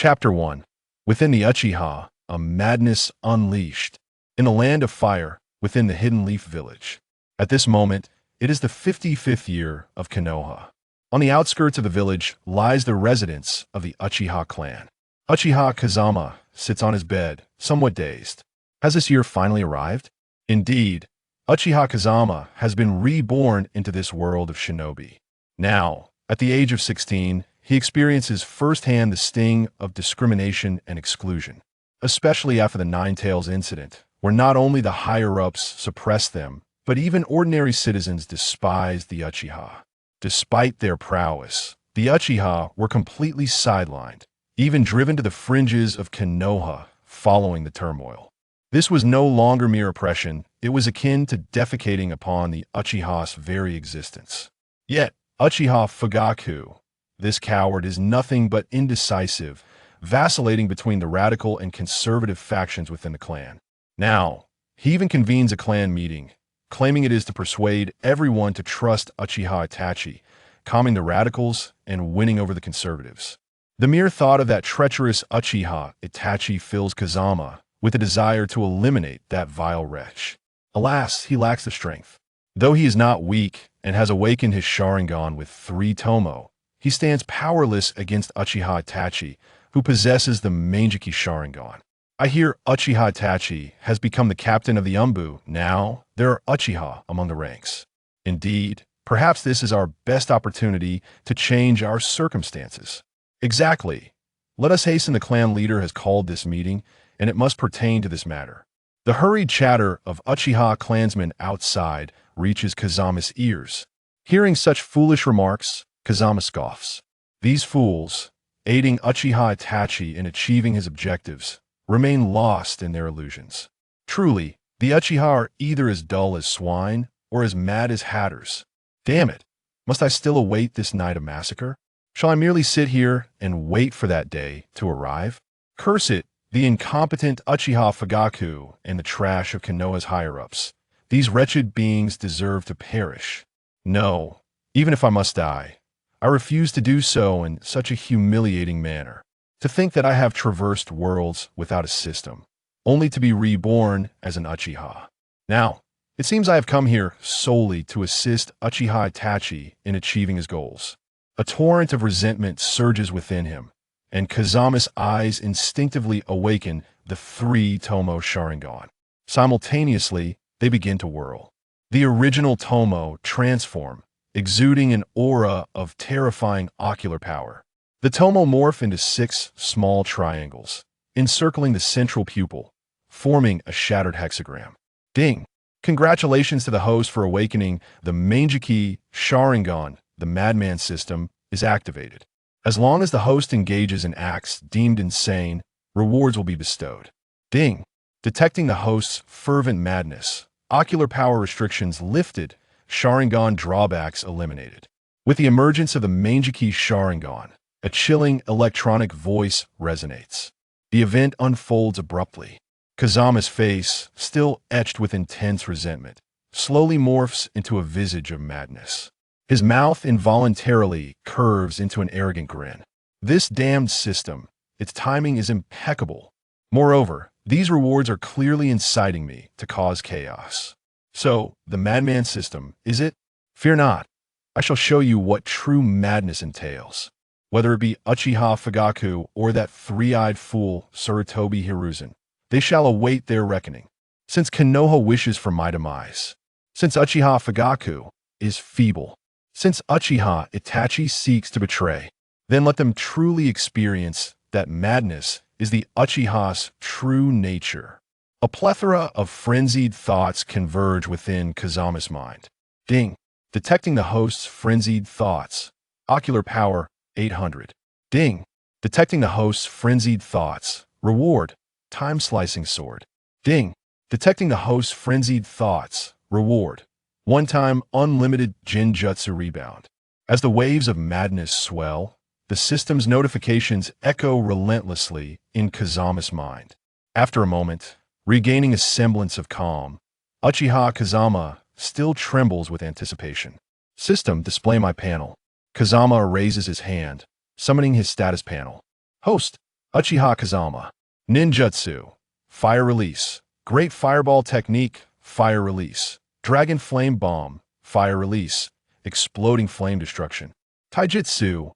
Chapter 1. Within the Uchiha, a madness unleashed. In the land of fire, within the Hidden Leaf Village. At this moment, it is the 55th year of Konoha. On the outskirts of the village lies the residence of the Uchiha clan. Uchiha Kazama sits on his bed, somewhat dazed. Has this year finally arrived? Indeed, Uchiha Kazama has been reborn into this world of shinobi. Now, at the age of 16, he experiences firsthand the sting of discrimination and exclusion, especially after the Nine Tails incident, where not only the higher-ups suppressed them, but even ordinary citizens despised the Uchiha. Despite their prowess, the Uchiha were completely sidelined, even driven to the fringes of Konoha following the turmoil. This was no longer mere oppression, it was akin to defecating upon the Uchiha's very existence. Yet, Uchiha Fugaku, this coward, is nothing but indecisive, vacillating between the radical and conservative factions within the clan. Now, he even convenes a clan meeting, claiming it is to persuade everyone to trust Uchiha Itachi, calming the radicals and winning over the conservatives. The mere thought of that treacherous Uchiha Itachi fills Kazama with a desire to eliminate that vile wretch. Alas, he lacks the strength. Though he is not weak and has awakened his Sharingan with 3 Tomo, he stands powerless against Uchiha Itachi, who possesses the Manjiki Sharingan. I hear Uchiha Itachi has become the captain of the Umbu. Now, there are Uchiha among the ranks. Indeed, perhaps this is our best opportunity to change our circumstances. Exactly. Let us hasten. The clan leader has called this meeting, and it must pertain to this matter. The hurried chatter of Uchiha clansmen outside reaches Kazama's ears. Hearing such foolish remarks, Kazama scoffs. These fools, aiding Uchiha Itachi in achieving his objectives, remain lost in their illusions. Truly, the Uchiha are either as dull as swine or as mad as hatters. Damn it, must I still await this night of massacre? Shall I merely sit here and wait for that day to arrive? Curse it, the incompetent Uchiha Fugaku and the trash of Konoha's higher-ups. These wretched beings deserve to perish. No, even if I must die, I refuse to do so in such a humiliating manner. To think that I have traversed worlds without a system, only to be reborn as an Uchiha. Now, it seems I have come here solely to assist Uchiha Itachi in achieving his goals. A torrent of resentment surges within him, and Kazama's eyes instinctively awaken the 3 Tomo Sharingan. Simultaneously, they begin to whirl. The original Tomo transform, exuding an aura of terrifying ocular power. The Tomo morph into 6 small triangles, encircling the central pupil, forming a shattered hexagram. Ding! Congratulations to the host for awakening the Manjiki Sharingan. The Madman system is activated. As long as the host engages in acts deemed insane, rewards will be bestowed. Ding! Detecting the host's fervent madness, ocular power restrictions lifted, Sharingan drawbacks eliminated. With the emergence of the Manjiki Sharingan, a chilling electronic voice resonates. The event unfolds abruptly. Kazama's face, still etched with intense resentment, slowly morphs into a visage of madness. His mouth involuntarily curves into an arrogant grin. This damned system, its timing is impeccable. Moreover, these rewards are clearly inciting me to cause chaos. So, the Madman system, is it? Fear not. I shall show you what true madness entails. Whether it be Uchiha Fugaku or that 3-eyed fool Sarutobi Hiruzen, they shall await their reckoning. Since Konoha wishes for my demise, since Uchiha Fugaku is feeble, since Uchiha Itachi seeks to betray, then let them truly experience that madness is the Uchiha's true nature. A plethora of frenzied thoughts converge within Kazama's mind. Ding! Detecting the host's frenzied thoughts. Ocular power 800. Ding! Detecting the host's frenzied thoughts. Reward, time-slicing sword. Ding! Detecting the host's frenzied thoughts. Reward, one-time unlimited Jinjutsu rebound. As the waves of madness swell, the system's notifications echo relentlessly in Kazama's mind. After a moment, regaining a semblance of calm, Uchiha Kazama still trembles with anticipation. System, display my panel. Kazama raises his hand, summoning his status panel. Host, Uchiha Kazama. Ninjutsu. Fire release. Great fireball technique. Fire release. Dragon flame bomb. Fire release. Exploding flame destruction. Taijutsu.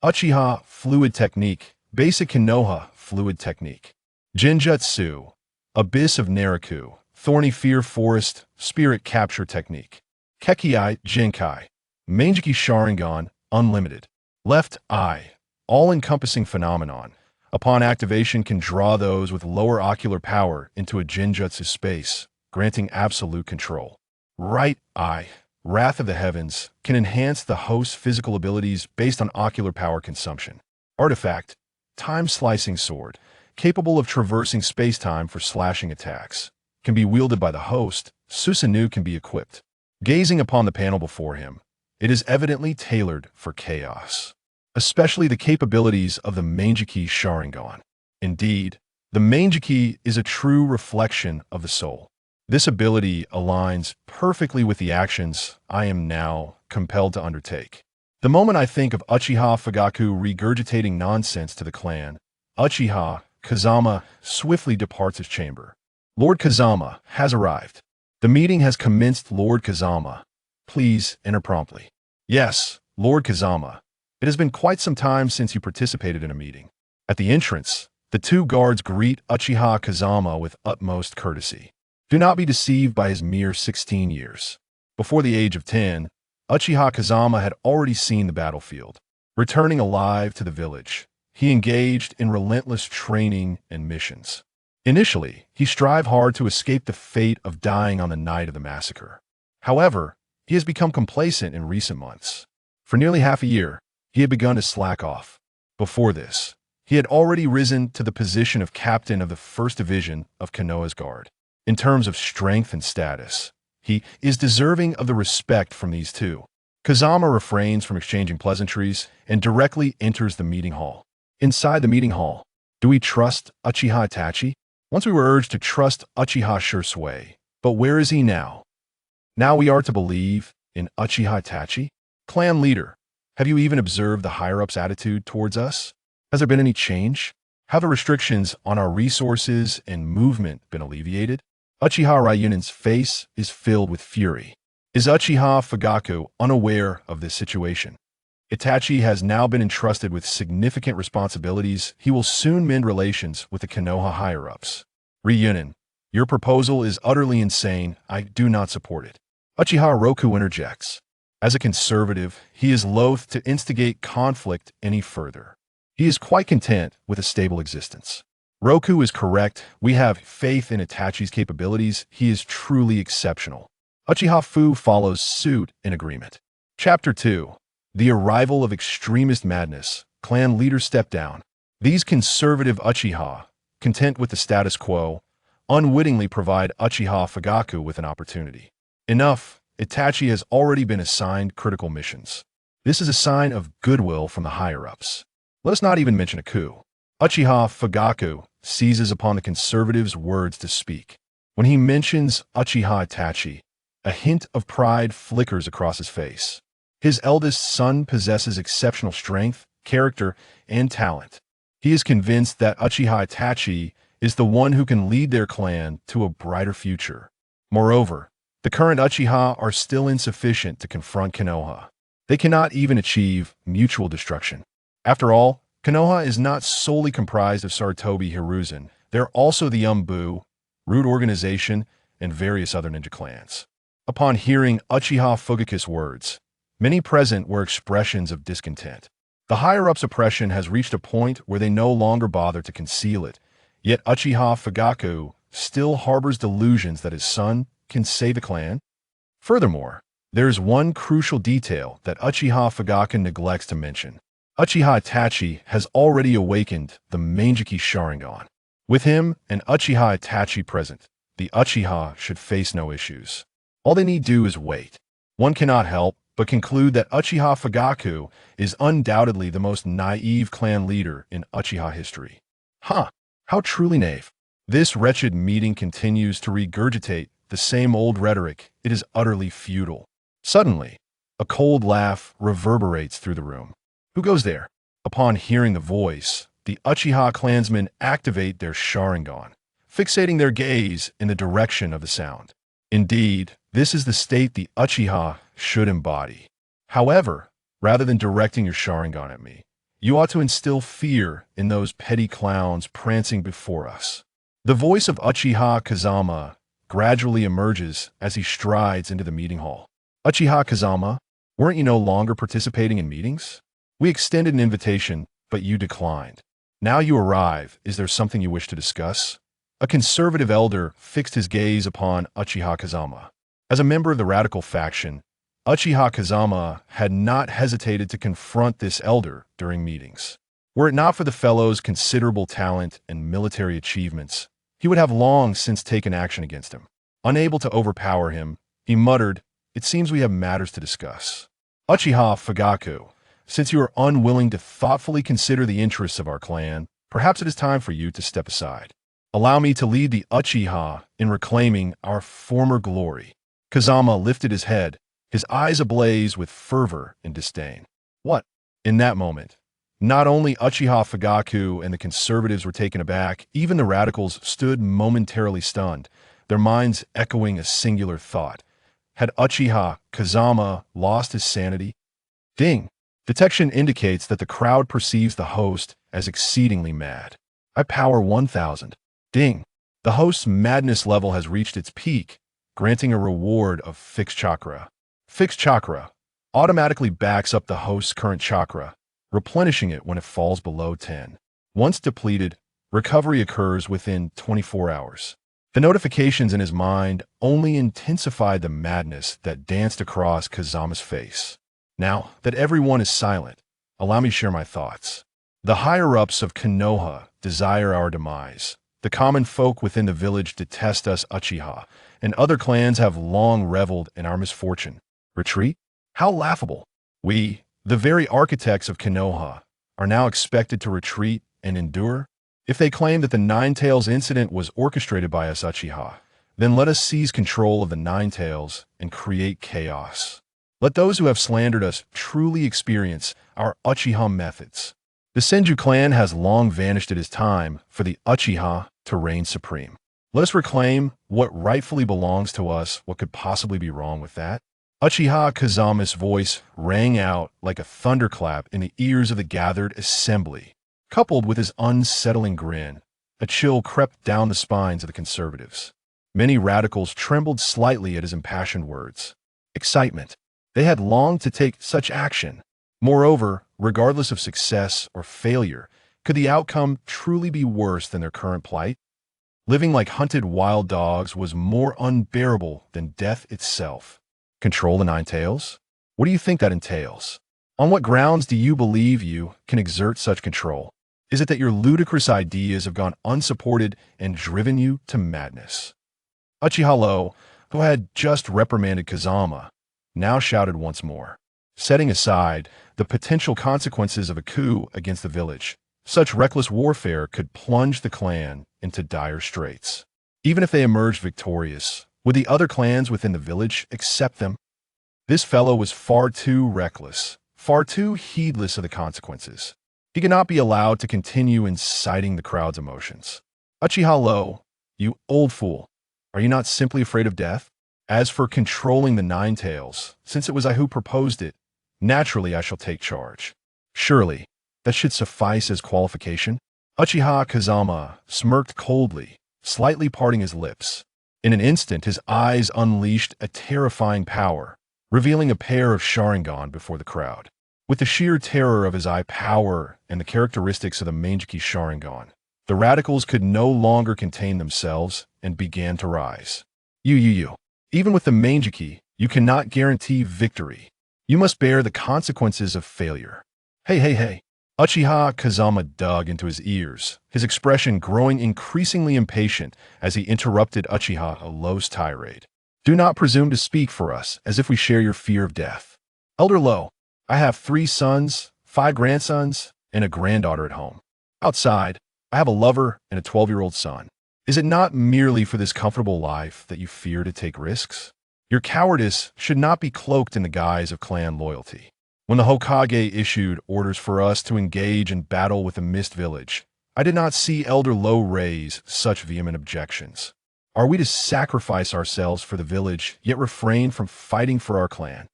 Uchiha fluid technique. Basic Konoha fluid technique. Jinjutsu. Abyss of Naruto. Thorny fear forest. Spirit capture technique. Kekkei Jinkai. Manjiki Sharingan. Unlimited. Left eye. All-encompassing phenomenon. Upon activation can draw those with lower ocular power into a Jinjutsu space, granting absolute control. Right eye. Wrath of the Heavens can enhance the host's physical abilities based on ocular power consumption. Artifact. Time-slicing sword. Capable of traversing space-time for slashing attacks. Can be wielded by the host. Susanoo can be equipped. Gazing upon the panel before him, it is evidently tailored for chaos, especially the capabilities of the Manjiki Sharingan. Indeed, the Manjiki is a true reflection of the soul. This ability aligns perfectly with the actions I am now compelled to undertake. The moment I think of Uchiha Fugaku regurgitating nonsense to the clan, Uchiha Kazama swiftly departs his chamber. Lord Kazama has arrived. The meeting has commenced. Lord Kazama, please enter promptly. Yes, Lord Kazama. It has been quite some time since you participated in a meeting. At the entrance, the two guards greet Uchiha Kazama with utmost courtesy. Do not be deceived by his mere 16 years. Before the age of 10, Uchiha Kazama had already seen the battlefield. Returning alive to the village, he engaged in relentless training and missions. Initially, he strived hard to escape the fate of dying on the night of the massacre. However, he has become complacent in recent months. For nearly half a year, he had begun to slack off. Before this, he had already risen to the position of captain of the 1st Division of Konoha's Guard. In terms of strength and status, he is deserving of the respect from these two. Kazama refrains from exchanging pleasantries and directly enters the meeting hall. Inside the meeting hall, do we trust Uchiha Itachi? Once we were urged to trust Uchiha Shursui, but where is he now? Now we are to believe in Uchiha Itachi? Clan leader, have you even observed the higher-ups' attitude towards us? Has there been any change? Have the restrictions on our resources and movement been alleviated? Uchiha Ryunen's face is filled with fury. Is Uchiha Fugaku unaware of this situation? Itachi has now been entrusted with significant responsibilities. He will soon mend relations with the Konoha higher-ups. Ryunen, your proposal is utterly insane. I do not support it. Uchiha Roku interjects. As a conservative, he is loath to instigate conflict any further. He is quite content with a stable existence. Roku is correct. We have faith in Itachi's capabilities. He is truly exceptional. Uchiha Fu follows suit in agreement. Chapter 2. The arrival of extremist madness. Clan leaders step down. These conservative Uchiha, content with the status quo, unwittingly provide Uchiha Fugaku with an opportunity. Enough, Itachi has already been assigned critical missions. This is a sign of goodwill from the higher-ups. Let us not even mention a coup. Uchiha Fugaku seizes upon the conservative's words to speak. When he mentions Uchiha Itachi, a hint of pride flickers across his face. His eldest son possesses exceptional strength, character, and talent. He is convinced that Uchiha Itachi is the one who can lead their clan to a brighter future. Moreover, the current Uchiha are still insufficient to confront Konoha. They cannot even achieve mutual destruction. After all, Konoha is not solely comprised of Sarutobi Hiruzen. There are also the Umbu, Root Organization, and various other ninja clans. Upon hearing Uchiha Fugaku's words, many present were expressions of discontent. The higher-ups' oppression has reached a point where they no longer bother to conceal it, yet Uchiha Fugaku still harbors delusions that his son can save the clan. Furthermore, there is one crucial detail that Uchiha Fugaku neglects to mention. Uchiha Itachi has already awakened the Manjiki Sharingan. With him and Uchiha Itachi present, the Uchiha should face no issues. All they need do is wait. One cannot help but conclude that Uchiha Fugaku is undoubtedly the most naive clan leader in Uchiha history. Huh, how truly naive. This wretched meeting continues to regurgitate the same old rhetoric. It is utterly futile. Suddenly, a cold laugh reverberates through the room. Who goes there? Upon hearing the voice, the Uchiha clansmen activate their Sharingan, fixating their gaze in the direction of the sound. Indeed, this is the state the Uchiha should embody. However, rather than directing your Sharingan at me, you ought to instill fear in those petty clowns prancing before us. The voice of Uchiha Kazama gradually emerges as he strides into the meeting hall. Uchiha Kazama, weren't you no longer participating in meetings? We extended an invitation, but you declined. Now you arrive. Is there something you wish to discuss? A conservative elder fixed his gaze upon Uchiha Kazama. As a member of the radical faction, Uchiha Kazama had not hesitated to confront this elder during meetings. Were it not for the fellow's considerable talent and military achievements, he would have long since taken action against him. Unable to overpower him, he muttered, "It seems we have matters to discuss. Uchiha Fugaku, since you are unwilling to thoughtfully consider the interests of our clan, perhaps it is time for you to step aside. Allow me to lead the Uchiha in reclaiming our former glory." Kazama lifted his head, his eyes ablaze with fervor and disdain. What? In that moment, not only Uchiha Fugaku and the conservatives were taken aback, even the radicals stood momentarily stunned, their minds echoing a singular thought. Had Uchiha Kazama lost his sanity? Ding! Detection indicates that the crowd perceives the host as exceedingly mad. I power 1000. Ding! The host's madness level has reached its peak, granting a reward of fixed chakra. Fixed chakra automatically backs up the host's current chakra, replenishing it when it falls below 10. Once depleted, recovery occurs within 24 hours. The notifications in his mind only intensified the madness that danced across Kazama's face. Now that everyone is silent, allow me to share my thoughts. The higher-ups of Konoha desire our demise. The common folk within the village detest us Uchiha, and other clans have long reveled in our misfortune. Retreat? How laughable! We, the very architects of Konoha, are now expected to retreat and endure? If they claim that the Nine Tails incident was orchestrated by us Uchiha, then let us seize control of the Nine Tails and create chaos. Let those who have slandered us truly experience our Uchiha methods. The Senju clan has long vanished. It is time for the Uchiha to reign supreme. Let us reclaim what rightfully belongs to us. What could possibly be wrong with that? Uchiha Kazama's voice rang out like a thunderclap in the ears of the gathered assembly. Coupled with his unsettling grin, a chill crept down the spines of the conservatives. Many radicals trembled slightly at his impassioned words. Excitement. They had longed to take such action. Moreover, regardless of success or failure, could the outcome truly be worse than their current plight? Living like hunted wild dogs was more unbearable than death itself. Control the Nine Tails? What do you think that entails? On what grounds do you believe you can exert such control? Is it that your ludicrous ideas have gone unsupported and driven you to madness? Uchiha Lo, who had just reprimanded Kazama, now shouted once more, setting aside the potential consequences of a coup against the village. Such reckless warfare could plunge the clan into dire straits. Even if they emerged victorious, would the other clans within the village accept them? This fellow was far too reckless, far too heedless of the consequences. He could not be allowed to continue inciting the crowd's emotions. Uchiha Lo, you old fool, are you not simply afraid of death? As for controlling the Nine Tails, since it was I who proposed it, naturally I shall take charge. Surely, that should suffice as qualification? Uchiha Kazama smirked coldly, slightly parting his lips. In an instant, his eyes unleashed a terrifying power, revealing a pair of Sharingan before the crowd. With the sheer terror of his eye power and the characteristics of the Mangeki Sharingan, the radicals could no longer contain themselves and began to rise. You. Even with the Mangeki, you cannot guarantee victory. You must bear the consequences of failure. Hey. Uchiha Kazama dug into his ears, his expression growing increasingly impatient as he interrupted Uchiha Lo's tirade. Do not presume to speak for us as if we share your fear of death. Elder Lo, I have 3 sons, 5 grandsons, and a granddaughter at home. Outside, I have a lover and a 12-year-old son. Is it not merely for this comfortable life that you fear to take risks? Your cowardice should not be cloaked in the guise of clan loyalty. When the Hokage issued orders for us to engage in battle with the Mist Village, I did not see Elder Lo raise such vehement objections. Are we to sacrifice ourselves for the village, yet refrain from fighting for our clan?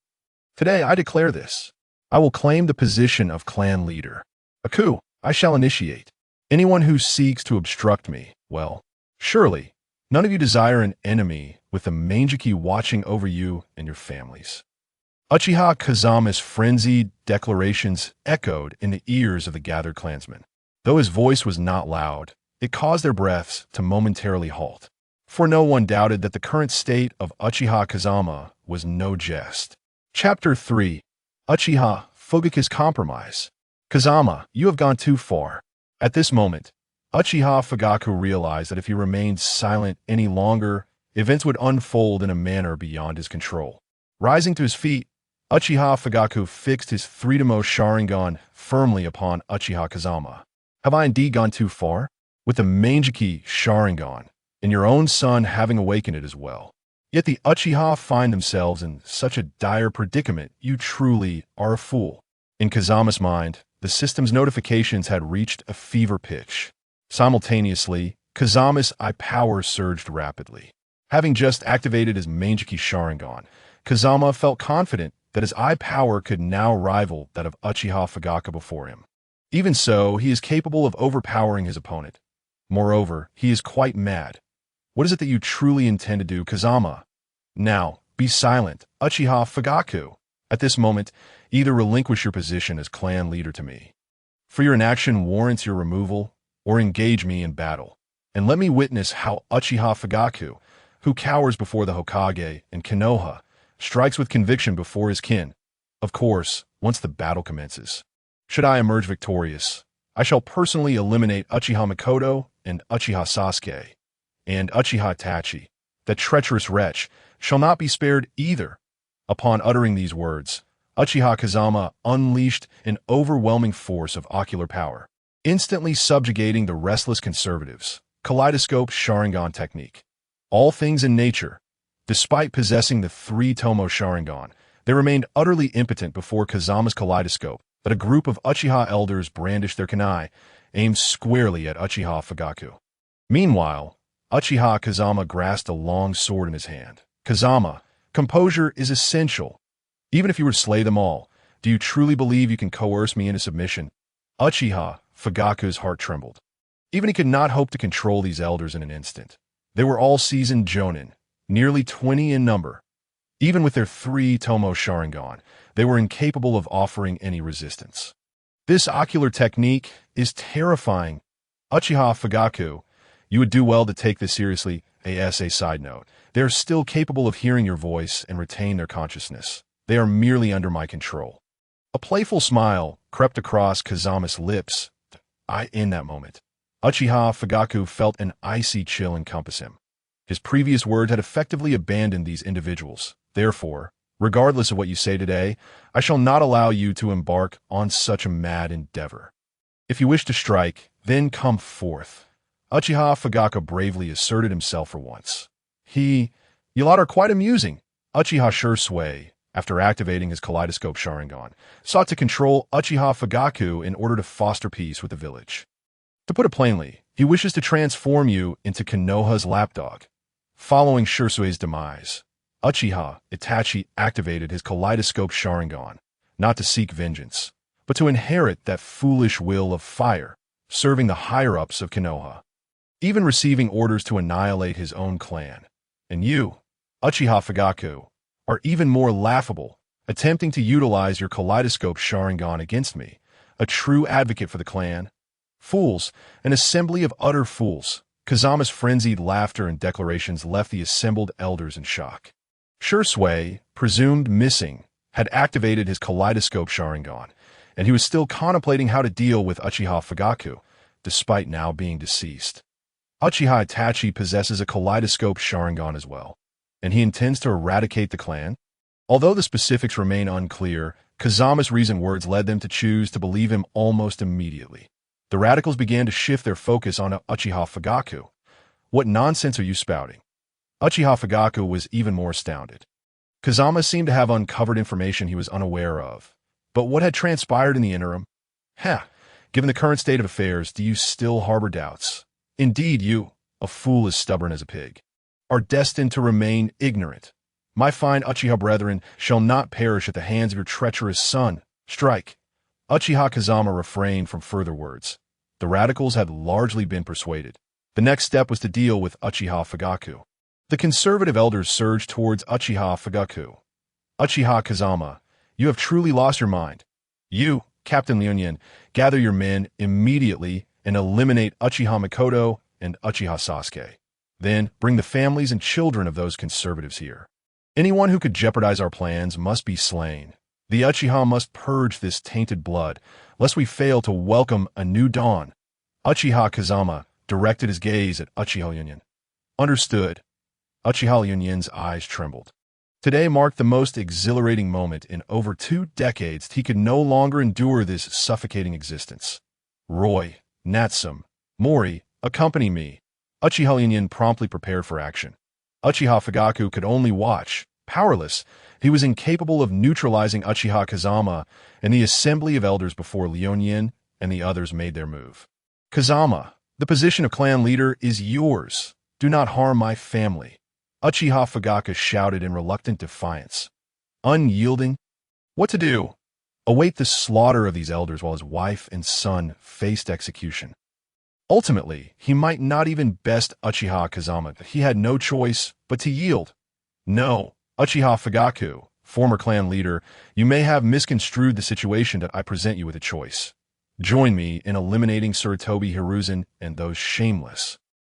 Today I declare this. I will claim the position of clan leader. A coup I shall initiate. Anyone who seeks to obstruct me, well, surely, none of you desire an enemy with the Mangeki watching over you and your families. Uchiha Kazama's frenzied declarations echoed in the ears of the gathered clansmen. Though his voice was not loud, it caused their breaths to momentarily halt. For no one doubted that the current state of Uchiha Kazama was no jest. Chapter 3. Uchiha Fugaku's Compromise. Kazama, you have gone too far. At this moment, Uchiha Fugaku realized that if he remained silent any longer, events would unfold in a manner beyond his control. Rising to his feet, Uchiha Fugaku fixed his three-tomo Sharingan firmly upon Uchiha Kazama. Have I indeed gone too far? With the Mangeki Sharingan, and your own son having awakened it as well. Yet the Uchiha find themselves in such a dire predicament, you truly are a fool. In Kazama's mind, the system's notifications had reached a fever pitch. Simultaneously, Kazama's eye power surged rapidly. Having just activated his Mangeki Sharingan, Kazama felt confident that his eye power could now rival that of Uchiha Fugaku before him. Even so, he is capable of overpowering his opponent. Moreover, he is quite mad. What is it that you truly intend to do, Kazama? Now, be silent, Uchiha Fugaku. At this moment, either relinquish your position as clan leader to me, for your inaction warrants your removal, or engage me in battle, and let me witness how Uchiha Fugaku, who cowers before the Hokage and Konoha, strikes with conviction before his kin. Of course, once the battle commences. Should I emerge victorious, I shall personally eliminate Uchiha Mikoto and Uchiha Sasuke, and Uchiha Itachi. That treacherous wretch shall not be spared either. Upon uttering these words, Uchiha Kazama unleashed an overwhelming force of ocular power, instantly subjugating the restless conservatives. Kaleidoscope Sharingan technique. All things in nature, despite possessing the three-tomo Sharingan, they remained utterly impotent before Kazama's kaleidoscope, that a group of Uchiha elders brandished their kunai, aimed squarely at Uchiha Fugaku. Meanwhile, Uchiha Kazama grasped a long sword in his hand. Kazama, composure is essential. Even if you were to slay them all, do you truly believe you can coerce me into submission? Uchiha Fugaku's heart trembled. Even he could not hope to control these elders in an instant. They were all seasoned jonin, nearly 20 in number. Even with their three-tomo Sharingan, they were incapable of offering any resistance. This ocular technique is terrifying. Uchiha Fugaku, you would do well to take this seriously. As a side note, they are still capable of hearing your voice and retain their consciousness. They are merely under my control. A playful smile crept across Kazama's lips. In that moment, Uchiha Fugaku felt an icy chill encompass him. His previous words had effectively abandoned these individuals. Therefore, regardless of what you say today, I shall not allow you to embark on such a mad endeavor. If you wish to strike, then come forth. Uchiha Fugaku bravely asserted himself for once. You lot are quite amusing. Uchiha Shursui, after activating his kaleidoscope Sharingan, sought to control Uchiha Fugaku in order to foster peace with the village. To put it plainly, he wishes to transform you into Konoha's lapdog. Following Shursui's demise, Uchiha Itachi activated his kaleidoscope Sharingan, not to seek vengeance, but to inherit that foolish will of fire, serving the higher-ups of Konoha, even receiving orders to annihilate his own clan. And you, Uchiha Fugaku, are even more laughable, attempting to utilize your kaleidoscope Sharingan against me, a true advocate for the clan. Fools, an assembly of utter fools. Kazama's frenzied laughter and declarations left the assembled elders in shock. Shursui, presumed missing, had activated his kaleidoscope Sharingan, and he was still contemplating how to deal with Uchiha Fugaku, despite now being deceased. Uchiha Itachi possesses a kaleidoscope Sharingan as well, and he intends to eradicate the clan. Although the specifics remain unclear, Kazama's recent words led them to choose to believe him almost immediately. The radicals began to shift their focus on Uchiha Fugaku. What nonsense are you spouting? Uchiha Fugaku was even more astounded. Kazama seemed to have uncovered information he was unaware of. But what had transpired in the interim? Given the current state of affairs, do you still harbor doubts? Indeed you, a fool as stubborn as a pig, are destined to remain ignorant. My fine Uchiha brethren shall not perish at the hands of your treacherous son. Strike. Uchiha Kazama refrained from further words. The radicals had largely been persuaded. The next step was to deal with Uchiha Fugaku. The conservative elders surged towards Uchiha Fugaku. Uchiha Kazama, you have truly lost your mind. You, Captain Leonin, gather your men immediately and eliminate Uchiha Mikoto and Uchiha Sasuke. Then bring the families and children of those conservatives here. Anyone who could jeopardize our plans must be slain. The Uchiha must purge this tainted blood, lest we fail to welcome a new dawn. Uchiha Kazama directed his gaze at Uchiha Leonin. Understood. Uchiha Leonin's eyes trembled. Today marked the most exhilarating moment in over 2 decades. He could no longer endure this suffocating existence. Roy, Natsum, Mori, accompany me. Uchiha Leonin promptly prepared for action. Uchiha Fugaku could only watch. Powerless, he was incapable of neutralizing Uchiha Kazama and the assembly of elders before Leonin and the others made their move. Kazama, the position of clan leader is yours. Do not harm my family. Uchiha Fugaku shouted in reluctant defiance. Unyielding? What to do? Await the slaughter of these elders while his wife and son faced execution. Ultimately, he might not even best Uchiha Kazama. He had no choice but to yield. No, Uchiha Fugaku, former clan leader, you may have misconstrued the situation that I present you with a choice. Join me in eliminating Sarutobi Hiruzen and those shameless,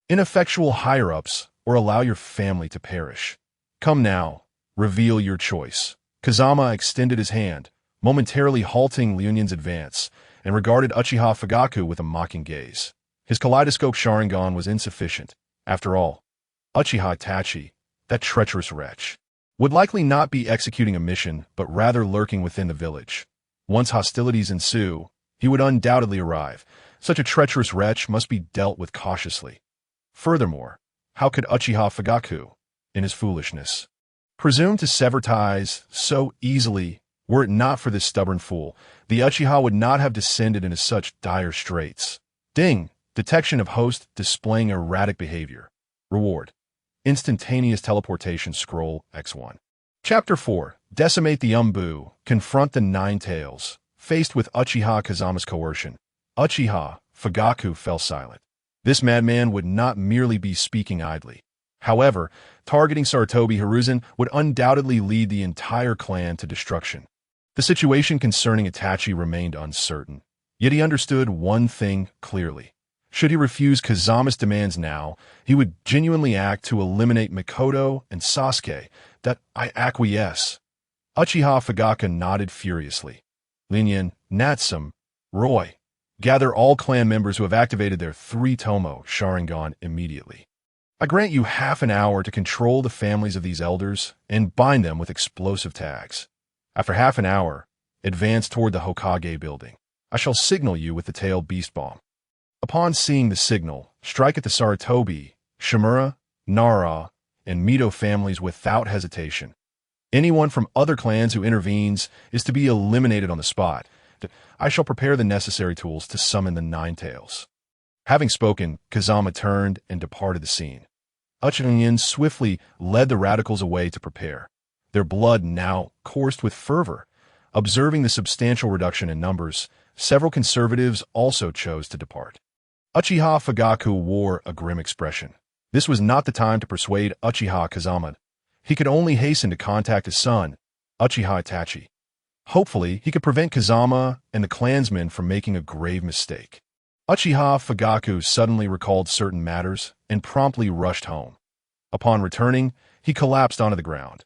ineffectual higher-ups, or allow your family to perish. Come now, reveal your choice. Kazama extended his hand, momentarily halting Leonin's advance, and regarded Uchiha Fugaku with a mocking gaze. His kaleidoscope Sharingan was insufficient. After all, Uchiha Itachi, that treacherous wretch, would likely not be executing a mission, but rather lurking within the village. Once hostilities ensue, he would undoubtedly arrive. Such a treacherous wretch must be dealt with cautiously. Furthermore, how could Uchiha Fugaku, in his foolishness, presume to sever ties so easily? Were it not for this stubborn fool, the Uchiha would not have descended into such dire straits. Ding! Detection of host displaying erratic behavior. Reward. Instantaneous teleportation scroll X1. Chapter 4. Decimate the Umbu. Confront the Nine Tails. Faced with Uchiha Kazama's coercion, Uchiha Fugaku fell silent. This madman would not merely be speaking idly. However, targeting Sarutobi Hiruzen would undoubtedly lead the entire clan to destruction. The situation concerning Itachi remained uncertain, yet he understood one thing clearly. Should he refuse Kazama's demands now, he would genuinely act to eliminate Mikoto and Sasuke. That I acquiesce. Uchiha Fugaku nodded furiously. Leonin, Natsum, Roy, gather all clan members who have activated their 3-tomo Sharingan immediately. I grant you half an hour to control the families of these elders and bind them with explosive tags. After half an hour, advance toward the Hokage building. I shall signal you with the tailed beast bomb. Upon seeing the signal, strike at the Sarutobi, Shimura, Nara, and Mito families without hesitation. Anyone from other clans who intervenes is to be eliminated on the spot. I shall prepare the necessary tools to summon the Nine Tails. Having spoken, Kazama turned and departed the scene. Uchiha swiftly led the radicals away to prepare. Their blood now coursed with fervor. Observing the substantial reduction in numbers, several conservatives also chose to depart. Uchiha Fugaku wore a grim expression. This was not the time to persuade Uchiha Kazama. He could only hasten to contact his son, Uchiha Itachi. Hopefully, he could prevent Kazama and the clansmen from making a grave mistake. Uchiha Fugaku suddenly recalled certain matters and promptly rushed home. Upon returning, he collapsed onto the ground.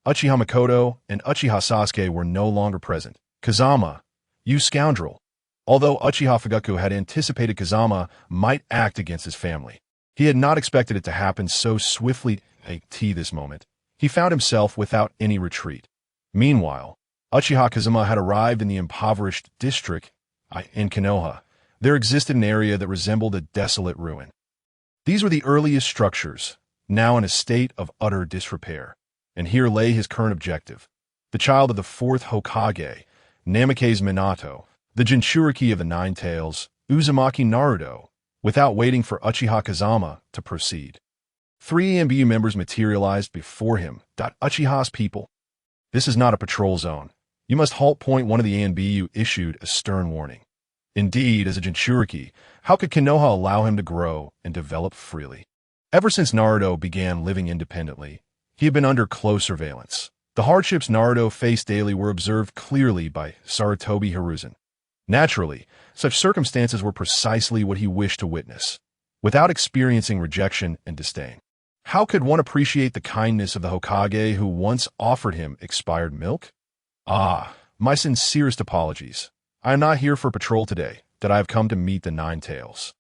Uchiha Mikoto and Uchiha Sasuke were no longer present. Kazama, you scoundrel! Although Uchiha Fugaku had anticipated Kazama might act against his family, he had not expected it to happen so swiftly. At this moment, he found himself without any retreat. Meanwhile, Uchiha Kazama had arrived in the impoverished district in Konoha. There existed an area that resembled a desolate ruin. These were the earliest structures, now in a state of utter disrepair, and here lay his current objective. The child of the 4th Hokage, Namikaze Minato, the Jinchuriki of the Nine Tails, Uzumaki Naruto, without waiting for Uchiha Kazama to proceed. 3 ANBU members materialized before him. Uchiha's people. This is not a patrol zone. You must halt. One of the ANBU issued a stern warning. Indeed, as a Jinchuriki, how could Konoha allow him to grow and develop freely? Ever since Naruto began living independently, he had been under close surveillance. The hardships Naruto faced daily were observed clearly by Sarutobi Hiruzen. Naturally, such circumstances were precisely what he wished to witness, without experiencing rejection and disdain. How could one appreciate the kindness of the Hokage who once offered him expired milk? My sincerest apologies. I am not here for patrol today, that I have come to meet the Nine Tails.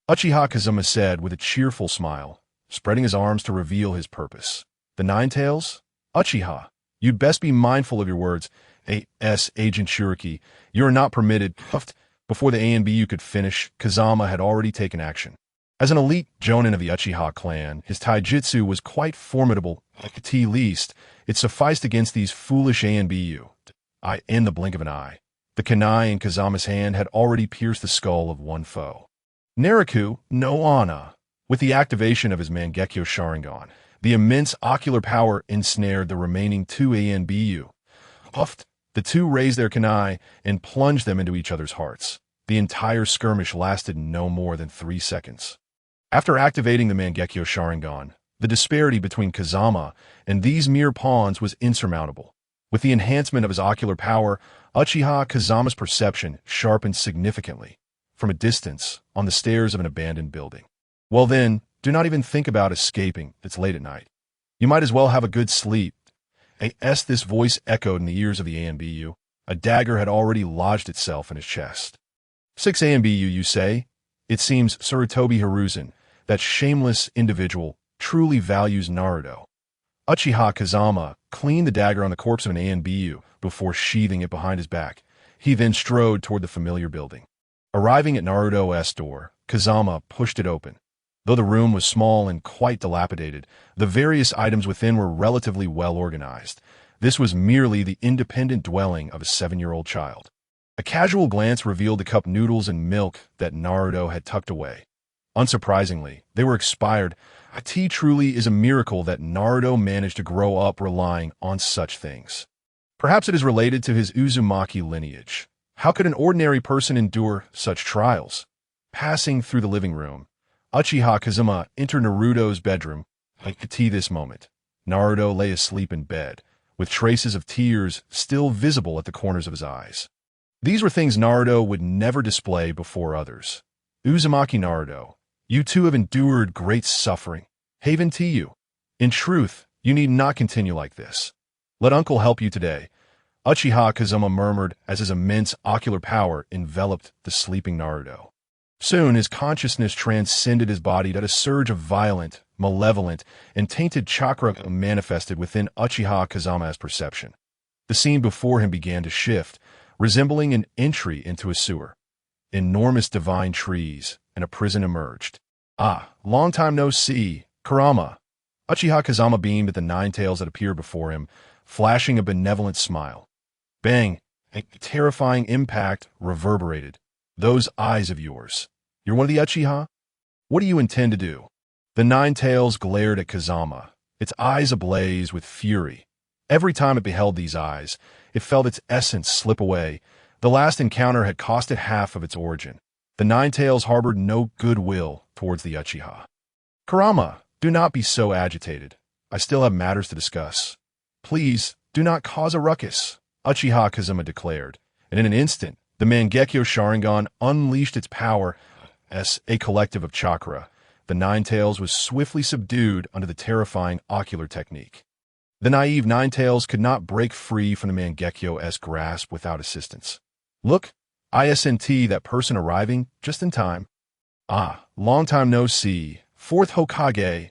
Uchiha Kazama said with a cheerful smile, spreading his arms to reveal his purpose. The Nine Tails? Uchiha, you'd best be mindful of your words. Agent Shuriki, you are not permitted. Before the ANBU could finish, Kazama had already taken action. As an elite jonin of the Uchiha clan, his taijutsu was quite formidable. At least, it sufficed against these foolish ANBU. In the blink of an eye, the kunai in Kazama's hand had already pierced the skull of one foe. Naruto no Ana. With the activation of his Mangekyo Sharingan, the immense ocular power ensnared the remaining 2 ANBU. The two raised their kunai and plunged them into each other's hearts. The entire skirmish lasted no more than 3 seconds. After activating the Mangekyo Sharingan, the disparity between Kazama and these mere pawns was insurmountable. With the enhancement of his ocular power, Uchiha Kazama's perception sharpened significantly. From a distance, on the stairs of an abandoned building. Well then, do not even think about escaping. It's late at night. You might as well have a good sleep. This voice echoed in the ears of the ANBU. A dagger had already lodged itself in his chest. 6 ANBU, you say? It seems Sarutobi Hiruzen, that shameless individual, truly values Naruto. Uchiha Kazama cleaned the dagger on the corpse of an ANBU before sheathing it behind his back. He then strode toward the familiar building. Arriving at Naruto's door, Kazama pushed it open. Though the room was small and quite dilapidated, the various items within were relatively well organized. This was merely the independent dwelling of a 7-year-old child. A casual glance revealed the cup noodles and milk that Naruto had tucked away. Unsurprisingly, they were expired. Tea truly is a miracle that Naruto managed to grow up relying on such things. Perhaps it is related to his Uzumaki lineage. How could an ordinary person endure such trials? Passing through the living room, Uchiha Kazama entered Naruto's bedroom. At this moment, Naruto lay asleep in bed, with traces of tears still visible at the corners of his eyes. These were things Naruto would never display before others. Uzumaki Naruto, you too have endured great suffering. Haven to you. In truth, you need not continue like this. Let uncle help you today. Uchiha Kazama murmured as his immense ocular power enveloped the sleeping Naruto. Soon his consciousness transcended his body that a surge of violent, malevolent, and tainted chakra manifested within Uchiha Kazama's perception. The scene before him began to shift, resembling an entry into a sewer. Enormous divine trees and a prison emerged. Long time no see, Kurama. Uchiha Kazama beamed at the 9 tails that appeared before him, flashing a benevolent smile. Bang! A terrifying impact reverberated. Those eyes of yours. You're one of the Uchiha? What do you intend to do? The 9 tails glared at Kazama, its eyes ablaze with fury. Every time it beheld these eyes, it felt its essence slip away. The last encounter had cost it half of its origin. The 9 tails harbored no goodwill towards the Uchiha. Kurama, do not be so agitated. I still have matters to discuss. Please, do not cause a ruckus, Uchiha Kazama declared, and in an instant, the Mangekyo Sharingan unleashed its power as a collective of chakra. The 9 tails was swiftly subdued under the terrifying ocular technique. The naive 9 tails could not break free from the Mangekyo's grasp without assistance. Look, ISNT, that person arriving just in time. Long time no see. Fourth Hokage.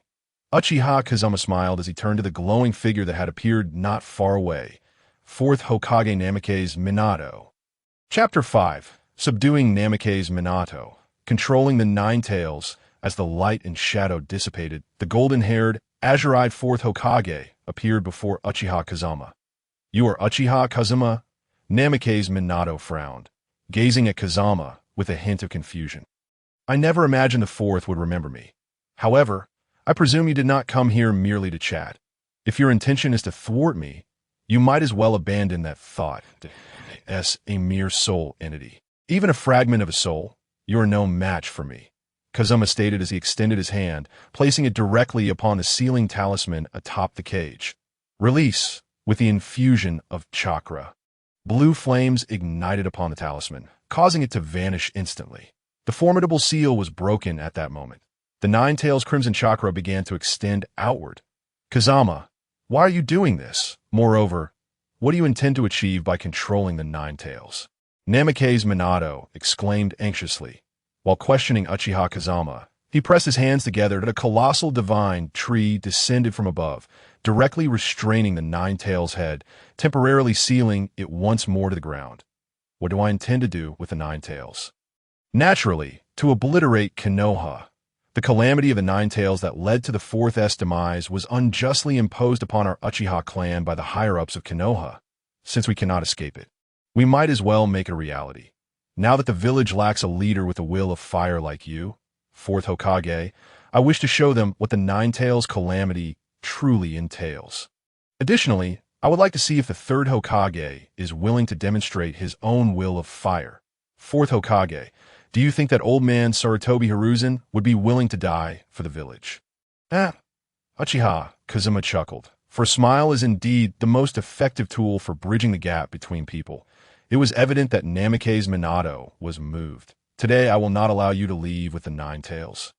Uchiha Kazama smiled as he turned to the glowing figure that had appeared not far away. Fourth Hokage Namikaze Minato. Chapter 5. Subduing Namikaze Minato. Controlling the 9 tails. As the light and shadow dissipated, the golden-haired, azure-eyed Fourth Hokage appeared before Uchiha Kazama. You are Uchiha Kazama? Namikaze Minato frowned, gazing at Kazama with a hint of confusion. I never imagined the fourth would remember me. However, I presume you did not come here merely to chat. If your intention is to thwart me, you might as well abandon that thought as a mere soul entity. Even a fragment of a soul, you are no match for me, Kazama stated as he extended his hand, placing it directly upon the sealing talisman atop the cage. Release with the infusion of chakra. Blue flames ignited upon the talisman, causing it to vanish instantly. The formidable seal was broken at that moment. The Nine-Tails Crimson Chakra began to extend outward. Kazama, why are you doing this? Moreover, what do you intend to achieve by controlling the Nine-Tails? Namikaze Minato exclaimed anxiously. While questioning Uchiha Kazama, he pressed his hands together and a colossal divine tree descended from above, directly restraining the Nine-Tails' head, temporarily sealing it once more to the ground. What do I intend to do with the Nine-Tails? Naturally, to obliterate Konoha. The calamity of the Nine-Tails that led to the Fourth S demise was unjustly imposed upon our Uchiha clan by the higher-ups of Konoha. Since we cannot escape it, we might as well make it a reality. Now that the village lacks a leader with a will of fire like you, Fourth Hokage, I wish to show them what the Nine-Tails calamity truly entails. Additionally, I would like to see if the Third Hokage is willing to demonstrate his own will of fire. Fourth Hokage, do you think that old man Sarutobi Hiruzen would be willing to die for the village? Uchiha, Kazama chuckled, for a smile is indeed the most effective tool for bridging the gap between people. It was evident that Namikaze Minato was moved. Today I will not allow you to leave with the Nine-Tails.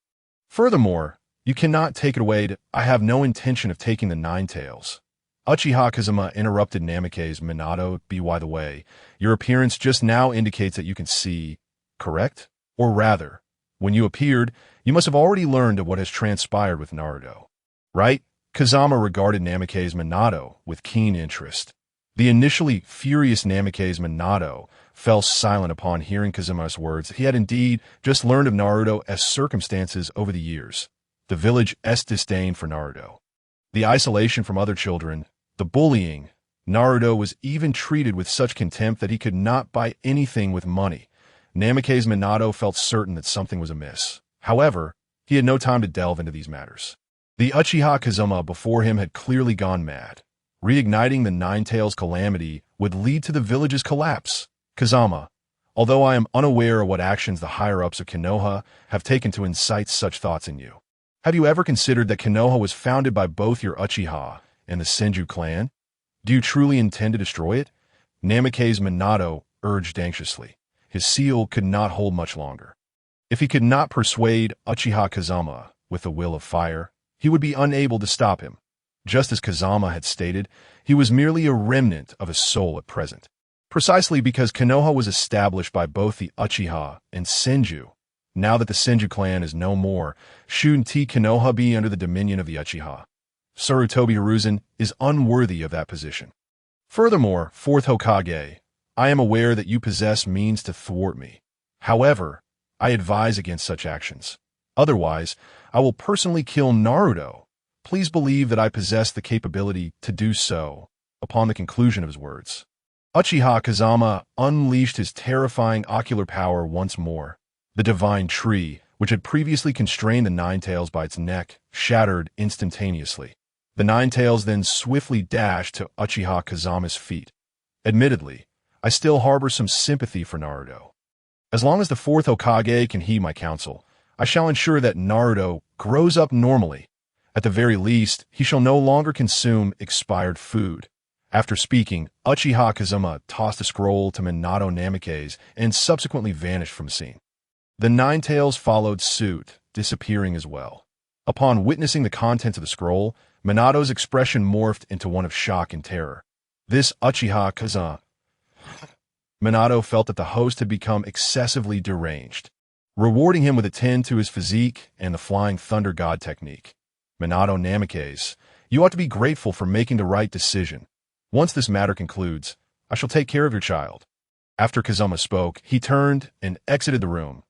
Furthermore, you cannot take it away. I have no intention of taking the Nine-Tails. Uchiha Kazama interrupted Namikaze Minato. By the way, your appearance just now indicates that you can see, correct? Or rather, when you appeared, you must have already learned of what has transpired with Naruto. Right? Kazama regarded Namikaze Minato with keen interest. The initially furious Namikaze Minato fell silent upon hearing Kazama's words. He had indeed just learned of Naruto as circumstances over the years. The village's disdain for Naruto. The isolation from other children. The bullying. Naruto was even treated with such contempt that he could not buy anything with money. Namikaze Minato felt certain that something was amiss. However, he had no time to delve into these matters. The Uchiha Kazama before him had clearly gone mad. Reigniting the Nine-Tails calamity would lead to the village's collapse. Kazama, although I am unaware of what actions the higher-ups of Konoha have taken to incite such thoughts in you, have you ever considered that Konoha was founded by both your Uchiha and the Senju clan? Do you truly intend to destroy it? Namikaze Minato urged anxiously. His seal could not hold much longer. If he could not persuade Uchiha Kazama with the will of fire, he would be unable to stop him. Just as Kazama had stated, he was merely a remnant of his soul at present. Precisely because Konoha was established by both the Uchiha and Senju. Now that the Senju clan is no more, shouldn't Konoha be under the dominion of the Uchiha? Sarutobi Hiruzen is unworthy of that position. Furthermore, Fourth Hokage, I am aware that you possess means to thwart me. However, I advise against such actions. Otherwise, I will personally kill Naruto. Please believe that I possess the capability to do so. Upon the conclusion of his words, Uchiha Kazama unleashed his terrifying ocular power once more. The divine tree, which had previously constrained the Nine-Tails by its neck, shattered instantaneously. The Nine-Tails then swiftly dashed to Uchiha Kazama's feet. Admittedly, I still harbor some sympathy for Naruto. As long as the Fourth Hokage can heed my counsel, I shall ensure that Naruto grows up normally. At the very least, he shall no longer consume expired food. After speaking, Uchiha Kazama tossed a scroll to Minato Namikaze and subsequently vanished from the scene. The Nine-Tails followed suit, disappearing as well. Upon witnessing the contents of the scroll, Minato's expression morphed into one of shock and terror. This Uchiha Kazama. Minato felt that the host had become excessively deranged, rewarding him with a 10 to his physique and the Flying Thunder God technique. Minato Namikaze, you ought to be grateful for making the right decision. Once this matter concludes, I shall take care of your child. After Kazama spoke, he turned and exited the room.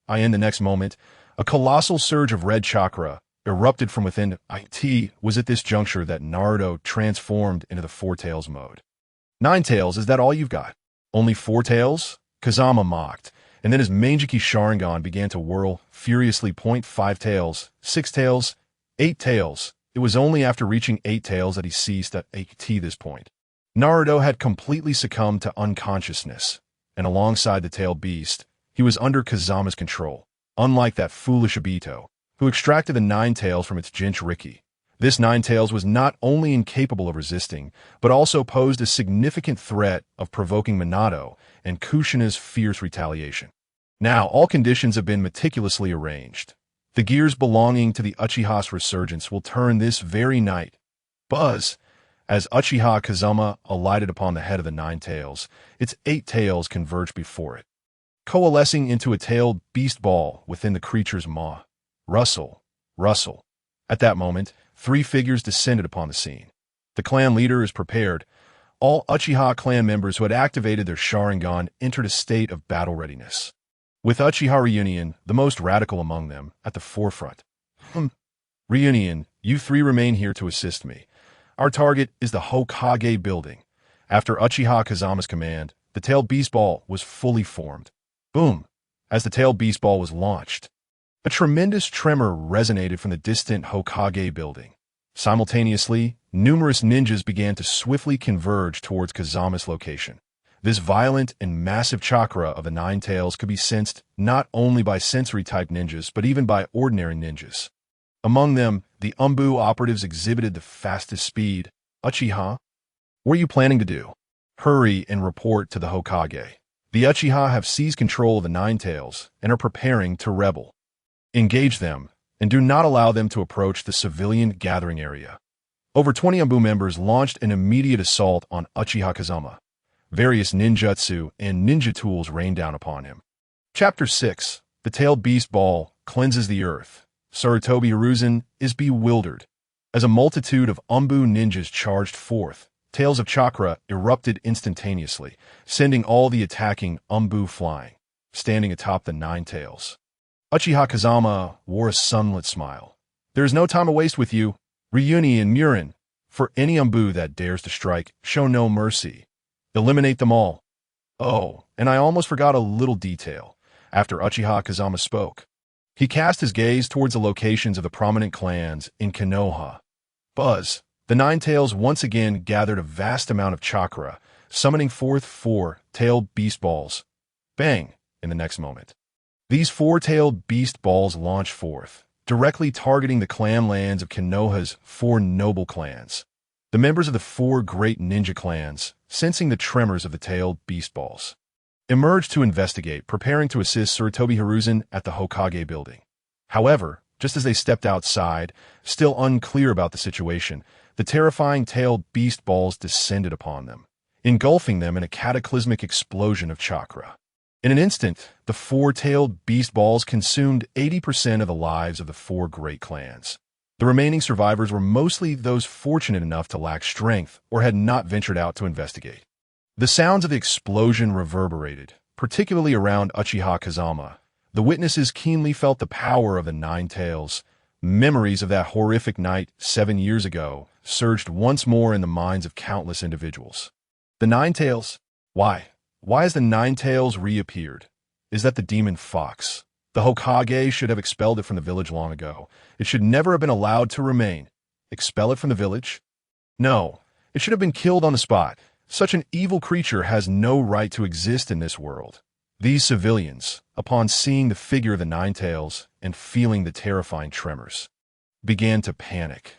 In the next moment, a colossal surge of red chakra erupted from within. It was at this juncture that Naruto transformed into the Four Tails mode. Nine Tails, is that all you've got? Only 4 tails? Kazama mocked, and then his Mangeki Sharingan began to whirl furiously. 5 tails, 6 tails, 8 tails. It was only after reaching 8 tails that he ceased at this point. Naruto had completely succumbed to unconsciousness, and alongside the tailed beast, he was under Kazama's control, unlike that foolish Obito, who extracted the 9 tails from its Jinchuriki. This 9 tails was not only incapable of resisting, but also posed a significant threat of provoking Minato and Kushina's fierce retaliation. Now, all conditions have been meticulously arranged. The gears belonging to the Uchiha's resurgence will turn this very night. Buzz! As Uchiha Kazama alighted upon the head of the 9 tails, its 8 tails converged before it, coalescing into a tailed beast ball within the creature's maw. Rustle, rustle. At that moment, 3 figures descended upon the scene. The clan leader is prepared. All Uchiha clan members who had activated their Sharingan entered a state of battle readiness, with Uchiha Reunion, the most radical among them, at the forefront. Reunion, you 3 remain here to assist me. Our target is the Hokage building. After Uchiha Kazama's command, the tailed beast ball was fully formed. Boom! As the tailed beast ball was launched, a tremendous tremor resonated from the distant Hokage building. Simultaneously, numerous ninjas began to swiftly converge towards Kazama's location. This violent and massive chakra of the 9 tails could be sensed not only by sensory-type ninjas, but even by ordinary ninjas. Among them, the Umbu operatives exhibited the fastest speed. Uchiha, what are you planning to do? Hurry and report to the Hokage. The Uchiha have seized control of the 9 tails and are preparing to rebel. Engage them, and do not allow them to approach the civilian gathering area. Over 20 Umbu members launched an immediate assault on Uchiha Kazama. Various ninjutsu and ninja tools rained down upon him. Chapter 6. The Tailed Beast Ball Cleanses the Earth. Sarutobi Hiruzen is bewildered. As a multitude of Umbu ninjas charged forth, tails of chakra erupted instantaneously, sending all the attacking Umbu flying, standing atop the 9 tails. Uchiha Kazama wore a sunlit smile. There is no time to waste with you. Reunion Murin. For any Umbu that dares to strike, show no mercy. Eliminate them all. Oh, and I almost forgot a little detail. After Uchiha Kazama spoke, he cast his gaze towards the locations of the prominent clans in Konoha. Buzz! The 9 tails once again gathered a vast amount of chakra, summoning forth 4 tailed beast balls. Bang! In the next moment, these 4 tailed beast balls launched forth, directly targeting the clan lands of Konoha's 4 noble clans. The members of the 4 great ninja clans, sensing the tremors of the tailed beast balls, emerged to investigate, preparing to assist Sarutobi Hiruzen at the Hokage building. However, just as they stepped outside, still unclear about the situation, the terrifying tailed beast balls descended upon them, engulfing them in a cataclysmic explosion of chakra. In an instant, the 4 tailed beast balls consumed 80% of the lives of the 4 great clans. The remaining survivors were mostly those fortunate enough to lack strength or had not ventured out to investigate. The sounds of the explosion reverberated, particularly around Uchiha Kazama. The witnesses keenly felt the power of the 9 tails. Memories of that horrific night 7 years ago surged once more in the minds of countless individuals. The 9 tails? Why? Why has the 9 tails reappeared? Is that the demon fox? The Hokage should have expelled it from the village long ago. It should never have been allowed to remain. Expel it from the village? No, it should have been killed on the spot. Such an evil creature has no right to exist in this world. These civilians, upon seeing the figure of the 9 tails and feeling the terrifying tremors, began to panic.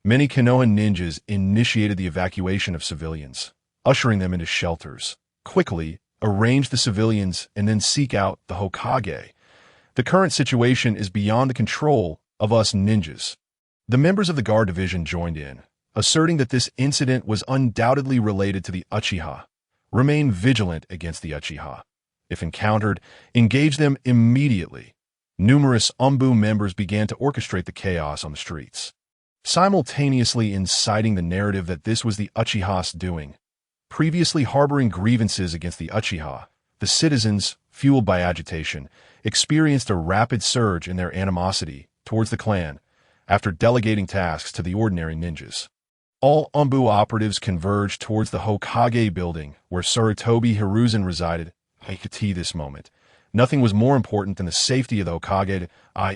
Many Konoha ninjas initiated the evacuation of civilians, ushering them into shelters, quickly arrange the civilians, and then seek out the Hokage. The current situation is beyond the control of us ninjas. The members of the guard division joined in, asserting that this incident was undoubtedly related to the Uchiha. Remain vigilant against the Uchiha. If encountered, engage them immediately. Numerous Umbu members began to orchestrate the chaos on the streets, simultaneously inciting the narrative that this was the Uchiha's doing. Previously harboring grievances against the Uchiha, the citizens, fueled by agitation, experienced a rapid surge in their animosity towards the clan after delegating tasks to the ordinary ninjas. All Umbu operatives converged towards the Hokage building, where Sarutobi Hiruzen resided. I could see this moment. Nothing was more important than the safety of the Hokage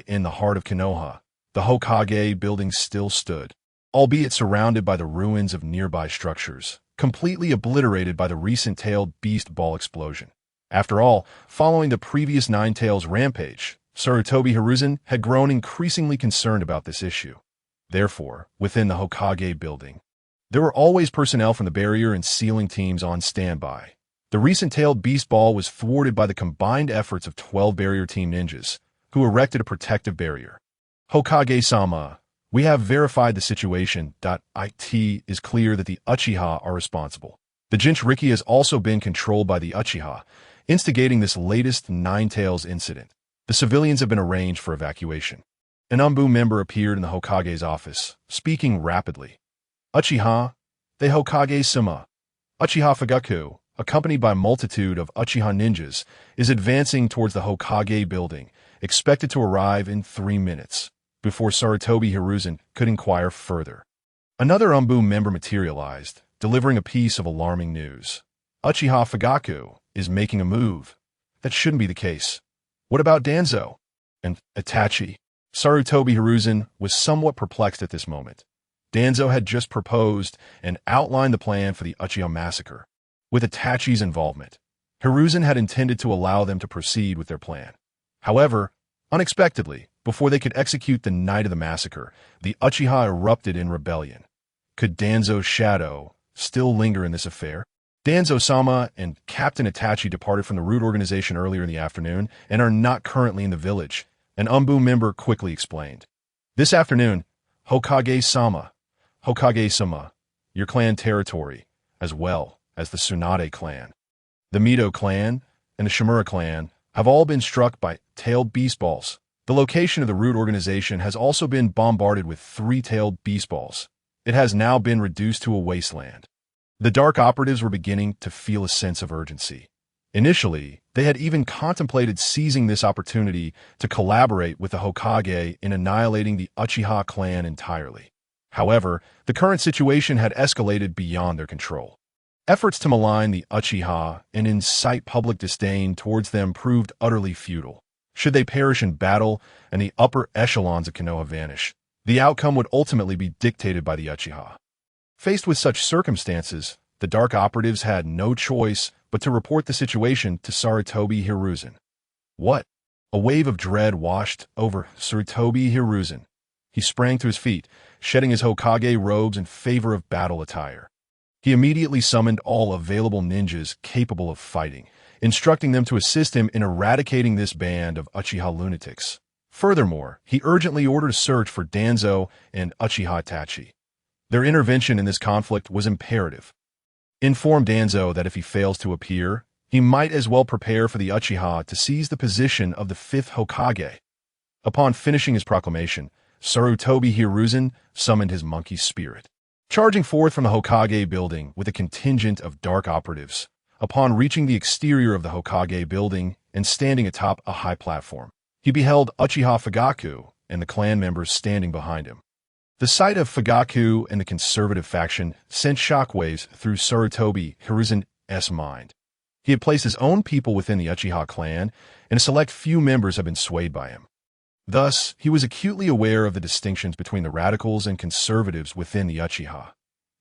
in the heart of Konoha. The Hokage building still stood, albeit surrounded by the ruins of nearby structures, completely obliterated by the recent tailed beast ball explosion. After all, following the previous Nine Tails rampage, Sarutobi Hiruzen had grown increasingly concerned about this issue. Therefore, within the Hokage building, there were always personnel from the barrier and sealing teams on standby. The recent tailed beast ball was thwarted by the combined efforts of 12 barrier team ninjas, who erected a protective barrier. Hokage-sama, we have verified the situation. It is clear that the Uchiha are responsible. The Jinchuriki has also been controlled by the Uchiha, instigating this latest Nine Tails incident. The civilians have been arranged for evacuation. An Umbu member appeared in the Hokage's office, speaking rapidly. Uchiha, the Hokage-sama. Uchiha Fugaku, accompanied by a multitude of Uchiha ninjas, is advancing towards the Hokage building, expected to arrive in 3 minutes, before Sarutobi Hiruzen could inquire further. Another Umbu member materialized, delivering a piece of alarming news. Uchiha Fugaku is making a move. That shouldn't be the case. What about Danzo? And Itachi? Sarutobi Hiruzen was somewhat perplexed at this moment. Danzo had just proposed and outlined the plan for the Uchiha massacre. With Itachi's involvement, Hiruzen had intended to allow them to proceed with their plan. However, unexpectedly, before they could execute the night of the massacre, the Uchiha erupted in rebellion. Could Danzo's shadow still linger in this affair? Danzo-sama and Captain Itachi departed from the root organization earlier in the afternoon and are not currently in the village, an Umbu member quickly explained. This afternoon, Hokage-sama, your clan territory, as well as the Tsunade clan, the Mito clan, and the Shimura clan have all been struck by tailed beast balls. The location of the root organization has also been bombarded with 3 tailed beast balls. It has now been reduced to a wasteland. The dark operatives were beginning to feel a sense of urgency. Initially, they had even contemplated seizing this opportunity to collaborate with the Hokage in annihilating the Uchiha clan entirely. However, the current situation had escalated beyond their control. Efforts to malign the Uchiha and incite public disdain towards them proved utterly futile. Should they perish in battle and the upper echelons of Konoha vanish, the outcome would ultimately be dictated by the Uchiha. Faced with such circumstances, the dark operatives had no choice but to report the situation to Sarutobi Hiruzen. What? A wave of dread washed over Sarutobi Hiruzen. He sprang to his feet, shedding his Hokage robes in favor of battle attire. He immediately summoned all available ninjas capable of fighting, instructing them to assist him in eradicating this band of Uchiha lunatics. Furthermore, he urgently ordered a search for Danzo and Uchiha Itachi. Their intervention in this conflict was imperative. Inform Danzo that if he fails to appear, he might as well prepare for the Uchiha to seize the position of the 5th Hokage. Upon finishing his proclamation, Sarutobi Hiruzen summoned his monkey spirit. Charging forth from the Hokage building with a contingent of dark operatives, upon reaching the exterior of the Hokage building and standing atop a high platform, he beheld Uchiha Fugaku and the clan members standing behind him. The sight of Fugaku and the conservative faction sent shockwaves through Sarutobi Hiruzen's mind. He had placed his own people within the Uchiha clan, and a select few members had been swayed by him. Thus, he was acutely aware of the distinctions between the radicals and conservatives within the Uchiha.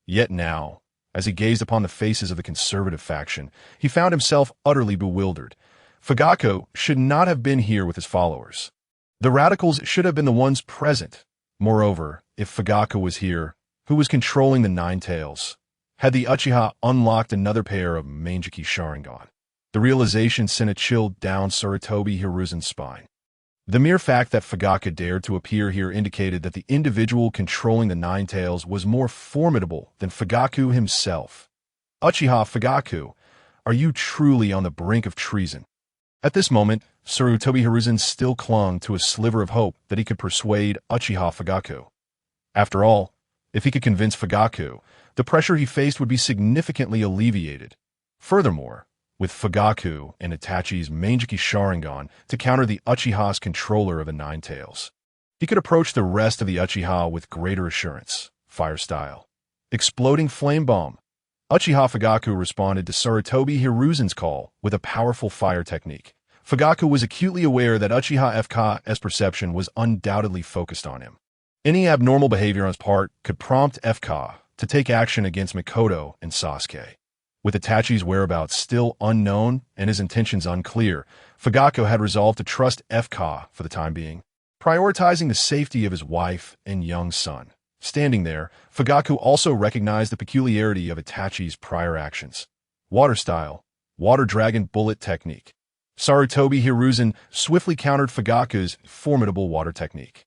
Yet now, as he gazed upon the faces of the conservative faction, he found himself utterly bewildered. Fugaku should not have been here with his followers. The radicals should have been the ones present. Moreover, if Fugaku was here, who was controlling the Nine Tails? Had the Uchiha unlocked another pair of Manjiki Sharingan? The realization sent a chill down Sarutobi Hiruzen's spine. The mere fact that Fugaku dared to appear here indicated that the individual controlling the Nine Tails was more formidable than Fugaku himself. Uchiha Fugaku, are you truly on the brink of treason? At this moment, Sarutobi Hiruzen still clung to a sliver of hope that he could persuade Uchiha Fugaku. After all, if he could convince Fugaku, the pressure he faced would be significantly alleviated. Furthermore, with Fugaku and Itachi's Manjiki Sharingan to counter the Uchiha's controller of the Nine Tails, he could approach the rest of the Uchiha with greater assurance, fire style. exploding flame bomb. Uchiha Fugaku responded to Sarutobi Hiruzen's call with a powerful fire technique. Fugaku was acutely aware that Uchiha FK's perception was undoubtedly focused on him. Any abnormal behavior on his part could prompt FK to take action against Mikoto and Sasuke. With Itachi's whereabouts still unknown and his intentions unclear, Fugaku had resolved to trust FK for the time being, prioritizing the safety of his wife and young son. Standing there, Fugaku also recognized the peculiarity of Itachi's prior actions. Water style, water dragon bullet technique. Sarutobi Hiruzen swiftly countered Fugaku's formidable water technique.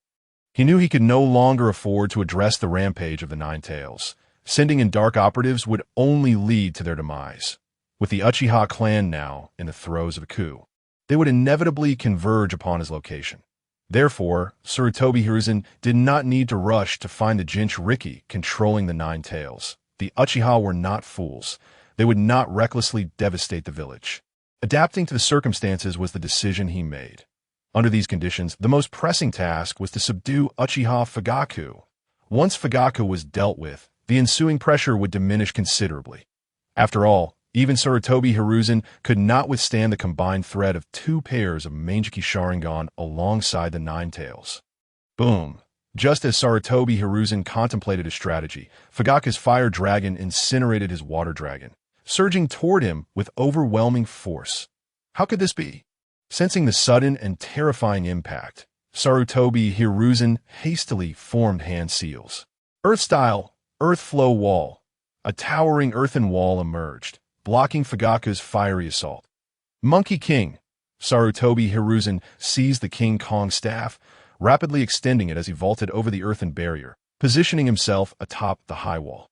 He knew he could no longer afford to address the rampage of the Nine Tails. Sending in dark operatives would only lead to their demise. With the Uchiha clan now in the throes of a coup, they would inevitably converge upon his location. Therefore, Sarutobi Hiruzen did not need to rush to find the Jinchuriki controlling the Nine Tails. The Uchiha were not fools. They would not recklessly devastate the village. Adapting to the circumstances was the decision he made. Under these conditions, the most pressing task was to subdue Uchiha Fugaku. Once Fugaku was dealt with, the ensuing pressure would diminish considerably. After all, even Sarutobi Hiruzen could not withstand the combined threat of two pairs of Mangekyou Sharingan alongside the Nine Tails. Boom! Just as Sarutobi Hiruzen contemplated his strategy, Fugaku's fire dragon incinerated his water dragon, surging toward him with overwhelming force. How could this be? Sensing the sudden and terrifying impact, Sarutobi Hiruzen hastily formed hand seals. Earth-style, earth flow wall. A towering earthen wall emerged, blocking Fugaku's fiery assault. Monkey King. Sarutobi Hiruzen seized the King Kong staff, rapidly extending it as he vaulted over the earthen barrier, positioning himself atop the high wall.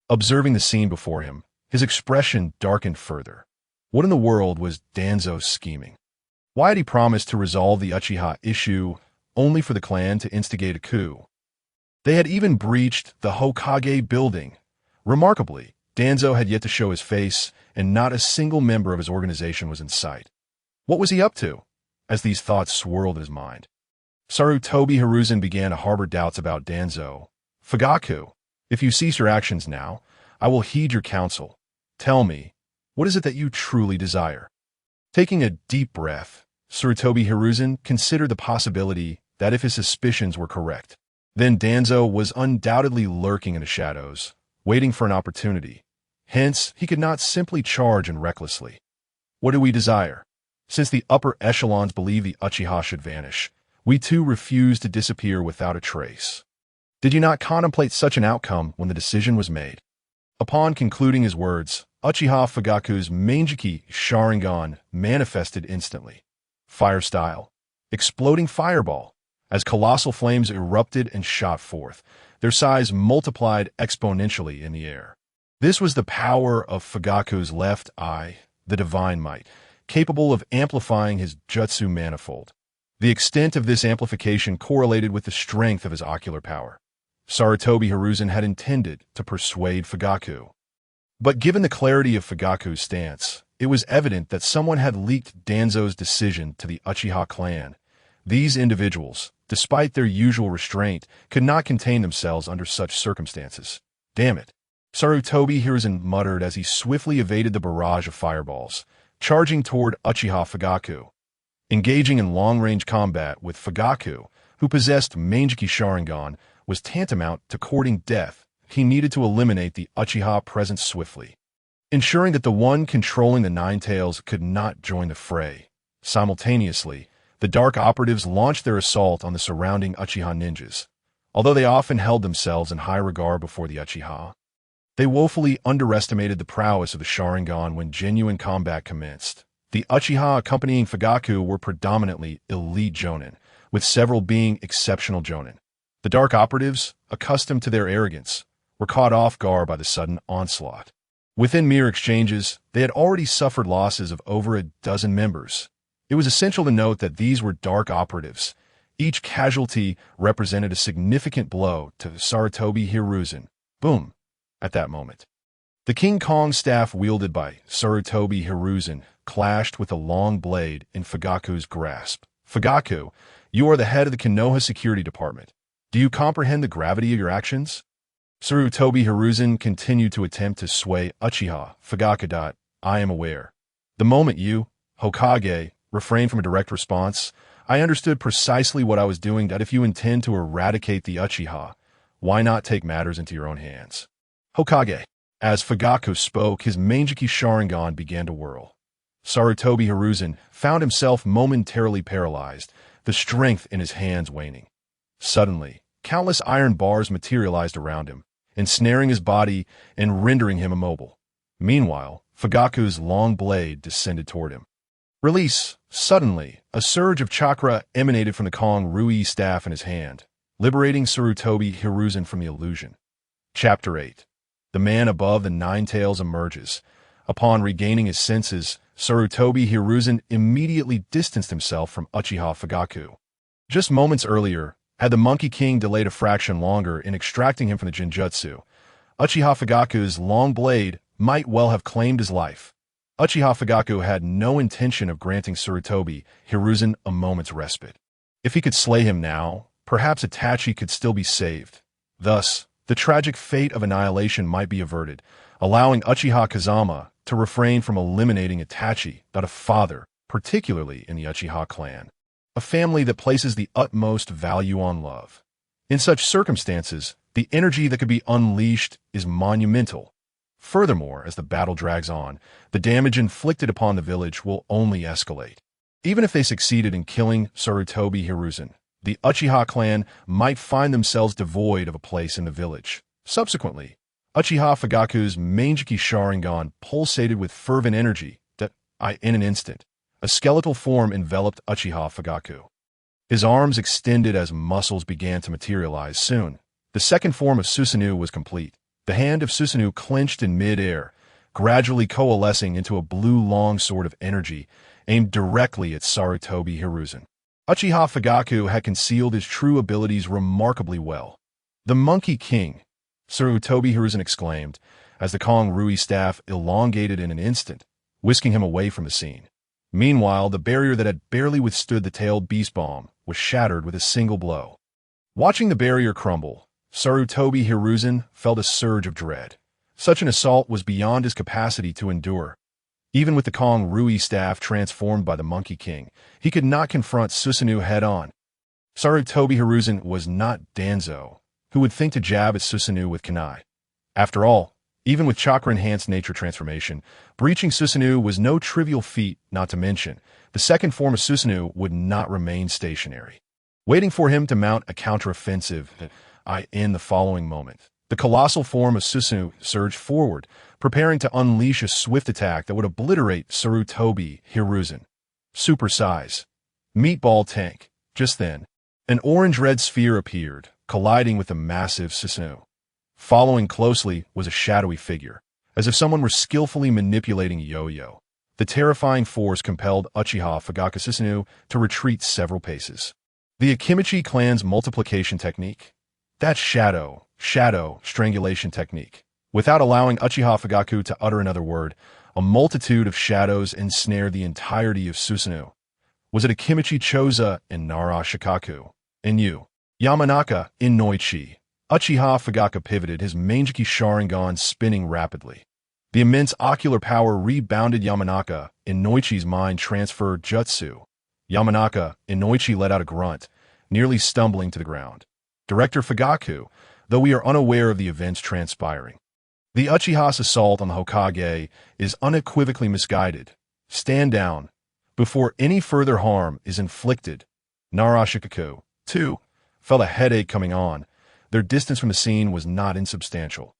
Observing the scene before him, his expression darkened further. What in the world was Danzo scheming? Why had he promised to resolve the Uchiha issue only for the clan to instigate a coup? They had even breached the Hokage building. Remarkably, Danzo had yet to show his face, and not a single member of his organization was in sight. What was he up to? As these thoughts swirled in his mind, Sarutobi Hiruzen began to harbor doubts about Danzo. Fugaku, if you cease your actions now, I will heed your counsel. Tell me, what is it that you truly desire? Taking a deep breath, Sarutobi Hiruzen considered the possibility that if his suspicions were correct, then Danzo was undoubtedly lurking in the shadows, waiting for an opportunity. Hence, he could not simply charge in recklessly. What do we desire? Since the upper echelons believe the Uchiha should vanish, we too refuse to disappear without a trace. Did you not contemplate such an outcome when the decision was made? Upon concluding his words, Uchiha Fugaku's Mangekyou Sharingan manifested instantly. Fire style. Exploding fireball. As colossal flames erupted and shot forth, their size multiplied exponentially in the air. This was the power of Fugaku's left eye, the divine might, capable of amplifying his jutsu manifold. The extent of this amplification correlated with the strength of his ocular power. Sarutobi Hiruzen had intended to persuade Fugaku. But given the clarity of Fugaku's stance, it was evident that someone had leaked Danzo's decision to the Uchiha clan. These individuals, despite their usual restraint, could not contain themselves under such circumstances. Damn it. Sarutobi Hiruzen muttered as he swiftly evaded the barrage of fireballs, charging toward Uchiha Fugaku. Engaging in long-range combat with Fugaku, who possessed Mangekyou Sharingan, was tantamount to courting death. He needed to eliminate the Uchiha presence swiftly, ensuring that the one controlling the Nine Tails could not join the fray. Simultaneously, the dark operatives launched their assault on the surrounding Uchiha ninjas. Although they often held themselves in high regard before the Uchiha, they woefully underestimated the prowess of the Sharingan when genuine combat commenced. The Uchiha accompanying Fugaku were predominantly elite jonin, with several being exceptional jonin. The dark operatives, accustomed to their arrogance, were caught off guard by the sudden onslaught. Within mere exchanges, they had already suffered losses of over a dozen members. It was essential to note that these were dark operatives. Each casualty represented a significant blow to Sarutobi Hiruzen. Boom! At that moment, the King Kong staff wielded by Sarutobi Hiruzen clashed with a long blade in Fugaku's grasp. Fugaku, you are the head of the Konoha Security Department. Do you comprehend the gravity of your actions? Sarutobi Hiruzen continued to attempt to sway Uchiha Fugaka. I am aware. The moment you, Hokage, refrained from a direct response, I understood precisely what I was doing. That if you intend to eradicate the Uchiha, why not take matters into your own hands? Hokage. As Fugaku spoke, his Manjiki Sharingan began to whirl. Sarutobi Hiruzen found himself momentarily paralyzed, the strength in his hands waning. Suddenly, countless iron bars materialized around him, ensnaring his body and rendering him immobile. Meanwhile, Fugaku's long blade descended toward him. Release! Suddenly, a surge of chakra emanated from the Kong Rui staff in his hand, liberating Sarutobi Hiruzen from the illusion. Chapter 8. The man above the nine tails emerges. Upon regaining his senses, Sarutobi Hiruzen immediately distanced himself from Uchiha Fugaku. Just moments earlier, had the Monkey King delayed a fraction longer in extracting him from the Jinjutsu, Uchiha Fugaku's long blade might well have claimed his life. Uchiha Fugaku had no intention of granting Sarutobi Hiruzen a moment's respite. If he could slay him now, perhaps Itachi could still be saved. Thus, the tragic fate of annihilation might be averted, allowing Uchiha Kazama to refrain from eliminating Itachi, a father, particularly in the Uchiha clan, a family that places the utmost value on love. In such circumstances, the energy that could be unleashed is monumental. Furthermore, as the battle drags on, the damage inflicted upon the village will only escalate. Even if they succeeded in killing Sarutobi Hiruzen, the Uchiha clan might find themselves devoid of a place in the village. Subsequently, Uchiha Fugaku's Manjiki Sharingan pulsated with fervent energy that, in an instant, a skeletal form enveloped Uchiha Fugaku. His arms extended as muscles began to materialize. Soon, the second form of Susanoo was complete. The hand of Susanoo clenched in mid-air, gradually coalescing into a blue longsword of energy aimed directly at Sarutobi Hiruzen. Uchiha Fugaku had concealed his true abilities remarkably well. "The Monkey King," Sarutobi Hiruzen exclaimed, as the Kong Rui staff elongated in an instant, whisking him away from the scene. Meanwhile, the barrier that had barely withstood the tailed beast bomb was shattered with a single blow. Watching the barrier crumble, Sarutobi Hiruzen felt a surge of dread. Such an assault was beyond his capacity to endure. Even with the Kong Rui staff transformed by the Monkey King, he could not confront Susanoo head-on. Sarutobi Hiruzen was not Danzo, who would think to jab at Susanoo with kunai. After all, even with chakra-enhanced nature transformation, breaching Susanoo was no trivial feat, not to mention, the second form of Susanoo would not remain stationary, waiting for him to mount a counteroffensive in the following moment. The colossal form of Susanoo surged forward, preparing to unleash a swift attack that would obliterate Sarutobi Hiruzen. Super size. Meatball tank. Just then, an orange-red sphere appeared, colliding with the massive Susanoo. Following closely was a shadowy figure, as if someone were skillfully manipulating a yo-yo. The terrifying force compelled Uchiha Fugaku Susanoo to retreat several paces. The Akimichi clan's multiplication technique? That shadow strangulation technique. Without allowing Uchiha Fugaku to utter another word, a multitude of shadows ensnared the entirety of Susanoo. Was it Akimichi Choza in Nara Shikaku? In Yu Yamanaka in Noichi? Uchiha Fugaku pivoted, his Manjiki Sharingan spinning rapidly. The immense ocular power rebounded Yamanaka in Noichi's mind transfer jutsu. Yamanaka in Noichi let out a grunt, nearly stumbling to the ground. Director Fugaku, though we are unaware of the events transpiring. The Uchiha's assault on the Hokage is unequivocally misguided. Stand down before any further harm is inflicted. Narashikaku, too, felt a headache coming on. Their distance from the scene was not insubstantial.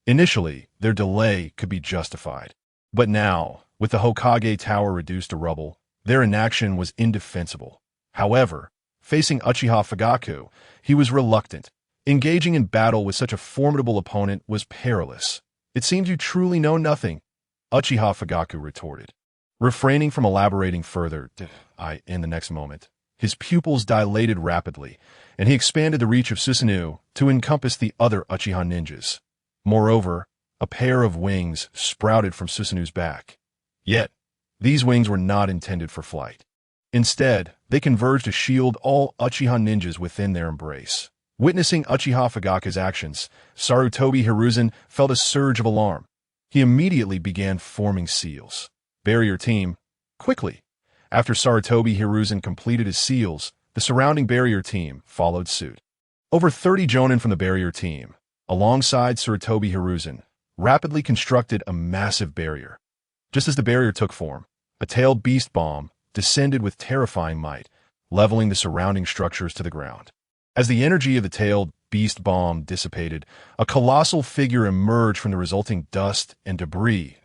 Initially, their delay could be justified. But now, with the Hokage tower reduced to rubble, their inaction was indefensible. However, facing Uchiha Fugaku, he was reluctant. Engaging in battle with such a formidable opponent was perilous. "It seems you truly know nothing," Uchiha Fugaku retorted. Refraining from elaborating further, in the next moment, his pupils dilated rapidly, and he expanded the reach of Susanoo to encompass the other Uchiha ninjas. Moreover, a pair of wings sprouted from Susanoo's back. Yet, these wings were not intended for flight. Instead, they converged to shield all Uchiha ninjas within their embrace. Witnessing Uchiha Fugaku's actions, Sarutobi Hiruzen felt a surge of alarm. He immediately began forming seals. Barrier team, quickly. After Sarutobi Hiruzen completed his seals, the surrounding barrier team followed suit. Over 30 jonin from the barrier team, alongside Sarutobi Hiruzen, rapidly constructed a massive barrier. Just as the barrier took form, a tailed beast bomb descended with terrifying might, leveling the surrounding structures to the ground. As the energy of the tailed beast bomb dissipated, a colossal figure emerged from the resulting dust and debris.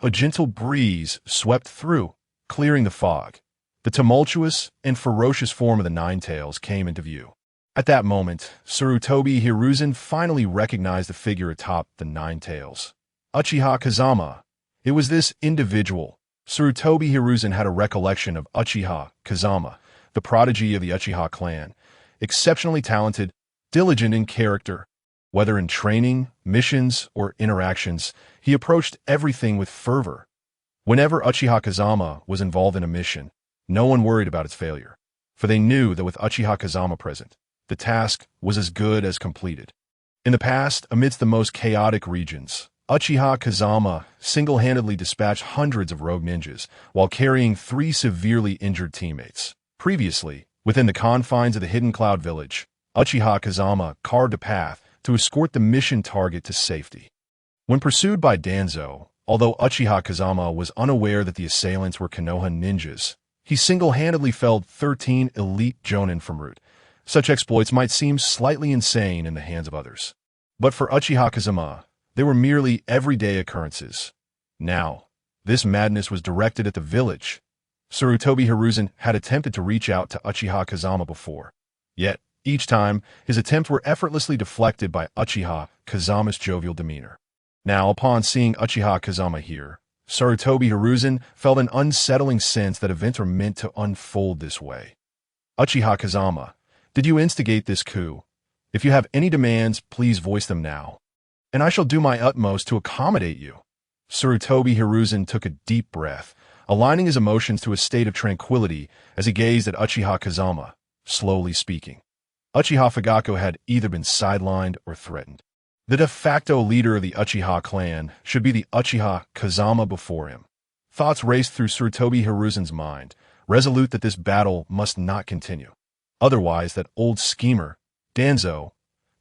A gentle breeze swept through, clearing the fog. The tumultuous and ferocious form of the Nine Tails came into view. At that moment, Sarutobi Hiruzen finally recognized the figure atop the Nine Tails. Uchiha Kazama. It was this individual. Sarutobi Hiruzen had a recollection of Uchiha Kazama, the prodigy of the Uchiha clan. Exceptionally talented, diligent in character. Whether in training, missions, or interactions, he approached everything with fervor. Whenever Uchiha Kazama was involved in a mission, no one worried about its failure, for they knew that with Uchiha Kazama present, the task was as good as completed. In the past, amidst the most chaotic regions, Uchiha Kazama single-handedly dispatched hundreds of rogue ninjas while carrying 3 severely injured teammates. Previously, within the confines of the Hidden Cloud Village, Uchiha Kazama carved a path to escort the mission target to safety. When pursued by Danzo, although Uchiha Kazama was unaware that the assailants were Konoha ninjas, he single-handedly felled 13 elite jonin from route. Such exploits might seem slightly insane in the hands of others. But for Uchiha Kazama, they were merely everyday occurrences. Now, this madness was directed at the village. Sarutobi Hiruzen had attempted to reach out to Uchiha Kazama before. Yet, each time, his attempts were effortlessly deflected by Uchiha Kazama's jovial demeanor. Now, upon seeing Uchiha Kazama here, Sarutobi Hiruzen felt an unsettling sense that events were meant to unfold this way. Uchiha Kazama, did you instigate this coup? If you have any demands, please voice them now, and I shall do my utmost to accommodate you. Sarutobi Hiruzen took a deep breath, aligning his emotions to a state of tranquility as he gazed at Uchiha Kazama, slowly speaking. Uchiha Fugaku had either been sidelined or threatened. The de facto leader of the Uchiha clan should be the Uchiha Kazama before him. Thoughts raced through Sarutobi Hiruzen's mind, resolute that this battle must not continue. Otherwise, that old schemer, Danzo,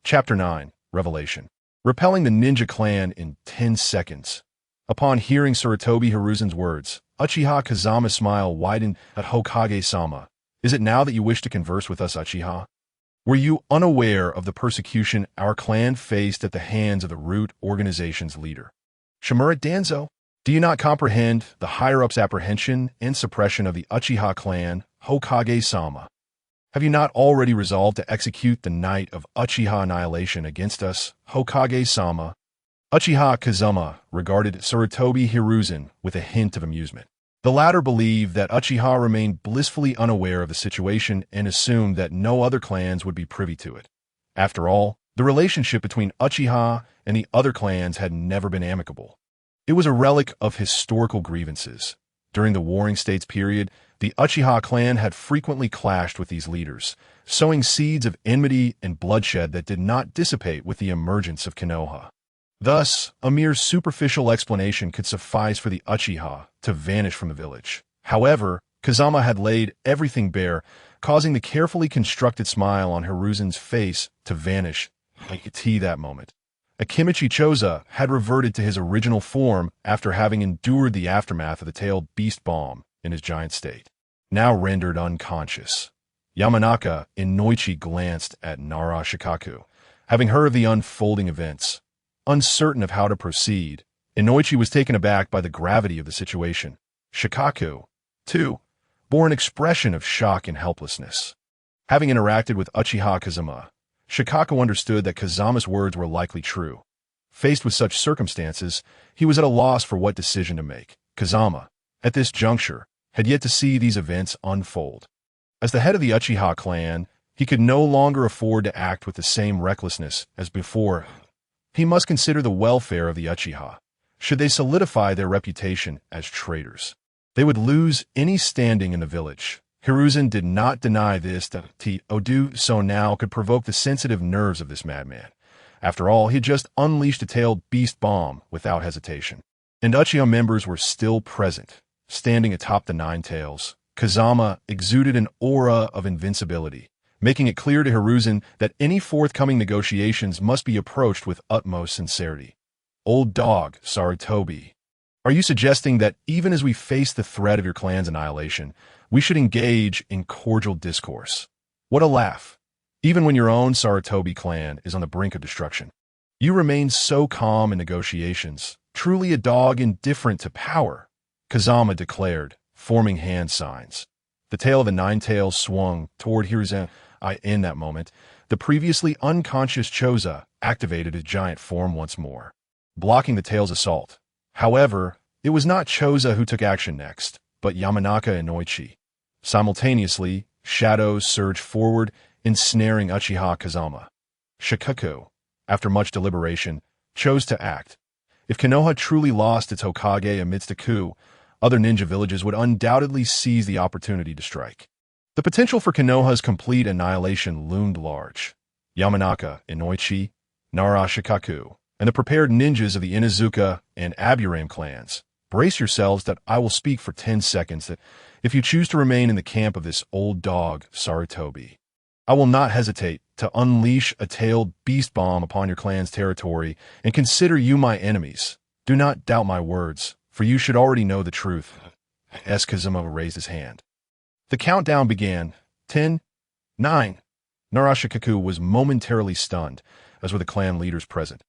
Chapter 9, Revelation, repelling the ninja clan in 10 seconds. Upon hearing Sarutobi Hiruzen's words, Uchiha Kazama's smile widened at Hokage-sama. Is it now that you wish to converse with us, Uchiha? Were you unaware of the persecution our clan faced at the hands of the Root Organization's leader, Shimura Danzo? Do you not comprehend the higher-ups' apprehension and suppression of the Uchiha clan, Hokage-sama? Have you not already resolved to execute the night of Uchiha annihilation against us, Hokage-sama? Uchiha Kazama regarded Sarutobi Hiruzen with a hint of amusement. The latter believed that Uchiha remained blissfully unaware of the situation and assumed that no other clans would be privy to it. After all, the relationship between Uchiha and the other clans had never been amicable. It was a relic of historical grievances. During the Warring States period, the Uchiha clan had frequently clashed with these leaders, sowing seeds of enmity and bloodshed that did not dissipate with the emergence of Konoha. Thus, a mere superficial explanation could suffice for the Uchiha to vanish from the village. However, Kazama had laid everything bare, causing the carefully constructed smile on Hiruzen's face to vanish like a tea that moment. Akimichi Choza had reverted to his original form after having endured the aftermath of the tailed beast bomb in his giant state. Now rendered unconscious, Yamanaka and Noichi glanced at Nara Shikaku, having heard of the unfolding events. Uncertain of how to proceed, Inoichi was taken aback by the gravity of the situation. Shikaku, too, bore an expression of shock and helplessness. Having interacted with Uchiha Kazama, Shikaku understood that Kazama's words were likely true. Faced with such circumstances, he was at a loss for what decision to make. Kazama, at this juncture, had yet to see these events unfold. As the head of the Uchiha clan, he could no longer afford to act with the same recklessness as before. He must consider the welfare of the Uchiha. Should they solidify their reputation as traitors, they would lose any standing in the village. Hiruzen did not deny this, that to do so now could provoke the sensitive nerves of this madman. After all, he had just unleashed a tailed beast bomb without hesitation. And Uchiha members were still present, standing atop the nine tails. Kazama exuded an aura of invincibility, making it clear to Hiruzen that any forthcoming negotiations must be approached with utmost sincerity. Old dog, Sarutobi, are you suggesting that even as we face the threat of your clan's annihilation, we should engage in cordial discourse? What a laugh. Even when your own Sarutobi clan is on the brink of destruction, you remain so calm in negotiations, truly a dog indifferent to power, Kazama declared, forming hand signs. The tail of the nine tails swung toward Hiruzen. In that moment, the previously unconscious Choza activated his giant form once more, blocking the tail's assault. However, it was not Choza who took action next, but Yamanaka and Noichi. Simultaneously, shadows surged forward, ensnaring Uchiha Kazama. Shikaku, after much deliberation, chose to act. If Konoha truly lost its Hokage amidst a coup, other ninja villages would undoubtedly seize the opportunity to strike. The potential for Konoha's complete annihilation loomed large. Yamanaka, Inoichi, Nara Shikaku, and the prepared ninjas of the Inuzuka and Aburame clans, brace yourselves that I will speak for 10 seconds that if you choose to remain in the camp of this old dog, Sarutobi, I will not hesitate to unleash a tailed beast bomb upon your clan's territory and consider you my enemies. Do not doubt my words, for you should already know the truth. As Kazama raised his hand. The countdown began. 10, 9. Narashikaku was momentarily stunned, as were the clan leaders present.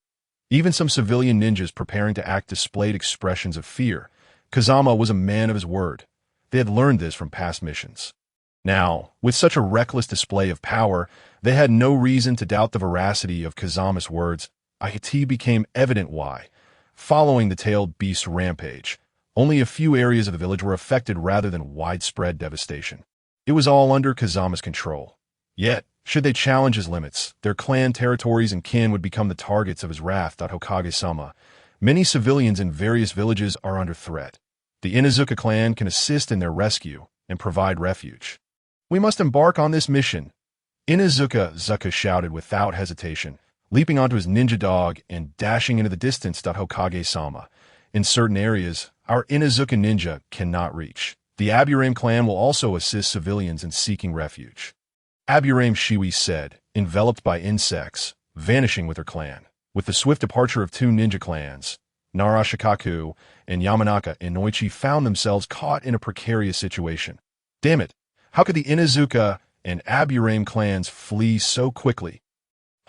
Even some civilian ninjas preparing to act displayed expressions of fear. Kazama was a man of his word. They had learned this from past missions. Now, with such a reckless display of power, they had no reason to doubt the veracity of Kazama's words. It became evident why. Following the tailed beast's rampage, only a few areas of the village were affected rather than widespread devastation. It was all under Kazama's control. Yet, should they challenge his limits, their clan territories and kin would become the targets of his wrath. Hokage-sama. Many civilians in various villages are under threat. The Inuzuka clan can assist in their rescue and provide refuge. We must embark on this mission. Zuka shouted without hesitation, leaping onto his ninja dog and dashing into the distance. Hokage-sama. In certain areas, our Inuzuka ninja cannot reach. The Aburame clan will also assist civilians in seeking refuge. Aburame Shiwi said, enveloped by insects, vanishing with her clan. With the swift departure of two ninja clans, Narashikaku and Yamanaka Inoichi found themselves caught in a precarious situation. Damn it! How could the Inuzuka and Aburame clans flee so quickly?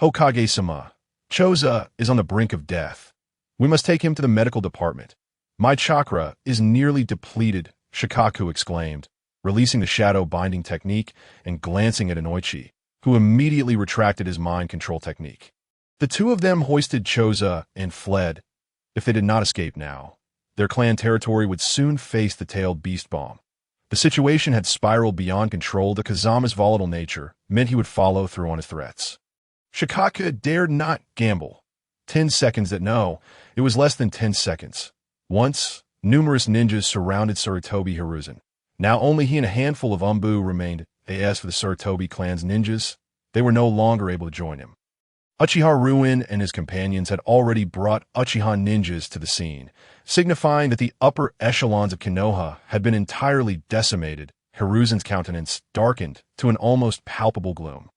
Hokage-sama, Choza is on the brink of death. We must take him to the medical department. My chakra is nearly depleted, Shikaku exclaimed, releasing the shadow binding technique and glancing at Inoichi, who immediately retracted his mind control technique. The two of them hoisted Choza and fled. If they did not escape now, their clan territory would soon face the tailed beast bomb. The situation had spiraled beyond control. The Kazama's volatile nature meant he would follow through on his threats. Shikaku dared not gamble. 10 seconds that no, it was less than 10 seconds. Once, numerous ninjas surrounded Sarutobi Hiruzen. Now only he and a handful of Umbu remained. As for the Sarutobi clan's ninjas, they were no longer able to join him. Uchiha Ruin and his companions had already brought Uchiha ninjas to the scene, signifying that the upper echelons of Konoha had been entirely decimated. Hiruzen's countenance darkened to an almost palpable gloom.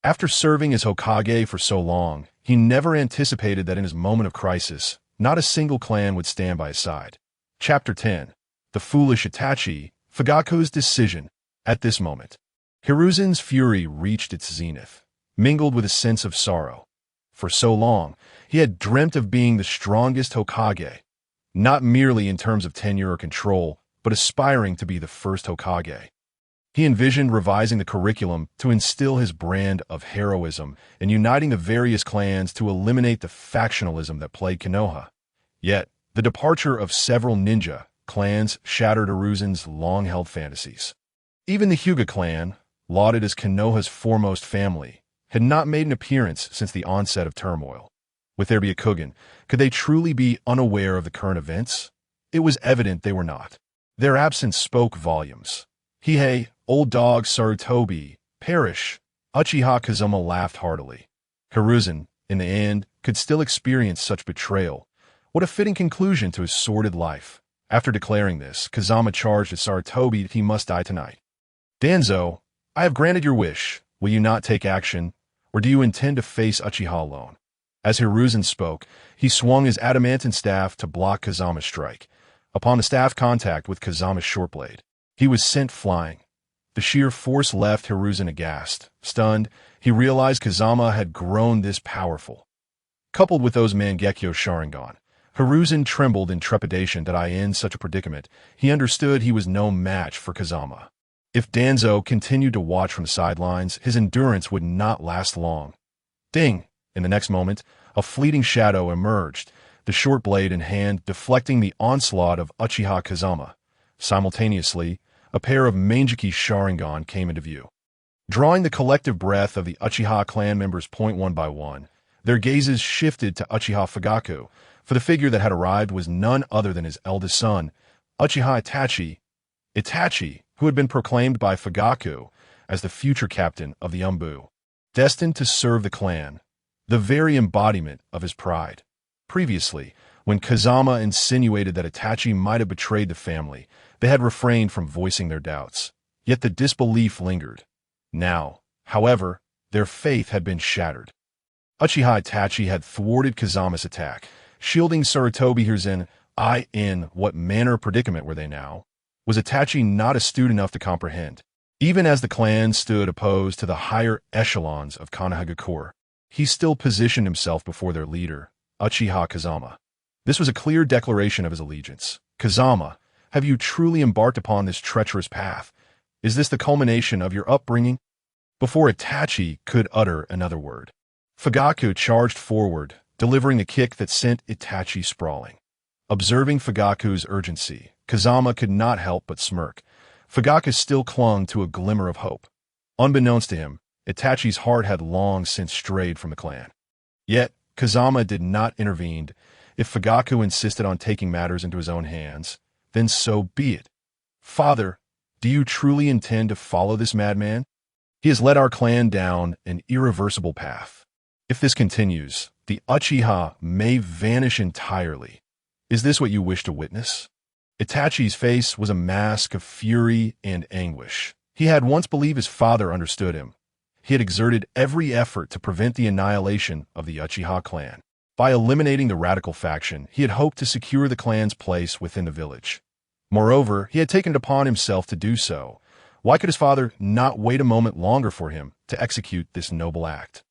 After serving as Hokage for so long, he never anticipated that in his moment of crisis, not a single clan would stand by his side. Chapter 10. The Foolish Itachi, Fugaku's Decision. At this moment, Hiruzen's fury reached its zenith, mingled with a sense of sorrow. For so long, he had dreamt of being the strongest Hokage, not merely in terms of tenure or control, but aspiring to be the first Hokage. He envisioned revising the curriculum to instill his brand of heroism and uniting the various clans to eliminate the factionalism that plagued Konoha. Yet, the departure of several ninja clans shattered Hiruzen's long-held fantasies. Even the Hyuga clan, lauded as Konoha's foremost family, had not made an appearance since the onset of turmoil. With there be a Kugan, could they truly be unaware of the current events? It was evident they were not. Their absence spoke volumes. Hey, old dog Sarutobi, perish. Uchiha Kazama laughed heartily. Hiruzen, in the end, could still experience such betrayal. What a fitting conclusion to his sordid life. After declaring this, Kazama charged at Sarutobi that he must die tonight. Danzo, I have granted your wish. Will you not take action, or do you intend to face Uchiha alone? As Hiruzen spoke, he swung his adamantine staff to block Kazama's strike. Upon the staff contact with Kazama's short blade, he was sent flying. The sheer force left Hiruzen aghast. Stunned, he realized Kazama had grown this powerful. Coupled with those Mangekyo Sharingan, Hiruzen trembled in trepidation that in such a predicament, he understood he was no match for Kazama. If Danzo continued to watch from the sidelines, his endurance would not last long. Ding! In the next moment, a fleeting shadow emerged, the short blade in hand deflecting the onslaught of Uchiha Kazama. Simultaneously, a pair of Mangekyo Sharingan came into view. Drawing the collective breath of the Uchiha clan members point one by one, their gazes shifted to Uchiha Fugaku, for the figure that had arrived was none other than his eldest son, Uchiha Itachi. Itachi, who had been proclaimed by Fugaku as the future captain of the Umbu, destined to serve the clan, the very embodiment of his pride. Previously, when Kazama insinuated that Itachi might have betrayed the family, they had refrained from voicing their doubts, yet the disbelief lingered. Now, however, their faith had been shattered. Uchiha Itachi had thwarted Kazama's attack, shielding Sarutobi Hiruzen. In what manner of predicament were they now? Was Itachi not astute enough to comprehend? Even as the clan stood opposed to the higher echelons of Konoha, he still positioned himself before their leader, Uchiha Kazama. This was a clear declaration of his allegiance. Kazama, have you truly embarked upon this treacherous path? Is this the culmination of your upbringing? Before Itachi could utter another word, Fugaku charged forward, delivering a kick that sent Itachi sprawling. Observing Fugaku's urgency, Kazama could not help but smirk. Fugaku still clung to a glimmer of hope. Unbeknownst to him, Itachi's heart had long since strayed from the clan. Yet, Kazama did not intervene. If Fugaku insisted on taking matters into his own hands, then so be it. Father, do you truly intend to follow this madman? He has led our clan down an irreversible path. If this continues, the Uchiha may vanish entirely. Is this what you wish to witness? Itachi's face was a mask of fury and anguish. He had once believed his father understood him. He had exerted every effort to prevent the annihilation of the Uchiha clan. By eliminating the radical faction, he had hoped to secure the clan's place within the village. Moreover, he had taken it upon himself to do so. Why could his father not wait a moment longer for him to execute this noble act?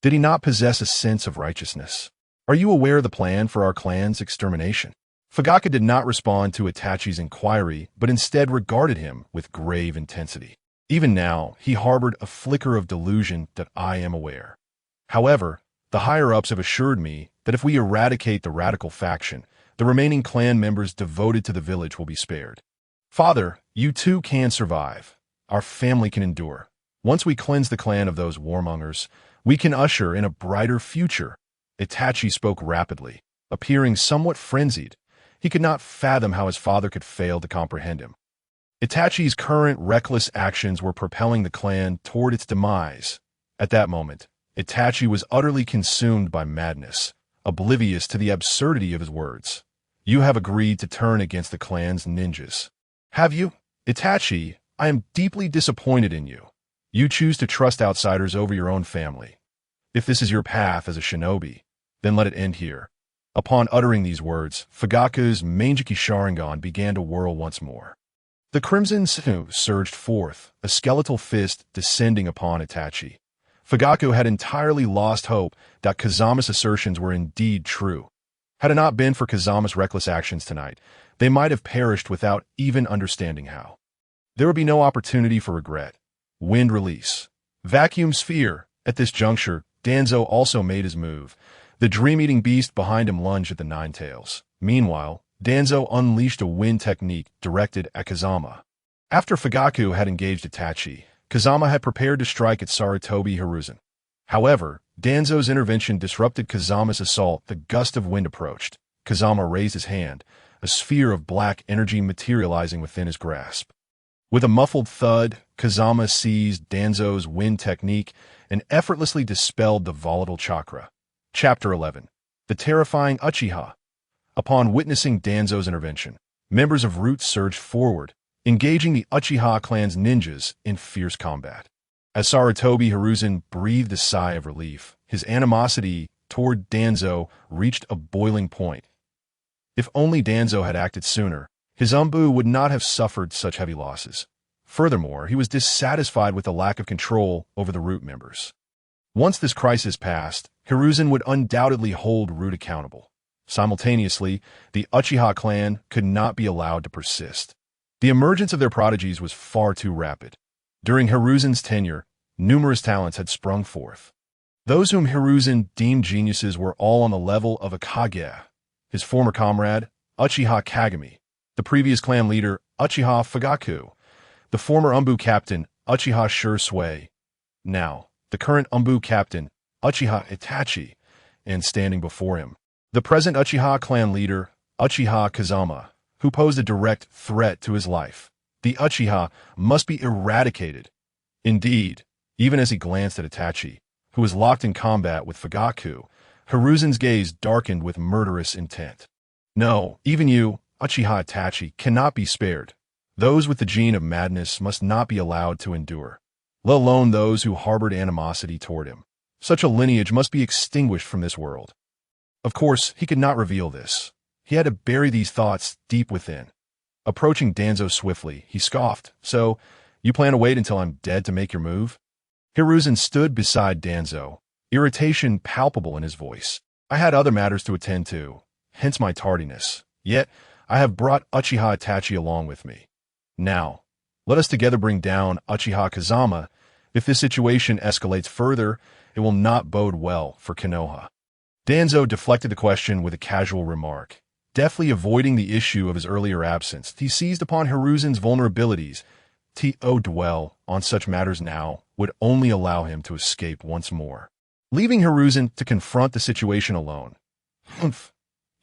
Did he not possess a sense of righteousness? Are you aware of the plan for our clan's extermination? Fugaku did not respond to Itachi's inquiry, but instead regarded him with grave intensity. Even now, he harbored a flicker of delusion that I am aware. However, the higher-ups have assured me that if we eradicate the radical faction, the remaining clan members devoted to the village will be spared. Father, you too can survive. Our family can endure. Once we cleanse the clan of those warmongers, we can usher in a brighter future. Itachi spoke rapidly, appearing somewhat frenzied. He could not fathom how his father could fail to comprehend him. Itachi's current reckless actions were propelling the clan toward its demise. At that moment, Itachi was utterly consumed by madness, oblivious to the absurdity of his words. You have agreed to turn against the clan's ninjas. Have you? Itachi, I am deeply disappointed in you. You choose to trust outsiders over your own family. If this is your path as a shinobi, then let it end here. Upon uttering these words, Fugaku's Mangekyo Sharingan began to whirl once more. The crimson sinew surged forth, a skeletal fist descending upon Itachi. Fugaku had entirely lost hope that Kazama's assertions were indeed true. Had it not been for Kazama's reckless actions tonight, they might have perished without even understanding how. There would be no opportunity for regret. Wind release. Vacuum sphere. At this juncture, Danzo also made his move. The dream-eating beast behind him lunged at the Nine Tails. Meanwhile, Danzo unleashed a wind technique directed at Kazama. After Fugaku had engaged Itachi, Kazama had prepared to strike at Sarutobi Hiruzen. However, Danzo's intervention disrupted Kazama's assault. The gust of wind approached. Kazama raised his hand, a sphere of black energy materializing within his grasp. With a muffled thud, Kazama seized Danzo's wind technique and effortlessly dispelled the volatile chakra. Chapter 11. The Terrifying Uchiha. Upon witnessing Danzo's intervention, members of Root surged forward, engaging the Uchiha clan's ninjas in fierce combat. As Sarutobi Hiruzen breathed a sigh of relief, his animosity toward Danzo reached a boiling point. If only Danzo had acted sooner, his Umbu would not have suffered such heavy losses. Furthermore, he was dissatisfied with the lack of control over the Root members. Once this crisis passed, Hiruzen would undoubtedly hold Root accountable. Simultaneously, the Uchiha clan could not be allowed to persist. The emergence of their prodigies was far too rapid. During Hiruzen's tenure, numerous talents had sprung forth. Those whom Hiruzen deemed geniuses were all on the level of a Kage. His former comrade, Uchiha Kagami, the previous clan leader, Uchiha Fugaku, the former Umbu captain, Uchiha Sure-Sui, now the current Umbu captain, Uchiha Itachi, and standing before him, the present Uchiha clan leader, Uchiha Kazama, who posed a direct threat to his life. The Uchiha must be eradicated. Indeed, even as he glanced at Itachi, who was locked in combat with Fugaku, Hiruzen's gaze darkened with murderous intent. No, even you, Uchiha Itachi, cannot be spared. Those with the gene of madness must not be allowed to endure, let alone those who harbored animosity toward him. Such a lineage must be extinguished from this world. Of course, he could not reveal this. He had to bury these thoughts deep within. Approaching Danzo swiftly, he scoffed, "So, you plan to wait until I'm dead to make your move?" Hiruzen stood beside Danzo, irritation palpable in his voice. "I had other matters to attend to, hence my tardiness. Yet, I have brought Uchiha Itachi along with me. Now, let us together bring down Uchiha Kazama. If this situation escalates further, it will not bode well for Konoha." Danzo deflected the question with a casual remark. Deftly avoiding the issue of his earlier absence, he seized upon Hiruzen's vulnerabilities. To dwell on such matters now would only allow him to escape once more, leaving Hiruzen to confront the situation alone. "Humph,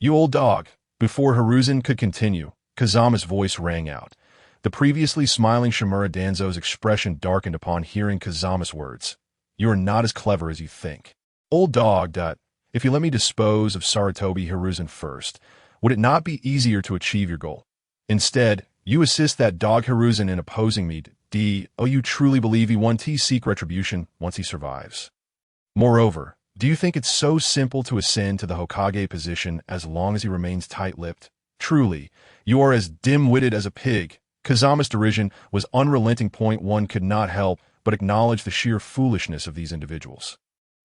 you old dog." Before Hiruzen could continue, Kazama's voice rang out. The previously smiling Shimura Danzo's expression darkened upon hearing Kazama's words. "You are not as clever as you think. Old dog, if you let me dispose of Sarutobi Hiruzen first, would it not be easier to achieve your goal? Instead, you assist that dog Hiruzen in opposing me. You truly believe he won't seek retribution once he survives? Moreover, do you think it's so simple to ascend to the Hokage position as long as he remains tight-lipped? Truly, you are as dim-witted as a pig." Kazama's derision was unrelenting. One could not help but acknowledge the sheer foolishness of these individuals.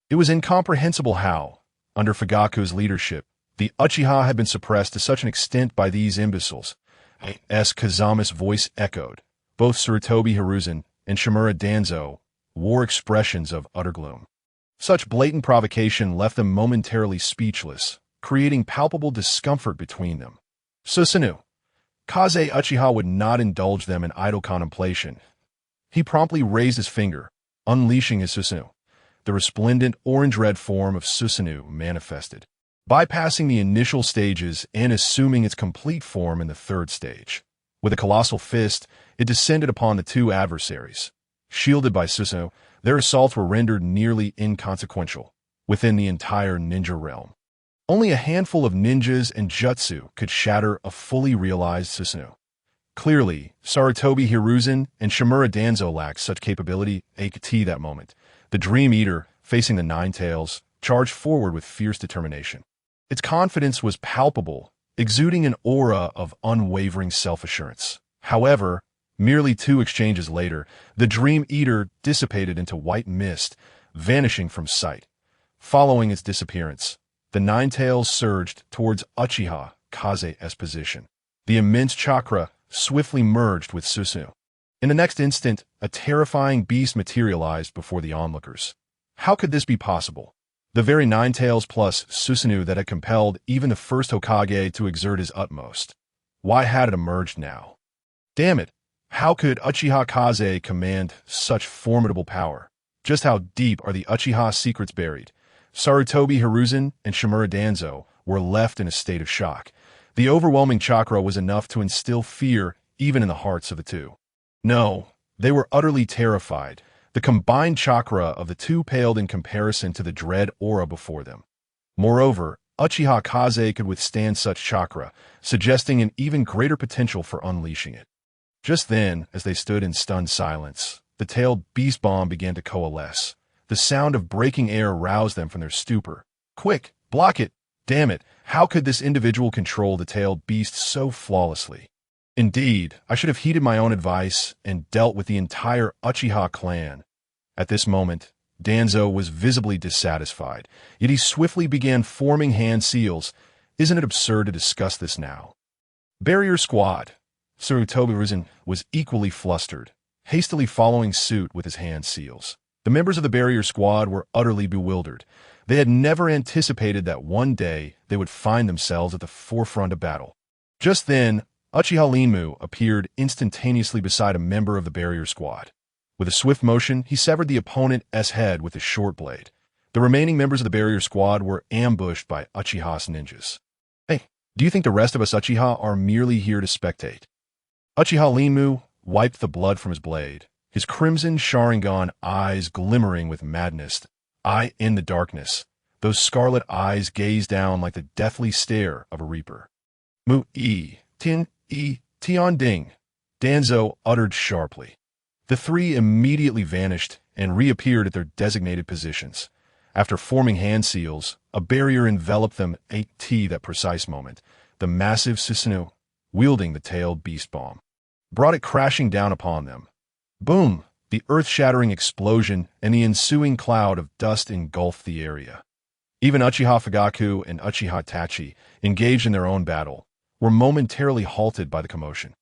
It was incomprehensible how, under Fugaku's leadership, the Uchiha had been suppressed to such an extent by these imbeciles. As Kazama's voice echoed, both Sarutobi Hiruzen and Shimura Danzo wore expressions of utter gloom. Such blatant provocation left them momentarily speechless, creating palpable discomfort between them. Susanoo. Kaze Uchiha would not indulge them in idle contemplation. He promptly raised his finger, unleashing his Susanoo. The resplendent orange-red form of Susanoo manifested, bypassing the initial stages and assuming its complete form in the third stage. With a colossal fist, it descended upon the two adversaries. Shielded by Susanoo, their assaults were rendered nearly inconsequential within the entire ninja realm. Only a handful of ninjas and jutsu could shatter a fully realized Susanoo. Clearly, Sarutobi Hiruzen and Shimura Danzo lacked such capability. At that moment, the Dream Eater, facing the Nine Tails, charged forward with fierce determination. Its confidence was palpable, exuding an aura of unwavering self-assurance. However, merely 2 exchanges later, the Dream Eater dissipated into white mist, vanishing from sight. Following its disappearance, the Nine Tails surged towards Uchiha Kaze's position. The immense chakra swiftly merged with Susanoo. In the next instant, a terrifying beast materialized before the onlookers. How could this be possible? The very Nine Tails plus Susanoo that had compelled even the first Hokage to exert his utmost. Why had it emerged now? Damn it! How could Uchiha Kaze command such formidable power? Just how deep are the Uchiha secrets buried? Sarutobi Hiruzen and Shimura Danzo were left in a state of shock. The overwhelming chakra was enough to instill fear even in the hearts of the two. No, they were utterly terrified. The combined chakra of the two paled in comparison to the dread aura before them. Moreover, Uchiha Kaze could withstand such chakra, suggesting an even greater potential for unleashing it. Just then, as they stood in stunned silence, the tailed beast bomb began to coalesce. The sound of breaking air roused them from their stupor. Quick, block it! Damn it, how could this individual control the tailed beast so flawlessly? Indeed, I should have heeded my own advice and dealt with the entire Uchiha clan. At this moment, Danzo was visibly dissatisfied, yet he swiftly began forming hand seals. Isn't it absurd to discuss this now? Barrier Squad. Sarutobi was equally flustered, hastily following suit with his hand seals. The members of the Barrier Squad were utterly bewildered. They had never anticipated that one day they would find themselves at the forefront of battle. Just then, Uchiha Linmu appeared instantaneously beside a member of the Barrier Squad. With a swift motion, he severed the opponent's head with his short blade. The remaining members of the Barrier Squad were ambushed by Uchiha's ninjas. Hey, do you think the rest of us Uchiha are merely here to spectate? Uchiha Linmu wiped the blood from his blade, his crimson Sharingan eyes glimmering with madness. In the darkness, those scarlet eyes gazed down like the deathly stare of a reaper. Tian Ding, Danzo uttered sharply. The three immediately vanished and reappeared at their designated positions. After forming hand seals, a barrier enveloped them at that precise moment. The massive Susanoo, wielding the tailed beast bomb, brought it crashing down upon them. Boom! The earth-shattering explosion and the ensuing cloud of dust engulfed the area. Even Uchiha Fugaku and Uchiha Itachi, engaged in their own battle, were momentarily halted by the commotion.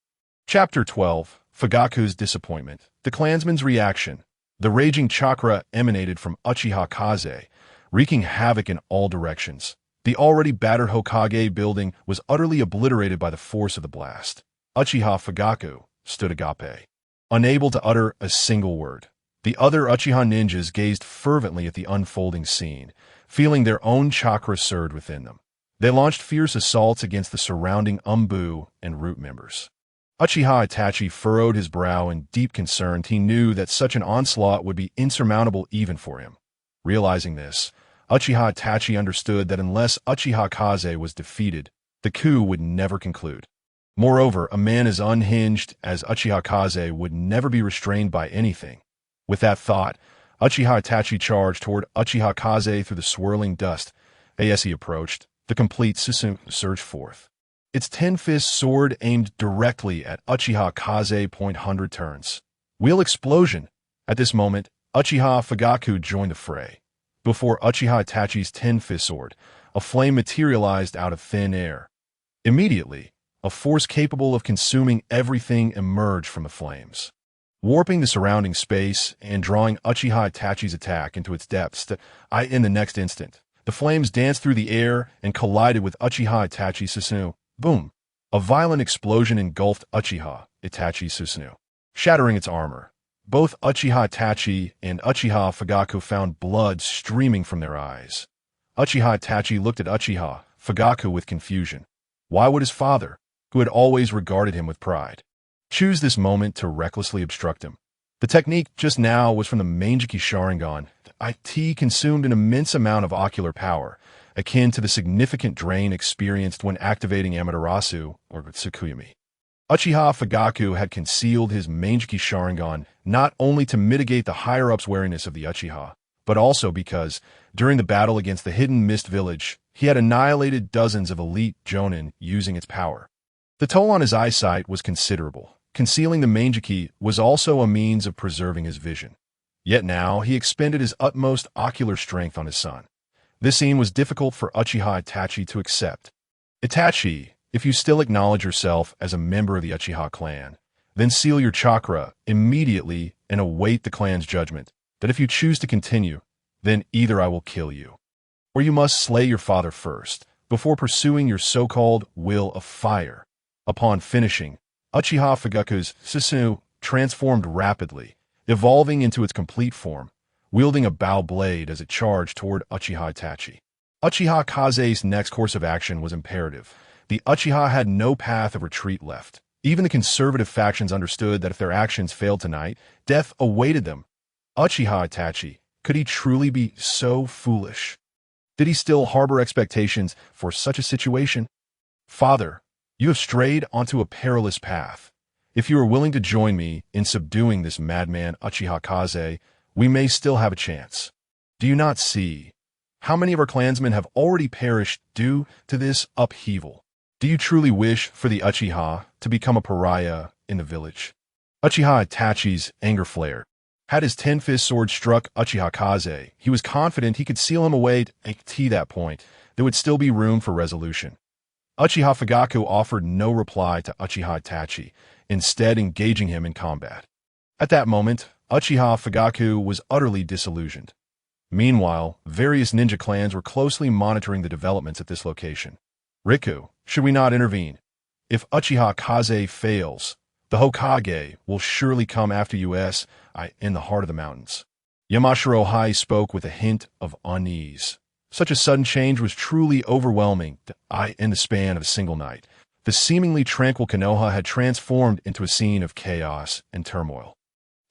Chapter 12, Fugaku's Disappointment. The clansman's reaction. The raging chakra emanated from Uchiha Kaze, wreaking havoc in all directions. The already battered Hokage building was utterly obliterated by the force of the blast. Uchiha Fugaku stood agape, unable to utter a single word. The other Uchiha ninjas gazed fervently at the unfolding scene, feeling their own chakra surge within them. They launched fierce assaults against the surrounding Umbu and Root members. Uchiha Itachi furrowed his brow in deep concern. He knew that such an onslaught would be insurmountable even for him. Realizing this, Uchiha Itachi understood that unless Uchiha Kaze was defeated, the coup would never conclude. Moreover, a man as unhinged as Uchiha Kaze would never be restrained by anything. With that thought, Uchiha Itachi charged toward Uchiha Kaze through the swirling dust. As he approached, the complete Susanoo surged forth. Its 10-fist sword aimed directly at Uchiha Kaze. 100 turns. Wheel explosion! At this moment, Uchiha Fugaku joined the fray. Before Uchiha Itachi's 10-fist sword, a flame materialized out of thin air. Immediately, a force capable of consuming everything emerged from the flames, warping the surrounding space and drawing Uchiha Itachi's attack into its depths. In the next instant, the flames danced through the air and collided with Uchiha Itachi's Susanoo. Boom! A violent explosion engulfed Uchiha Itachi's Susanoo, shattering its armor. Both Uchiha Itachi and Uchiha Fugaku found blood streaming from their eyes. Uchiha Itachi looked at Uchiha Fugaku with confusion. Why would his father, who had always regarded him with pride, choose this moment to recklessly obstruct him? The technique just now was from the Manjiki Sharingan. It consumed an immense amount of ocular power, akin to the significant drain experienced when activating Amaterasu or Tsukuyomi. Uchiha Fugaku had concealed his Manjiki Sharingan not only to mitigate the higher-ups' wariness of the Uchiha, but also because, during the battle against the Hidden Mist Village, he had annihilated dozens of elite Jonin using its power. The toll on his eyesight was considerable. Concealing the Manjiki was also a means of preserving his vision. Yet now he expended his utmost ocular strength on his son. This scene was difficult for Uchiha Itachi to accept. Itachi, if you still acknowledge yourself as a member of the Uchiha clan, then seal your chakra immediately and await the clan's judgment, that if you choose to continue, then either I will kill you, or you must slay your father first, before pursuing your so-called will of fire. Upon finishing, Uchiha Fugaku's Susanoo transformed rapidly, evolving into its complete form, wielding a bow blade as it charged toward Uchiha Itachi. Uchiha Kaze's next course of action was imperative. The Uchiha had no path of retreat left. Even the conservative factions understood that if their actions failed tonight, death awaited them. Uchiha Itachi, could he truly be so foolish? Did he still harbor expectations for such a situation? Father, you have strayed onto a perilous path. If you are willing to join me in subduing this madman Uchiha Kaze, we may still have a chance. Do you not see? How many of our clansmen have already perished due to this upheaval? Do you truly wish for the Uchiha to become a pariah in the village? Uchiha Itachi's anger flared. Had his 10-fist sword struck Uchiha Kaze, he was confident he could seal him away to that point. There would still be room for resolution. Uchiha Fugaku offered no reply to Uchiha Itachi, instead engaging him in combat. At that moment, Uchiha Fugaku was utterly disillusioned. Meanwhile, various ninja clans were closely monitoring the developments at this location. Riku, should we not intervene? If Uchiha Kaze fails, the Hokage will surely come after us in the heart of the mountains. Yamashiro Hai spoke with a hint of unease. Such a sudden change was truly overwhelming in the span of a single night. The seemingly tranquil Konoha had transformed into a scene of chaos and turmoil.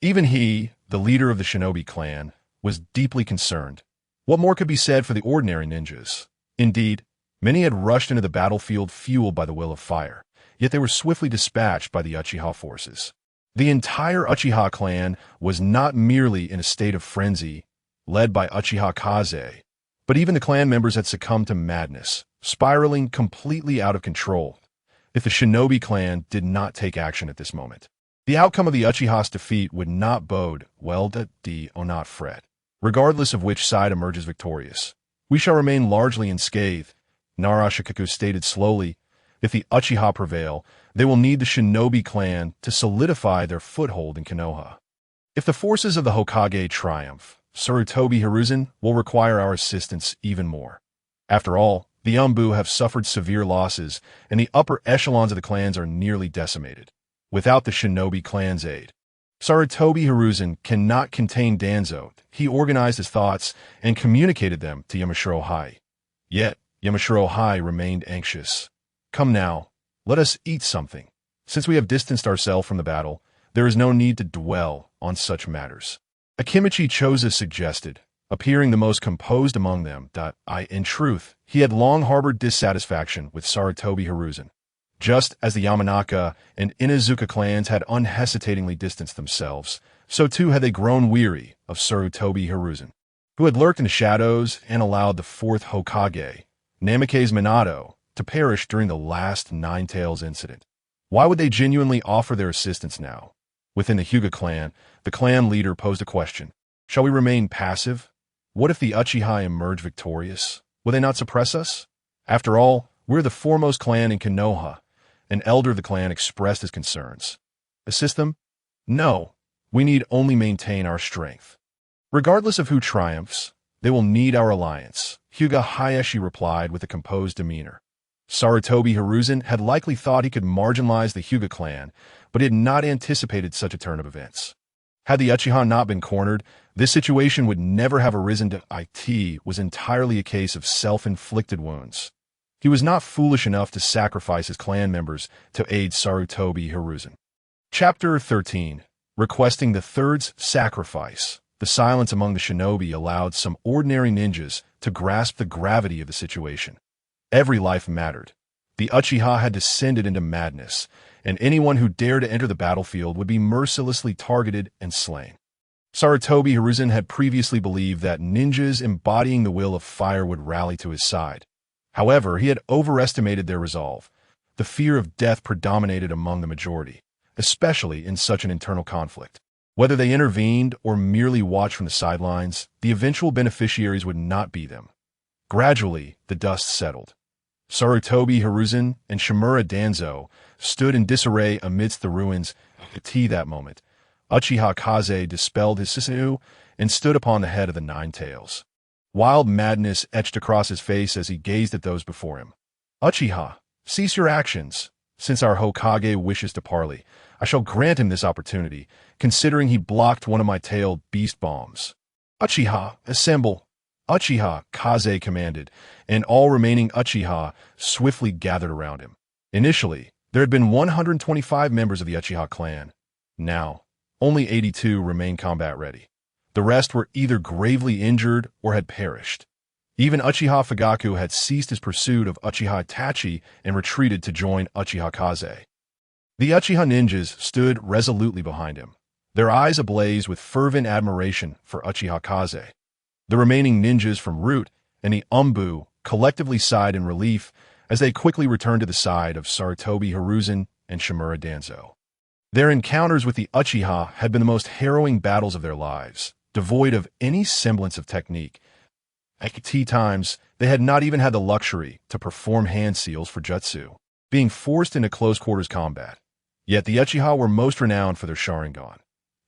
Even he, the leader of the shinobi clan, was deeply concerned. What more could be said for the ordinary ninjas? Indeed, many had rushed into the battlefield fueled by the will of fire, yet they were swiftly dispatched by the Uchiha forces. The entire Uchiha clan was not merely in a state of frenzy, led by Uchiha Kaze, but even the clan members had succumbed to madness, spiraling completely out of control, if the shinobi clan did not take action at this moment. The outcome of the Uchiha's defeat would not bode well to not fret. Regardless of which side emerges victorious, we shall remain largely unscathed, Narashikaku stated slowly. If the Uchiha prevail, they will need the shinobi clan to solidify their foothold in Konoha. If the forces of the Hokage triumph, Sarutobi Hiruzen will require our assistance even more. After all, the Umbu have suffered severe losses, and the upper echelons of the clans are nearly decimated. Without the shinobi clan's aid, Sarutobi Hiruzen cannot contain Danzo. He organized his thoughts and communicated them to Yamashiro Hai. Yet, Yamashiro Hai remained anxious. Come now, let us eat something. Since we have distanced ourselves from the battle, there is no need to dwell on such matters. Akimichi Choza suggested, appearing the most composed among them. In truth, he had long harbored dissatisfaction with Sarutobi Hiruzen. Just as the Yamanaka and Inazuka clans had unhesitatingly distanced themselves, so too had they grown weary of Sarutobi Hiruzen, who had lurked in the shadows and allowed the fourth Hokage, Namikaze Minato, to perish during the last Nine Tails incident. Why would they genuinely offer their assistance now? Within the Hyuga clan, the clan leader posed a question. Shall we remain passive? What if the Uchiha emerge victorious? Will they not suppress us? After all, we're the foremost clan in Konoha. An elder of the clan expressed his concerns. Assist them? No. We need only maintain our strength. Regardless of who triumphs, they will need our alliance, Hyuga Hayashi replied with a composed demeanor. Sarutobi Hiruzen had likely thought he could marginalize the Hyuga clan, but he had not anticipated such a turn of events. Had the Uchiha not been cornered, this situation would never have arisen. It was entirely a case of self-inflicted wounds. He was not foolish enough to sacrifice his clan members to aid Sarutobi Hiruzen. Chapter 13. Requesting the Third's Sacrifice. The silence among the shinobi allowed some ordinary ninjas to grasp the gravity of the situation. Every life mattered. The Uchiha had descended into madness, and anyone who dared to enter the battlefield would be mercilessly targeted and slain. Sarutobi Hiruzen had previously believed that ninjas embodying the will of fire would rally to his side. However, he had overestimated their resolve. The fear of death predominated among the majority, especially in such an internal conflict. Whether they intervened or merely watched from the sidelines, the eventual beneficiaries would not be them. Gradually, the dust settled. Sarutobi Hiruzen and Shimura Danzo stood in disarray amidst the ruins. At that moment, Uchiha Kaze dispelled his Susanoo and stood upon the head of the Nine Tails. Wild madness etched across his face as he gazed at those before him. Uchiha, cease your actions. Since our Hokage wishes to parley, I shall grant him this opportunity, considering he blocked one of my tailed beast bombs. Uchiha, assemble. Uchiha, Kaze commanded, and all remaining Uchiha swiftly gathered around him. Initially, There had been 125 members of the Uchiha clan. Now, only 82 remained combat-ready. The rest were either gravely injured or had perished. Even Uchiha Fugaku had ceased his pursuit of Uchiha Itachi and retreated to join Uchiha Kaze. The Uchiha ninjas stood resolutely behind him, their eyes ablaze with fervent admiration for Uchiha Kaze. The remaining ninjas from Root and the Umbu collectively sighed in relief as they quickly returned to the side of Sarutobi Hiruzen and Shimura Danzo. Their encounters with the Uchiha had been the most harrowing battles of their lives, devoid of any semblance of technique. At times, they had not even had the luxury to perform hand seals for jutsu, being forced into close-quarters combat. Yet the Uchiha were most renowned for their Sharingan.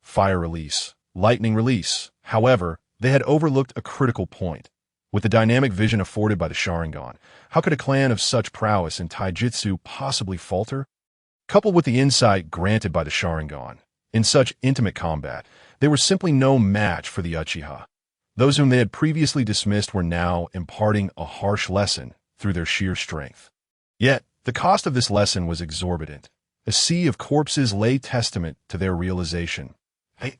Fire release, lightning release. However, they had overlooked a critical point. With the dynamic vision afforded by the Sharingan, how could a clan of such prowess in taijutsu possibly falter? Coupled with the insight granted by the Sharingan, in such intimate combat, they were simply no match for the Uchiha. Those whom they had previously dismissed were now imparting a harsh lesson through their sheer strength. Yet, the cost of this lesson was exorbitant. A sea of corpses lay testament to their realization.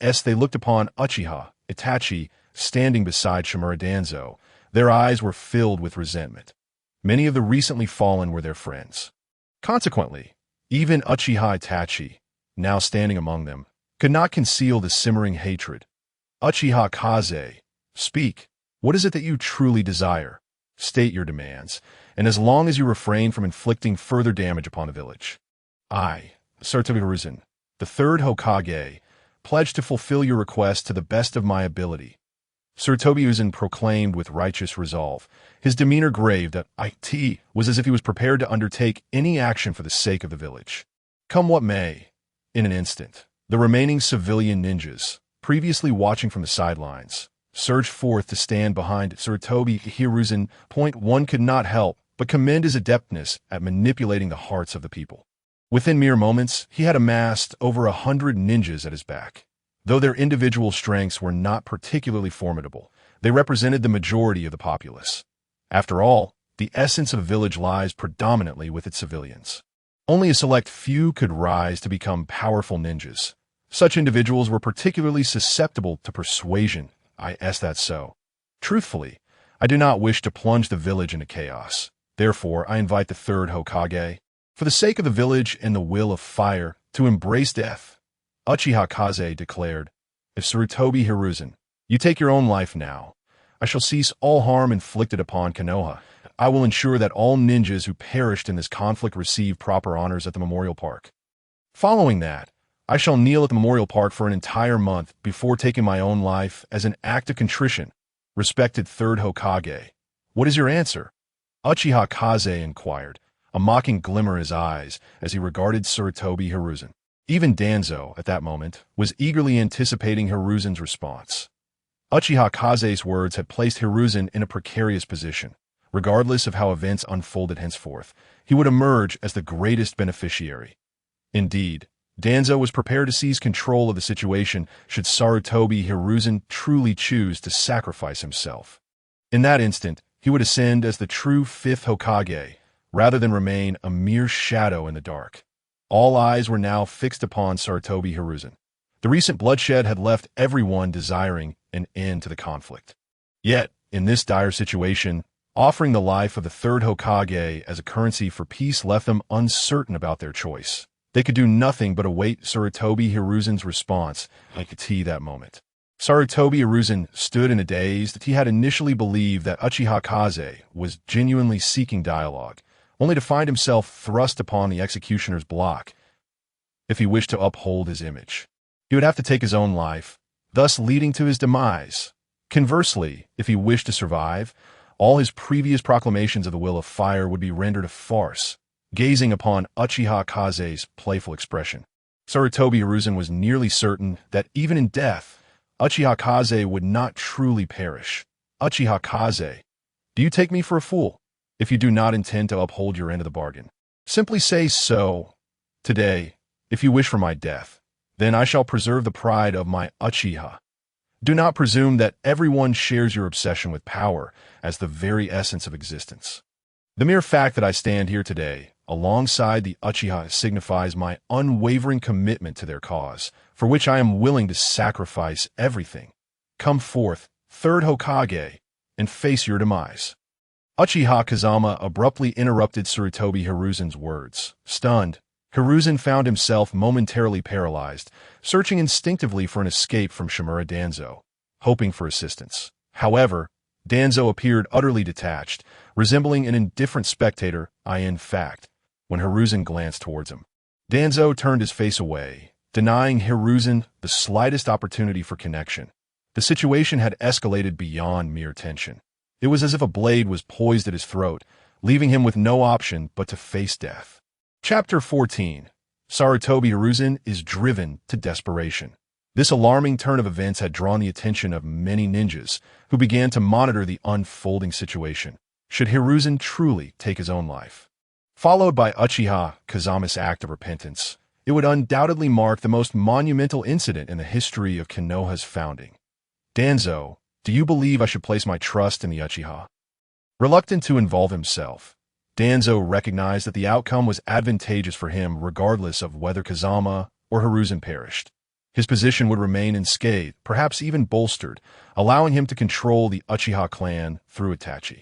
As they looked upon Uchiha, Itachi, standing beside Shimura Danzo, their eyes were filled with resentment. Many of the recently fallen were their friends. Consequently, even Uchiha Itachi, now standing among them, could not conceal the simmering hatred. Uchiha Kaze, speak. What is it that you truly desire? State your demands, and as long as you refrain from inflicting further damage upon the village. I, Sarutobi Hiruzen, the Third Hokage, pledge to fulfill your request to the best of my ability. Sarutobi Hiruzen proclaimed with righteous resolve. His demeanor grave that it was as if he was prepared to undertake any action for the sake of the village. Come what may, in an instant, the remaining civilian ninjas, previously watching from the sidelines, surged forth to stand behind Sarutobi Hiruzen. One could not help but commend his adeptness at manipulating the hearts of the people. Within mere moments, he had amassed over 100 ninjas at his back. Though their individual strengths were not particularly formidable, they represented the majority of the populace. After all, the essence of a village lies predominantly with its civilians. Only a select few could rise to become powerful ninjas. Such individuals were particularly susceptible to persuasion. That's so. Truthfully, I do not wish to plunge the village into chaos. Therefore, I invite the Third Hokage, for the sake of the village and the will of fire, to embrace death. Uchiha Kaze declared, If Sarutobi Hiruzen, you take your own life now, I shall cease all harm inflicted upon Konoha. I will ensure that all ninjas who perished in this conflict receive proper honors at the Memorial Park. Following that, I shall kneel at the Memorial Park for an entire month before taking my own life as an act of contrition. Respected Third Hokage, what is your answer? Uchiha Kaze inquired, a mocking glimmer in his eyes as he regarded Sarutobi Hiruzen. Even Danzo, at that moment, was eagerly anticipating Hiruzen's response. Uchiha Kaze's words had placed Hiruzen in a precarious position. Regardless of how events unfolded henceforth, he would emerge as the greatest beneficiary. Indeed, Danzo was prepared to seize control of the situation should Sarutobi Hiruzen truly choose to sacrifice himself. In that instant, he would ascend as the true fifth Hokage, rather than remain a mere shadow in the dark. All eyes were now fixed upon Sarutobi Hiruzen. The recent bloodshed had left everyone desiring an end to the conflict. Yet, in this dire situation, offering the life of the Third Hokage as a currency for peace left them uncertain about their choice. They could do nothing but await Sarutobi Hiruzen's response at that moment. Sarutobi Hiruzen stood in a daze that he had initially believed that Uchiha Kaze was genuinely seeking dialogue, only to find himself thrust upon the executioner's block. If he wished to uphold his image, he would have to take his own life, thus leading to his demise. Conversely, if he wished to survive, all his previous proclamations of the will of fire would be rendered a farce. Gazing upon Uchiha Kaze's playful expression, Sarutobi Hiruzen was nearly certain that even in death, Uchiha Kaze would not truly perish. Uchiha Kaze, do you take me for a fool? If you do not intend to uphold your end of the bargain, simply say so. Today, if you wish for my death, then I shall preserve the pride of my Uchiha. Do not presume that everyone shares your obsession with power as the very essence of existence. The mere fact that I stand here today, alongside the Uchiha signifies my unwavering commitment to their cause, for which I am willing to sacrifice everything. Come forth, Third Hokage, and face your demise." Uchiha Kazama abruptly interrupted Sarutobi Hiruzen's words. Stunned, Hiruzen found himself momentarily paralyzed, searching instinctively for an escape from Shimura Danzo, hoping for assistance. However, Danzo appeared utterly detached, resembling an indifferent spectator, in fact, when Hiruzen glanced towards him. Danzo turned his face away, denying Hiruzen the slightest opportunity for connection. The situation had escalated beyond mere tension. It was as if a blade was poised at his throat, leaving him with no option but to face death. Chapter 14. Sarutobi Hiruzen is driven to desperation. This alarming turn of events had drawn the attention of many ninjas, who began to monitor the unfolding situation. Should Hiruzen truly take his own life? Followed by Uchiha Kazama's act of repentance, it would undoubtedly mark the most monumental incident in the history of Konoha's founding. Danzo, do you believe I should place my trust in the Uchiha? Reluctant to involve himself, Danzo recognized that the outcome was advantageous for him regardless of whether Kazama or Hiruzen perished. His position would remain unscathed, perhaps even bolstered, allowing him to control the Uchiha clan through Itachi.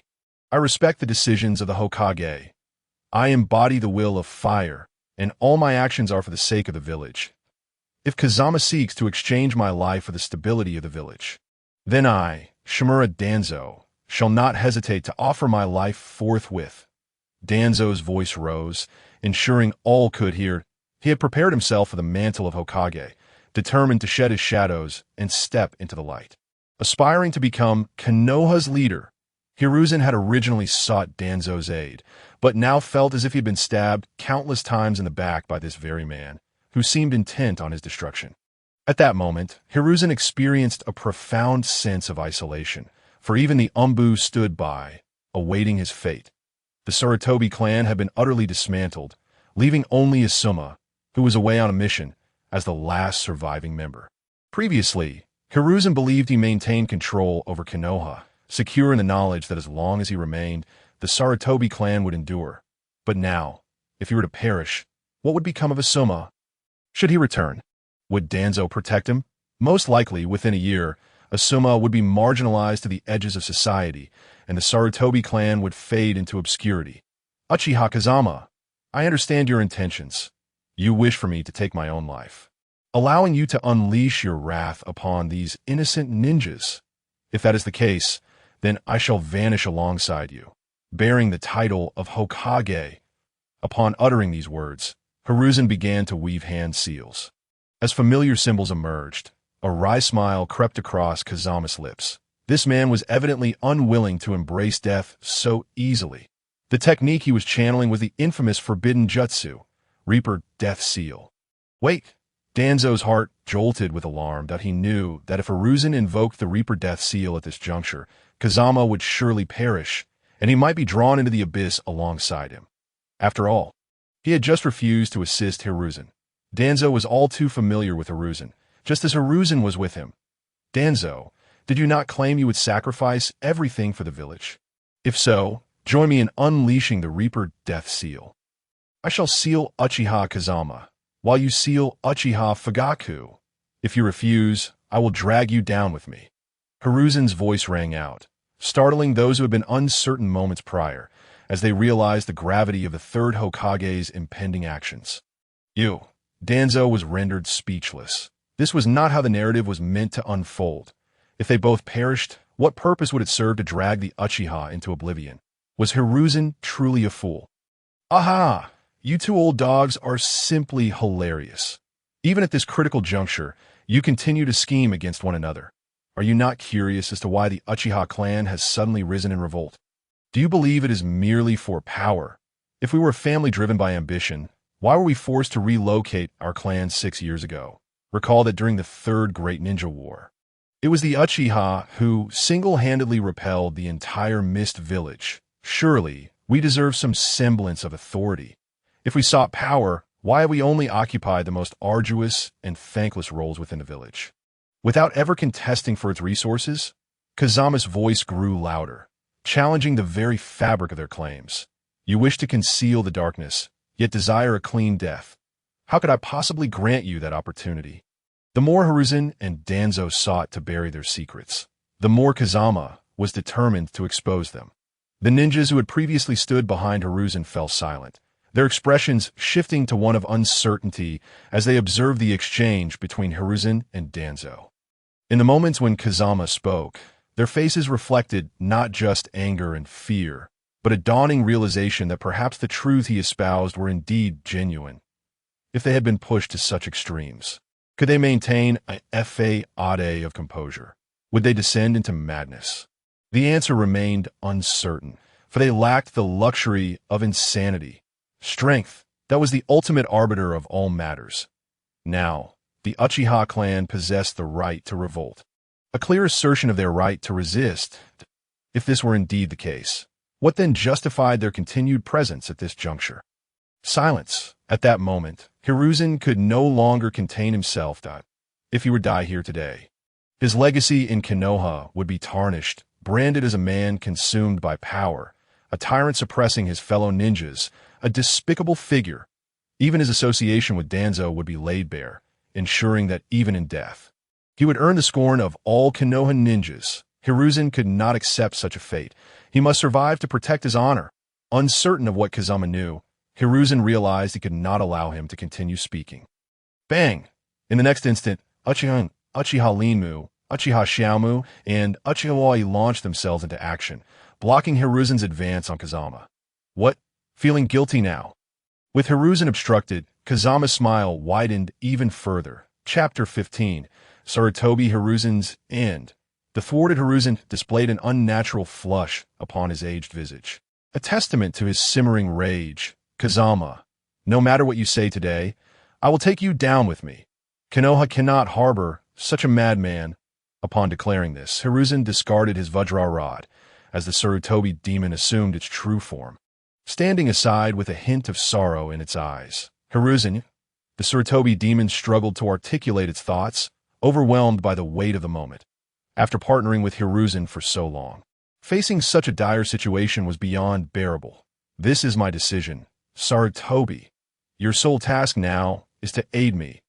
I respect the decisions of the Hokage. I embody the will of fire, and all my actions are for the sake of the village. If Kazama seeks to exchange my life for the stability of the village, then I, Shimura Danzo, shall not hesitate to offer my life forthwith. Danzo's voice rose, ensuring all could hear. He had prepared himself for the mantle of Hokage, determined to shed his shadows and step into the light. Aspiring to become Konoha's leader, Hiruzen had originally sought Danzo's aid, but now felt as if he had been stabbed countless times in the back by this very man, who seemed intent on his destruction. At that moment, Hiruzen experienced a profound sense of isolation, for even the Umbu stood by, awaiting his fate. The Sarutobi clan had been utterly dismantled, leaving only Asuma, who was away on a mission, as the last surviving member. Previously, Hiruzen believed he maintained control over Konoha, secure in the knowledge that as long as he remained, the Sarutobi clan would endure. But now, if he were to perish, what would become of Asuma? Should he return? Would Danzo protect him? Most likely, within a year, Asuma would be marginalized to the edges of society, and the Sarutobi clan would fade into obscurity. Uchiha Kazama, I understand your intentions. You wish for me to take my own life, allowing you to unleash your wrath upon these innocent ninjas. If that is the case, then I shall vanish alongside you, bearing the title of Hokage. Upon uttering these words, Hiruzen began to weave hand seals. As familiar symbols emerged, a wry smile crept across Kazama's lips. This man was evidently unwilling to embrace death so easily. The technique he was channeling was the infamous forbidden jutsu, Reaper Death Seal. Wait! Danzo's heart jolted with alarm that he knew that if Hiruzen invoked the Reaper Death Seal at this juncture, Kazama would surely perish, and he might be drawn into the abyss alongside him. After all, he had just refused to assist Hiruzen. Danzo was all too familiar with Hiruzen, just as Hiruzen was with him. Danzo, did you not claim you would sacrifice everything for the village? If so, join me in unleashing the Reaper Death Seal. I shall seal Uchiha Kazama, while you seal Uchiha Fugaku. If you refuse, I will drag you down with me. Hiruzen's voice rang out, startling those who had been uncertain moments prior, as they realized the gravity of the Third Hokage's impending actions. Danzo was rendered speechless. This was not how the narrative was meant to unfold. If they both perished, what purpose would it serve to drag the Uchiha into oblivion? Was Hiruzen truly a fool? Aha! You two old dogs are simply hilarious. Even at this critical juncture, you continue to scheme against one another. Are you not curious as to why the Uchiha clan has suddenly risen in revolt? Do you believe it is merely for power? If we were a family driven by ambition, why were we forced to relocate our clan 6 years ago? Recall that during the Third Great Ninja War, it was the Uchiha who single-handedly repelled the entire Mist Village. Surely, we deserve some semblance of authority. If we sought power, why have we only occupied the most arduous and thankless roles within the village? Without ever contesting for its resources, Kazama's voice grew louder, challenging the very fabric of their claims. You wish to conceal the darkness, yet desire a clean death. How could I possibly grant you that opportunity? The more Hiruzen and Danzo sought to bury their secrets, the more Kazama was determined to expose them. The ninjas who had previously stood behind Hiruzen fell silent, their expressions shifting to one of uncertainty as they observed the exchange between Hiruzen and Danzo. In the moments when Kazama spoke, their faces reflected not just anger and fear, but a dawning realization that perhaps the truth he espoused were indeed genuine. If they had been pushed to such extremes, could they maintain a fade of composure? Would they descend into madness? The answer remained uncertain, for they lacked the luxury of insanity, strength that was the ultimate arbiter of all matters. Now, the Uchiha clan possessed the right to revolt, a clear assertion of their right to resist. If this were indeed the case, what then justified their continued presence at this juncture? Silence. At that moment, Hiruzen could no longer contain himself. If he were to die here today, his legacy in Konoha would be tarnished, branded as a man consumed by power, a tyrant suppressing his fellow ninjas, a despicable figure. Even his association with Danzo would be laid bare, ensuring that even in death, he would earn the scorn of all Konoha ninjas. Hiruzen could not accept such a fate. He must survive to protect his honor. Uncertain of what Kazama knew, Hiruzen realized he could not allow him to continue speaking. Bang! In the next instant, Uchiha Linmu, Uchiha Xiaomu, and Uchiha Wai launched themselves into action, blocking Hiruzen's advance on Kazama. What? Feeling guilty now? With Hiruzen obstructed, Kazama's smile widened even further. Chapter 15. Sarutobi Hiruzen's End. The thwarted Hiruzen displayed an unnatural flush upon his aged visage, a testament to his simmering rage. Kazama, no matter what you say today, I will take you down with me. Konoha cannot harbor such a madman. Upon declaring this, Hiruzen discarded his Vajra rod, as the Sarutobi demon assumed its true form, standing aside with a hint of sorrow in its eyes. Hiruzen, the Sarutobi demon struggled to articulate its thoughts, overwhelmed by the weight of the moment. After partnering with Hiruzen for so long, facing such a dire situation was beyond bearable. This is my decision. Sarutobi, your sole task now is to aid me.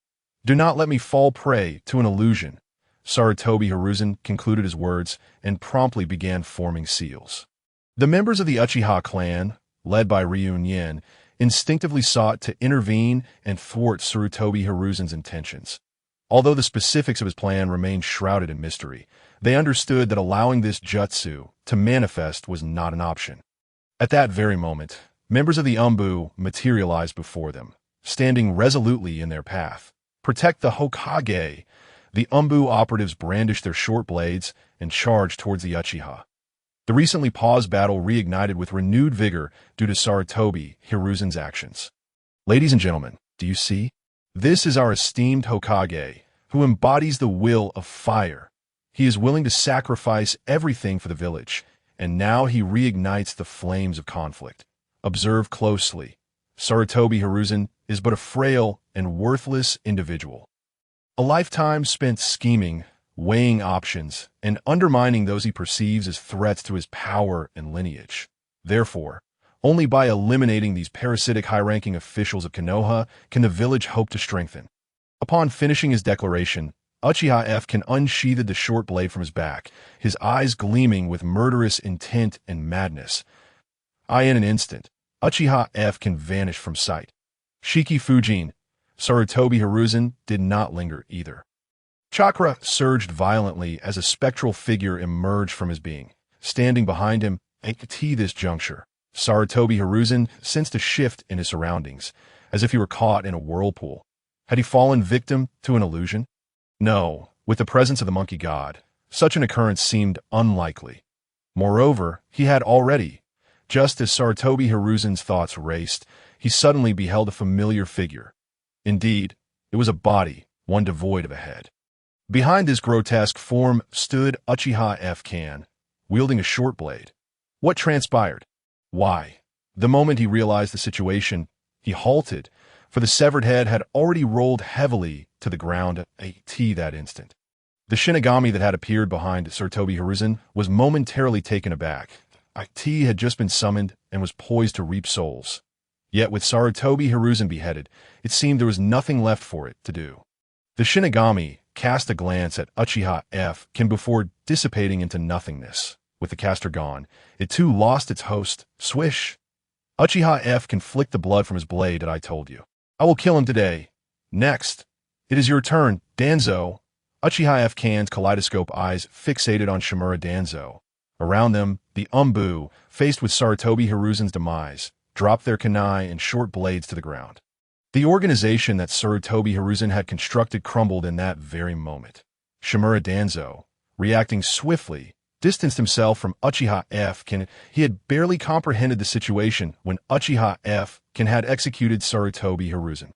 Do not let me fall prey to an illusion. Sarutobi Hiruzen concluded his words and promptly began forming seals. The members of the Uchiha clan, led by Ryunyen, instinctively sought to intervene and thwart Sarutobi Hiruzen's intentions. Although the specifics of his plan remained shrouded in mystery, they understood that allowing this jutsu to manifest was not an option. At that very moment, members of the Umbu materialized before them, standing resolutely in their path. Protect the Hokage! The Umbu operatives brandished their short blades and charged towards the Uchiha. The recently paused battle reignited with renewed vigor due to Sarutobi Hiruzen's actions. Ladies and gentlemen, do you see? This is our esteemed Hokage, who embodies the will of fire. He is willing to sacrifice everything for the village, and now he reignites the flames of conflict. Observe closely. Sarutobi Hiruzen is but a frail and worthless individual. A lifetime spent scheming, weighing options, and undermining those he perceives as threats to his power and lineage. Therefore, only by eliminating these parasitic high-ranking officials of Konoha can the village hope to strengthen. Upon finishing his declaration, Uchiha F-kan unsheathed the short blade from his back, his eyes gleaming with murderous intent and madness. In an instant, Uchiha F-kan vanished from sight. Shiki Fujin, Sarutobi Hiruzen did not linger either. Chakra surged violently as a spectral figure emerged from his being. Standing behind him, at this juncture, Sarutobi Hiruzen sensed a shift in his surroundings, as if he were caught in a whirlpool. Had he fallen victim to an illusion? No, with the presence of the monkey god, such an occurrence seemed unlikely. Moreover, he had already, just as Sarutobi Hiruzen's thoughts raced, he suddenly beheld a familiar figure. Indeed, it was a body, one devoid of a head. Behind this grotesque form stood Uchiha F-kan, wielding a short blade. What transpired? Why? The moment he realized the situation, he halted, for the severed head had already rolled heavily to the ground that instant. The Shinigami that had appeared behind Sarutobi Hiruzen was momentarily taken aback. IT had just been summoned and was poised to reap souls. Yet with Sarutobi Hiruzen beheaded, it seemed there was nothing left for it to do. The Shinigami cast a glance at Uchiha F before dissipating into nothingness. With the caster gone, it too lost its host. Swish! Uchiha F can flick the blood from his blade that I told you. I will kill him today. Next. It is your turn, Danzo. Uchiha F Kan's kaleidoscope eyes fixated on Shimura Danzo. Around them, the Umbu, faced with Sarutobi Hiruzen's demise, dropped their kunai and short blades to the ground. The organization that Sarutobi Hiruzen had constructed crumbled in that very moment. Shimura Danzo, reacting swiftly, distanced himself from Uchiha F. He had barely comprehended the situation when Uchiha F. had executed Sarutobi Hiruzen.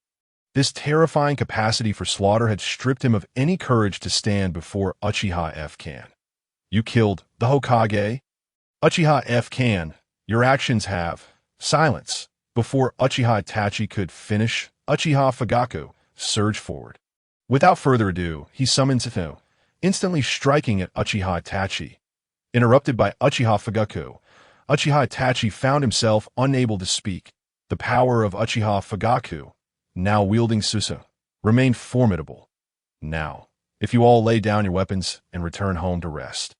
This terrifying capacity for slaughter had stripped him of any courage to stand before Uchiha F. You killed the Hokage? Uchiha F. Your actions have... Silence. Before Uchiha Itachi could finish, Uchiha Fugaku surged forward. Without further ado, he summoned Sito, instantly striking at Uchiha Itachi. Interrupted by Uchiha Fugaku, Uchiha Itachi found himself unable to speak. The power of Uchiha Fugaku, now wielding Susa, remained formidable. Now, if you all lay down your weapons and return home to rest,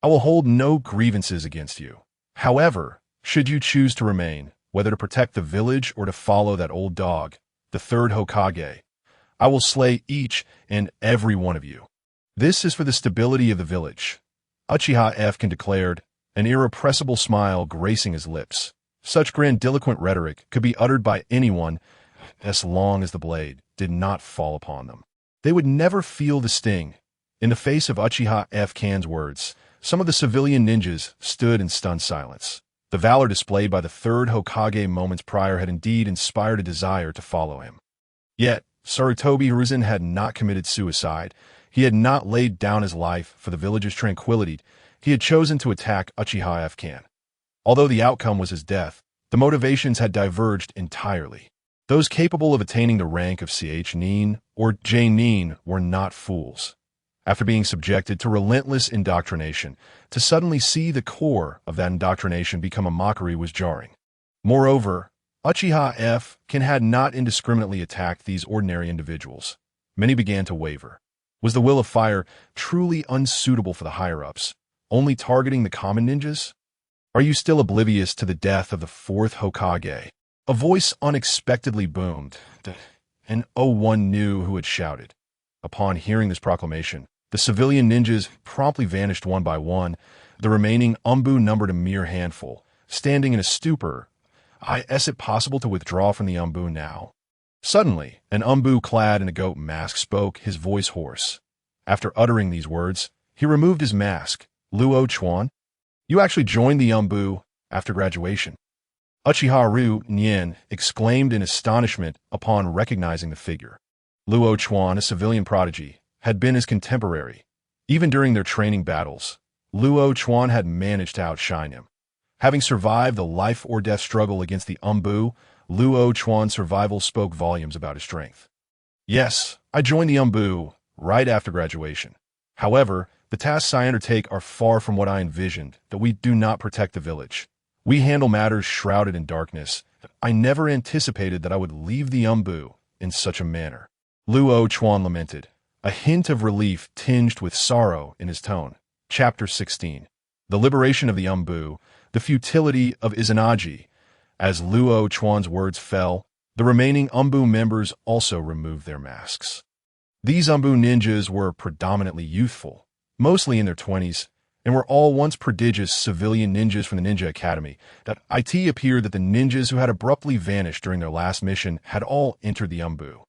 I will hold no grievances against you. However, should you choose to remain, whether to protect the village or to follow that old dog, the third Hokage, I will slay each and every one of you. This is for the stability of the village. Uchiha F. declared, an irrepressible smile gracing his lips. Such grandiloquent rhetoric could be uttered by anyone as long as the blade did not fall upon them. They would never feel the sting. In the face of Uchiha F. words, some of the civilian ninjas stood in stunned silence. The valor displayed by the third Hokage moments prior had indeed inspired a desire to follow him. Yet, Sarutobi Hiruzen had not committed suicide. He had not laid down his life for the village's tranquility. He had chosen to attack Uchiha F. Although the outcome was his death, the motivations had diverged entirely. Those capable of attaining the rank of CH Nin or J Nin were not fools. After being subjected to relentless indoctrination, to suddenly see the core of that indoctrination become a mockery was jarring. Moreover, Uchiha F. had not indiscriminately attacked these ordinary individuals. Many began to waver. Was the will of fire truly unsuitable for the higher-ups, only targeting the common ninjas? Are you still oblivious to the death of the fourth Hokage? A voice unexpectedly boomed, and one knew who had shouted. Upon hearing this proclamation, the civilian ninjas promptly vanished one by one. The remaining Umbu numbered a mere handful, standing in a stupor. Is it possible to withdraw from the Umbu now? Suddenly, an Umbu clad in a goat mask spoke, his voice hoarse. After uttering these words, he removed his mask. Luo Chuan? You actually joined the Umbu after graduation. Uchiha Ryu Nien exclaimed in astonishment upon recognizing the figure. Luo Chuan, a civilian prodigy, had been his contemporary. Even during their training battles, Luo Chuan had managed to outshine him. Having survived the life-or-death struggle against the Umbu, Luo Chuan's survival spoke volumes about his strength. Yes, I joined the Umbu right after graduation. However, the tasks I undertake are far from what I envisioned, that we do not protect the village. We handle matters shrouded in darkness. I never anticipated that I would leave the Umbu in such a manner. Luo Chuan lamented, a hint of relief tinged with sorrow in his tone. Chapter 16. The Liberation of the Umbu, the Futility of Izanagi. As Luo Chuan's words fell, the remaining Umbu members also removed their masks. These Umbu ninjas were predominantly youthful, mostly in their 20s, and were all once prodigious civilian ninjas from the Ninja Academy. It appeared that the ninjas who had abruptly vanished during their last mission had all entered the Umbu.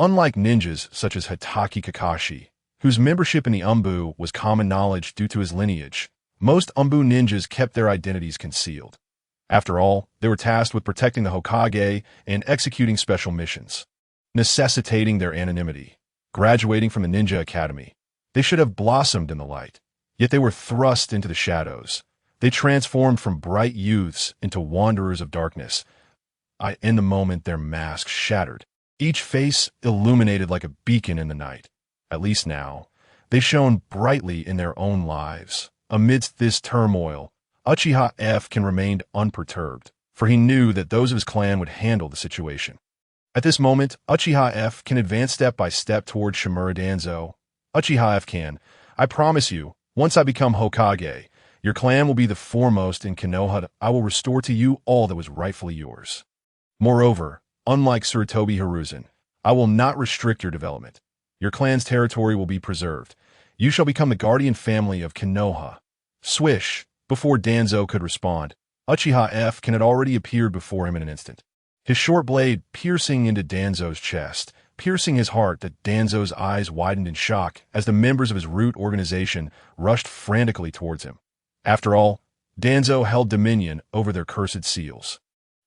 Unlike ninjas such as Hitaki Kakashi, whose membership in the Umbu was common knowledge due to his lineage, most Umbu ninjas kept their identities concealed. After all, they were tasked with protecting the Hokage and executing special missions, necessitating their anonymity. Graduating from the Ninja Academy, they should have blossomed in the light, yet they were thrust into the shadows. They transformed from bright youths into wanderers of darkness. In the moment their masks shattered, each face illuminated like a beacon in the night. At least now, they shone brightly in their own lives. Amidst this turmoil, Uchiha F. remained unperturbed. for he knew that those of his clan would handle the situation. At this moment, Uchiha F can advance step by step toward Shimura Danzo. Uchiha F can. I promise you, once I become Hokage, your clan will be the foremost in Konoha. I will restore to you all that was rightfully yours. Moreover, unlike Tsurutobi Hiruzen, I will not restrict your development. Your clan's territory will be preserved. You shall become the guardian family of Konoha. Swish! Before Danzo could respond, Uchiha F had already appeared before him in an instant. His short blade piercing into Danzo's chest, piercing his heart that Danzo's eyes widened in shock as the members of his root organization rushed frantically towards him. After all, Danzo held dominion over their cursed seals.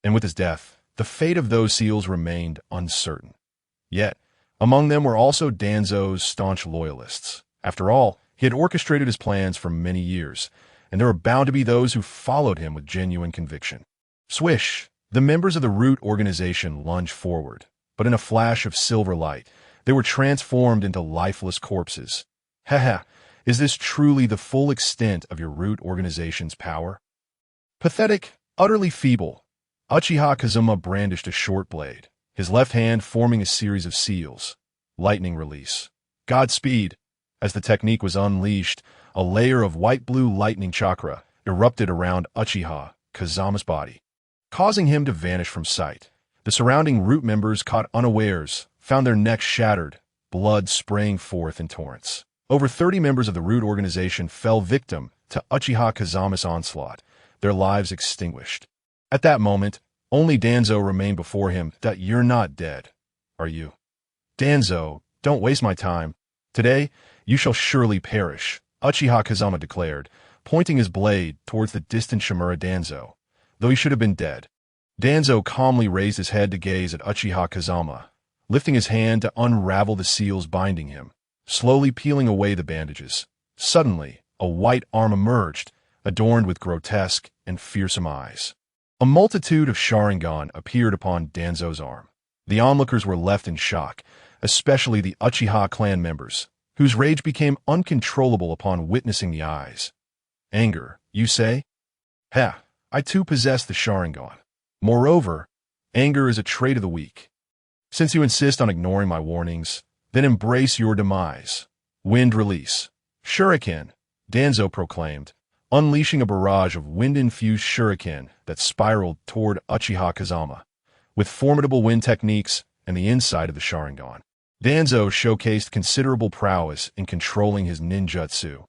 And with his death, the fate of those seals remained uncertain. Yet, among them were also Danzo's staunch loyalists. After all, he had orchestrated his plans for many years, and there were bound to be those who followed him with genuine conviction. Swish! The members of the root organization lunged forward, but in a flash of silver light, they were transformed into lifeless corpses. Haha, is this truly the full extent of your root organization's power? Pathetic, utterly feeble. Uchiha Kazuma brandished a short blade, his left hand forming a series of seals. Lightning release. Godspeed! As the technique was unleashed, a layer of white-blue lightning chakra erupted around Uchiha Kazuma's body, causing him to vanish from sight. The surrounding root members, caught unawares, found their necks shattered, blood spraying forth in torrents. Over 30 members of the root organization fell victim to Uchiha Kazuma's onslaught, their lives extinguished. At that moment, only Danzo remained before him. That you're not dead, are you? Danzo, don't waste my time. Today, you shall surely perish, Uchiha Kazuma declared, pointing his blade towards the distant Shimura Danzo, though he should have been dead. Danzo calmly raised his head to gaze at Uchiha Kazuma, lifting his hand to unravel the seals binding him, slowly peeling away the bandages. Suddenly, a white arm emerged, adorned with grotesque and fearsome eyes. A multitude of Sharingan appeared upon Danzo's arm. The onlookers were left in shock, especially the Uchiha clan members, whose rage became uncontrollable upon witnessing the eyes. Anger, you say? Ha, I too possess the Sharingan. Moreover, anger is a trait of the weak. Since you insist on ignoring my warnings, then embrace your demise. Wind release. Shuriken, Danzo proclaimed, unleashing a barrage of wind-infused shuriken that spiraled toward Uchiha Kazuma, with formidable wind techniques and the insight of the Sharingan. Danzo showcased considerable prowess in controlling his ninjutsu.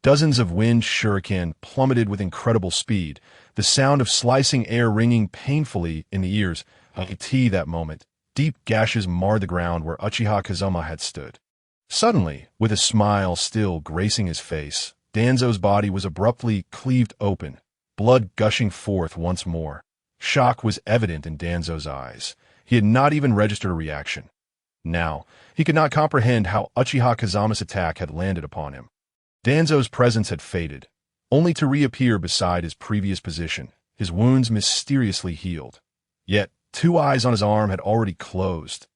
Dozens of wind shuriken plummeted with incredible speed, the sound of slicing air ringing painfully in the ears. That moment, deep gashes marred the ground where Uchiha Kazuma had stood. Suddenly, with a smile still gracing his face, Danzo's body was abruptly cleaved open, blood gushing forth once more. Shock was evident in Danzo's eyes. He had not even registered a reaction. Now, he could not comprehend how Uchiha Kazuma's attack had landed upon him. Danzo's presence had faded, only to reappear beside his previous position, his wounds mysteriously healed. Yet, 2 eyes on his arm had already closed.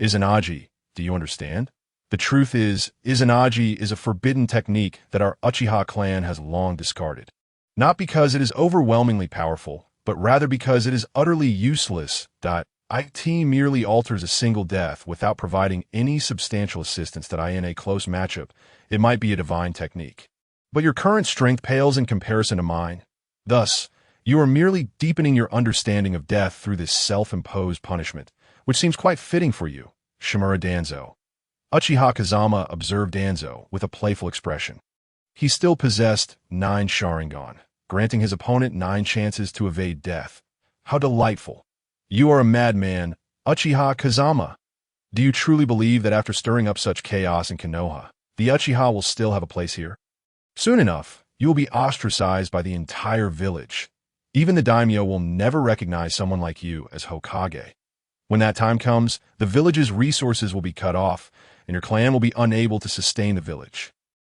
Izanagi, do you understand? The truth is, Izanagi is a forbidden technique that our Uchiha clan has long discarded. Not because it is overwhelmingly powerful, but rather because it is utterly useless. It merely alters a single death without providing any substantial assistance that in a close matchup, it might be a divine technique. But your current strength pales in comparison to mine. Thus, you are merely deepening your understanding of death through this self-imposed punishment, which seems quite fitting for you, Shimura Danzo. Uchiha Kazuma observed Danzo with a playful expression. He still possessed 9 Sharingan, granting his opponent 9 chances to evade death. How delightful! You are a madman, Uchiha Kazuma. Do you truly believe that after stirring up such chaos in Konoha, the Uchiha will still have a place here? Soon enough, you will be ostracized by the entire village. Even the daimyo will never recognize someone like you as Hokage. When that time comes, the village's resources will be cut off, and your clan will be unable to sustain the village.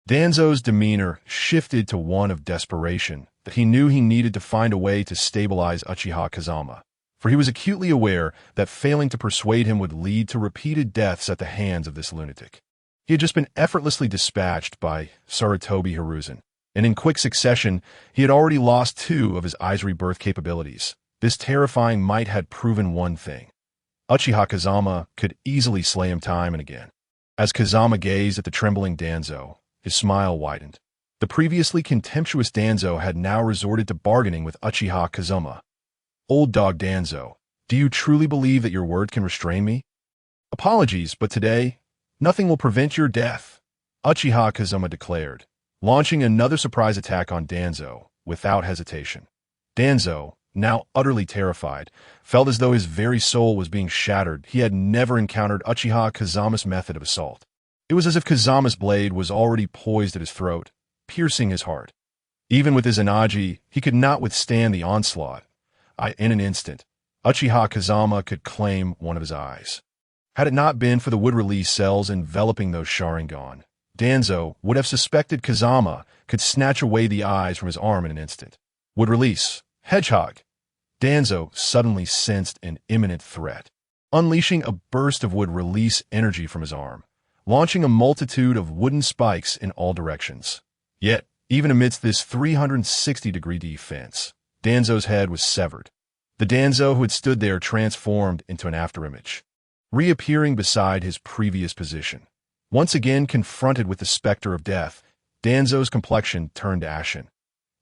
Danzo's demeanor shifted to one of desperation, that he knew he needed to find a way to stabilize Uchiha Kazuma, for he was acutely aware that failing to persuade him would lead to repeated deaths at the hands of this lunatic. He had just been effortlessly dispatched by Tsurutobi Hiruzen, and in quick succession, he had already lost 2 of his eyes rebirth capabilities, This terrifying might had proven one thing. Uchiha Kazama could easily slay him time and again. As Kazama gazed at the trembling Danzo, his smile widened. The previously contemptuous Danzo had now resorted to bargaining with Uchiha Kazama. "Old dog Danzo, do you truly believe that your word can restrain me? Apologies, but today, nothing will prevent your death," Uchiha Kazama declared, launching another surprise attack on Danzo without hesitation. Danzo, now utterly terrified, felt as though his very soul was being shattered. He had never encountered Uchiha Kazama's method of assault. It was as if Kazama's blade was already poised at his throat, piercing his heart. Even with his Anaji, he could not withstand the onslaught. In an instant, Uchiha Kazama could claim one of his eyes. Had it not been for the wood-release cells enveloping those Sharingan, Danzo would have suspected Kazama could snatch away the eyes from his arm in an instant. Wood-release, Hedgehog. Danzo suddenly sensed an imminent threat, unleashing a burst of wood-release energy from his arm, launching a multitude of wooden spikes in all directions. Yet, even amidst this 360-degree defense, Danzo's head was severed. The Danzo who had stood there transformed into an afterimage, reappearing beside his previous position. Once again confronted with the specter of death, Danzo's complexion turned ashen.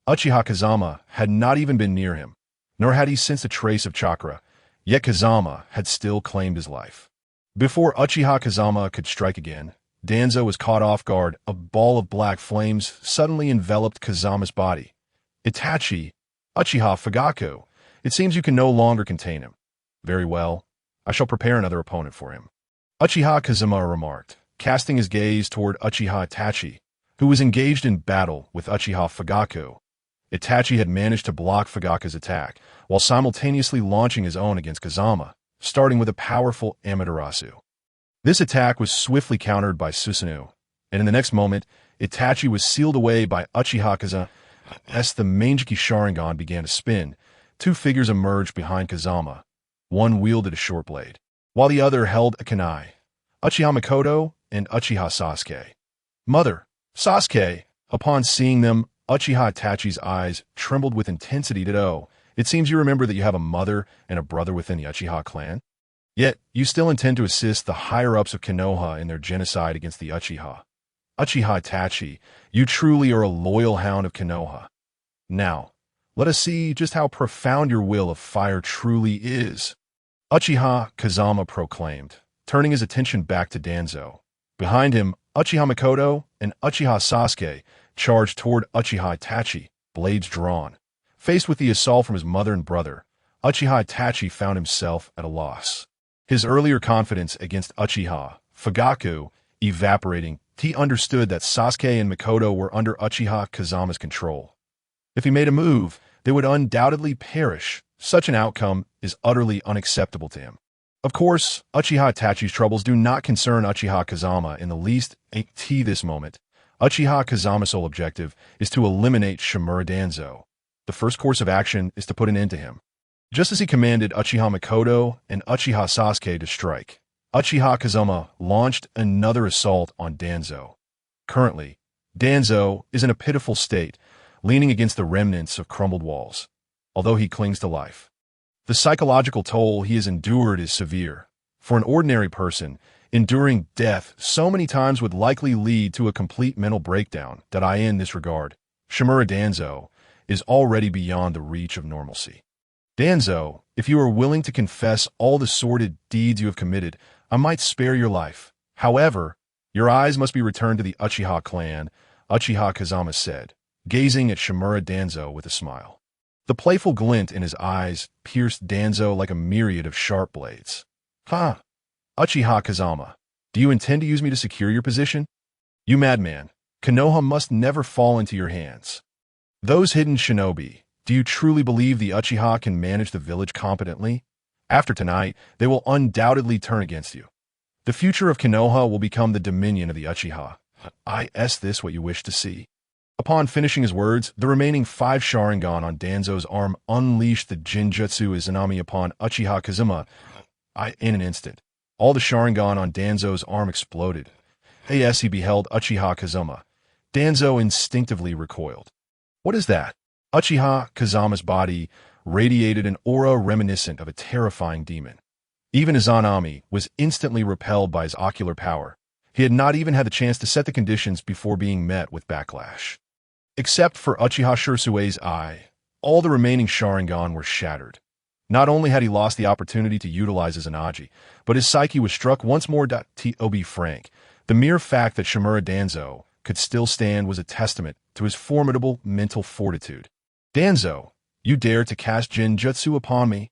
Uchiha Kazama had not even been near him, nor had he sensed a trace of chakra, yet Kazama had still claimed his life. Before Uchiha Kazama could strike again, Danzo was caught off guard. A ball of black flames suddenly enveloped Kazama's body. "Itachi, Uchiha Fugaku, it seems you can no longer contain him. Very well, I shall prepare another opponent for him," Uchiha Kazama remarked, casting his gaze toward Uchiha Itachi, who was engaged in battle with Uchiha Fugaku. Itachi had managed to block Fugaku's attack, while simultaneously launching his own against Kazama, starting with a powerful Amaterasu. This attack was swiftly countered by Susanoo, and in the next moment, Itachi was sealed away by Uchiha Kazama. As the Mangeki Sharingan began to spin, two figures emerged behind Kazama. One wielded a short blade, while the other held a kunai. Uchiha Mikoto and Uchiha Sasuke. "Mother, Sasuke!" Upon seeing them, Uchiha Itachi's eyes trembled with intensity. It seems you remember that you have a mother and a brother within the Uchiha clan. Yet, you still intend to assist the higher-ups of Konoha in their genocide against the Uchiha. Uchiha Itachi, you truly are a loyal hound of Konoha. Now, let us see just how profound your will of fire truly is," Uchiha Kazama proclaimed, turning his attention back to Danzo. Behind him, Uchiha Mikoto and Uchiha Sasuke charged toward Uchiha Itachi, blades drawn. Faced with the assault from his mother and brother, Uchiha Itachi found himself at a loss. His earlier confidence against Uchiha Fugaku evaporating, he understood that Sasuke and Mikoto were under Uchiha Kazama's control. If he made a move, they would undoubtedly perish. Such an outcome is utterly unacceptable to him. Of course, Uchiha Itachi's troubles do not concern Uchiha Kazama in the least. At this moment, Uchiha Kazama's sole objective is to eliminate Shimura Danzo. The first course of action is to put an end to him. Just as he commanded Uchiha Mikoto and Uchiha Sasuke to strike, Uchiha Kazama launched another assault on Danzo. Currently, Danzo is in a pitiful state, leaning against the remnants of crumbled walls, although he clings to life. The psychological toll he has endured is severe. For an ordinary person, enduring death so many times would likely lead to a complete mental breakdown. In this regard, Shimura Danzo is already beyond the reach of normalcy. Danzo, if you are willing to confess all the sordid deeds you have committed, I might spare your life. However, your eyes must be returned to the Uchiha clan, Uchiha Kazama said, gazing at Shimura Danzo with a smile. The playful glint in his eyes pierced Danzo like a myriad of sharp blades. "Ha! Uchiha Kazama, do you intend to use me to secure your position? You madman, Konoha must never fall into your hands. Those hidden shinobi, do you truly believe the Uchiha can manage the village competently? After tonight, they will undoubtedly turn against you. The future of Konoha will become the dominion of the Uchiha. Is this what you wish to see?" Upon finishing his words, the remaining 5 Sharingan on Danzo's arm unleashed the Jinjutsu Izanami upon Uchiha Kazama. In an instant, all the Sharingan on Danzo's arm exploded. As he beheld Uchiha Kazama, Danzo instinctively recoiled. What is that? Uchiha Kazama's body radiated an aura reminiscent of a terrifying demon. Even Izanami was instantly repelled by his ocular power. He had not even had the chance to set the conditions before being met with backlash. Except for Uchiha Shirsue's eye, all the remaining Sharingan were shattered. Not only had he lost the opportunity to utilize his Anaji, but his psyche was struck once more. To be frank, the mere fact that Shimura Danzo could still stand was a testament to his formidable mental fortitude. Danzo, you dare to cast Genjutsu upon me?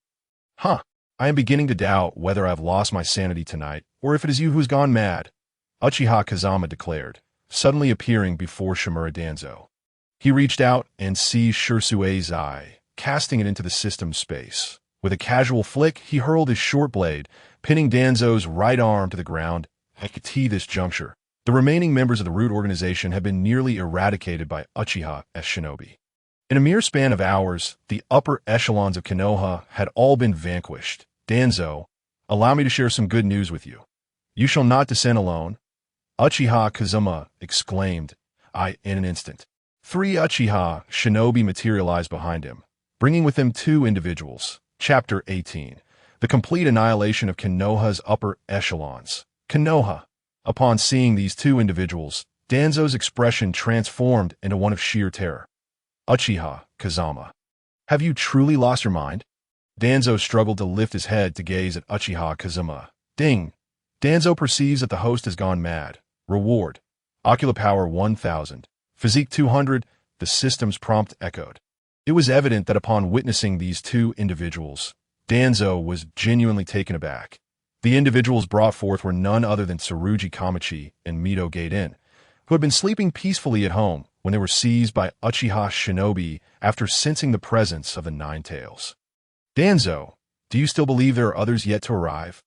Huh, I am beginning to doubt whether I have lost my sanity tonight, or if it is you who has gone mad, Uchiha Kazama declared, suddenly appearing before Shimura Danzo. He reached out and seized Shirsue's eye, casting it into the system space. With a casual flick, he hurled his short blade, pinning Danzo's right arm to the ground. At this juncture, the remaining members of the Root organization had been nearly eradicated by Uchiha as shinobi. In a mere span of hours, the upper echelons of Konoha had all been vanquished. Danzo, allow me to share some good news with you. You shall not descend alone, Uchiha Kazama exclaimed. In an instant, 3 Uchiha shinobi materialized behind him, bringing with them 2 individuals. Chapter 18. The complete annihilation of Konoha's upper echelons. Konoha. Upon seeing these 2 individuals, Danzo's expression transformed into one of sheer terror. Uchiha Kazama. Have you truly lost your mind? Danzo struggled to lift his head to gaze at Uchiha Kazama. Ding! Danzo perceives that the host has gone mad. Reward. Ocular power 1000. Physique 200. The system's prompt echoed. It was evident that upon witnessing these 2 individuals, Danzo was genuinely taken aback. The individuals brought forth were none other than Tsurugi Kamachi and Mito Gaiden, who had been sleeping peacefully at home when they were seized by Uchiha shinobi after sensing the presence of the Nine Tails. Danzo, do you still believe there are others yet to arrive?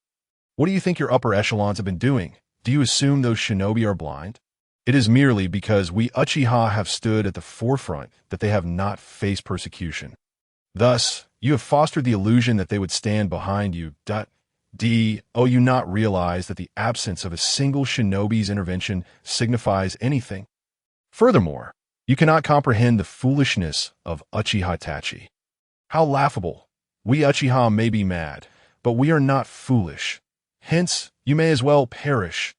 What do you think your upper echelons have been doing? Do you assume those shinobi are blind? It is merely because we Uchiha have stood at the forefront that they have not faced persecution. Thus, you have fostered the illusion that they would stand behind you. Do you not realize that the absence of a single shinobi's intervention signifies anything? Furthermore, you cannot comprehend the foolishness of Uchiha Itachi. How laughable! We Uchiha may be mad, but we are not foolish. Hence, you may as well perish.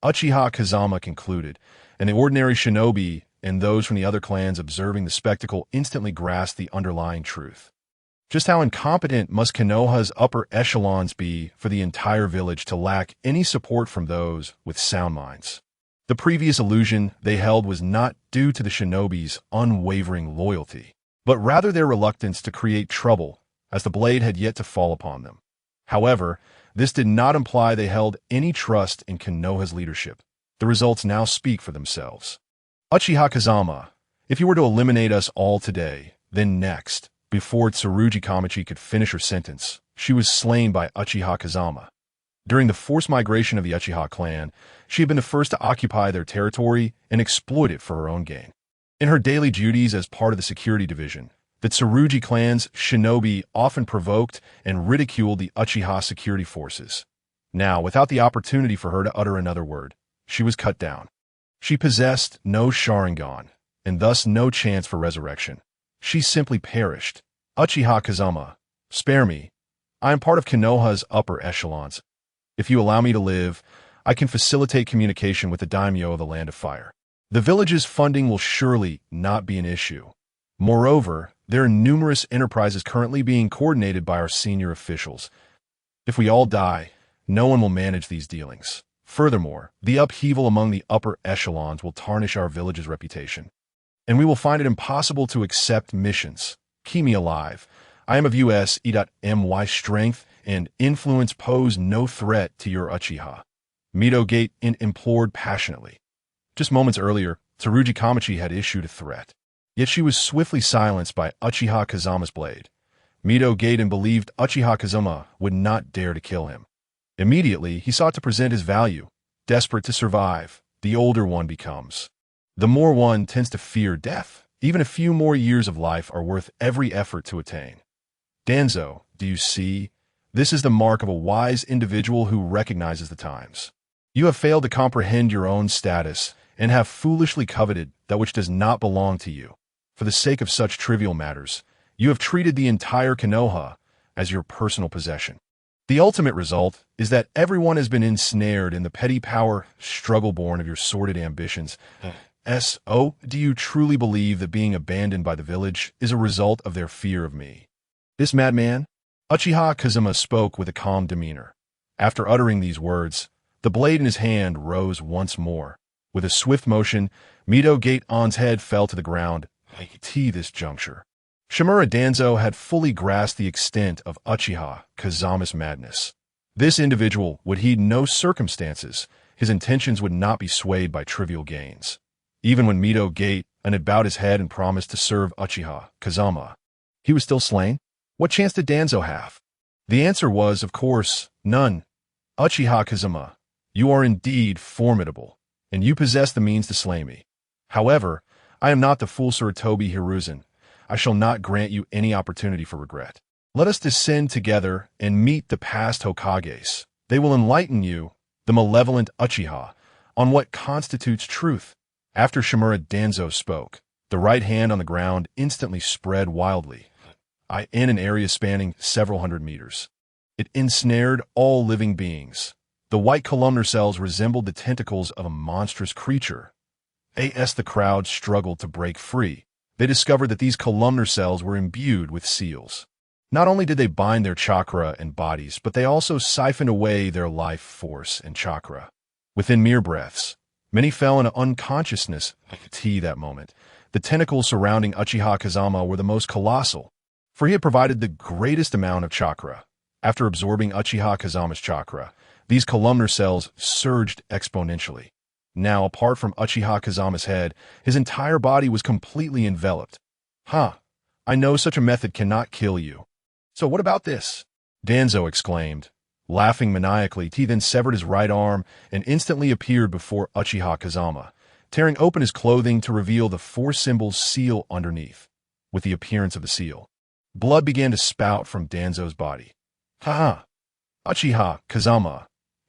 Uchiha Kazama concluded, and the ordinary shinobi and those from the other clans observing the spectacle instantly grasped the underlying truth. Just how incompetent must Konoha's upper echelons be for the entire village to lack any support from those with sound minds? The previous illusion they held was not due to the shinobi's unwavering loyalty, but rather their reluctance to create trouble, as the blade had yet to fall upon them. However, this did not imply they held any trust in Konoha's leadership. The results now speak for themselves. Uchiha Kazama, if you were to eliminate us all today, then next, before Tsurugi Kamachi could finish her sentence, she was slain by Uchiha Kazama. During the forced migration of the Uchiha clan, she had been the first to occupy their territory and exploit it for her own gain. In her daily duties as part of the security division, the Tsurugi clan's shinobi often provoked and ridiculed the Uchiha security forces. Now, without the opportunity for her to utter another word, she was cut down. She possessed no Sharingan, and thus no chance for resurrection. She simply perished. Uchiha Kazama, spare me. I am part of Konoha's upper echelons. If you allow me to live, I can facilitate communication with the daimyo of the Land of Fire. The village's funding will surely not be an issue. Moreover, there are numerous enterprises currently being coordinated by our senior officials. If we all die, no one will manage these dealings. Furthermore, the upheaval among the upper echelons will tarnish our village's reputation, and we will find it impossible to accept missions. Keep me alive. I am of US.my strength and influence pose no threat to your Uchiha. Mito Gaiden implored passionately. Just moments earlier, Tsurugi Kamachi had issued a threat. Yet she was swiftly silenced by Uchiha Kazama's blade. Mito Gaiden believed Uchiha Kazama would not dare to kill him. Immediately, he sought to present his value. Desperate to survive, the older one becomes. The more one tends to fear death, even a few more years of life are worth every effort to attain. Danzo, do you see? This is the mark of a wise individual who recognizes the times. You have failed to comprehend your own status and have foolishly coveted that which does not belong to you. For the sake of such trivial matters, You have treated the entire Konoha as your personal possession. The ultimate result is that everyone has been ensnared in the petty power struggle born of your sordid ambitions. So, do you truly believe that being abandoned by the village is a result of their fear of me? This madman? Uchiha Kazuma spoke with a calm demeanor. After uttering these words, the blade in his hand rose once more. With a swift motion, Mito Gate-on's head fell to the ground. At this juncture, Shimura Danzo had fully grasped the extent of Uchiha Kazuma's madness. This individual would heed no circumstances. His intentions would not be swayed by trivial gains. Even when Mito Gate had bowed his head and promised to serve Uchiha Kazuma, he was still slain? What chance did Danzo have? The answer was, of course, none. Uchiha Kazuma, you are indeed formidable, and you possess the means to slay me. However, I am not the fool Sarutobi Hiruzen. I shall not grant you any opportunity for regret. Let us descend together and meet the past Hokages. They will enlighten you, the malevolent Uchiha, on what constitutes truth. After Shimura Danzo spoke, the right hand on the ground instantly spread wildly, in an area spanning several hundred meters. It ensnared all living beings. The white columnar cells resembled the tentacles of a monstrous creature. As the crowd struggled to break free, they discovered that these columnar cells were imbued with seals. Not only did they bind their chakra and bodies, but they also siphoned away their life force and chakra. Within mere breaths, many fell into unconsciousness. That moment, the tentacles surrounding Uchiha Kazama were the most colossal, for he had provided the greatest amount of chakra. After absorbing Uchiha Kazuma's chakra, these columnar cells surged exponentially. Now, apart from Uchiha Kazuma's head, his entire body was completely enveloped. I know such a method cannot kill you. So what about this? Danzo exclaimed. Laughing maniacally, he then severed his right arm and instantly appeared before Uchiha Kazama, tearing open his clothing to reveal the four-symbol seal underneath. With the appearance of the seal, blood began to spout from Danzo's body. Uchiha Kazama,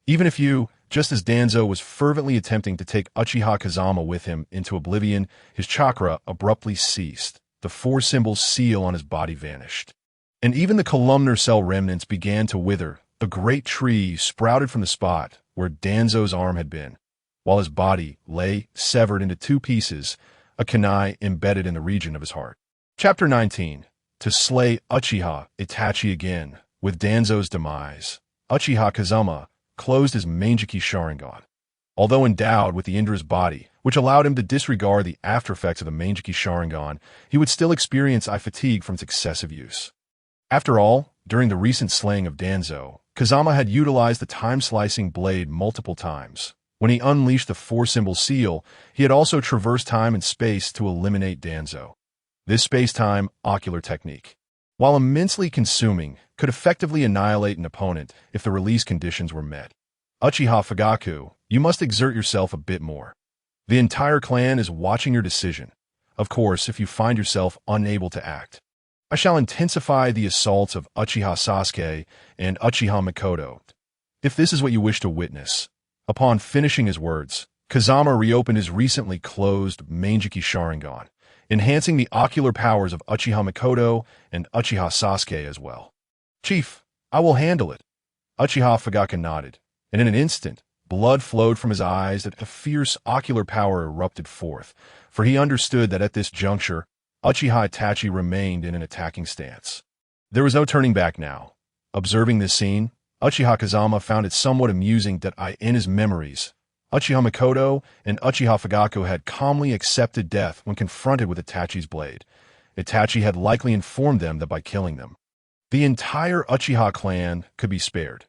even if you... Just as Danzo was fervently attempting to take Uchiha Kazama with him into oblivion, his chakra abruptly ceased. The four-symbol seal on his body vanished. And even the columnar cell remnants began to wither. A great tree sprouted from the spot where Danzo's arm had been, while his body lay severed into two pieces, a kunai embedded in the region of his heart. Chapter 19. To slay Uchiha Itachi again. With Danzo's demise, Uchiha Kazama closed his Manjiki Sharingan. Although endowed with the Indra's body, which allowed him to disregard the aftereffects of the Manjiki Sharingan, he would still experience eye fatigue from its excessive use. After all, during the recent slaying of Danzo, Kazama had utilized the time-slicing blade multiple times. When he unleashed the four-symbol seal, he had also traversed time and space to eliminate Danzo. This space-time ocular technique, while immensely consuming, could effectively annihilate an opponent if the release conditions were met. Uchiha Fugaku, you must exert yourself a bit more. The entire clan is watching your decision. Of course, if you find yourself unable to act, I shall intensify the assaults of Uchiha Sasuke and Uchiha Mikoto. If this is what you wish to witness. Upon finishing his words, Kazama reopened his recently closed Manjiki Sharingan, enhancing the ocular powers of Uchiha Mikoto and Uchiha Sasuke as well. Chief, I will handle it. Uchiha Fugaku nodded, and in an instant, blood flowed from his eyes and a fierce ocular power erupted forth, for he understood that at this juncture, Uchiha Itachi remained in an attacking stance. There was no turning back now. Observing this scene, Uchiha Kazama found it somewhat amusing that in his memories, Uchiha Mikoto and Uchiha Fugaku had calmly accepted death when confronted with Itachi's blade. Itachi had likely informed them that by killing them, the entire Uchiha clan could be spared.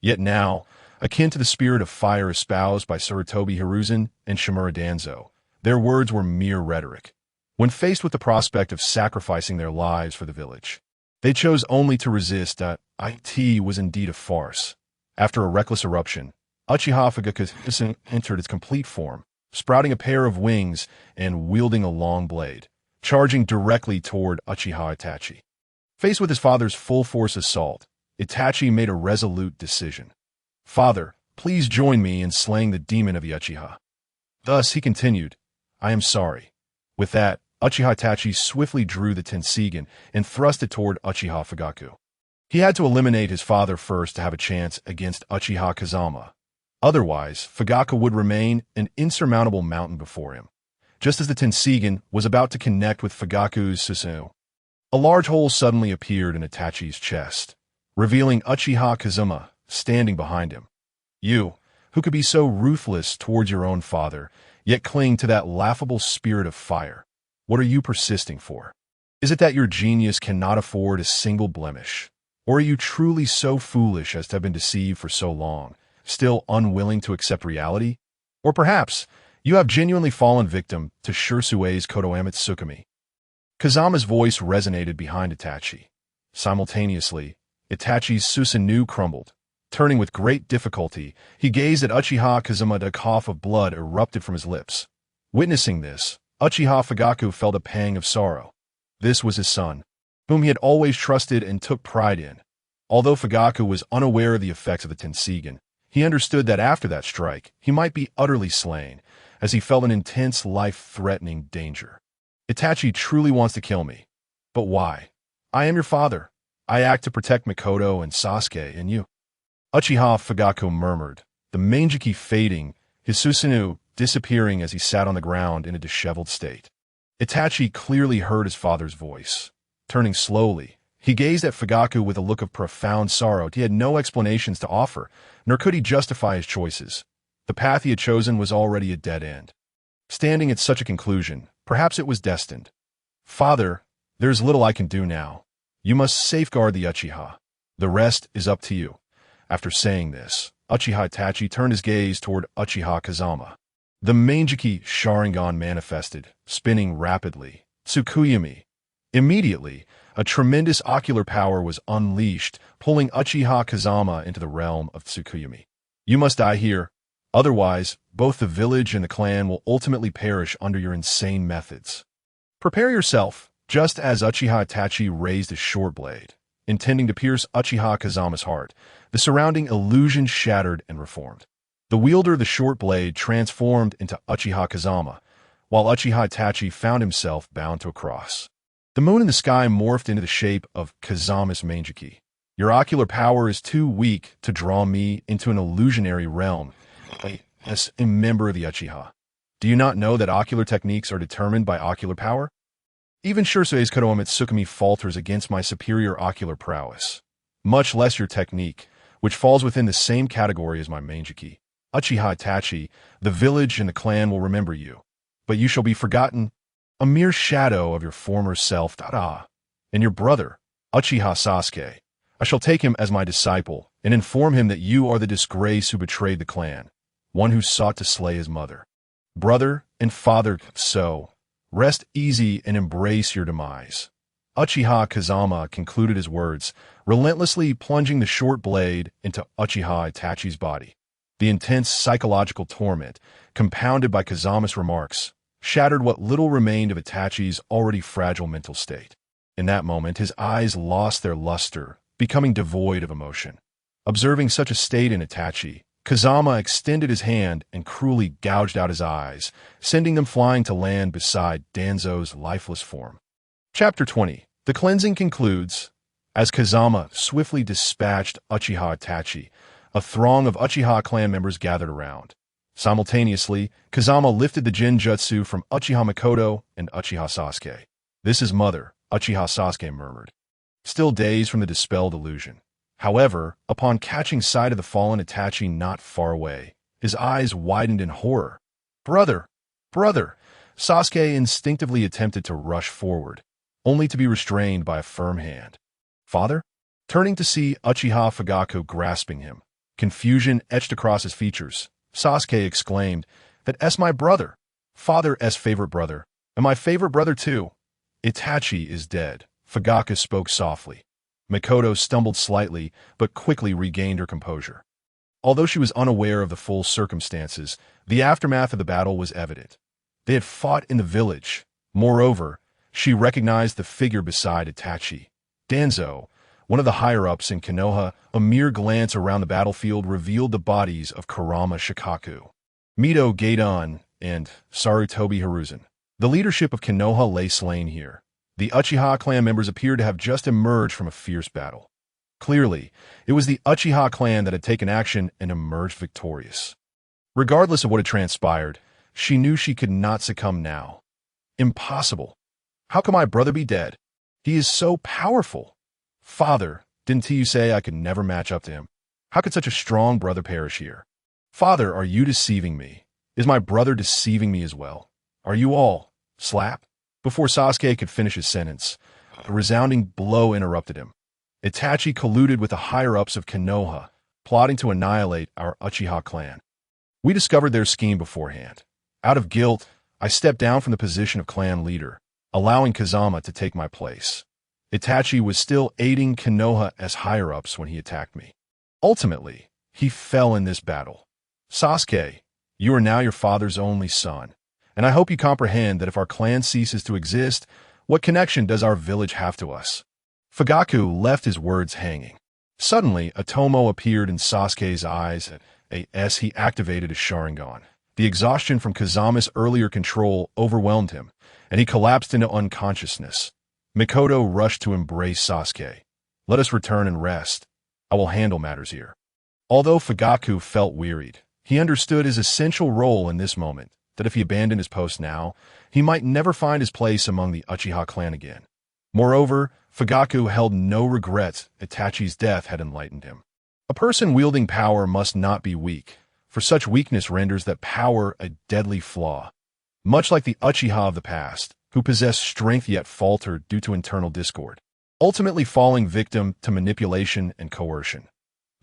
Yet now, akin to the spirit of fire espoused by Sarutobi Hiruzen and Shimura Danzo, their words were mere rhetoric. When faced with the prospect of sacrificing their lives for the village, they chose only to resist. It was indeed a farce. After a reckless eruption, Uchiha Fugaku entered its complete form, sprouting a pair of wings and wielding a long blade, charging directly toward Uchiha Itachi. Faced with his father's full-force assault, Itachi made a resolute decision. Father, please join me in slaying the demon of the Uchiha. Thus, he continued, I am sorry. With that, Uchiha Itachi swiftly drew the Tenseigan and thrust it toward Uchiha Fugaku. He had to eliminate his father first to have a chance against Uchiha Kazama. Otherwise, Fugaku would remain an insurmountable mountain before him. Just as the Tenseigan was about to connect with Fugaku's Susanoo, a large hole suddenly appeared in Itachi's chest, revealing Uchiha Kazama standing behind him. You, who could be so ruthless towards your own father, yet cling to that laughable spirit of fire, what are you persisting for? Is it that your genius cannot afford a single blemish? Or are you truly so foolish as to have been deceived for so long, still unwilling to accept reality? Or perhaps you have genuinely fallen victim to Shursue's Kodoamatsukami. Kazama's voice resonated behind Itachi. Simultaneously, Itachi's Susanoo crumbled. Turning with great difficulty, he gazed at Uchiha Kazama. A cough of blood erupted from his lips. Witnessing this, Uchiha Fugaku felt a pang of sorrow. This was his son, whom he had always trusted and took pride in. Although Fugaku was unaware of the effects of the Tenseigan, he understood that after that strike, he might be utterly slain, as he felt an intense life-threatening danger. Itachi truly wants to kill me. But why? I am your father. I act to protect Mikoto and Sasuke and you. Uchiha Fugaku murmured, the Mangeki fading, his Susanoo disappearing as he sat on the ground in a disheveled state. Itachi clearly heard his father's voice. Turning slowly, he gazed at Fugaku with a look of profound sorrow. He had no explanations to offer, nor could he justify his choices. The path he had chosen was already a dead end. Standing at such a conclusion, perhaps it was destined. Father, there is little I can do now. You must safeguard the Uchiha. The rest is up to you. After saying this, Uchiha Itachi turned his gaze toward Uchiha Kazama. The Mangeki Sharingan manifested, spinning rapidly. Tsukuyami. Immediately, a tremendous ocular power was unleashed, pulling Uchiha Kazama into the realm of Tsukuyami. You must die here. Otherwise, both the village and the clan will ultimately perish under your insane methods. Prepare yourself, just as Uchiha Itachi raised his short blade, intending to pierce Uchiha Kazama's heart. The surrounding illusion shattered and reformed. The wielder of the short blade transformed into Uchiha Kazama, while Uchiha Itachi found himself bound to a cross. The moon in the sky morphed into the shape of Kazama's Mangeki. Your ocular power is too weak to draw me into an illusionary realm as a member of the Uchiha. Do you not know that ocular techniques are determined by ocular power? Even Shursue's Kodoamatsukami falters against my superior ocular prowess, much less your technique, which falls within the same category as my Mangeki. Uchiha Itachi, the village and the clan will remember you, but you shall be forgotten, a mere shadow of your former self. And your brother, Uchiha Sasuke, I shall take him as my disciple and inform him that you are the disgrace who betrayed the clan, one who sought to slay his mother. Brother and father, so rest easy and embrace your demise. Uchiha Kazama concluded his words, relentlessly plunging the short blade into Uchiha Itachi's body. The intense psychological torment, compounded by Kazama's remarks, shattered what little remained of Itachi's already fragile mental state. In that moment, his eyes lost their luster, becoming devoid of emotion. Observing such a state in Itachi, Kazama extended his hand and cruelly gouged out his eyes, sending them flying to land beside Danzo's lifeless form. Chapter 20. The cleansing concludes. As Kazama swiftly dispatched Uchiha Itachi, a throng of Uchiha clan members gathered around. Simultaneously, Kazama lifted the Genjutsu from Uchiha Mikoto and Uchiha Sasuke. This is mother, Uchiha Sasuke murmured, still dazed from the dispelled illusion. However, upon catching sight of the fallen Itachi not far away, his eyes widened in horror. Brother! Brother! Sasuke instinctively attempted to rush forward, only to be restrained by a firm hand. Father? Turning to see Uchiha Fugaku grasping him, confusion etched across his features, Sasuke exclaimed, "That S my brother! Father S favorite brother, and my favorite brother too! Itachi is dead," Fugaku spoke softly. Mikoto stumbled slightly, but quickly regained her composure. Although she was unaware of the full circumstances, the aftermath of the battle was evident. They had fought in the village. Moreover, she recognized the figure beside Itachi. Danzo, one of the higher-ups in Konoha. A mere glance around the battlefield revealed the bodies of Kurama Shikaku, Mito Gaidon, and Sarutobi Hiruzen. The leadership of Konoha lay slain here. The Uchiha clan members appeared to have just emerged from a fierce battle. Clearly, it was the Uchiha clan that had taken action and emerged victorious. Regardless of what had transpired, she knew she could not succumb now. Impossible. How can my brother be dead? He is so powerful. Father, didn't you say I could never match up to him? How could such a strong brother perish here? Father, are you deceiving me? Is my brother deceiving me as well? Are you all? Slap? Before Sasuke could finish his sentence, a resounding blow interrupted him. Itachi colluded with the higher-ups of Konoha, plotting to annihilate our Uchiha clan. We discovered their scheme beforehand. Out of guilt, I stepped down from the position of clan leader, allowing Kazama to take my place. Itachi was still aiding Konoha as higher-ups when he attacked me. Ultimately, he fell in this battle. Sasuke, you are now your father's only son, and I hope you comprehend that if our clan ceases to exist, what connection does our village have to us? Fugaku left his words hanging. Suddenly, a tomo appeared in Sasuke's eyes as he activated his Sharingan. The exhaustion from Kazama's earlier control overwhelmed him, and he collapsed into unconsciousness. Mikoto rushed to embrace Sasuke. Let us return and rest. I will handle matters here. Although Fugaku felt wearied, he understood his essential role in this moment, that if he abandoned his post now, he might never find his place among the Uchiha clan again. Moreover, Fugaku held no regrets. Itachi's death had enlightened him. A person wielding power must not be weak, for such weakness renders that power a deadly flaw. Much like the Uchiha of the past, who possessed strength yet faltered due to internal discord, ultimately falling victim to manipulation and coercion.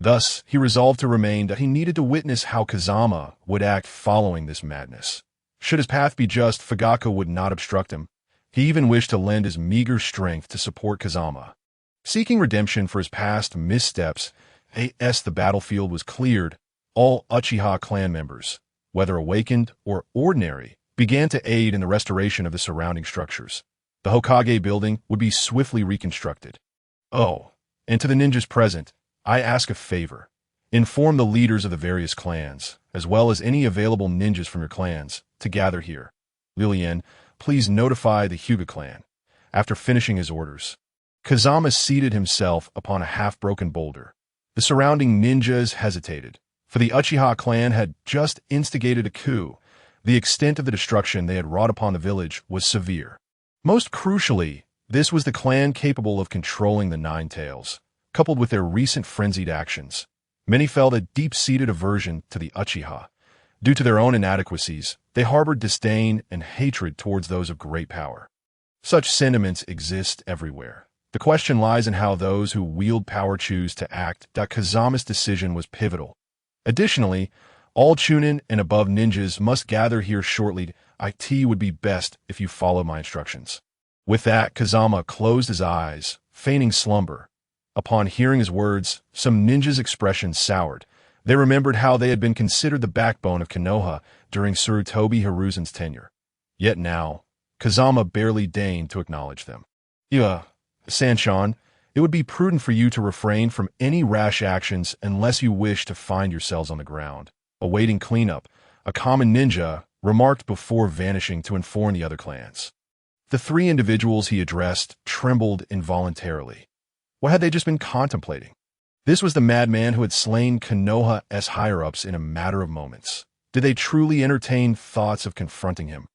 Thus, he resolved to remain that he needed to witness how Kazama would act following this madness. Should his path be just, Fugaku would not obstruct him. He even wished to lend his meager strength to support Kazama. Seeking redemption for his past missteps, as the battlefield was cleared, all Uchiha clan members, whether awakened or ordinary, began to aid in the restoration of the surrounding structures. The Hokage building would be swiftly reconstructed. Oh, and to the ninjas present, I ask a favor. Inform the leaders of the various clans, as well as any available ninjas from your clans, to gather here. Lilian, please notify the Hyuga clan. After finishing his orders, Kazama seated himself upon a half-broken boulder. The surrounding ninjas hesitated, for the Uchiha clan had just instigated a coup. The extent of the destruction they had wrought upon the village was severe. Most crucially, this was the clan capable of controlling the Nine Tails, coupled with their recent frenzied actions. Many felt a deep-seated aversion to the Uchiha. Due to their own inadequacies, they harbored disdain and hatred towards those of great power. Such sentiments exist everywhere. The question lies in how those who wield power choose to act. Kazama's decision was pivotal. Additionally, all Chunin and above ninjas must gather here shortly. It would be best if you follow my instructions. With that, Kazama closed his eyes, feigning slumber. Upon hearing his words, some ninjas' expressions soured. They remembered how they had been considered the backbone of Konoha during Sarutobi Hiruzen's tenure. Yet now, Kazama barely deigned to acknowledge them. Sanshan, it would be prudent for you to refrain from any rash actions unless you wish to find yourselves on the ground, awaiting cleanup, a common ninja remarked before vanishing to inform the other clans. The three individuals he addressed trembled involuntarily. What had they just been contemplating? This was the madman who had slain Konoha as higher-ups in a matter of moments. Did they truly entertain thoughts of confronting him?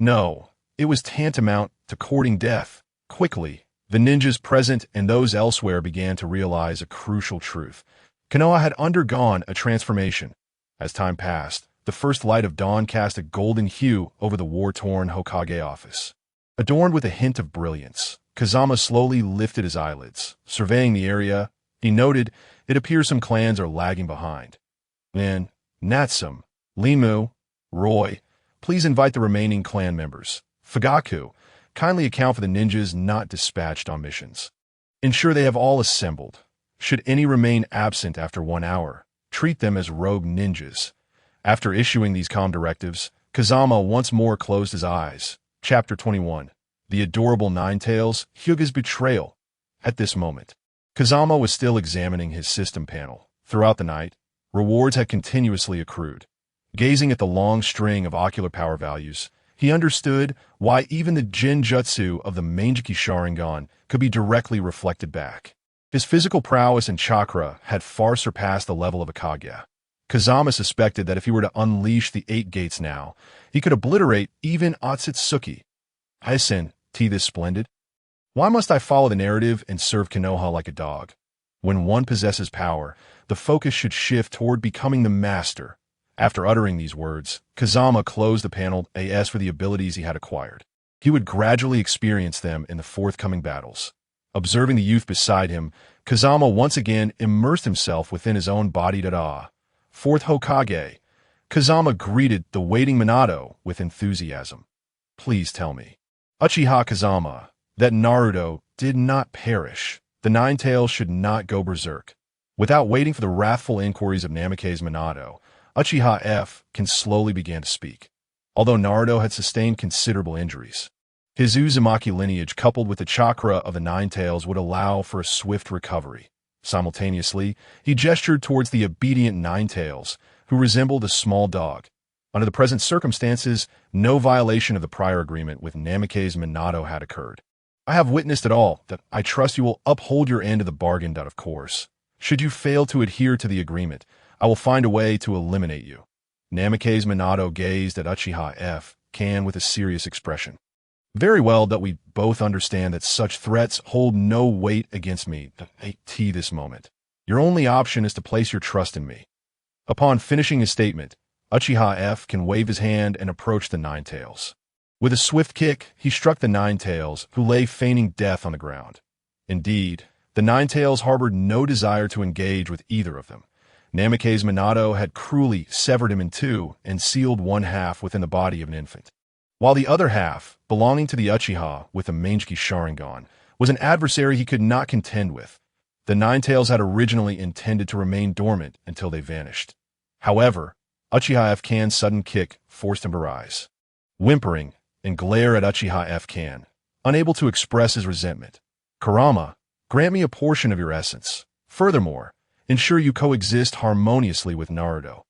No, it was tantamount to courting death. Quickly, the ninjas present and those elsewhere began to realize a crucial truth. Konoha had undergone a transformation. As time passed, the first light of dawn cast a golden hue over the war-torn Hokage office. Adorned with a hint of brilliance, Kazama slowly lifted his eyelids. Surveying the area, he noted it appears some clans are lagging behind. Then, Natsum, Limu, Roy, please invite the remaining clan members. Fugaku, kindly account for the ninjas not dispatched on missions. Ensure they have all assembled. Should any remain absent after 1 hour, treat them as rogue ninjas. After issuing these calm directives, Kazama once more closed his eyes. Chapter 21. The Adorable Ninetales, Hyuga's Betrayal. At this moment, Kazama was still examining his system panel. Throughout the night, rewards had continuously accrued. Gazing at the long string of ocular power values, He understood why even the Genjutsu of the Manjiki Sharingan could be directly reflected back. His physical prowess and chakra had far surpassed the level of a Kage. Kazama suspected that if he were to unleash the 8 gates now, he could obliterate even Otsutsuki. Hyacin, this splendid. Why must I follow the narrative and serve Konoha like a dog? When one possesses power, the focus should shift toward becoming the master. After uttering these words, Kazama closed the panel as for the abilities he had acquired. He would gradually experience them in the forthcoming battles. Observing the youth beside him, Kazama once again immersed himself within his own body. Fourth Hokage. Kazama greeted the waiting Minato with enthusiasm. Please tell me, Uchiha Kazama, that Naruto did not perish. The Nine Tails should not go berserk. Without waiting for the wrathful inquiries of Namake's Minato, Uchiha can slowly began to speak. Although Naruto had sustained considerable injuries, his Uzumaki lineage coupled with the chakra of the Nine Tails would allow for a swift recovery. Simultaneously, he gestured towards the obedient Nine Tails, who resembled a small dog. Under the present circumstances, no violation of the prior agreement with Namake's Minato had occurred. I have witnessed it all, that I trust you will uphold your end of the bargain, of course. Should you fail to adhere to the agreement, I will find a way to eliminate you. Namake's Minato gazed at Uchiha with a serious expression. Very well, that we both understand that such threats hold no weight against me at this moment. Your only option is to place your trust in me. Upon finishing his statement, Uchiha can wave his hand and approach the Nine Tails. With a swift kick, he struck the Nine Tails, who lay feigning death on the ground. Indeed, the Nine Tails harbored no desire to engage with either of them. Namake's Minato had cruelly severed him in two and sealed one half within the body of an infant, while the other half, belonging to the Uchiha with the Manjiki Sharingan, was an adversary he could not contend with. The Nine Tails had originally intended to remain dormant until they vanished. However, Uchiha Kan's sudden kick forced him to rise. Whimpering, and glare at Uchiha unable to express his resentment. Kurama, grant me a portion of your essence. Furthermore, ensure you coexist harmoniously with Naruto.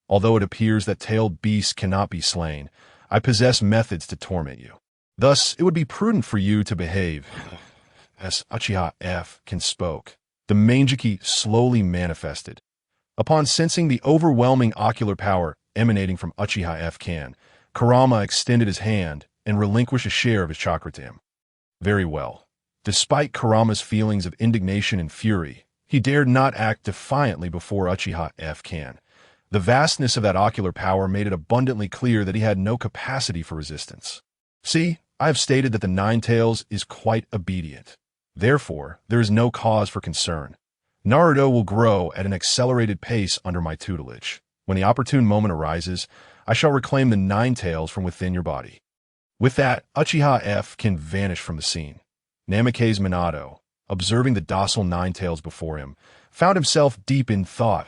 Although it appears that tailed beasts cannot be slain, I possess methods to torment you. Thus, it would be prudent for you to behave. As Uchiha spoke, the Manjiki slowly manifested. Upon sensing the overwhelming ocular power emanating from Uchiha Kurama extended his hand and relinquished a share of his chakra to him. Very well. Despite Kurama's feelings of indignation and fury, he dared not act defiantly before Uchiha The vastness of that ocular power made it abundantly clear that he had no capacity for resistance. See, I have stated that the Nine Tails is quite obedient. Therefore, there is no cause for concern. Naruto will grow at an accelerated pace under my tutelage. When the opportune moment arises, I shall reclaim the Nine Tails from within your body. With that, Uchiha can vanish from the scene. Namake's Minato, observing the docile Nine Tails before him, found himself deep in thought.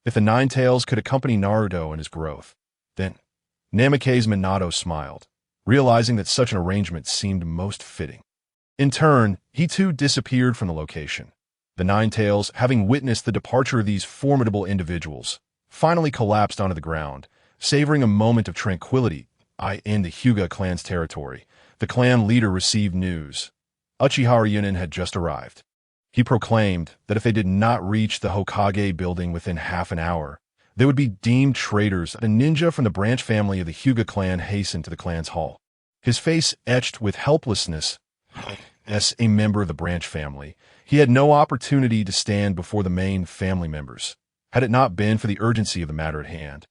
If the Nine Tails could accompany Naruto in his growth, then Namake's Minato smiled, realizing that such an arrangement seemed most fitting. In turn, he too disappeared from the location. The Nine Tails, having witnessed the departure of these formidable individuals, finally collapsed onto the ground, savoring a moment of tranquility. In the Hyuga clan's territory, the clan leader received news. Uchiha Yunin had just arrived. He proclaimed that if they did not reach the Hokage building within half an hour, they would be deemed traitors. A ninja from the branch family of the Hyuga clan hastened to the clan's hall. His face etched with helplessness. As a member of the branch family, he had no opportunity to stand before the main family members. Had it not been for the urgency of the matter at hand,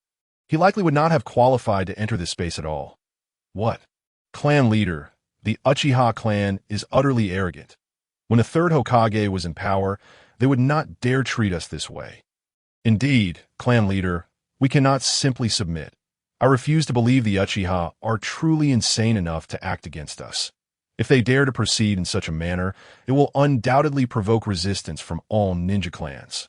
he likely would not have qualified to enter this space at all. What? Clan leader, the Uchiha clan is utterly arrogant. When the Third Hokage was in power, they would not dare treat us this way. Indeed, clan leader, we cannot simply submit. I refuse to believe the Uchiha are truly insane enough to act against us. If they dare to proceed in such a manner, it will undoubtedly provoke resistance from all ninja clans.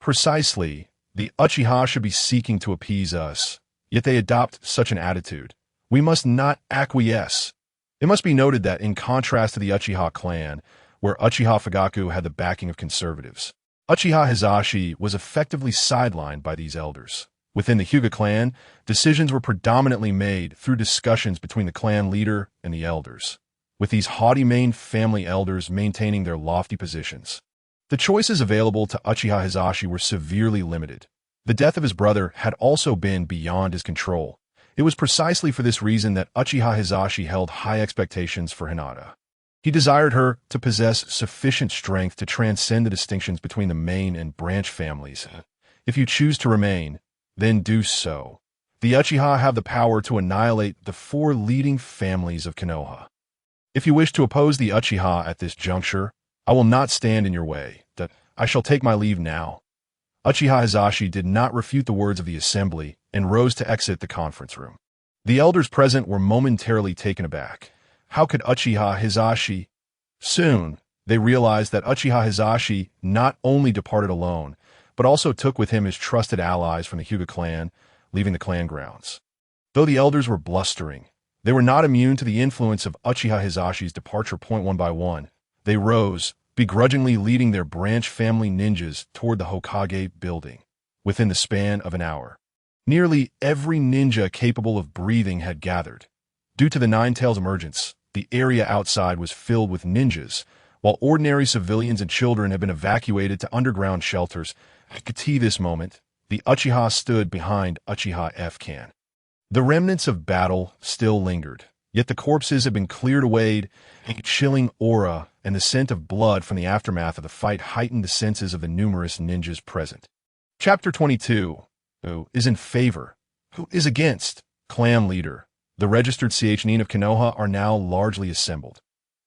Precisely, the Uchiha should be seeking to appease us, yet they adopt such an attitude. We must not acquiesce. It must be noted that in contrast to the Uchiha clan, where Uchiha Fugaku had the backing of conservatives, Uchiha Hizashi was effectively sidelined by these elders. Within the Hyuga clan, decisions were predominantly made through discussions between the clan leader and the elders, with these haughty main family elders maintaining their lofty positions. The choices available to Uchiha Hizashi were severely limited. The death of his brother had also been beyond his control. It was precisely for this reason that Uchiha Hizashi held high expectations for Hinata. He desired her to possess sufficient strength to transcend the distinctions between the main and branch families. If you choose to remain, then do so. The Uchiha have the power to annihilate the 4 leading families of Konoha. If you wish to oppose the Uchiha at this juncture, I will not stand in your way. I shall take my leave now. Uchiha Hizashi did not refute the words of the assembly and rose to exit the conference room. The elders present were momentarily taken aback. How could Uchiha Hizashi? Soon, they realized that Uchiha Hizashi not only departed alone, but also took with him his trusted allies from the Hyuga clan, leaving the clan grounds. Though the elders were blustering, they were not immune to the influence of Uchiha Hizashi's departure. One by one, they rose, begrudgingly leading their branch family ninjas toward the Hokage building. Within the span of an hour, nearly every ninja capable of breathing had gathered. Due to the Nine-Tails emergence, the area outside was filled with ninjas, while ordinary civilians and children had been evacuated to underground shelters. At this moment, the Uchiha stood behind Uchiha F-Kan. The remnants of battle still lingered, yet the corpses had been cleared away. A chilling aura and the scent of blood from the aftermath of the fight heightened the senses of the numerous ninjas present. Chapter 22. Who is in favor? Who is against? Clan leader. The registered Chunin of Konoha are now largely assembled.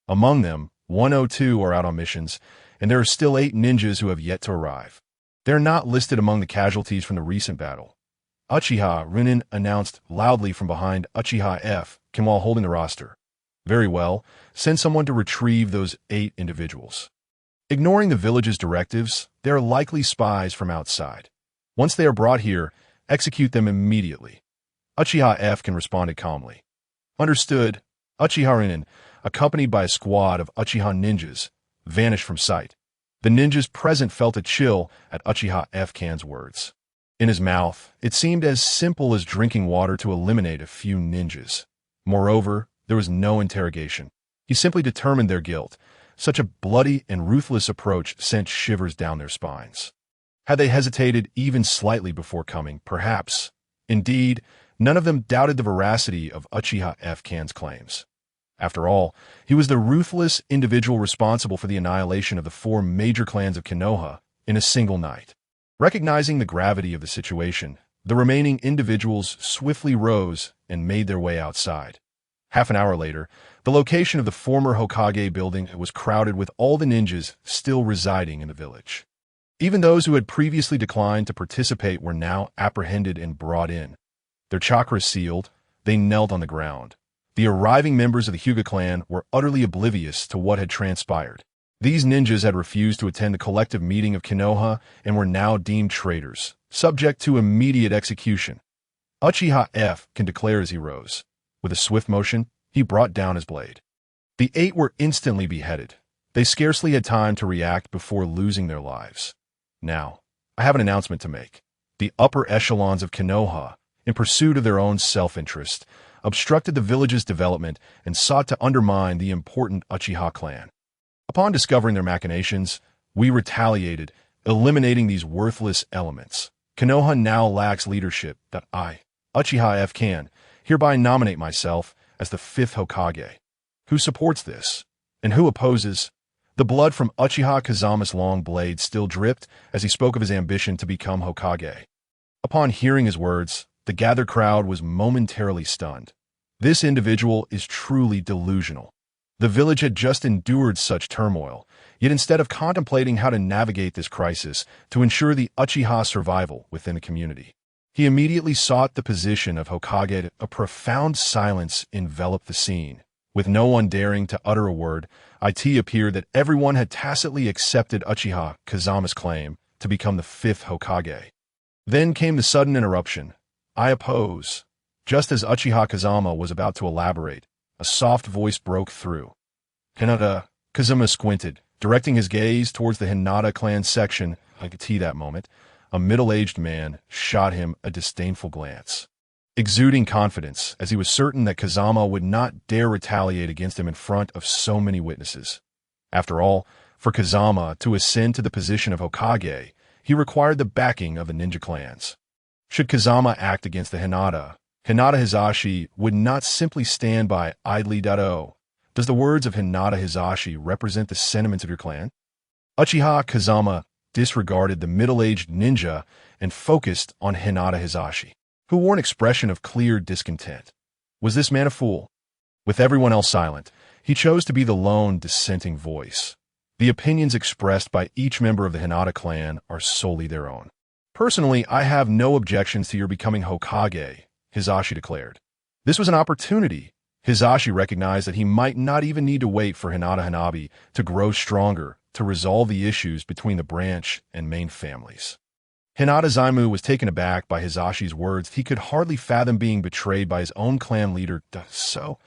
Among them, 102 are out on missions, and there are still 8 ninjas who have yet to arrive. They are not listed among the casualties from the recent battle. Uchiha Runin announced loudly from behind Uchiha F-Kan while holding the roster. Very well, send someone to retrieve those 8 individuals. Ignoring the village's directives, they are likely spies from outside. Once they are brought here, execute them immediately. Uchiha F-Kan responded calmly. Understood. Uchiha Runin, accompanied by a squad of Uchiha ninjas, vanished from sight. The ninjas present felt a chill at Uchiha F-Kan's words. In his mouth, it seemed as simple as drinking water to eliminate a few ninjas. Moreover, there was no interrogation. He simply determined their guilt. Such a bloody and ruthless approach sent shivers down their spines. Had they hesitated even slightly before coming, perhaps. Indeed, none of them doubted the veracity of Uchiha F-Kan's claims. After all, he was the ruthless individual responsible for the annihilation of the 4 major clans of Konoha in a single night. Recognizing the gravity of the situation, the remaining individuals swiftly rose and made their way outside. Half an hour later, the location of the former Hokage building was crowded with all the ninjas still residing in the village. Even those who had previously declined to participate were now apprehended and brought in. Their chakras sealed, they knelt on the ground. The arriving members of the Hyuga clan were utterly oblivious to what had transpired. These ninjas had refused to attend the collective meeting of Konoha and were now deemed traitors, subject to immediate execution. Uchiha F-Kan declared as he rose. With a swift motion, he brought down his blade. The 8 were instantly beheaded. They scarcely had time to react before losing their lives. Now, I have an announcement to make. The upper echelons of Konoha, in pursuit of their own self-interest, obstructed the village's development and sought to undermine the important Uchiha clan. Upon discovering their machinations, we retaliated, eliminating these worthless elements. Konoha now lacks leadership that I, Uchiha F-Kan, hereby nominate myself as the 5th Hokage. Who supports this? And who opposes? The blood from Uchiha Kazama's long blade still dripped as he spoke of his ambition to become Hokage. Upon hearing his words, the gathered crowd was momentarily stunned. This individual is truly delusional. The village had just endured such turmoil, yet instead of contemplating how to navigate this crisis to ensure the Uchiha survival within the community, he immediately sought the position of Hokage. A profound silence enveloped the scene. With no one daring to utter a word, it appeared that everyone had tacitly accepted Uchiha Kazama's claim to become the 5th Hokage. Then came the sudden interruption. I oppose. Just as Uchiha Kazama was about to elaborate, a soft voice broke through. Hinata. Kazama squinted, directing his gaze towards the Hinata clan section. That moment, a middle-aged man, shot him a disdainful glance, exuding confidence as he was certain that Kazama would not dare retaliate against him in front of so many witnesses. After all, for Kazama to ascend to the position of Hokage, he required the backing of the ninja clans. Should Kazama act against the Hinata Hizashi would not simply stand by idly. Does the words of Hinata Hizashi represent the sentiments of your clan? Uchiha Kazama disregarded the middle-aged ninja and focused on Hinata Hizashi, who wore an expression of clear discontent. Was this man a fool? With everyone else silent, he chose to be the lone dissenting voice. The opinions expressed by each member of the Hinata clan are solely their own. Personally, I have no objections to your becoming Hokage, Hizashi declared. This was an opportunity. Hizashi recognized that he might not even need to wait for Hinata Hanabi to grow stronger to resolve the issues between the branch and main families. Hinata Zaimu was taken aback by Hizashi's words. He could hardly fathom being betrayed by his own clan leader. So,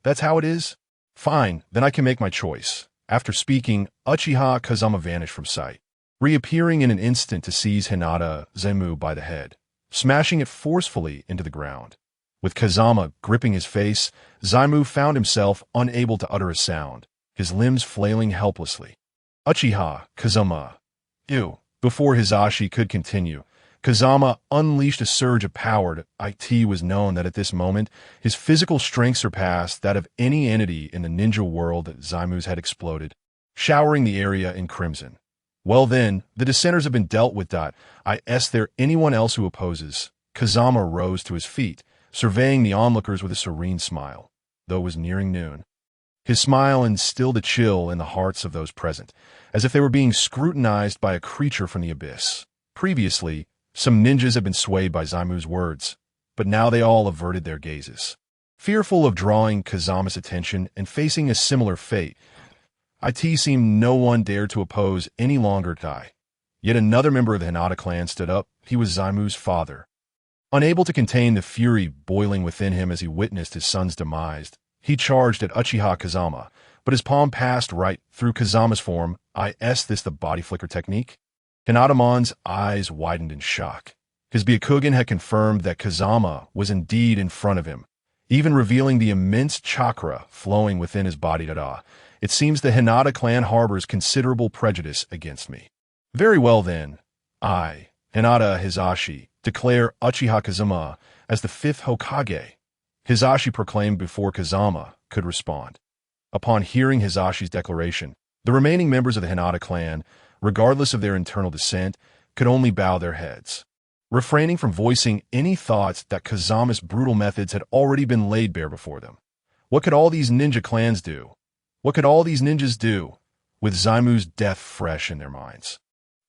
that's how it is? Fine, then I can make my choice. After speaking, Uchiha Kazama vanished from sight, reappearing in an instant to seize Hinata Zaimu by the head, smashing it forcefully into the ground. With Kazama gripping his face, Zaimu found himself unable to utter a sound, his limbs flailing helplessly. Uchiha Kazama. Ew. Before Hizashi could continue, Kazama unleashed a surge of power. It was known that at this moment, his physical strength surpassed that of any entity in the ninja world that Zaimu's had exploded, showering the area in crimson. Well then, the dissenters have been dealt with. Is there anyone else who opposes? Kazama rose to his feet, surveying the onlookers with a serene smile, though it was nearing noon. His smile instilled a chill in the hearts of those present, as if they were being scrutinized by a creature from the abyss. Previously, some ninjas had been swayed by Zaimu's words, but now they all averted their gazes. Fearful of drawing Kazama's attention and facing a similar fate, it seemed no one dared to oppose any longer. Yet another member of the Hinata clan stood up. He was Zaimu's father. Unable to contain the fury boiling within him as he witnessed his son's demise, he charged at Uchiha Kazama, but his palm passed right through Kazama's form. Is this the body flicker technique? Hinatamon's eyes widened in shock. His Byakugan had confirmed that Kazama was indeed in front of him, even revealing the immense chakra flowing within his body. It seems the Hinata clan harbors considerable prejudice against me. Very well then, I, Hinata Hizashi, declare Uchiha Kazama as the 5th Hokage, Hizashi proclaimed before Kazama could respond. Upon hearing Hizashi's declaration, the remaining members of the Hinata clan, regardless of their internal dissent, could only bow their heads, refraining from voicing any thoughts that Kazama's brutal methods had already been laid bare before them. What could all these ninja clans do? What could all these ninjas do, with Zaimu's death fresh in their minds?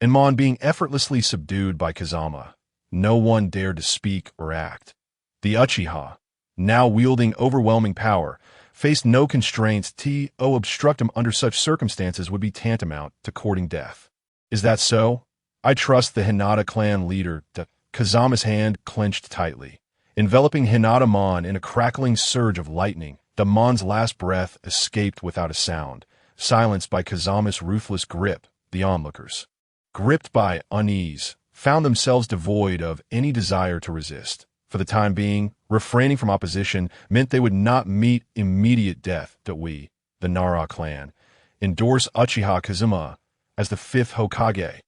And Mon being effortlessly subdued by Kazama, no one dared to speak or act. The Uchiha, now wielding overwhelming power, faced no constraints. To obstruct him under such circumstances would be tantamount to courting death. Is that so? I trust the Hinata clan leader. Kazama's hand clenched tightly, enveloping Hinata Mon in a crackling surge of lightning. The Mon's last breath escaped without a sound, silenced by Kazama's ruthless grip. The onlookers, gripped by unease, found themselves devoid of any desire to resist. For the time being, refraining from opposition meant they would not meet immediate death. We, the Nara clan, endorse Uchiha Kazama as the 5th Hokage.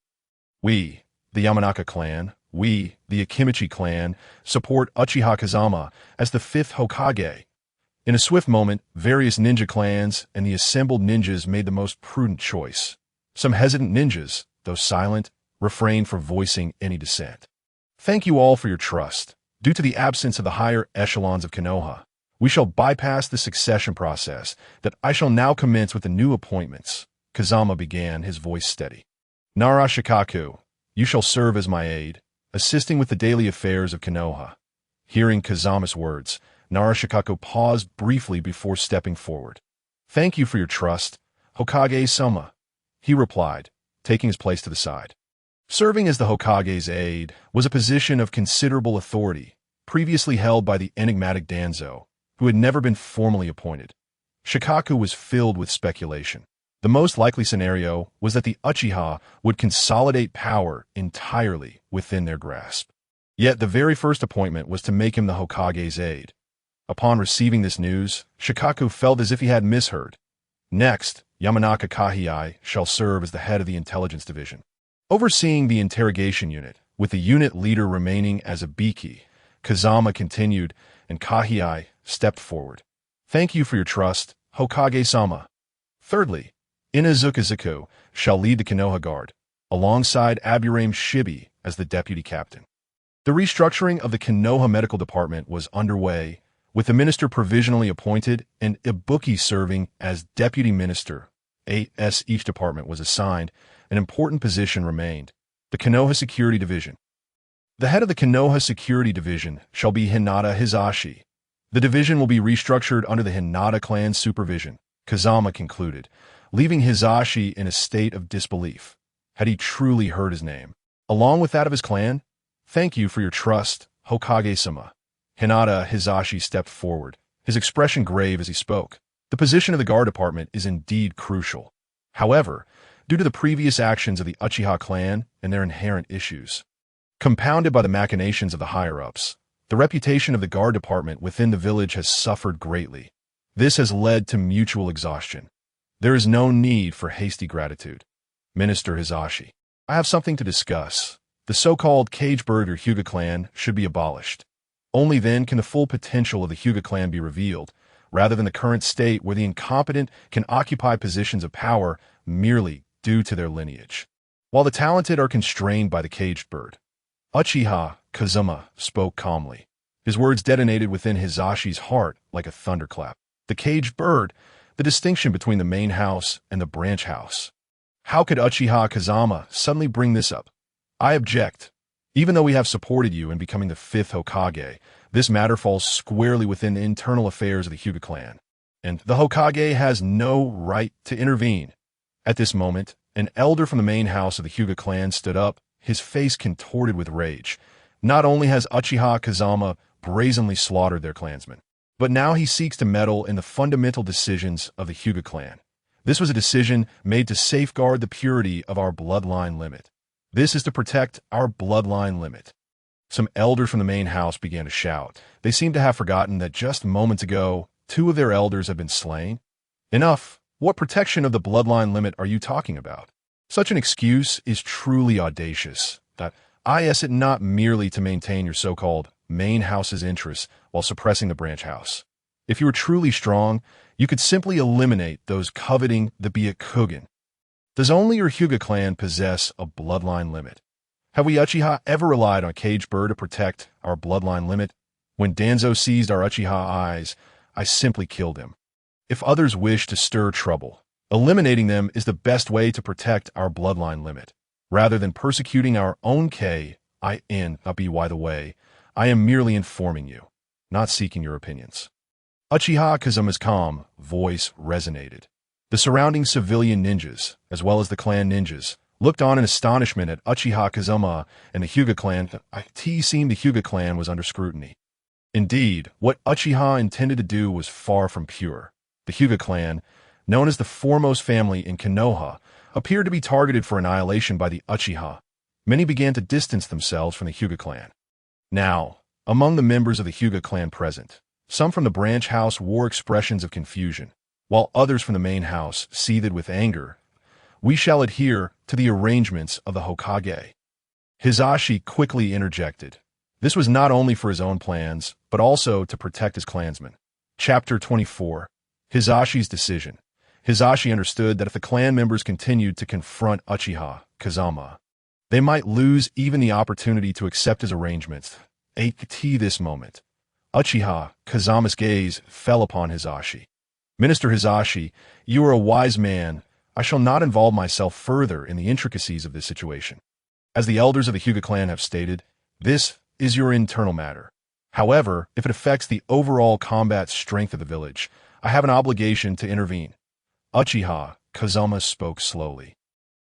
We, the Yamanaka clan, we, the Akimichi clan, support Uchiha Kazama as the 5th Hokage. In a swift moment, various ninja clans and the assembled ninjas made the most prudent choice. Some hesitant ninjas, though silent, refrained from voicing any dissent. Thank you all for your trust. Due to the absence of the higher echelons of Konoha, we shall bypass the succession process that I shall now commence with the new appointments. Kazama began, his voice steady. Nara Shikaku, you shall serve as my aide, assisting with the daily affairs of Konoha. Hearing Kazama's words, Nara Shikaku paused briefly before stepping forward. Thank you for your trust, Hokage-sama, he replied, taking his place to the side. Serving as the Hokage's aide was a position of considerable authority, previously held by the enigmatic Danzo, who had never been formally appointed. Shikaku was filled with speculation. The most likely scenario was that the Uchiha would consolidate power entirely within their grasp. Yet the very first appointment was to make him the Hokage's aide. Upon receiving this news, Shikaku felt as if he had misheard. Next, Yamanaka Kahii shall serve as the head of the intelligence division, overseeing the interrogation unit, with the unit leader remaining as a Biki. Kazama continued, and Kahii stepped forward. Thank you for your trust, Hokage-sama. Thirdly, Inazukazuku shall lead the Konoha Guard, alongside Aburame Shibi as the deputy captain. The restructuring of the Konoha Medical Department was underway, with the minister provisionally appointed and Ibuki serving as deputy minister. Each department was assigned, an important position remained, the Konoha Security Division. The head of the Konoha Security Division shall be Hinata Hisashi. The division will be restructured under the Hinata clan's supervision, Kazama concluded, leaving Hisashi in a state of disbelief. Had he truly heard his name, along with that of his clan? Thank you for your trust, Hokage-sama. Hinata Hisashi stepped forward, his expression grave as he spoke. The position of the guard department is indeed crucial. However, due to the previous actions of the Uchiha clan and their inherent issues, compounded by the machinations of the higher-ups, the reputation of the guard department within the village has suffered greatly. This has led to mutual exhaustion. There is no need for hasty gratitude. Minister Hisashi, I have something to discuss. The so-called cage bird or Hyuga clan should be abolished. Only then can the full potential of the Hyuga clan be revealed, rather than the current state where the incompetent can occupy positions of power merely due to their lineage, while the talented are constrained by the caged bird. Uchiha Kazama spoke calmly. His words detonated within Hisashi's heart like a thunderclap. The caged bird, the distinction between the main house and the branch house. How could Uchiha Kazama suddenly bring this up? I object. Even though we have supported you in becoming the 5th Hokage, this matter falls squarely within the internal affairs of the Hyuga clan, and the Hokage has no right to intervene. At this moment, an elder from the main house of the Hyuga clan stood up, his face contorted with rage. Not only has Uchiha Kazama brazenly slaughtered their clansmen, but now he seeks to meddle in the fundamental decisions of the Hyuga clan. This was a decision made to safeguard the purity of our bloodline limit. This is to protect our bloodline limit. Some elders from the main house began to shout. They seemed to have forgotten that just moments ago, 2 of their elders had been slain. Enough! What protection of the bloodline limit are you talking about? Such an excuse is truly audacious. That is it not merely to maintain your so-called main house's interests while suppressing the branch house. If you were truly strong, you could simply eliminate those coveting the Byakugan. Does only your Hyuga clan possess a bloodline limit? Have we Uchiha ever relied on a caged bird to protect our bloodline limit? When Danzo seized our Uchiha eyes, I simply killed him. If others wish to stir trouble, eliminating them is the best way to protect our bloodline limit. Rather than persecuting our own by the way, I am merely informing you, not seeking your opinions. Uchiha Kazama's calm voice resonated. The surrounding civilian ninjas, as well as the clan ninjas, looked on in astonishment at Uchiha Kazama and the Hyuga clan. It seemed the Hyuga clan was under scrutiny. Indeed, what Uchiha intended to do was far from pure. The Hyuga clan, known as the foremost family in Konoha, appeared to be targeted for annihilation by the Uchiha. Many began to distance themselves from the Hyuga clan. Now, among the members of the Hyuga clan present, some from the branch house wore expressions of confusion, while others from the main house seethed with anger. We shall adhere to the arrangements of the Hokage. Hisashi quickly interjected. This was not only for his own plans, but also to protect his clansmen. Chapter 24. Hisashi's decision. Hisashi understood that if the clan members continued to confront Uchiha Kazama, they might lose even the opportunity to accept his arrangements. At this moment, Uchiha Kazama's gaze fell upon Hisashi. Minister Hisashi, you are a wise man. I shall not involve myself further in the intricacies of this situation. As the elders of the Hyuga clan have stated, this is your internal matter. However, if it affects the overall combat strength of the village, I have an obligation to intervene. Uchiha Kazama spoke slowly.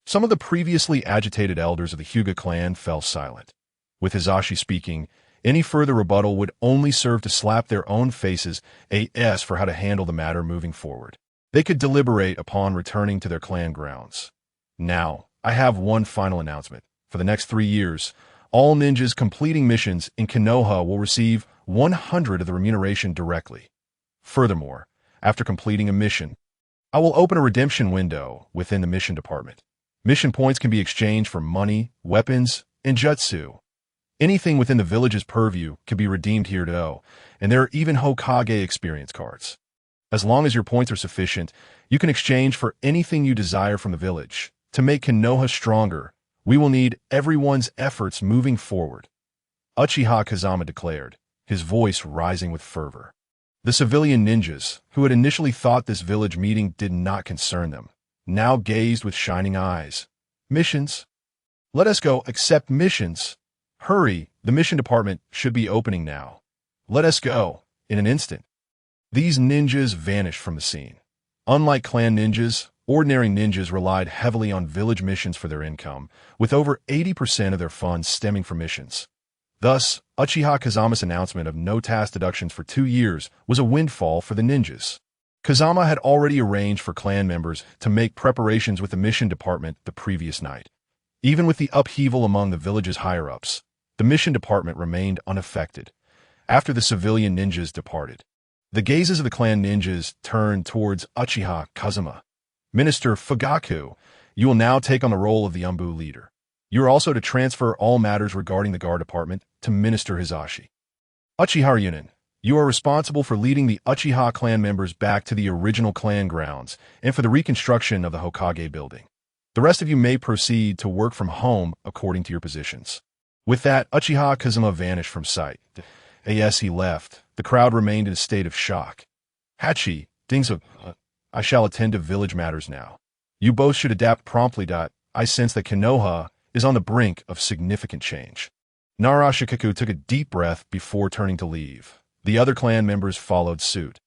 Some of the previously agitated elders of the Hyuga clan fell silent. With Hisashi speaking, any further rebuttal would only serve to slap their own faces for how to handle the matter moving forward. They could deliberate upon returning to their clan grounds. Now, I have one final announcement. For the next 3 years, all ninjas completing missions in Konoha will receive 100 of the remuneration directly. Furthermore, after completing a mission, I will open a redemption window within the mission department. Mission points can be exchanged for money, weapons, and jutsu. Anything within the village's purview can be redeemed here too, and there are even Hokage experience cards. As long as your points are sufficient, you can exchange for anything you desire from the village. To make Konoha stronger, we will need everyone's efforts moving forward. Uchiha Kazama declared, his voice rising with fervor. The civilian ninjas, who had initially thought this village meeting did not concern them, now gazed with shining eyes. Missions? Let us go accept missions. Hurry, the mission department should be opening now. Let us go, in an instant. These ninjas vanished from the scene. Unlike clan ninjas, ordinary ninjas relied heavily on village missions for their income, with over 80% of their funds stemming from missions. Thus, Uchiha Kazama's announcement of no task deductions for 2 years was a windfall for the ninjas. Kazama had already arranged for clan members to make preparations with the mission department the previous night. Even with the upheaval among the village's higher-ups, the mission department remained unaffected. After the civilian ninjas departed, the gazes of the clan ninjas turned towards Uchiha Kazama. Minister Fugaku, you will now take on the role of the Umbu leader. You are also to transfer all matters regarding the guard department to Minister Hizashi. Uchiha Yunin, you are responsible for leading the Uchiha clan members back to the original clan grounds and for the reconstruction of the Hokage building. The rest of you may proceed to work from home according to your positions. With that, Uchiha Kazama vanished from sight. As he left, the crowd remained in a state of shock. Hachi, Danzo, I shall attend to village matters now. You both should adapt promptly. I sense that Konoha is on the brink of significant change. Narashikaku took a deep breath before turning to leave. The other clan members followed suit.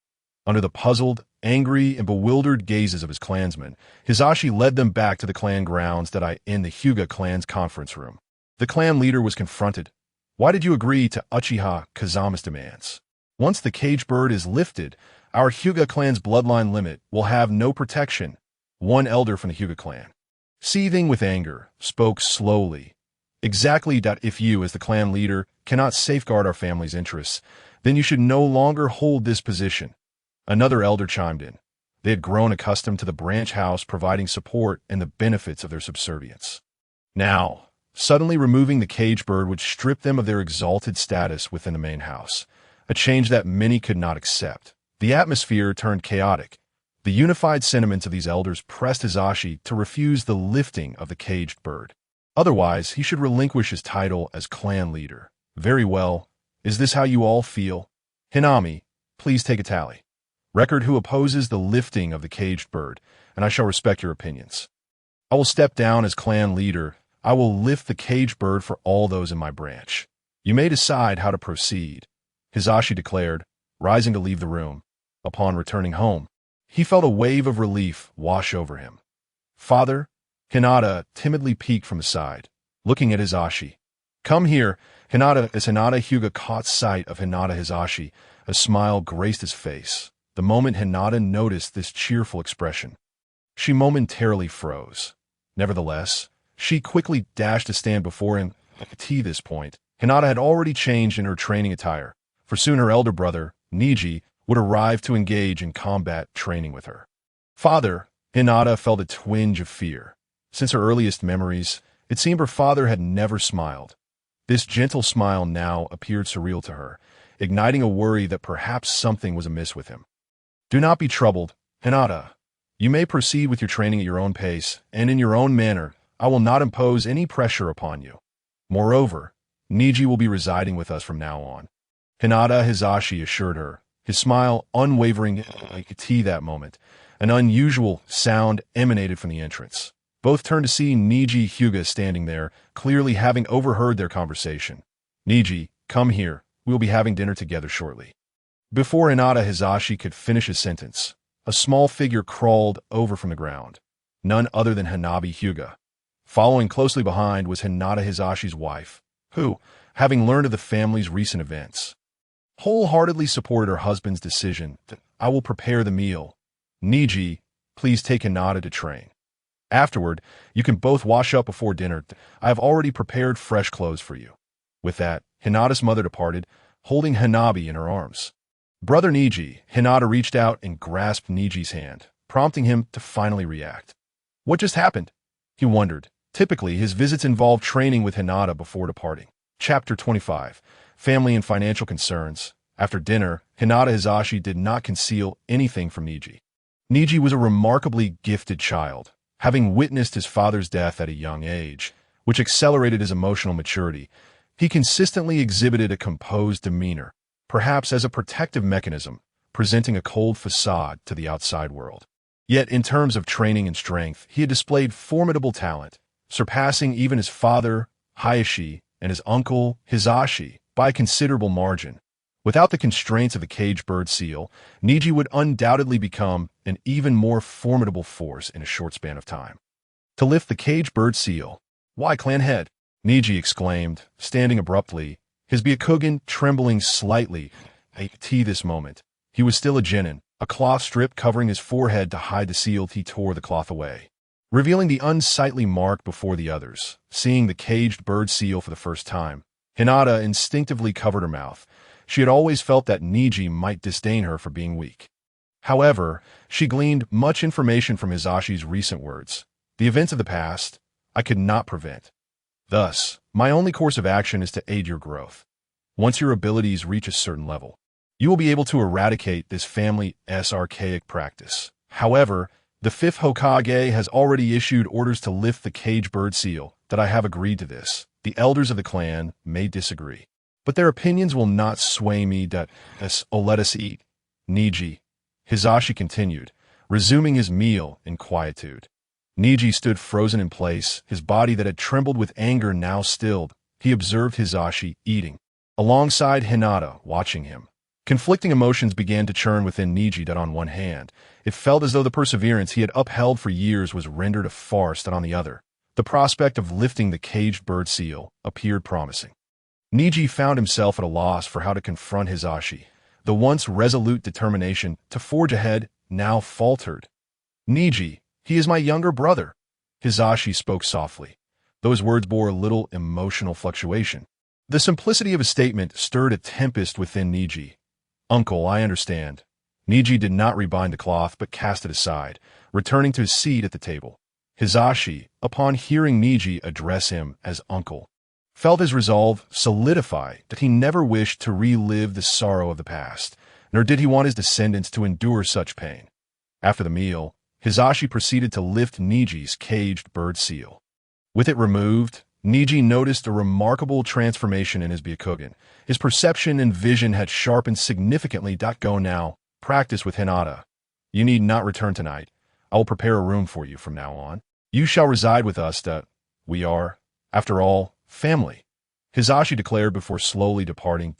Under the puzzled, angry, and bewildered gazes of his clansmen, Hizashi led them back to the clan grounds in the Hyuga clan's conference room. The clan leader was confronted. Why did you agree to Uchiha Kazama's demands? Once the cage bird is lifted, our Hyuga clan's bloodline limit will have no protection. One elder from the Hyuga clan, seething with anger, spoke slowly. Exactly. If you, as the clan leader, cannot safeguard our family's interests, then you should no longer hold this position. Another elder chimed in. They had grown accustomed to the branch house providing support and the benefits of their subservience. Now, suddenly removing the cage bird would strip them of their exalted status within the main house, a change that many could not accept. The atmosphere turned chaotic. The unified sentiments of these elders pressed Hizashi to refuse the lifting of the caged bird. Otherwise, he should relinquish his title as clan leader. Very well. Is this how you all feel? Hinami, please take a tally. Record who opposes the lifting of the caged bird, and I shall respect your opinions. I will step down as clan leader. I will lift the caged bird for all those in my branch. You may decide how to proceed, Hizashi declared, rising to leave the room. Upon returning home, he felt a wave of relief wash over him. Father, Hinata timidly peeked from the side, looking at Hizashi. Come here, Hinata. As Hinata Hyuga caught sight of Hinata Hizashi, a smile graced his face. The moment Hinata noticed this cheerful expression, she momentarily froze. Nevertheless, she quickly dashed to stand before him. At this point, Hinata had already changed in her training attire, for soon her elder brother, Niji, would arrive to engage in combat training with her. Father, Hinata felt a twinge of fear. Since her earliest memories, it seemed her father had never smiled. This gentle smile now appeared surreal to her, igniting a worry that perhaps something was amiss with him. Do not be troubled, Hinata. You may proceed with your training at your own pace, and in your own manner. I will not impose any pressure upon you. Moreover, Niji will be residing with us from now on. Hinata Hizashi assured her, his smile unwavering. That moment, an unusual sound emanated from the entrance. Both turned to see Niji Hyuga standing there, clearly having overheard their conversation. Niji, come here. We will be having dinner together shortly. Before Hinata Hizashi could finish his sentence, a small figure crawled over from the ground. None other than Hanabi Hyuga. Following closely behind was Hinata Hizashi's wife, who, having learned of the family's recent events, wholeheartedly supported her husband's decision that I will prepare the meal. Niji, please take Hinata to train. Afterward, you can both wash up before dinner. I have already prepared fresh clothes for you. With that, Hinata's mother departed, holding Hanabi in her arms. Brother Niji, Hinata reached out and grasped Niji's hand, prompting him to finally react. What just happened? He wondered. Typically, his visits involved training with Hinata before departing. Chapter 25. Family and Financial Concerns. After dinner, Hinata Hizashi did not conceal anything from Niji. Niji was a remarkably gifted child, having witnessed his father's death at a young age, which accelerated his emotional maturity. He consistently exhibited a composed demeanor, perhaps as a protective mechanism, presenting a cold facade to the outside world. Yet in terms of training and strength, he had displayed formidable talent, surpassing even his father, Hayashi, and his uncle, Hizashi, by a considerable margin. Without the constraints of the caged bird seal, Niji would undoubtedly become an even more formidable force in a short span of time. To lift the caged bird seal, why clan head? Niji exclaimed, standing abruptly, his Byakugan trembling slightly at this moment. He was still a genin, a cloth strip covering his forehead to hide the seal. He tore the cloth away, revealing the unsightly mark before the others. Seeing the caged bird seal for the first time, Hinata instinctively covered her mouth. She had always felt that Niji might disdain her for being weak. However, she gleaned much information from Hizashi's recent words. The events of the past, I could not prevent. Thus, my only course of action is to aid your growth. Once your abilities reach a certain level, you will be able to eradicate this family's archaic practice. However, the Fifth Hokage has already issued orders to lift the caged bird seal. That I have agreed to this. The elders of the clan may disagree, but their opinions will not sway me. Let us eat. Niji, Hizashi continued, resuming his meal in quietude. Niji stood frozen in place, his body that had trembled with anger now stilled. He observed Hizashi eating, alongside Hinata watching him. Conflicting emotions began to churn within Niji. That on one hand, it felt as though the perseverance he had upheld for years was rendered a farce. That on the other, the prospect of lifting the caged bird seal appeared promising. Niji found himself at a loss for how to confront Hizashi. The once resolute determination to forge ahead now faltered. Niji, he is my younger brother. Hizashi spoke softly. Those words bore a little emotional fluctuation. The simplicity of his statement stirred a tempest within Niji. Uncle, I understand. Niji did not rebind the cloth but cast it aside, returning to his seat at the table. Hizashi, upon hearing Niji address him as uncle, felt his resolve solidify that he never wished to relive the sorrow of the past, nor did he want his descendants to endure such pain. After the meal, Hizashi proceeded to lift Niji's caged bird seal. With it removed, Niji noticed a remarkable transformation in his Byakugan. His perception and vision had sharpened significantly. Go now. Practice with Hinata. You need not return tonight. I will prepare a room for you from now on. You shall reside with us. We are, after all, family. Hizashi declared before slowly departing.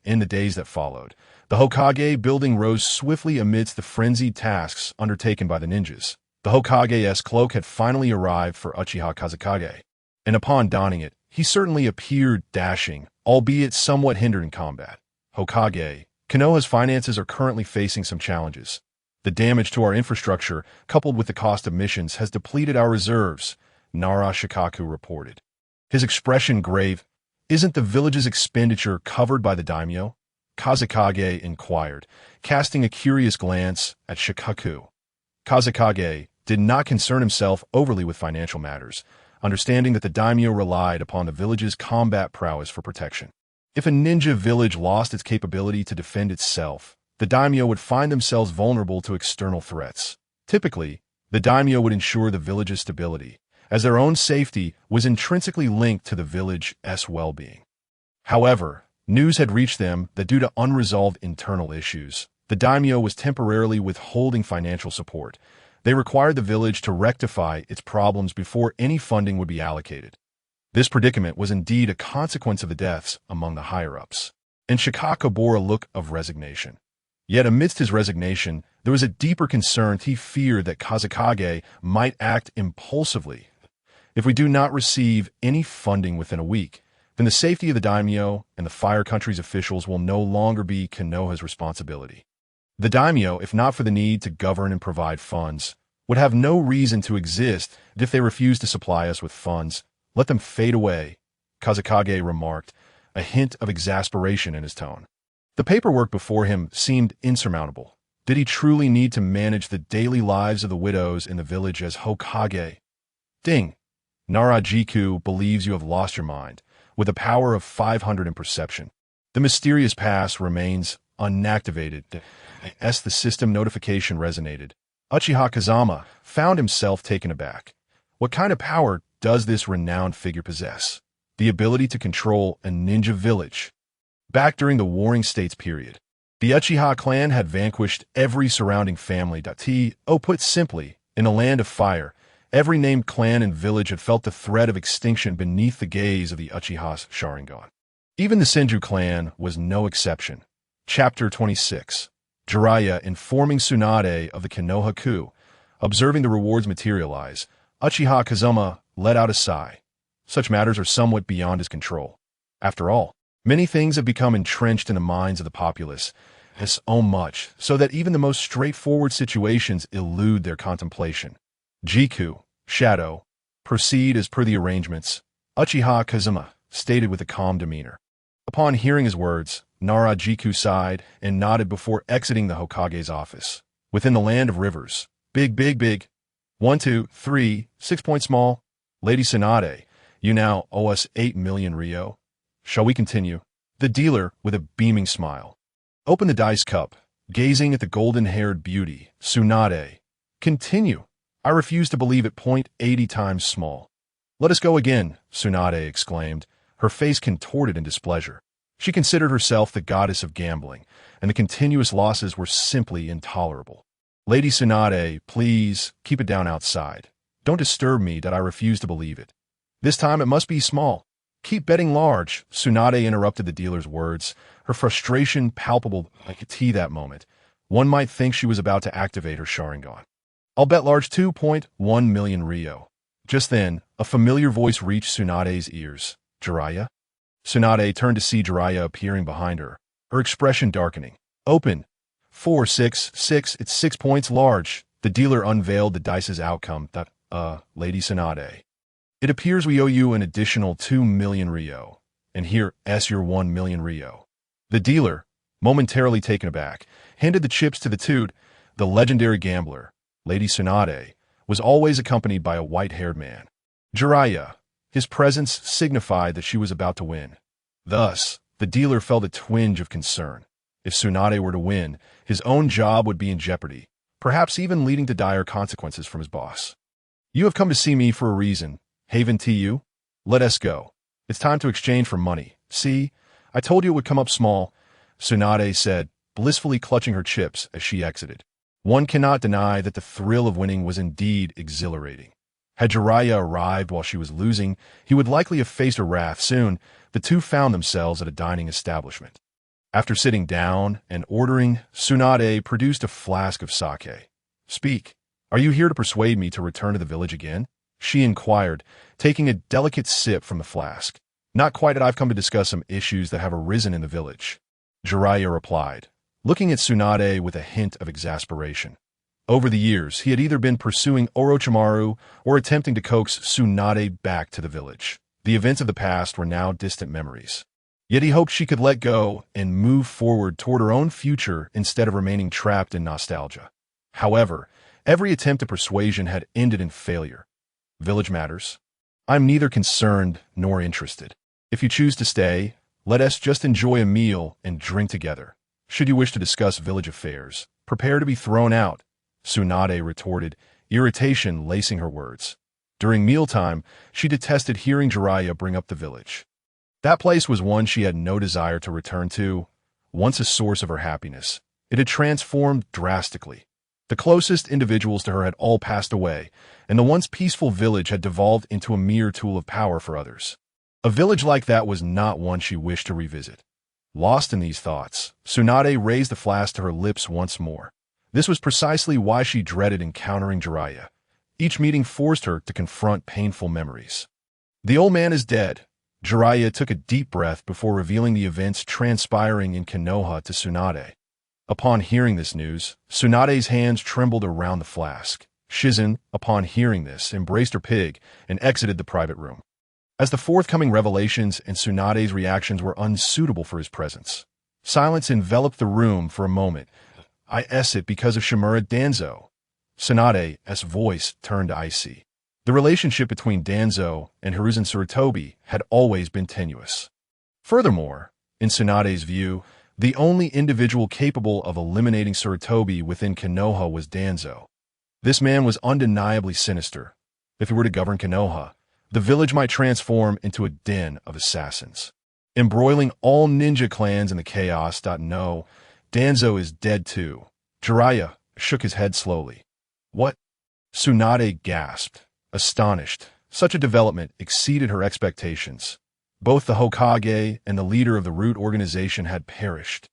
In the days that followed, the Hokage building rose swiftly amidst the frenzied tasks undertaken by the ninjas. The Hokage's cloak had finally arrived for Uchiha Kazekage, and upon donning it, he certainly appeared dashing, albeit somewhat hindered in combat. Hokage, Konoha's finances are currently facing some challenges. The damage to our infrastructure, coupled with the cost of missions, has depleted our reserves, Nara Shikaku reported. His expression grave. Isn't the village's expenditure covered by the daimyo? Kazekage inquired, casting a curious glance at Shikaku. Kazekage did not concern himself overly with financial matters, understanding that the daimyo relied upon the village's combat prowess for protection. If a ninja village lost its capability to defend itself, the daimyo would find themselves vulnerable to external threats. Typically, the daimyo would ensure the village's stability, as their own safety was intrinsically linked to the village's well-being. However, news had reached them that due to unresolved internal issues, the daimyo was temporarily withholding financial support. They required the village to rectify its problems before any funding would be allocated. This predicament was indeed a consequence of the deaths among the higher-ups, and Shikaku bore a look of resignation. Yet amidst his resignation, there was a deeper concern. He feared that Kazekage might act impulsively. If we do not receive any funding within a week, then the safety of the daimyo and the Fire Country's officials will no longer be Konoha's responsibility. The daimyo, if not for the need to govern and provide funds, would have no reason to exist. And if they refuse to supply us with funds, let them fade away, Kazekage remarked, a hint of exasperation in his tone. The paperwork before him seemed insurmountable. Did he truly need to manage the daily lives of the widows in the village as Hokage? Ding! Narajiku believes you have lost your mind, with a power of 500 in perception. The mysterious pass remains unactivated as the system notification resonated. Uchiha Kazama found himself taken aback. What kind of power does this renowned figure possess? The ability to control a ninja village. Back during the Warring States period, the Uchiha clan had vanquished every surrounding family. Put simply, in a land of fire, every named clan and village had felt the threat of extinction beneath the gaze of the Uchiha's Sharingan. Even the Senju clan was no exception. Chapter 26. Jiraiya informing Tsunade of the Konoha coup. Observing the rewards materialize, Uchiha Kazama let out a sigh. Such matters are somewhat beyond his control. After all, many things have become entrenched in the minds of the populace, so much so that even the most straightforward situations elude their contemplation. Jiku, Shadow, proceed as per the arrangements, Uchiha Kazama stated with a calm demeanor. Upon hearing his words, Narajiku sighed and nodded before exiting the Hokage's office. Within the land of rivers, big. 1, 2, 3, 6 point small. Lady Tsunade, you now owe us 8 million ryo. Shall we continue? The dealer, with a beaming smile, opened the dice cup, gazing at the golden-haired beauty, Tsunade. Continue. I refuse to believe it. 80 times small. Let us go again, Tsunade exclaimed, her face contorted in displeasure. She considered herself the goddess of gambling, and the continuous losses were simply intolerable. Lady Tsunade, please, keep it down outside. Don't disturb me that I refuse to believe it. This time it must be small. Keep betting large, Tsunade interrupted the dealer's words, her frustration palpable. I could see that moment. One might think she was about to activate her Sharingan. I'll bet large 2.1 million ryo. Just then, a familiar voice reached Tsunade's ears. Jiraiya? Tsunade turned to see Jiraiya appearing behind her, her expression darkening. Open. 4, 6, 6, it's 6 points large. The dealer unveiled the dice's outcome. Lady Tsunade. It appears we owe you an additional 2 million ryo. And here's your 1 million ryo. The dealer, momentarily taken aback, handed the chips to the legendary gambler. Lady Tsunade was always accompanied by a white-haired man. Jiraiya. His presence signified that she was about to win. Thus, the dealer felt a twinge of concern. If Tsunade were to win, his own job would be in jeopardy, perhaps even leading to dire consequences from his boss. You have come to see me for a reason. Haven TU? Let us go. It's time to exchange for money. See, I told you it would come up small, Tsunade said, blissfully clutching her chips as she exited. One cannot deny that the thrill of winning was indeed exhilarating. Had Jiraiya arrived while she was losing, he would likely have faced her wrath soon. The two found themselves at a dining establishment. After sitting down and ordering, Tsunade produced a flask of sake. Speak. Are you here to persuade me to return to the village again? She inquired, taking a delicate sip from the flask. Not quite, that I've come to discuss some issues that have arisen in the village. Jiraiya replied, looking at Tsunade with a hint of exasperation. Over the years, he had either been pursuing Orochimaru or attempting to coax Tsunade back to the village. The events of the past were now distant memories. Yet he hoped she could let go and move forward toward her own future instead of remaining trapped in nostalgia. However, every attempt at persuasion had ended in failure. Village matters. I'm neither concerned nor interested. If you choose to stay, let us just enjoy a meal and drink together. Should you wish to discuss village affairs, prepare to be thrown out, Tsunade retorted, irritation lacing her words. During mealtime, she detested hearing Jiraiya bring up the village. That place was one she had no desire to return to. Once a source of her happiness, it had transformed drastically. The closest individuals to her had all passed away, and the once peaceful village had devolved into a mere tool of power for others. A village like that was not one she wished to revisit. Lost in these thoughts, Tsunade raised the flask to her lips once more. This was precisely why she dreaded encountering Jiraiya. Each meeting forced her to confront painful memories. The old man is dead. Jiraiya took a deep breath before revealing the events transpiring in Konoha to Tsunade. Upon hearing this news, Tsunade's hands trembled around the flask. Shizen, upon hearing this, embraced her pig and exited the private room. As the forthcoming revelations and Tsunade's reactions were unsuitable for his presence, silence enveloped the room for a moment. I ess it because of Shimura Danzo. Tsunade's voice turned icy. The relationship between Danzo and Hiruzen Sarutobi had always been tenuous. Furthermore, in Tsunade's view, the only individual capable of eliminating Sarutobi within Konoha was Danzo. This man was undeniably sinister. If he were to govern Konoha, the village might transform into a den of assassins, embroiling all ninja clans in the chaos. No, Danzo is dead too. Jiraiya shook his head slowly. What? Tsunade gasped, astonished. Such a development exceeded her expectations. Both the Hokage and the leader of the root organization had perished.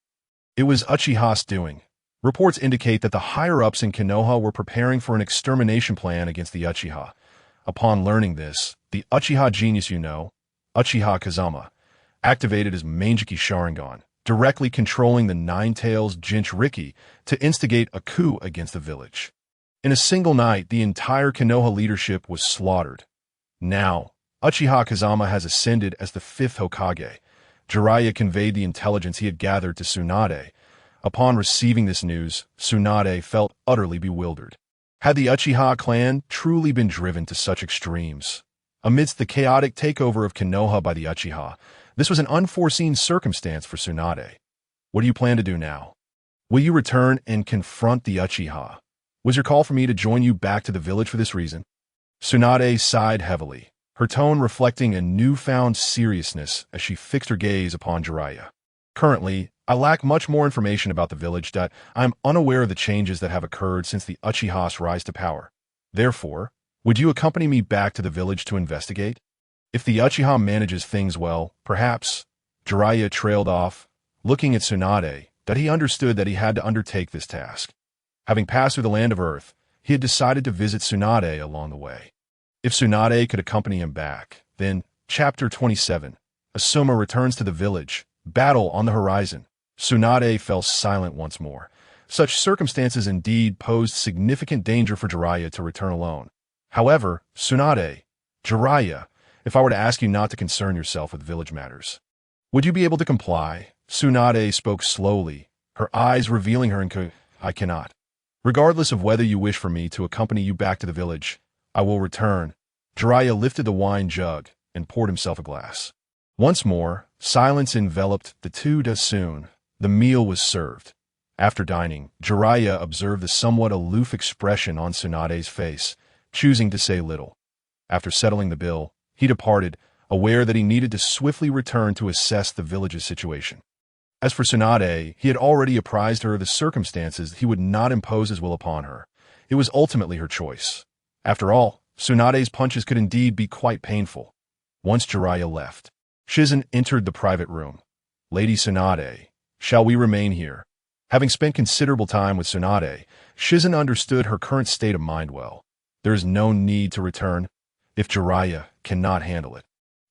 It was Uchiha's doing. Reports indicate that the higher-ups in Konoha were preparing for an extermination plan against the Uchiha. Upon learning this, the Uchiha genius Uchiha Kazama activated his Manjiki Sharingan, directly controlling the Nine-Tails Jinchuriki to instigate a coup against the village. In a single night, the entire Konoha leadership was slaughtered. Now, Uchiha Kazama has ascended as the 5th Hokage. Jiraiya conveyed the intelligence he had gathered to Tsunade. Upon receiving this news, Tsunade felt utterly bewildered. Had the Uchiha clan truly been driven to such extremes? Amidst the chaotic takeover of Konoha by the Uchiha, this was an unforeseen circumstance for Tsunade. What do you plan to do now? Will you return and confront the Uchiha? Was your call for me to join you back to the village for this reason? Tsunade sighed heavily, her tone reflecting a newfound seriousness as she fixed her gaze upon Jiraiya. Currently, I lack much more information about the village. I am unaware of the changes that have occurred since the Uchiha's rise to power. Therefore, would you accompany me back to the village to investigate? If the Uchiha manages things well, perhaps. Jiraiya trailed off, looking at Tsunade, that he understood that he had to undertake this task. Having passed through the land of Earth, he had decided to visit Tsunade along the way. If Tsunade could accompany him back, then, Chapter 27, Asuma returns to the village, battle on the horizon. Tsunade fell silent once more. Such circumstances indeed posed significant danger for Jiraiya to return alone. However, Tsunade, Jiraiya, if I were to ask you not to concern yourself with village matters, would you be able to comply? Tsunade spoke slowly, her eyes revealing her I cannot. Regardless of whether you wish for me to accompany you back to the village, I will return. Jiraiya lifted the wine jug and poured himself a glass. Once more, silence enveloped the two. Soon, the meal was served. After dining, Jiraiya observed the somewhat aloof expression on Tsunade's face, choosing to say little. After settling the bill, he departed, aware that he needed to swiftly return to assess the village's situation. As for Tsunade, he had already apprised her of the circumstances. He would not impose his will upon her. It was ultimately her choice. After all, Tsunade's punches could indeed be quite painful. Once Jiraiya left, Shizen entered the private room. Lady Tsunade, shall we remain here? Having spent considerable time with Tsunade, Shizen understood her current state of mind well. There is no need to return, if Jiraiya cannot handle it.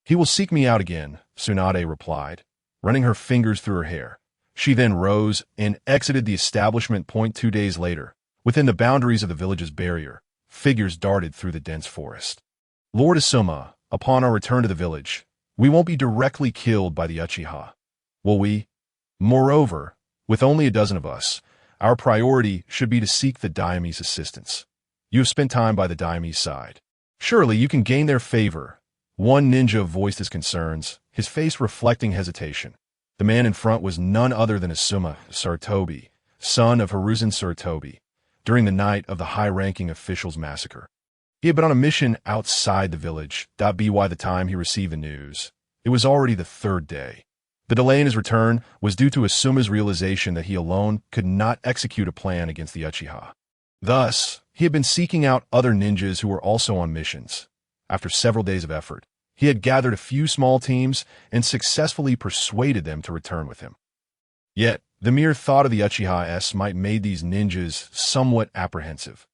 He will seek me out again, Tsunade replied, running her fingers through her hair. She then rose and exited the establishment. 2 days later, within the boundaries of the village's barrier, figures darted through the dense forest. Lord Asuma, upon our return to the village, we won't be directly killed by the Uchiha, will we? Moreover, with only a dozen of us, our priority should be to seek the Daimy's assistance. You have spent time by the Daimy's side. Surely you can gain their favor. One ninja voiced his concerns, his face reflecting hesitation. The man in front was none other than Asuma Sarutobi, son of Hiruzen Sarutobi, during the night of the high-ranking official's massacre. He had been on a mission outside the village. By the time he received the news, it was already the 3rd day. The delay in his return was due to Asuma's realization that he alone could not execute a plan against the Uchiha. Thus, he had been seeking out other ninjas who were also on missions. After several days of effort, he had gathered a few small teams and successfully persuaded them to return with him. Yet, the mere thought of the Uchiha might made these ninjas somewhat apprehensive.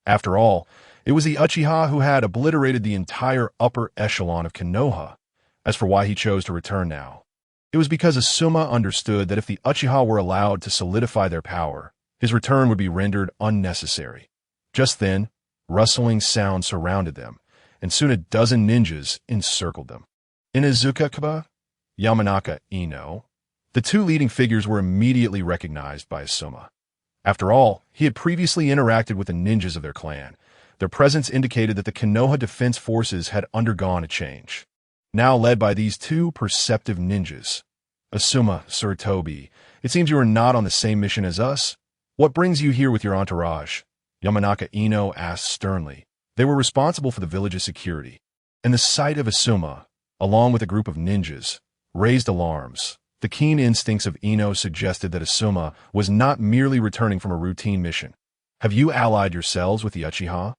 After all, it was the Uchiha who had obliterated the entire upper echelon of Konoha. As for why he chose to return now, It was because Asuma understood that if the Uchiha were allowed to solidify their power, his return would be rendered unnecessary. Just then, rustling sounds surrounded them, and soon a dozen ninjas encircled them. Inuzuka Yamanaka Ino. The two leading figures were immediately recognized by Asuma. After all, he had previously interacted with the ninjas of their clan. Their presence indicated that the Konoha Defense Forces had undergone a change. Now led by these two perceptive ninjas. Asuma, Sir Toby, it seems you are not on the same mission as us. What brings you here with your entourage? Yamanaka Ino asked sternly. They were responsible for the village's security, and the sight of Asuma, along with a group of ninjas, raised alarms. The keen instincts of Ino suggested that Asuma was not merely returning from a routine mission. Have you allied yourselves with the Uchiha?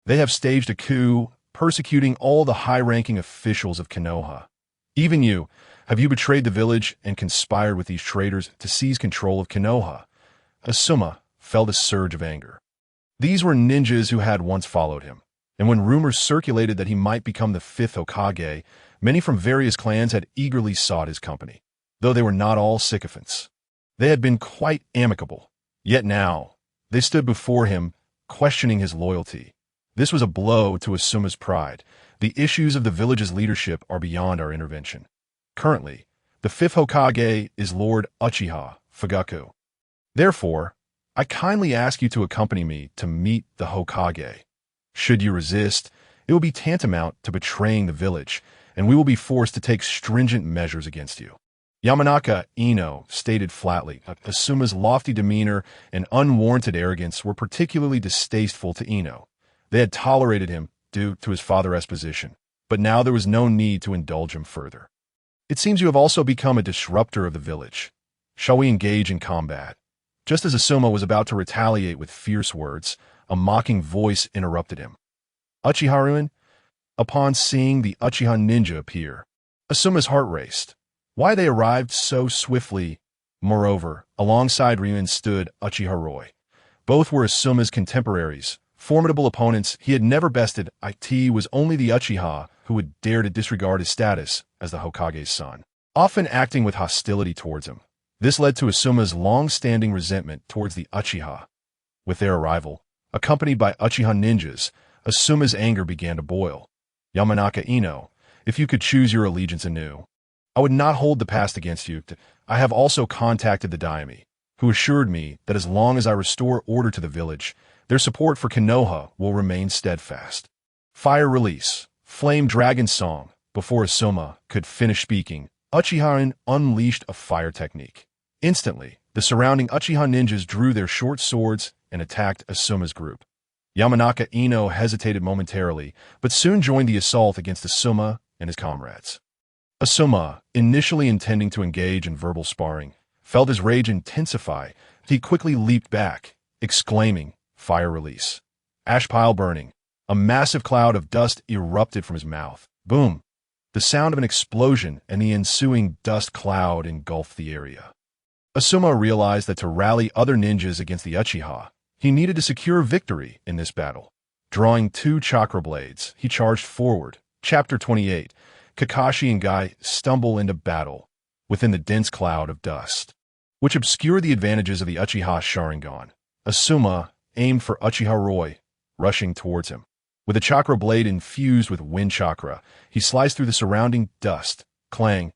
They have staged a coup, persecuting all the high-ranking officials of Konoha. Even you, have you betrayed the village and conspired with these traitors to seize control of Konoha? Asuma felt a surge of anger. These were ninjas who had once followed him, and when rumors circulated that he might become the fifth Hokage, many from various clans had eagerly sought his company. Though they were not all sycophants, they had been quite amicable. Yet now, they stood before him, questioning his loyalty. This was a blow to Asuma's pride. The issues of the village's leadership are beyond our intervention. Currently, the fifth Hokage is Lord Uchiha Fugaku. Therefore, I kindly ask you to accompany me to meet the Hokage. Should you resist, it will be tantamount to betraying the village, and we will be forced to take stringent measures against you. Yamanaka Ino stated flatly. Asuma's lofty demeanor and unwarranted arrogance were particularly distasteful to Ino. They had tolerated him due to his father's position, but now there was no need to indulge him further. It seems you have also become a disruptor of the village. Shall we engage in combat? Just as Asuma was about to retaliate with fierce words, a mocking voice interrupted him. Uchiha-ruin? Upon seeing the Uchiha ninja appear, Asuma's heart raced. Why they arrived so swiftly? Moreover, alongside Ryuin stood Uchiha Roy. Both were Asuma's contemporaries, formidable opponents he had never bested. It was only the Uchiha who would dare to disregard his status as the Hokage's son, often acting with hostility towards him. This led to Asuma's long-standing resentment towards the Uchiha. With their arrival, accompanied by Uchiha ninjas, Asuma's anger began to boil. Yamanaka Ino, if you could choose your allegiance anew, I would not hold the past against you. I have also contacted the Daime, who assured me that as long as I restore order to the village, their support for Konoha will remain steadfast. Fire release, Flame Dragon Song. Before Asuma could finish speaking, Uchiha unleashed a fire technique. Instantly, the surrounding Uchiha ninjas drew their short swords and attacked Asuma's group. Yamanaka Ino hesitated momentarily, but soon joined the assault against Asuma and his comrades. Asuma, initially intending to engage in verbal sparring, felt his rage intensify. He quickly leaped back, exclaiming, "Fire release." Ash pile burning. A massive cloud of dust erupted from his mouth. Boom! The sound of an explosion and the ensuing dust cloud engulfed the area. Asuma realized that to rally other ninjas against the Uchiha, he needed to secure victory in this battle. Drawing two chakra blades, he charged forward. Chapter 28. Kakashi and Guy stumble into battle within the dense cloud of dust, which obscured the advantages of the Uchiha Sharingan. Asuma aimed for Uchiha Roy, rushing towards him. With a chakra blade infused with wind chakra, he sliced through the surrounding dust. Clang!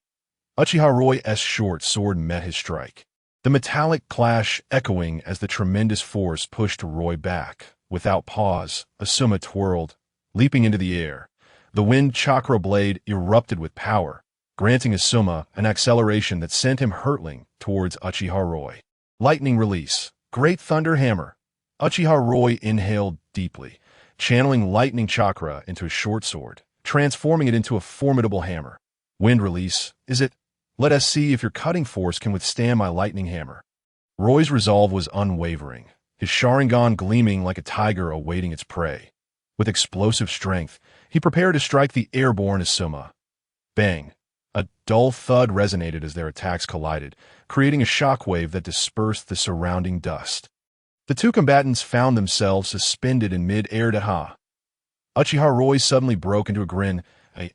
Uchiha Roy's short sword met his strike. The metallic clash echoing as the tremendous force pushed Roy back. Without pause, Asuma twirled, leaping into the air. The wind chakra blade erupted with power, granting Asuma an acceleration that sent him hurtling towards Uchiha Roy. Lightning release. Great Thunder Hammer. Uchiha Roy inhaled deeply, channeling lightning chakra into his short sword, transforming it into a formidable hammer. Wind release. Is it? Let us see if your cutting force can withstand my lightning hammer. Roy's resolve was unwavering, his Sharingan gleaming like a tiger awaiting its prey. With explosive strength, he prepared to strike the airborne Asuma. Bang! A dull thud resonated as their attacks collided, creating a shockwave that dispersed the surrounding dust. The two combatants found themselves suspended in mid-air. Uchiha Roy suddenly broke into a grin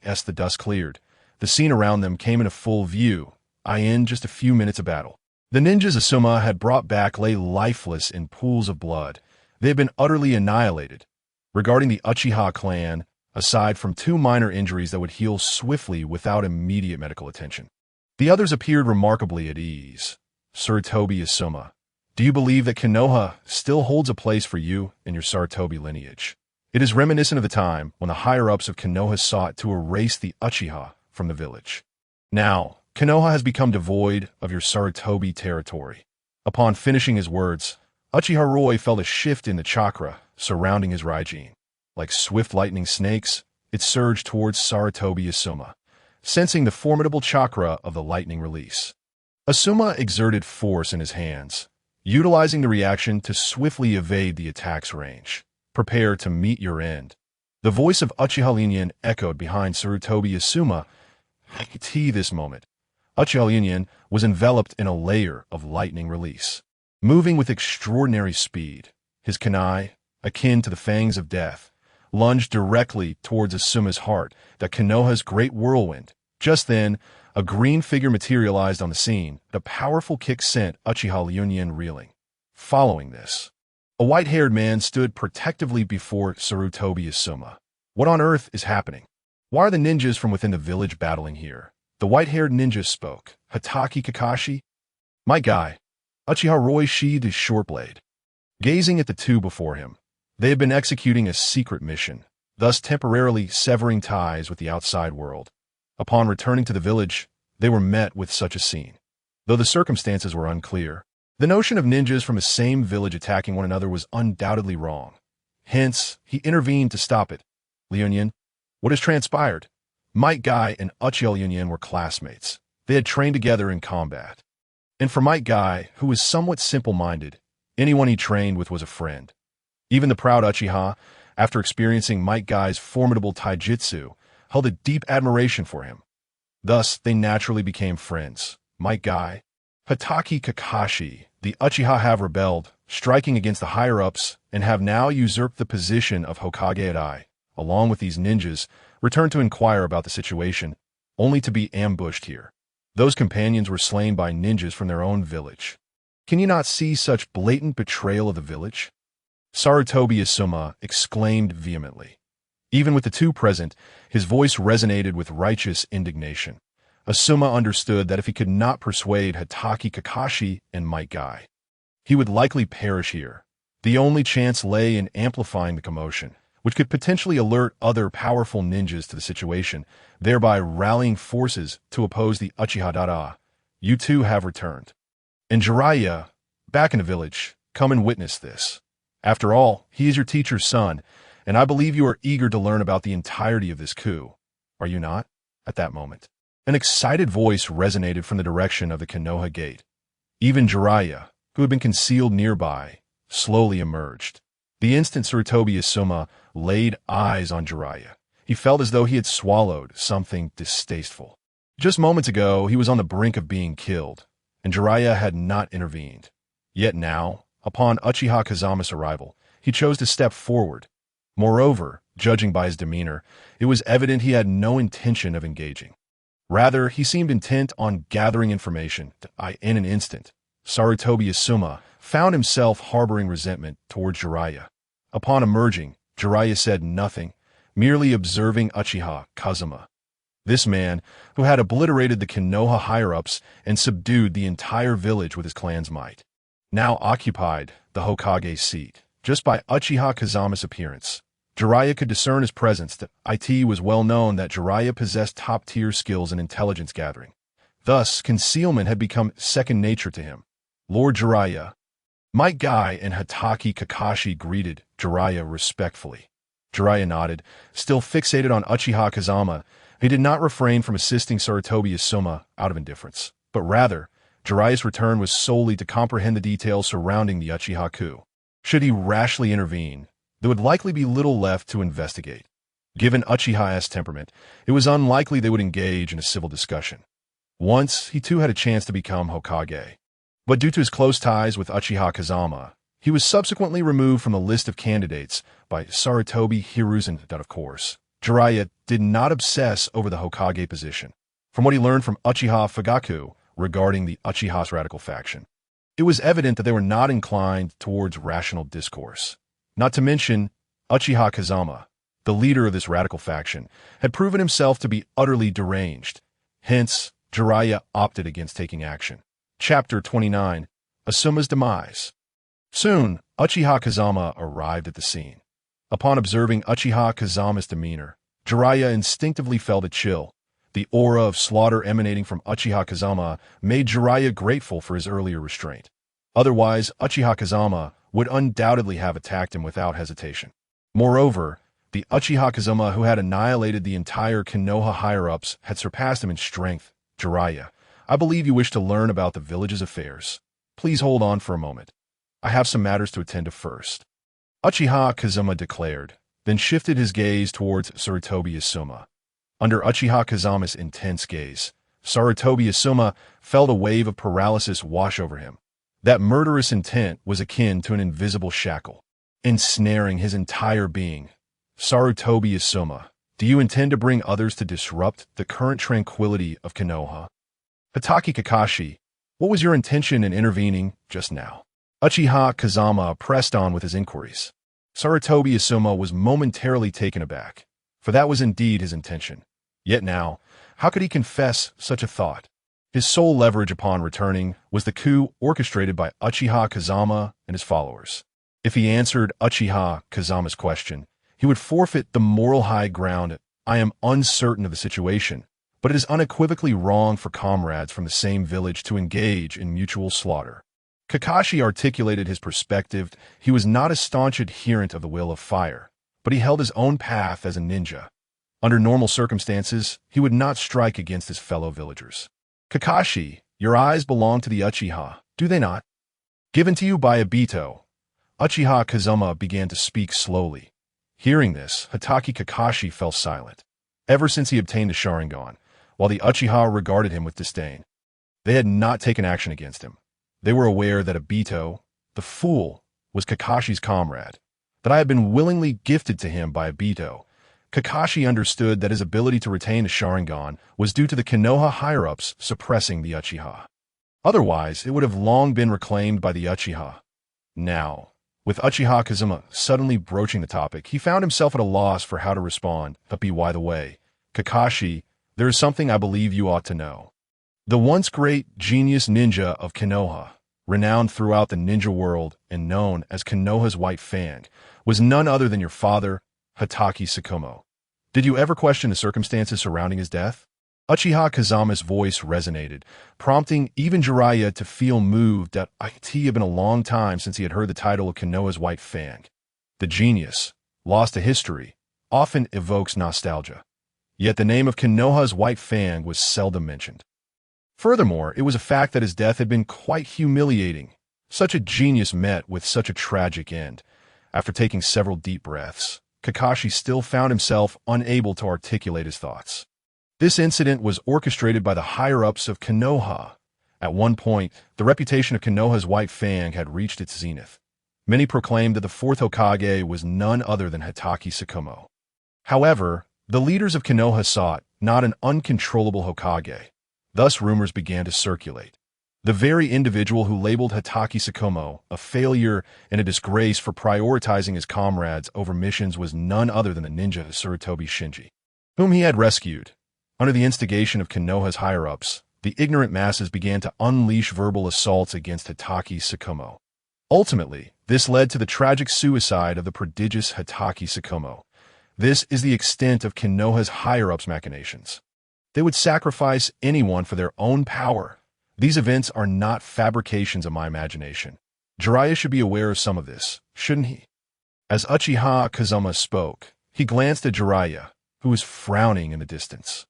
as the dust cleared. The scene around them came into full view. in just a few minutes of battle. The ninjas Asuma had brought back lay lifeless in pools of blood. They had been utterly annihilated. Regarding the Uchiha clan, aside from 2 minor injuries that would heal swiftly without immediate medical attention, the others appeared remarkably at ease. Sarutobi Asuma, do you believe that Konoha still holds a place for you in your Sarutobi lineage? It is reminiscent of the time when the higher-ups of Konoha sought to erase the Uchiha from the village. Now, Konoha has become devoid of your Sarutobi territory. Upon finishing his words, Uchiha Roy felt a shift in the chakra surrounding his Raijin. Like swift lightning snakes, it surged towards Sarutobi Asuma, sensing the formidable chakra of the lightning release. Asuma exerted force in his hands, utilizing the reaction to swiftly evade the attack's range. Prepare to meet your end. The voice of Uchiha Linyan echoed behind Sarutobi Asuma. This moment, Uchiha Linyan was enveloped in a layer of lightning release. Moving with extraordinary speed, his kunai, akin to the fangs of death, lunged directly towards Asuma's heart, that Konoha's great whirlwind. Just then, a green figure materialized on the scene. The powerful kick sent Uchiha Linyan reeling. Following this, a white-haired man stood protectively before Sarutobi Asuma. What on earth is happening? Why are the ninjas from within the village battling here? The white-haired ninja spoke. Hatake Kakashi? My guy. Uchiha Roy sheathed his short blade. Gazing at the two before him, they had been executing a secret mission, thus temporarily severing ties with the outside world. Upon returning to the village, they were met with such a scene. Though the circumstances were unclear, the notion of ninjas from the same village attacking one another was undoubtedly wrong. Hence, he intervened to stop it. Liunyan, what has transpired? Might Guy and Uchiha Liunyan were classmates. They had trained together in combat. And for Might Guy, who was somewhat simple-minded, anyone he trained with was a friend. Even the proud Uchiha, after experiencing Might Guy's formidable taijutsu, held a deep admiration for him. Thus, they naturally became friends. Might Guy, Hatake Kakashi, the Uchiha have rebelled, striking against the higher-ups, and have now usurped the position of Hokage at Ai. Along with these ninjas, returned to inquire about the situation, only to be ambushed here. Those companions were slain by ninjas from their own village. Can you not see such blatant betrayal of the village? Sarutobi Asuma exclaimed vehemently. Even with the two present, his voice resonated with righteous indignation. Asuma understood that if he could not persuade Hatake Kakashi and Might Guy, he would likely perish here. The only chance lay in amplifying the commotion, which could potentially alert other powerful ninjas to the situation, thereby rallying forces to oppose the Uchiha Dada. You two have returned. And Jiraiya, back in the village, come and witness this. After all, he is your teacher's son, and I believe you are eager to learn about the entirety of this coup. Are you not? At that moment, an excited voice resonated from the direction of the Konoha gate. Even Jiraiya, who had been concealed nearby, slowly emerged. The instant Sarutobi Asuma laid eyes on Jiraiya, he felt as though he had swallowed something distasteful. Just moments ago, he was on the brink of being killed, and Jiraiya had not intervened. Yet now, upon Uchiha Kazama's arrival, he chose to step forward. Moreover, judging by his demeanor, it was evident he had no intention of engaging. Rather, he seemed intent on gathering information. In an instant, Sarutobi Asuma found himself harboring resentment towards Jiraiya. Upon emerging, Jiraiya said nothing, merely observing Uchiha Kazama. This man, who had obliterated the Konoha higher-ups and subdued the entire village with his clan's might, now occupied the Hokage's seat. Just by Uchiha Kazama's appearance, Jiraiya could discern his presence. It was well known that Jiraiya possessed top-tier skills in intelligence gathering. Thus, concealment had become second nature to him. Lord Jiraiya. Might Guy and Hatake Kakashi greeted Jiraiya respectfully. Jiraiya nodded, still fixated on Uchiha Kazama. He did not refrain from assisting Sarutobi Asuma out of indifference, but rather, Jiraiya's return was solely to comprehend the details surrounding the Uchiha coup. Should he rashly intervene, there would likely be little left to investigate. Given Uchiha's temperament, it was unlikely they would engage in a civil discussion. Once, he too had a chance to become Hokage. But due to his close ties with Uchiha Kazama, he was subsequently removed from the list of candidates by Sarutobi Hiruzen. Of course, Jiraiya did not obsess over the Hokage position. From what he learned from Uchiha Fugaku, regarding the Uchiha's radical faction. It was evident that they were not inclined towards rational discourse. Not to mention, Uchiha Kazama, the leader of this radical faction, had proven himself to be utterly deranged. Hence, Jiraiya opted against taking action. Chapter 29, Asuma's Demise. Soon, Uchiha Kazama arrived at the scene. Upon observing Uchiha Kazama's demeanor, Jiraiya instinctively felt a chill. The aura of slaughter emanating from Uchiha Kazama made Jiraiya grateful for his earlier restraint. Otherwise, Uchiha Kazama would undoubtedly have attacked him without hesitation. Moreover, the Uchiha Kazama who had annihilated the entire Konoha higher-ups had surpassed him in strength. Jiraiya, I believe you wish to learn about the village's affairs. Please hold on for a moment. I have some matters to attend to first. Uchiha Kazama declared, then shifted his gaze towards Sarutobi Asuma. Under Uchiha Kazama's intense gaze, Sarutobi Asuma felt a wave of paralysis wash over him. That murderous intent was akin to an invisible shackle, ensnaring his entire being. Sarutobi Asuma, do you intend to bring others to disrupt the current tranquility of Konoha? Hatake Kakashi, what was your intention in intervening just now? Uchiha Kazama pressed on with his inquiries. Sarutobi Asuma was momentarily taken aback, for that was indeed his intention. Yet now, how could he confess such a thought? His sole leverage upon returning was the coup orchestrated by Uchiha Kazama and his followers. If he answered Uchiha Kazama's question, he would forfeit the moral high ground. I am uncertain of the situation, but it is unequivocally wrong for comrades from the same village to engage in mutual slaughter. Kakashi articulated his perspective. He was not a staunch adherent of the will of fire, but he held his own path as a ninja. Under normal circumstances, he would not strike against his fellow villagers. Kakashi, your eyes belong to the Uchiha, do they not? Given to you by Obito. Uchiha Kazama began to speak slowly. Hearing this, Hatake Kakashi fell silent. Ever since he obtained the Sharingan, while the Uchiha regarded him with disdain, they had not taken action against him. They were aware that Obito, the fool, was Kakashi's comrade, that I had been willingly gifted to him by Obito. Kakashi understood that his ability to retain a Sharingan was due to the Konoha higher-ups suppressing the Uchiha. Otherwise, it would have long been reclaimed by the Uchiha. Now, with Uchiha Kazama suddenly broaching the topic, he found himself at a loss for how to respond. But by the way, Kakashi, there is something I believe you ought to know. The once great genius ninja of Konoha, renowned throughout the ninja world and known as Konoha's White Fang, was none other than your father, Hatake Tsukumo. Did you ever question the circumstances surrounding his death? Uchiha Kazama's voice resonated, prompting even Jiraiya to feel moved that it had been a long time since he had heard the title of Konoha's White Fang. The genius, lost to history, often evokes nostalgia. Yet the name of Konoha's White Fang was seldom mentioned. Furthermore, it was a fact that his death had been quite humiliating. Such a genius met with such a tragic end. After taking several deep breaths, Kakashi still found himself unable to articulate his thoughts. This incident was orchestrated by the higher-ups of Konoha. At one point, the reputation of Konoha's White Fang had reached its zenith. Many proclaimed that the Fourth Hokage was none other than Hatake Tsukumo. However, the leaders of Konoha sought not an uncontrollable Hokage. Thus rumors began to circulate. The very individual who labeled Hatake Tsukumo a failure and a disgrace for prioritizing his comrades over missions was none other than the ninja Sarutobi Shinji, whom he had rescued. Under the instigation of Konoha's higher-ups, the ignorant masses began to unleash verbal assaults against Hatake Tsukumo. Ultimately, this led to the tragic suicide of the prodigious Hatake Tsukumo. This is the extent of Konoha's higher-ups' machinations. They would sacrifice anyone for their own power. These events are not fabrications of my imagination. Jiraiya should be aware of some of this, shouldn't he? As Uchiha Kazama spoke, he glanced at Jiraiya, who was frowning in the distance.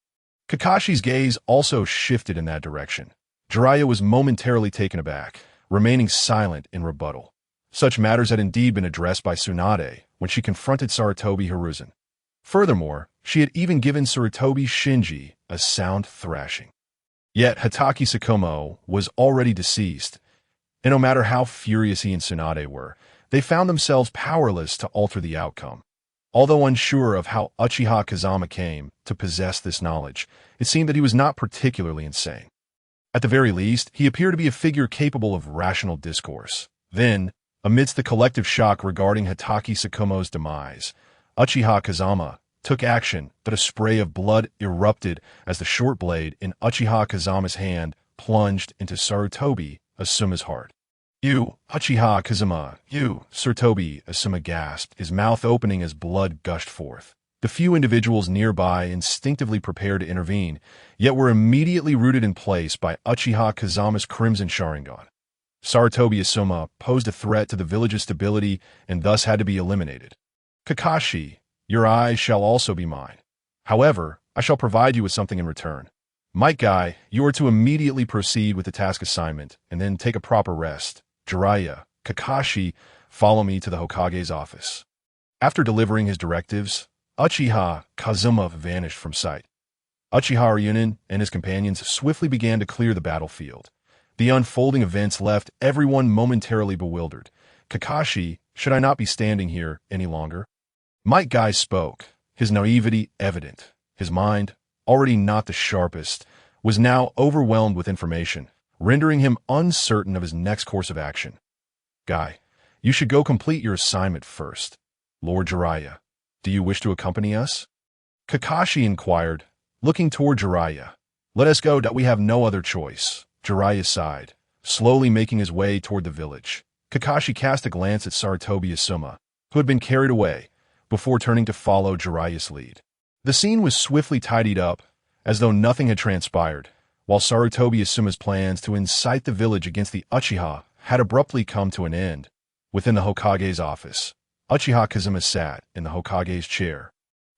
Kakashi's gaze also shifted in that direction. Jiraiya was momentarily taken aback, remaining silent in rebuttal. Such matters had indeed been addressed by Tsunade when she confronted Sarutobi Hiruzen. Furthermore, she had even given Sarutobi Shinji a sound thrashing. Yet Hatake Tsukumo was already deceased, and no matter how furious he and Tsunade were, they found themselves powerless to alter the outcome. Although unsure of how Uchiha Kazama came to possess this knowledge, it seemed that he was not particularly insane. At the very least, he appeared to be a figure capable of rational discourse. Then, amidst the collective shock regarding Hitaki Tsukumo's demise, Uchiha Kazama took action, but a spray of blood erupted as the short blade in Uchiha Kazama's hand plunged into Sarutobi Asuma's heart. "You, Uchiha Kazama, you," Sarutobi Asuma gasped, his mouth opening as blood gushed forth. The few individuals nearby instinctively prepared to intervene, yet were immediately rooted in place by Uchiha Kazama's Crimson Sharingan. Sarutobi Asuma posed a threat to the village's stability and thus had to be eliminated. "Kakashi, your eyes shall also be mine. However, I shall provide you with something in return. Might Guy, you are to immediately proceed with the task assignment and then take a proper rest. Jiraiya, Kakashi, follow me to the Hokage's office." After delivering his directives, Uchiha Kazama vanished from sight. Uchiha Ryunin and his companions swiftly began to clear the battlefield. The unfolding events left everyone momentarily bewildered. "Kakashi, should I not be standing here any longer?" Might Guy spoke, his naivety evident. His mind, already not the sharpest, was now overwhelmed with information, rendering him uncertain of his next course of action. "Guy, you should go complete your assignment first. Lord Jiraiya, do you wish to accompany us?" Kakashi inquired, looking toward Jiraiya. "Let us go, that we have no other choice." Jiraiya sighed, slowly making his way toward the village. Kakashi cast a glance at Sarutobi Asuma, who had been carried away, before turning to follow Jiraiya's lead. The scene was swiftly tidied up, as though nothing had transpired, while Sarutobi Asuma's plans to incite the village against the Uchiha had abruptly come to an end. Within the Hokage's office, Uchiha Kazama sat in the Hokage's chair,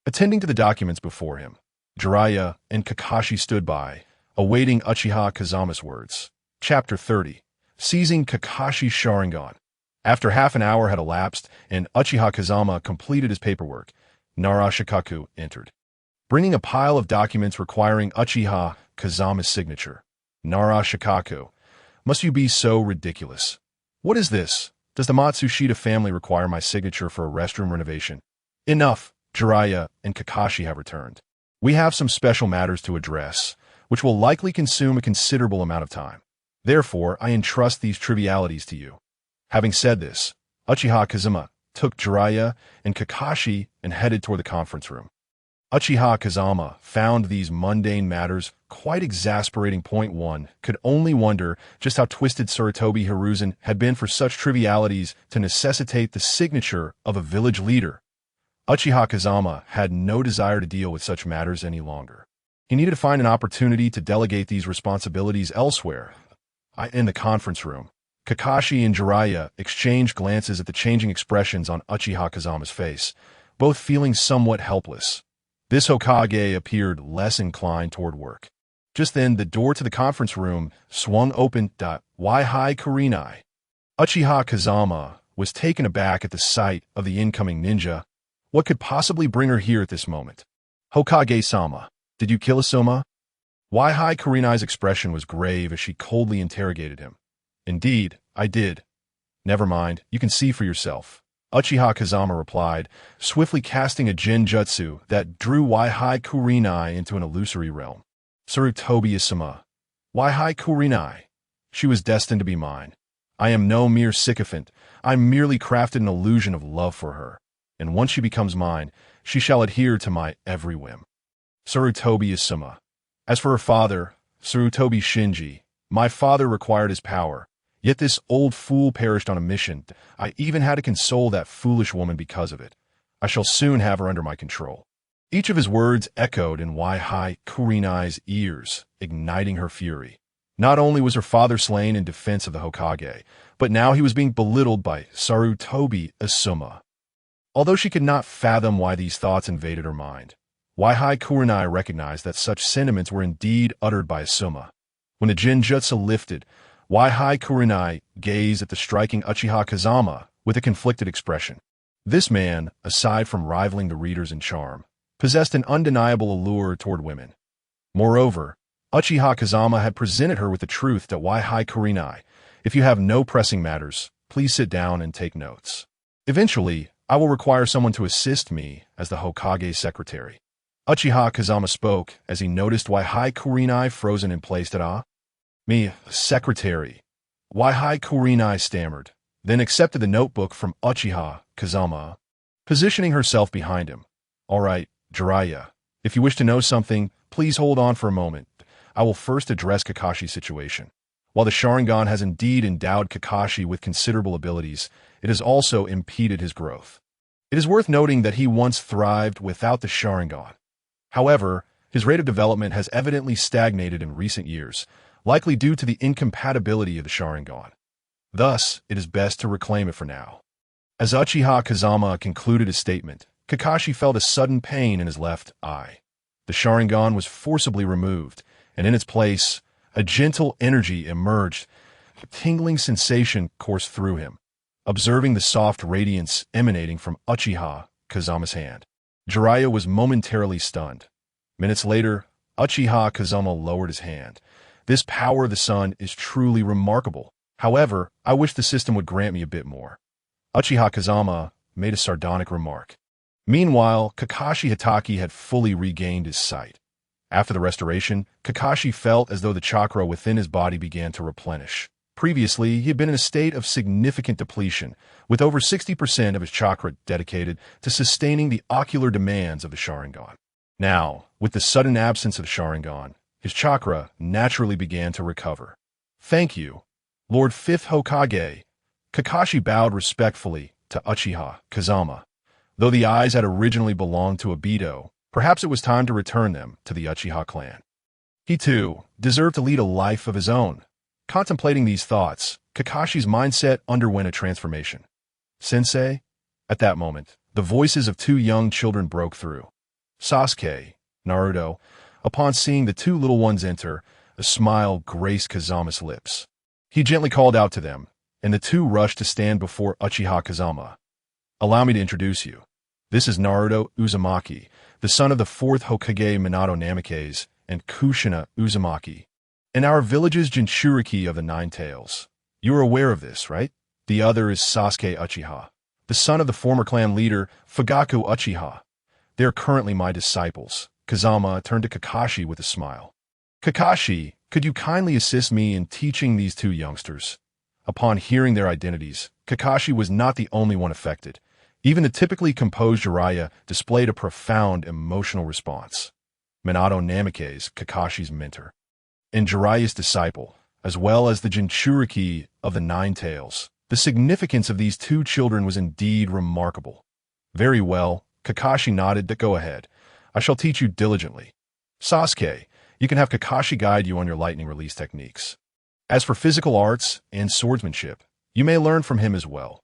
attending to the documents before him. Jiraiya and Kakashi stood by, awaiting Uchiha Kazama's words. Chapter 30. Seizing Kakashi's Sharingan. After half an hour had elapsed and Uchiha Kazama completed his paperwork, Nara Shikaku entered, bringing a pile of documents requiring Uchiha Kazama's signature. "Nara Shikaku, must you be so ridiculous? What is this? Does the Matsushita family require my signature for a restroom renovation?" "Enough." Jiraiya and Kakashi have returned. "We have some special matters to address, which will likely consume a considerable amount of time. Therefore, I entrust these trivialities to you." Having said this, Uchiha Kazama took Jiraiya and Kakashi and headed toward the conference room. Uchiha Kazama found these mundane matters quite exasperating. Point one could only wonder just how twisted Sarutobi Hiruzen had been for such trivialities to necessitate the signature of a village leader. Uchiha Kazama had no desire to deal with such matters any longer. He needed to find an opportunity to delegate these responsibilities elsewhere. In the conference room, Kakashi and Jiraiya exchanged glances at the changing expressions on Uchiha Kazama's face, both feeling somewhat helpless. This Hokage appeared less inclined toward work. Just then, the door to the conference room swung open. "Why hi, Kurenai?" Uchiha Kazama was taken aback at the sight of the incoming ninja. What could possibly bring her here at this moment? "Hokage-sama, did you kill Asuma?" Why hi Kurenai's expression was grave as she coldly interrogated him. "Indeed, I did." "Never mind, you can see for yourself," Uchiha Kazama replied, swiftly casting a genjutsu that drew Waihai Kurenai into an illusory realm. "Sarutobi Asuma. Waihai Kurenai. She was destined to be mine. I am no mere sycophant. I merely crafted an illusion of love for her, and once she becomes mine, she shall adhere to my every whim." Sarutobi Asuma. As for her father, Sarutobi Shinji, my father required his power, yet this old fool perished on a mission. I even had to console that foolish woman because of it. I shall soon have her under my control. Each of his words echoed in Waihai Kurenai's ears, igniting her fury. Not only was her father slain in defense of the Hokage, but now he was being belittled by Sarutobi Asuma. Although she could not fathom why these thoughts invaded her mind, Waihai Kurenai recognized that such sentiments were indeed uttered by Asuma. When the genjutsu lifted, Waihai Kurenai gazed at the striking Uchiha Kazama with a conflicted expression. This man, aside from rivaling the readers in charm, possessed an undeniable allure toward women. Moreover, Uchiha Kazama had presented her with the truth that Waihai Kurenai, if you have no pressing matters, please sit down and take notes. Eventually, I will require someone to assist me as the Hokage's secretary. Uchiha Kazama spoke as he noticed Waihai Kurenai frozen in place. Me, secretary. Why hi Kurinai stammered, then accepted the notebook from Uchiha, Kazama, positioning herself behind him. All right, Jiraiya. If you wish to know something, please hold on for a moment. I will first address Kakashi's situation. While the Sharingan has indeed endowed Kakashi with considerable abilities, it has also impeded his growth. It is worth noting that he once thrived without the Sharingan. However, his rate of development has evidently stagnated in recent years, likely due to the incompatibility of the Sharingan. Thus, it is best to reclaim it for now. As Uchiha Kazama concluded his statement, Kakashi felt a sudden pain in his left eye. The Sharingan was forcibly removed, and in its place, a gentle energy emerged. A tingling sensation coursed through him, observing the soft radiance emanating from Uchiha Kazama's hand. Jiraiya was momentarily stunned. Minutes later, Uchiha Kazama lowered his hand. This power of the sun is truly remarkable. However, I wish the system would grant me a bit more. Uchiha Kazama made a sardonic remark. Meanwhile, Kakashi Hatake had fully regained his sight. After the restoration, Kakashi felt as though the chakra within his body began to replenish. Previously, he had been in a state of significant depletion, with over 60% of his chakra dedicated to sustaining the ocular demands of the Sharingan. Now, with the sudden absence of the Sharingan, his chakra naturally began to recover. Thank you, Lord Fifth Hokage. Kakashi bowed respectfully to Uchiha Kazama. Though the eyes had originally belonged to Obito, perhaps it was time to return them to the Uchiha clan. He, too, deserved to lead a life of his own. Contemplating these thoughts, Kakashi's mindset underwent a transformation. Sensei? At that moment, the voices of two young children broke through. Sasuke, Naruto. Upon seeing the two little ones enter, a smile graced Kazama's lips. He gently called out to them, and the two rushed to stand before Uchiha Kazama. Allow me to introduce you. This is Naruto Uzumaki, the son of the fourth Hokage Minato Namikaze and Kushina Uzumaki, and our village's Jinchuriki of the Nine Tails. You are aware of this, right? The other is Sasuke Uchiha, the son of the former clan leader Fugaku Uchiha. They are currently my disciples. Kazama turned to Kakashi with a smile. Kakashi, could you kindly assist me in teaching these two youngsters? Upon hearing their identities, Kakashi was not the only one affected. Even the typically composed Jiraiya displayed a profound emotional response. Minato Namikaze, Kakashi's mentor, and Jiraiya's disciple, as well as the Jinchuriki of the Nine Tails. The significance of these two children was indeed remarkable. Very well, Kakashi nodded. Go ahead. I shall teach you diligently. Sasuke, you can have Kakashi guide you on your lightning release techniques. As for physical arts and swordsmanship, you may learn from him as well.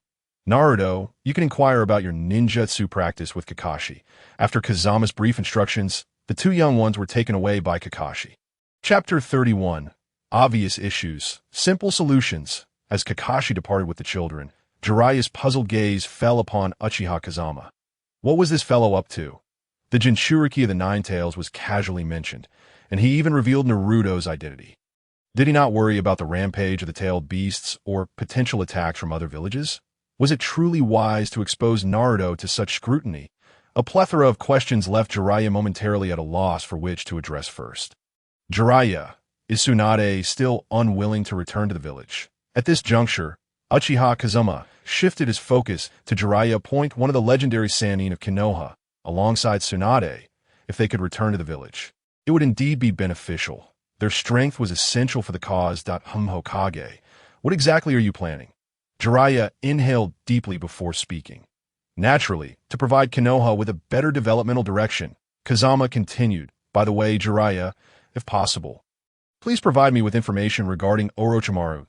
Naruto, you can inquire about your ninjutsu practice with Kakashi. After Kazama's brief instructions, the two young ones were taken away by Kakashi. Chapter 31. Obvious Issues, Simple Solutions. As Kakashi departed with the children, Jiraiya's puzzled gaze fell upon Uchiha Kazama. What was this fellow up to? The Jinchuriki of the Nine Tails was casually mentioned, and he even revealed Naruto's identity. Did he not worry about the rampage of the tailed beasts or potential attacks from other villages? Was it truly wise to expose Naruto to such scrutiny? A plethora of questions left Jiraiya momentarily at a loss for which to address first. Jiraiya, is Tsunade still unwilling to return to the village? At this juncture, Uchiha Kazama shifted his focus to Jiraiya Point, one of the legendary Sannin of Konoha, alongside Tsunade, if they could return to the village. It would indeed be beneficial. Their strength was essential for the cause. Hokage, what exactly are you planning? Jiraiya inhaled deeply before speaking. Naturally, to provide Konoha with a better developmental direction, Kazama continued, by the way, Jiraiya, if possible, please provide me with information regarding Orochimaru.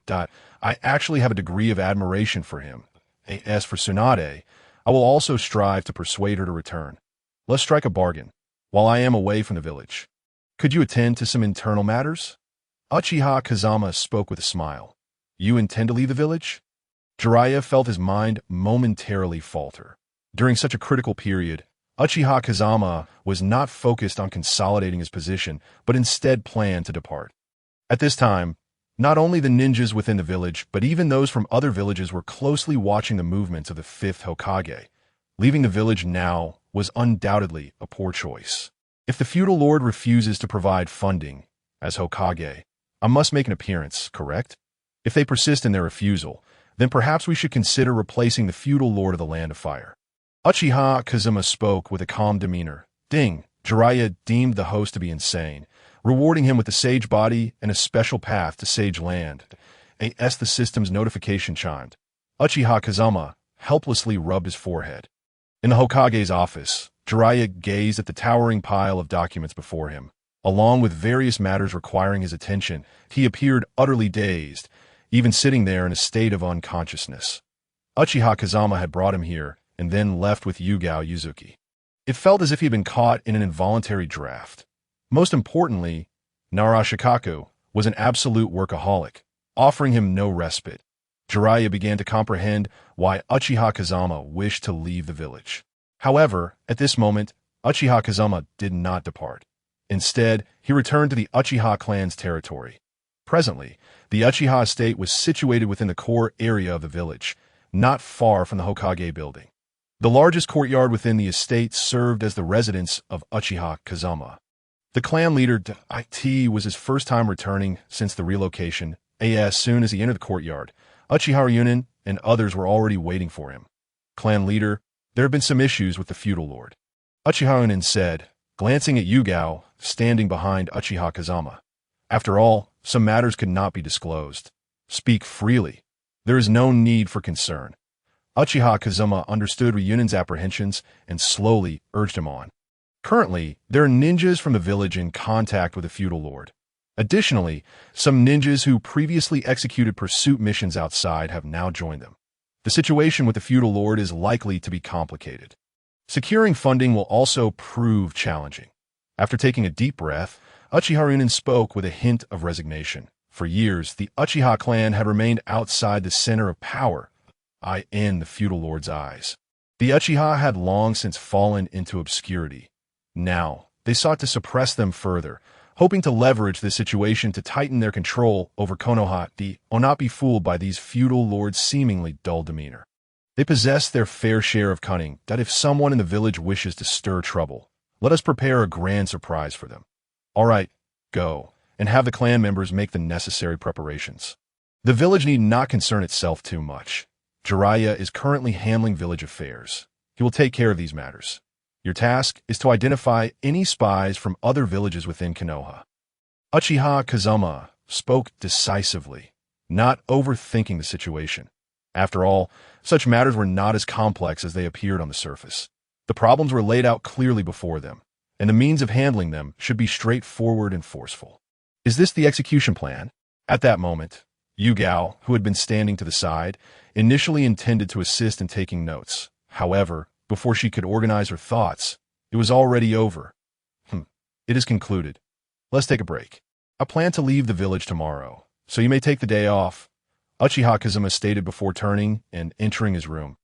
I actually have a degree of admiration for him. As for Tsunade, I will also strive to persuade her to return. Let's strike a bargain. While I am away from the village, could you attend to some internal matters? Uchiha Kazama spoke with a smile. You intend to leave the village? Jiraiya felt his mind momentarily falter. During such a critical period, Uchiha Kazama was not focused on consolidating his position, but instead planned to depart. At this time, not only the ninjas within the village, but even those from other villages were closely watching the movements of the fifth Hokage. Leaving the village now was undoubtedly a poor choice. If the feudal lord refuses to provide funding as Hokage, I must make an appearance, correct? If they persist in their refusal, then perhaps we should consider replacing the feudal lord of the Land of Fire. Uchiha Kazuma spoke with a calm demeanor. Ding! Jiraiya deemed the host to be insane, rewarding him with a sage body and a special path to Sage Land. As the system's notification chimed, Uchiha Kazuma helplessly rubbed his forehead. In the Hokage's office, Jiraiya gazed at the towering pile of documents before him. Along with various matters requiring his attention, he appeared utterly dazed, even sitting there in a state of unconsciousness. Uchiha Kazama had brought him here and then left with Yugao Yuzuki. It felt as if he had been caught in an involuntary draft. Most importantly, Narashikaku was an absolute workaholic, offering him no respite. Jiraiya began to comprehend why Uchiha Kazama wished to leave the village. However, at this moment, Uchiha Kazama did not depart. Instead, he returned to the Uchiha clan's territory. Presently, the Uchiha estate was situated within the core area of the village, not far from the Hokage building. The largest courtyard within the estate served as the residence of Uchiha Kazama. The clan leader, It, was his first time returning since the relocation. As soon as he entered the courtyard, Uchiha Ryunin and others were already waiting for him. Clan leader, there have been some issues with the feudal lord. Uchiha Ryunin said, glancing at Yugao, standing behind Uchiha Kazama. After all, some matters could not be disclosed. Speak freely. There is no need for concern. Uchiha Kazama understood Ryunin's apprehensions and slowly urged him on. Currently, there are ninjas from the village in contact with the feudal lord. Additionally, some ninjas who previously executed pursuit missions outside have now joined them. The situation with the feudal lord is likely to be complicated. Securing funding will also prove challenging. After taking a deep breath, Uchiha Ryunin spoke with a hint of resignation. For years, the Uchiha clan had remained outside the center of power, in the feudal lord's eyes. The Uchiha had long since fallen into obscurity. Now, they sought to suppress them further, hoping to leverage this situation to tighten their control over Konoha. Not be fooled by these feudal lords' seemingly dull demeanor. They possess their fair share of cunning that if someone in the village wishes to stir trouble, let us prepare a grand surprise for them. All right, go, and have the clan members make the necessary preparations. The village need not concern itself too much. Jiraiya is currently handling village affairs. He will take care of these matters. Your task is to identify any spies from other villages within Konoha. Uchiha Kazama spoke decisively, not overthinking the situation. After all, such matters were not as complex as they appeared on the surface. The problems were laid out clearly before them, and the means of handling them should be straightforward and forceful. Is this the execution plan? At that moment, Yugao, who had been standing to the side, initially intended to assist in taking notes. However, before she could organize her thoughts, it was already over. It is concluded. Let's take a break. I plan to leave the village tomorrow, so you may take the day off, Uchiha Kazama stated before turning and entering his room.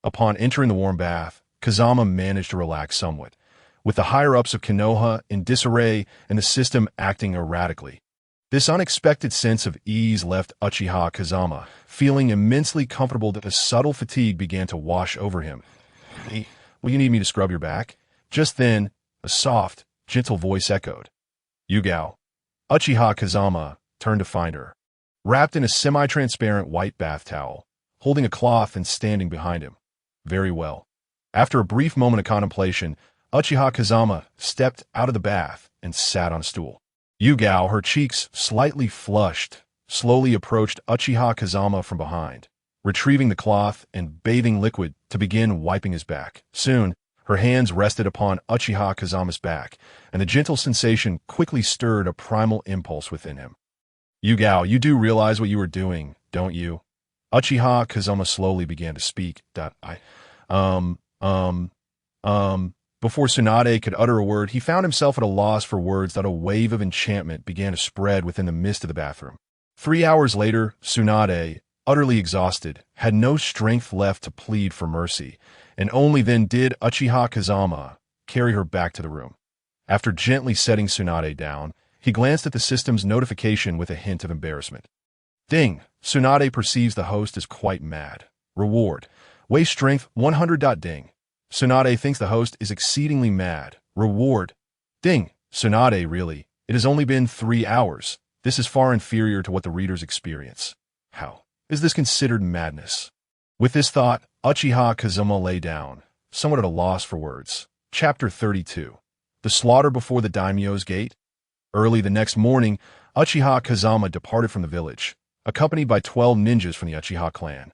Upon entering the warm bath, Kazama managed to relax somewhat, with the higher-ups of Konoha in disarray and the system acting erratically. This unexpected sense of ease left Uchiha Kazama feeling immensely comfortable that a subtle fatigue began to wash over him. Will you need me to scrub your back? Just then, a soft, gentle voice echoed. Yugao. Uchiha Kazama turned to find her, wrapped in a semi-transparent white bath towel, holding a cloth and standing behind him. Very well. After a brief moment of contemplation, Uchiha Kazama stepped out of the bath and sat on a stool. Yugao, her cheeks slightly flushed, slowly approached Uchiha Kazama from behind, retrieving the cloth and bathing liquid to begin wiping his back. Soon, her hands rested upon Uchiha Kazama's back, and the gentle sensation quickly stirred a primal impulse within him. Yugao, you do realize what you are doing, don't you? Uchiha Kazama slowly began to speak. Before Tsunade could utter a word, he found himself at a loss for words that a wave of enchantment began to spread within the mist of the bathroom. 3 hours later, Tsunade, utterly exhausted, had no strength left to plead for mercy, and only then did Uchiha Kazama carry her back to the room. After gently setting Tsunade down, he glanced at the system's notification with a hint of embarrassment. Ding! Tsunade perceives the host is quite mad. Reward. Waist strength 100. Ding. Tsunade thinks the host is exceedingly mad. Reward. Ding. Tsunade, really. It has only been 3 hours. This is far inferior to what the readers experience. How is this considered madness? With this thought, Uchiha Kazuma lay down, somewhat at a loss for words. Chapter 32. The Slaughter Before the Daimyo's Gate. Early the next morning, Uchiha Kazama departed from the village, accompanied by 12 ninjas from the Uchiha clan,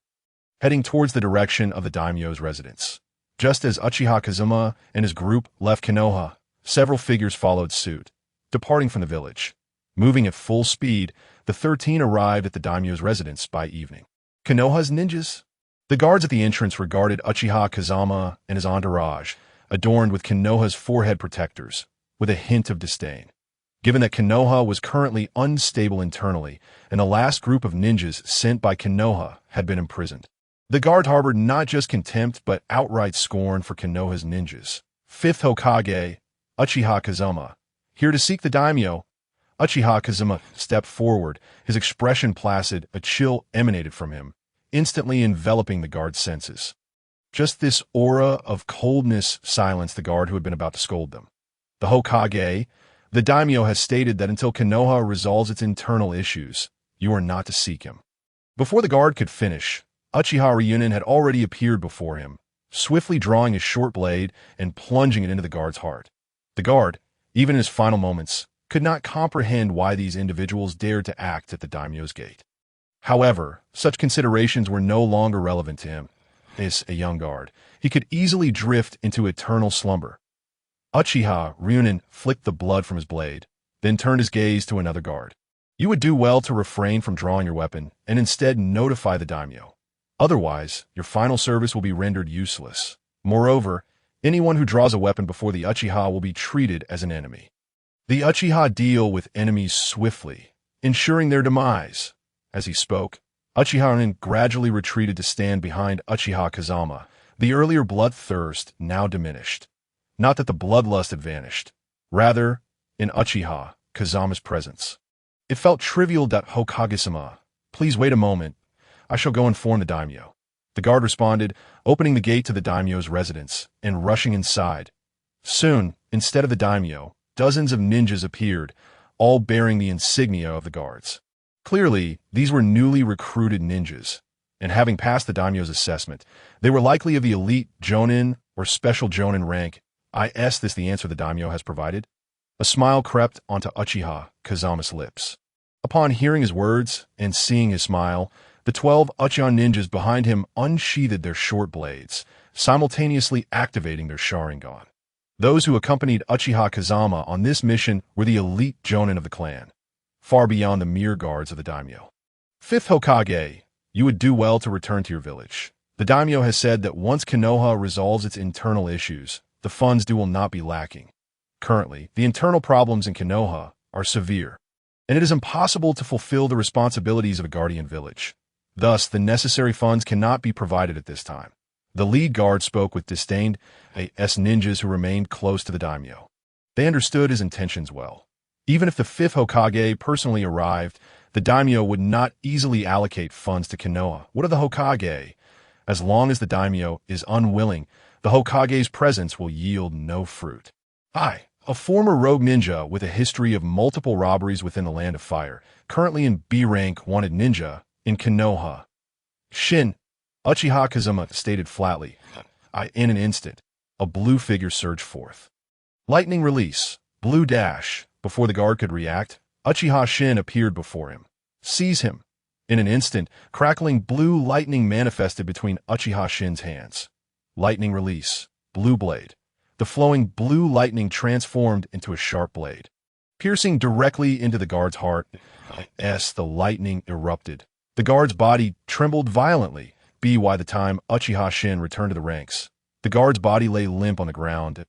heading towards the direction of the daimyo's residence. Just as Uchiha Kazuma and his group left Konoha, several figures followed suit, departing from the village. Moving at full speed, the 13 arrived at the daimyo's residence by evening. Konoha's ninjas? The guards at the entrance regarded Uchiha Kazama and his entourage, adorned with Konoha's forehead protectors, with a hint of disdain. Given that Konoha was currently unstable internally, and the last group of ninjas sent by Konoha had been imprisoned, the guard harbored not just contempt but outright scorn for Konoha's ninjas. Fifth Hokage, Uchiha Kazama, here to seek the daimyo. Uchiha Kazama stepped forward, his expression placid, a chill emanated from him, instantly enveloping the guard's senses. Just this aura of coldness silenced the guard who had been about to scold them. The Hokage, the daimyo, has stated that until Konoha resolves its internal issues, you are not to seek him. Before the guard could finish, Uchiha Ryunin had already appeared before him, swiftly drawing his short blade and plunging it into the guard's heart. The guard, even in his final moments, could not comprehend why these individuals dared to act at the daimyo's gate. However, such considerations were no longer relevant to him. As a young guard, he could easily drift into eternal slumber. Uchiha Ryunin flicked the blood from his blade, then turned his gaze to another guard. You would do well to refrain from drawing your weapon and instead notify the daimyo. Otherwise, your final service will be rendered useless. Moreover, anyone who draws a weapon before the Uchiha will be treated as an enemy. The Uchiha deal with enemies swiftly, ensuring their demise. As he spoke, Uchiha Ryunin gradually retreated to stand behind Uchiha Kazama, the earlier bloodthirst now diminished. Not that the bloodlust had vanished. Rather, in Uchiha Kazama's presence, it felt trivial that Hokage-sama, please wait a moment. I shall go inform the daimyo. The guard responded, opening the gate to the daimyo's residence and rushing inside. Soon, instead of the daimyo, dozens of ninjas appeared, all bearing the insignia of the guards. Clearly, these were newly recruited ninjas, and having passed the daimyo's assessment, they were likely of the elite jonin or special jonin rank. Is this the answer the daimyo has provided? A smile crept onto Uchiha Kazama's lips. Upon hearing his words and seeing his smile, the 12 Uchiha ninjas behind him unsheathed their short blades, simultaneously activating their Sharingan. Those who accompanied Uchiha Kazama on this mission were the elite jonin of the clan, far beyond the mere guards of the daimyo. Fifth Hokage, you would do well to return to your village. The daimyo has said that once Konoha resolves its internal issues, the funds due will not be lacking. Currently, the internal problems in Konoha are severe, and it is impossible to fulfill the responsibilities of a guardian village. Thus, the necessary funds cannot be provided at this time. The lead guard spoke with disdain as ninjas who remained close to the daimyo. They understood his intentions well. Even if the fifth Hokage personally arrived, the daimyo would not easily allocate funds to Konoha. What of the Hokage? As long as the daimyo is unwilling, the Hokage's presence will yield no fruit. I, a former rogue ninja with a history of multiple robberies within the Land of Fire, currently in B rank wanted ninja in Konoha. Shin, Uchiha Kazama stated flatly. In an instant, a blue figure surged forth. Lightning release, blue dash. Before the guard could react, Uchiha Shin appeared before him. Seize him. In an instant, crackling blue lightning manifested between Uchiha Shin's hands. Lightning release, blue blade. The flowing blue lightning transformed into a sharp blade, piercing directly into the guard's heart. As the lightning erupted, the guard's body trembled violently. By the time Uchiha Shin returned to the ranks, the guard's body lay limp on the ground.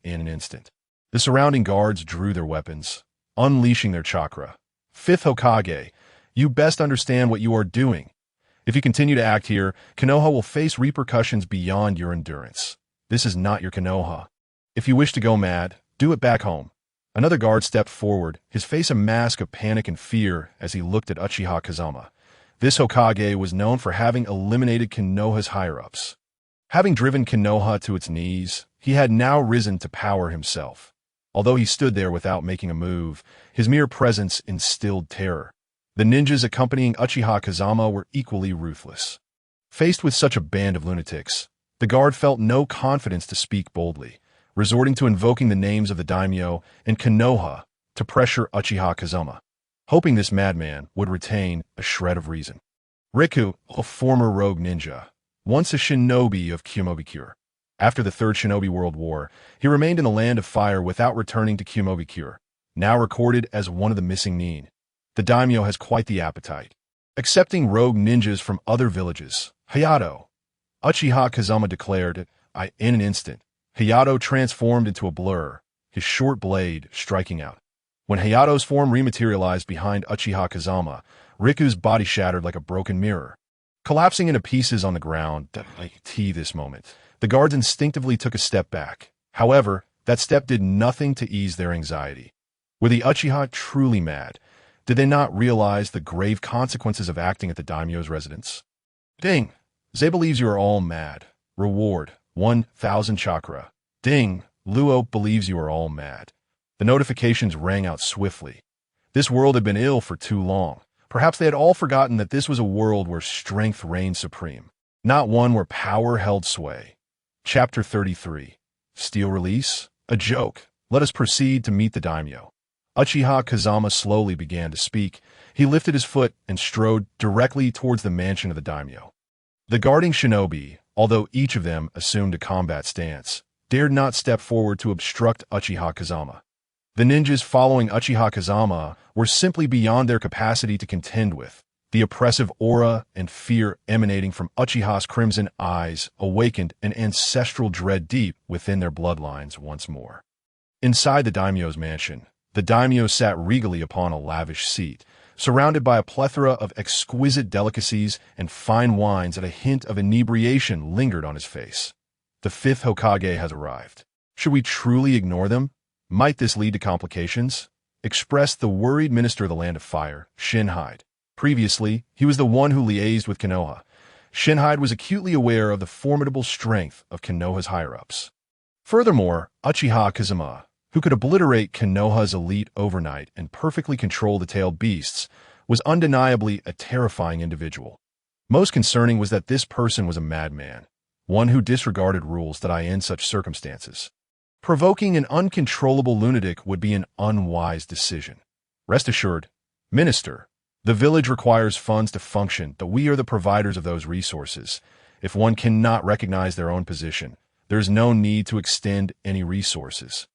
In an instant, the surrounding guards drew their weapons, unleashing their chakra. Fifth Hokage, you best understand what you are doing. If you continue to act here, Konoha will face repercussions beyond your endurance. This is not your Konoha. If you wish to go mad, do it back home. Another guard stepped forward, his face a mask of panic and fear as he looked at Uchiha Kazama. This Hokage was known for having eliminated Konoha's higher-ups. Having driven Konoha to its knees, he had now risen to power himself. Although he stood there without making a move, his mere presence instilled terror. The ninjas accompanying Uchiha Kazama were equally ruthless. Faced with such a band of lunatics, the guard felt no confidence to speak boldly, resorting to invoking the names of the daimyo and Konoha to pressure Uchiha Kazama, hoping this madman would retain a shred of reason. Riku, a former rogue ninja, once a shinobi of Kumobikure. After the Third Shinobi World War, he remained in the Land of Fire without returning to Kumobikure, now recorded as one of the missing nin. The daimyo has quite the appetite. Accepting rogue ninjas from other villages, Hayato. Uchiha Kazama declared, in an instant, Hayato transformed into a blur, his short blade striking out. When Hayato's form rematerialized behind Uchiha Kazama, Riku's body shattered like a broken mirror. Collapsing into pieces on the ground, this moment, the guards instinctively took a step back. However, that step did nothing to ease their anxiety. Were the Uchiha truly mad? Did they not realize the grave consequences of acting at the daimyo's residence? Ding! Zay believes you are all mad. Reward, 1,000 chakra. Ding! Luo believes you are all mad. The notifications rang out swiftly. This world had been ill for too long. Perhaps they had all forgotten that this was a world where strength reigned supreme, not one where power held sway. Chapter 33. Steel release? A joke. Let us proceed to meet the daimyo. Uchiha Kazama slowly began to speak. He lifted his foot and strode directly towards the mansion of the daimyo. The guarding shinobi, although each of them assumed a combat stance, dared not step forward to obstruct Uchiha Kazama. The ninjas following Uchiha Kazama were simply beyond their capacity to contend with. The oppressive aura and fear emanating from Uchiha's crimson eyes awakened an ancestral dread deep within their bloodlines once more. Inside the daimyo's mansion, the daimyo sat regally upon a lavish seat, surrounded by a plethora of exquisite delicacies and fine wines, and a hint of inebriation lingered on his face. The fifth Hokage has arrived. Should we truly ignore them? Might this lead to complications? Expressed the worried minister of the Land of Fire, Shinhide. Previously, he was the one who liaised with Konoha. Shinhide was acutely aware of the formidable strength of Konoha's higher-ups. Furthermore, Uchiha Kazama, who could obliterate Konoha's elite overnight and perfectly control the tailed beasts, was undeniably a terrifying individual. Most concerning was that this person was a madman, one who disregarded rules that in such circumstances. Provoking an uncontrollable lunatic would be an unwise decision. Rest assured, Minister, the village requires funds to function, though we are the providers of those resources. If one cannot recognize their own position, there is no need to extend any resources,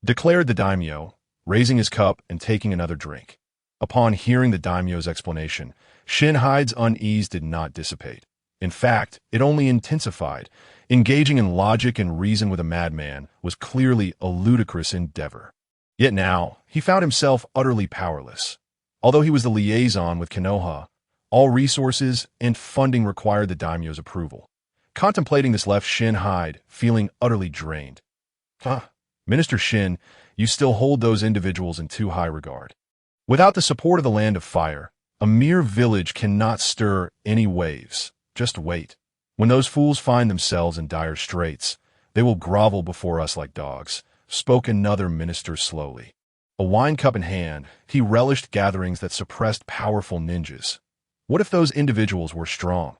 declared the daimyo, raising his cup and taking another drink. Upon hearing the daimyo's explanation, Shinhide's unease did not dissipate. In fact, it only intensified. Engaging in logic and reason with a madman was clearly a ludicrous endeavor. Yet now, he found himself utterly powerless. Although he was the liaison with Konoha, all resources and funding required the daimyo's approval. Contemplating this left Shinhide feeling utterly drained. Minister Shin, you still hold those individuals in too high regard. Without the support of the Land of Fire, a mere village cannot stir any waves. Just wait. When those fools find themselves in dire straits, they will grovel before us like dogs, spoke another minister slowly. A wine cup in hand, he relished gatherings that suppressed powerful ninjas. What if those individuals were strong?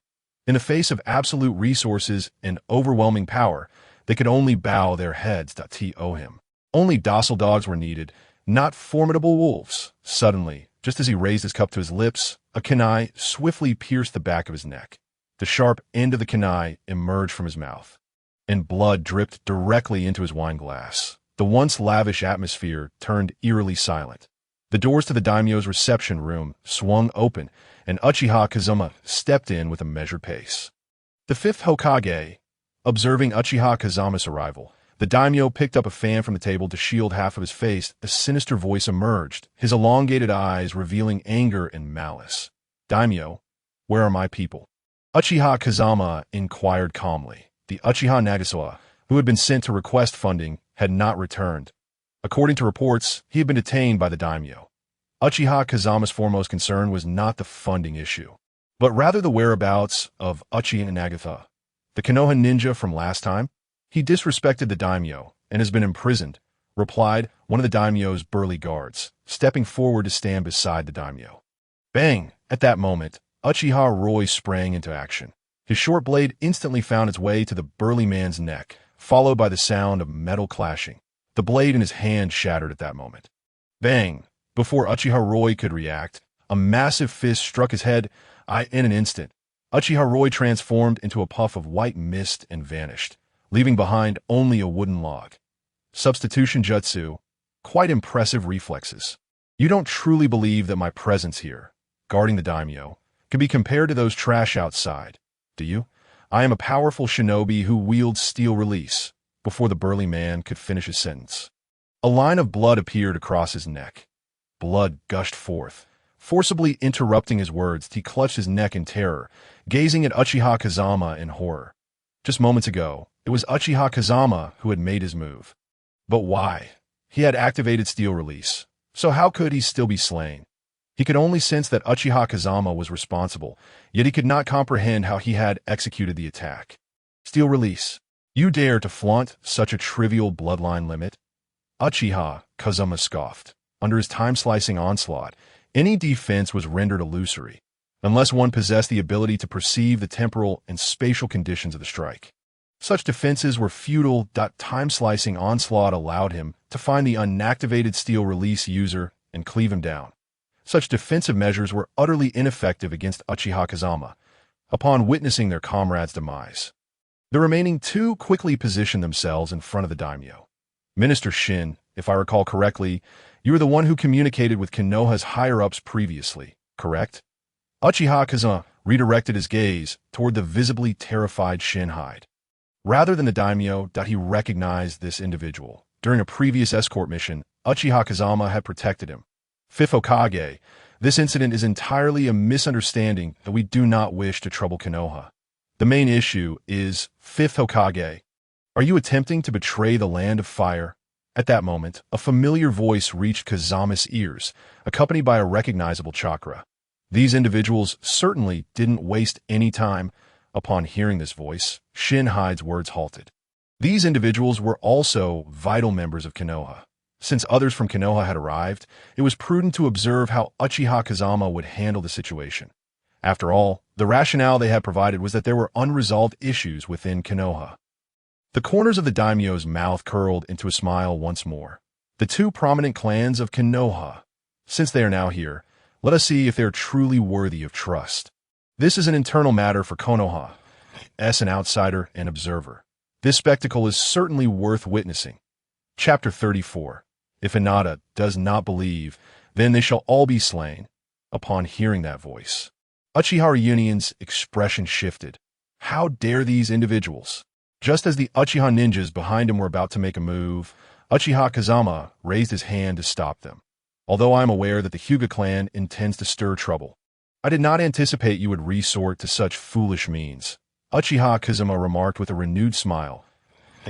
In the face of absolute resources and overwhelming power, they could only bow their heads to him. Only docile dogs were needed, not formidable wolves. Suddenly, just as he raised his cup to his lips, a kunai swiftly pierced the back of his neck. The sharp end of the kunai emerged from his mouth, and blood dripped directly into his wine glass. The once lavish atmosphere turned eerily silent. The doors to the daimyo's reception room swung open, and Uchiha Kazama stepped in with a measured pace. The fifth Hokage, observing Uchiha Kazama's arrival, the daimyo picked up a fan from the table to shield half of his face. A sinister voice emerged, his elongated eyes revealing anger and malice. Daimyo, where are my people? Uchiha Kazama inquired calmly. The Uchiha Nagasawa, who had been sent to request funding, had not returned. According to reports, he had been detained by the daimyo. Uchiha Kazama's foremost concern was not the funding issue, but rather the whereabouts of Uchiha Nagasawa, the Konoha ninja from last time. He disrespected the daimyo and has been imprisoned, replied one of the daimyo's burly guards, stepping forward to stand beside the daimyo. Bang! At that moment, Uchiha Roy sprang into action. His short blade instantly found its way to the burly man's neck, followed by the sound of metal clashing. The blade in his hand shattered at that moment. Bang! Before Uchiha Roy could react, a massive fist struck his head. In an instant, Uchiha Roy transformed into a puff of white mist and vanished, leaving behind only a wooden log. Substitution jutsu. Quite impressive reflexes. You don't truly believe that my presence here, guarding the daimyo, can be compared to those trash outside, do you? I am a powerful shinobi who wields steel release. Before the burly man could finish his sentence, a line of blood appeared across his neck. Blood gushed forth. Forcibly interrupting his words, he clutched his neck in terror, gazing at Uchiha Kazama in horror. Just moments ago, it was Uchiha Kazama who had made his move. But why? He had activated steel release, so how could he still be slain? He could only sense that Uchiha Kazama was responsible, yet he could not comprehend how he had executed the attack. Steel release. You dare to flaunt such a trivial bloodline limit? Uchiha Kazama scoffed. Under his time-slicing onslaught, any defense was rendered illusory, unless one possessed the ability to perceive the temporal and spatial conditions of the strike. Such defenses were futile. Time-slicing onslaught allowed him to find the unactivated steel release user and cleave him down. Such defensive measures were utterly ineffective against Uchiha Kazama, upon witnessing their comrade's demise. The remaining two quickly positioned themselves in front of the daimyo. Minister Shin, if I recall correctly, you were the one who communicated with Konoha's higher-ups previously, correct? Uchiha Kazama redirected his gaze toward the visibly terrified Shinhide. Rather than the daimyo, he recognized this individual. During a previous escort mission, Uchiha Kazama had protected him. Fifth Hokage, this incident is entirely a misunderstanding that we do not wish to trouble Konoha. The main issue is, Fifth Hokage, are you attempting to betray the land of fire? At that moment, a familiar voice reached Kazama's ears, accompanied by a recognizable chakra. These individuals certainly didn't waste any time. Upon hearing this voice, Shinhide's words halted. These individuals were also vital members of Konoha. Since others from Konoha had arrived, it was prudent to observe how Uchiha Kazama would handle the situation. After all, the rationale they had provided was that there were unresolved issues within Konoha. The corners of the daimyo's mouth curled into a smile once more. The two prominent clans of Konoha. Since they are now here, let us see if they are truly worthy of trust. This is an internal matter for Konoha, as an outsider and observer. This spectacle is certainly worth witnessing. Chapter 34. If Hinata does not believe, then they shall all be slain. Upon hearing that voice, Uchiha Union's expression shifted. How dare these individuals? Just as the Uchiha ninjas behind him were about to make a move, Uchiha Kazama raised his hand to stop them. Although I am aware that the Hyuga clan intends to stir trouble, I did not anticipate you would resort to such foolish means. Uchiha Kazama remarked with a renewed smile.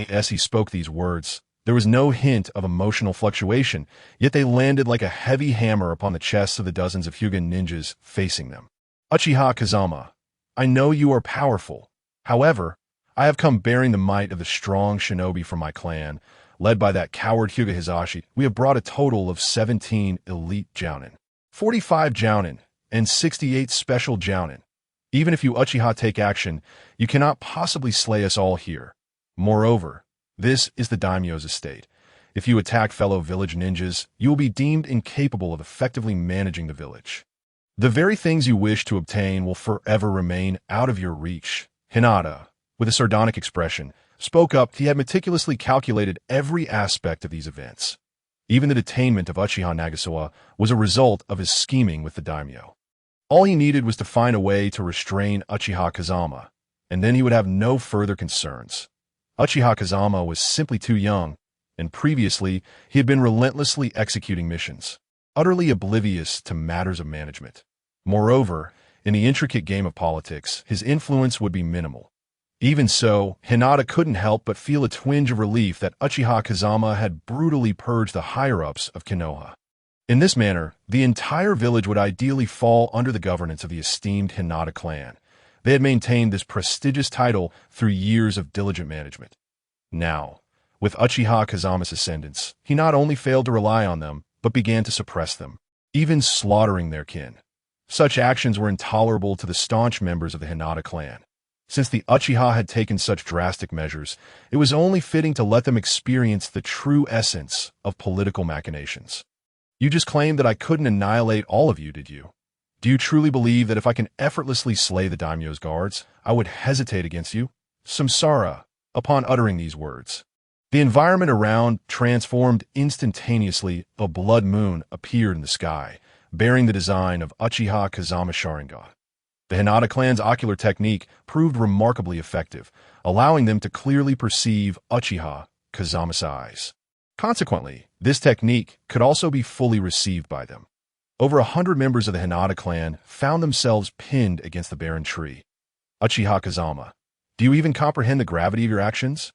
As he spoke these words, there was no hint of emotional fluctuation, yet they landed like a heavy hammer upon the chests of the dozens of Hyuga ninjas facing them. Uchiha Kazama, I know you are powerful. However, I have come bearing the might of the strong shinobi from my clan, led by that coward Hyuga Hisashi. We have brought a total of 17 elite jounin, 45 jounin, and 68 special jounin. Even if you Uchiha take action, you cannot possibly slay us all here. Moreover, this is the daimyo's estate. If you attack fellow village ninjas, you will be deemed incapable of effectively managing the village. The very things you wish to obtain will forever remain out of your reach. Hinata, with a sardonic expression, spoke up. He had meticulously calculated every aspect of these events. Even the detainment of Uchiha Nagasawa was a result of his scheming with the daimyo. All he needed was to find a way to restrain Uchiha Kazama, and then he would have no further concerns. Uchiha Kazama was simply too young, and previously he had been relentlessly executing missions, utterly oblivious to matters of management. Moreover, in the intricate game of politics, his influence would be minimal. Even so, Hinata couldn't help but feel a twinge of relief that Uchiha Kazama had brutally purged the higher-ups of Konoha. In this manner, the entire village would ideally fall under the governance of the esteemed Hinata clan. They had maintained this prestigious title through years of diligent management. Now, With Uchiha Kazama's ascendance, he not only failed to rely on them, but began to suppress them, even slaughtering their kin. Such actions were intolerable to the staunch members of the Hinata clan. Since the Uchiha had taken such drastic measures, it was only fitting to let them experience the true essence of political machinations. You just claimed that I couldn't annihilate all of you, did you? Do you truly believe that if I can effortlessly slay the daimyo's guards, I would hesitate against you? Samsara, upon uttering these words. The environment around transformed instantaneously. A blood moon appeared in the sky, bearing the design of Uchiha Kazama Sharingan. The Hinata clan's ocular technique proved remarkably effective, allowing them to clearly perceive Uchiha Kazama's eyes. Consequently, this technique could also be fully received by them. Over 100 members of the Hinata clan found themselves pinned against the barren tree. Uchiha Kazama, do you even comprehend the gravity of your actions?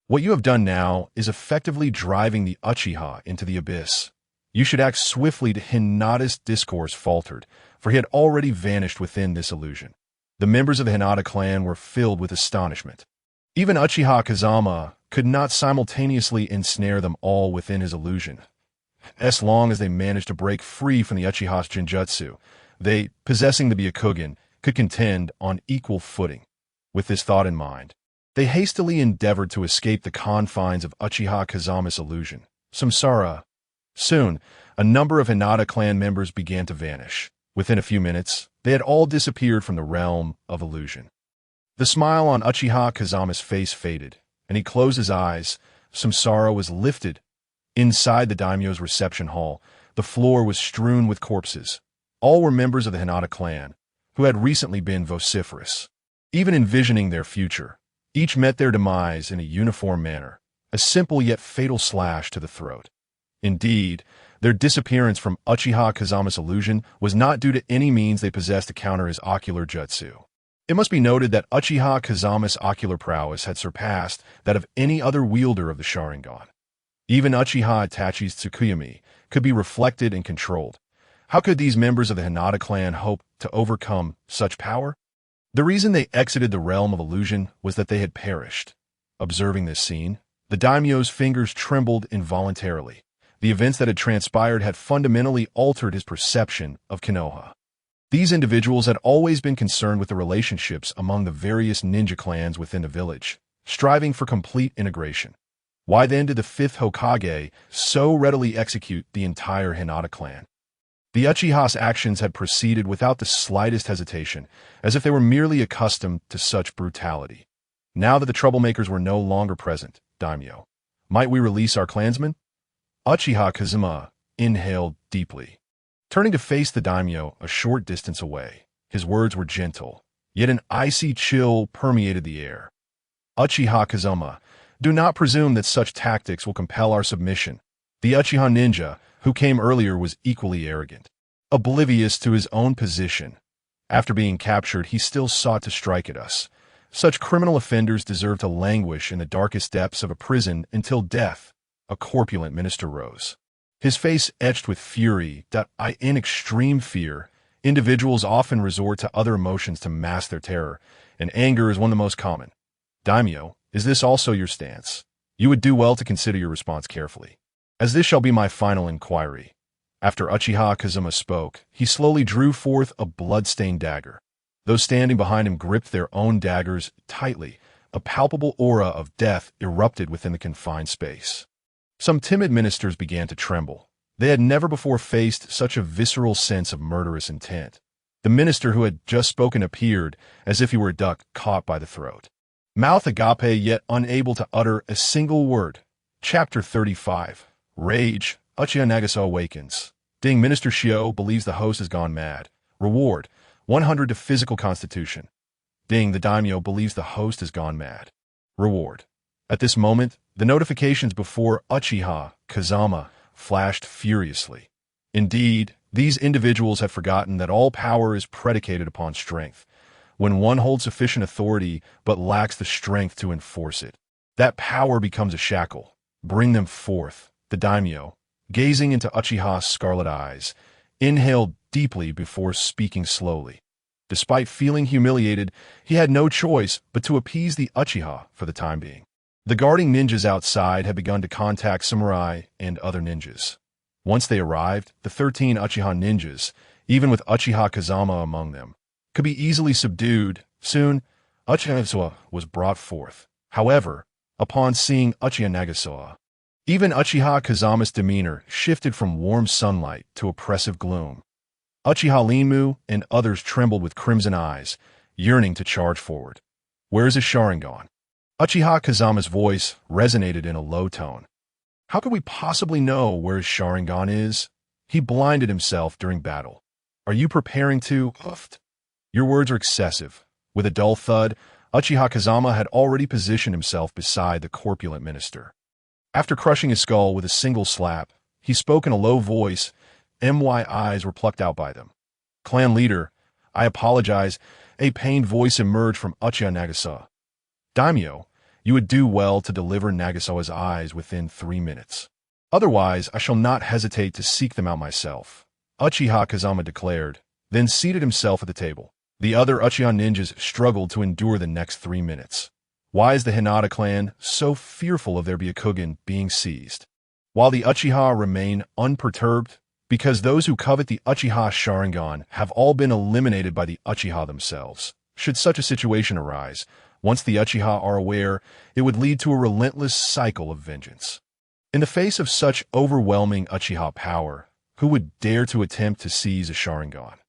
What you have done now is effectively driving the Uchiha into the abyss. You should act swiftly. To Hinata's discourse faltered, for he had already vanished within this illusion. The members of the Hinata clan were filled with astonishment. Even Uchiha Kazama could not simultaneously ensnare them all within his illusion. As long as they managed to break free from the Uchiha's Jinjutsu, they, possessing the Byakugan, could contend on equal footing. With this thought in mind, they hastily endeavored to escape the confines of Uchiha Kazama's illusion. Samsara. Soon, a number of Hinata clan members began to vanish. Within a few minutes, they had all disappeared from the realm of illusion. The smile on Uchiha Kazama's face faded, and he closed his eyes. Samsara was lifted. Inside the daimyo's reception hall, the floor was strewn with corpses. All were members of the Hinata clan, who had recently been vociferous. Even envisioning their future, each met their demise in a uniform manner, a simple yet fatal slash to the throat. Indeed, their disappearance from Uchiha Kazama's illusion was not due to any means they possessed to counter his ocular jutsu. It must be noted that Uchiha Kazama's ocular prowess had surpassed that of any other wielder of the Sharingan. Even Uchiha Itachi's Tsukuyomi could be reflected and controlled. How could these members of the Hinata clan hope to overcome such power? The reason they exited the realm of illusion was that they had perished. Observing this scene, the daimyo's fingers trembled involuntarily. The events that had transpired had fundamentally altered his perception of Konoha. These individuals had always been concerned with the relationships among the various ninja clans within the village, striving for complete integration. Why then did the Fifth Hokage so readily execute the entire Hinata clan? The Uchiha's actions had proceeded without the slightest hesitation, as if they were merely accustomed to such brutality. Now that the troublemakers were no longer present, daimyo, might we release our clansmen? Uchiha Kazama inhaled deeply. Turning to face the daimyo a short distance away, his words were gentle, yet an icy chill permeated the air. Uchiha Kazama, do not presume that such tactics will compel our submission. The Uchiha ninja, who came earlier, was equally arrogant, oblivious to his own position. After being captured, he still sought to strike at us. Such criminal offenders deserve to languish in the darkest depths of a prison until death. A corpulent minister rose, his face etched with fury. In extreme fear, individuals often resort to other emotions to mask their terror, and anger is one of the most common. Daimyo, is this also your stance? You would do well to consider your response carefully, as this shall be my final inquiry. After Uchiha Kazama spoke, he slowly drew forth a blood-stained dagger. Those standing behind him gripped their own daggers tightly. A palpable aura of death erupted within the confined space. Some timid ministers began to tremble. They had never before faced such a visceral sense of murderous intent. The minister who had just spoken appeared as if he were a duck caught by the throat. Mouth agape, yet unable to utter a single word. Chapter 35. Rage. Uchiha Nagasa awakens. Ding. Minister Shio believes the host has gone mad. Reward. 100 to physical constitution. Ding. The daimyo believes the host has gone mad. Reward. At this moment, the notifications before Uchiha Kazama flashed furiously. Indeed, these individuals had forgotten that all power is predicated upon strength. When one holds sufficient authority but lacks the strength to enforce it, that power becomes a shackle. Bring them forth. The daimyo, gazing into Uchiha's scarlet eyes, inhaled deeply before speaking slowly. Despite feeling humiliated, he had no choice but to appease the Uchiha for the time being. The guarding ninjas outside had begun to contact samurai and other ninjas. Once they arrived, the 13 Uchiha ninjas, even with Uchiha Kazama among them, could be easily subdued. Soon, Uchiha Nagasawa was brought forth. However, upon seeing Uchiha Nagasawa, even Uchiha Kazama's demeanor shifted from warm sunlight to oppressive gloom. Uchiha Linmu and others trembled with crimson eyes, yearning to charge forward. "Where is his Sharingan?" Uchiha Kazama's voice resonated in a low tone. "How could we possibly know where his Sharingan is? He blinded himself during battle. Are you preparing to—" "Your words are excessive." With a dull thud, Uchiha Kazama had already positioned himself beside the corpulent minister. After crushing his skull with a single slap, he spoke in a low voice. My eyes were plucked out by them. "Clan leader, I apologize." A pained voice emerged from Uchiha Nagasawa. "Daimyo, you would do well to deliver Nagasawa's eyes within 3 minutes. Otherwise, I shall not hesitate to seek them out myself," Uchiha Kazama declared, then seated himself at the table. The other Uchiha ninjas struggled to endure the next 3 minutes. Why is the Hinata clan so fearful of their Byakugan being seized? While the Uchiha remain unperturbed, because those who covet the Uchiha Sharingan have all been eliminated by the Uchiha themselves. Should such a situation arise, once the Uchiha are aware, it would lead to a relentless cycle of vengeance. In the face of such overwhelming Uchiha power, who would dare to attempt to seize a Sharingan?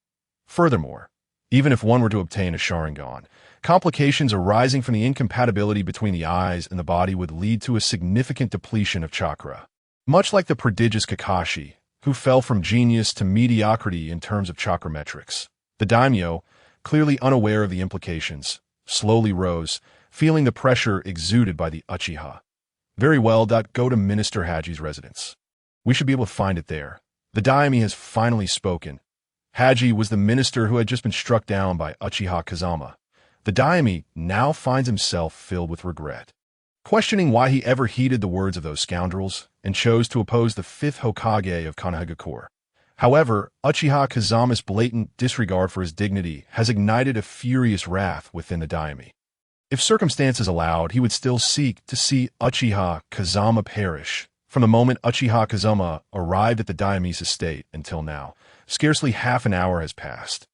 Furthermore, even if one were to obtain a Sharingan, complications arising from the incompatibility between the eyes and the body would lead to a significant depletion of chakra. Much like the prodigious Kakashi, who fell from genius to mediocrity in terms of chakra metrics. The daimyo, clearly unaware of the implications, slowly rose, feeling the pressure exuded by the Uchiha. "Very well, go to Minister Haji's residence. We should be able to find it there." The daimyo has finally spoken. Haji was the minister who had just been struck down by Uchiha Kazama. The daimyo now finds himself filled with regret, questioning why he ever heeded the words of those scoundrels and chose to oppose the 5th Hokage of Konoha. However, Uchiha Kazama's blatant disregard for his dignity has ignited a furious wrath within the daimyo. If circumstances allowed, he would still seek to see Uchiha Kazama perish. From the moment Uchiha Kazama arrived at the daimyo's estate until now, scarcely half an hour has passed.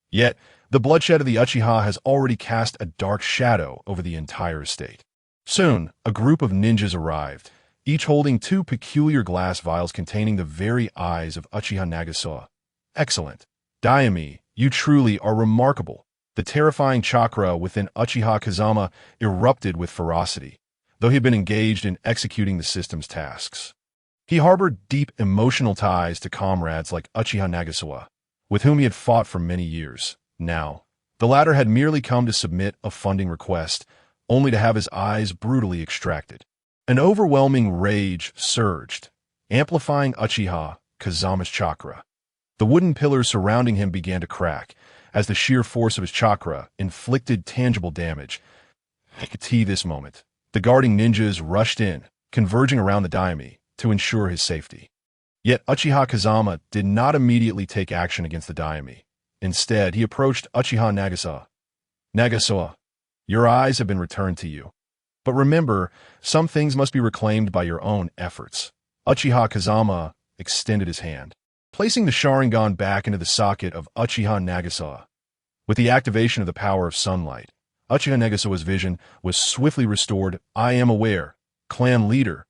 Yet, the bloodshed of the Uchiha has already cast a dark shadow over the entire estate. Soon, a group of ninjas arrived, each holding 2 peculiar glass vials containing the very eyes of Uchiha Nagasawa. "Excellent. Daimyo, you truly are remarkable." The terrifying chakra within Uchiha Kazama erupted with ferocity, though he had been engaged in executing the system's tasks. He harbored deep emotional ties to comrades like Uchiha Nagasawa, with whom he had fought for many years. Now, the latter had merely come to submit a funding request, only to have his eyes brutally extracted. An overwhelming rage surged, amplifying Uchiha Kazama's chakra. The wooden pillars surrounding him began to crack, as the sheer force of his chakra inflicted tangible damage. At this moment, the guarding ninjas rushed in, converging around the daimyo to ensure his safety. Yet Uchiha Kazama did not immediately take action against the daimyo. Instead, he approached Uchiha Nagasawa. "Nagasawa, your eyes have been returned to you. But remember, some things must be reclaimed by your own efforts." Uchiha Kazama extended his hand, placing the Sharingan back into the socket of Uchiha Nagasawa. With the activation of the power of sunlight, Uchiha Nagasawa's vision was swiftly restored. "I am aware, clan leader,"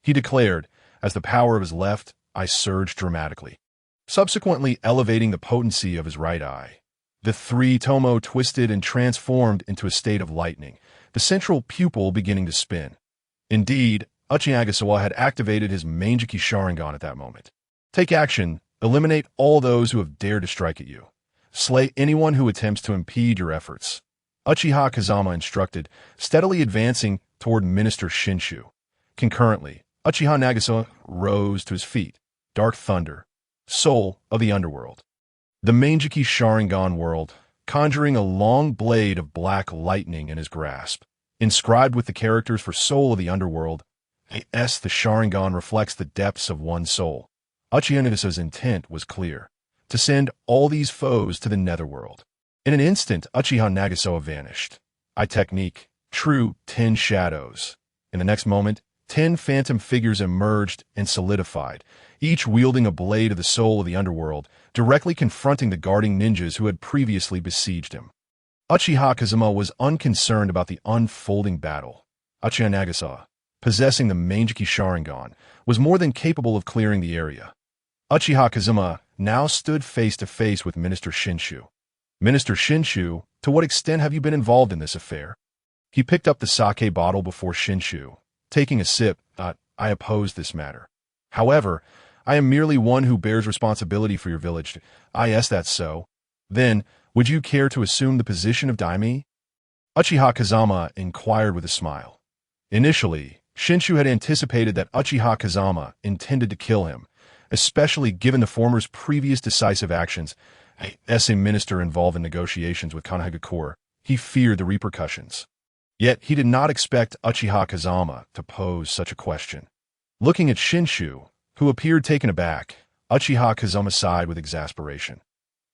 he declared, as the power of his left eye surged dramatically, subsequently elevating the potency of his right eye. The 3 tomo twisted and transformed into a state of lightning, the central pupil beginning to spin. Indeed, Uchiha Nagasawa had activated his Manjiki Sharingan at that moment. "Take action. Eliminate all those who have dared to strike at you. Slay anyone who attempts to impede your efforts," Uchiha Kazama instructed, steadily advancing toward Minister Shinshu. Concurrently, Uchiha Nagasawa rose to his feet. Dark thunder, soul of the underworld. The Manjiki Sharingan world, conjuring a long blade of black lightning in his grasp. Inscribed with the characters for soul of the underworld, the Sharingan reflects the depths of one's soul. Uchiha Nagasawa's intent was clear, to send all these foes to the netherworld. In an instant, Uchiha Nagasawa vanished. Technique, true 10 shadows. In the next moment, 10 phantom figures emerged and solidified, each wielding a blade of the soul of the underworld, directly confronting the guarding ninjas who had previously besieged him. Uchiha Kazuma was unconcerned about the unfolding battle. Uchiha Nagasa, possessing the Mangeki Sharingan, was more than capable of clearing the area. Uchiha Kazuma now stood face to face with Minister Shinshu. Minister Shinshu, to what extent have you been involved in this affair? He picked up the sake bottle before Shinshu. Taking a sip, I oppose this matter. However, I am merely one who bears responsibility for your village. Yes, that's so. Then, would you care to assume the position of daimyo? Uchiha Kazama inquired with a smile. Initially, Shinshu had anticipated that Uchiha Kazama intended to kill him, especially given the former's previous decisive actions. As a minister involved in negotiations with Konoha, he feared the repercussions. Yet he did not expect Uchiha Kazama to pose such a question. Looking at Shinshu, who appeared taken aback, Uchiha Kazama sighed with exasperation.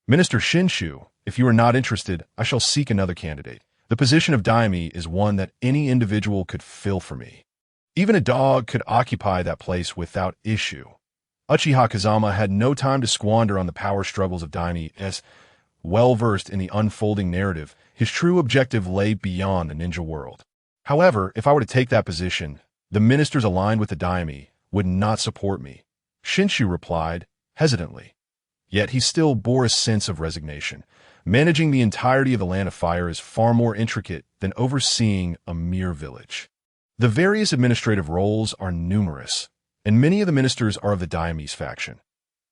Minister Shinshu, if you are not interested, I shall seek another candidate. The position of daimyo is one that any individual could fill for me. Even a dog could occupy that place without issue. Uchiha Kazama had no time to squander on the power struggles of daimyo, as, well-versed in the unfolding narrative, his true objective lay beyond the ninja world. However, if I were to take that position, the ministers aligned with the daimyo would not support me, Shinshu replied, hesitantly. Yet he still bore a sense of resignation. Managing the entirety of the Land of Fire is far more intricate than overseeing a mere village. The various administrative roles are numerous, and many of the ministers are of the daimyo's faction.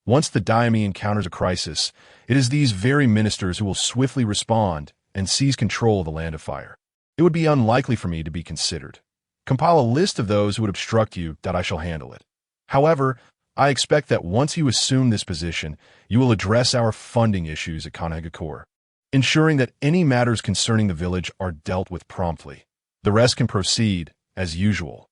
Once the daimyo encounters a crisis, it is these very ministers who will swiftly respond and seize control of the Land of Fire. It would be unlikely for me to be considered. Compile a list of those who would obstruct you, that I shall handle it. However, I expect that once you assume this position, you will address our funding issues at Konoha, ensuring that any matters concerning the village are dealt with promptly. The rest can proceed as usual.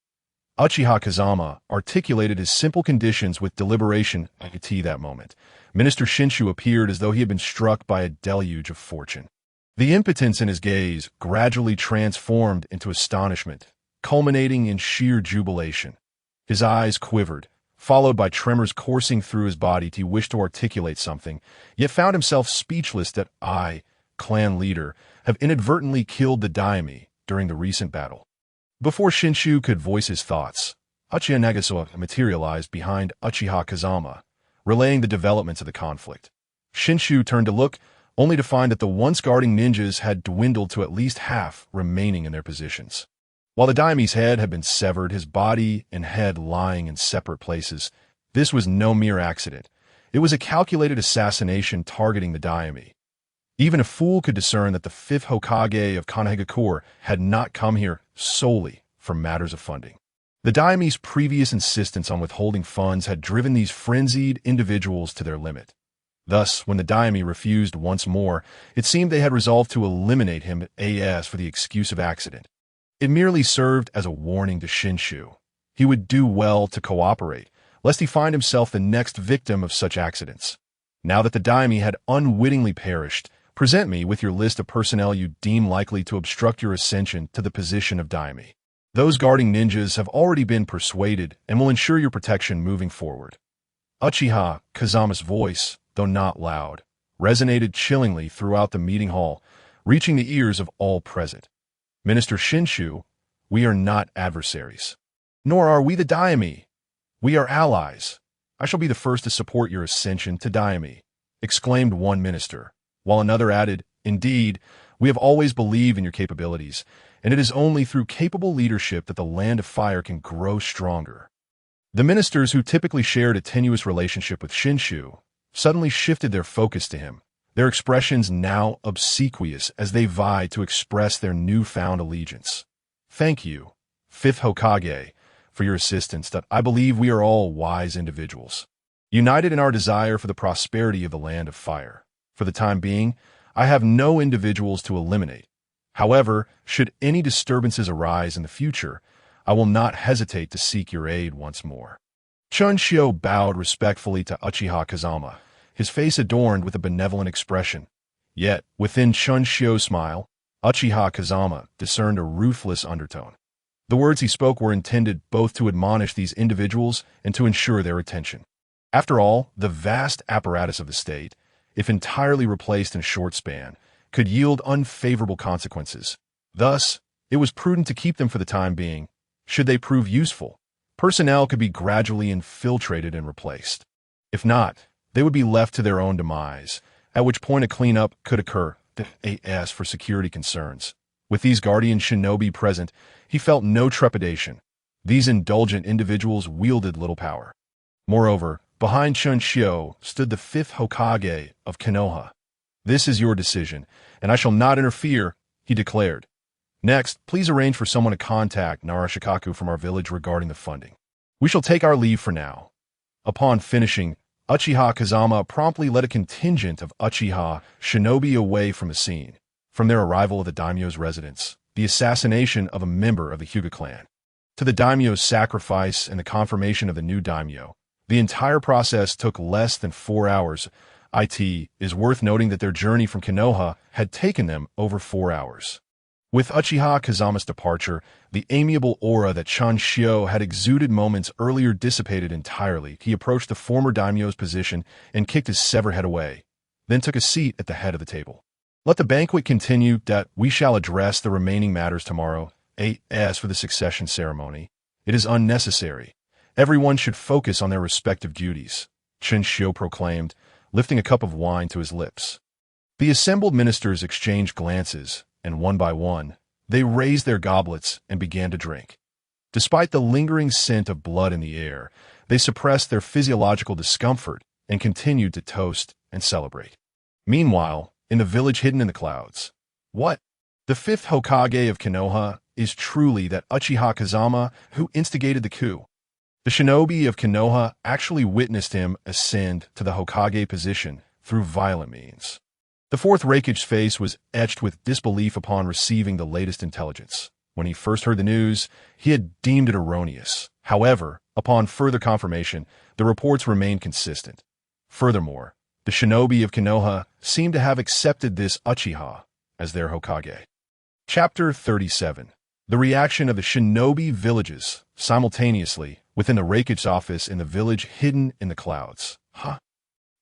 Uchiha Kazama articulated his simple conditions with deliberation. At that moment, Minister Shinshu appeared as though he had been struck by a deluge of fortune. The impotence in his gaze gradually transformed into astonishment, culminating in sheer jubilation. His eyes quivered, followed by tremors coursing through his body. He wished to articulate something, yet found himself speechless that I, clan leader, have inadvertently killed the daimyo during the recent battle. Before Shinshu could voice his thoughts, Uchiha Nagasawa materialized behind Uchiha Kazama, relaying the developments of the conflict. Shinshu turned to look, only to find that the once guarding ninjas had dwindled to at least half remaining in their positions. While the daimyo's head had been severed, his body and head lying in separate places, this was no mere accident. It was a calculated assassination targeting the daimyo. Even a fool could discern that the fifth Hokage of Konoha had not come here solely for matters of funding. The daimyo's previous insistence on withholding funds had driven these frenzied individuals to their limit. Thus, when the daimyo refused once more, it seemed they had resolved to eliminate him as for the excuse of accident. It merely served as a warning to Shinshu. He would do well to cooperate, lest he find himself the next victim of such accidents. Now that the daimyo had unwittingly perished, present me with your list of personnel you deem likely to obstruct your ascension to the position of daimyo. Those guarding ninjas have already been persuaded and will ensure your protection moving forward. Uchiha Kazama's voice, though not loud, resonated chillingly throughout the meeting hall, reaching the ears of all present. Minister Shinshu, we are not adversaries. Nor are we the daimyo. We are allies. I shall be the first to support your ascension to daimyo, exclaimed one minister, while another added, indeed, we have always believed in your capabilities, and it is only through capable leadership that the Land of Fire can grow stronger. The ministers who typically shared a tenuous relationship with Shinshu suddenly shifted their focus to him, their expressions now obsequious as they vied to express their newfound allegiance. Thank you, Fifth Hokage, for your assistance. That I believe we are all wise individuals, united in our desire for the prosperity of the Land of Fire. For the time being, I have no individuals to eliminate. However, should any disturbances arise in the future, I will not hesitate to seek your aid once more. Chunshio bowed respectfully to Uchiha Kazama, his face adorned with a benevolent expression. Yet, within Chunshio's smile, Uchiha Kazama discerned a ruthless undertone. The words he spoke were intended both to admonish these individuals and to ensure their attention. After all, the vast apparatus of the state, if entirely replaced in a short span, could yield unfavorable consequences. Thus, it was prudent to keep them for the time being. Should they prove useful, personnel could be gradually infiltrated and replaced. If not, they would be left to their own demise, at which point a cleanup could occur, as for security concerns. With these guardian shinobi present, he felt no trepidation. These indulgent individuals wielded little power. Moreover, behind Shunshio stood the fifth Hokage of Konoha. "This is your decision, and I shall not interfere," he declared. "Next, please arrange for someone to contact Narashikaku from our village regarding the funding. We shall take our leave for now." Upon finishing, Uchiha Kazama promptly led a contingent of Uchiha shinobi away from the scene. From their arrival at the daimyo's residence, the assassination of a member of the Hyuga clan, to the daimyo's sacrifice and the confirmation of the new daimyo, the entire process took less than 4 hours. It is worth noting that their journey from Konoha had taken them over 4 hours. With Uchiha Kazama's departure, the amiable aura that Shunshio had exuded moments earlier dissipated entirely. He approached the former daimyo's position and kicked his severed head away, then took a seat at the head of the table. "Let the banquet continue, that we shall address the remaining matters tomorrow. As for the succession ceremony, it is unnecessary. Everyone should focus on their respective duties," Shunshio proclaimed, lifting a cup of wine to his lips. The assembled ministers exchanged glances, and one by one, they raised their goblets and began to drink. Despite the lingering scent of blood in the air, they suppressed their physiological discomfort and continued to toast and celebrate. Meanwhile, in the village hidden in the clouds, what? The fifth Hokage of Konoha is truly that Uchiha Kazama who instigated the coup. The shinobi of Konoha actually witnessed him ascend to the Hokage position through violent means. The fourth Raikage's face was etched with disbelief upon receiving the latest intelligence. When he first heard the news, he had deemed it erroneous. However, upon further confirmation, the reports remained consistent. Furthermore, the shinobi of Konoha seemed to have accepted this Uchiha as their Hokage. Chapter 37. The reaction of the shinobi villages simultaneously within the Raikage's office in the village hidden in the clouds.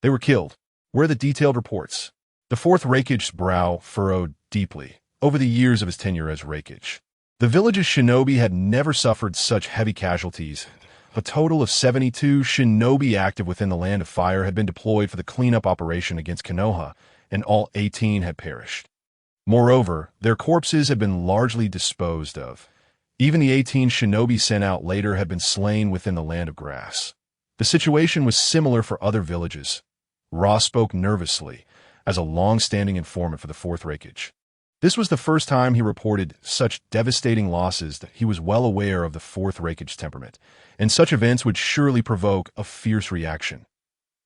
They were killed. Where are the detailed reports? The fourth Raikage's brow furrowed deeply over the years of his tenure as Raikage. The village's shinobi had never suffered such heavy casualties. A total of 72 shinobi active within the Land of Fire had been deployed for the cleanup operation against Konoha, and all 18 had perished. Moreover, their corpses had been largely disposed of. Even the 18 shinobi sent out later had been slain within the Land of Grass. The situation was similar for other villages. Ra spoke nervously, as a long-standing informant for the fourth Raikage. This was the first time he reported such devastating losses that he was well aware of the fourth Raikage's temperament, and such events would surely provoke a fierce reaction.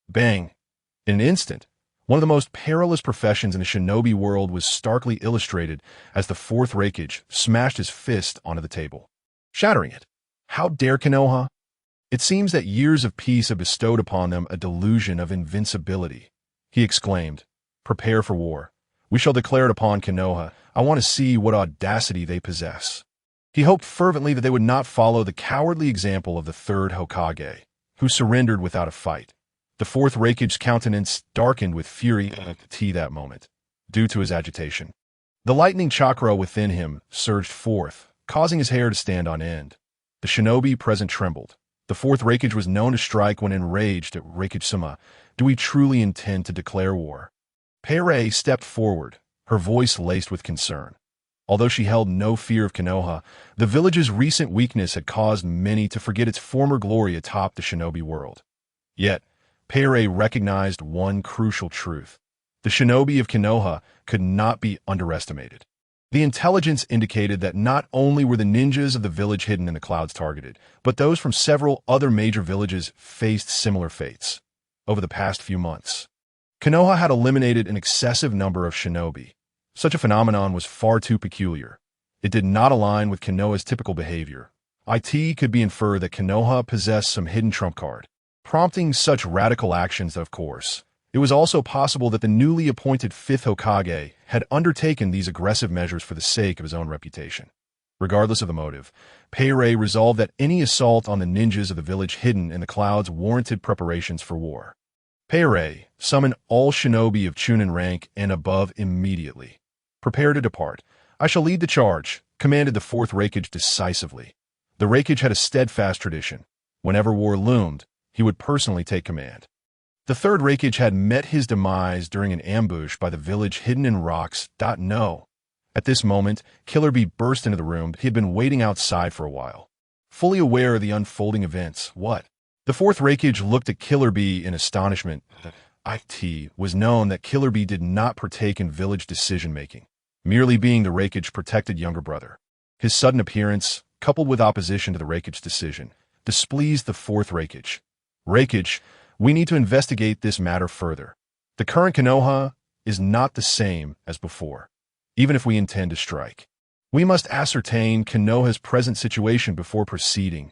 Bang! In an instant, one of the most perilous professions in the shinobi world was starkly illustrated as the fourth Raikage smashed his fist onto the table, shattering it. How dare Konoha? It seems that years of peace have bestowed upon them a delusion of invincibility. He exclaimed, "Prepare for war. We shall declare it upon Konoha. I want to see what audacity they possess." He hoped fervently that they would not follow the cowardly example of the third Hokage, who surrendered without a fight. The fourth Raikage's countenance darkened with fury at that moment, due to his agitation. The lightning chakra within him surged forth, causing his hair to stand on end. The shinobi present trembled. The fourth Raikage was known to strike when enraged at Raikage-sama. Do we truly intend to declare war? Pei stepped forward, her voice laced with concern. Although she held no fear of Konoha, the village's recent weakness had caused many to forget its former glory atop the shinobi world. Yet, Pei recognized one crucial truth. The shinobi of Konoha could not be underestimated. The intelligence indicated that not only were the ninjas of the village hidden in the clouds targeted, but those from several other major villages faced similar fates. Over the past few months, Konoha had eliminated an excessive number of shinobi. Such a phenomenon was far too peculiar. It did not align with Konoha's typical behavior. It could be inferred that Konoha possessed some hidden trump card, prompting such radical actions. Of course, it was also possible that the newly appointed fifth Hokage had undertaken these aggressive measures for the sake of his own reputation. Regardless of the motive, Pei-Rei resolved that any assault on the ninjas of the village hidden in the clouds warranted preparations for war. Pei-Rei summoned all shinobi of Chunin rank and above immediately. Prepare to depart. I shall lead the charge, commanded the fourth Raikage decisively. The Raikage had a steadfast tradition. Whenever war loomed, he would personally take command. The third Raikage had met his demise during an ambush by the village hidden in rocks. No. At this moment, Killer Bee burst into the room. He had been waiting outside for a while. Fully aware of the unfolding events, what? The fourth Raikage looked at Killer Bee in astonishment. It was known that Killer Bee did not partake in village decision-making, merely being the Raikage protected younger brother. His sudden appearance, coupled with opposition to the Raikage decision, displeased the fourth Raikage. Raikage, we need to investigate this matter further. The current Konoha is not the same as before, even if we intend to strike. We must ascertain Konoha's present situation before proceeding.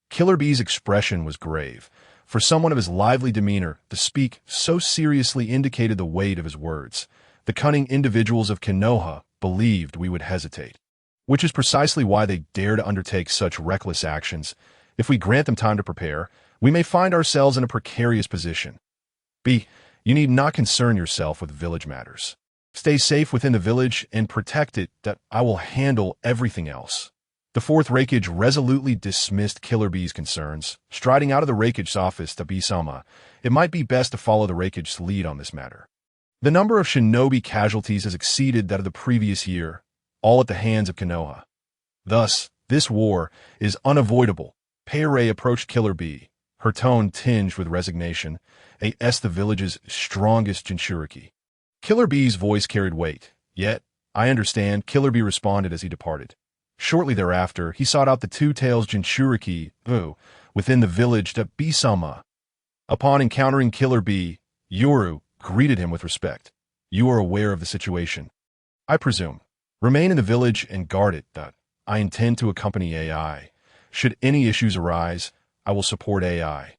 Killer Bee's expression was grave. For someone of his lively demeanor, to speak so seriously indicated the weight of his words. The cunning individuals of Konoha believed we would hesitate, which is precisely why they dare to undertake such reckless actions. If we grant them time to prepare, we may find ourselves in a precarious position. B. You need not concern yourself with village matters. Stay safe within the village and protect it. That I will handle everything else. The fourth Raikage resolutely dismissed Killer Bee's concerns. Striding out of the Raikage's office to Bisama, it might be best to follow the Raikage's lead on this matter. The number of shinobi casualties has exceeded that of the previous year, all at the hands of Konoha. Thus, this war is unavoidable. Pei-Rei approached Killer Bee, her tone tinged with resignation, as the village's strongest Jinchuriki. Killer Bee's voice carried weight, yet, I understand, Killer Bee responded as he departed. Shortly thereafter, he sought out the two-tails Jinchuriki, within the village to Bisama. Upon encountering Killer Bee, Yoru greeted him with respect. You are aware of the situation, I presume. Remain in the village and guard it. I intend to accompany AI. Should any issues arise, I will support AI.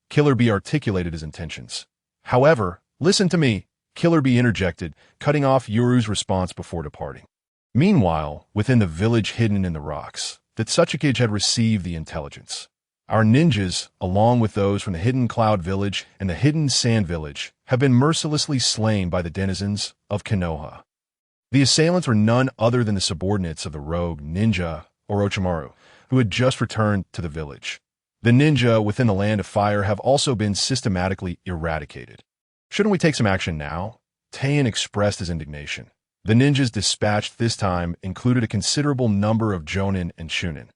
Killer Bee articulated his intentions. However, listen to me, Killer Bee interjected, cutting off Yoru's response before departing. Meanwhile, within the village hidden in the rocks, the Tsuchikage had received the intelligence. Our ninjas, along with those from the Hidden Cloud Village and the Hidden Sand Village, have been mercilessly slain by the denizens of Konoha. The assailants were none other than the subordinates of the rogue ninja, Orochimaru, who had just returned to the village. The ninja within the Land of Fire have also been systematically eradicated. Shouldn't we take some action now? Taian expressed his indignation. The ninjas dispatched this time included a considerable number of Jonin and Chunin.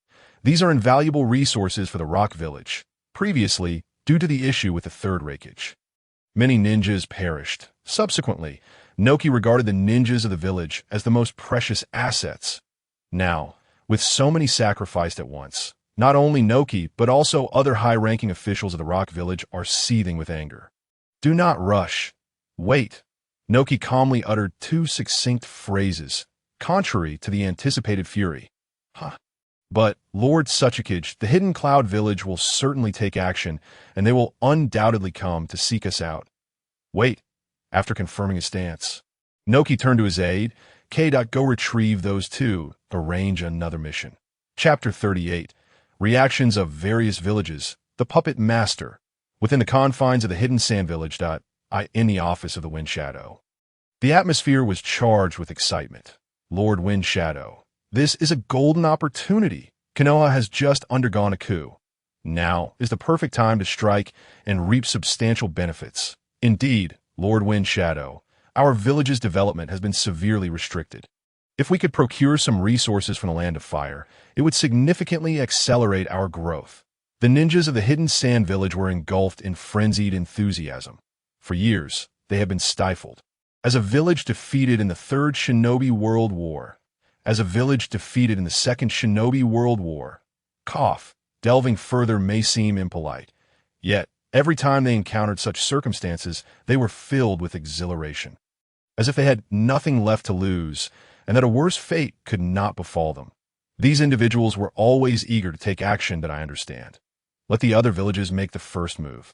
These are invaluable resources for the Rock Village. Previously, due to the issue with the third Raikage, many ninjas perished. Subsequently, Noki regarded the ninjas of the village as the most precious assets. Now, with so many sacrificed at once, not only Noki, but also other high-ranking officials of the Rock Village are seething with anger. Do not rush. Wait. Noki calmly uttered two succinct phrases, contrary to the anticipated fury. But, Lord Tsuchikage, the Hidden Cloud Village will certainly take action, and they will undoubtedly come to seek us out. Wait. After confirming his stance, Noki turned to his aide. Go retrieve those two. Arrange another mission. Chapter 38. Reactions of various villages. The Puppet Master. Within the confines of the Hidden Sand Village. In the office of the Wind Shadow. The atmosphere was charged with excitement. Lord Wind Shadow. This is a golden opportunity. Konoha has just undergone a coup. Now is the perfect time to strike and reap substantial benefits. Indeed, Lord Wind Shadow, our village's development has been severely restricted. If we could procure some resources from the Land of Fire, it would significantly accelerate our growth. The ninjas of the Hidden Sand Village were engulfed in frenzied enthusiasm. For years, they have been stifled. As a village defeated in the Third Shinobi World War, as a village defeated in the Second Shinobi World War, delving further may seem impolite, yet every time they encountered such circumstances, they were filled with exhilaration, as if they had nothing left to lose, and that a worse fate could not befall them. These individuals were always eager to take action that I understand. Let the other villages make the first move.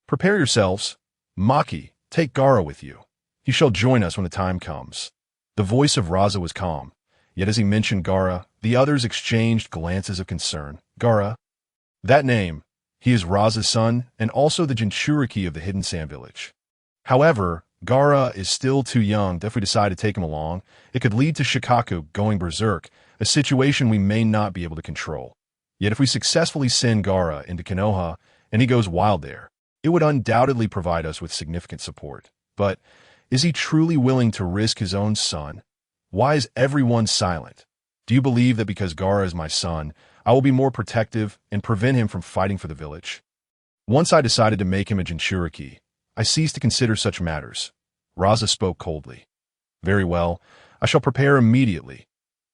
Prepare yourselves. Maki, take Gaara with you. He shall join us when the time comes. The voice of Raza was calm, Yet as he mentioned Gaara, the others exchanged glances of concern. Gaara? That name. He is Raza's son and also the Jinchuriki of the Hidden Sand Village. However, Gaara is still too young. If we decide to take him along, it could lead to Shikaku going berserk, a situation we may not be able to control. Yet if we successfully send Gaara into Konoha and he goes wild there, it would undoubtedly provide us with significant support. But is he truly willing to risk his own son? Why is everyone silent? Do you believe that because Gaara is my son, I will be more protective and prevent him from fighting for the village? Once I decided to make him a Jinchuriki, I ceased to consider such matters. Raza spoke coldly. Very well, I shall prepare immediately.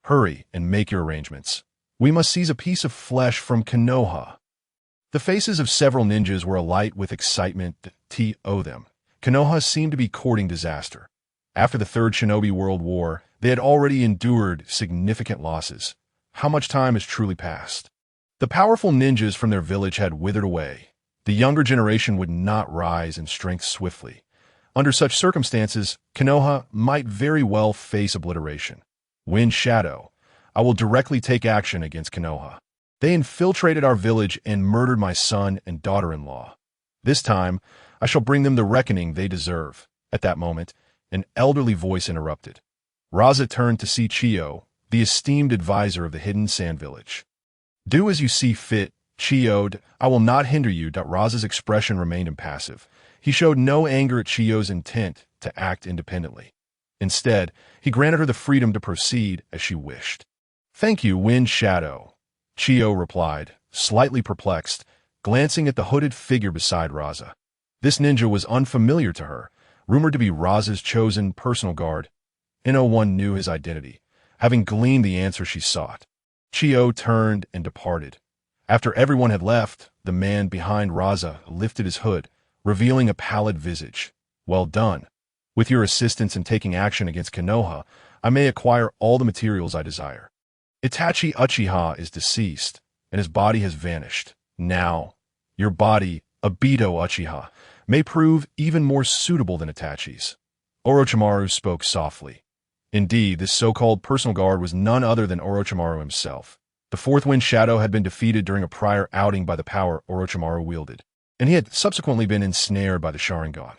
Hurry and make your arrangements. We must seize a piece of flesh from Konoha. The faces of several ninjas were alight with excitement. Them. Konoha seemed to be courting disaster. After the Third Shinobi World War, they had already endured significant losses. How much time has truly passed? The powerful ninjas from their village had withered away. The younger generation would not rise in strength swiftly. Under such circumstances, Konoha might very well face obliteration. Wind Shadow. I will directly take action against Konoha. They infiltrated our village and murdered my son and daughter-in-law. This time, I shall bring them the reckoning they deserve. At that moment, an elderly voice interrupted. Raza turned to see Chiyo, the esteemed advisor of the Hidden Sand Village. Do as you see fit, Chiyo. I will not hinder you. Raza's expression remained impassive. He showed no anger at Chiyo's intent to act independently. Instead, he granted her the freedom to proceed as she wished. Thank you, Wind Shadow, Chiyo replied, slightly perplexed, glancing at the hooded figure beside Raza. This ninja was unfamiliar to her, rumored to be Raza's chosen personal guard. No one knew his identity, having gleaned the answer she sought. Chiyo turned and departed. After everyone had left, the man behind Raza lifted his hood, revealing a pallid visage. Well done. With your assistance in taking action against Konoha, I may acquire all the materials I desire. Itachi Uchiha is deceased, and his body has vanished. Now, your body, Obito Uchiha, may prove even more suitable than Itachi's. Orochimaru spoke softly. Indeed, this so-called personal guard was none other than Orochimaru himself. The fourth Wind Shadow had been defeated during a prior outing by the power Orochimaru wielded, and he had subsequently been ensnared by the Sharingan.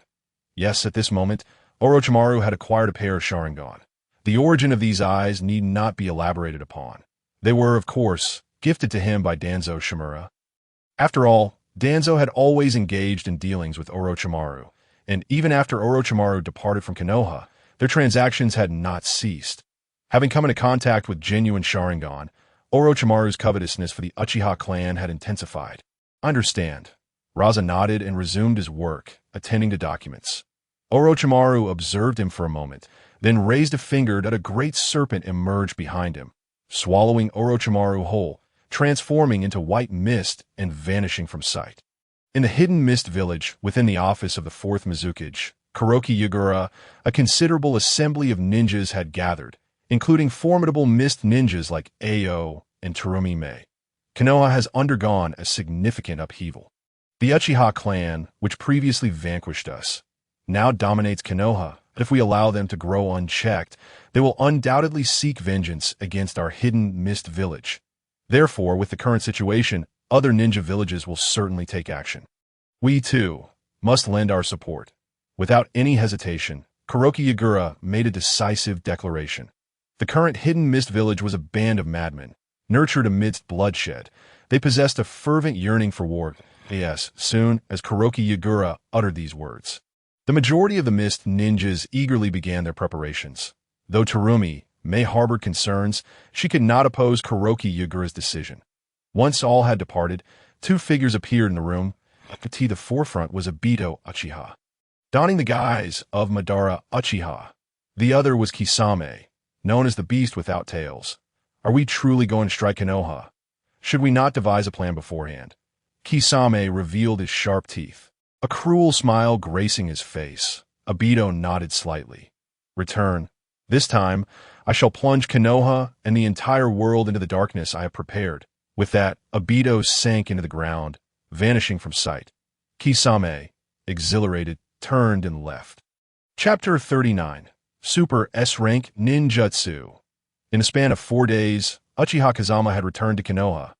Yes, at this moment, Orochimaru had acquired a pair of Sharingan. The origin of these eyes need not be elaborated upon. They were, of course, gifted to him by Danzo Shimura. After all, Danzo had always engaged in dealings with Orochimaru, and even after Orochimaru departed from Konoha, their transactions had not ceased. Having come into contact with genuine Sharingan, Orochimaru's covetousness for the Uchiha clan had intensified. Understand. Raza nodded and resumed his work, attending to documents. Orochimaru observed him for a moment, then raised a finger that a great serpent emerged behind him, swallowing Orochimaru whole, transforming into white mist and vanishing from sight. In the hidden mist village within the office of the fourth Mizukage, Kuroki Yagura, a considerable assembly of ninjas had gathered, including formidable mist ninjas like Ao and Terumi Mei. Konoha has undergone a significant upheaval. The Uchiha clan, which previously vanquished us, now dominates Konoha, but if we allow them to grow unchecked, they will undoubtedly seek vengeance against our hidden mist village. Therefore, with the current situation, other ninja villages will certainly take action. We, too, must lend our support. Without any hesitation, Kuroki Yagura made a decisive declaration. The current hidden mist village was a band of madmen, nurtured amidst bloodshed. They possessed a fervent yearning for war. Yes, soon as Kuroki Yagura uttered these words, the majority of the mist ninjas eagerly began their preparations. Though Terumi Mei harbored concerns, she could not oppose Kuroki Yagura's decision. Once all had departed, two figures appeared in the room. At the forefront was Obito Uchiha, donning the guise of Madara Uchiha. The other was Kisame, known as the Beast Without Tails. Are we truly going to strike Konoha? Should we not devise a plan beforehand? Kisame revealed his sharp teeth, a cruel smile gracing his face. Obito nodded slightly. Return. This time, I shall plunge Konoha and the entire world into the darkness I have prepared. With that, Obito sank into the ground, vanishing from sight. Kisame, exhilarated, turned and left. Chapter 39. Super S-Rank Ninjutsu. In a span of 4 days, Uchiha Kazama had returned to Konoha.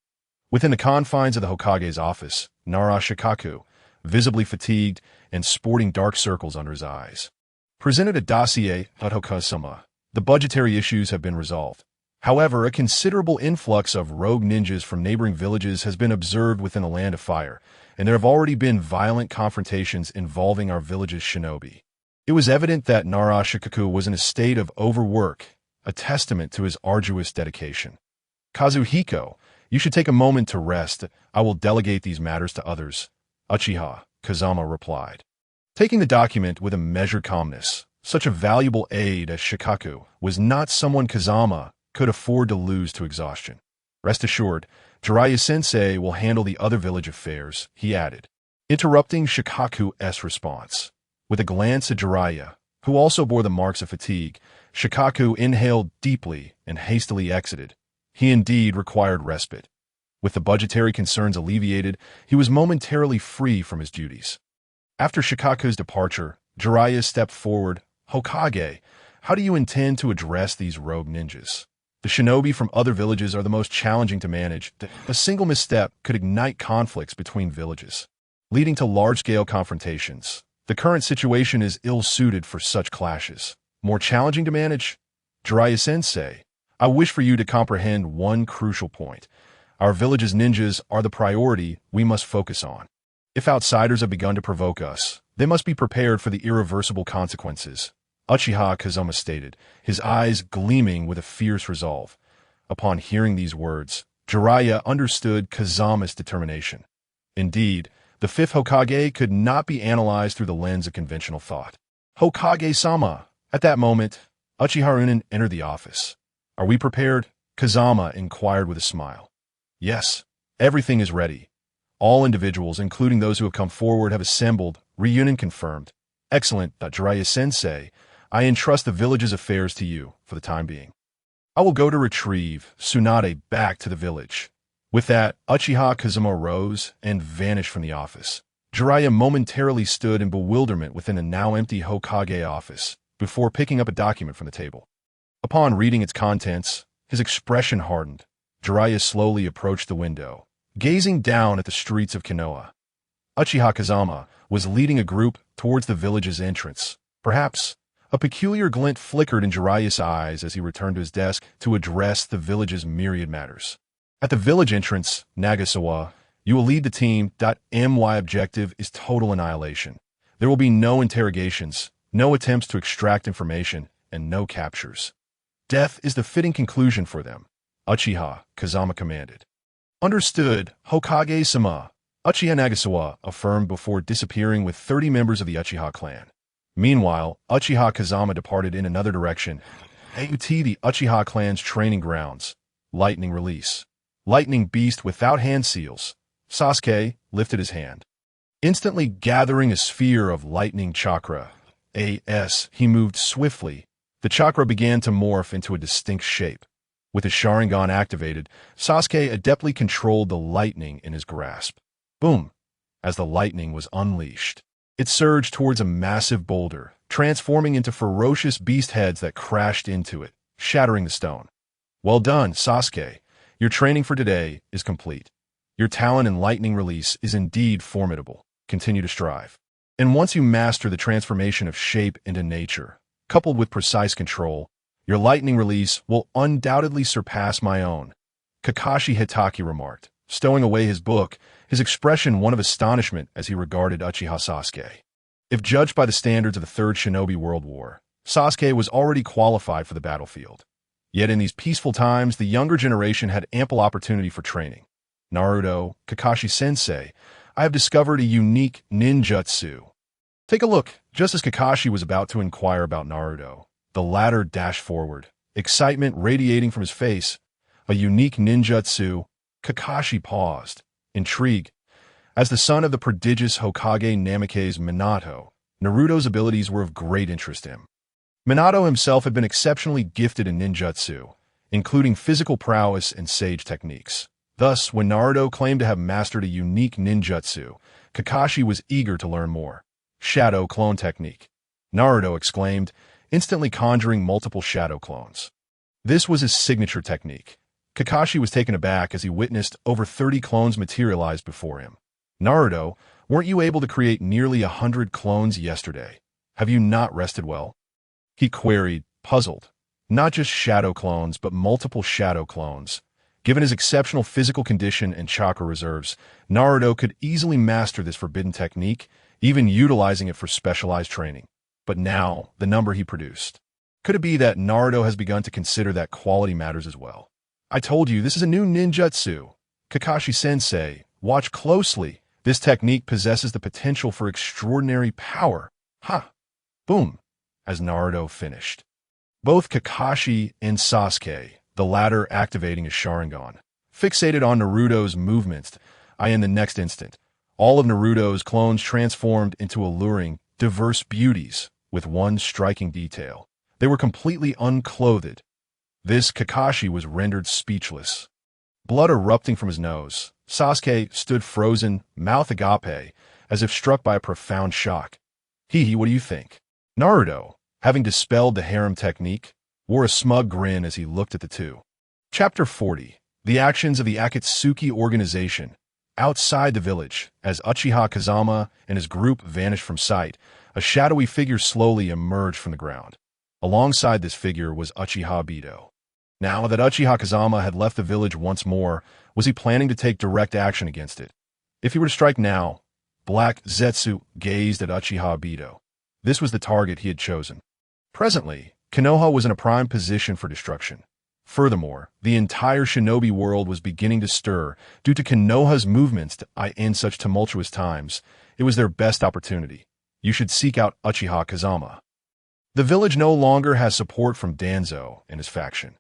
Within the confines of the Hokage's office, Nara Shikaku, visibly fatigued and sporting dark circles under his eyes, presented a dossier at Hokage-sama. The budgetary issues have been resolved. However, a considerable influx of rogue ninjas from neighboring villages has been observed within the Land of Fire, and there have already been violent confrontations involving our village's shinobi. It was evident that Nara Shikaku was in a state of overwork, a testament to his arduous dedication. Kazuhiko, you should take a moment to rest. I will delegate these matters to others, Uchiha Kazama replied. Taking the document with a measured calmness, such a valuable aide as Shikaku was not someone Kazama could afford to lose to exhaustion. Rest assured, Jiraiya-sensei will handle the other village affairs, he added, interrupting Shikaku's response. With a glance at Jiraiya, who also bore the marks of fatigue, Shikaku inhaled deeply and hastily exited. He indeed required respite. With the budgetary concerns alleviated, he was momentarily free from his duties. After Shikaku's departure, Jiraiya stepped forward. Hokage, how do you intend to address these rogue ninjas? The shinobi from other villages are the most challenging to manage. A single misstep could ignite conflicts between villages, leading to large-scale confrontations. The current situation is ill-suited for such clashes. More challenging to manage? Jiraiya-sensei, I wish for you to comprehend one crucial point. Our village's ninjas are the priority we must focus on. If outsiders have begun to provoke us, they must be prepared for the irreversible consequences, Uchiha Kazama stated, his eyes gleaming with a fierce resolve. Upon hearing these words, Jiraiya understood Kazama's determination. Indeed, the fifth Hokage could not be analyzed through the lens of conventional thought. Hokage-sama! At that moment, Uchiha Unin entered the office. Are we prepared? Kazama inquired with a smile. Yes, everything is ready. All individuals, including those who have come forward, have assembled. Reunion confirmed. Excellent, Jiraiya-sensei. I entrust the village's affairs to you for the time being. I will go to retrieve Tsunade back to the village. With that, Uchiha Kazama rose and vanished from the office. Jiraiya momentarily stood in bewilderment within the now empty Hokage office before picking up a document from the table. Upon reading its contents, his expression hardened. Jiraiya slowly approached the window, gazing down at the streets of Konoha. Uchiha Kazama was leading a group towards the village's entrance. Perhaps a peculiar glint flickered in Jiraiya's eyes as he returned to his desk to address the village's myriad matters. At the village entrance, Nagasawa, you will lead the team. My objective is total annihilation. There will be no interrogations, no attempts to extract information, and no captures. Death is the fitting conclusion for them, Uchiha Kazama commanded. Understood, Hokage-sama, Uchiha Nagasawa affirmed before disappearing with 30 members of the Uchiha clan. Meanwhile, Uchiha Kazama departed in another direction. AUT the Uchiha clan's training grounds. Lightning release. Lightning beast without hand seals. Sasuke lifted his hand, instantly gathering a sphere of lightning chakra. He moved swiftly. The chakra began to morph into a distinct shape. With his Sharingan activated, Sasuke adeptly controlled the lightning in his grasp. Boom! As the lightning was unleashed, it surged towards a massive boulder, transforming into ferocious beast heads that crashed into it, shattering the stone. Well done, Sasuke. Your training for today is complete. Your talent in lightning release is indeed formidable. Continue to strive. And once you master the transformation of shape into nature, coupled with precise control, your lightning release will undoubtedly surpass my own, Kakashi Hitaki remarked, stowing away his book, his expression one of astonishment as he regarded Uchiha Sasuke. If judged by the standards of the Third Shinobi World War, Sasuke was already qualified for the battlefield. Yet in these peaceful times, the younger generation had ample opportunity for training. Naruto, Kakashi-sensei, I have discovered a unique ninjutsu. Take a look. Just as Kakashi was about to inquire about Naruto, the latter dashed forward, excitement radiating from his face. A unique ninjutsu. Kakashi paused, intrigued. As the son of the prodigious Hokage Namikaze Minato, Naruto's abilities were of great interest to him. Minato himself had been exceptionally gifted in ninjutsu, including physical prowess and sage techniques. Thus, when Naruto claimed to have mastered a unique ninjutsu, Kakashi was eager to learn more. Shadow clone technique, Naruto exclaimed, instantly conjuring multiple shadow clones. This was his signature technique. Kakashi was taken aback as he witnessed over 30 clones materialize before him. Naruto, weren't you able to create nearly 100 clones yesterday? Have you not rested well? He queried, puzzled. Not just shadow clones, but multiple shadow clones. Given his exceptional physical condition and chakra reserves, Naruto could easily master this forbidden technique, even utilizing it for specialized training. But now, the number he produced. Could it be that Naruto has begun to consider that quality matters as well? I told you, this is a new ninjutsu. Kakashi-sensei, watch closely. This technique possesses the potential for extraordinary power. Ha! Boom! As Naruto finished. Both Kakashi and Sasuke, the latter activating his Sharingan, fixated on Naruto's movements. In the next instant, all of Naruto's clones transformed into alluring, diverse beauties, with one striking detail. They were completely unclothed. This Kakashi was rendered speechless. Blood erupting from his nose, Sasuke stood frozen, mouth agape, as if struck by a profound shock. What do you think? Naruto, having dispelled the harem technique, wore a smug grin as he looked at the two. Chapter 40. The actions of the Akatsuki organization. Outside the village, as Uchiha Kazama and his group vanished from sight, a shadowy figure slowly emerged from the ground. Alongside this figure was Uchiha Obito. Now that Uchiha Kazama had left the village once more, was he planning to take direct action against it? If he were to strike now, Black Zetsu gazed at Uchiha Obito. This was the target he had chosen. Presently, Konoha was in a prime position for destruction. Furthermore, the entire shinobi world was beginning to stir due to Konoha's movements in such tumultuous times. It was their best opportunity. You should seek out Uchiha Kazama. The village no longer has support from Danzo and his faction.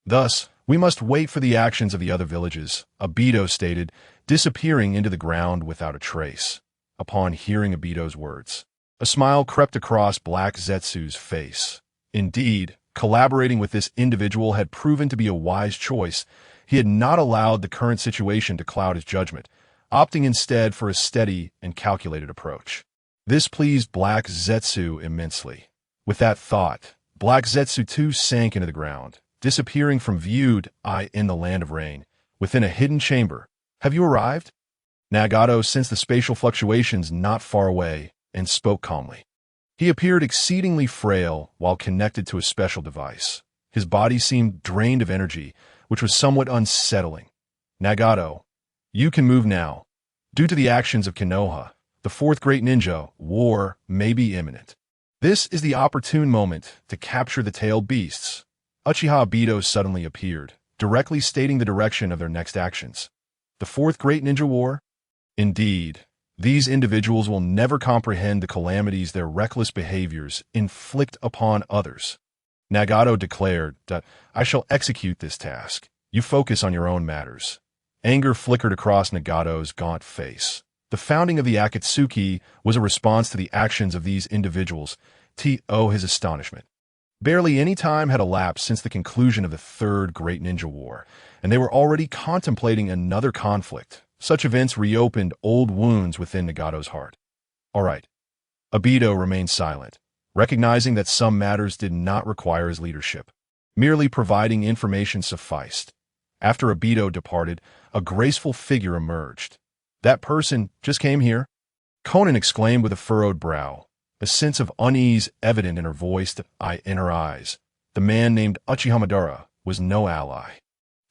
Thus, we must wait for the actions of the other villages, Obito stated, disappearing into the ground without a trace. Upon hearing Obito's words, a smile crept across Black Zetsu's face. Indeed, collaborating with this individual had proven to be a wise choice. He had not allowed the current situation to cloud his judgment, opting instead for a steady and calculated approach. This pleased Black Zetsu immensely. With that thought, Black Zetsu too sank into the ground, disappearing from view in the land of rain, within a hidden chamber. Have you arrived? Nagato sensed the spatial fluctuations not far away and spoke calmly. He appeared exceedingly frail while connected to a special device. His body seemed drained of energy, which was somewhat unsettling. Nagato, you can move now. Due to the actions of Konoha, the fourth great ninja, war may be imminent. This is the opportune moment to capture the tailed beasts. Uchiha Obito suddenly appeared, directly stating the direction of their next actions. The fourth great ninja war? Indeed, these individuals will never comprehend the calamities their reckless behaviors inflict upon others. Nagato declared that I shall execute this task. You focus on your own matters. Anger flickered across Nagato's gaunt face. The founding of the Akatsuki was a response to the actions of these individuals. His astonishment. Barely any time had elapsed since the conclusion of the Third Great Ninja War, and they were already contemplating another conflict. Such events reopened old wounds within Nagato's heart. All right. Obito remained silent, recognizing that some matters did not require his leadership. Merely providing information sufficed. After Obito departed, a graceful figure emerged. That person just came here? Conan exclaimed with a furrowed brow, a sense of unease evident in her voice in her eyes. The man named Uchiha Madara was no ally.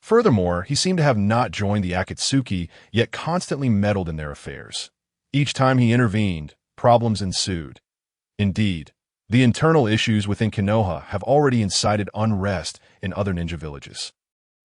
Furthermore, he seemed to have not joined the Akatsuki, yet constantly meddled in their affairs. Each time he intervened, problems ensued. Indeed, the internal issues within Konoha have already incited unrest in other ninja villages.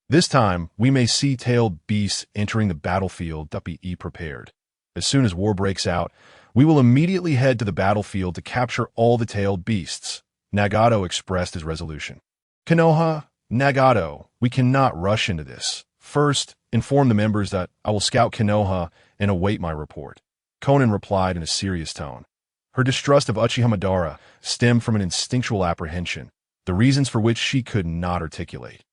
This time, we may see tailed beasts entering the battlefield. Be prepared. As soon as war breaks out, we will immediately head to the battlefield to capture all the tailed beasts. Nagato expressed his resolution. Konoha, Nagato, we cannot rush into this. First, inform the members that I will scout Konoha and await my report. Conan replied in a serious tone. Her distrust of Uchiha Madara stemmed from an instinctual apprehension, the reasons for which she could not articulate.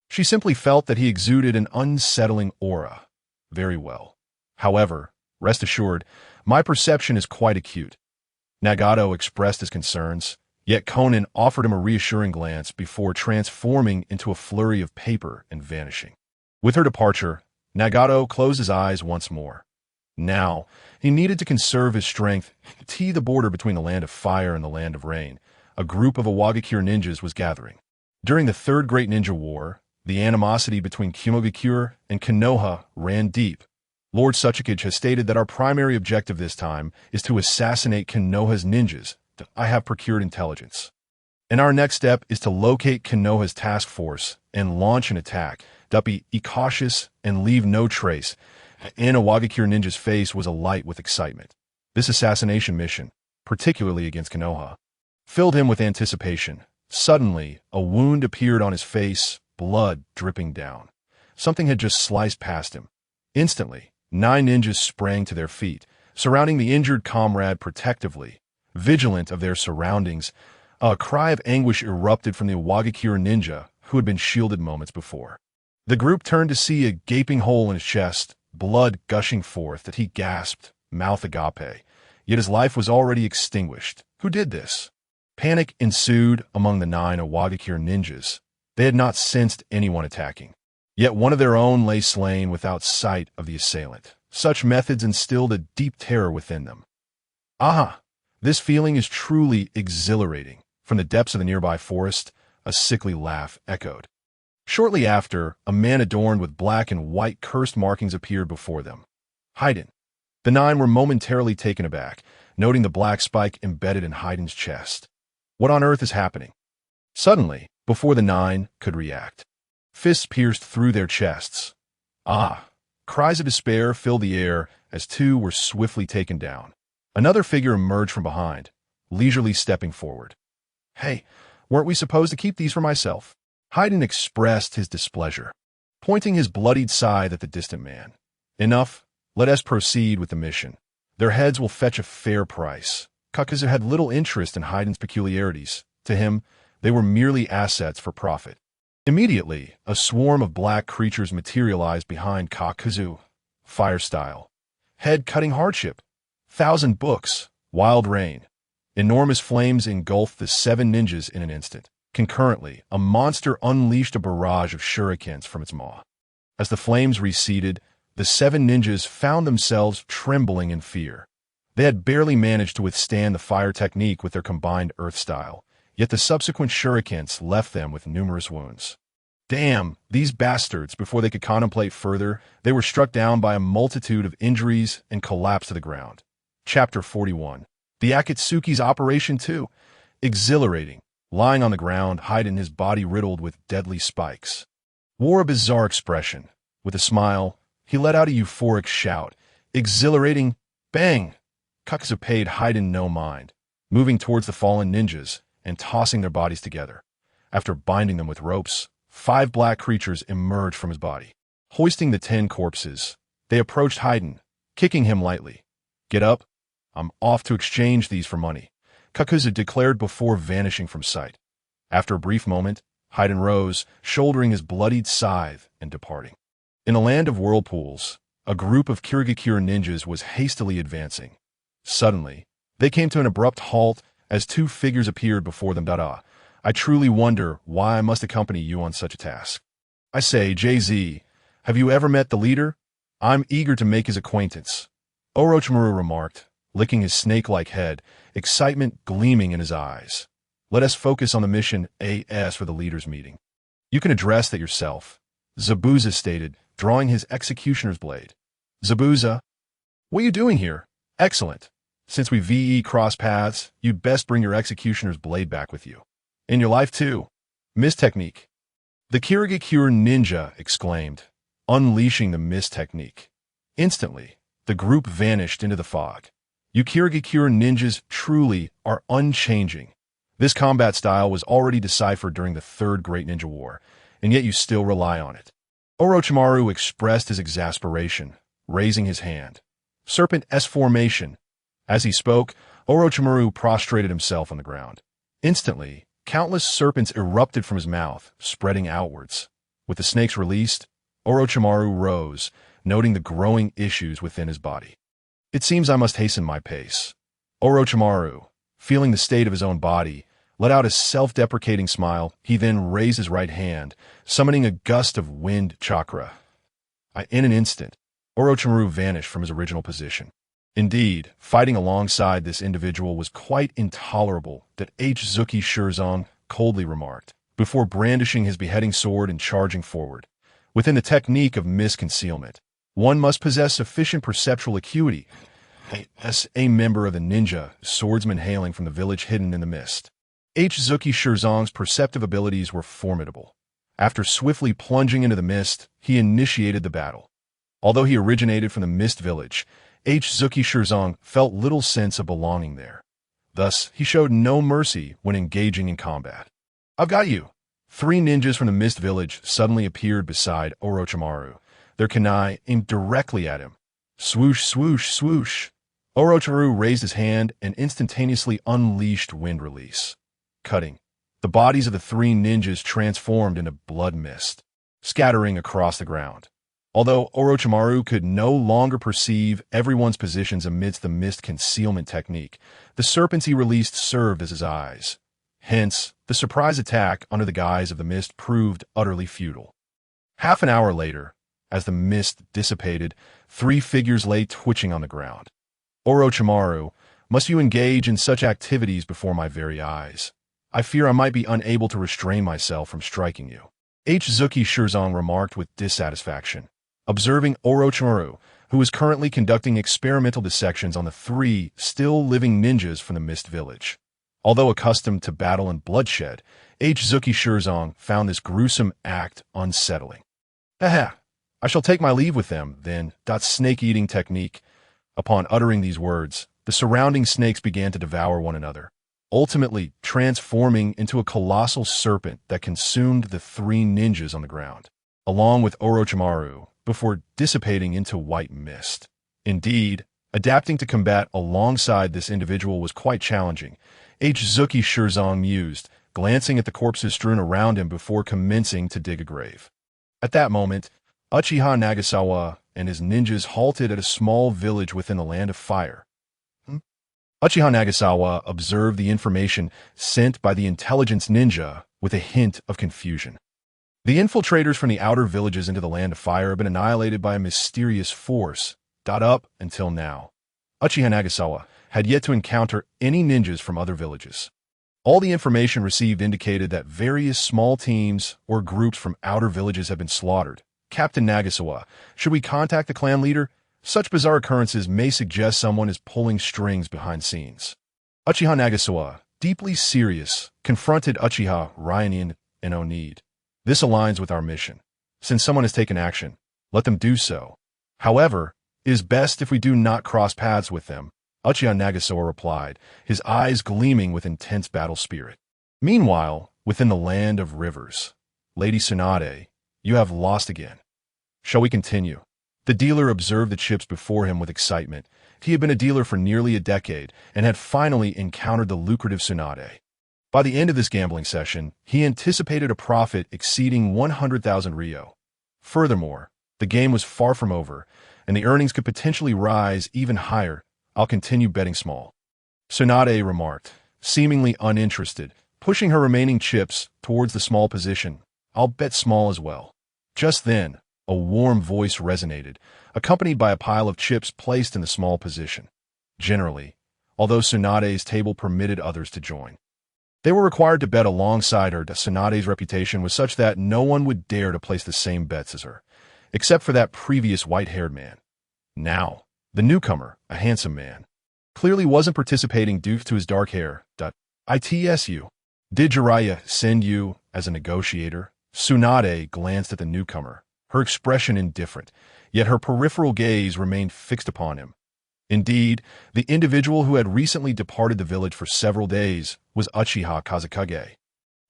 She simply felt that he exuded an unsettling aura. Very well. However, rest assured, my perception is quite acute. Nagato expressed his concerns. Yet Conan offered him a reassuring glance before transforming into a flurry of paper and vanishing. With her departure, Nagato closed his eyes once more. Now, he needed to conserve his strength, the border between the land of fire and the land of rain. A group of Awagakure ninjas was gathering. During the Third Great Ninja War, the animosity between Kumogakure and Konoha ran deep. Lord Suchikage has stated that our primary objective this time is to assassinate Konoha's ninjas. I have procured intelligence. And our next step is to locate Konoha's task force and launch an attack. Be cautious and leave no trace. And Awagakure ninja's face was alight with excitement. This assassination mission, particularly against Konoha, filled him with anticipation. Suddenly, a wound appeared on his face, blood dripping down. Something had just sliced past him. Instantly, 9 ninjas sprang to their feet, surrounding the injured comrade protectively. Vigilant of their surroundings, a cry of anguish erupted from the Awagakure ninja who had been shielded moments before. The group turned to see a gaping hole in his chest, blood gushing forth, that he gasped, mouth agape. Yet his life was already extinguished. Who did this? Panic ensued among the 9 Awagakure ninjas. They had not sensed anyone attacking. Yet one of their own lay slain without sight of the assailant. Such methods instilled a deep terror within them. Aha! This feeling is truly exhilarating. From the depths of the nearby forest, a sickly laugh echoed. Shortly after, a man adorned with black and white cursed markings appeared before them. Haiden. The 9 were momentarily taken aback, noting the black spike embedded in Haiden's chest. What on earth is happening? Suddenly, before the 9 could react, fists pierced through their chests. Ah! Cries of despair filled the air as 2 were swiftly taken down. Another figure emerged from behind, leisurely stepping forward. Hey, weren't we supposed to keep these for myself? Haiden expressed his displeasure, pointing his bloodied scythe at the distant man. Enough, let us proceed with the mission. Their heads will fetch a fair price. Kakazu had little interest in Haiden's peculiarities. To him, they were merely assets for profit. Immediately, a swarm of black creatures materialized behind Kakazu. Fire style. Head-cutting hardship. 1,000 books. Wild rain. Enormous flames engulfed the 7 ninjas in an instant. Concurrently, a monster unleashed a barrage of shurikens from its maw. As the flames receded, the 7 ninjas found themselves trembling in fear. They had barely managed to withstand the fire technique with their combined earth style, yet the subsequent shurikens left them with numerous wounds. Damn, these bastards! Before they could contemplate further, they were struck down by a multitude of injuries and collapsed to the ground. Chapter 41. The Akatsuki's Operation 2. Exhilarating. Lying on the ground, Haiden, his body riddled with deadly spikes, wore a bizarre expression. With a smile, he let out a euphoric shout. Exhilarating! Bang! Kakazu paid Haiden no mind, moving towards the fallen ninjas and tossing their bodies together. After binding them with ropes, 5 black creatures emerged from his body. Hoisting the 10 corpses, they approached Haiden, kicking him lightly. Get up. I'm off to exchange these for money, Kakazu declared before vanishing from sight. After a brief moment, Haiden rose, shouldering his bloodied scythe and departing. In the land of whirlpools, a group of Kirigakure ninjas was hastily advancing. Suddenly, they came to an abrupt halt as 2 figures appeared before them. I truly wonder why I must accompany you on such a task. I say, JZ, have you ever met the leader? I'm eager to make his acquaintance, Orochimaru remarked, licking his snake-like head, excitement gleaming in his eyes. Let us focus on the mission AS for the leaders' meeting. You can address that yourself, Zabuza stated, drawing his executioner's blade. Zabuza, what are you doing here? Excellent. Since we VE cross paths, you'd best bring your executioner's blade back with you. In your life too. Mist technique. The Kirigakure ninja exclaimed, unleashing the mist technique. Instantly, the group vanished into the fog. You Kirigakure ninjas truly are unchanging. This combat style was already deciphered during the Third Great Ninja War, and yet you still rely on it. Orochimaru expressed his exasperation, raising his hand. Serpent S formation. As he spoke, Orochimaru prostrated himself on the ground. Instantly, countless serpents erupted from his mouth, spreading outwards. With the snakes released, Orochimaru rose, noting the growing issues within his body. It seems I must hasten my pace. Orochimaru, feeling the state of his own body, let out a self-deprecating smile. He then raised his right hand, summoning a gust of wind chakra. In an instant, Orochimaru vanished from his original position. Indeed, fighting alongside this individual was quite intolerable, that Zuki Shirzong coldly remarked, before brandishing his beheading sword and charging forward. Within the technique of misconcealment, one must possess sufficient perceptual acuity as a member of the ninja swordsman hailing from the village hidden in the mist. Zuki Shirzong's perceptive abilities were formidable. After swiftly plunging into the mist, he initiated the battle. Although he originated from the mist village, Zuki Shirzong felt little sense of belonging there. Thus, he showed no mercy when engaging in combat. "I've got you!" 3 ninjas from the mist village suddenly appeared beside Orochimaru, their kunai aimed directly at him. Swoosh, swoosh, swoosh. Orochimaru raised his hand and instantaneously unleashed wind release. Cutting, the bodies of the 3 ninjas transformed into blood mist, scattering across the ground. Although Orochimaru could no longer perceive everyone's positions amidst the mist concealment technique, the serpents he released served as his eyes. Hence, the surprise attack under the guise of the mist proved utterly futile. Half an hour later, as the mist dissipated, 3 figures lay twitching on the ground. "Orochimaru, must you engage in such activities before my very eyes? I fear I might be unable to restrain myself from striking you," Zuki Shirzong remarked with dissatisfaction, observing Orochimaru, who was currently conducting experimental dissections on the 3 still living ninjas from the mist village. Although accustomed to battle and bloodshed, Zuki Shirzong found this gruesome act unsettling. "Haha, I shall take my leave with them, then." Snake-eating technique. Upon uttering these words, the surrounding snakes began to devour one another, ultimately transforming into a colossal serpent that consumed the 3 ninjas on the ground, along with Orochimaru, before dissipating into white mist. Indeed, adapting to combat alongside this individual was quite challenging, Zuki Shirzong mused, glancing at the corpses strewn around him before commencing to dig a grave. At that moment, Uchiha Nagasawa and his ninjas halted at a small village within the Land of Fire. Uchiha Nagasawa observed the information sent by the intelligence ninja with a hint of confusion. The infiltrators from the outer villages into the Land of Fire have been annihilated by a mysterious force. Up until now, Uchiha Nagasawa had yet to encounter any ninjas from other villages. All the information received indicated that various small teams or groups from outer villages have been slaughtered. "Captain Nagasawa, should we contact the clan leader? Such bizarre occurrences may suggest someone is pulling strings behind scenes." Uchiha Nagasawa, deeply serious, confronted Uchiha Ryanin and Onid. "This aligns with our mission. Since someone has taken action, let them do so. However, it is best if we do not cross paths with them," Uchiha Nagasawa replied, his eyes gleaming with intense battle spirit. Meanwhile, within the Land of Rivers, Lady Tsunade, you have lost again. Shall we continue? The dealer observed the chips before him with excitement. He had been a dealer for nearly a decade and had finally encountered the lucrative Tsunade. By the end of this gambling session, he anticipated a profit exceeding 100,000 Ryo. Furthermore, the game was far from over, and the earnings could potentially rise even higher. "I'll continue betting small," Tsunade remarked, seemingly uninterested, pushing her remaining chips towards the small position. "I'll bet small as well." Just then, a warm voice resonated, accompanied by a pile of chips placed in the small position. Generally, although Tsunade's table permitted others to join, they were required to bet alongside her. Tsunade's reputation was such that no one would dare to place the same bets as her, except for that previous white-haired man. Now, the newcomer, a handsome man, clearly wasn't participating due to his dark hair. "Itsu. Did Jiraiya send you as a negotiator?" Tsunade glanced at the newcomer, her expression indifferent, yet her peripheral gaze remained fixed upon him. Indeed, the individual who had recently departed the village for several days was Uchiha Kazekage.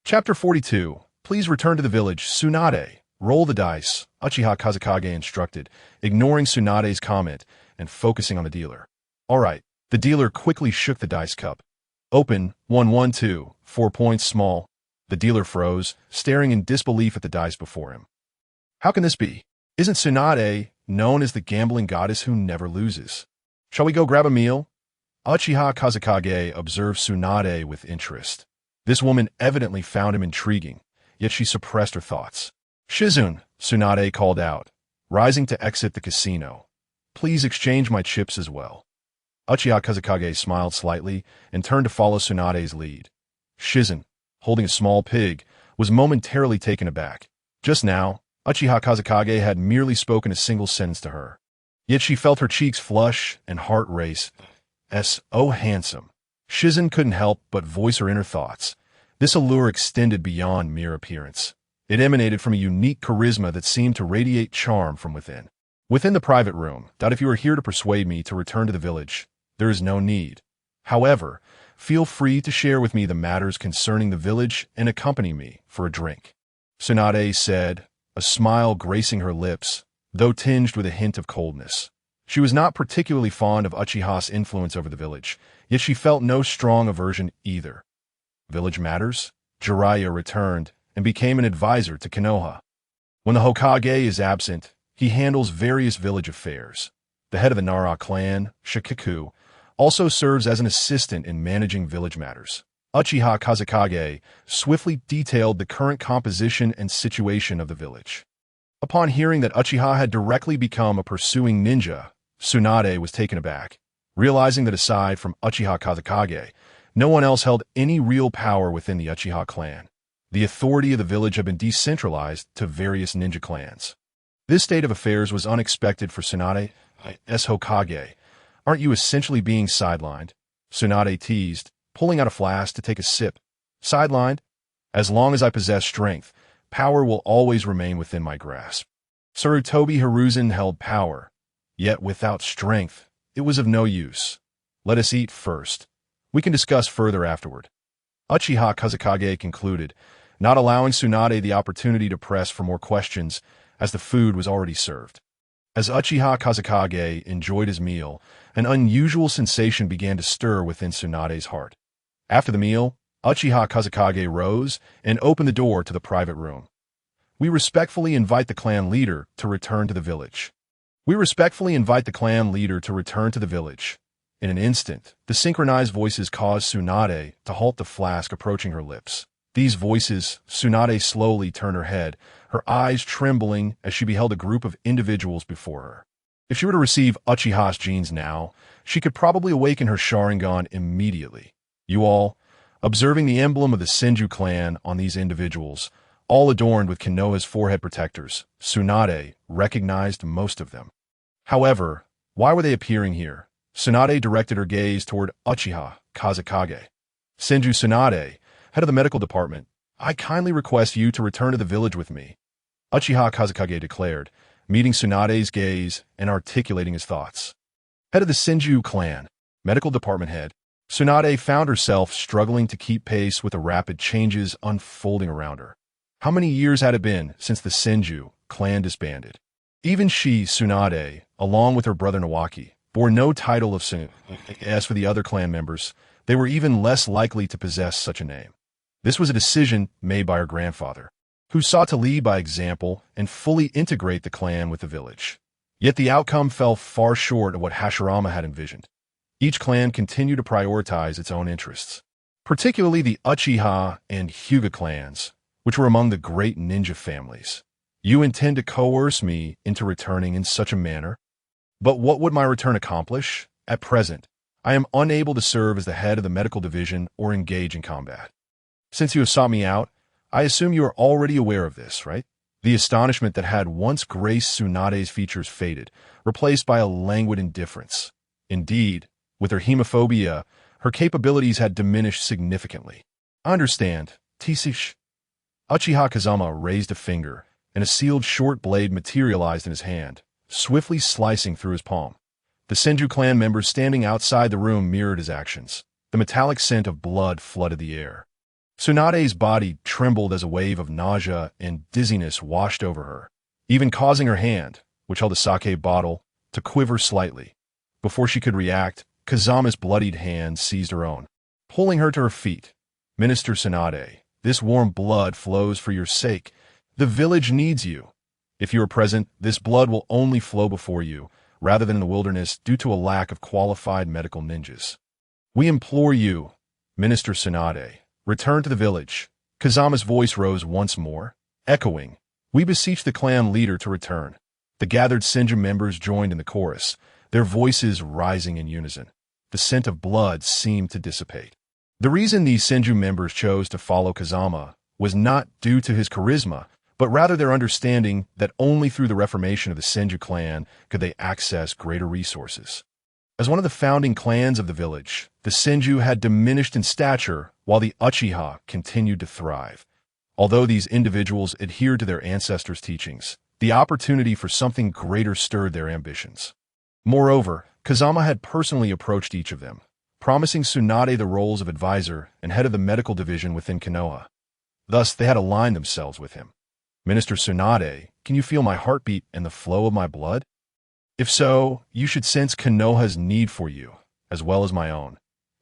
Chapter 42. Please return to the village, Tsunade. Roll the dice, Uchiha Kazekage instructed, ignoring Tsunade's comment and focusing on the dealer. "All right." The dealer quickly shook the dice cup. "Open, 112, 4 points small." The dealer froze, staring in disbelief at the dice before him. How can this be? Isn't Tsunade known as the gambling goddess who never loses? "Shall we go grab a meal?" Uchiha Kazekage observed Tsunade with interest. This woman evidently found him intriguing, yet she suppressed her thoughts. "Shizun," Tsunade called out, rising to exit the casino. "Please exchange my chips as well." Uchiha Kazekage smiled slightly and turned to follow Tsunade's lead. Shizun, holding a small pig, was momentarily taken aback. Just now, Uchiha Kazekage had merely spoken a single sentence to her. Yet she felt her cheeks flush and heart race. "Oh, handsome." Shizun couldn't help but voice her inner thoughts. This allure extended beyond mere appearance. It emanated from a unique charisma that seemed to radiate charm from within. Within the private room, if you are here to persuade me to return to the village, there is no need. However, feel free to share with me the matters concerning the village and accompany me for a drink. Tsunade said, a smile gracing her lips, though tinged with a hint of coldness. She was not particularly fond of Uchiha's influence over the village, yet she felt no strong aversion either. Village matters? Jiraiya returned and became an advisor to Konoha. When the Hokage is absent, he handles various village affairs. The head of the Nara clan, Shikaku, also serves as an assistant in managing village matters. Uchiha Kazekage swiftly detailed the current composition and situation of the village. Upon hearing that Uchiha had directly become a pursuing ninja, Tsunade was taken aback, realizing that aside from Uchiha Kazekage, no one else held any real power within the Uchiha clan. The authority of the village had been decentralized to various ninja clans. This state of affairs was unexpected for Tsunade. Hokage, aren't you essentially being sidelined? Tsunade teased, pulling out a flask to take a sip. Sidelined? As long as I possess strength, power will always remain within my grasp. Sarutobi Hiruzen held power, yet without strength, it was of no use. Let us eat first. We can discuss further afterward. Uchiha Kazekage concluded, not allowing Tsunade the opportunity to press for more questions, as the food was already served. As Uchiha Kazekage enjoyed his meal, an unusual sensation began to stir within Tsunade's heart. After the meal, Uchiha Kazekage rose and opened the door to the private room. We respectfully invite the clan leader to return to the village. We respectfully invite the clan leader to return to the village. In an instant, the synchronized voices caused Tsunade to halt the flask approaching her lips. These voices, Tsunade slowly turned her head, her eyes trembling as she beheld a group of individuals before her. If she were to receive Uchiha's genes now, she could probably awaken her Sharingan immediately. You all, observing the emblem of the Senju clan on these individuals, all adorned with Konoha's forehead protectors, Tsunade recognized most of them. However, why were they appearing here? Tsunade directed her gaze toward Uchiha Kazekage. Senju Tsunade, head of the medical department, I kindly request you to return to the village with me. Uchiha Kazekage declared, meeting Tsunade's gaze and articulating his thoughts. Head of the Senju clan, medical department head, Tsunade found herself struggling to keep pace with the rapid changes unfolding around her. How many years had it been since the Senju clan disbanded? Even she, Tsunade, along with her brother Nawaki, bore no title of Senju. As for the other clan members, they were even less likely to possess such a name. This was a decision made by her grandfather, who sought to lead by example and fully integrate the clan with the village. Yet the outcome fell far short of what Hashirama had envisioned. Each clan continued to prioritize its own interests, particularly the Uchiha and Hyuga clans, which were among the great ninja families. You intend to coerce me into returning in such a manner? But what would my return accomplish? At present, I am unable to serve as the head of the medical division or engage in combat. Since you have sought me out, I assume you are already aware of this, right? The astonishment that had once graced Tsunade's features faded, replaced by a languid indifference. Indeed, with her hemophobia, her capabilities had diminished significantly. I understand, Tisish. Uchiha Kazama raised a finger, and a sealed short blade materialized in his hand, swiftly slicing through his palm. The Senju clan members standing outside the room mirrored his actions. The metallic scent of blood flooded the air. Tsunade's body trembled as a wave of nausea and dizziness washed over her, even causing her hand, which held a sake bottle, to quiver slightly. Before she could react, Kazama's bloodied hand seized her own, pulling her to her feet. Minister Tsunade, this warm blood flows for your sake. The village needs you. If you are present, this blood will only flow before you, rather than in the wilderness due to a lack of qualified medical ninjas. We implore you, Minister Tsunade, return to the village. Kazama's voice rose once more, echoing, "We beseech the clan leader to return." The gathered Senju members joined in the chorus, their voices rising in unison. The scent of blood seemed to dissipate. The reason these Senju members chose to follow Kazama was not due to his charisma, but rather their understanding that only through the reformation of the Senju clan could they access greater resources. As one of the founding clans of the village, the Senju had diminished in stature while the Uchiha continued to thrive. Although these individuals adhered to their ancestors' teachings, the opportunity for something greater stirred their ambitions. Moreover, Kazama had personally approached each of them, promising Tsunade the roles of advisor and head of the medical division within Konoha. Thus, they had aligned themselves with him. "Minister Tsunade, can you feel my heartbeat and the flow of my blood? If so, you should sense Konoha's need for you, as well as my own."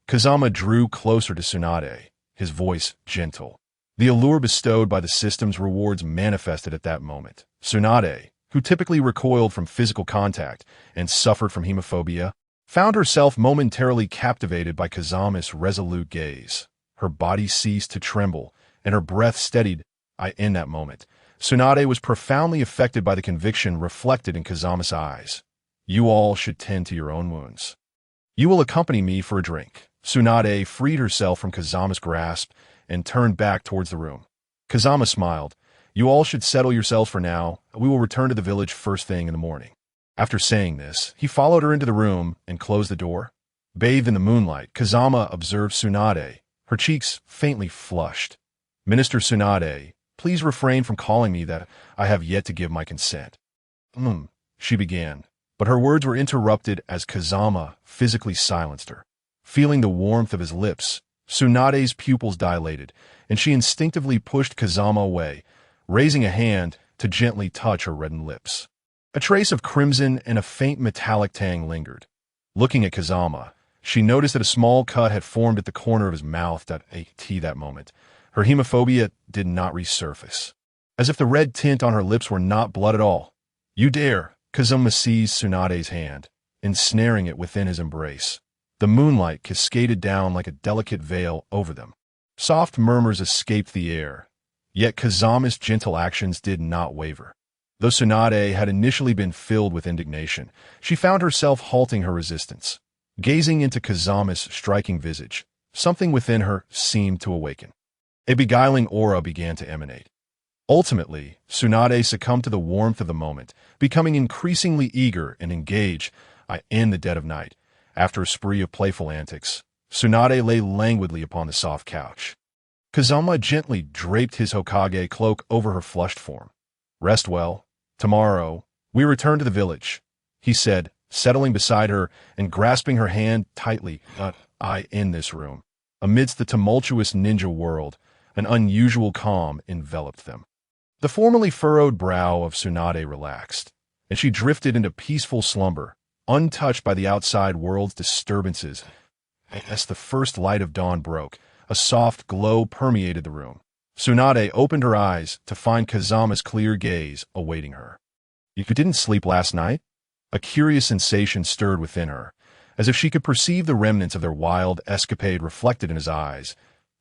Kazama drew closer to Tsunade, his voice gentle. The allure bestowed by the system's rewards manifested at that moment. Tsunade, who typically recoiled from physical contact and suffered from hemophobia, found herself momentarily captivated by Kazama's resolute gaze. Her body ceased to tremble, and her breath steadied. In that moment, Tsunade was profoundly affected by the conviction reflected in Kazama's eyes. "You all should tend to your own wounds. You will accompany me for a drink." Tsunade freed herself from Kazama's grasp and turned back towards the room. Kazama smiled. "You all should settle yourselves for now. We will return to the village first thing in the morning." After saying this, he followed her into the room and closed the door. Bathed in the moonlight, Kazama observed Tsunade, her cheeks faintly flushed. "Minister Tsunade, please refrain from calling me that. I have yet to give my consent." She began, but her words were interrupted as Kazama physically silenced her. Feeling the warmth of his lips, Tsunade's pupils dilated, and she instinctively pushed Kazama away, raising a hand to gently touch her reddened lips. A trace of crimson and a faint metallic tang lingered. Looking at Kazama, she noticed that a small cut had formed at the corner of his mouth that moment. Her hemophobia did not resurface. As if the red tint on her lips were not blood at all. "You dare!" Kazama seized Tsunade's hand, ensnaring it within his embrace. The moonlight cascaded down like a delicate veil over them. Soft murmurs escaped the air, yet Kazama's gentle actions did not waver. Though Tsunade had initially been filled with indignation, she found herself halting her resistance. Gazing into Kazama's striking visage, something within her seemed to awaken. A beguiling aura began to emanate. Ultimately, Tsunade succumbed to the warmth of the moment, becoming increasingly eager and engaged. In the dead of night, after a spree of playful antics, Tsunade lay languidly upon the soft couch. Kazama gently draped his Hokage cloak over her flushed form. "Rest well. Tomorrow, we return to the village," he said, settling beside her and grasping her hand tightly. In this room, amidst the tumultuous ninja world, an unusual calm enveloped them. The formerly furrowed brow of Tsunade relaxed, and she drifted into peaceful slumber, untouched by the outside world's disturbances. As the first light of dawn broke, a soft glow permeated the room. Tsunade opened her eyes to find Kazama's clear gaze awaiting her. "You didn't sleep last night?" A curious sensation stirred within her, as if she could perceive the remnants of their wild escapade reflected in his eyes.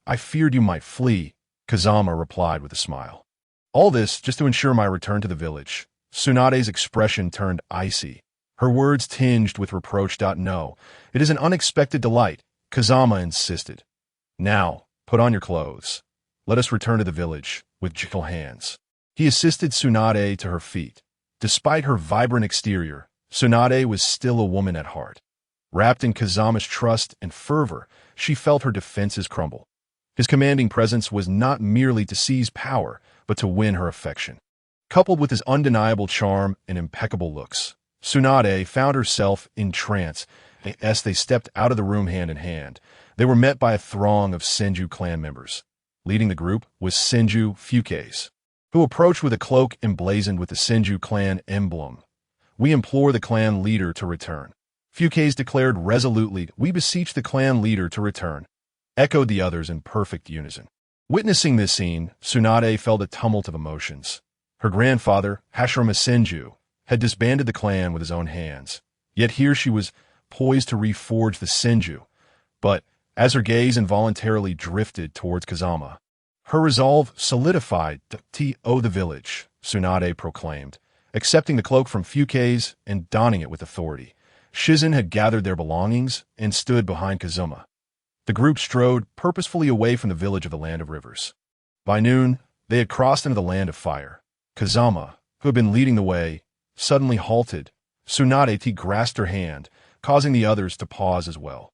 "I feared you might flee," Kazama replied with a smile. "All this just to ensure my return to the village." Tsunade's expression turned icy, her words tinged with reproach. "No, it is an unexpected delight," Kazama insisted. "Now, put on your clothes. Let us return to the village." With gentle hands, he assisted Tsunade to her feet. Despite her vibrant exterior, Tsunade was still a woman at heart. Wrapped in Kazama's trust and fervor, she felt her defenses crumble. His commanding presence was not merely to seize power, but to win her affection. Coupled with his undeniable charm and impeccable looks, Tsunade found herself in trance. As they stepped out of the room hand in hand, they were met by a throng of Senju clan members. Leading the group was Senju Fukaze, who approached with a cloak emblazoned with the Senju clan emblem. "We implore the clan leader to return." Fukaze declared resolutely. "We beseech the clan leader to return," echoed the others in perfect unison. Witnessing this scene, Tsunade felt a tumult of emotions. Her grandfather, Hashirama Senju, had disbanded the clan with his own hands. Yet here she was, poised to reforge the Senju. But as her gaze involuntarily drifted towards Kazama. Her resolve solidified. "To the village," Tsunade proclaimed, accepting the cloak from Fukaze and donning it with authority. Shizen had gathered their belongings and stood behind Kazuma. The group strode purposefully away from the village of the Land of Rivers. By noon, they had crossed into the Land of Fire. Kazama, who had been leading the way, suddenly halted. Tsunade grasped her hand, causing the others to pause as well.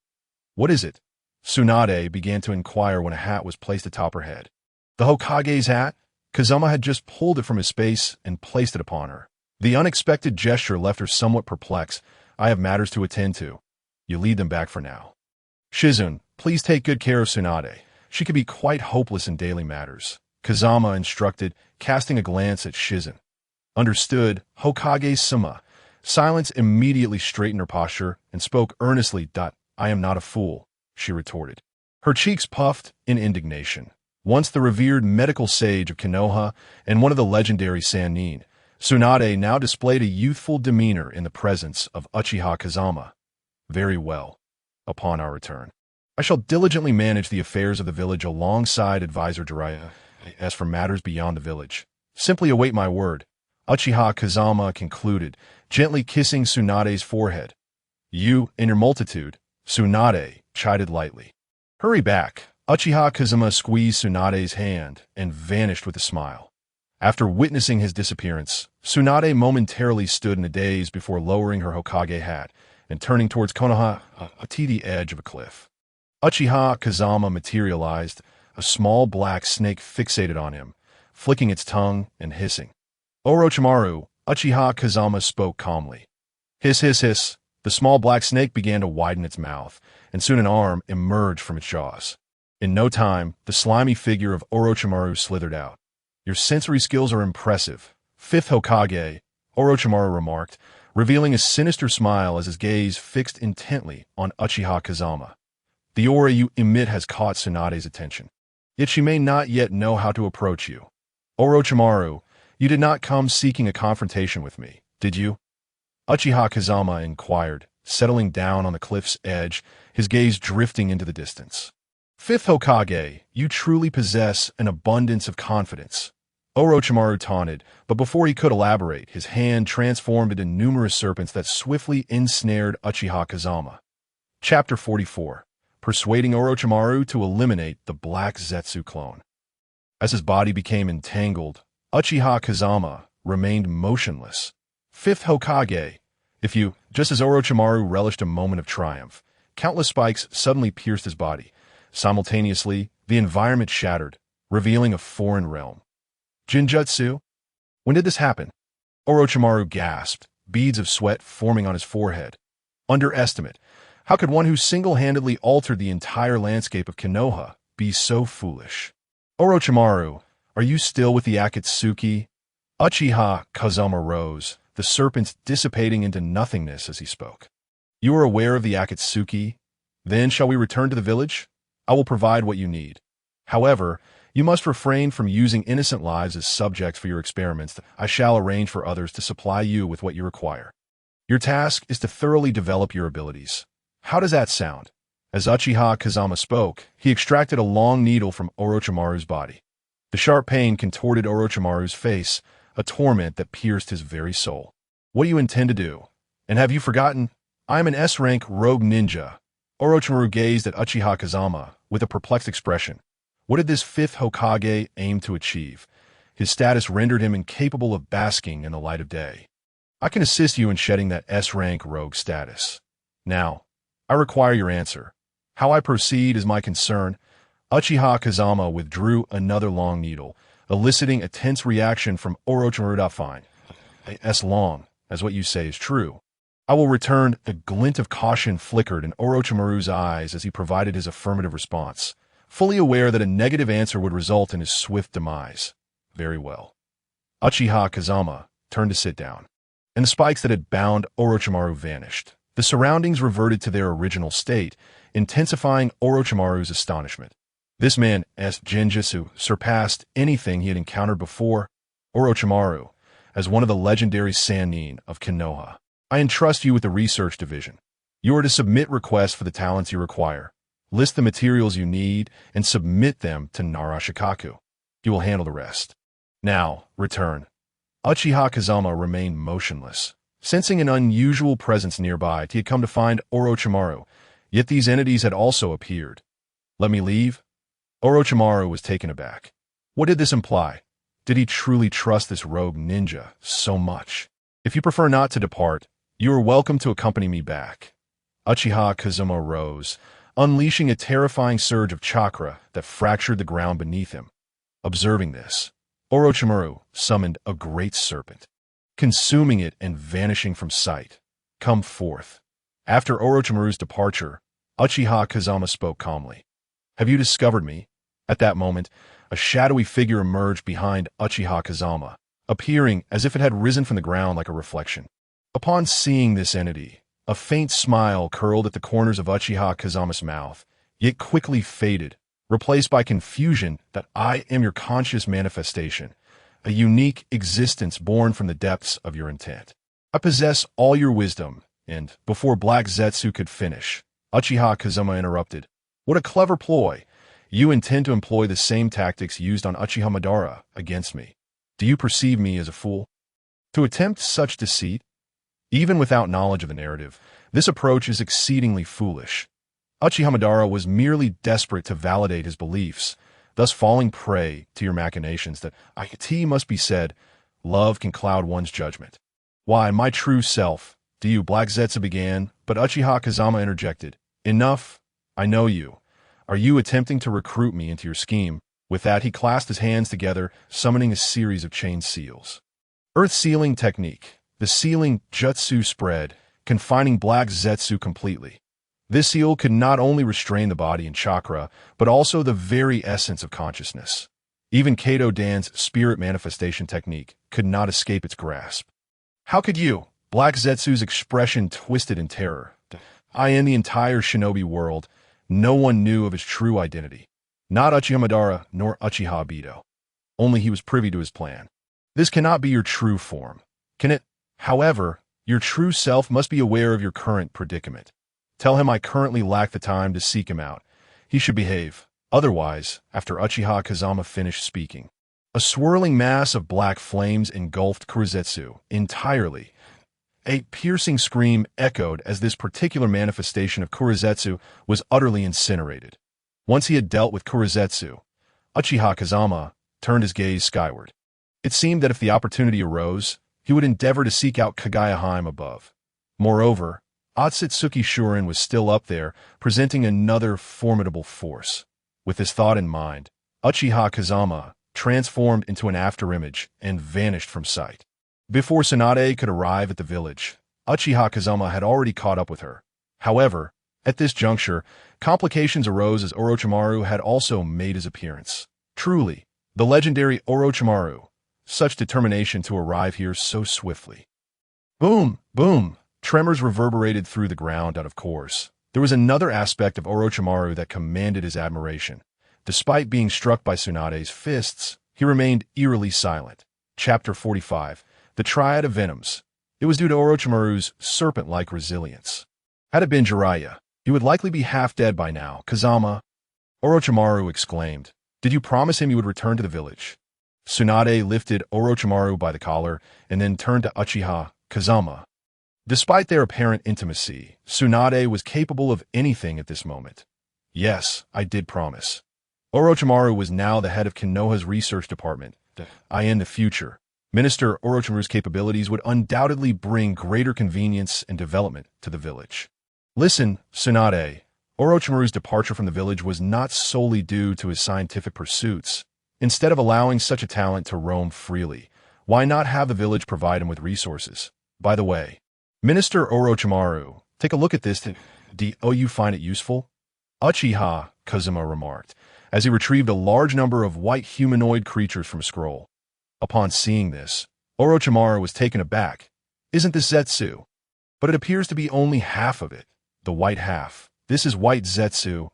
"What is it?" Tsunade began to inquire when a hat was placed atop her head. The Hokage's hat? Kazama had just pulled it from his space and placed it upon her. The unexpected gesture left her somewhat perplexed. "I have matters to attend to. You lead them back for now. Shizun, please take good care of Tsunade. She can be quite hopeless in daily matters," Kazama instructed, casting a glance at Shizun. "Understood, Hokage-sama." Silence immediately straightened her posture and spoke earnestly. "I am not a fool," she retorted. Her cheeks puffed in indignation. Once the revered medical sage of Konoha and one of the legendary Sannin, Tsunade now displayed a youthful demeanor in the presence of Uchiha Kazama. "Very well. Upon our return, I shall diligently manage the affairs of the village alongside Advisor Jiraiya. As for matters beyond the village, simply await my word," Uchiha Kazama concluded, gently kissing Tsunade's forehead. "You and your multitude," Tsunade chided lightly. "Hurry back." Uchiha Kazama squeezed Tsunade's hand and vanished with a smile. After witnessing his disappearance, Tsunade momentarily stood in a daze before lowering her Hokage hat and turning towards Konoha, to the edge of a cliff. Uchiha Kazama materialized, a small black snake fixated on him, flicking its tongue and hissing. "Orochimaru," Uchiha Kazama spoke calmly. Hiss, hiss, hiss. The small black snake began to widen its mouth, and soon an arm emerged from its jaws. In no time, the slimy figure of Orochimaru slithered out. "Your sensory skills are impressive, Fifth Hokage," Orochimaru remarked, revealing a sinister smile as his gaze fixed intently on Uchiha Kazama. "The aura you emit has caught Tsunade's attention. Yet she may not yet know how to approach you. Orochimaru, you did not come seeking a confrontation with me, did you?" Uchiha Kazama inquired, settling down on the cliff's edge, his gaze drifting into the distance. "Fifth Hokage, you truly possess an abundance of confidence," Orochimaru taunted, but before he could elaborate, his hand transformed into numerous serpents that swiftly ensnared Uchiha Kazama. Chapter 44. Persuading Orochimaru to eliminate the Black Zetsu clone. As his body became entangled, Uchiha Kazama remained motionless. "Fifth Hokage, if you..." Just as Orochimaru relished a moment of triumph, countless spikes suddenly pierced his body. Simultaneously, the environment shattered, revealing a foreign realm. "Jinjutsu? When did this happen?" Orochimaru gasped, beads of sweat forming on his forehead. "Underestimate. How could one who single-handedly altered the entire landscape of Konoha be so foolish?" "Orochimaru, are you still with the Akatsuki?" Uchiha Kazama rose, the serpents dissipating into nothingness as he spoke. "You are aware of the Akatsuki? Then shall we return to the village? I will provide what you need. However, you must refrain from using innocent lives as subjects for your experiments. I shall arrange for others to supply you with what you require. Your task is to thoroughly develop your abilities. How does that sound?" As Uchiha Kazama spoke, he extracted a long needle from Orochimaru's body. The sharp pain contorted Orochimaru's face, a torment that pierced his very soul. "What do you intend to do? And have you forgotten? I am an S-rank rogue ninja." Orochimaru gazed at Uchiha Kazama with a perplexed expression. What did this fifth Hokage aim to achieve? His status rendered him incapable of basking in the light of day. "I can assist you in shedding that S-rank rogue status. Now, I require your answer. How I proceed is my concern." Uchiha Kazama withdrew another long needle, eliciting a tense reaction from Orochimaru. "Fine. As long as what you say is true, I will return." The glint of caution flickered in Orochimaru's eyes as he provided his affirmative response, fully aware that a negative answer would result in his swift demise. "Very well." Uchiha Kazama turned to sit down, and the spikes that had bound Orochimaru vanished. The surroundings reverted to their original state, intensifying Orochimaru's astonishment. This man's genjutsu surpassed anything he had encountered before. "Orochimaru, as one of the legendary Sannin of Konoha, I entrust you with the research division. You are to submit requests for the talents you require. List the materials you need and submit them to Narashikaku. He will handle the rest. Now, return. Uchiha Kazama remained motionless. Sensing an unusual presence nearby, he had come to find Orochimaru, yet these entities had also appeared. Let me leave? Orochimaru was taken aback. What did this imply? Did he truly trust this rogue ninja so much? If you prefer not to depart, you are welcome to accompany me back. Uchiha Kazama rose, unleashing a terrifying surge of chakra that fractured the ground beneath him. Observing this, Orochimaru summoned a great serpent, consuming it and vanishing from sight. Come forth. After Orochimaru's departure, Uchiha Kazama spoke calmly. Have you discovered me? At that moment, a shadowy figure emerged behind Uchiha Kazama, appearing as if it had risen from the ground like a reflection. Upon seeing this entity, a faint smile curled at the corners of Uchiha Kazama's mouth, yet quickly faded, replaced by confusion that I am your conscious manifestation, a unique existence born from the depths of your intent. I possess all your wisdom, and before Black Zetsu could finish, Uchiha Kazama interrupted. What a clever ploy! You intend to employ the same tactics used on Uchiha Madara against me. Do you perceive me as a fool? To attempt such deceit? Even without knowledge of the narrative, this approach is exceedingly foolish. Uchiha Madara was merely desperate to validate his beliefs, thus falling prey to your machinations that, it must be said, love can cloud one's judgment. Why, my true self, do you, Black Zetsu began, but Uchiha Kazama interjected. Enough, I know you. Are you attempting to recruit me into your scheme? With that, he clasped his hands together, summoning a series of chain seals. Earth sealing technique. The sealing jutsu spread, confining Black Zetsu completely. This seal could not only restrain the body and chakra, but also the very essence of consciousness. Even Kato Dan's spirit manifestation technique could not escape its grasp. How could you? Black Zetsu's expression twisted in terror. In the entire shinobi world, no one knew of his true identity. Not Uchiha Madara nor Uchiha Obito. Only he was privy to his plan. This cannot be your true form. Can it? However, your true self must be aware of your current predicament. Tell him I currently lack the time to seek him out. He should behave. Otherwise, after Uchiha Kazama finished speaking, a swirling mass of black flames engulfed Kurozetsu entirely. A piercing scream echoed as this particular manifestation of Kurozetsu was utterly incinerated. Once he had dealt with Kurozetsu, Uchiha Kazama turned his gaze skyward. It seemed that if the opportunity arose, he would endeavor to seek out Kagayaheim above. Moreover, Otsutsuki Shurin was still up there, presenting another formidable force. With this thought in mind, Uchiha Kazama transformed into an afterimage and vanished from sight. Before Tsunade could arrive at the village, Uchiha Kazama had already caught up with her. However, at this juncture, complications arose as Orochimaru had also made his appearance. Truly, the legendary Orochimaru, such determination to arrive here so swiftly. Boom! Boom! Tremors reverberated through the ground out of course. There was another aspect of Orochimaru that commanded his admiration. Despite being struck by Tsunade's fists, he remained eerily silent. Chapter 45. The Triad of Venoms. It was due to Orochimaru's serpent-like resilience. Had it been Jiraiya, he would likely be half dead by now. Kazama, Orochimaru exclaimed. Did you promise him you would return to the village? Tsunade lifted Orochimaru by the collar and then turned to Uchiha Kazama. Despite their apparent intimacy, Tsunade was capable of anything at this moment. Yes, I did promise. Orochimaru was now the head of Konoha's research department. In the future, Minister Orochimaru's capabilities would undoubtedly bring greater convenience and development to the village. Listen, Tsunade, Orochimaru's departure from the village was not solely due to his scientific pursuits. Instead of allowing such a talent to roam freely, why not have the village provide him with resources? By the way, Minister Orochimaru, take a look at this. Do you find it useful? Uchiha Kazama remarked, as he retrieved a large number of white humanoid creatures from a scroll. Upon seeing this, Orochimaru was taken aback. Isn't this Zetsu? But it appears to be only half of it. The white half. This is white Zetsu.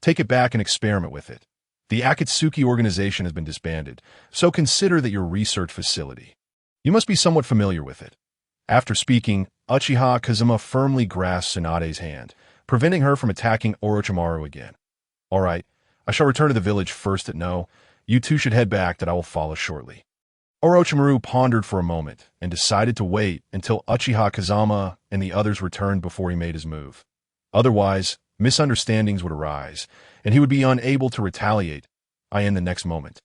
Take it back and experiment with it. The Akatsuki organization has been disbanded, so consider that your research facility. You must be somewhat familiar with it. After speaking, Uchiha Kazama firmly grasped Tsunade's hand, preventing her from attacking Orochimaru again. All right, I shall return to the village first at No. You two should head back that I will follow shortly. Orochimaru pondered for a moment and decided to wait until Uchiha Kazama and the others returned before he made his move. Otherwise, misunderstandings would arise, and he would be unable to retaliate. In the next moment,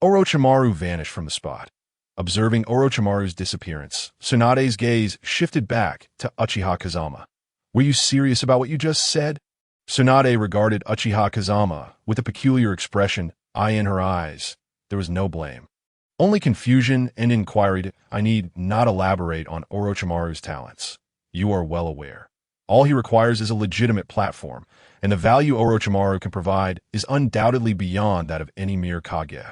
Orochimaru vanished from the spot. Observing Orochimaru's disappearance, Tsunade's gaze shifted back to Uchiha Kazama. Were you serious about what you just said? Tsunade regarded Uchiha Kazama with a peculiar expression, in her eyes. There was no blame. Only confusion and inquiry. I need not elaborate on Orochimaru's talents. You are well aware. All he requires is a legitimate platform, and the value Orochimaru can provide is undoubtedly beyond that of any mere Kage.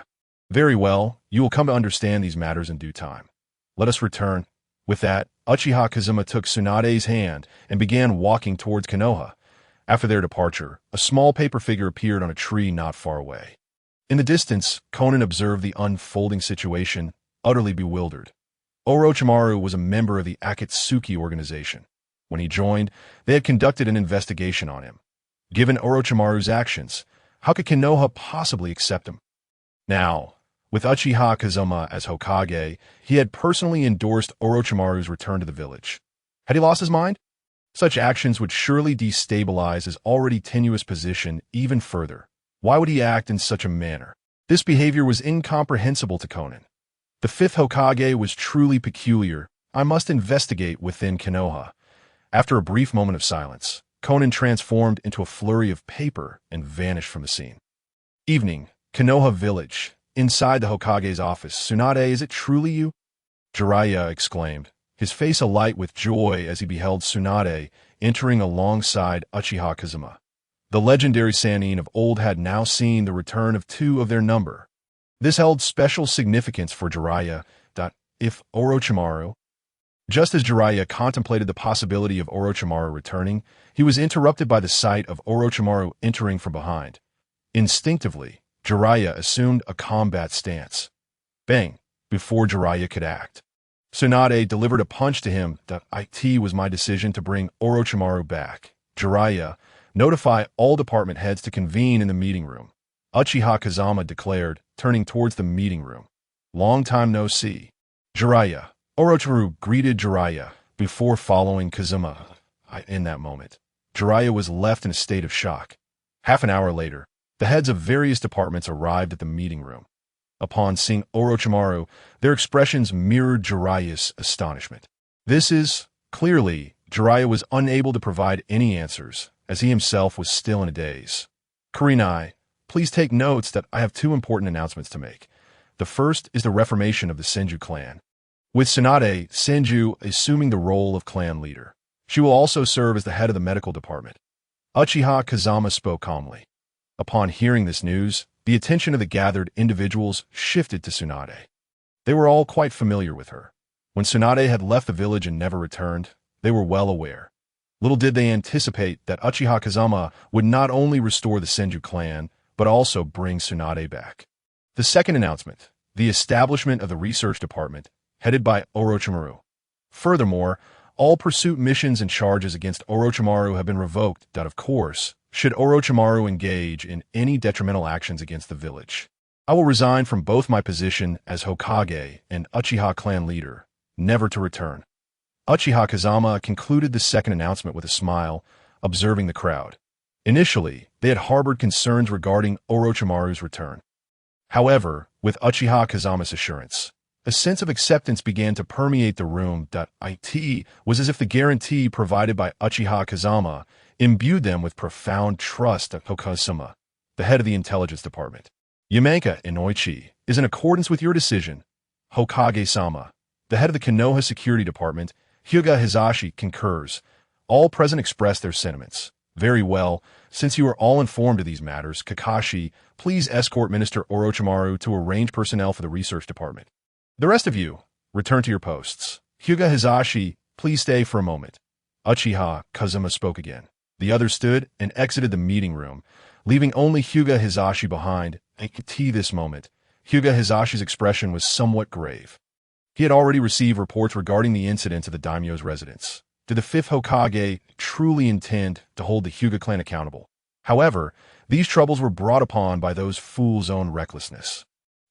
Very well, you will come to understand these matters in due time. Let us return. With that, Uchiha Kazama took Tsunade's hand and began walking towards Konoha. After their departure, a small paper figure appeared on a tree not far away. In the distance, Konan observed the unfolding situation, utterly bewildered. Orochimaru was a member of the Akatsuki organization. When he joined, they had conducted an investigation on him. Given Orochimaru's actions, how could Konoha possibly accept him? Now, with Uchiha Kazama as Hokage, he had personally endorsed Orochimaru's return to the village. Had he lost his mind? Such actions would surely destabilize his already tenuous position even further. Why would he act in such a manner? This behavior was incomprehensible to Konan. The fifth Hokage was truly peculiar. I must investigate within Konoha. After a brief moment of silence, Konan transformed into a flurry of paper and vanished from the scene. Evening, Konoha village. Inside the Hokage's office, Tsunade, is it truly you? Jiraiya exclaimed, his face alight with joy as he beheld Tsunade entering alongside Uchiha Kazama. The legendary Sannin of old had now seen the return of two of their number. This held special significance for Jiraiya. If Orochimaru... Just as Jiraiya contemplated the possibility of Orochimaru returning, he was interrupted by the sight of Orochimaru entering from behind. Instinctively, Jiraiya assumed a combat stance. Bang! Before Jiraiya could act, Tsunade delivered a punch to him. It was my decision to bring Orochimaru back. Jiraiya, notify all department heads to convene in the meeting room. Uchiha Kazama declared, turning towards the meeting room. Long time no see. Jiraiya. Orochimaru greeted Jiraiya before following Kazama. In that moment, Jiraiya was left in a state of shock. Half an hour later, the heads of various departments arrived at the meeting room. Upon seeing Orochimaru, their expressions mirrored Jiraiya's astonishment. Clearly, Jiraiya was unable to provide any answers, as he himself was still in a daze. Kurenai, please take notes that I have two important announcements to make. The first is the reformation of the Senju clan. With Tsunade, Senju assuming the role of clan leader. She will also serve as the head of the medical department. Uchiha Kazama spoke calmly. Upon hearing this news, the attention of the gathered individuals shifted to Tsunade. They were all quite familiar with her. When Tsunade had left the village and never returned, they were well aware. Little did they anticipate that Uchiha Kazama would not only restore the Senju clan, but also bring Tsunade back. The second announcement, the establishment of the research department, headed by Orochimaru. Furthermore, all pursuit missions and charges against Orochimaru have been revoked. Of course, should Orochimaru engage in any detrimental actions against the village, I will resign from both my position as Hokage and Uchiha clan leader, never to return. Uchiha Kazama concluded the second announcement with a smile, observing the crowd. Initially, they had harbored concerns regarding Orochimaru's return. However, with Uchiha Kazama's assurance, a sense of acceptance began to permeate the room. It was as if the guarantee provided by Uchiha Kazama imbued them with profound trust. Hokage-sama, the head of the intelligence department. Yamanka Inoichi is in accordance with your decision. Hokage-sama, the head of the Konoha security department. Hyuga Hizashi concurs. All present expressed their sentiments. Very well, since you are all informed of these matters, Kakashi, please escort Minister Orochimaru to arrange personnel for the research department. The rest of you, return to your posts. Hyuga Hizashi, please stay for a moment. Uchiha Kazama spoke again. The others stood and exited the meeting room, leaving only Hyuga Hizashi behind. At this moment, Hyuga Hizashi's expression was somewhat grave. He had already received reports regarding the incidents at the daimyo's residence. Did the fifth Hokage truly intend to hold the Hyuga clan accountable? However, These troubles were brought upon by those fools' own recklessness.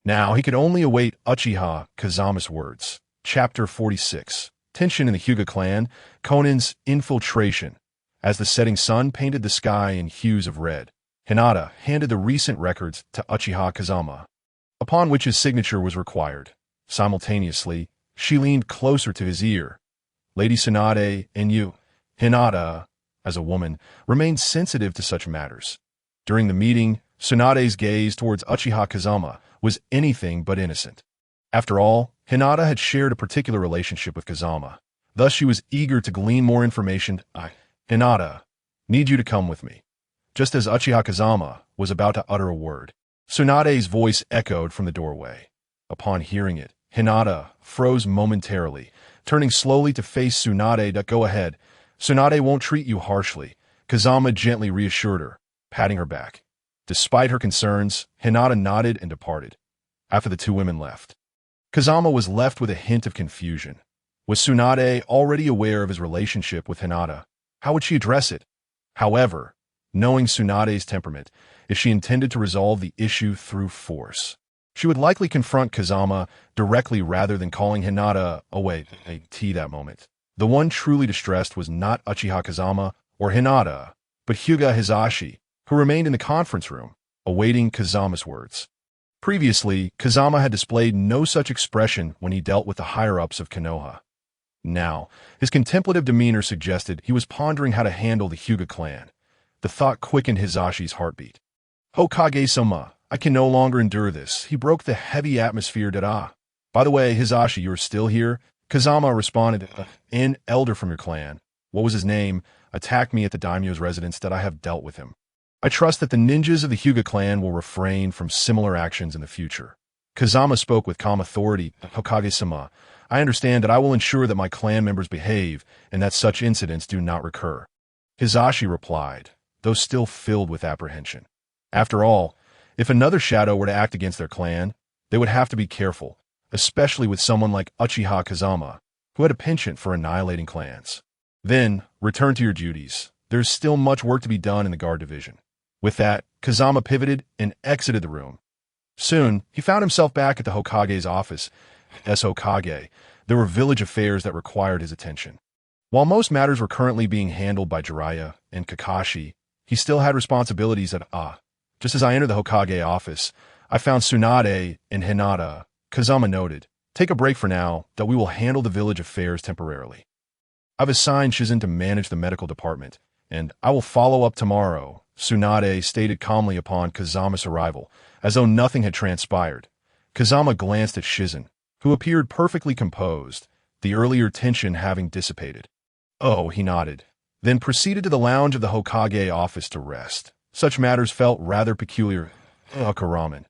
Now he could only await Uchiha Kazama's words. Chapter 46. Tension in the Hyuga clan, Konan's infiltration. As the setting sun painted the sky in hues of red, Hinata handed the recent records to Uchiha Kazama, upon which his signature was required. Simultaneously, she leaned closer to his ear. Lady Tsunade and you, Hinata, as a woman, remained sensitive to such matters. During the meeting, Tsunade's gaze towards Uchiha Kazama was anything but innocent. After all, Hinata had shared a particular relationship with Kazama. Thus she was eager to glean more information. Hinata, need you to come with me. Just as Uchiha Kazama was about to utter a word, Tsunade's voice echoed from the doorway. Upon hearing it, Hinata froze momentarily, turning slowly to face Tsunade. Go ahead. Tsunade won't treat you harshly, Kazama gently reassured her, patting her back. Despite her concerns, Hinata nodded and departed. After the two women left, Kazama was left with a hint of confusion. Was Tsunade already aware of his relationship with Hinata? How would she address it? However, knowing Tsunade's temperament, if she intended to resolve the issue through force, she would likely confront Kazama directly rather than calling Hinata away that moment. The one truly distressed was not Uchiha Kazama or Hinata, but Hyuga Hisashi, who remained in the conference room, awaiting Kazama's words. Previously, Kazama had displayed no such expression when he dealt with the higher-ups of Konoha. Now, his contemplative demeanor suggested he was pondering how to handle the Hyuga clan. The thought quickened Hisashi's heartbeat. Hokage-sama, I can no longer endure this. He broke the heavy atmosphere. By the way, Hisashi, you are still here? Kazama responded, an elder from your clan. What was his name? Attacked me at the daimyo's residence. That I have dealt with him. I trust that the ninjas of the Hyuga clan will refrain from similar actions in the future. Kazama spoke with calm authority. Hokage-sama, I understand that I will ensure that my clan members behave and that such incidents do not recur. Hisashi replied, though still filled with apprehension. After all, if another shadow were to act against their clan, they would have to be careful, especially with someone like Uchiha Kazama, who had a penchant for annihilating clans. Then, return to your duties. There's still much work to be done in the guard division. With that, Kazama pivoted and exited the room. Soon, he found himself back at the Hokage's office. As Hokage, there were village affairs that required his attention. While most matters were currently being handled by Jiraiya and Kakashi, he still had responsibilities at Just as I entered the Hokage office, I found Tsunade and Hinata. Kazama noted, take a break for now, that we will handle the village affairs temporarily. I've assigned Shizen to manage the medical department, and I will follow up tomorrow, Tsunade stated calmly upon Kazama's arrival, as though nothing had transpired. Kazama glanced at Shizen, who appeared perfectly composed, the earlier tension having dissipated. Oh, he nodded, then proceeded to the lounge of the Hokage office to rest. Such matters felt rather peculiar. Ramen.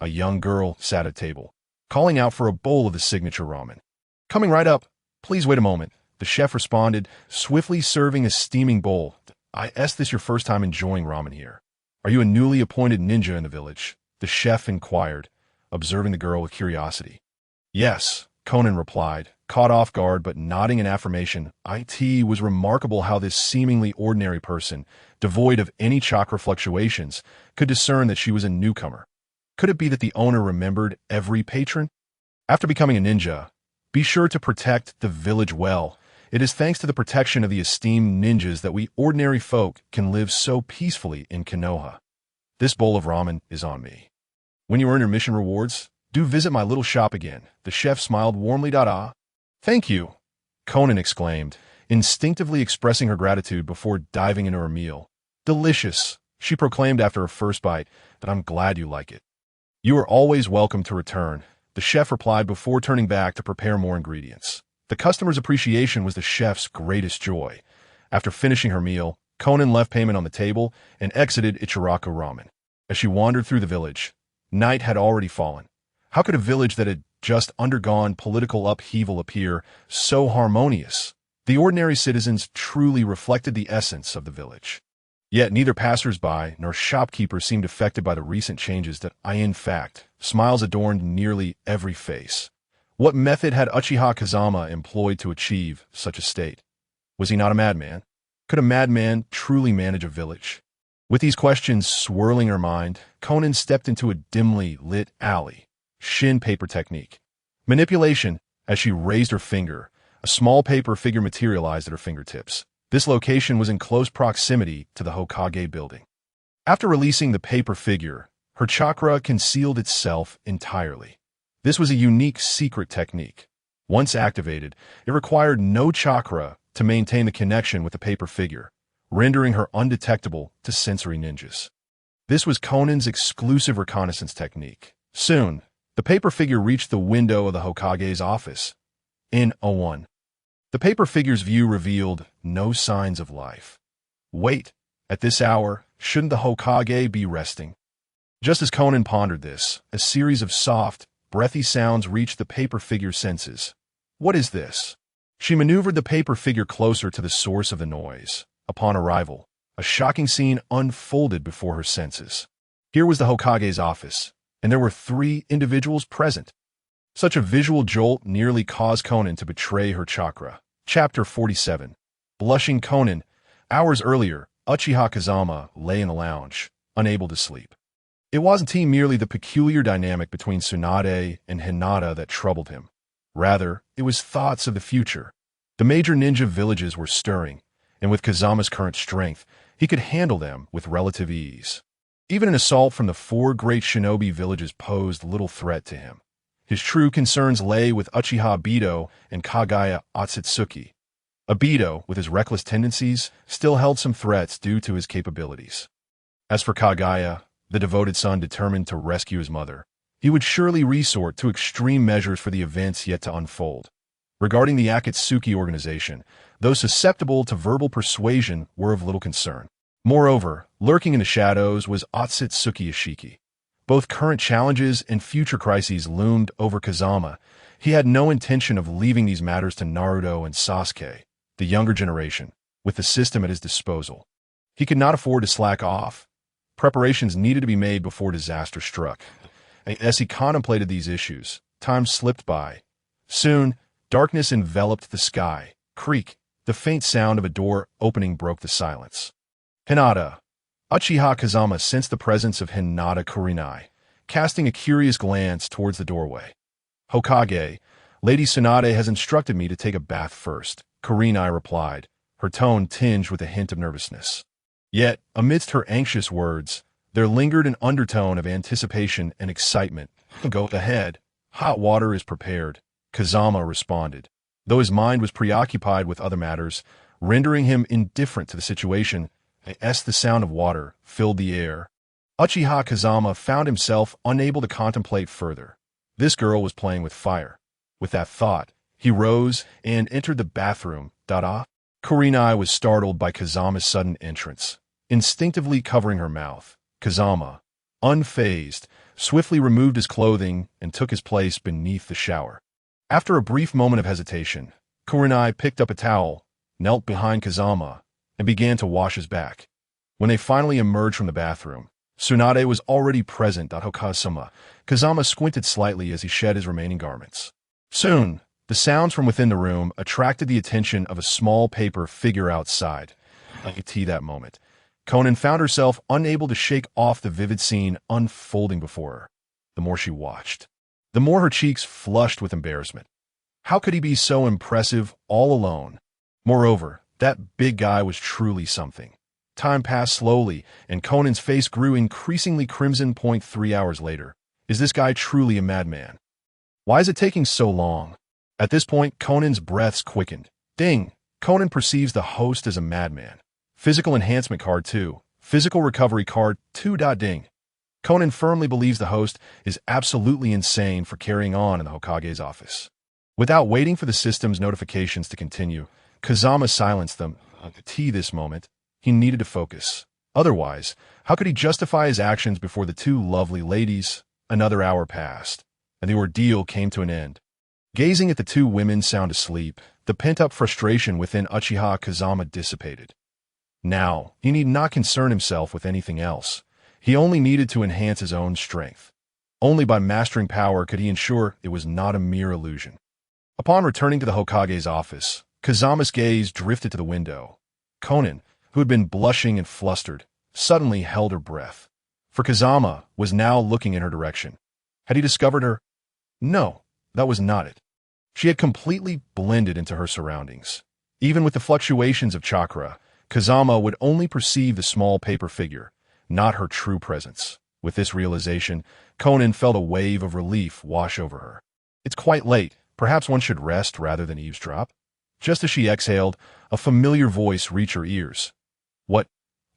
A young girl sat at table, calling out for a bowl of the signature ramen. Coming right up. Please wait a moment, the chef responded, swiftly serving a steaming bowl. This your first time enjoying ramen here? Are you a newly appointed ninja in the village? The chef inquired, observing the girl with curiosity. Yes, Konan replied, caught off guard but nodding in affirmation. It was remarkable how this seemingly ordinary person, devoid of any chakra fluctuations, could discern that she was a newcomer. Could it be that the owner remembered every patron? After becoming a ninja, be sure to protect the village well. It is thanks to the protection of the esteemed ninjas that we ordinary folk can live so peacefully in Konoha. This bowl of ramen is on me. When you earn your mission rewards, do visit my little shop again. The chef smiled warmly. Thank you, Konan exclaimed, instinctively expressing her gratitude before diving into her meal. Delicious, she proclaimed after her first bite, but I'm glad you like it. You are always welcome to return, the chef replied before turning back to prepare more ingredients. The customer's appreciation was the chef's greatest joy. After finishing her meal, Konan left payment on the table and exited Ichiraku Ramen. As she wandered through the village, night had already fallen. How could a village that had just undergone political upheaval appear so harmonious? The ordinary citizens truly reflected the essence of the village. Yet neither passers-by nor shopkeepers seemed affected by the recent changes that in fact, smiles adorned nearly every face. What method had Uchiha Kazama employed to achieve such a state? Was he not a madman? Could a madman truly manage a village? With these questions swirling her mind, Conan stepped into a dimly lit alley. Shin paper technique. Manipulation. As she raised her finger, a small paper figure materialized at her fingertips. This location was in close proximity to the Hokage building. After releasing the paper figure, her chakra concealed itself entirely. This was a unique secret technique. Once activated, it required no chakra to maintain the connection with the paper figure, rendering her undetectable to sensory ninjas. This was Conan's exclusive reconnaissance technique. Soon, the paper figure reached the window of the Hokage's office. In a the paper figure's view revealed no signs of life. Wait, at this hour, shouldn't the Hokage be resting? Just as Conan pondered this, a series of soft, breathy sounds reached the paper figure's senses. What is this? She maneuvered the paper figure closer to the source of the noise. Upon arrival, a shocking scene unfolded before her senses. Here was the Hokage's office, and there were 3 individuals present. Such a visual jolt nearly caused Conan to betray her chakra. Chapter 47. Blushing Conan. Hours earlier, Uchiha Kazama lay in the lounge, unable to sleep. It wasn't merely the peculiar dynamic between Tsunade and Hinata that troubled him. Rather, it was thoughts of the future. The major ninja villages were stirring, and with Kazama's current strength, he could handle them with relative ease. Even an assault from the 4 great shinobi villages posed little threat to him. His true concerns lay with Uchiha Obito and Kagaya Otsutsuki. Obito, with his reckless tendencies, still held some threats due to his capabilities. As for Kagaya, the devoted son determined to rescue his mother, he would surely resort to extreme measures for the events yet to unfold. Regarding the Akatsuki organization, those susceptible to verbal persuasion were of little concern. Moreover, lurking in the shadows was Otsutsuki Ishiki. Both current challenges and future crises loomed over Kazama. He had no intention of leaving these matters to Naruto and Sasuke, the younger generation, with the system at his disposal. He could not afford to slack off. Preparations needed to be made before disaster struck. As he contemplated these issues, time slipped by. Soon, darkness enveloped the sky. Creak, the faint sound of a door opening broke the silence. Hinata. Uchiha Kazama sensed the presence of Hinata Kurenai, casting a curious glance towards the doorway. Hokage, Lady Tsunade has instructed me to take a bath first, Kurenai replied, her tone tinged with a hint of nervousness. Yet, amidst her anxious words, there lingered an undertone of anticipation and excitement. Go ahead. Hot water is prepared, Kazama responded, though his mind was preoccupied with other matters, rendering him indifferent to the situation. As the sound of water filled the air, Uchiha Kazama found himself unable to contemplate further. This girl was playing with fire. With that thought, he rose and entered the bathroom. Kurenai was startled by Kazama's sudden entrance. Instinctively covering her mouth, Kazama, unfazed, swiftly removed his clothing and took his place beneath the shower. After a brief moment of hesitation, Kurenai picked up a towel, knelt behind Kazama, and began to wash his back. When they finally emerged from the bathroom, Tsunade was already present. Hokage-sama. Kazama squinted slightly as he shed his remaining garments. Soon, the sounds from within the room attracted the attention of a small paper figure outside. That moment, Conan found herself unable to shake off the vivid scene unfolding before her. The more she watched, the more her cheeks flushed with embarrassment. How could he be so impressive all alone? Moreover, that big guy was truly something. Time passed slowly, and Conan's face grew increasingly crimson. 3 hours later. Is this guy truly a madman? Why is it taking so long? At this point, Conan's breaths quickened. Ding! Conan perceives the host as a madman. Physical enhancement card 2. Physical recovery card 2. Ding! Conan firmly believes the host is absolutely insane for carrying on in the Hokage's office. Without waiting for the system's notifications to continue, Kazama silenced them. This moment, he needed to focus. Otherwise, how could he justify his actions before the 2 lovely ladies? Another hour passed, and the ordeal came to an end. Gazing at the 2 women sound asleep, the pent-up frustration within Uchiha Kazama dissipated. Now, he need not concern himself with anything else. He only needed to enhance his own strength. Only by mastering power could he ensure it was not a mere illusion. Upon returning to the Hokage's office, Kazama's gaze drifted to the window. Conan, who had been blushing and flustered, suddenly held her breath. For Kazama was now looking in her direction. Had he discovered her? No, that was not it. She had completely blended into her surroundings. Even with the fluctuations of chakra, Kazama would only perceive the small paper figure, not her true presence. With this realization, Conan felt a wave of relief wash over her. It's quite late. Perhaps one should rest rather than eavesdrop. Just as she exhaled, a familiar voice reached her ears. What?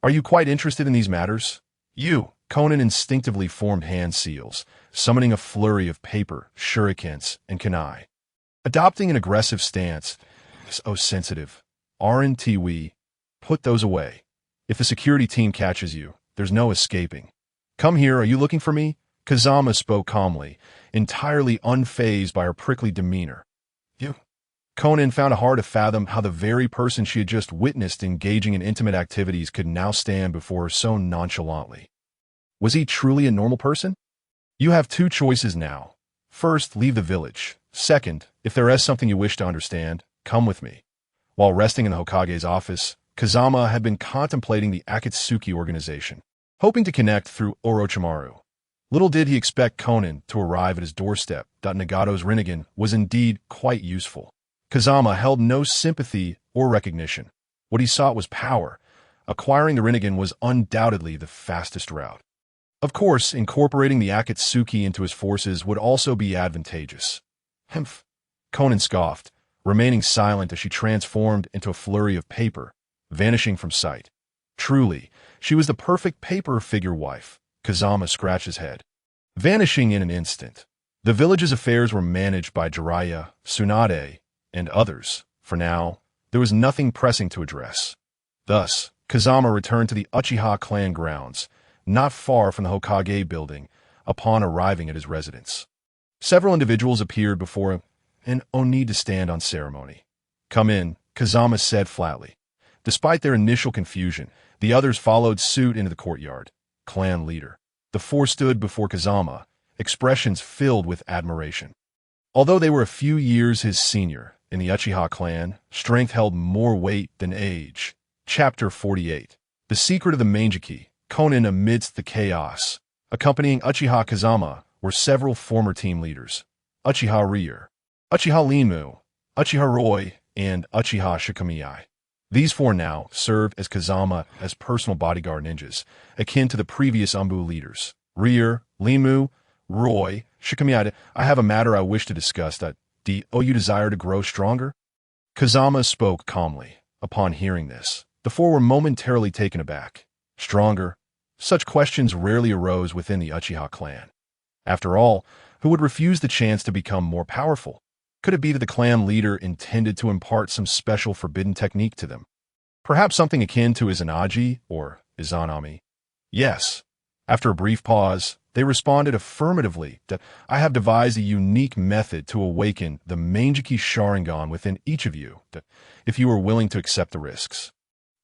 Are you quite interested in these matters? You. Conan instinctively formed hand seals, summoning a flurry of paper, shurikens, and kunai. Adopting an aggressive stance, so sensitive. Aren't we? Put those away. If the security team catches you, there's no escaping. Come here, are you looking for me? Kazama spoke calmly, entirely unfazed by her prickly demeanor. You? Conan found it hard to fathom how the very person she had just witnessed engaging in intimate activities could now stand before her so nonchalantly. Was he truly a normal person? You have two choices now. First, leave the village. Second, if there is something you wish to understand, come with me. While resting in the Hokage's office, Kazama had been contemplating the Akatsuki organization, hoping to connect through Orochimaru. Little did he expect Conan to arrive at his doorstep. Nagato's Rinnegan was indeed quite useful. Kazama held no sympathy or recognition. What he sought was power. Acquiring the Rinnegan was undoubtedly the fastest route. Of course, incorporating the Akatsuki into his forces would also be advantageous. Humph. Conan scoffed, remaining silent as she transformed into a flurry of paper, vanishing from sight. Truly, she was the perfect paper figure wife. Kazama scratched his head. Vanishing in an instant. The village's affairs were managed by Jiraiya, Tsunade, and others. For now, there was nothing pressing to address. Thus, Kazama returned to the Uchiha clan grounds, not far from the Hokage building, upon arriving at his residence. Several individuals appeared before him, and no need to stand on ceremony. Come in, Kazama said flatly. Despite their initial confusion, the others followed suit into the courtyard. Clan leader. The four stood before Kazama, expressions filled with admiration. Although they were a few years his senior, in the Uchiha clan, strength held more weight than age. Chapter 48. The Secret of the Manjiki. Conan amidst the chaos. Accompanying Uchiha Kazama were several former team leaders. Uchiha Ryu, Uchiha Linmu, Uchiha Roy, and Uchiha Shikamiya. These four now served as Kazama as personal bodyguard ninjas, akin to the previous Umbu leaders. Ryu, Linmu, Roy, Shikamiya. I have a matter I wish to discuss. Do you desire to grow stronger? Kazama spoke calmly. Upon hearing this, the four were momentarily taken aback. Stronger? Such questions rarely arose within the Uchiha clan. After all, who would refuse the chance to become more powerful? Could it be that the clan leader intended to impart some special forbidden technique to them? Perhaps something akin to Izanagi or Izanami? Yes. After a brief pause, they responded affirmatively that I have devised a unique method to awaken the Manjiki Sharingan within each of you, that if you are willing to accept the risks.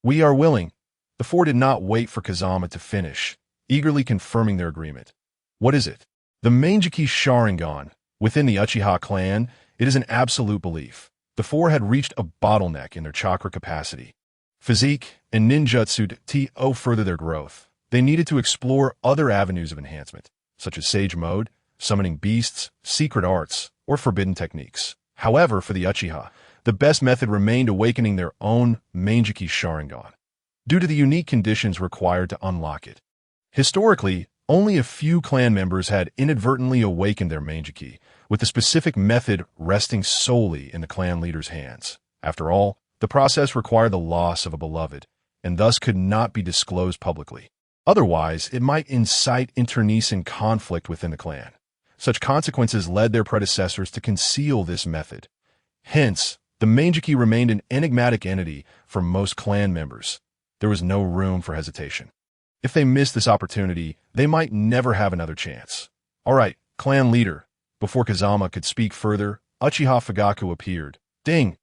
We are willing. The four did not wait for Kazama to finish, eagerly confirming their agreement. What is it? The Manjiki Sharingan. Within the Uchiha clan, it is an absolute belief. The four had reached a bottleneck in their chakra capacity. Physique and ninjutsu to further their growth. They needed to explore other avenues of enhancement, such as Sage Mode, summoning beasts, secret arts, or forbidden techniques. However, for the Uchiha, the best method remained awakening their own Manjiki Sharingan, due to the unique conditions required to unlock it. Historically, only a few clan members had inadvertently awakened their Manjiki, with the specific method resting solely in the clan leader's hands. After all, the process required the loss of a beloved, and thus could not be disclosed publicly. Otherwise, it might incite internecine conflict within the clan. Such consequences led their predecessors to conceal this method. Hence, the Manjiki remained an enigmatic entity for most clan members. There was no room for hesitation. If they missed this opportunity, they might never have another chance. All right, clan leader. Before Kazama could speak further, Uchiha Fugaku appeared. Ding!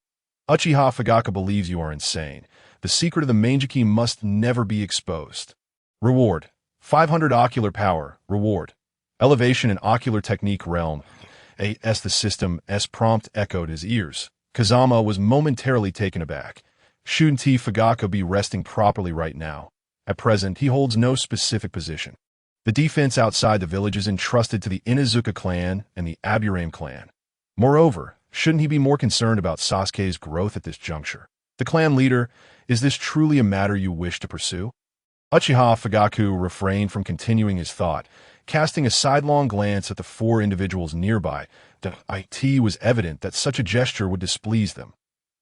Uchiha Fugaku believes you are insane. The secret of the Manjiki must never be exposed. Reward. 500 ocular power. Reward. Elevation in ocular technique realm. As the system S prompt echoed his ears. Kazama was momentarily taken aback. Shouldn't Fugaku be resting properly right now? At present, he holds no specific position. The defense outside the village is entrusted to the Inuzuka clan and the Aburame clan. Moreover, shouldn't he be more concerned about Sasuke's growth at this juncture? The clan leader, is this truly a matter you wish to pursue? Uchiha Fugaku refrained from continuing his thought, casting a sidelong glance at the four individuals nearby. It was evident that such a gesture would displease them.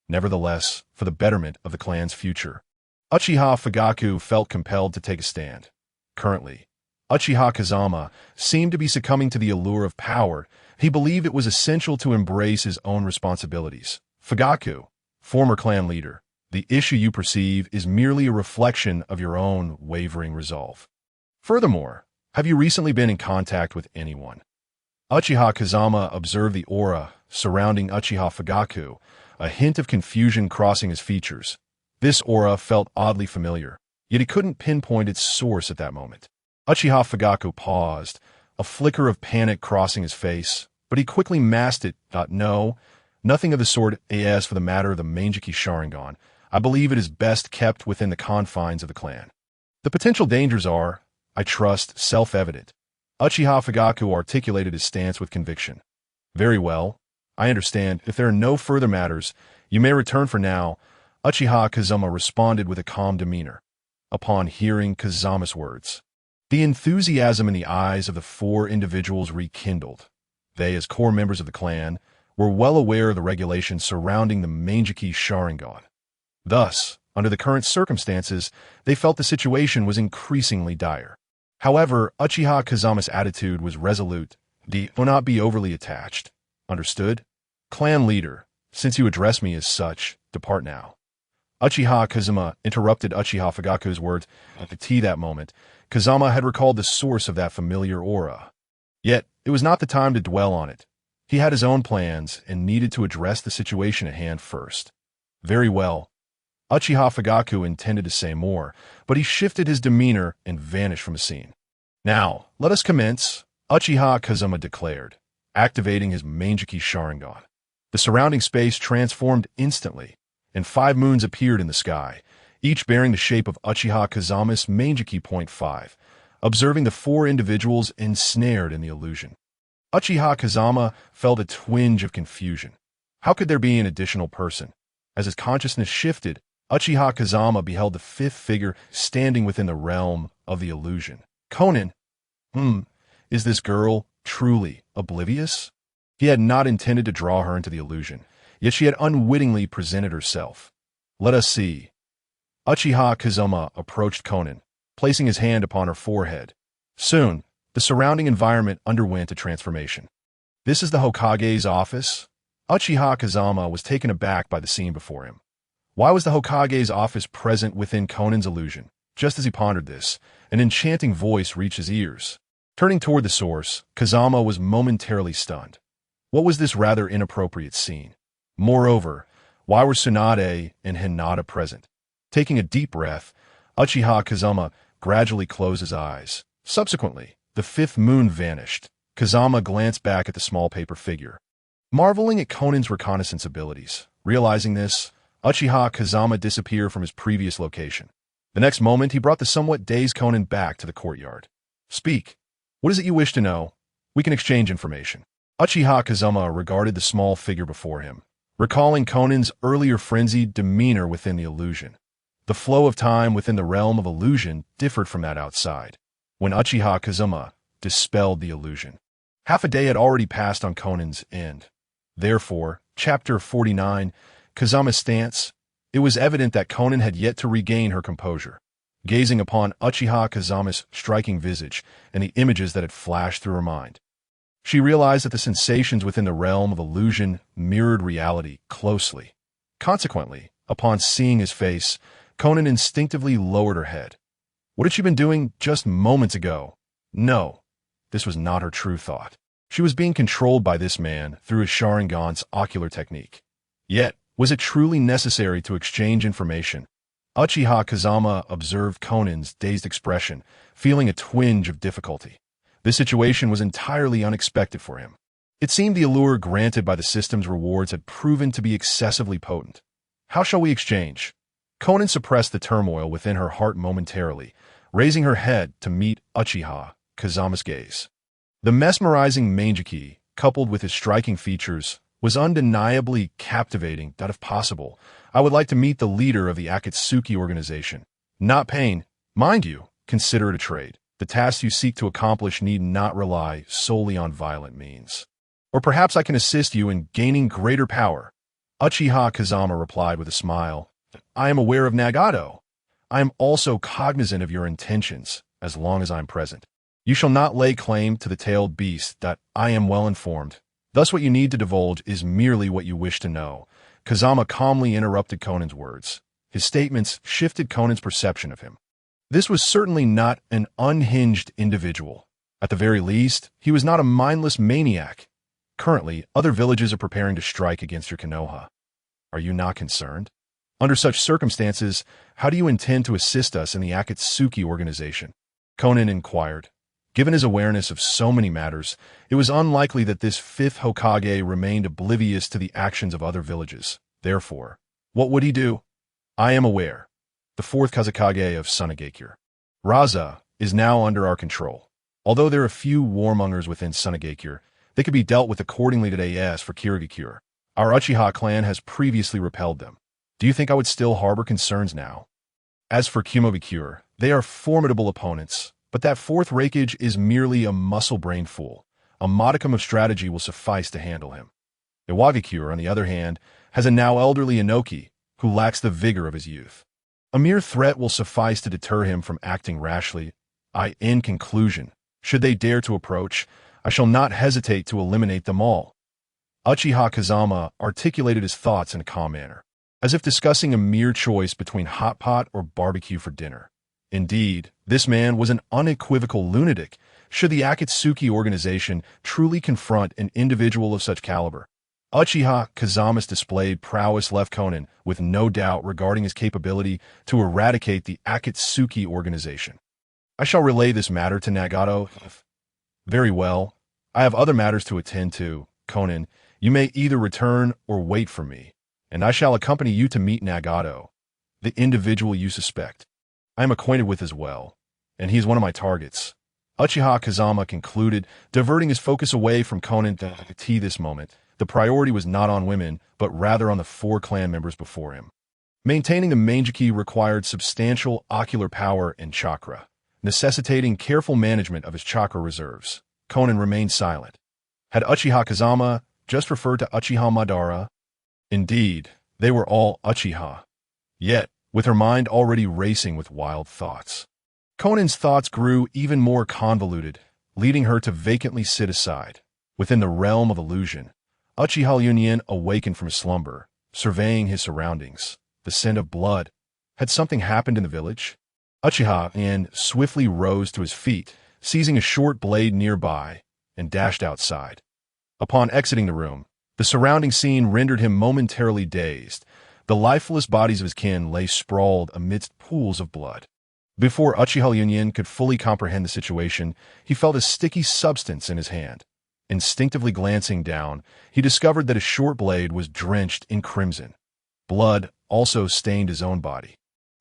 Nevertheless, for the betterment of the clan's future, Uchiha Fugaku felt compelled to take a stand. Currently, Uchiha Kazama seemed to be succumbing to the allure of power. He believed it was essential to embrace his own responsibilities. Fugaku, former clan leader, the issue you perceive is merely a reflection of your own wavering resolve. Furthermore, have you recently been in contact with anyone? Uchiha Kazama observed the aura surrounding Uchiha Fugaku, a hint of confusion crossing his features. This aura felt oddly familiar, yet he couldn't pinpoint its source at that moment. Uchiha Fugaku paused, a flicker of panic crossing his face, but he quickly masked it. No, nothing of the sort. As for the matter of the Manjiki Sharingan, I believe it is best kept within the confines of the clan. The potential dangers are, I trust, self-evident. Uchiha Fugaku articulated his stance with conviction. Very well. I understand. If there are no further matters, you may return for now. Uchiha Kazama responded with a calm demeanor. Upon hearing Kazama's words, the enthusiasm in the eyes of the four individuals rekindled. They, as core members of the clan, were well aware of the regulations surrounding the Manjiki Sharingan. Thus, under the current circumstances, they felt the situation was increasingly dire. However, Uchiha Kazama's attitude was resolute. Do not be overly attached. Understood? Clan leader, since you address me as such, depart now. Uchiha Kazama interrupted Uchiha Fugaku's words. At that moment, Kazama had recalled the source of that familiar aura. Yet, it was not the time to dwell on it. He had his own plans and needed to address the situation at hand first. Very well. Uchiha Fugaku intended to say more, but he shifted his demeanor and vanished from the scene. Now, let us commence, Uchiha Kazama declared, activating his Manjiki Sharingan. The surrounding space transformed instantly, and 5 moons appeared in the sky, each bearing the shape of Uchiha Kazama's Manjiki .5, observing the 4 individuals ensnared in the illusion. Uchiha Kazama felt a twinge of confusion. How could there be an additional person? As his consciousness shifted, Uchiha Kazama beheld the 5th figure standing within the realm of the illusion. Conan. Is this girl truly oblivious? He had not intended to draw her into the illusion, yet she had unwittingly presented herself. Let us see. Uchiha Kazama approached Conan, placing his hand upon her forehead. Soon, the surrounding environment underwent a transformation. This is the Hokage's office? Uchiha Kazama was taken aback by the scene before him. Why was the Hokage's office present within Conan's illusion? Just as he pondered this, an enchanting voice reached his ears. Turning toward the source, Kazama was momentarily stunned. What was this rather inappropriate scene? Moreover, why were Tsunade and Hinata present? Taking a deep breath, Uchiha Kazama gradually closed his eyes. Subsequently, the 5th moon vanished. Kazama glanced back at the small paper figure, marveling at Conan's reconnaissance abilities. Realizing this, Uchiha Kazama disappeared from his previous location. The next moment, he brought the somewhat dazed Conan back to the courtyard. Speak. What is it you wish to know? We can exchange information. Uchiha Kazama regarded the small figure before him, recalling Conan's earlier frenzied demeanor within the illusion. The flow of time within the realm of illusion differed from that outside. When Uchiha Kazama dispelled the illusion, half a day had already passed on Conan's end. Therefore, Chapter 49, Kazama's stance, it was evident that Conan had yet to regain her composure. Gazing upon Uchiha Kazama's striking visage and the images that had flashed through her mind, she realized that the sensations within the realm of illusion mirrored reality closely. Consequently, upon seeing his face, Conan instinctively lowered her head. What had she been doing just moments ago? No, this was not her true thought. She was being controlled by this man through his Sharingan's ocular technique. Yet, was it truly necessary to exchange information? Uchiha Kazama observed Conan's dazed expression, feeling a twinge of difficulty. This situation was entirely unexpected for him. It seemed the allure granted by the system's rewards had proven to be excessively potent. How shall we exchange? Konan suppressed the turmoil within her heart momentarily, raising her head to meet Uchiha Kazama's gaze. The mesmerizing Mangeki, coupled with his striking features, was undeniably captivating that if possible, I would like to meet the leader of the Akatsuki organization. Not pain, mind you, consider it a trade. The tasks you seek to accomplish need not rely solely on violent means. Or perhaps I can assist you in gaining greater power. Uchiha Kazama replied with a smile. I am aware of Nagato. I am also cognizant of your intentions, as long as I am present. You shall not lay claim to the tailed beast that I am well informed. Thus what you need to divulge is merely what you wish to know. Kazama calmly interrupted Konan's words. His statements shifted Konan's perception of him. This was certainly not an unhinged individual. At the very least, he was not a mindless maniac. Currently, other villages are preparing to strike against your Konoha. Are you not concerned? Under such circumstances, how do you intend to assist us in the Akatsuki organization? Konan inquired. Given his awareness of so many matters, it was unlikely that this fifth Hokage remained oblivious to the actions of other villages. Therefore, what would he do? I am aware. The fourth Kazakage of Sunagakure. Raza is now under our control. Although there are few warmongers within Sunagakure, they could be dealt with accordingly to AS for Kirigakure. Our Uchiha clan has previously repelled them. Do you think I would still harbor concerns now? As for Kumobikure, they are formidable opponents, but that fourth Raikage is merely a muscle-brained fool. A modicum of strategy will suffice to handle him. Iwagakure, on the other hand, has a now elderly Inoki, who lacks the vigor of his youth. A mere threat will suffice to deter him from acting rashly. In conclusion, should they dare to approach, I shall not hesitate to eliminate them all. Uchiha Kazama articulated his thoughts in a calm manner, as if discussing a mere choice between hot pot or barbecue for dinner. Indeed, this man was an unequivocal lunatic, should the Akatsuki organization truly confront an individual of such caliber. Uchiha Kazama's displayed prowess left Konan with no doubt regarding his capability to eradicate the Akatsuki organization. I shall relay this matter to Nagato. Very well. I have other matters to attend to. Konan, you may either return or wait for me, and I shall accompany you to meet Nagato, the individual you suspect. I am acquainted with as well, and he is one of my targets. Uchiha Kazama concluded, diverting his focus away from Konan to this moment. The priority was not on women, but rather on the four clan members before him. Maintaining the Mangeki required substantial ocular power and chakra, necessitating careful management of his chakra reserves. Konan remained silent. Had Uchiha Kazama just referred to Uchiha Madara? Indeed, they were all Uchiha. Yet, with her mind already racing with wild thoughts. Konan's thoughts grew even more convoluted, leading her to vacantly sit aside. Within the realm of illusion, Uchiha Union awakened from slumber, surveying his surroundings. The scent of blood. Had something happened in the village? Uchiha Union swiftly rose to his feet, seizing a short blade nearby, and dashed outside. Upon exiting the room, the surrounding scene rendered him momentarily dazed. The lifeless bodies of his kin lay sprawled amidst pools of blood. Before Uchiha Union could fully comprehend the situation, he felt a sticky substance in his hand. Instinctively glancing down, he discovered that his short blade was drenched in crimson. Blood also stained his own body.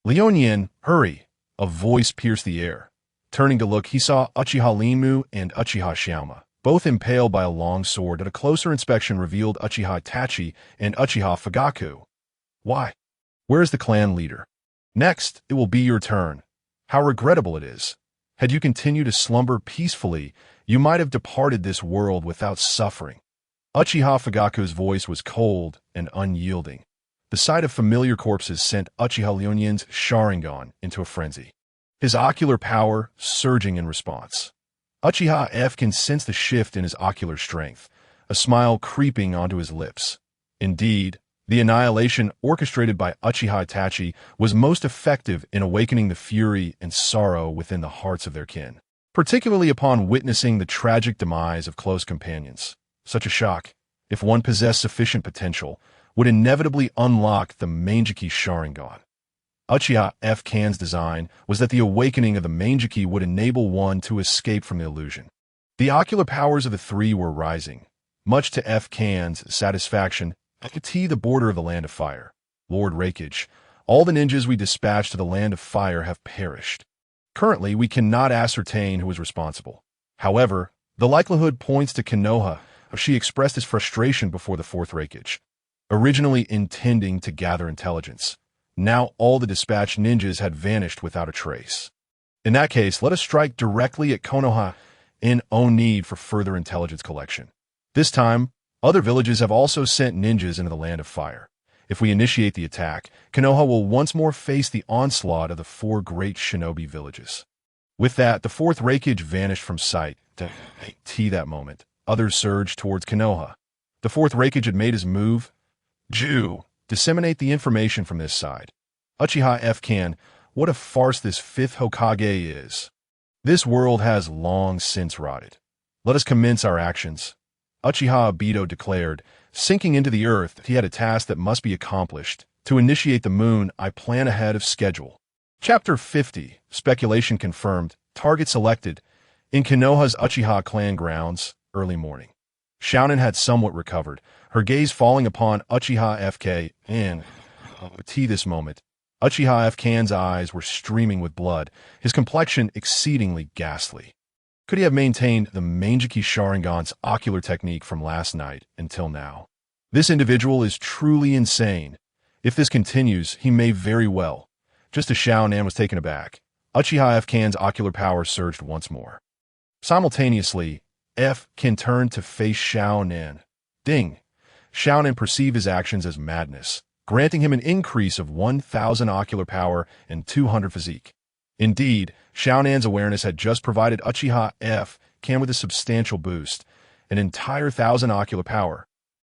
Leonian, hurry! A voice pierced the air. Turning to look, he saw Uchiha Linmu and Uchiha Xiaoma, both impaled by a long sword that a closer inspection revealed Uchiha Itachi and Uchiha Fugaku. Why? Where is the clan leader? Next, it will be your turn. How regrettable it is. Had you continued to slumber peacefully, you might have departed this world without suffering. Uchiha Fugaku's voice was cold and unyielding. The sight of familiar corpses sent Uchiha Leonion's Sharingan into a frenzy, his ocular power surging in response. Uchiha F sensed the shift in his ocular strength, a smile creeping onto his lips. Indeed, the annihilation orchestrated by Uchiha Itachi was most effective in awakening the fury and sorrow within the hearts of their kin, particularly upon witnessing the tragic demise of close companions. Such a shock, if one possessed sufficient potential, would inevitably unlock the Mangeki Sharingan. Uchiha F-Kan's design was that the awakening of the Mangeki would enable one to escape from the illusion. The ocular powers of the three were rising. Much to F-Kan's satisfaction, I could see the border of the Land of Fire. Lord Raikage, All the ninjas we dispatched to the Land of Fire have perished. Currently, we cannot ascertain who is responsible. However, the likelihood points to Konoha, as she expressed his frustration before the Fourth Raikage, originally intending to gather intelligence. Now all the dispatched ninjas had vanished without a trace. In that case, let us strike directly at Konoha in no need for further intelligence collection. This time, other villages have also sent ninjas into the Land of Fire. If we initiate the attack, Konoha will once more face the onslaught of the four great shinobi villages. With that, the Fourth Raikage vanished from sight. To that moment, others surged towards Konoha. The Fourth Raikage had made his move. Disseminate the information from this side. Uchiha F-Kan, what a farce this Fifth Hokage is. This world has long since rotted. Let us commence our actions. Uchiha Obito declared, sinking into the earth, that he had a task that must be accomplished. To initiate the moon, I plan ahead of schedule. Chapter 50, Speculation confirmed, target selected. In Konoha's Uchiha clan grounds, early morning. Xiaonan had somewhat recovered, her gaze falling upon Uchiha FK, and, this moment, Uchiha F-Kan's eyes were streaming with blood, his complexion exceedingly ghastly. Could he have maintained the Manjiki Sharingan's ocular technique from last night until now? This individual is truly insane. If this continues, he may very well. Just as Xiaonan was taken aback, Uchiha F-Kan's ocular power surged once more. Simultaneously, F-Kan turned to face Xiaonan. Ding! Xiaonan perceived his actions as madness, granting him an increase of 1,000 ocular power and 200 physique. Indeed, Xiaonan's awareness had just provided Uchiha F-Kan with a substantial boost, an entire 1,000 ocular power.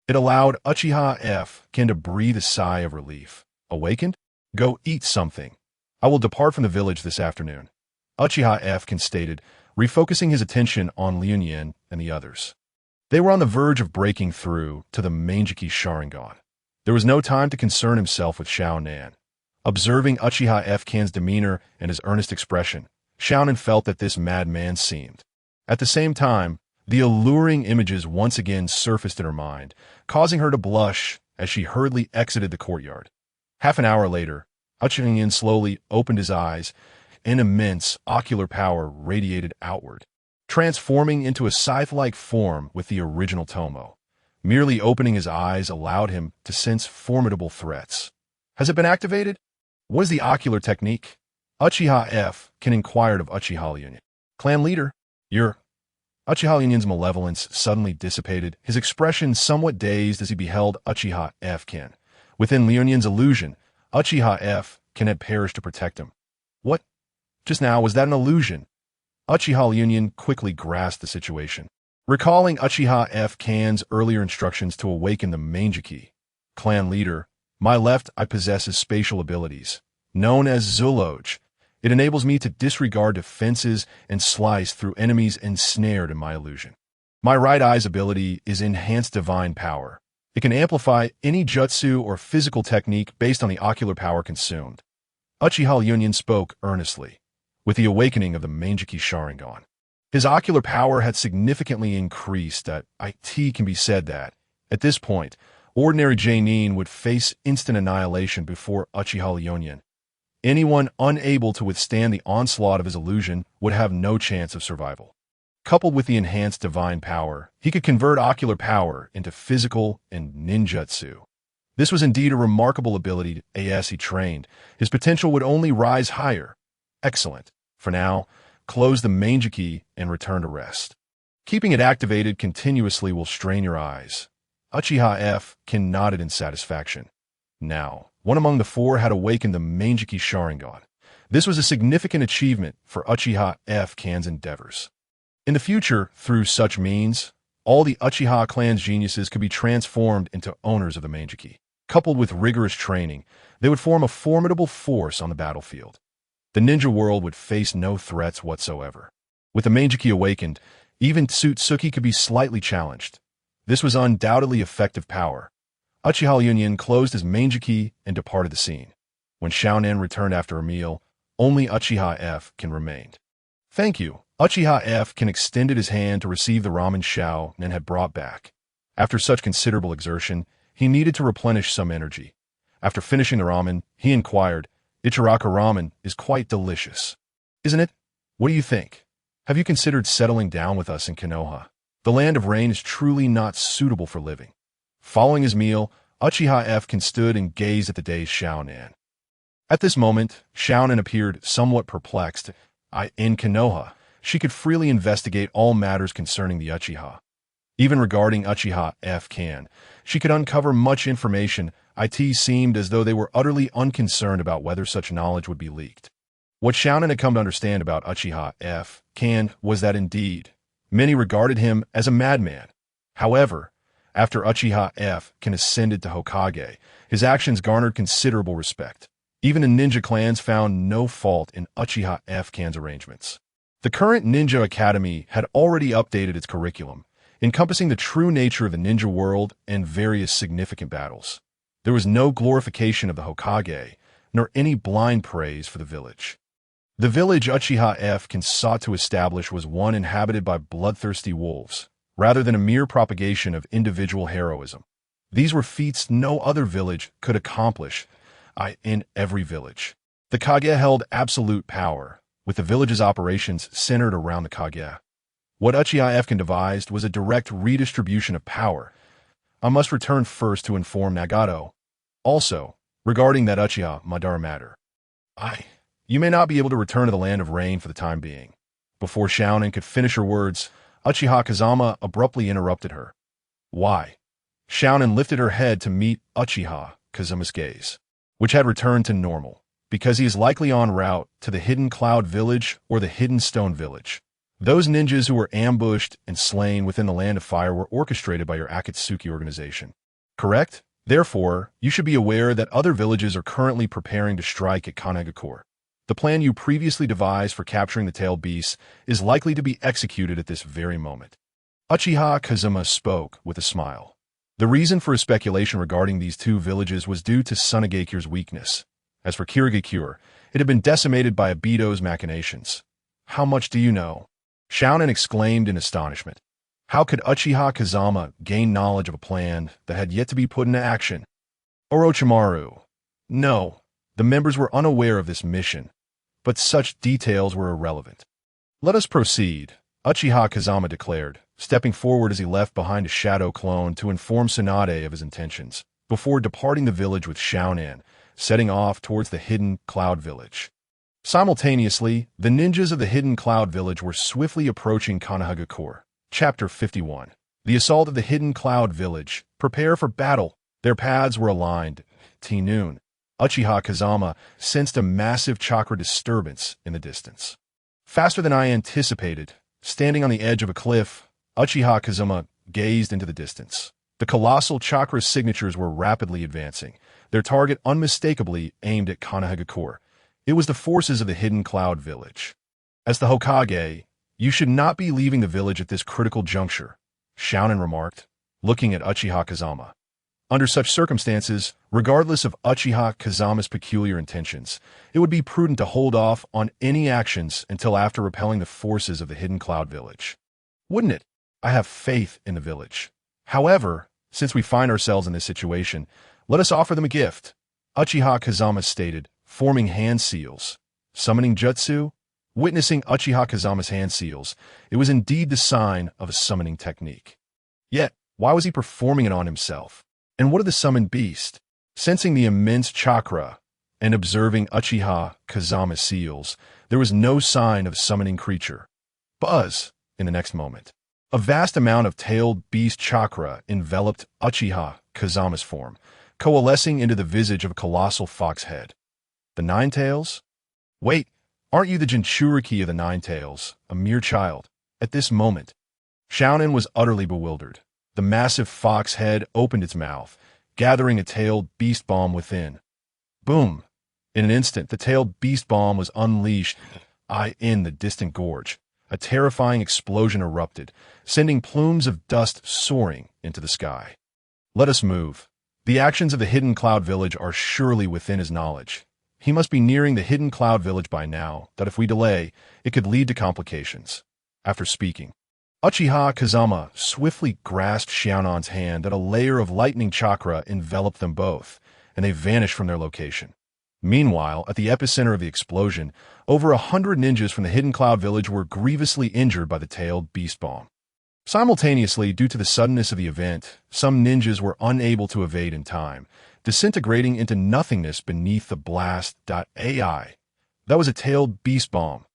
It allowed Uchiha F-Kan to breathe a sigh of relief. Awakened? Go eat something. I will depart from the village this afternoon. Uchiha F-Kan stated, refocusing his attention on Liu Yin and the others. They were on the verge of breaking through to the Manjiki Sharingan. There was no time to concern himself with Xiaonan. Observing Uchiha F-Kan's demeanor and his earnest expression, Xiaonan felt that this madman seemed. At the same time, the alluring images once again surfaced in her mind, causing her to blush as she hurriedly exited the courtyard. Half an hour later, Uchiha Yin slowly opened his eyes, and immense ocular power radiated outward, transforming into a scythe-like form with the original Tomo. Merely opening his eyes allowed him to sense formidable threats. Has it been activated? What is the ocular technique? Uchiha F-Kan inquired of Uchiha Liu Yin. Clan leader, Uchiha Liu Yin's malevolence suddenly dissipated, his expression somewhat dazed as he beheld Uchiha F-Kan. Within Liu Yin's illusion, Uchiha F-Kan had perished to protect him. What? Just now, was that an illusion? Uchiha Liu Yin quickly grasped the situation. Recalling Uchiha F-Kan's earlier instructions to awaken the Manjiki. Clan leader, my left eye possesses spatial abilities, known as Zuloj. It enables me to disregard defenses and slice through enemies ensnared in my illusion. My right eye's ability is enhanced divine power. It can amplify any jutsu or physical technique based on the ocular power consumed. Uchiha Liu Yin spoke earnestly. With the awakening of the Manjiki Sharingan, his ocular power had significantly increased. It can be said that, at this point, ordinary Jainin would face instant annihilation before Uchiha Liu Yin. Anyone unable to withstand the onslaught of his illusion would have no chance of survival. Coupled with the enhanced divine power, he could convert ocular power into physical and ninjutsu. This was indeed a remarkable ability. As he trained, his potential would only rise higher. Excellent. For now, close the Manjiki and return to rest. Keeping it activated continuously will strain your eyes. Uchiha F-Kan nodded in satisfaction. Now, one among the four had awakened the Manjiki Sharingan. This was a significant achievement for Uchiha F-Kan's endeavors. In the future, through such means, all the Uchiha clan's geniuses could be transformed into owners of the Manjiki. Coupled with rigorous training, they would form a formidable force on the battlefield. The ninja world would face no threats whatsoever. With the Manjiki awakened, even Tsutsuki could be slightly challenged. This was undoubtedly effective power. Uchiha Liu Yin closed his Manjiki and departed the scene. When Xiaonan returned after a meal, only Uchiha F-Kan remained. Thank you. Uchiha F-Kan extended his hand to receive the ramen Xiaonan had brought back. After such considerable exertion, he needed to replenish some energy. After finishing the ramen, he inquired, "Ichiraka ramen is quite delicious, isn't it? What do you think? Have you considered settling down with us in Konoha? The land of rain is truly not suitable for living." Following his meal, Uchiha Fken stood and gazed at the dazed Xiaonan. At this moment, Xiaonan appeared somewhat perplexed. In Konoha, she could freely investigate all matters concerning the Uchiha. Even regarding Uchiha Fken, she could uncover much information. It seemed as though they were utterly unconcerned about whether such knowledge would be leaked. What Xiaonan had come to understand about Uchiha Fken was that indeed, many regarded him as a madman. However, after Uchiha Fken ascended to Hokage, his actions garnered considerable respect. Even the ninja clans found no fault in Uchiha Fken's arrangements. The current Ninja Academy had already updated its curriculum, encompassing the true nature of the ninja world and various significant battles. There was no glorification of the Hokage, nor any blind praise for the village. The village Uchiha Fken sought to establish was one inhabited by bloodthirsty wolves, rather than a mere propagation of individual heroism. These were feats no other village could accomplish. In every village, the Kage held absolute power, with the village's operations centered around the Kage. What Uchiha Fken devised was a direct redistribution of power. I must return first to inform Nagato. Also, regarding that Uchiha Madara matter. You may not be able to return to the land of rain for the time being. Before Xiaonan could finish her words, Uchiha Kazama abruptly interrupted her. Why? Xiaonan lifted her head to meet Uchiha Kazama's gaze, which had returned to normal, because he is likely en route to the Hidden Cloud Village or the Hidden Stone Village. Those ninjas who were ambushed and slain within the Land of Fire were orchestrated by your Akatsuki organization. Correct? Therefore, you should be aware that other villages are currently preparing to strike at Kanagacore. The plan you previously devised for capturing the tailed beasts is likely to be executed at this very moment. Uchiha Kazama spoke with a smile. The reason for his speculation regarding these two villages was due to Tsunagekyu's weakness. As for Kirigakure, it had been decimated by Obito's machinations. How much do you know? Xiaonan exclaimed in astonishment. How could Uchiha Kazama gain knowledge of a plan that had yet to be put into action? Orochimaru. No, the members were unaware of this mission, but such details were irrelevant. Let us proceed, Uchiha Kazama declared, stepping forward as he left behind a shadow clone to inform Tsunade of his intentions, before departing the village with Xiaonan, setting off towards the Hidden Cloud Village. Simultaneously, the ninjas of the Hidden Cloud Village were swiftly approaching Kanagacore. Chapter 51. The Assault of the Hidden Cloud Village. Prepare for battle. Their paths were aligned. Noon. Uchiha Kazama sensed a massive chakra disturbance in the distance. Faster than I anticipated, standing on the edge of a cliff, Uchiha Kazama gazed into the distance. The colossal chakra signatures were rapidly advancing, their target unmistakably aimed at Kanagacore. It was the forces of the Hidden Cloud Village. As the Hokage, you should not be leaving the village at this critical juncture, Xiaonan remarked, looking at Uchiha Kazama. Under such circumstances, regardless of Uchiha Kazama's peculiar intentions, it would be prudent to hold off on any actions until after repelling the forces of the Hidden Cloud Village. Wouldn't it? I have faith in the village. However, since we find ourselves in this situation, let us offer them a gift, Uchiha Kazama stated, forming hand seals. Summoning jutsu? Witnessing Uchiha Kazama's hand seals, it was indeed the sign of a summoning technique. Yet, why was he performing it on himself? And what of the summoned beast? Sensing the immense chakra and observing Uchiha Kazama's seals, there was no sign of a summoning creature. Buzz! In the next moment, a vast amount of tailed beast chakra enveloped Uchiha Kazama's form, coalescing into the visage of a colossal fox head. The Nine Tails? Wait, aren't you the Jinchuriki of the Nine Tails, a mere child? At this moment, Xiaonan was utterly bewildered. The massive fox head opened its mouth, gathering a tailed beast bomb within. Boom! In an instant, the tailed beast bomb was unleashed in the distant gorge. A terrifying explosion erupted, sending plumes of dust soaring into the sky. Let us move. The actions of the Hidden Cloud Village are surely within his knowledge. He must be nearing the Hidden Cloud Village by now, that if we delay, it could lead to complications. After speaking, Uchiha Kazama swiftly grasped Xiaonan's hand and a layer of lightning chakra enveloped them both, and they vanished from their location. Meanwhile, at the epicenter of the explosion, over 100 ninjas from the Hidden Cloud Village were grievously injured by the tailed beast bomb. Simultaneously, due to the suddenness of the event, some ninjas were unable to evade in time, disintegrating into nothingness beneath the blast. AI. That was a tailed beast bomb.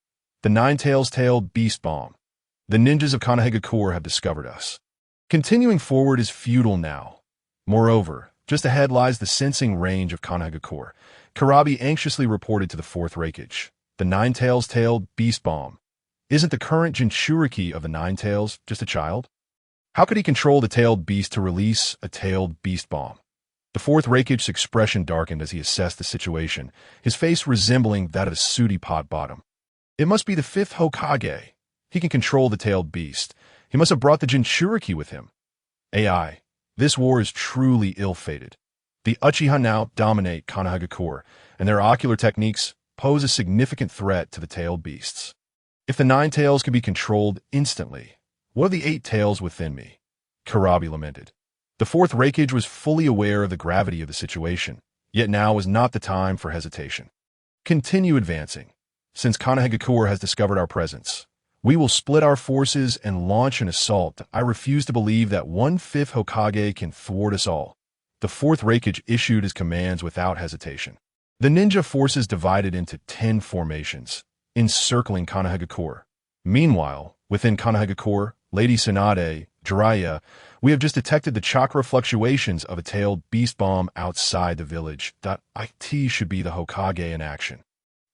The Nine-Tails tailed beast bomb. The ninjas of Konoha have discovered us. Continuing forward is futile now. Moreover, just ahead lies the sensing range of Konoha. Karabi anxiously reported to the Fourth Raikage. The Nine-Tails tailed beast bomb. Isn't the current Jinchuriki of the Nine-Tails just a child? How could he control the tailed beast to release a tailed beast bomb? The Fourth Raikage's expression darkened as he assessed the situation, his face resembling that of a sooty pot bottom. It must be the Fifth Hokage. He can control the tailed beast. He must have brought the Jinchuriki with him. AI. This war is truly ill-fated. The Uchiha now dominate Konoha, and their ocular techniques pose a significant threat to the tailed beasts. If the Nine Tails can be controlled instantly, what of the 8 tails within me? Karabi lamented. The Fourth Raikage was fully aware of the gravity of the situation, yet now was not the time for hesitation. Continue advancing. Since Konoha has discovered our presence, we will split our forces and launch an assault. I refuse to believe that 1/5 Hokage can thwart us all. The Fourth Raikage issued his commands without hesitation. The ninja forces divided into 10 formations, encircling Konoha. Meanwhile, within Konoha, Lady Tsunade, Jiraiya, we have just detected the chakra fluctuations of a tailed beast bomb outside the village. It should be the Hokage in action.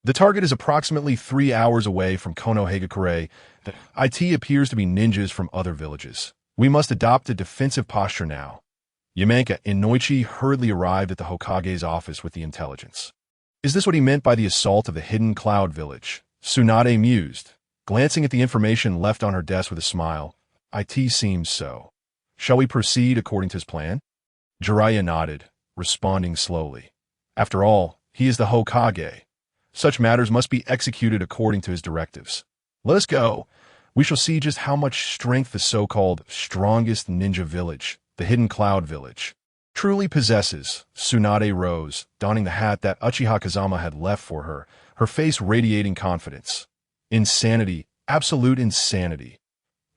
The target is approximately 3 hours away from Konoha. It appears to be ninjas from other villages. We must adopt a defensive posture now. Yamanka and Noichi hurriedly arrived at the Hokage's office with the intelligence. Is this what he meant by the assault of the Hidden Cloud Village? Tsunade mused, glancing at the information left on her desk with a smile. It seems so. Shall we proceed according to his plan? Jiraiya nodded, responding slowly. After all, he is the Hokage. Such matters must be executed according to his directives. Let us go. We shall see just how much strength the so-called strongest ninja village, the Hidden Cloud Village, truly possesses. Tsunade rose, donning the hat that Uchiha Kazama had left for her, her face radiating confidence. Insanity, absolute insanity.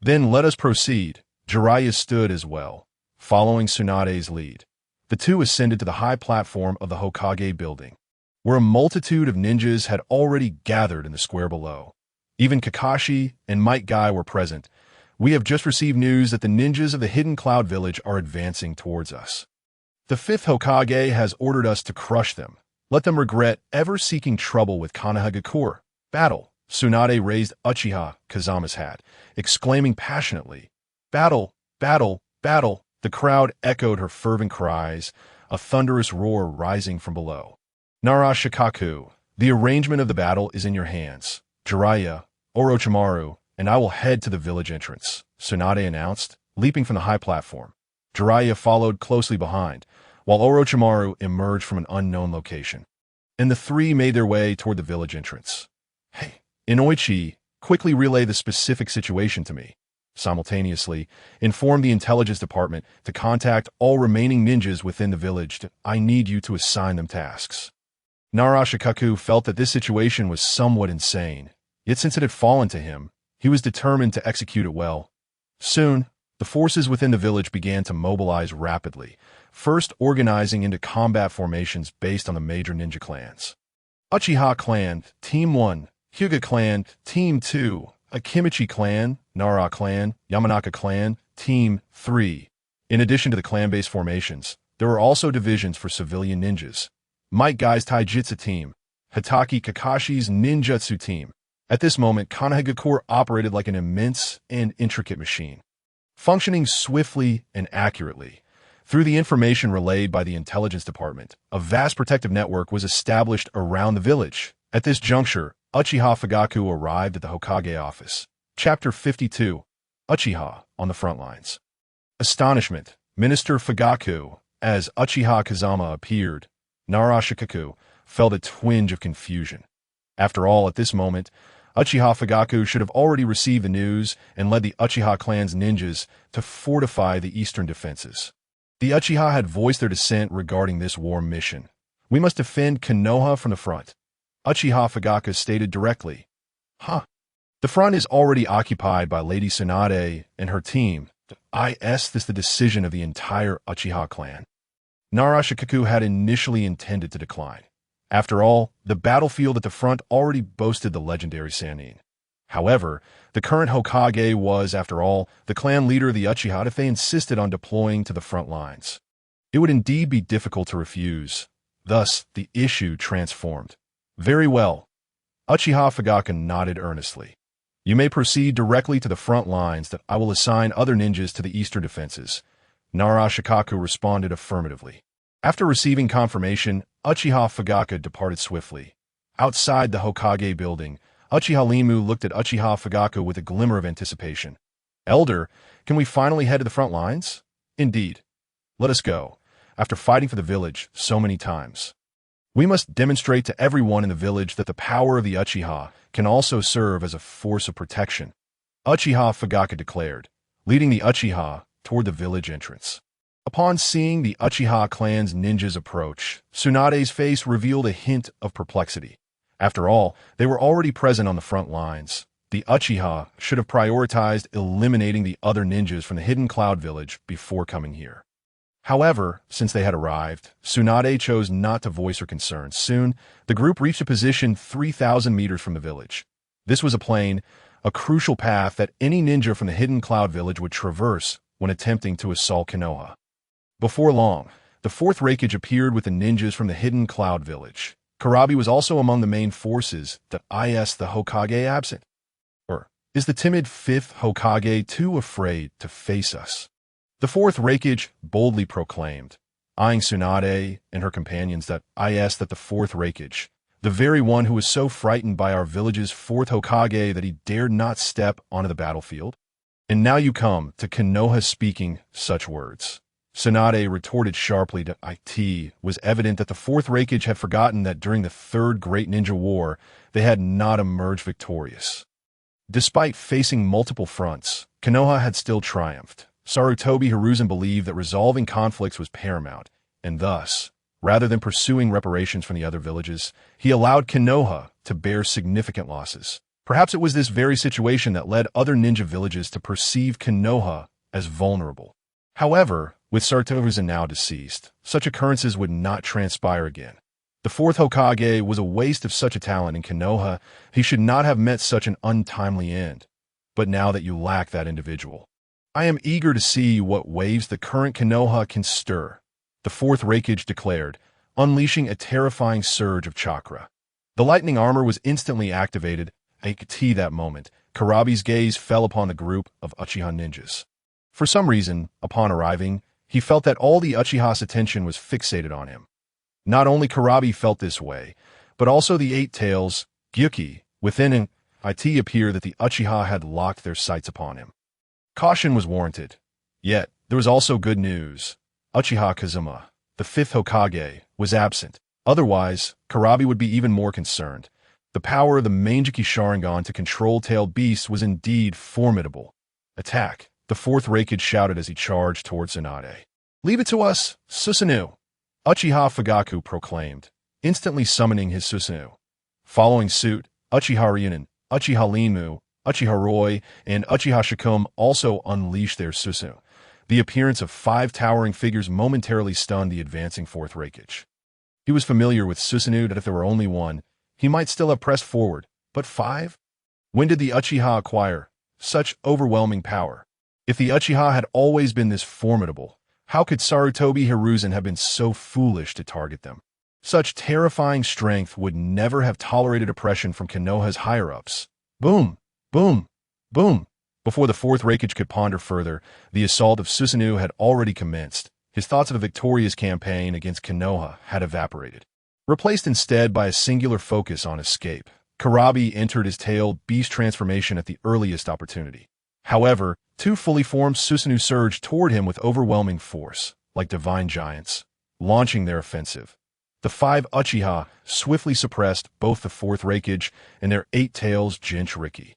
Then let us proceed. Jiraiya stood as well, following Tsunade's lead. The two ascended to the high platform of the Hokage building, where a multitude of ninjas had already gathered in the square below. Even Kakashi and Might Guy were present. We have just received news that the ninjas of the Hidden Cloud Village are advancing towards us. The Fifth Hokage has ordered us to crush them. Let them regret ever seeking trouble with Konoha. Battle! Tsunade raised Uchiha Kazama's hat, exclaiming passionately, "Battle! Battle! Battle!" The crowd echoed her fervent cries, a thunderous roar rising from below. Narashikaku, the arrangement of the battle is in your hands. Jiraiya, Orochimaru, and I will head to the village entrance, Tsunade announced, leaping from the high platform. Jiraiya followed closely behind, while Orochimaru emerged from an unknown location. And the three made their way toward the village entrance. Hey, Inoichi, quickly relay the specific situation to me. Simultaneously, inform the intelligence department to contact all remaining ninjas within the village. I need you to assign them tasks. Narashikaku felt that this situation was somewhat insane, yet since it had fallen to him, he was determined to execute it well. Soon, the forces within the village began to mobilize rapidly, first organizing into combat formations based on the major ninja clans. Uchiha Clan, Team 1, Hyuga Clan, Team 2, Akimichi Clan, Nara Clan, Yamanaka Clan, Team 3. In addition to the clan-based formations, there were also divisions for civilian ninjas. Might Guy's Taijutsu Team, Hitaki Kakashi's Ninjutsu Team. At this moment, Konoha operated like an immense and intricate machine, functioning swiftly and accurately. Through the information relayed by the intelligence department, a vast protective network was established around the village. At this juncture, Uchiha Fugaku arrived at the Hokage office. Chapter 52. Uchiha on the front lines. Astonishment. Minister Fugaku. As Uchiha Kazama appeared, Narashikaku felt a twinge of confusion. After all, at this moment, Uchiha Fugaku should have already received the news and led the Uchiha clan's ninjas to fortify the eastern defenses. The Uchiha had voiced their dissent regarding this war mission. "We must defend Konoha from the front," Uchiha Fugaka stated directly. "Huh. The front is already occupied by Lady Tsunade and her team. This is the decision of the entire Uchiha clan." Narashikaku had initially intended to decline. After all, the battlefield at the front already boasted the legendary Sannin. However, the current Hokage was, after all, the clan leader of the Uchiha if they insisted on deploying to the front lines. It would indeed be difficult to refuse. Thus, the issue transformed. "Very well." Uchiha Fugaka nodded earnestly. "You may proceed directly to the front lines that I will assign other ninjas to the eastern defenses." Narashikaku responded affirmatively. After receiving confirmation, Uchiha Fugaka departed swiftly. Outside the Hokage building, Uchiha Limu looked at Uchiha Fugaka with a glimmer of anticipation. "Elder, can we finally head to the front lines?" "Indeed. Let us go. After fighting for the village so many times, we must demonstrate to everyone in the village that the power of the Uchiha can also serve as a force of protection," Uchiha Fugaka declared, leading the Uchiha toward the village entrance. Upon seeing the Uchiha clan's ninjas approach, Tsunade's face revealed a hint of perplexity. After all, they were already present on the front lines. The Uchiha should have prioritized eliminating the other ninjas from the Hidden Cloud Village before coming here. However, since they had arrived, Tsunade chose not to voice her concerns. Soon, the group reached a position 3,000 meters from the village. This was a plain, a crucial path that any ninja from the Hidden Cloud Village would traverse when attempting to assault Konoha. Before long, the fourth Raikage appeared with the ninjas from the Hidden Cloud Village. Karabi was also among the main forces. The Hokage absent? Or is the timid fifth Hokage too afraid to face us? The fourth Raikage boldly proclaimed, eyeing Tsunade and her companions that the fourth Raikage, the very one who was so frightened by our village's fourth Hokage that he dared not step onto the battlefield? And now you come to Konoha speaking such words. Tsunade retorted sharply to it was evident that the fourth Raikage had forgotten that during the third Great Ninja War, they had not emerged victorious. Despite facing multiple fronts, Konoha had still triumphed. Sarutobi Hiruzen believed that resolving conflicts was paramount, and thus, rather than pursuing reparations from the other villages, he allowed Konoha to bear significant losses. Perhaps it was this very situation that led other ninja villages to perceive Konoha as vulnerable. However, with Sarutobi now deceased, such occurrences would not transpire again. The fourth Hokage was a waste of such a talent in Konoha. He should not have met such an untimely end. But now that you lack that individual, I am eager to see what waves the current Konoha can stir, the fourth Raikage declared, unleashing a terrifying surge of chakra. The lightning armor was instantly activated. That moment, Karabi's gaze fell upon the group of Uchiha ninjas. For some reason, upon arriving, he felt that all the Uchiha's attention was fixated on him. Not only Karabi felt this way, but also the Eight Tails, Gyuki, within it appeared that the Uchiha had locked their sights upon him. Caution was warranted. Yet, there was also good news. Uchiha Kazuma, the fifth Hokage, was absent. Otherwise, Karabi would be even more concerned. The power of the Manjiki Sharingan to control tailed beasts was indeed formidable. "Attack!" the fourth Raikage shouted as he charged towards Tsunade. "Leave it to us, Susanoo!" Uchiha Fugaku proclaimed, instantly summoning his Susanoo. Following suit, Uchiha Ryunin, Uchiha Linmu, Uchiha Roy, and Uchiha Shikum also unleashed their Susanoo. The appearance of 5 towering figures momentarily stunned the advancing fourth Raikage. He was familiar with Susanoo that if there were only one, he might still have pressed forward, but 5? When did the Uchiha acquire such overwhelming power? If the Uchiha had always been this formidable, how could Sarutobi Hiruzen have been so foolish to target them? Such terrifying strength would never have tolerated oppression from Konoha's higher-ups. Boom! Boom! Boom! Before the fourth Raikage could ponder further, the assault of Susanoo had already commenced. His thoughts of a victorious campaign against Konoha had evaporated, replaced instead by a singular focus on escape. Karabi entered his tailed beast transformation at the earliest opportunity. However, 2 fully formed Susanoo surged toward him with overwhelming force, like divine giants, launching their offensive. The 5 Uchiha swiftly suppressed both the fourth Raikage and their 8 tails Jinchuriki.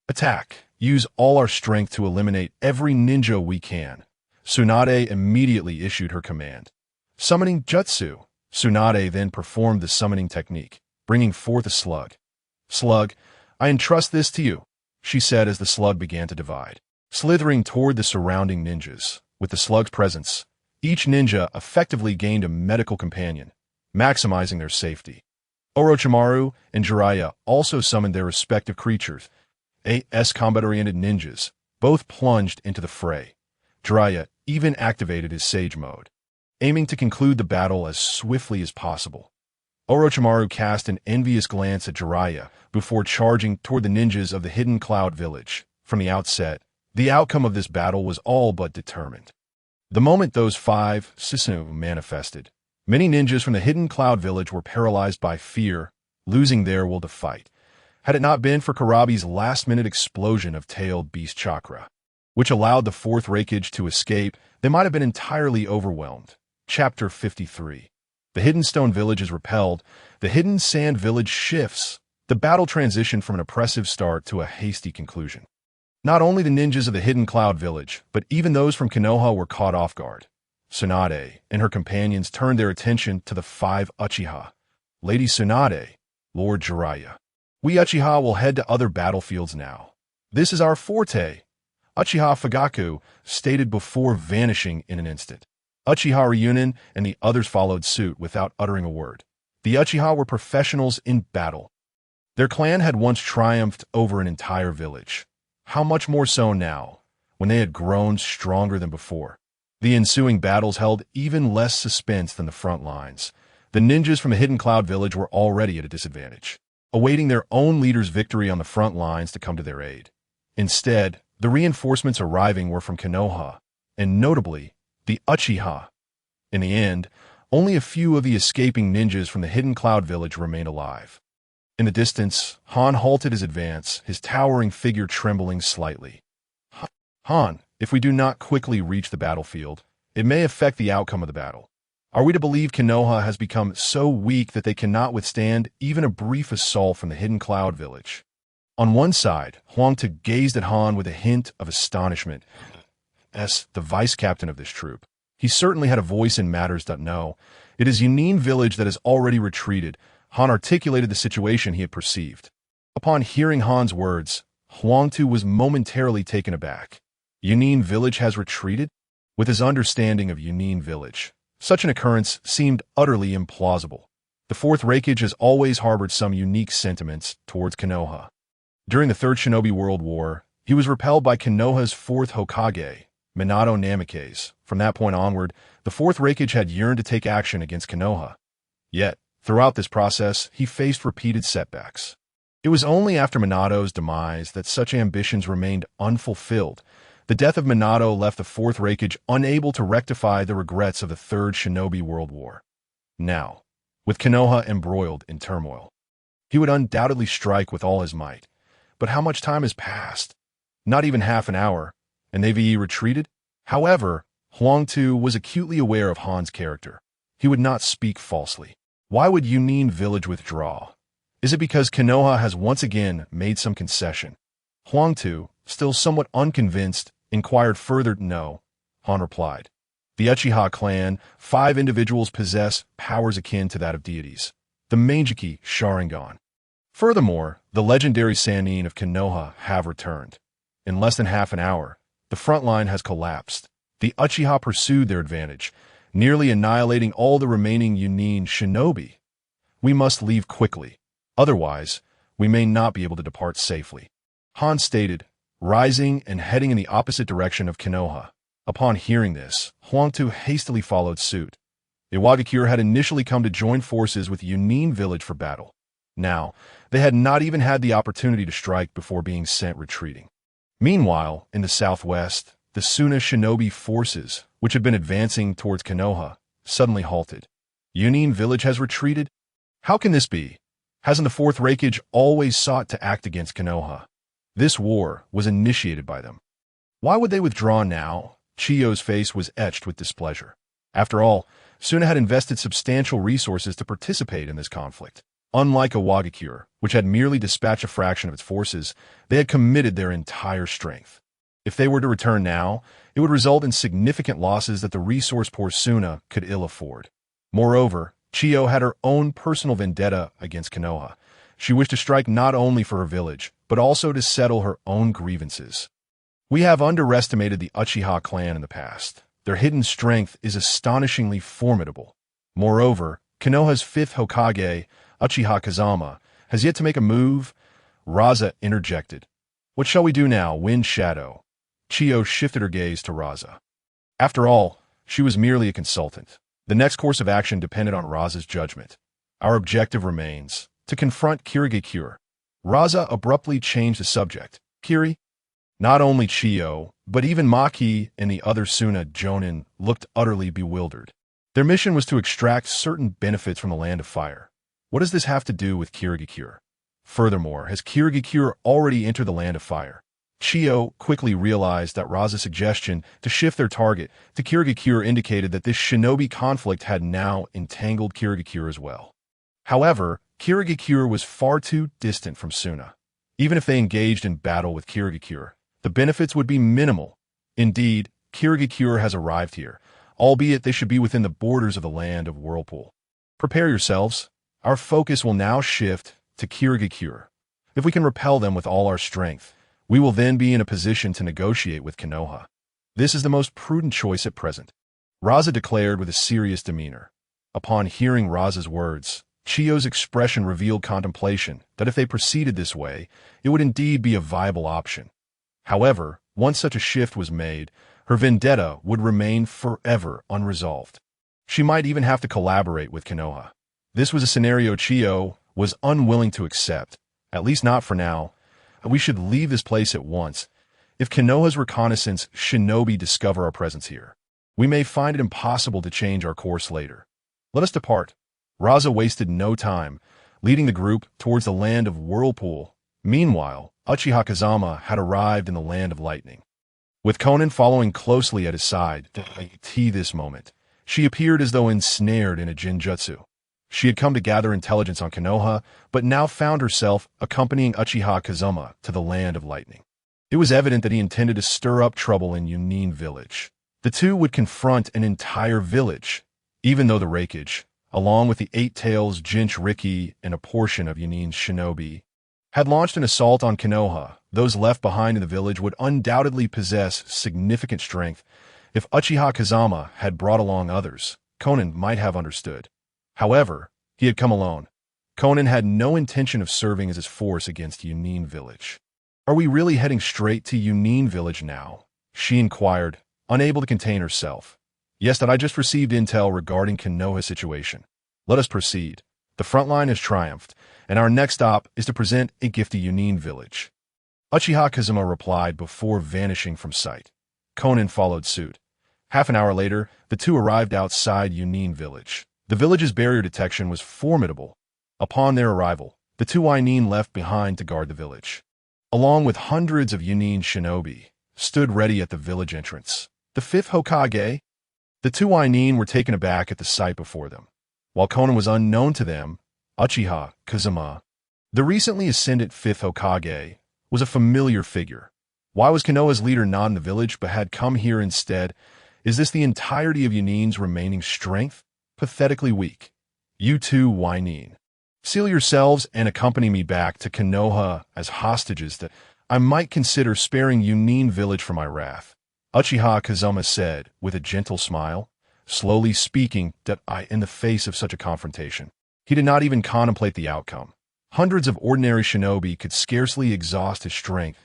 "Attack! Use all our strength to eliminate every ninja we can," Tsunade immediately issued her command. Summoning Jutsu, Tsunade then performed the summoning technique, bringing forth a slug. "Slug, I entrust this to you," she said as the slug began to divide, slithering toward the surrounding ninjas. With the slug's presence, each ninja effectively gained a medical companion, maximizing their safety. Orochimaru and Jiraiya also summoned their respective creatures. Combat-oriented ninjas both plunged into the fray. Jiraiya even activated his Sage mode, aiming to conclude the battle as swiftly as possible. Orochimaru cast an envious glance at Jiraiya before charging toward the ninjas of the Hidden Cloud Village. From the outset, the outcome of this battle was all but determined. The moment those five Susanoo manifested, many ninjas from the Hidden Cloud Village were paralyzed by fear, losing their will to fight. Had it not been for Karabi's last-minute explosion of tailed beast chakra, which allowed the fourth Raikage to escape, they might have been entirely overwhelmed. Chapter 53. The Hidden Stone Village is repelled. The Hidden Sand Village shifts. The battle transitioned from an oppressive start to a hasty conclusion. Not only the ninjas of the Hidden Cloud Village, but even those from Konoha were caught off guard. Tsunade and her companions turned their attention to the five Uchiha. Lady Tsunade, Lord Jiraiya. "We Uchiha will head to other battlefields now. This is our forte," Uchiha Fugaku stated before vanishing in an instant. Uchiha Ryunin and the others followed suit without uttering a word. The Uchiha were professionals in battle. Their clan had once triumphed over an entire village. How much more so now, when they had grown stronger than before? The ensuing battles held even less suspense than the front lines. The ninjas from the Hidden Cloud Village were already at a disadvantage, awaiting their own leader's victory on the front lines to come to their aid. Instead, the reinforcements arriving were from Konoha, and notably, the Uchiha. In the end, only a few of the escaping ninjas from the Hidden Cloud Village remained alive. In the distance, Han halted his advance, his towering figure trembling slightly. "Han, if we do not quickly reach the battlefield, it may affect the outcome of the battle. Are we to believe Konoha has become so weak that they cannot withstand even a brief assault from the Hidden Cloud Village?" On one side, Huangtu gazed at Han with a hint of astonishment. As the vice-captain of this troop, he certainly had a voice in matters. No, it is Yunin village that has already retreated. Han articulated the situation he had perceived. Upon hearing Han's words, Huangtu was momentarily taken aback. Yunin village has retreated? With his understanding of Yunin village, such an occurrence seemed utterly implausible. The fourth Raikage has always harbored some unique sentiments towards Konoha. During the Third Shinobi World War, he was repelled by Konoha's fourth Hokage, Minato Namikaze. From that point onward, the fourth Raikage had yearned to take action against Konoha. Yet, throughout this process, he faced repeated setbacks. It was only after Minato's demise that such ambitions remained unfulfilled. The death of Minato left the fourth Raikage unable to rectify the regrets of the Third Shinobi World War. Now, with Konoha embroiled in turmoil, he would undoubtedly strike with all his might. But how much time has passed? Not even half an hour, and they've retreated? However, Huangtu was acutely aware of Han's character. He would not speak falsely. Why would Yunin village withdraw? Is it because Konoha has once again made some concession? Huangtu, still somewhat unconvinced, inquired further. "No," Han replied. "The Uchiha clan, 5 individuals possess powers akin to that of deities. The Mangeki Sharingan. Furthermore, the legendary Sannin of Konoha have returned. In less than half an hour, the front line has collapsed. The Uchiha pursued their advantage, nearly annihilating all the remaining Yunin shinobi. We must leave quickly. Otherwise, we may not be able to depart safely," Han stated, rising and heading in the opposite direction of Konoha. Upon hearing this, Huangtu hastily followed suit. Iwagakure had initially come to join forces with Yunin village for battle. Now, they had not even had the opportunity to strike before being sent retreating. Meanwhile, in the southwest, the Suna shinobi forces, which had been advancing towards Konoha, suddenly halted. Yunin village has retreated? How can this be? Hasn't the fourth Raikage always sought to act against Konoha? This war was initiated by them. Why would they withdraw now? Chiyo's face was etched with displeasure. After all, Suna had invested substantial resources to participate in this conflict. Unlike Iwagakure, which had merely dispatched a fraction of its forces, they had committed their entire strength. If they were to return now, it would result in significant losses that the resource-poor Suna could ill afford. Moreover, Chiyo had her own personal vendetta against Konoha. She wished to strike not only for her village, but also to settle her own grievances. We have underestimated the Uchiha clan in the past. Their hidden strength is astonishingly formidable. Moreover, Konoha's fifth Hokage, Uchiha Kazama, has yet to make a move. Raza interjected. What shall we do now, Wind Shadow? Chiyo shifted her gaze to Raza. After all, she was merely a consultant. The next course of action depended on Raza's judgment. Our objective remains to confront Kirigakure. Raza abruptly changed the subject. Kiri? Not only Chiyo, but even Maki and the other Suna Jonin looked utterly bewildered. Their mission was to extract certain benefits from the Land of Fire. What does this have to do with Kirigakure? Furthermore, has Kirigakure already entered the Land of Fire? Chiyo quickly realized that Raza's suggestion to shift their target to Kirigakure indicated that this shinobi conflict had now entangled Kirigakure as well. However, Kirigakure was far too distant from Suna. Even if they engaged in battle with Kirigakure, the benefits would be minimal. Indeed, Kirigakure has arrived here, albeit they should be within the borders of the land of Whirlpool. Prepare yourselves. Our focus will now shift to Kirigakure. If we can repel them with all our strength, we will then be in a position to negotiate with Konoha. This is the most prudent choice at present, Raza declared with a serious demeanor. Upon hearing Raza's words, Chiyo's expression revealed contemplation that if they proceeded this way, it would indeed be a viable option. However, once such a shift was made, her vendetta would remain forever unresolved. She might even have to collaborate with Konoha. This was a scenario Chiyo was unwilling to accept, at least not for now. We should leave this place at once. If Konoha's reconnaissance shinobi discover our presence here, we may find it impossible to change our course later. Let us depart. Raza wasted no time, leading the group towards the land of Whirlpool. Meanwhile, Uchiha Kazama had arrived in the land of lightning. With Konan following closely at his side, this moment, she appeared as though ensnared in a jinjutsu. She had come to gather intelligence on Konoha, but now found herself accompanying Uchiha Kazama to the land of lightning. It was evident that he intended to stir up trouble in Yunin village. The two would confront an entire village, even though the Raikage, along with the Eight Tails Jinchuriki and a portion of Yunin's shinobi, had launched an assault on Konoha. Those left behind in the village would undoubtedly possess significant strength. If Uchiha Kazama had brought along others, Konan might have understood. However, he had come alone. Konan had no intention of serving as his force against Yunin village. Are we really heading straight to Yunin village now? She inquired, unable to contain herself. Yes, that I just received intel regarding Konoha's situation. Let us proceed. The front line has triumphed, and our next stop is to present a gift to Yunin village. Uchiha Kazama replied before vanishing from sight. Konan followed suit. Half an hour later, the two arrived outside Yunin village. The village's barrier detection was formidable. Upon their arrival, the two Yunin left behind to guard the village. Along with hundreds of Yunin shinobi, stood ready at the village entrance. The fifth Hokage? The two Yunin were taken aback at the sight before them. While Konan was unknown to them, Uchiha Kazama, the recently ascended fifth Hokage, was a familiar figure. Why was Konoha's leader not in the village but had come here instead? Is this the entirety of Yunin's remaining strength? Pathetically weak. You two Yunin, seal yourselves and accompany me back to Konoha as hostages that I might consider sparing Yunin village for my wrath. Uchiha Kazama said with a gentle smile, slowly speaking in the face of such a confrontation. He did not even contemplate the outcome. Hundreds of ordinary shinobi could scarcely exhaust his strength.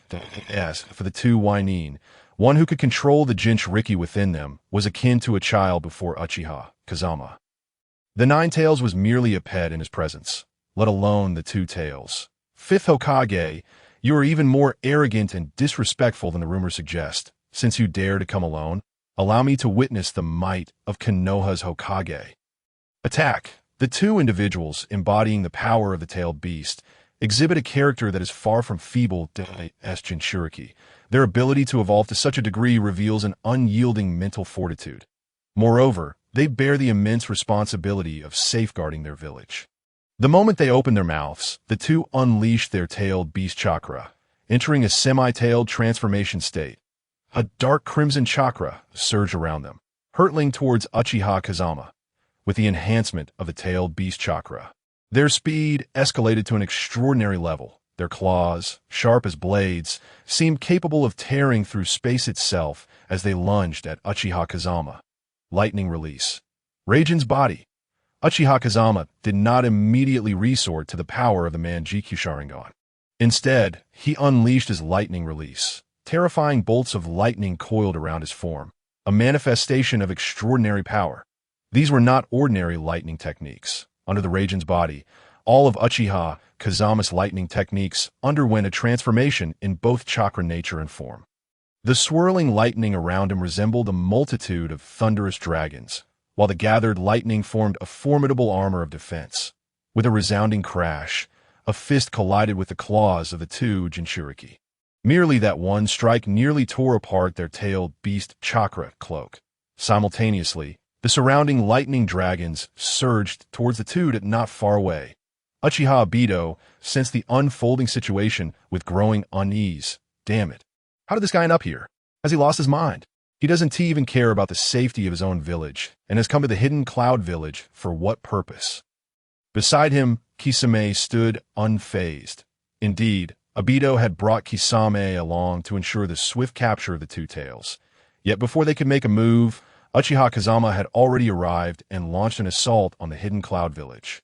As for the two Yunin, one who could control the Jinchuriki within them was akin to a child before Uchiha Kazama. The Nine Tails was merely a pet in his presence, let alone the Two Tails. Fifth Hokage, you are even more arrogant and disrespectful than the rumors suggest. Since you dare to come alone, allow me to witness the might of Konoha's Hokage. Attack! The two individuals embodying the power of the tailed beast exhibit a character that is far from feeble as Jinchuriki. Their ability to evolve to such a degree reveals an unyielding mental fortitude. Moreover, they bear the immense responsibility of safeguarding their village. The moment they opened their mouths, the two unleashed their tailed beast chakra, entering a semi-tailed transformation state. A dark crimson chakra surged around them, hurtling towards Uchiha Kazama, with the enhancement of the tailed beast chakra. Their speed escalated to an extraordinary level. Their claws, sharp as blades, seemed capable of tearing through space itself as they lunged at Uchiha Kazama. Lightning release. Raijin's body. Uchiha Kazama did not immediately resort to the power of the Manjikyu Sharingan. Instead, he unleashed his lightning release. Terrifying bolts of lightning coiled around his form, a manifestation of extraordinary power. These were not ordinary lightning techniques. Under the Raijin's body, all of Uchiha Kazama's lightning techniques underwent a transformation in both chakra nature and form. The swirling lightning around him resembled a multitude of thunderous dragons, while the gathered lightning formed a formidable armor of defense. With a resounding crash, a fist collided with the claws of the two Jinchuriki. Merely that one strike nearly tore apart their tailed beast chakra cloak. Simultaneously, the surrounding lightning dragons surged towards the two not far away. Uchiha Obito sensed the unfolding situation with growing unease. Damn it. How did this guy end up here? Has he lost his mind? He doesn't even care about the safety of his own village, and has come to the hidden cloud village for what purpose? Beside him, Kisame stood unfazed. Indeed, Obito had brought Kisame along to ensure the swift capture of the two tails. Yet before they could make a move, Uchiha Kazama had already arrived and launched an assault on the hidden cloud village.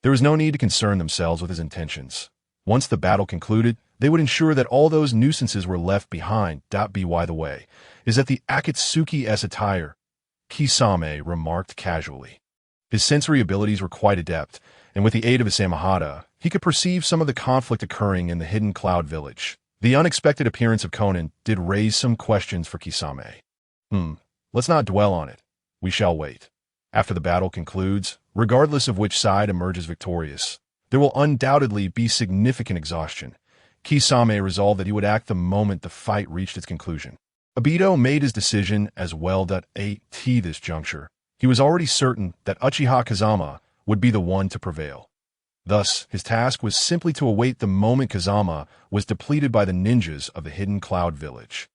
There was no need to concern themselves with his intentions. Once the battle concluded, they would ensure that all those nuisances were left behind. By the way, is that the Akatsuki-s attire, Kisame remarked casually. His sensory abilities were quite adept, and with the aid of his Samahata, he could perceive some of the conflict occurring in the hidden cloud village. The unexpected appearance of Konan did raise some questions for Kisame. Let's not dwell on it. We shall wait. After the battle concludes, regardless of which side emerges victorious, there will undoubtedly be significant exhaustion. Kisame resolved that he would act the moment the fight reached its conclusion. Obito made his decision as well. At this juncture, he was already certain that Uchiha Kazama would be the one to prevail. Thus, his task was simply to await the moment Kazama was depleted by the ninjas of the hidden cloud village.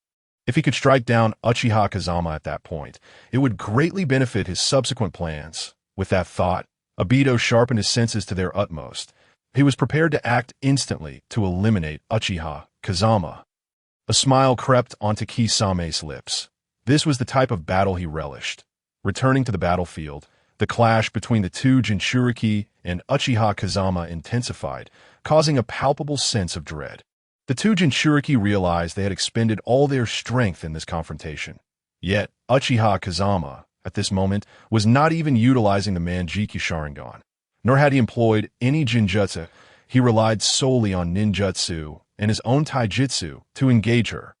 If he could strike down Uchiha Kazama at that point, it would greatly benefit his subsequent plans. With that thought, Obito sharpened his senses to their utmost. He was prepared to act instantly to eliminate Uchiha Kazama. A smile crept onto Kisame's lips. This was the type of battle he relished. Returning to the battlefield, the clash between the two Jinchuriki and Uchiha Kazama intensified, causing a palpable sense of dread. The two Jinchuriki realized they had expended all their strength in this confrontation. Yet, Uchiha Kazama, at this moment, was not even utilizing the Manjikyu Sharingan, nor had he employed any Jinjutsu. He relied solely on ninjutsu and his own taijutsu to engage her.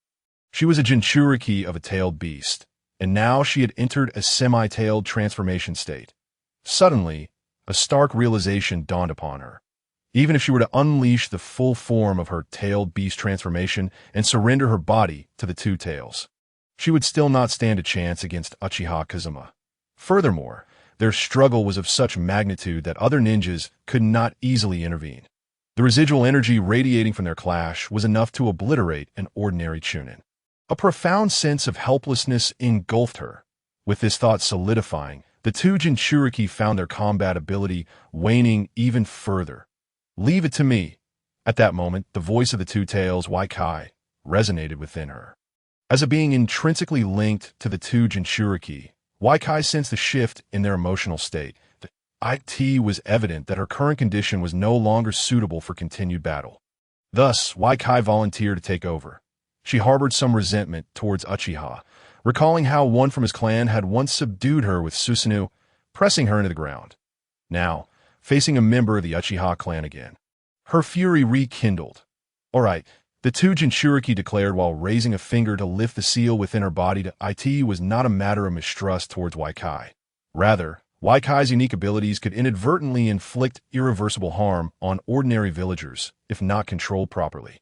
She was a Jinchuriki of a tailed beast, and now she had entered a semi-tailed transformation state. Suddenly, a stark realization dawned upon her. Even if she were to unleash the full form of her tailed beast transformation and surrender her body to the two tails, she would still not stand a chance against Uchiha Kazama. Furthermore, their struggle was of such magnitude that other ninjas could not easily intervene. The residual energy radiating from their clash was enough to obliterate an ordinary Chunin. A profound sense of helplessness engulfed her. With this thought solidifying, the two Jinchuriki found their combat ability waning even further. "Leave it to me." At that moment, the voice of the two tails, Raikage, resonated within her. As a being intrinsically linked to the two Jinchuriki, Raikage sensed a shift in their emotional state. It was evident that her current condition was no longer suitable for continued battle. Thus, Raikage volunteered to take over. She harbored some resentment towards Uchiha, recalling how one from his clan had once subdued her with Susanoo, pressing her into the ground. Now, facing a member of the Uchiha clan again, her fury rekindled. "All right," the two Jinchuriki declared while raising a finger to lift the seal within her body. It was not a matter of mistrust towards Raikage. Rather, Raikage's unique abilities could inadvertently inflict irreversible harm on ordinary villagers, if not controlled properly.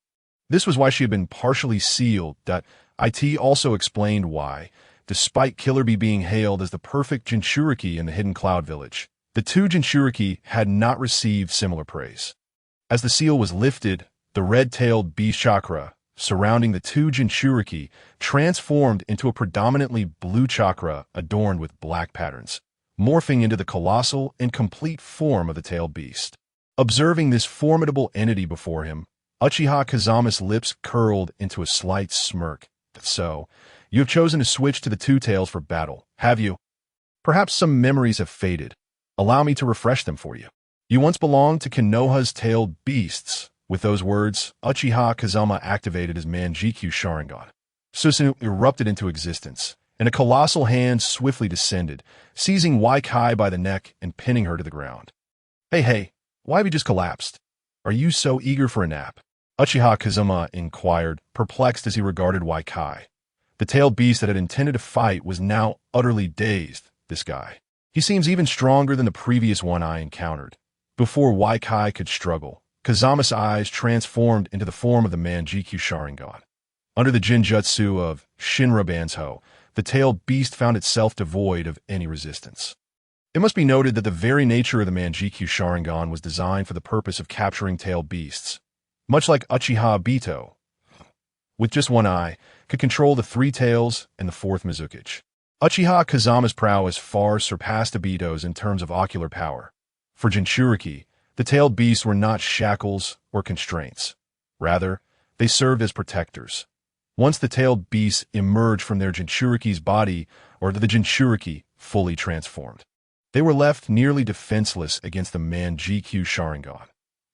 This was why she had been partially sealed. It also explained why, despite Killer Bee being hailed as the perfect Jinchuriki in the Hidden Cloud Village, the two Jinchuriki had not received similar praise. As the seal was lifted, the red-tailed beast chakra surrounding the two Jinchuriki transformed into a predominantly blue chakra adorned with black patterns, morphing into the colossal and complete form of the tailed beast. Observing this formidable entity before him, Uchiha Kazama's lips curled into a slight smirk. So, you have chosen to switch to the two tails for battle, have you? Perhaps some memories have faded. Allow me to refresh them for you. You once belonged to Konoha's tailed beasts. With those words, Uchiha Kazama activated his Manjikyu Sharingan. Susanoo erupted into existence, and a colossal hand swiftly descended, seizing Raikage by the neck and pinning her to the ground. Hey, why have you just collapsed? Are you so eager for a nap? Uchiha Kazama inquired, perplexed as he regarded Raikage. The tailed beast that had intended to fight was now utterly dazed, this guy. He seems even stronger than the previous one I encountered. Before Raikage could struggle, Kazama's eyes transformed into the form of the Manjikyu Sharingan. Under the Jinjutsu of Shinra Banzho, the tailed beast found itself devoid of any resistance. It must be noted that the very nature of the Manjikyu Sharingan was designed for the purpose of capturing tailed beasts. Much like Uchiha Bito, with just one eye, could control the three tails and the fourth Mizukage. Uchiha Kazama's prowess far surpassed Obito's in terms of ocular power. For Jinchuriki, the tailed beasts were not shackles or constraints. Rather, they served as protectors. Once the tailed beasts emerged from their Jinchuriki's body, or the Jinchuriki fully transformed, they were left nearly defenseless against the Manjikyu Sharingan.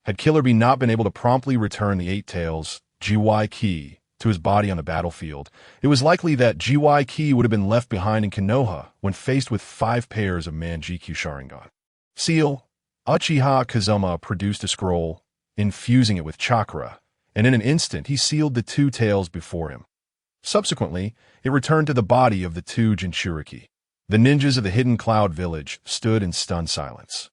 Had Killer Bee not been able to promptly return the eight tails, GY Ki, to his body on the battlefield, it was likely that GY Ki would have been left behind in Konoha when faced with 5 pairs of Manjikyu Sharingan. Seal, Uchiha Kazama produced a scroll, infusing it with chakra, and in an instant he sealed the two tails before him. Subsequently, it returned to the body of the two Jinchuriki. The ninjas of the Hidden Cloud Village stood in stunned silence.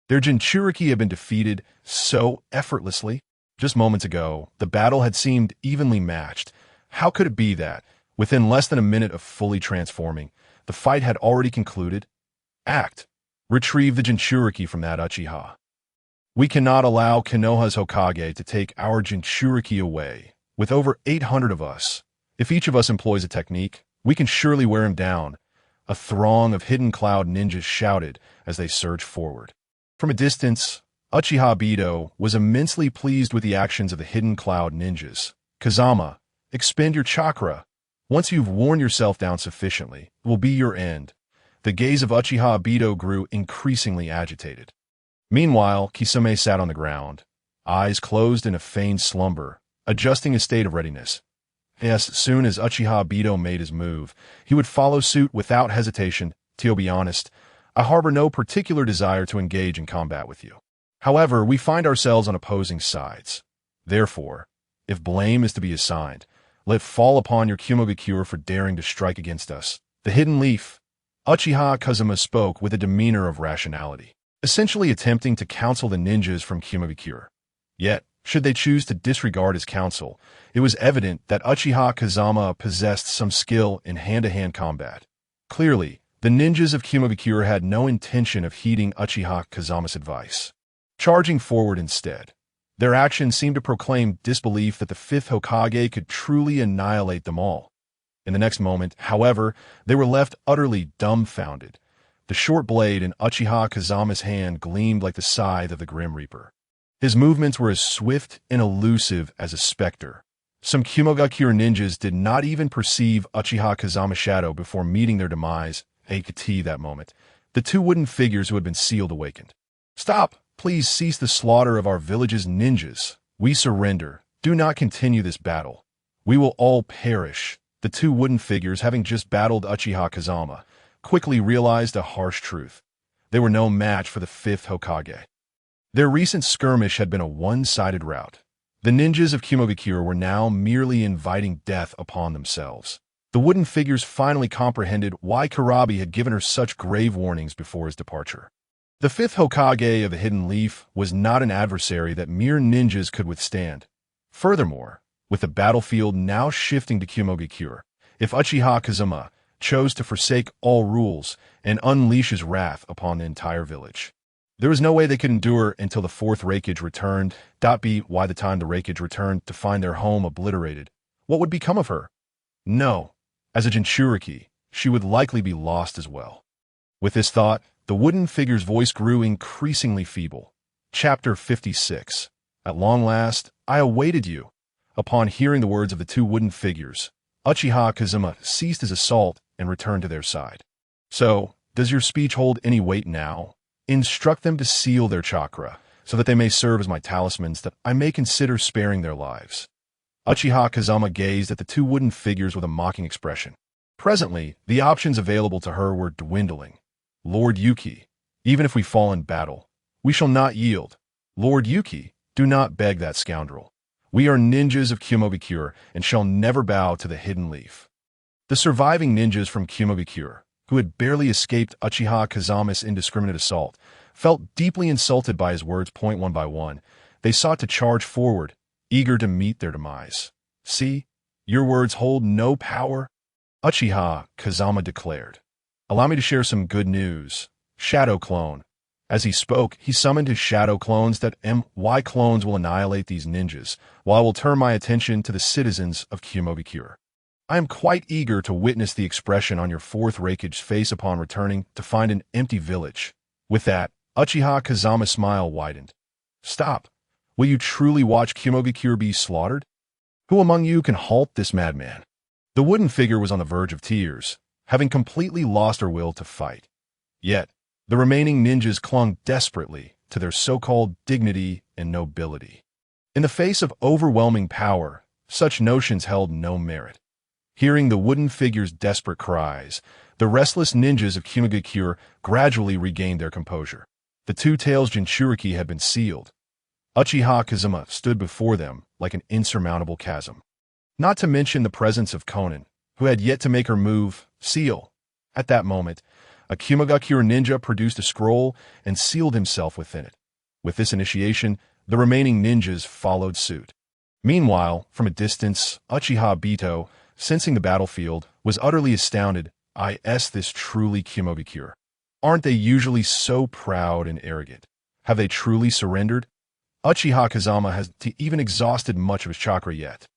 Their Jinchuriki had been defeated so effortlessly. Just moments ago, the battle had seemed evenly matched. How could it be that, within less than a minute of fully transforming, the fight had already concluded? Act. Retrieve the Jinchuriki from that Uchiha. We cannot allow Konoha's Hokage to take our Jinchuriki away. With over 800 of us, if each of us employs a technique, we can surely wear him down. A throng of Hidden Cloud ninjas shouted as they surged forward. From a distance, Uchiha Bito was immensely pleased with the actions of the Hidden Cloud ninjas. Kazama, expend your chakra. Once you've worn yourself down sufficiently, it will be your end. The gaze of Uchiha Bito grew increasingly agitated. Meanwhile, Kisame sat on the ground, eyes closed in a feigned slumber, adjusting his state of readiness. Yes, as soon as Uchiha Bito made his move, he would follow suit without hesitation. To be honest, I harbor no particular desire to engage in combat with you. However, we find ourselves on opposing sides. Therefore, if blame is to be assigned, let it fall upon your Kumogakure for daring to strike against us. The Hidden Leaf. Uchiha Kazama spoke with a demeanor of rationality, essentially attempting to counsel the ninjas from Kumogakure. Yet, should they choose to disregard his counsel, it was evident that Uchiha Kazama possessed some skill in hand-to-hand combat. Clearly, the ninjas of Kumogakure had no intention of heeding Uchiha Kazama's advice. Charging forward instead, their actions seemed to proclaim disbelief that the fifth Hokage could truly annihilate them all. In the next moment, however, they were left utterly dumbfounded. The short blade in Uchiha Kazama's hand gleamed like the scythe of the Grim Reaper. His movements were as swift and elusive as a specter. Some Kumogakure ninjas did not even perceive Uchiha Kazama's shadow before meeting their demise. Akati that moment. The two wooden figures who had been sealed awakened. Stop! Please cease the slaughter of our village's ninjas. We surrender. Do not continue this battle. We will all perish. The two wooden figures, having just battled Uchiha Kazama, quickly realized a harsh truth. They were no match for the fifth Hokage. Their recent skirmish had been a one-sided rout. The ninjas of Kumogakure were now merely inviting death upon themselves. The wooden figures finally comprehended why Kurabi had given her such grave warnings before his departure. The fifth Hokage of the Hidden Leaf was not an adversary that mere ninjas could withstand. Furthermore, with the battlefield now shifting to Kumogakure, if Uchiha Kazama chose to forsake all rules and unleash his wrath upon the entire village, there was no way they could endure until the fourth Raikage returned. By the time the Raikage returned to find their home obliterated, what would become of her? No. As a Jinchuriki, she would likely be lost as well. With this thought, the wooden figure's voice grew increasingly feeble. Chapter 56. At long last, I awaited you. Upon hearing the words of the two wooden figures, Uchiha Kazuma ceased his assault and returned to their side. So, does your speech hold any weight now? Instruct them to seal their chakra, so that they may serve as my talismans, that I may consider sparing their lives. Uchiha Kazama gazed at the two wooden figures with a mocking expression. Presently, the options available to her were dwindling. Lord Yuki, even if we fall in battle, we shall not yield. Lord Yuki, do not beg that scoundrel. We are ninjas of Kumobikure and shall never bow to the hidden leaf. The surviving ninjas from Kumobikure, who had barely escaped Uchiha Kazama's indiscriminate assault, felt deeply insulted by his words. One by one, they sought to charge forward, eager to meet their demise. See, your words hold no power, Uchiha Kazama declared. Allow me to share some good news. Shadow Clone. As he spoke, he summoned his shadow clones. That MY clones will annihilate these ninjas, while I will turn my attention to the citizens of Kumobikure. I am quite eager to witness the expression on your fourth Raikage's face upon returning to find an empty village. With that, Uchiha Kazama's smile widened. Stop. Will you truly watch Kumobikure be slaughtered? Who among you can halt this madman? The wooden figure was on the verge of tears, having completely lost her will to fight. Yet, the remaining ninjas clung desperately to their so-called dignity and nobility. In the face of overwhelming power, such notions held no merit. Hearing the wooden figure's desperate cries, the restless ninjas of Kumogakure gradually regained their composure. The two tails Jinchuriki had been sealed. Uchiha Kazuma stood before them like an insurmountable chasm. Not to mention the presence of Konan, who had yet to make her move, seal. At that moment, a Kumogakure ninja produced a scroll and sealed himself within it. With this initiation, the remaining ninjas followed suit. Meanwhile, from a distance, Uchiha Bito, sensing the battlefield, was utterly astounded. This truly Kumobikure. Aren't they usually so proud and arrogant? Have they truly surrendered? Uchiha Kazama has even exhausted much of his chakra yet.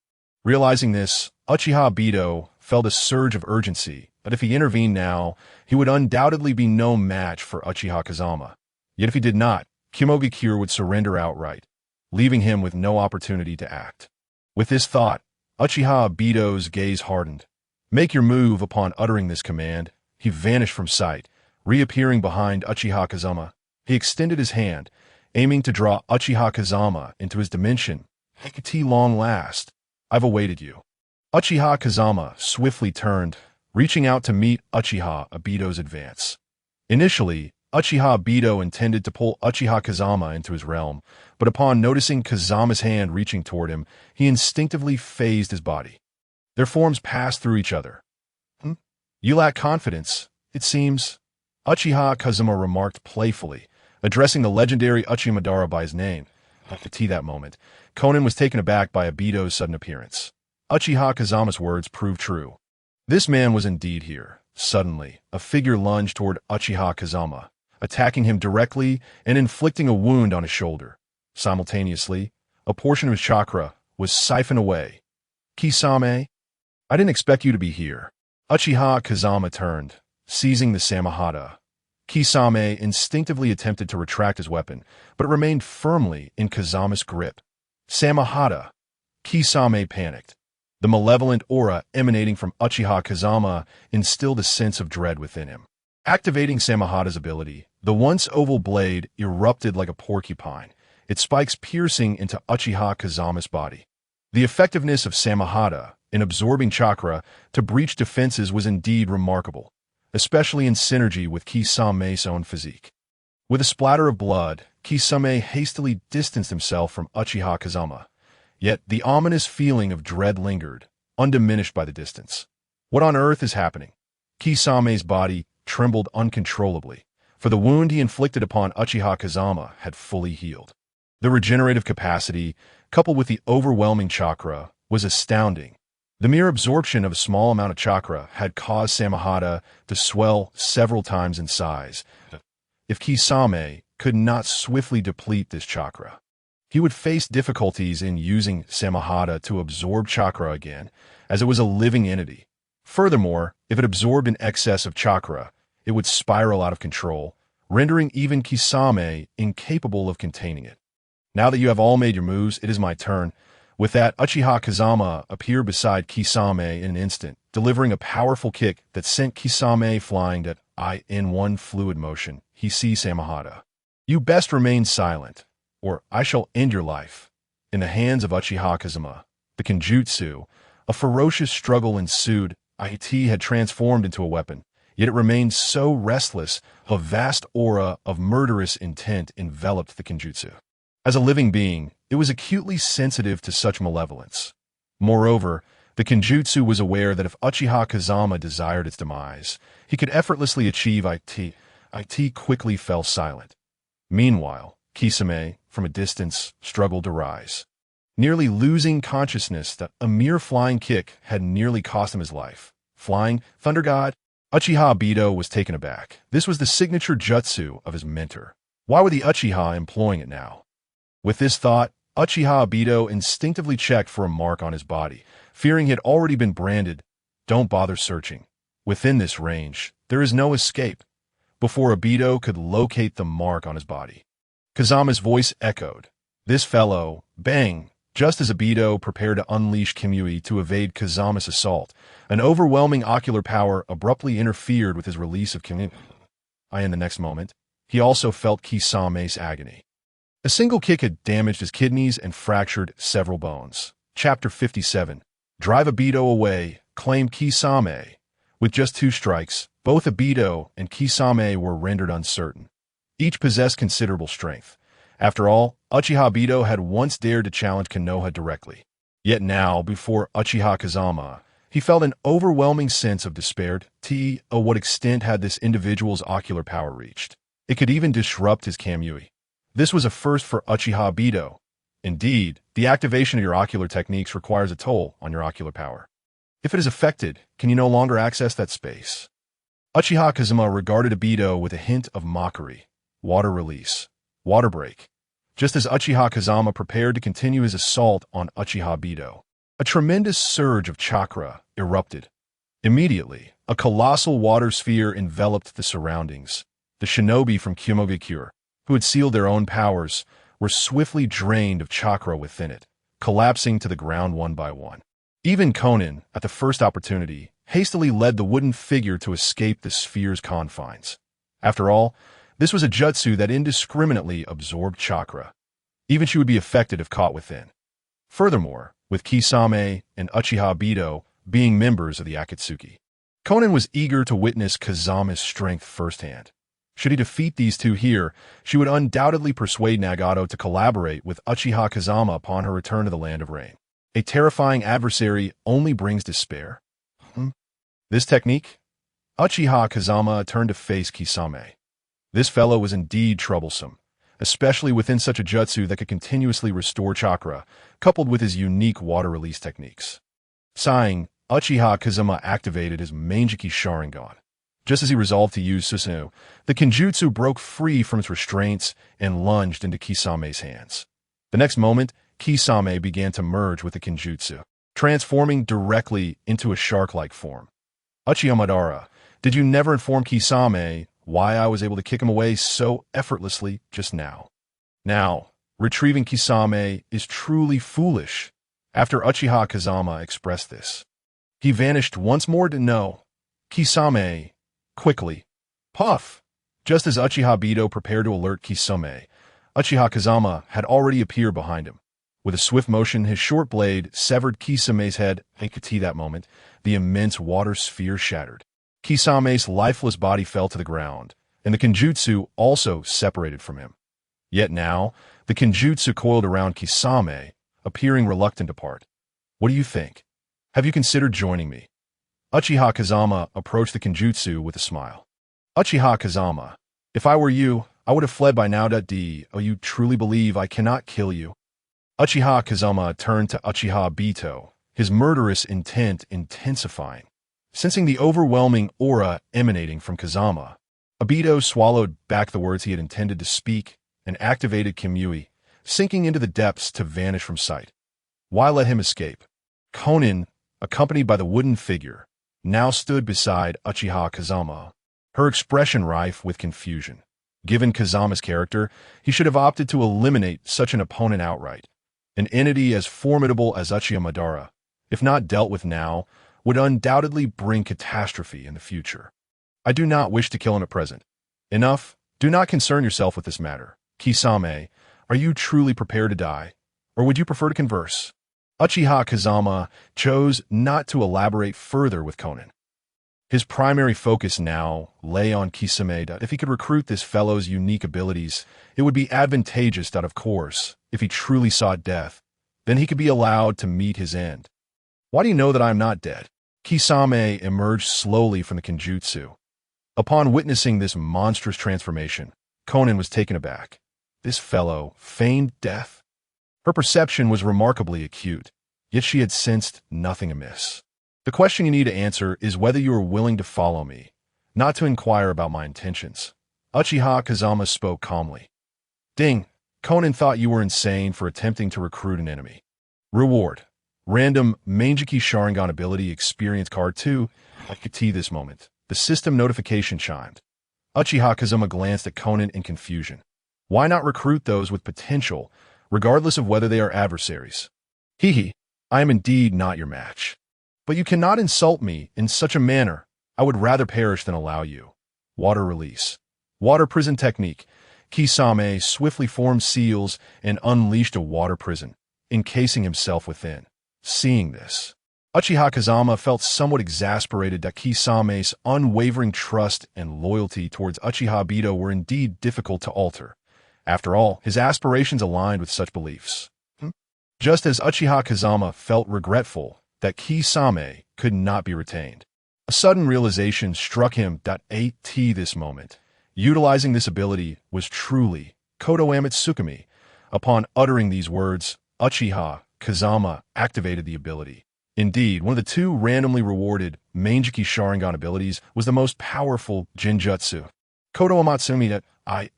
Realizing this, Uchiha Bito felt a surge of urgency, but if he intervened now, he would undoubtedly be no match for Uchiha Kazama. Yet if he did not, Kumogakure would surrender outright, leaving him with no opportunity to act. With this thought, Uchiha Bito's gaze hardened. Make your move. Upon uttering this command, he vanished from sight, reappearing behind Uchiha Kazama. He extended his hand, aiming to draw Uchiha Kazama into his dimension. At long last, I've awaited you. Uchiha Kazama swiftly turned, reaching out to meet Uchiha Bito's advance. Initially, Uchiha Bito intended to pull Uchiha Kazama into his realm, but upon noticing Kazama's hand reaching toward him, he instinctively phased his body. Their forms passed through each other. You lack confidence, it seems, Uchiha Kazama remarked playfully, addressing the legendary Uchiha Madara by his name. At that moment, Konan was taken aback by Bito's sudden appearance. Uchiha Kazama's words proved true. This man was indeed here. Suddenly, a figure lunged toward Uchiha Kazama, attacking him directly and inflicting a wound on his shoulder. Simultaneously, a portion of his chakra was siphoned away. Kisame, I didn't expect you to be here. Uchiha Kazama turned, seizing the Samahata. Kisame instinctively attempted to retract his weapon, but it remained firmly in Kazama's grip. Samahata! Kisame panicked. The malevolent aura emanating from Uchiha Kazama instilled a sense of dread within him. Activating Samahata's ability, the once oval blade erupted like a porcupine, its spikes piercing into Uchiha Kazama's body. The effectiveness of Samahata in absorbing chakra to breach defenses was indeed remarkable, especially in synergy with Kisame's own physique. With a splatter of blood, Kisame hastily distanced himself from Uchiha Kazama. Yet the ominous feeling of dread lingered, undiminished by the distance. What on earth is happening? Kisame's body trembled uncontrollably, for the wound he inflicted upon Uchiha Kazama had fully healed. The regenerative capacity, coupled with the overwhelming chakra, was astounding. The mere absorption of a small amount of chakra had caused Samahata to swell several times in size. If Kisame could not swiftly deplete this chakra, He would face difficulties in using Samahata to absorb chakra again, as it was a living entity. Furthermore, if it absorbed an excess of chakra, it would spiral out of control, rendering even Kisame incapable of containing it. Now that you have all made your moves, it is my turn. With that, Uchiha Kazama appeared beside Kisame in an instant, delivering a powerful kick that sent Kisame flying in one fluid motion. He sees Samahata. You best remain silent, or I shall end your life. In the hands of Uchiha Kazama, the Kenjutsu, a ferocious struggle ensued. It had transformed into a weapon, yet it remained so restless, a vast aura of murderous intent enveloped the Kenjutsu. As a living being, it was acutely sensitive to such malevolence. Moreover, the Kenjutsu was aware that if Uchiha Kazama desired its demise, he could effortlessly achieve it. It quickly fell silent. Meanwhile, Kisame, from a distance, struggled to rise. Nearly losing consciousness that a mere flying kick had nearly cost him his life. Flying Thunder God? Uchiha Obito was taken aback. This was the signature jutsu of his mentor. Why were the Uchiha employing it now? With this thought, Uchiha Obito instinctively checked for a mark on his body, fearing he had already been branded. Don't bother searching. Within this range, there is no escape. Before Obito could locate the mark on his body, Kazama's voice echoed. This fellow, bang! Just as Obito prepared to unleash Kimui to evade Kazama's assault, an overwhelming ocular power abruptly interfered with his release of Kimui. In the next moment, he also felt Kisame's agony. A single kick had damaged his kidneys and fractured several bones. Chapter 57. Drive Obito away, claimed Kisame. With just 2 strikes, both Obito and Kisame were rendered uncertain. Each possessed considerable strength. After all, Uchiha Obito had once dared to challenge Konoha directly. Yet now, before Uchiha Kazama, he felt an overwhelming sense of despair. What extent had this individual's ocular power reached? It could even disrupt his Kamui. This was a first for Uchiha Obito. Indeed, the activation of your ocular techniques requires a toll on your ocular power. If it is affected, can you no longer access that space? Uchiha Kazama regarded Obito with a hint of mockery. Water release. Water break. Just as Uchiha Kazama prepared to continue his assault on Uchiha Obito, a tremendous surge of chakra erupted. Immediately, a colossal water sphere enveloped the surroundings. The shinobi from Kumogakure, who had sealed their own powers, were swiftly drained of chakra within it, collapsing to the ground one by one. Even Konan, at the first opportunity, hastily led the wooden figure to escape the sphere's confines. After all, this was a jutsu that indiscriminately absorbed chakra. Even she would be affected if caught within. Furthermore, with Kisame and Uchiha Obito being members of the Akatsuki, Konan was eager to witness Kazama's strength firsthand. Should he defeat these two here, she would undoubtedly persuade Nagato to collaborate with Uchiha Kazama upon her return to the Land of Rain. A terrifying adversary only brings despair. This technique? Uchiha Kazama turned to face Kisame. This fellow was indeed troublesome, especially within such a jutsu that could continuously restore chakra, coupled with his unique water release techniques. Sighing, Uchiha Kazama activated his Manjiki Sharingan. Just as he resolved to use Susanoo, the Kenjutsu broke free from its restraints and lunged into Kisame's hands. The next moment, Kisame began to merge with the Kenjutsu, transforming directly into a shark-like form. Uchiha Madara, did you never inform Kisame why I was able to kick him away so effortlessly just now? Now, retrieving Kisame is truly foolish. After Uchiha Kazama expressed this, he vanished once more to know. Kisame, quickly. Puff! Just as Uchiha Obito prepared to alert Kisame, Uchiha Kazama had already appeared behind him. With a swift motion, his short blade severed Kisame's head. At that moment, the immense water sphere shattered. Kisame's lifeless body fell to the ground, and the Kenjutsu also separated from him. Yet now, the Kenjutsu coiled around Kisame, appearing reluctant to part. What do you think? Have you considered joining me? Uchiha Kazama approached the Kenjutsu with a smile. Uchiha Kazama, if I were you, I would have fled by now. You truly believe I cannot kill you? Uchiha Kazama turned to Uchiha Obito, his murderous intent intensifying. Sensing the overwhelming aura emanating from Kazama, Obito swallowed back the words he had intended to speak and activated Kimui, sinking into the depths to vanish from sight. Why let him escape? Konan, accompanied by the wooden figure, now stood beside Uchiha Kazama, her expression rife with confusion. Given Kazama's character, he should have opted to eliminate such an opponent outright. An entity as formidable as Uchiha Madara, if not dealt with now, would undoubtedly bring catastrophe in the future. I do not wish to kill him at present. Enough, do not concern yourself with this matter. Kisame, are you truly prepared to die, or would you prefer to converse? Uchiha Kazama chose not to elaborate further with Konan. His primary focus now lay on Kisame that if he could recruit this fellow's unique abilities, it would be advantageous that, of course, if he truly sought death, then he could be allowed to meet his end. Why do you know that I am not dead? Kisame emerged slowly from the Kenjutsu. Upon witnessing this monstrous transformation, Konan was taken aback. This fellow feigned death? Her perception was remarkably acute, yet she had sensed nothing amiss. The question you need to answer is whether you are willing to follow me, not to inquire about my intentions. Uchiha Kazama spoke calmly. Ding, Konan thought you were insane for attempting to recruit an enemy. Reward. Random Manjiki Sharingan ability experience card 2. I could see this moment. The system notification chimed. Uchiha Kazama glanced at Konan in confusion. Why not recruit those with potential, regardless of whether they are adversaries? Hehe, I am indeed not your match. But you cannot insult me in such a manner. I would rather perish than allow you. Water release. Water prison technique. Kisame swiftly formed seals and unleashed a water prison, encasing himself within. Seeing this, Uchiha Kazama felt somewhat exasperated that Kisame's unwavering trust and loyalty towards Uchiha Obito were indeed difficult to alter. After all, his aspirations aligned with such beliefs. Just as Uchiha Kazama felt regretful that Kisame could not be retained, a sudden realization struck him that this moment, utilizing this ability, was truly Kodo Amatsukami. Upon uttering these words, Uchiha Kazama activated the ability. Indeed, one of the two randomly rewarded Manjiki Sharingan abilities was the most powerful Jinjutsu. Kodo Amatsumi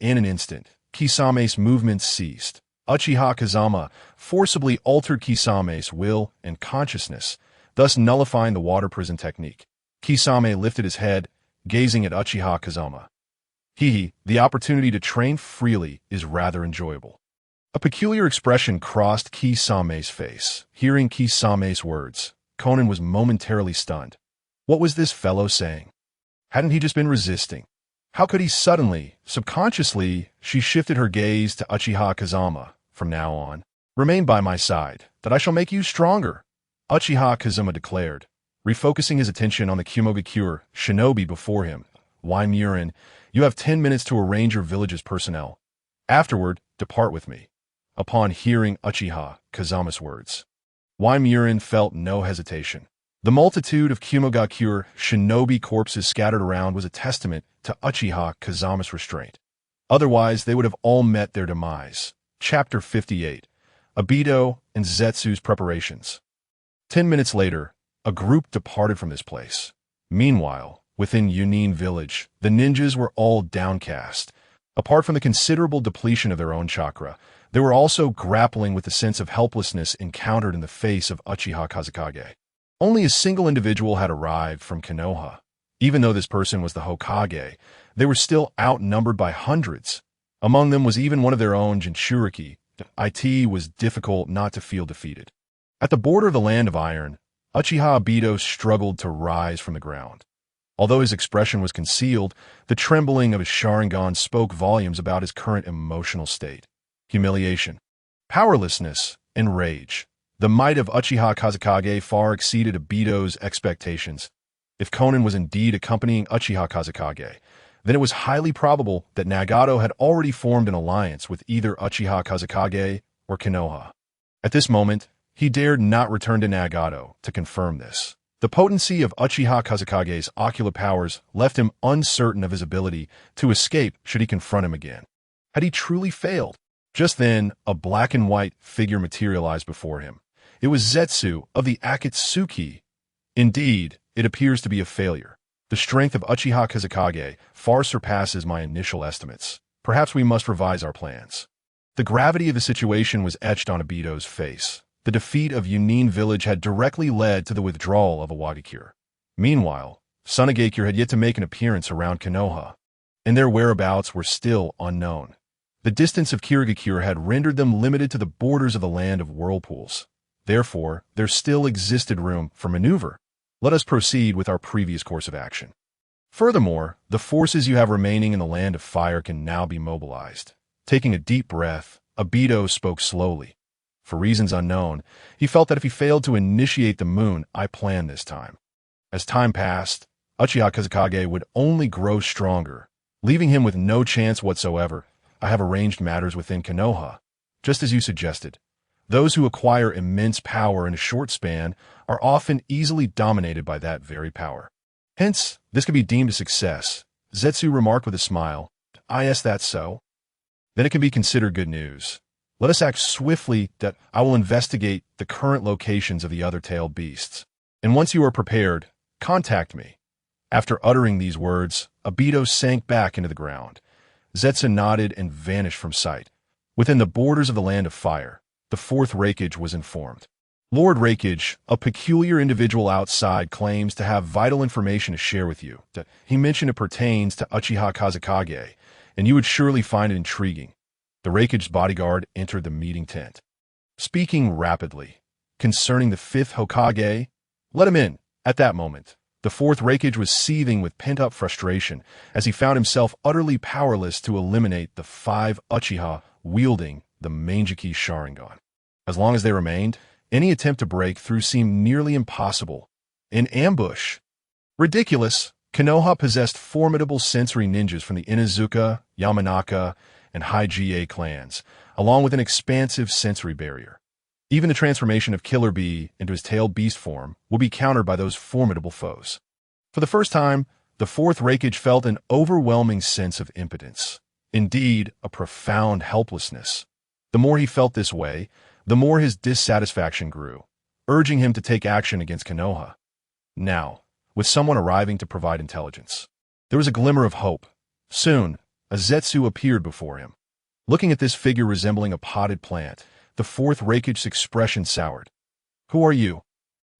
in an instant, Kisame's movements ceased. Uchiha Kazama forcibly altered Kisame's will and consciousness, thus nullifying the water prison technique. Kisame lifted his head, gazing at Uchiha Kazama. The opportunity to train freely is rather enjoyable. A peculiar expression crossed Kisame's face. Hearing Kisame's words, Konan was momentarily stunned. What was this fellow saying? Hadn't he just been resisting? How could he suddenly, subconsciously, she shifted her gaze to Uchiha Kazama. From now on, remain by my side, that I shall make you stronger, Uchiha Kazama declared, refocusing his attention on the Kumogakure shinobi before him. Why, Murin, you have 10 minutes to arrange your village's personnel. Afterward, depart with me. Upon hearing Uchiha Kazama's words, Murin felt no hesitation. The multitude of Kumogakure shinobi corpses scattered around was a testament to Uchiha Kazama's restraint. Otherwise, they would have all met their demise. Chapter 58. Obito and Zetsu's preparations. 10 minutes later, a group departed from this place. Meanwhile, within Yunin village, the ninjas were all downcast. Apart from the considerable depletion of their own chakra, they were also grappling with the sense of helplessness encountered in the face of Uchiha Kazekage. Only a single individual had arrived from Konoha. Even though this person was the Hokage, they were still outnumbered by hundreds. Among them was even one of their own Jinchuriki. It was difficult not to feel defeated. At the border of the Land of Iron, Uchiha Obito struggled to rise from the ground. Although his expression was concealed, the trembling of his Sharingan spoke volumes about his current emotional state. Humiliation, powerlessness, and rage. The might of Uchiha Kazekage far exceeded Obito's expectations. If Konan was indeed accompanying Uchiha Kazekage, then it was highly probable that Nagato had already formed an alliance with either Uchiha Kazekage or Konoha. At this moment, he dared not return to Nagato to confirm this. The potency of Uchiha Kazekage's ocular powers left him uncertain of his ability to escape should he confront him again. Had he truly failed? Just then, a black and white figure materialized before him. It was Zetsu of the Akatsuki. Indeed, it appears to be a failure. The strength of Uchiha Kazekage far surpasses my initial estimates. Perhaps we must revise our plans. The gravity of the situation was etched on Obito's face. The defeat of Yunin village had directly led to the withdrawal of Iwagakure. Meanwhile, Sunagakure had yet to make an appearance around Konoha, and their whereabouts were still unknown. The distance of Kirigakure had rendered them limited to the borders of the land of whirlpools. Therefore, there still existed room for maneuver. Let us proceed with our previous course of action. Furthermore, the forces you have remaining in the land of fire can now be mobilized. Taking a deep breath, Obito spoke slowly. For reasons unknown, he felt that if he failed to initiate the Moon I plan this time. As time passed, Uchiha Kazekage would only grow stronger, leaving him with no chance whatsoever. I have arranged matters within Konoha, just as you suggested. Those who acquire immense power in a short span are often easily dominated by that very power. Hence, this could be deemed a success. Zetsu remarked with a smile. Is that so? Then it can be considered good news. Let us act swiftly that I will investigate the current locations of the other tailed beasts. And once you are prepared, contact me. After uttering these words, Obito sank back into the ground. Zetsu nodded and vanished from sight. Within the borders of the land of fire, the fourth Raikage was informed. Lord Raikage, a peculiar individual outside, claims to have vital information to share with you. He mentioned it pertains to Uchiha Kazekage, and you would surely find it intriguing. The Raikage's bodyguard entered the meeting tent. Speaking rapidly, concerning the fifth Hokage, let him in. At that moment, the fourth Raikage was seething with pent-up frustration as he found himself utterly powerless to eliminate the 5 Uchiha wielding the Manjiki Sharingan. As long as they remained, any attempt to break through seemed nearly impossible. An ambush. Ridiculous. Konoha possessed formidable sensory ninjas from the Inuzuka, Yamanaka, and High-Ga clans, along with an expansive sensory barrier. Even the transformation of Killer Bee into his tailed beast form will be countered by those formidable foes. For the first time, the fourth Raikage felt an overwhelming sense of impotence. Indeed, a profound helplessness. The more he felt this way, the more his dissatisfaction grew, urging him to take action against Konoha. Now, with someone arriving to provide intelligence, there was a glimmer of hope. Soon, a Zetsu appeared before him. Looking at this figure resembling a potted plant, the fourth Raikage's expression soured. Who are you?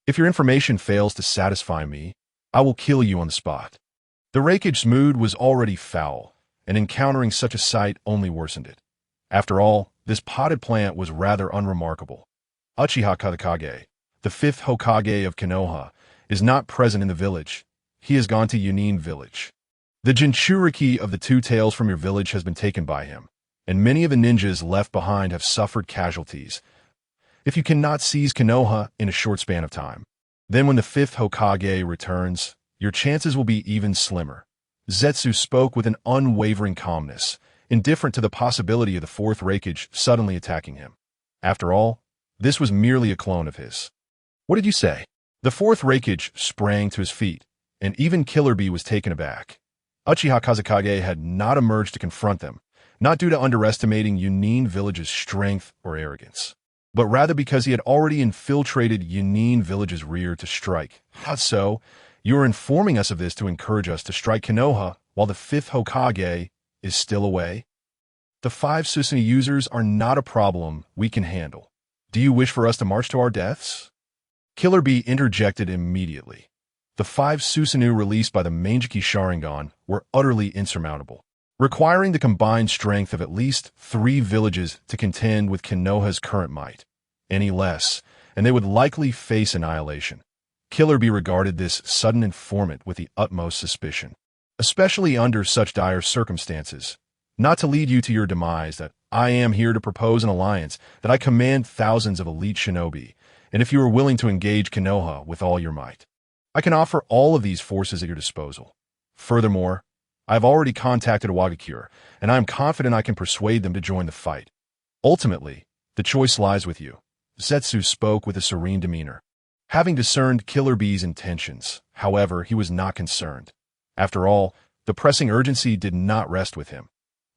If your information fails to satisfy me, I will kill you on the spot. The Raikage's mood was already foul, and encountering such a sight only worsened it. After all, this potted plant was rather unremarkable. Uchiha Kazekage, the fifth Hokage of Konoha, is not present in the village. He has gone to Yunin village. The Jinchuriki of the 2 tails from your village has been taken by him, and many of the ninjas left behind have suffered casualties. If you cannot seize Konoha in a short span of time, then when the 5th Hokage returns, your chances will be even slimmer. Zetsu spoke with an unwavering calmness, indifferent to the possibility of the 4th Raikage suddenly attacking him. After all, this was merely a clone of his. What did you say? The 4th Raikage sprang to his feet, and even Killer Bee was taken aback. Uchiha Kazekage had not emerged to confront them, not due to underestimating Yunin village's strength or arrogance, but rather because he had already infiltrated Yunin village's rear to strike. How so? You are informing us of this to encourage us to strike Konoha while the 5th Hokage is still away? The 5 Susanoo users are not a problem we can handle. Do you wish for us to march to our deaths? Killer Bee interjected immediately. The 5 Susanoo released by the Manjiki Sharingan were utterly insurmountable, requiring the combined strength of at least 3 villages to contend with Konoha's current might. Any less, and they would likely face annihilation. Killer Bee regarded this sudden informant with the utmost suspicion, especially under such dire circumstances. Not to lead you to your demise, that I am here to propose an alliance, that I command thousands of elite shinobi, and if you are willing to engage Konoha with all your might, I can offer all of these forces at your disposal. Furthermore, I have already contacted Iwagakure, and I am confident I can persuade them to join the fight. Ultimately, the choice lies with you. Zetsu spoke with a serene demeanor. Having discerned Killer Bee's intentions, however, he was not concerned. After all, the pressing urgency did not rest with him.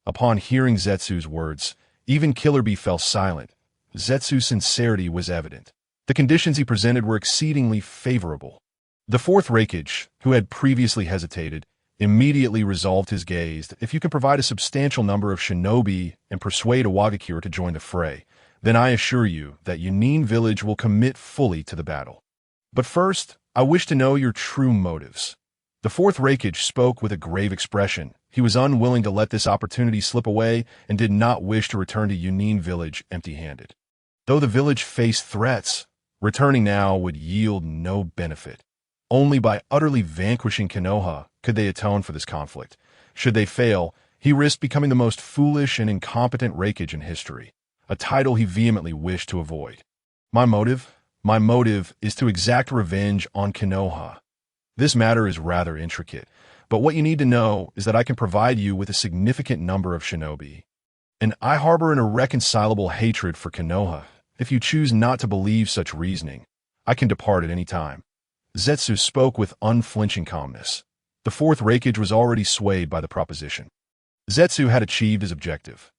Upon hearing Zetsu's words, even Killer Bee fell silent. Zetsu's sincerity was evident. The conditions he presented were exceedingly favorable. The 4th Raikage, who had previously hesitated, immediately resolved his gaze that if you can provide a substantial number of shinobi and persuade a Wagakure to join the fray, then I assure you that Yunin village will commit fully to the battle. But first, I wish to know your true motives. The fourth Raikage spoke with a grave expression. He was unwilling to let this opportunity slip away and did not wish to return to Yunin village empty-handed. Though the village faced threats, returning now would yield no benefit. Only by utterly vanquishing Konoha could they atone for this conflict. Should they fail, he risked becoming the most foolish and incompetent Raikage in history, a title he vehemently wished to avoid. My motive is to exact revenge on Konoha. This matter is rather intricate, but what you need to know is that I can provide you with a significant number of shinobi. And I harbor an irreconcilable hatred for Konoha. If you choose not to believe such reasoning, I can depart at any time. Zetsu spoke with unflinching calmness. The fourth Raikage was already swayed by the proposition. Zetsu had achieved his objective.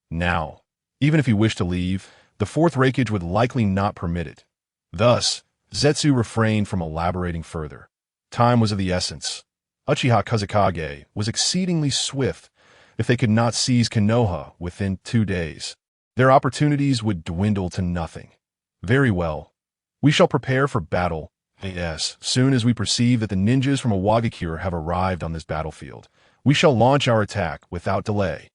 Now, even if he wished to leave, the fourth Raikage would likely not permit it. Thus, Zetsu refrained from elaborating further. Time was of the essence. Uchiha Kazekage was exceedingly swift. If they could not seize Konoha within 2 days, their opportunities would dwindle to nothing. Very well. We shall prepare for battle. Yes, soon as we perceive that the ninjas from a Wagakure have arrived on this battlefield, we shall launch our attack without delay.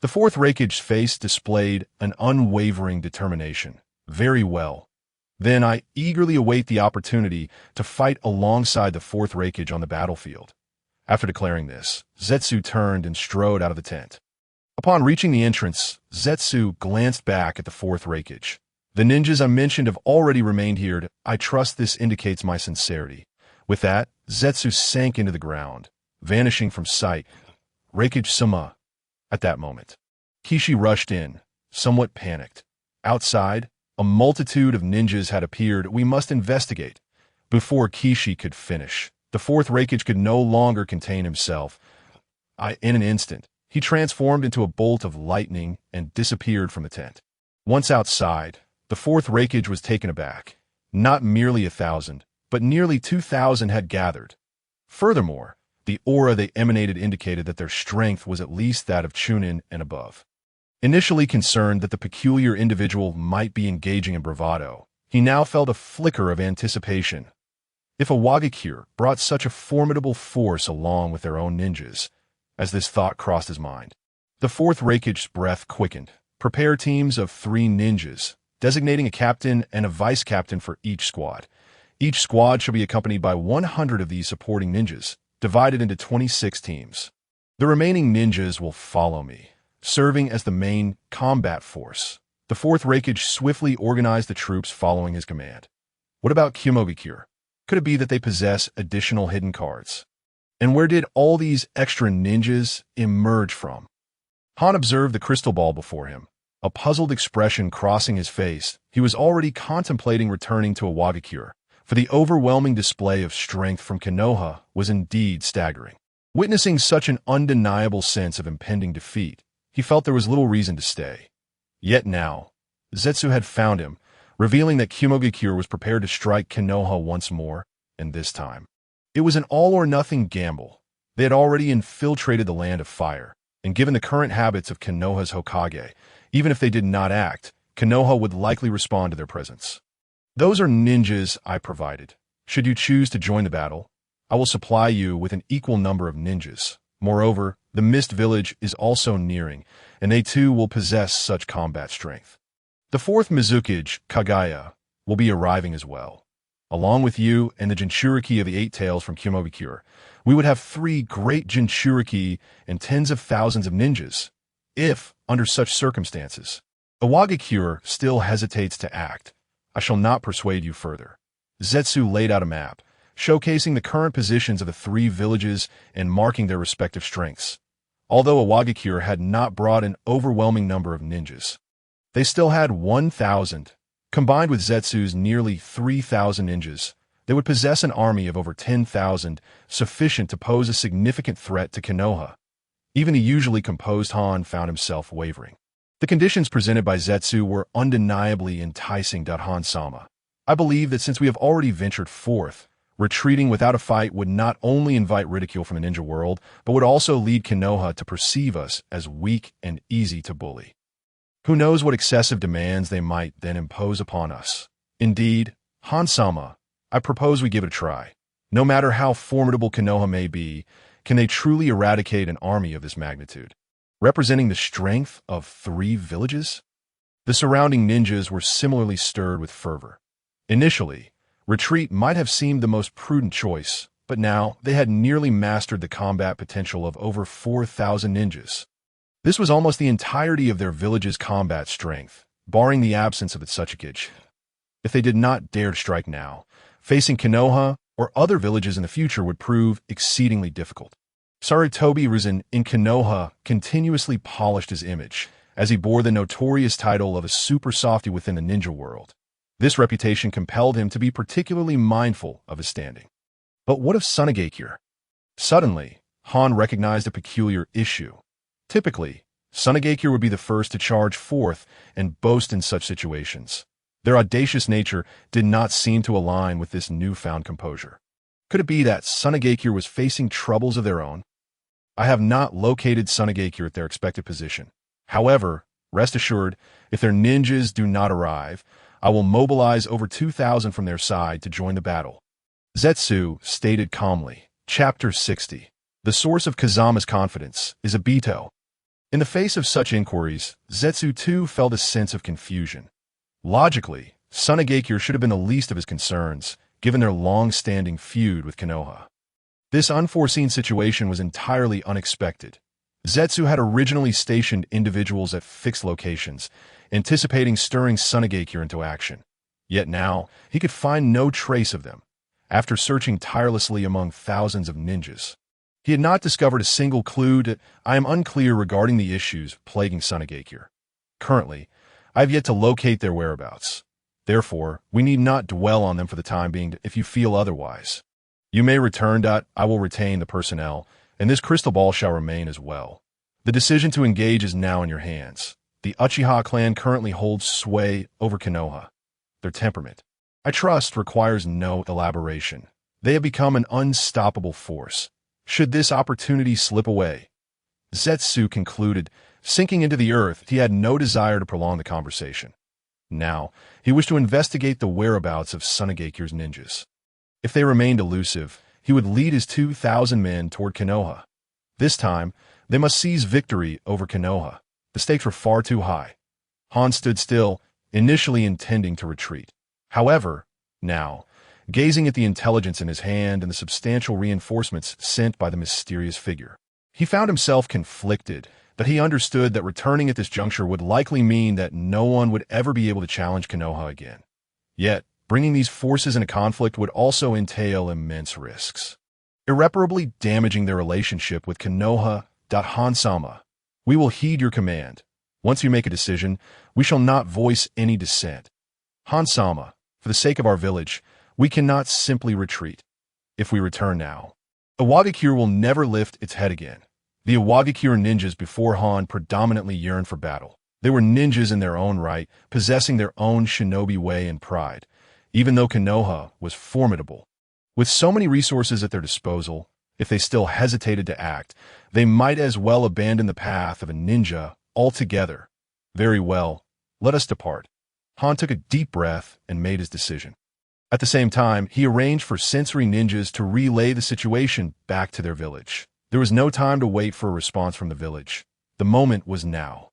The fourth Raikage's face displayed an unwavering determination. Very well. Then I eagerly await the opportunity to fight alongside the fourth Raikage on the battlefield. After declaring this, Zetsu turned and strode out of the tent. Upon reaching the entrance, Zetsu glanced back at the fourth Raikage. The ninjas I mentioned have already remained here. I trust this indicates my sincerity. With that, Zetsu sank into the ground, vanishing from sight. Raikage-sama. At that moment, Kishi rushed in, somewhat panicked. Outside, a multitude of ninjas had appeared. We must investigate. Before Kishi could finish, the fourth Raikage could no longer contain himself. In an instant, he transformed into a bolt of lightning and disappeared from the tent. Once outside, the fourth Raikage was taken aback. Not merely 1,000, but nearly 2,000 had gathered. Furthermore, the aura they emanated indicated that their strength was at least that of Chunin and above. Initially concerned that the peculiar individual might be engaging in bravado, he now felt a flicker of anticipation. If a Wagakure brought such a formidable force along with their own ninjas, as this thought crossed his mind, the fourth Raikage's breath quickened. Prepare teams of 3 ninjas, designating a captain and a vice-captain for each squad. Each squad shall be accompanied by 100 of these supporting ninjas, divided into 26 teams. The remaining ninjas will follow me, serving as the main combat force. The fourth Raikage swiftly organized the troops following his command. What about Kyumogakure? Could it be that they possess additional hidden cards? And where did all these extra ninjas emerge from? Han observed the crystal ball before him, a puzzled expression crossing his face. He was already contemplating returning to a Wagakure, for the overwhelming display of strength from Konoha was indeed staggering. Witnessing such an undeniable sense of impending defeat, he felt there was little reason to stay. Yet now, Zetsu had found him, revealing that Kyumogakure was prepared to strike Konoha once more, and this time. It was an all-or-nothing gamble. They had already infiltrated the land of fire, and given the current habits of Konoha's Hokage, even if they did not act, Konoha would likely respond to their presence. Those are ninjas I provided. Should you choose to join the battle, I will supply you with an equal number of ninjas. Moreover, the Mist Village is also nearing, and they too will possess such combat strength. The fourth Mizukage, Kagaya, will be arriving as well. Along with you and the Jinchuriki of the Eight Tails from Kyumogakure, we would have 3 great Jinchuriki and tens of thousands of ninjas. If, under such circumstances, a Wagakure still hesitates to act, I shall not persuade you further. Zetsu laid out a map, showcasing the current positions of the 3 villages and marking their respective strengths. Although a Wagakure had not brought an overwhelming number of ninjas, they still had 1,000. Combined with Zetsu's nearly 3,000 ninjas, they would possess an army of over 10,000, sufficient to pose a significant threat to Konoha. Even the usually composed Han found himself wavering. The conditions presented by Zetsu were undeniably enticing. Han-sama. I believe that since we have already ventured forth, Retreating without a fight would not only invite ridicule from the ninja world, but would also lead Konoha to perceive us as weak and easy to bully. Who knows what excessive demands they might then impose upon us? Indeed, Han-sama, I propose we give it a try. No matter how formidable Konoha may be, can they truly eradicate an army of this magnitude, representing the strength of 3 villages? The surrounding ninjas were similarly stirred with fervor. Initially, retreat might have seemed the most prudent choice, but now they had nearly mastered the combat potential of over 4,000 ninjas. This was almost the entirety of their village's combat strength, barring the absence of its Uchiha. If they did not dare to strike now, facing Konoha or other villages in the future would prove exceedingly difficult. Sarutobi Risen in Konoha continuously polished his image, as he bore the notorious title of a super softy within the ninja world. This reputation compelled him to be particularly mindful of his standing. But what of Sunagakure? Suddenly, Han recognized a peculiar issue. Typically, Sunagakure would be the first to charge forth and boast in such situations. Their audacious nature did not seem to align with this newfound composure. Could it be that Sunagakure was facing troubles of their own? I have not located Sunagakure at their expected position. However, rest assured, if their ninjas do not arrive, I will mobilize over 2,000 from their side to join the battle. Zetsu stated calmly. Chapter 60. The source of Kazama's confidence is Obito. In the face of such inquiries, Zetsu too felt a sense of confusion. Logically, Sunagakure should have been the least of his concerns, given their long-standing feud with Konoha. This unforeseen situation was entirely unexpected. Zetsu had originally stationed individuals at fixed locations, anticipating stirring Sunagakure into action. Yet now, he could find no trace of them, after searching tirelessly among thousands of ninjas. He had not discovered a single clue to. I am unclear regarding the issues plaguing Sunagakure. Currently, I have yet to locate their whereabouts. Therefore, we need not dwell on them for the time being if you feel otherwise. You may return. I will retain the personnel, and this crystal ball shall remain as well. The decision to engage is now in your hands. The Uchiha clan currently holds sway over Konoha. Their temperament, I trust, requires no elaboration. They have become an unstoppable force. Should this opportunity slip away? Zetsu concluded, sinking into the earth. He had no desire to prolong the conversation. Now, he wished to investigate the whereabouts of Sunagakure's ninjas. If they remained elusive, he would lead his 2,000 men toward Konoha. This time, they must seize victory over Konoha. The stakes were far too high. Han stood still, initially intending to retreat. However, now, gazing at the intelligence in his hand and the substantial reinforcements sent by the mysterious figure, he found himself conflicted, but he understood that returning at this juncture would likely mean that no one would ever be able to challenge Konoha again. Yet, bringing these forces into conflict would also entail immense risks, irreparably damaging their relationship with Konoha. Han-sama, we will heed your command. Once you make a decision, we shall not voice any dissent. Han-sama, for the sake of our village, we cannot simply retreat. If we return now, Iwagakure will never lift its head again. The Iwagakure ninjas before Han predominantly yearned for battle. They were ninjas in their own right, possessing their own shinobi way and pride, even though Konoha was formidable. With so many resources at their disposal, if they still hesitated to act, they might as well abandon the path of a ninja altogether. Very well, let us depart. Han took a deep breath and made his decision. At the same time, he arranged for sensory ninjas to relay the situation back to their village. There was no time to wait for a response from the village. The moment was now.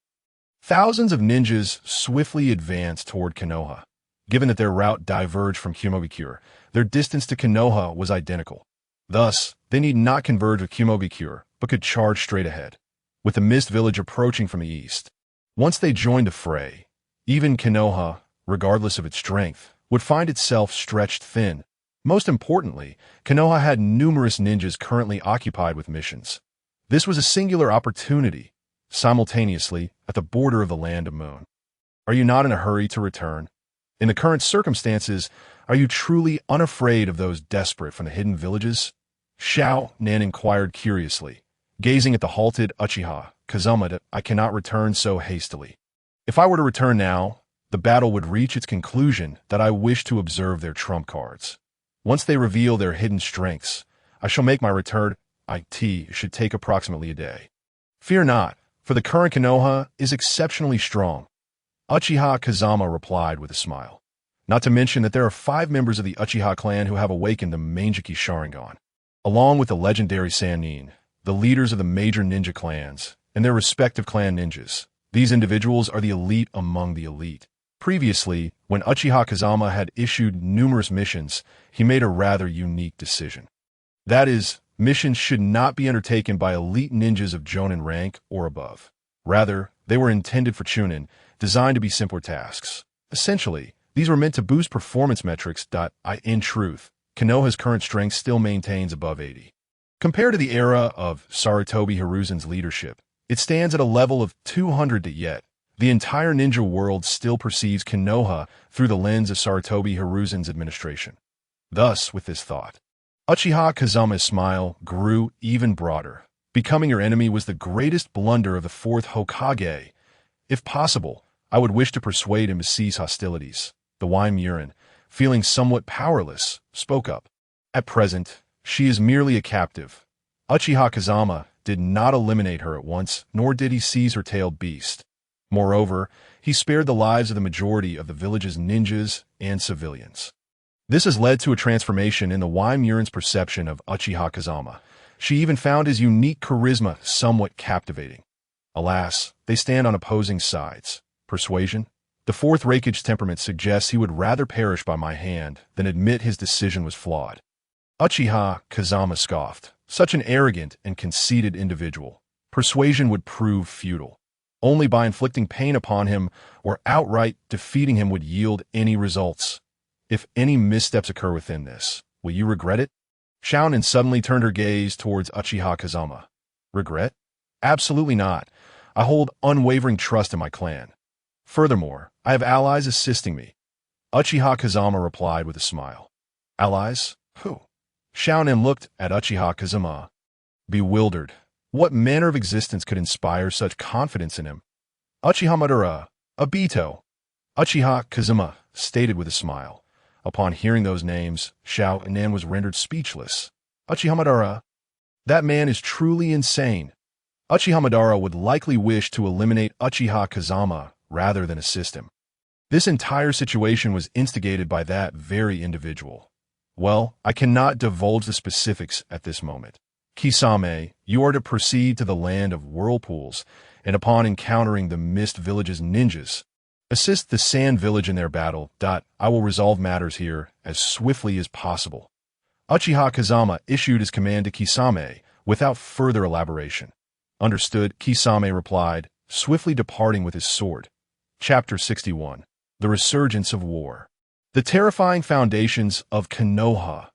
Thousands of ninjas swiftly advanced toward Konoha. Given that their route diverged from Kumogakure, their distance to Konoha was identical. Thus, they need not converge with Kumogakure, but could charge straight ahead, with the Mist Village approaching from the east. Once they joined the fray, even Konoha, regardless of its strength, would find itself stretched thin. Most importantly, Konoha had numerous ninjas currently occupied with missions. This was a singular opportunity, simultaneously at the border of the Land of Moon. Are you not in a hurry to return? In the current circumstances, are you truly unafraid of those desperate from the hidden villages? Xiao Nan inquired curiously, gazing at the halted Uchiha. Kazama, I cannot return so hastily. If I were to return now, the battle would reach its conclusion that I wish to observe their trump cards. Once they reveal their hidden strengths, I shall make my return. It should take approximately a day. Fear not, for the current Konoha is exceptionally strong. Uchiha Kazama replied with a smile. Not to mention that there are 5 members of the Uchiha clan who have awakened the Manjiki Sharingan, along with the legendary Sannin, the leaders of the major ninja clans, and their respective clan ninjas. These individuals are the elite among the elite. Previously, when Uchiha Kazama had issued numerous missions, he made a rather unique decision. That is, missions should not be undertaken by elite ninjas of Jonin rank or above. Rather, they were intended for Chunin, designed to be simpler tasks. Essentially, these were meant to boost performance metrics. In truth, Konoha's current strength still maintains above 80. Compared to the era of Sarutobi Hiruzen's leadership, it stands at a level of 200. Yet, the entire ninja world still perceives Konoha through the lens of Sarutobi Hiruzen's administration. Thus, with this thought, Uchiha Kazama's smile grew even broader. Becoming your enemy was the greatest blunder of the Fourth Hokage. If possible, I would wish to persuade him to cease hostilities. The Waimurin, feeling somewhat powerless, spoke up. At present, she is merely a captive. Uchiha Kazama did not eliminate her at once, nor did he seize her tailed beast. Moreover, he spared the lives of the majority of the village's ninjas and civilians. This has led to a transformation in the Waimurin's perception of Uchiha Kazama. She even found his unique charisma somewhat captivating. Alas, they stand on opposing sides. Persuasion? The Fourth Raikage's temperament suggests he would rather perish by my hand than admit his decision was flawed. Uchiha Kazama scoffed. Such an arrogant and conceited individual. Persuasion would prove futile. Only by inflicting pain upon him or outright defeating him would yield any results. If any missteps occur within this, will you regret it? Xiaonan suddenly turned her gaze towards Uchiha Kazama. Regret? Absolutely not. I hold unwavering trust in my clan. Furthermore, I have allies assisting me. Uchiha Kazama replied with a smile. Allies? Who? Xiaonan looked at Uchiha Kazama, bewildered. What manner of existence could inspire such confidence in him? Uchiha Madara, Obito. Uchiha Kazama stated with a smile. Upon hearing those names, Xiaonan was rendered speechless. Uchiha Madara? That man is truly insane. Uchiha Madara would likely wish to eliminate Uchiha Kazama rather than assist him. This entire situation was instigated by that very individual. Well, I cannot divulge the specifics at this moment. Kisame, you are to proceed to the land of whirlpools, and upon encountering the Mist Village's ninjas, assist the Sand Village in their battle. I will resolve matters here as swiftly as possible. Uchiha Kazama issued his command to Kisame without further elaboration. Understood, Kisame replied, swiftly departing with his sword. Chapter 61. The Resurgence of War. The terrifying foundations of Konoha.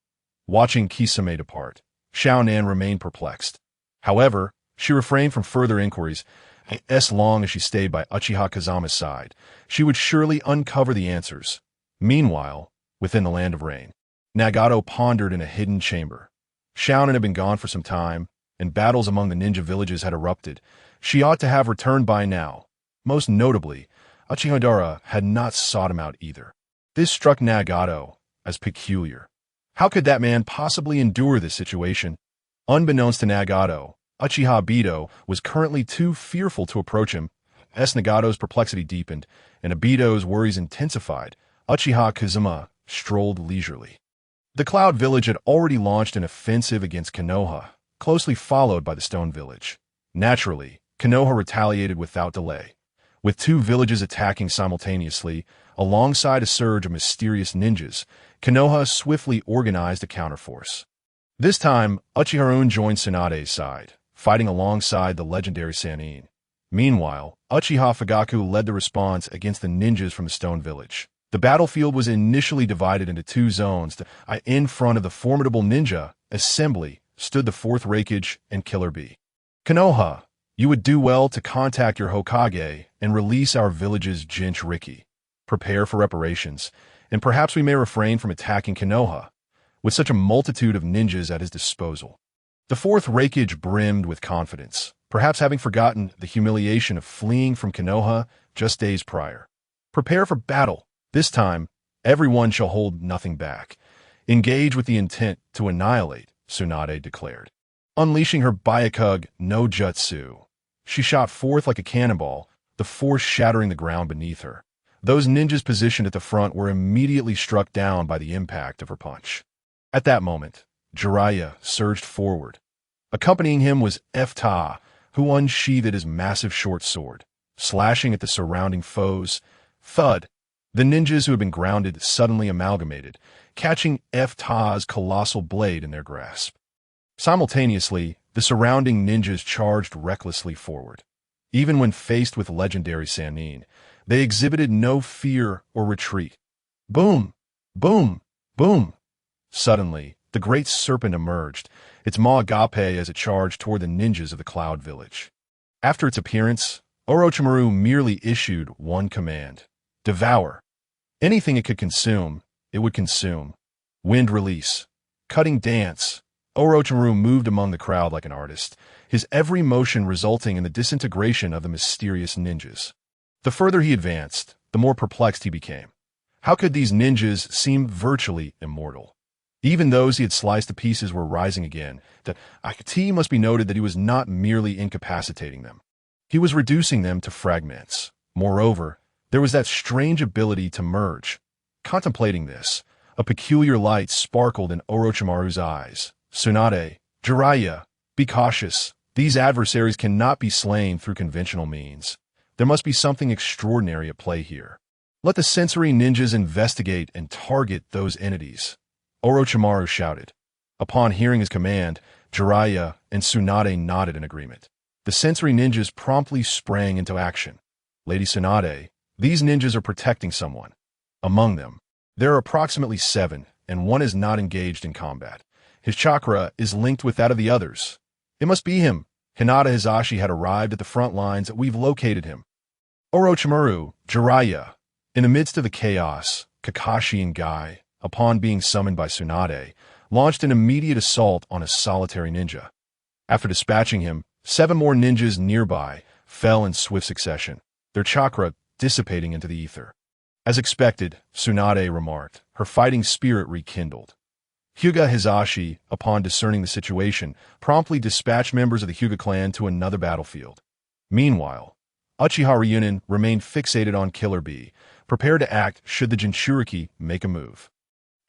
Watching Kisame depart, Xiaonan remained perplexed. However, she refrained from further inquiries, and as long as she stayed by Uchiha Kazama's side, she would surely uncover the answers. Meanwhile, within the Land of Rain, Nagato pondered in a hidden chamber. Xiaonan had been gone for some time, and battles among the ninja villages had erupted. She ought to have returned by now. Most notably, Uchiha Madara had not sought him out either. This struck Nagato as peculiar. How could that man possibly endure this situation? Unbeknownst to Nagato, Uchiha Obito was currently too fearful to approach him. As Nagato's perplexity deepened and Obito's worries intensified, Uchiha Kazama strolled leisurely. The Cloud Village had already launched an offensive against Konoha, closely followed by the Stone Village. Naturally, Konoha retaliated without delay, with 2 villages attacking simultaneously. Alongside a surge of mysterious ninjas, Konoha swiftly organized a counterforce. This time, Uchiha joined Tsunade's side, fighting alongside the legendary Sannin. Meanwhile, Uchiha Fugaku led the response against the ninjas from the Stone Village. The battlefield was initially divided into 2 zones. In front of the formidable ninja assembly stood the Fourth Raikage and Killer Bee. Konoha, you would do well to contact your Hokage and release our village's Jinchuriki. Prepare for reparations, and perhaps we may refrain from attacking Konoha, with such a multitude of ninjas at his disposal. The Fourth Raikage brimmed with confidence, perhaps having forgotten the humiliation of fleeing from Konoha just days prior. Prepare for battle. This time, everyone shall hold nothing back. Engage with the intent to annihilate, Tsunade declared. Unleashing her Byakugan no Jutsu, she shot forth like a cannonball, the force shattering the ground beneath her. Those ninjas positioned at the front were immediately struck down by the impact of her punch. At that moment, Jiraiya surged forward. Accompanying him was Itachi, who unsheathed his massive short sword, slashing at the surrounding foes. Thud! The ninjas who had been grounded suddenly amalgamated, catching Itachi's colossal blade in their grasp. Simultaneously, the surrounding ninjas charged recklessly forward. Even when faced with legendary Sannin, they exhibited no fear or retreat. Boom! Boom! Boom! Suddenly, the great serpent emerged, its maw agape as it charged toward the ninjas of the Cloud Village. After its appearance, Orochimaru merely issued one command: devour. Anything it could consume, it would consume. Wind release. Cutting dance. Orochimaru moved among the crowd like an artist, his every motion resulting in the disintegration of the mysterious ninjas. The further he advanced, the more perplexed he became. How could these ninjas seem virtually immortal? Even those he had sliced to pieces were rising again. It must be noted that he was not merely incapacitating them. He was reducing them to fragments. Moreover, there was that strange ability to merge. Contemplating this, a peculiar light sparkled in Orochimaru's eyes. Tsunade, Jiraiya, be cautious. These adversaries cannot be slain through conventional means. There must be something extraordinary at play here. Let the sensory ninjas investigate and target those entities. Orochimaru shouted. Upon hearing his command, Jiraiya and Tsunade nodded in agreement. The sensory ninjas promptly sprang into action. Lady Tsunade, these ninjas are protecting someone. Among them, there are approximately 7, and one is not engaged in combat. His chakra is linked with that of the others. It must be him. Hinata Hisashi had arrived at the front lines. We've located him. Orochimaru, Jiraiya. In the midst of the chaos, Kakashi and Guy, upon being summoned by Tsunade, launched an immediate assault on a solitary ninja. After dispatching him, 7 more ninjas nearby fell in swift succession, their chakra dissipating into the ether. As expected, Tsunade remarked, her fighting spirit rekindled. Hyuga Hisashi, upon discerning the situation, promptly dispatched members of the Hyuga clan to another battlefield. Meanwhile, Uchiha Ryunin remained fixated on Killer Bee, prepared to act should the Jinchuriki make a move.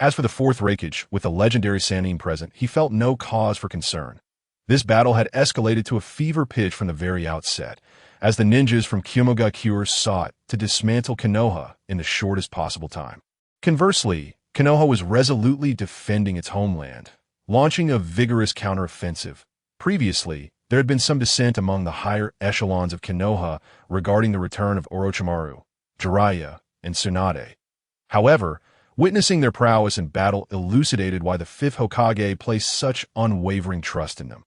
As for the fourth Raikage, with the legendary Sannin present, he felt no cause for concern. This battle had escalated to a fever pitch from the very outset, as the ninjas from Kyomogakure sought to dismantle Konoha in the shortest possible time. Conversely, Konoha was resolutely defending its homeland, launching a vigorous counteroffensive. Previously, there had been some dissent among the higher echelons of Konoha regarding the return of Orochimaru, Jiraiya, and Tsunade. However, witnessing their prowess in battle elucidated why the fifth Hokage placed such unwavering trust in them.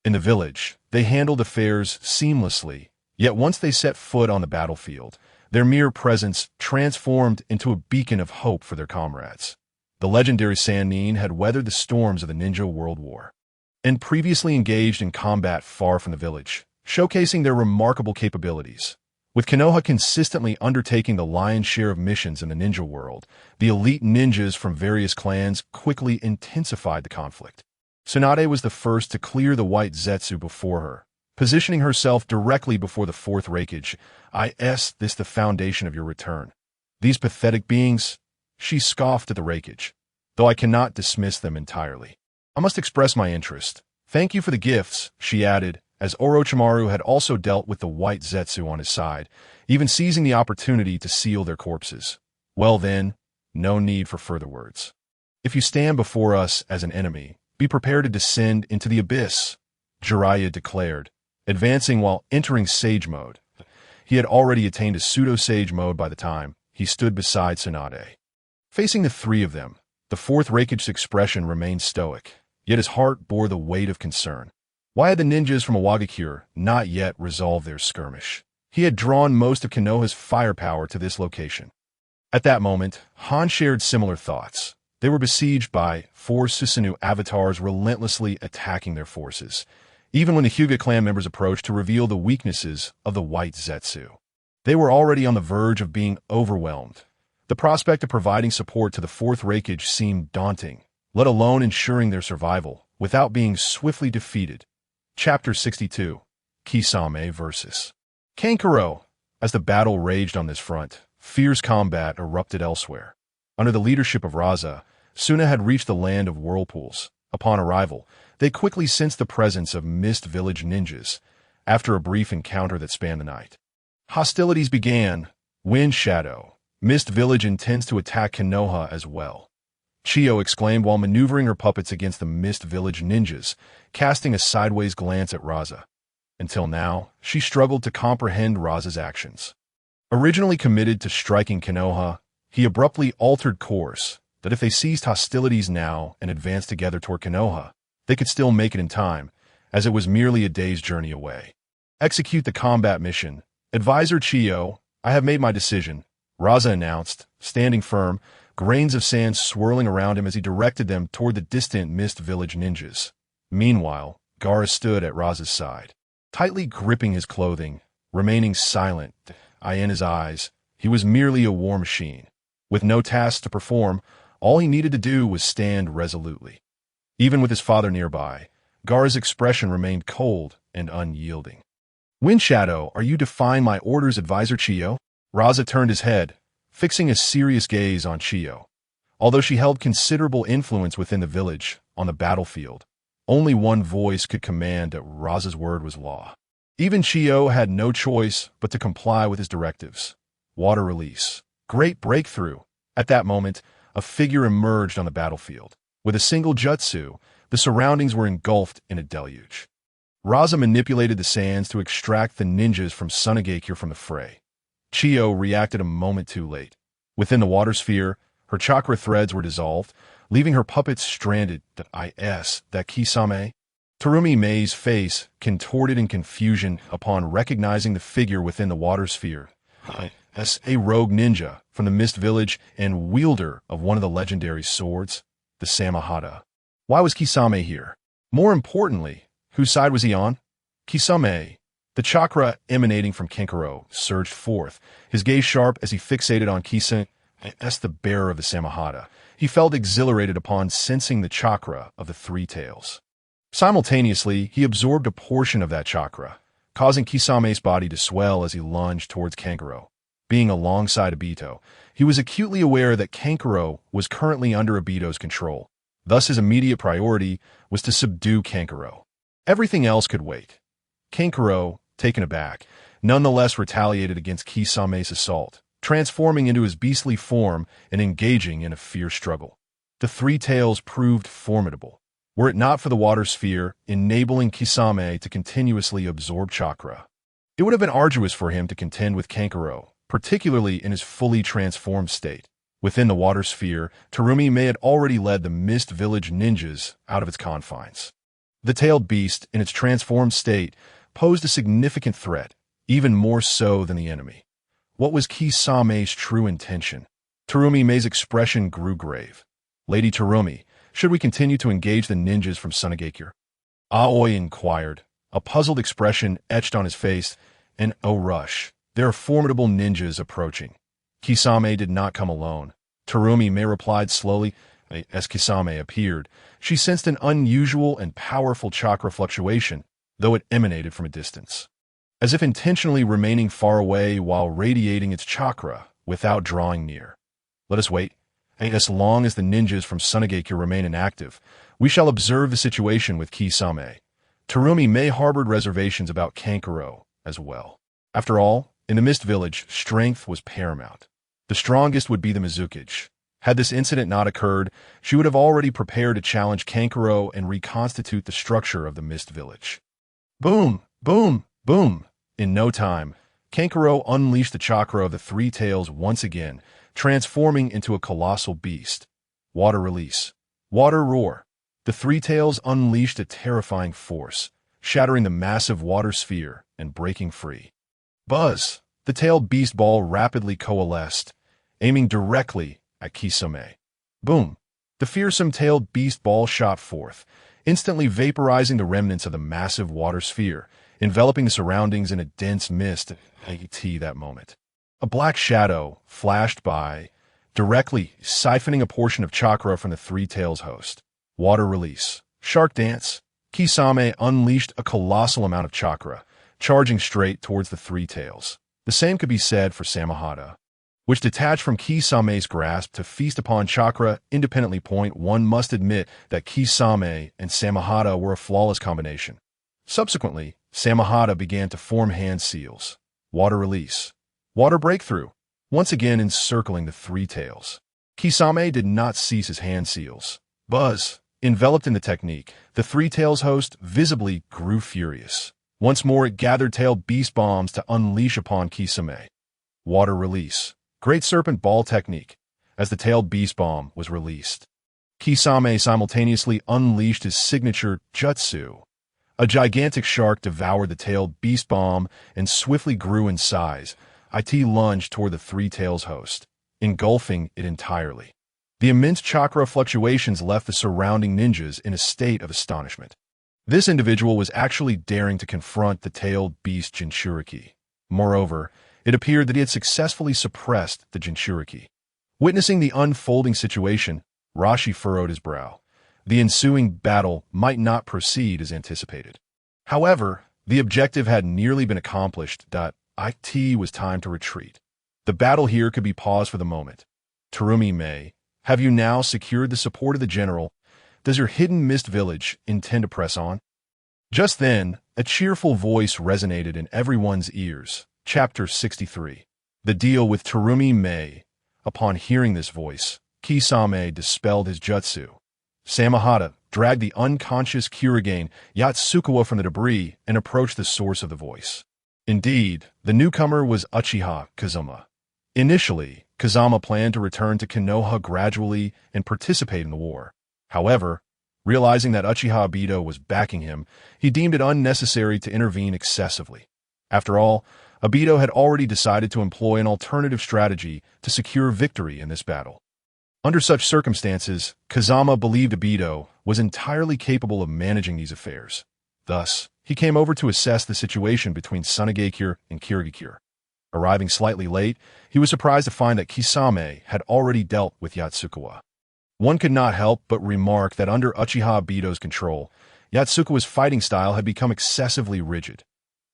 In the village, they handled affairs seamlessly, yet once they set foot on the battlefield, their mere presence transformed into a beacon of hope for their comrades. The legendary Sannin had weathered the storms of the Ninja World War, and previously engaged in combat far from the village, showcasing their remarkable capabilities. With Konoha consistently undertaking the lion's share of missions in the ninja world, the elite ninjas from various clans quickly intensified the conflict. Tsunade was the first to clear the white Zetsu before her, positioning herself directly before the fourth Raikage. This the foundation of your return. These pathetic beings, she scoffed at the Raikage, though I cannot dismiss them entirely. I must express my interest. Thank you for the gifts, she added, as Orochimaru had also dealt with the white Zetsu on his side, even seizing the opportunity to seal their corpses. Well then, no need for further words. If you stand before us as an enemy, be prepared to descend into the abyss, Jiraiya declared, advancing while entering Sage Mode. He had already attained a pseudo-Sage Mode by the time he stood beside Tsunade. Facing the 3 of them, the fourth Raikage's expression remained stoic, yet his heart bore the weight of concern. Why had the ninjas from Iwagakure not yet resolved their skirmish? He had drawn most of Konoha's firepower to this location. At that moment, Han shared similar thoughts. They were besieged by 4 Susanoo avatars relentlessly attacking their forces, even when the Hyuga clan members approached to reveal the weaknesses of the white Zetsu. They were already on the verge of being overwhelmed. The prospect of providing support to the fourth Raikage seemed daunting, let alone ensuring their survival without being swiftly defeated. Chapter 62. Kisame vs. Kankuro. As the battle raged on this front, fierce combat erupted elsewhere. Under the leadership of Raza, Suna had reached the land of whirlpools. Upon arrival, they quickly sensed the presence of Mist Village ninjas, after a brief encounter that spanned the night. Hostilities began. Wind Shadow. Mist Village intends to attack Konoha as well. Chiyo exclaimed while maneuvering her puppets against the Mist Village ninjas, casting a sideways glance at Raza. Until now, she struggled to comprehend Raza's actions. Originally committed to striking Konoha, he abruptly altered course, that if they ceased hostilities now and advanced together toward Konoha, they could still make it in time, as it was merely a day's journey away. Execute the combat mission. Advisor Chiyo, I have made my decision, Raza announced, standing firm, grains of sand swirling around him as he directed them toward the distant Mist Village ninjas. Meanwhile, Gaara stood at Raza's side, tightly gripping his clothing, remaining silent. Eye in his eyes, he was merely a war machine. With no tasks to perform, all he needed to do was stand resolutely. Even with his father nearby, Gaara's expression remained cold and unyielding. Wind Shadow, are you defying my orders, Advisor Chiyo? Raza turned his head, fixing a serious gaze on Chiyo. Although she held considerable influence within the village, on the battlefield, only one voice could command that Raza's word was law. Even Chiyo had no choice but to comply with his directives. Water release. Great breakthrough. At that moment, a figure emerged on the battlefield. With a single jutsu, the surroundings were engulfed in a deluge. Raza manipulated the sands to extract the ninjas from Sunagakure from the fray. Chiyo reacted a moment too late. Within the water sphere, her chakra threads were dissolved, leaving her puppets stranded. That Kisame? Terumi Mei's face contorted in confusion upon recognizing the figure within the water sphere. A rogue ninja from the Mist Village and wielder of one of the legendary swords, the Samahata. Why was Kisame here? More importantly, whose side was he on? Kisame. The chakra emanating from Kankuro surged forth, his gaze sharp as he fixated on Kisame, the bearer of the Samahata. He felt exhilarated upon sensing the chakra of the Three Tails. Simultaneously, he absorbed a portion of that chakra, causing Kisame's body to swell as he lunged towards Kankuro. Being alongside Obito, he was acutely aware that Kankuro was currently under Obito's control. Thus his immediate priority was to subdue Kankuro. Everything else could wait. Kankuro, taken aback, nonetheless retaliated against Kisame's assault, transforming into his beastly form and engaging in a fierce struggle. The Three Tails proved formidable, were it not for the water sphere enabling Kisame to continuously absorb chakra. It would have been arduous for him to contend with Kankuro, particularly in his fully transformed state. Within the water sphere, Terumi Mei had already led the Mist Village ninjas out of its confines. The tailed beast, in its transformed state, posed a significant threat, even more so than the enemy. What was Kisame's true intention? Terumi Mei's expression grew grave. Lady Terumi, should we continue to engage the ninjas from Sunagakure? Aoi inquired, a puzzled expression etched on his face, and oh rush. There are formidable ninjas approaching. Kisame did not come alone. Terumi Mei replied slowly. As Kisame appeared, she sensed an unusual and powerful chakra fluctuation, though it emanated from a distance. As if intentionally remaining far away while radiating its chakra without drawing near. Let us wait. As long as the ninjas from Sunagakure remain inactive, we shall observe the situation with Kisame. Terumi Mei harbored reservations about Kankuro as well. After all, in the Mist Village, strength was paramount. The strongest would be the Mizukage. Had this incident not occurred, she would have already prepared to challenge Kankuro and reconstitute the structure of the Mist Village. Boom! Boom! Boom! In no time, Kankuro unleashed the chakra of the Three Tails once again, transforming into a colossal beast. Water release. Water roar. The Three Tails unleashed a terrifying force, shattering the massive water sphere and breaking free. Buzz! The tailed beast ball rapidly coalesced, aiming directly at Kisame. Boom! The fearsome tailed beast ball shot forth, instantly vaporizing the remnants of the massive water sphere, enveloping the surroundings in a dense mist. That moment. A black shadow flashed by, directly siphoning a portion of chakra from the Three Tails host. Water release. Shark dance. Kisame unleashed a colossal amount of chakra, charging straight towards the Three Tails. The same could be said for Samahata, which detached from Kisame's grasp to feast upon chakra independently. One must admit that Kisame and Samahata were a flawless combination. Subsequently, Samahata began to form hand seals. Water release. Water breakthrough, once again encircling the Three Tails. Kisame did not cease his hand seals. Buzz, enveloped in the technique, the Three Tails host visibly grew furious. Once more it gathered tail beast bombs to unleash upon Kisame. Water release. Great Serpent Ball technique. As the tailed beast bomb was released, Kisame simultaneously unleashed his signature jutsu. A gigantic shark devoured the tailed beast bomb and swiftly grew in size. It lunged toward the Three Tails host, engulfing it entirely. The immense chakra fluctuations left the surrounding ninjas in a state of astonishment. This individual was actually daring to confront the tailed beast Jinchuriki. Moreover, it appeared that he had successfully suppressed the Jinchuriki. Witnessing the unfolding situation, Rashi furrowed his brow. The ensuing battle might not proceed as anticipated. However, the objective had nearly been accomplished. It was time to retreat. The battle here could be paused for the moment. Terumi Mei, have you now secured the support of the general? Does your hidden mist village intend to press on? Just then, a cheerful voice resonated in everyone's ears. Chapter 63. The deal with Terumi Mei. Upon hearing this voice, Kisame dispelled his jutsu. Samahata dragged the unconscious Kurigane Yatsukawa from the debris and approached the source of the voice. Indeed, the newcomer was Uchiha Kazama. Initially, Kazama planned to return to Konoha gradually and participate in the war. However, realizing that Uchiha Obito was backing him, he deemed it unnecessary to intervene excessively. After all, Obito had already decided to employ an alternative strategy to secure victory in this battle. Under such circumstances, Kazama believed Obito was entirely capable of managing these affairs. Thus, he came over to assess the situation between Tsunagakure and Kirigakure. Arriving slightly late, he was surprised to find that Kisame had already dealt with Yatsukawa. One could not help but remark that under Uchiha Obito's control, Yatsukawa's fighting style had become excessively rigid.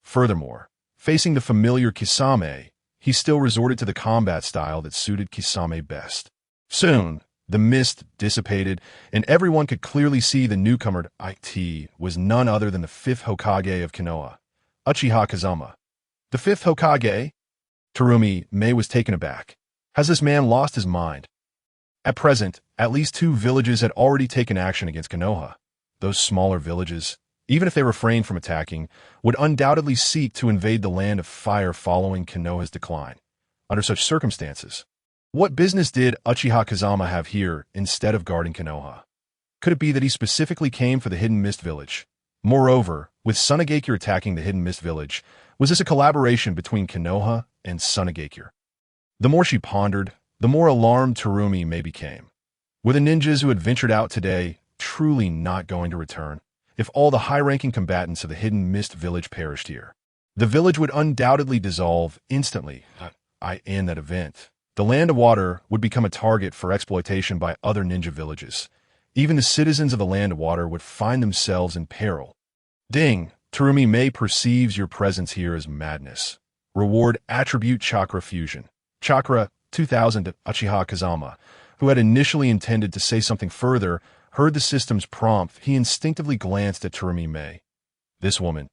Furthermore, facing the familiar Kisame, he still resorted to the combat style that suited Kisame best. Soon, the mist dissipated, and everyone could clearly see the newcomer. It was none other than the fifth Hokage of Konoha, Uchiha Kazama. The fifth Hokage? Terumi Mei was taken aback. Has this man lost his mind? At present, at least 2 villages had already taken action against Konoha. Those smaller villages, even if they refrained from attacking, would undoubtedly seek to invade the land of fire following Konoha's decline. Under such circumstances, what business did Uchiha Kazama have here instead of guarding Konoha? Could it be that he specifically came for the Hidden Mist Village? Moreover, with Tsunagakure attacking the Hidden Mist Village, was this a collaboration between Konoha and Tsunagakure? The more she pondered, the more alarmed Terumi Mei became. Were the ninjas who had ventured out today truly not going to return? If all the high-ranking combatants of the Hidden Mist Village perished here, the village would undoubtedly dissolve instantly. In that event, the Land of Water would become a target for exploitation by other ninja villages. Even the citizens of the Land of Water would find themselves in peril. Ding! Terumi Mei perceives your presence here as madness. Reward Attribute Chakra Fusion. Chakra 2000 to Uchiha Kazama, who had initially intended to say something further, heard the system's prompt. He instinctively glanced at Terumi Mei. This woman.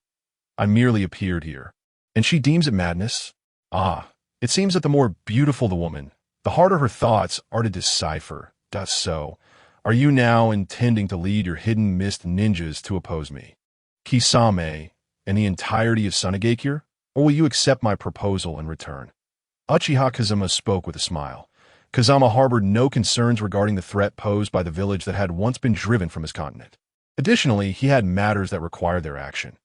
I merely appeared here. And she deems it madness? It seems that the more beautiful the woman, the harder her thoughts are to decipher. So, are you now intending to lead your hidden mist ninjas to oppose me, Kisame, and the entirety of Tsunagakure? Or will you accept my proposal in return? Uchiha Kazama spoke with a smile. Kazama harbored no concerns regarding the threat posed by the village that had once been driven from his continent. Additionally, he had matters that required their action.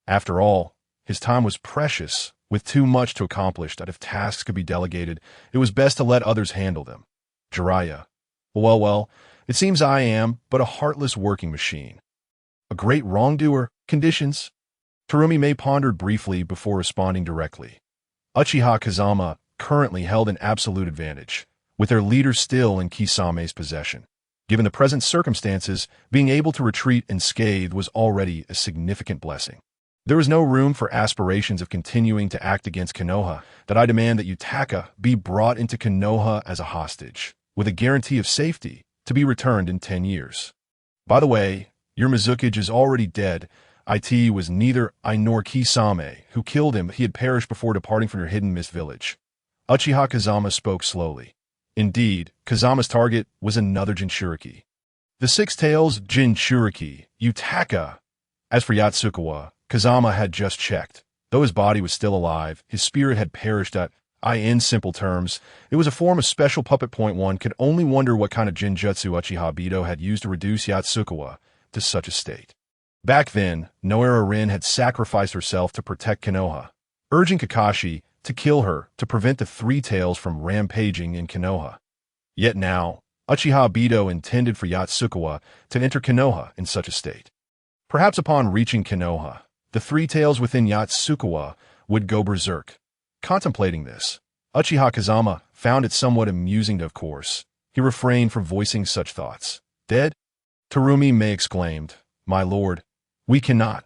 After all, his time was precious, with too much to accomplish that if tasks could be delegated, it was best to let others handle them. Jiraiya. Well, it seems I am but a heartless working machine. A great wrongdoer? Conditions? Terumi Mei pondered briefly before responding directly. Uchiha Kazama currently held an absolute advantage. with their leader still in Kisame's possession. Given the present circumstances, being able to retreat unscathed was already a significant blessing. There was no room for aspirations of continuing to act against Konoha, that I demand that Yutaka be brought into Konoha as a hostage, with a guarantee of safety, to be returned in 10 years. By the way, your Mizukage is already dead. It was neither I nor Kisame who killed him. He had perished before departing from your hidden mist village. Uchiha Kazama spoke slowly. Indeed, Kazama's target was another Jinchuriki. The Six-Tails Jinchuriki, Yutaka. As for Yatsukawa, Kazama had just checked. Though his body was still alive, his spirit had perished in simple terms, it was a form of special puppet. One could only wonder what kind of Jinjutsu Uchiha Bido had used to reduce Yatsukawa to such a state. Back then, Noara Rin had sacrificed herself to protect Konoha, urging Kakashi to kill her to prevent the Three Tails from rampaging in Konoha. Yet now, Uchiha Bido intended for Yatsukawa to enter Konoha in such a state. Perhaps upon reaching Konoha, the Three Tails within Yatsukawa would go berserk. Contemplating this, Uchiha Kazama found it somewhat amusing. Of course, he refrained from voicing such thoughts. Dead? Terumi Mei exclaimed, "My lord, we cannot.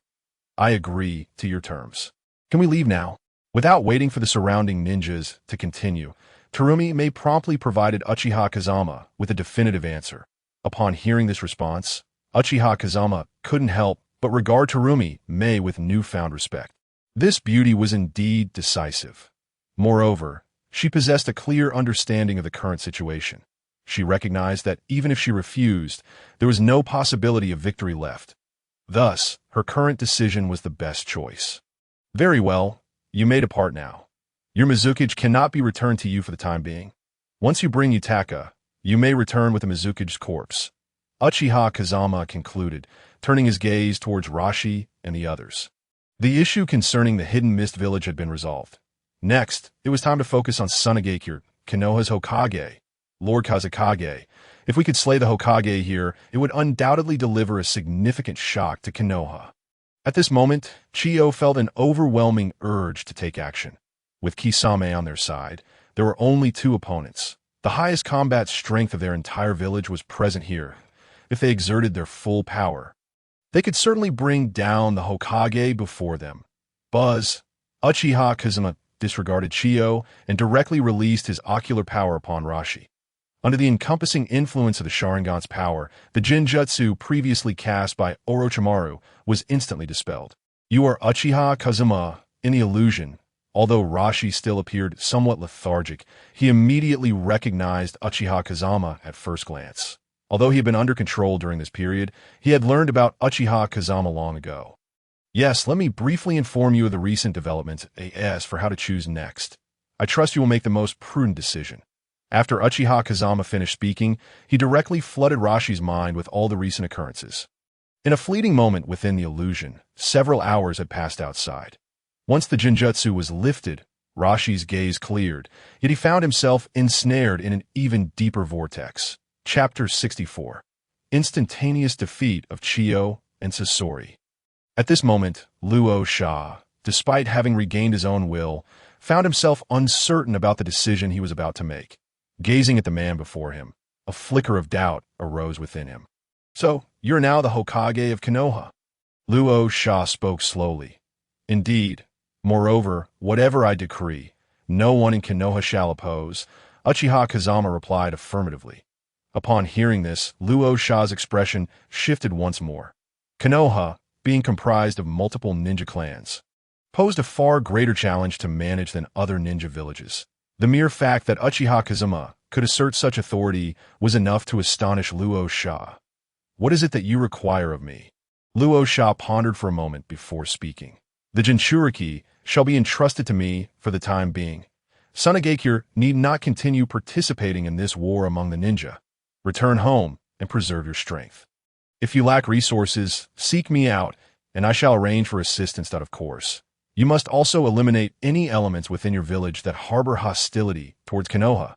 I agree to your terms. Can we leave now?" Without waiting for the surrounding ninjas to continue, Terumi Mei promptly provided Uchiha Kazama with a definitive answer. Upon hearing this response, Uchiha Kazama couldn't help but regard Terumi Mei with newfound respect. This beauty was indeed decisive. Moreover, she possessed a clear understanding of the current situation. She recognized that even if she refused, there was no possibility of victory left. Thus, her current decision was the best choice. Very well, you may depart now. Your Mizukage cannot be returned to you for the time being. Once you bring Yutaka, you may return with the Mizukage's corpse. Uchiha Kazama concluded, turning his gaze towards Rashi and the others. The issue concerning the Hidden Mist Village had been resolved. Next, it was time to focus on Tsunagakure, Konoha's Hokage, Lord Kazekage. If we could slay the Hokage here, it would undoubtedly deliver a significant shock to Konoha. At this moment, Chiyo felt an overwhelming urge to take action. With Kisame on their side, there were only two opponents. The highest combat strength of their entire village was present here. If they exerted their full power, they could certainly bring down the Hokage before them. Buzz, Uchiha Kazama disregarded Chiyo and directly released his ocular power upon Rashi. Under the encompassing influence of the Sharingan's power, the Jinjutsu previously cast by Orochimaru was instantly dispelled. You are Uchiha Kazama in the illusion. Although Rashi still appeared somewhat lethargic, he immediately recognized Uchiha Kazama at first glance. Although he had been under control during this period, he had learned about Uchiha Kazama long ago. Yes, let me briefly inform you of the recent developments as for how to choose next. I trust you will make the most prudent decision. After Uchiha Kazama finished speaking, he directly flooded Rashi's mind with all the recent occurrences. In a fleeting moment within the illusion, several hours had passed outside. Once the Jinjutsu was lifted, Rashi's gaze cleared, yet he found himself ensnared in an even deeper vortex. Chapter 64. Instantaneous Defeat of Chiyo and Sasori. At this moment, Luo Sha, despite having regained his own will, found himself uncertain about the decision he was about to make. Gazing at the man before him, a flicker of doubt arose within him. So, you're now the Hokage of Konoha? Luo Sha spoke slowly. Indeed. Moreover, whatever I decree, no one in Konoha shall oppose. Uchiha Kazama replied affirmatively. Upon hearing this, Luo Sha's expression shifted once more. Konoha, being comprised of multiple ninja clans, posed a far greater challenge to manage than other ninja villages. The mere fact that Uchiha Kazama could assert such authority was enough to astonish Luo Sha. What is it that you require of me? Luo Sha pondered for a moment before speaking. The Jinchuriki shall be entrusted to me for the time being. Tsunagakure need not continue participating in this war among the ninja. Return home and preserve your strength. If you lack resources, seek me out, and I shall arrange for assistance. Of course, you must also eliminate any elements within your village that harbor hostility towards Konoha.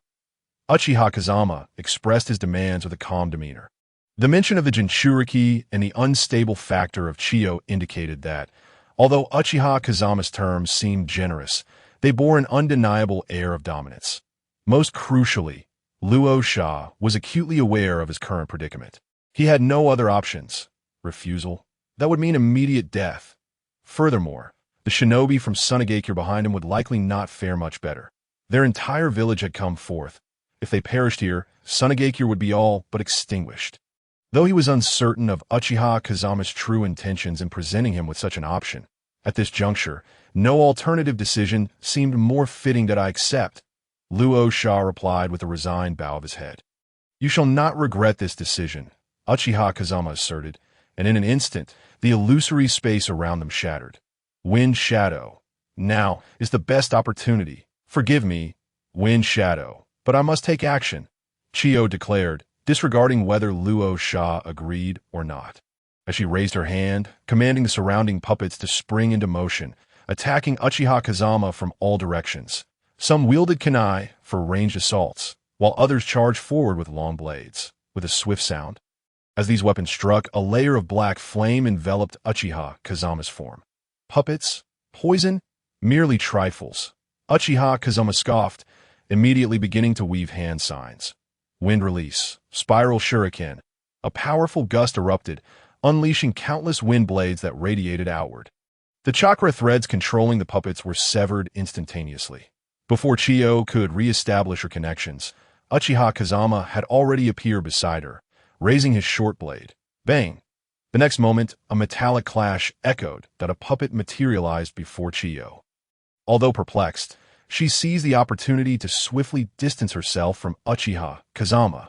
Uchiha Kazama expressed his demands with a calm demeanor. The mention of the Jinchuriki and the unstable factor of Chiyo indicated that, although Uchiha Kazama's terms seemed generous, they bore an undeniable air of dominance. Most crucially, Uchiha was acutely aware of his current predicament. He had no other options. Refusal? That would mean immediate death. Furthermore, the shinobi from Sunagakure behind him would likely not fare much better. Their entire village had come forth. If they perished here, Sunagakure would be all but extinguished. Though he was uncertain of Uchiha Kazama's true intentions in presenting him with such an option, at this juncture, no alternative decision seemed more fitting that I accept. Uchiha replied with a resigned bow of his head. You shall not regret this decision, Uchiha Kazama asserted, and in an instant, the illusory space around them shattered. Wind Shadow. Now is the best opportunity. Forgive me, Wind Shadow, but I must take action, Chiyo declared, disregarding whether Uchiha agreed or not. As she raised her hand, commanding the surrounding puppets to spring into motion, attacking Uchiha Kazama from all directions. Some wielded kunai for ranged assaults, while others charged forward with long blades, with a swift sound. As these weapons struck, a layer of black flame enveloped Uchiha Kazama's form. Puppets? Poison? Merely trifles. Uchiha Kazama scoffed, immediately beginning to weave hand signs. Wind release, spiral shuriken. A powerful gust erupted, unleashing countless wind blades that radiated outward. The chakra threads controlling the puppets were severed instantaneously. Before Chiyo could re-establish her connections, Uchiha Kazama had already appeared beside her, raising his short blade. Bang! The next moment, a metallic clash echoed that a puppet materialized before Chiyo. Although perplexed, she seized the opportunity to swiftly distance herself from Uchiha Kazama.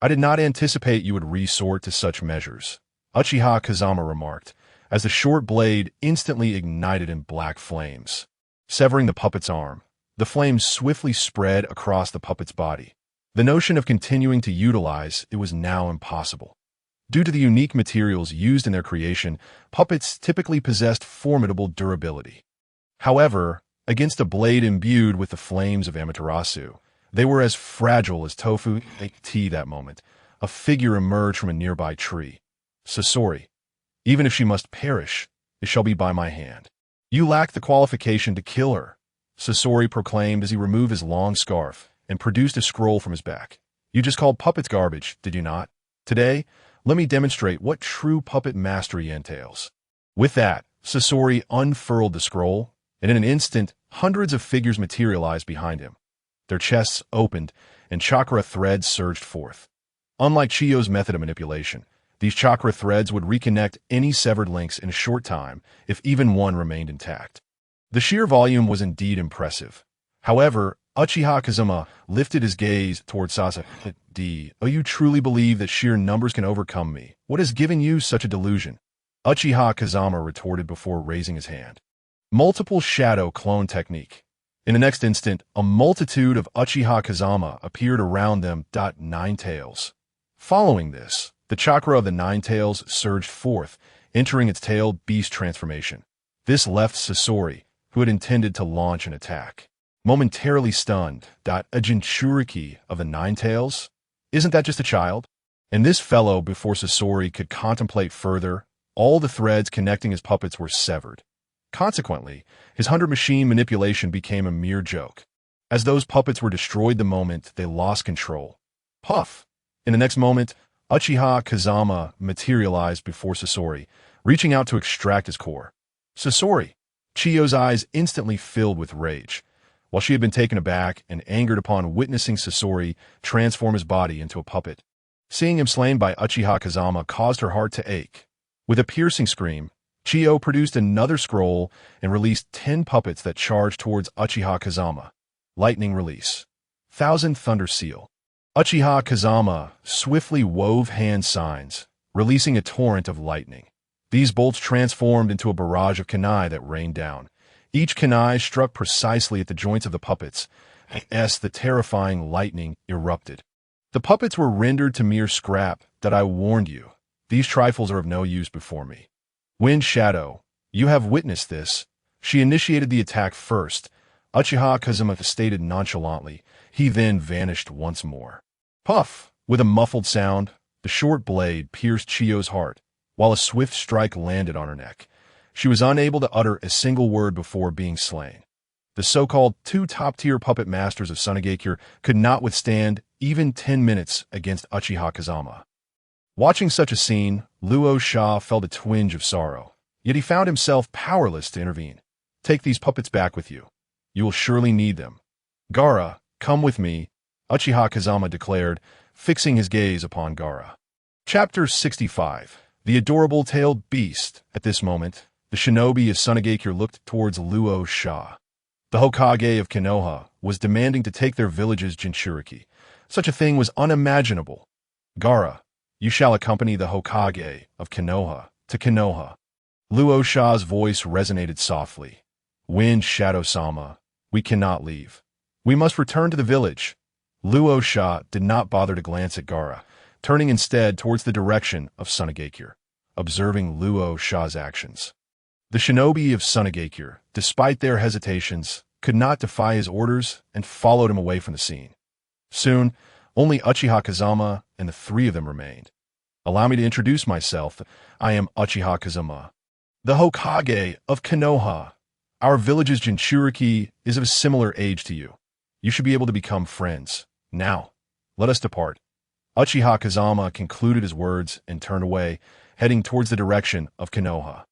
I did not anticipate you would resort to such measures, Uchiha Kazama remarked, as the short blade instantly ignited in black flames. Severing the puppet's arm, the flames swiftly spread across the puppet's body. The notion of continuing to utilize it was now impossible. Due to the unique materials used in their creation, puppets typically possessed formidable durability. However, against a blade imbued with the flames of Amaterasu, they were as fragile as tofu. That moment, a figure emerged from a nearby tree. Sasori, even if she must perish, it shall be by my hand. You lack the qualification to kill her, Sasori proclaimed as he removed his long scarf and produced a scroll from his back. You just called puppets garbage, did you not? Today, let me demonstrate what true puppet mastery entails. With that, Sasori unfurled the scroll, and in an instant, hundreds of figures materialized behind him. Their chests opened, and chakra threads surged forth. Unlike Chiyo's method of manipulation, these chakra threads would reconnect any severed links in a short time if even one remained intact. The sheer volume was indeed impressive. However, Uchiha Kazama lifted his gaze toward Sasori. Oh, you truly believe that sheer numbers can overcome me? What has given you such a delusion? Uchiha Kazama retorted before raising his hand. Multiple shadow clone technique. In the next instant, a multitude of Uchiha Kazama appeared around them. Nine tails. Following this, the chakra of the nine tails surged forth, entering its tailed beast transformation. This left Sasori, who had intended to launch an attack, momentarily stunned. A Jinchuriki of the nine tails? Isn't that just a child? And this fellow, before Sasori could contemplate further, all the threads connecting his puppets were severed. Consequently, his 100-machine manipulation became a mere joke. As those puppets were destroyed the moment they lost control. Puff! In the next moment, Uchiha Kazama materialized before Sasori, reaching out to extract his core. Sasori! Chiyo's eyes instantly filled with rage, while she had been taken aback and angered upon witnessing Sasori transform his body into a puppet. Seeing him slain by Uchiha Kazama caused her heart to ache. With a piercing scream, Chiyo produced another scroll and released 10 puppets that charged towards Uchiha Kazama. Lightning release. Thousand Thunder Seal. Uchiha Kazama swiftly wove hand signs, releasing a torrent of lightning. These bolts transformed into a barrage of kunai that rained down. Each kunai struck precisely at the joints of the puppets, as the terrifying lightning erupted. The puppets were rendered to mere scrap. That I warned you. These trifles are of no use before me. Wind Shadow, you have witnessed this. She initiated the attack first. Uchiha Kazama stated nonchalantly. He then vanished once more. Puff! With a muffled sound, the short blade pierced Chiyo's heart, while a swift strike landed on her neck. She was unable to utter a single word before being slain. The so-called two top-tier puppet masters of Sunagakure could not withstand even 10 minutes against Uchiha Kazama. Watching such a scene, Luo Sha felt a twinge of sorrow, yet he found himself powerless to intervene. Take these puppets back with you. You will surely need them. Gaara, come with me, Uchiha Kazama declared, fixing his gaze upon Gaara. Chapter 65. The Adorable Tailed Beast. At this moment, the shinobi of Sunagakure looked towards Luo Sha. The Hokage of Konoha was demanding to take their village's Jinchuriki. Such a thing was unimaginable. Gaara, you shall accompany the Hokage of Konoha to Konoha. Luo Sha's voice resonated softly. Wind Shadow-sama, we cannot leave. We must return to the village. Luo Sha did not bother to glance at Gaara, turning instead towards the direction of Sunagakure, observing Luo Sha's actions. The shinobi of Sunagakure, despite their hesitations, could not defy his orders and followed him away from the scene. Soon, only Uchiha Kazama and the three of them remained. Allow me to introduce myself. I am Uchiha Kazama, the Hokage of Konoha. Our village's Jinchuriki is of a similar age to you. You should be able to become friends. Now, let us depart. Uchiha Kazama concluded his words and turned away, heading towards the direction of Konoha.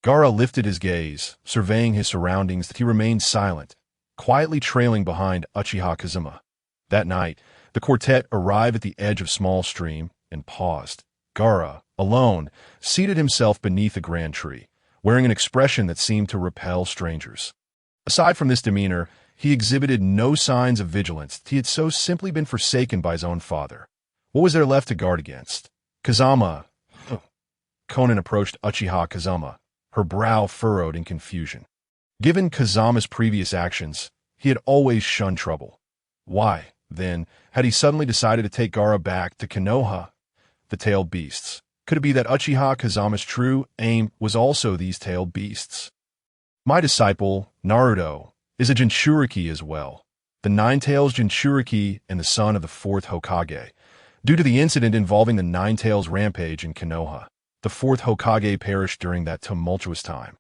Gaara lifted his gaze, surveying his surroundings. He remained silent, quietly trailing behind Uchiha Kazama. That night, the quartet arrived at the edge of a small stream and paused. Gaara, alone, seated himself beneath a grand tree, wearing an expression that seemed to repel strangers. Aside from this demeanor, he exhibited no signs of vigilance. He had so simply been forsaken by his own father. What was there left to guard against? Kazama. Konan approached Uchiha Kazama, her brow furrowed in confusion. Given Kazama's previous actions, he had always shunned trouble. Why, then, had he suddenly decided to take Gaara back to Konoha? The tailed beasts. Could it be that Uchiha Kazama's true aim was also these tailed beasts? My disciple, Naruto, is a Jinchuriki as well. The Nine-Tails Jinchuriki and the son of the fourth Hokage. Due to the incident involving the Nine-Tails rampage in Konoha, the fourth Hokage perished during that tumultuous time.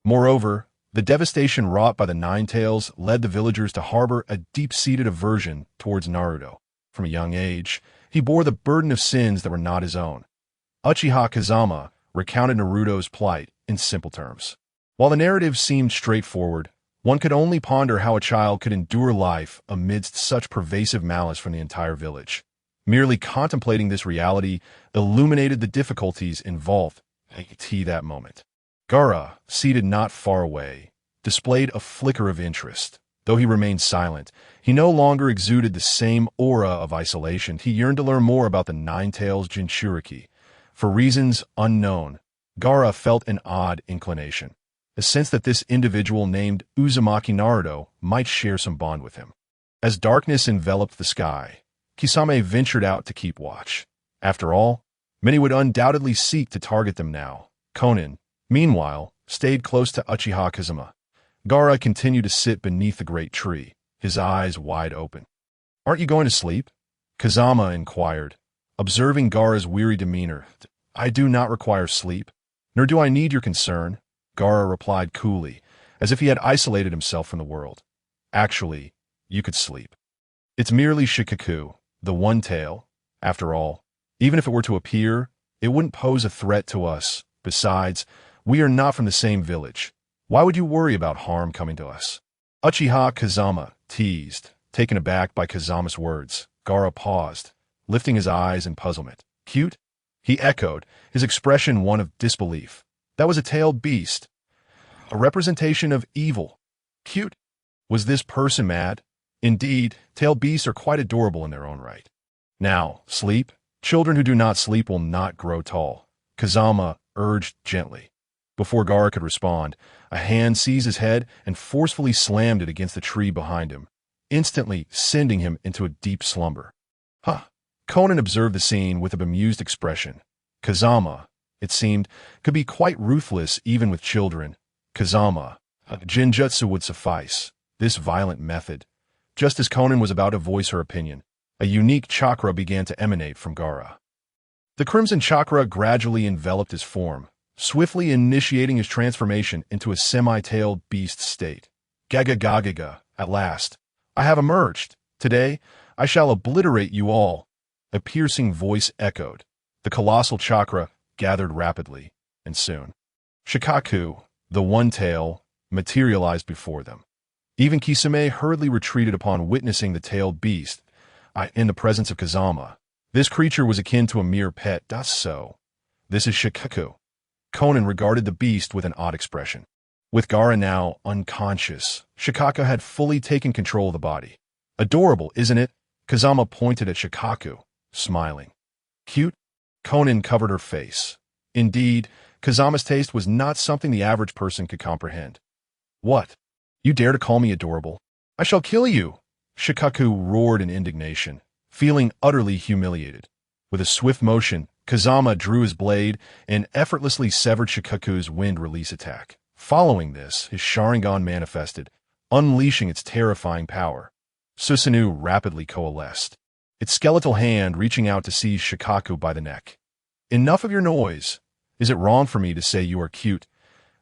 Moreover, the devastation wrought by the Nine-Tails led the villagers to harbor a deep-seated aversion towards Naruto. From a young age, he bore the burden of sins that were not his own. Uchiha Kazama recounted Naruto's plight in simple terms. While the narrative seemed straightforward, one could only ponder how a child could endure life amidst such pervasive malice from the entire village. Merely contemplating this reality illuminated the difficulties involved at that moment. Gaara, seated not far away, displayed a flicker of interest. Though he remained silent, he no longer exuded the same aura of isolation. He yearned to learn more about the Nine-Tails Jinchuriki. For reasons unknown, Gaara felt an odd inclination, a sense that this individual named Uzumaki Naruto might share some bond with him. As darkness enveloped the sky, Kisame ventured out to keep watch. After all, many would undoubtedly seek to target them now. Konan, meanwhile, stayed close to Uchiha Kazama. Gaara continued to sit beneath the great tree, his eyes wide open. "Aren't you going to sleep?" Kazama inquired, observing Gaara's weary demeanor. "I do not require sleep, nor do I need your concern," Gaara replied coolly, as if he had isolated himself from the world. "Actually, you could sleep. It's merely Shikaku, the one tail. After all, even if it were to appear, it wouldn't pose a threat to us. Besides, we are not from the same village. Why would you worry about harm coming to us?" Uchiha Kazama teased, taken aback by Kazama's words. Gaara paused, lifting his eyes in puzzlement. "Cute?" he echoed, his expression one of disbelief. That was a tailed beast, a representation of evil. Cute? Was this person mad? Indeed, tailed beasts are quite adorable in their own right. "Now, sleep. Children who do not sleep will not grow tall," Kazama urged gently. Before Gaara could respond, a hand seized his head and forcefully slammed it against the tree behind him, instantly sending him into a deep slumber. "Huh." Konan observed the scene with a bemused expression. Kazama, it seemed, could be quite ruthless even with children. Kazama, Genjutsu would suffice. This violent method. Just as Konan was about to voice her opinion, a unique chakra began to emanate from Gaara. The crimson chakra gradually enveloped his form, swiftly initiating his transformation into a semi-tailed beast state. Gaga gaga, at last. I have emerged. Today, I shall obliterate you all. A piercing voice echoed. The colossal chakra gathered rapidly, and soon, Shikaku, the one-tail, materialized before them. Even Kisame hurriedly retreated upon witnessing the tailed beast. In the presence of Kazama, this creature was akin to a mere pet. So, this is Shikaku. Conan regarded the beast with an odd expression. With Gaara now unconscious, Shikaku had fully taken control of the body. Adorable, isn't it? Kazama pointed at Shikaku, smiling. Cute? Conan covered her face. Indeed, Kazama's taste was not something the average person could comprehend. What? You dare to call me adorable? I shall kill you! Shikaku roared in indignation, feeling utterly humiliated. With a swift motion, Kazama drew his blade and effortlessly severed Shikaku's wind release attack. Following this, his Sharingan manifested, unleashing its terrifying power. Susanoo rapidly coalesced, its skeletal hand reaching out to seize Shikaku by the neck. Enough of your noise. Is it wrong for me to say you are cute?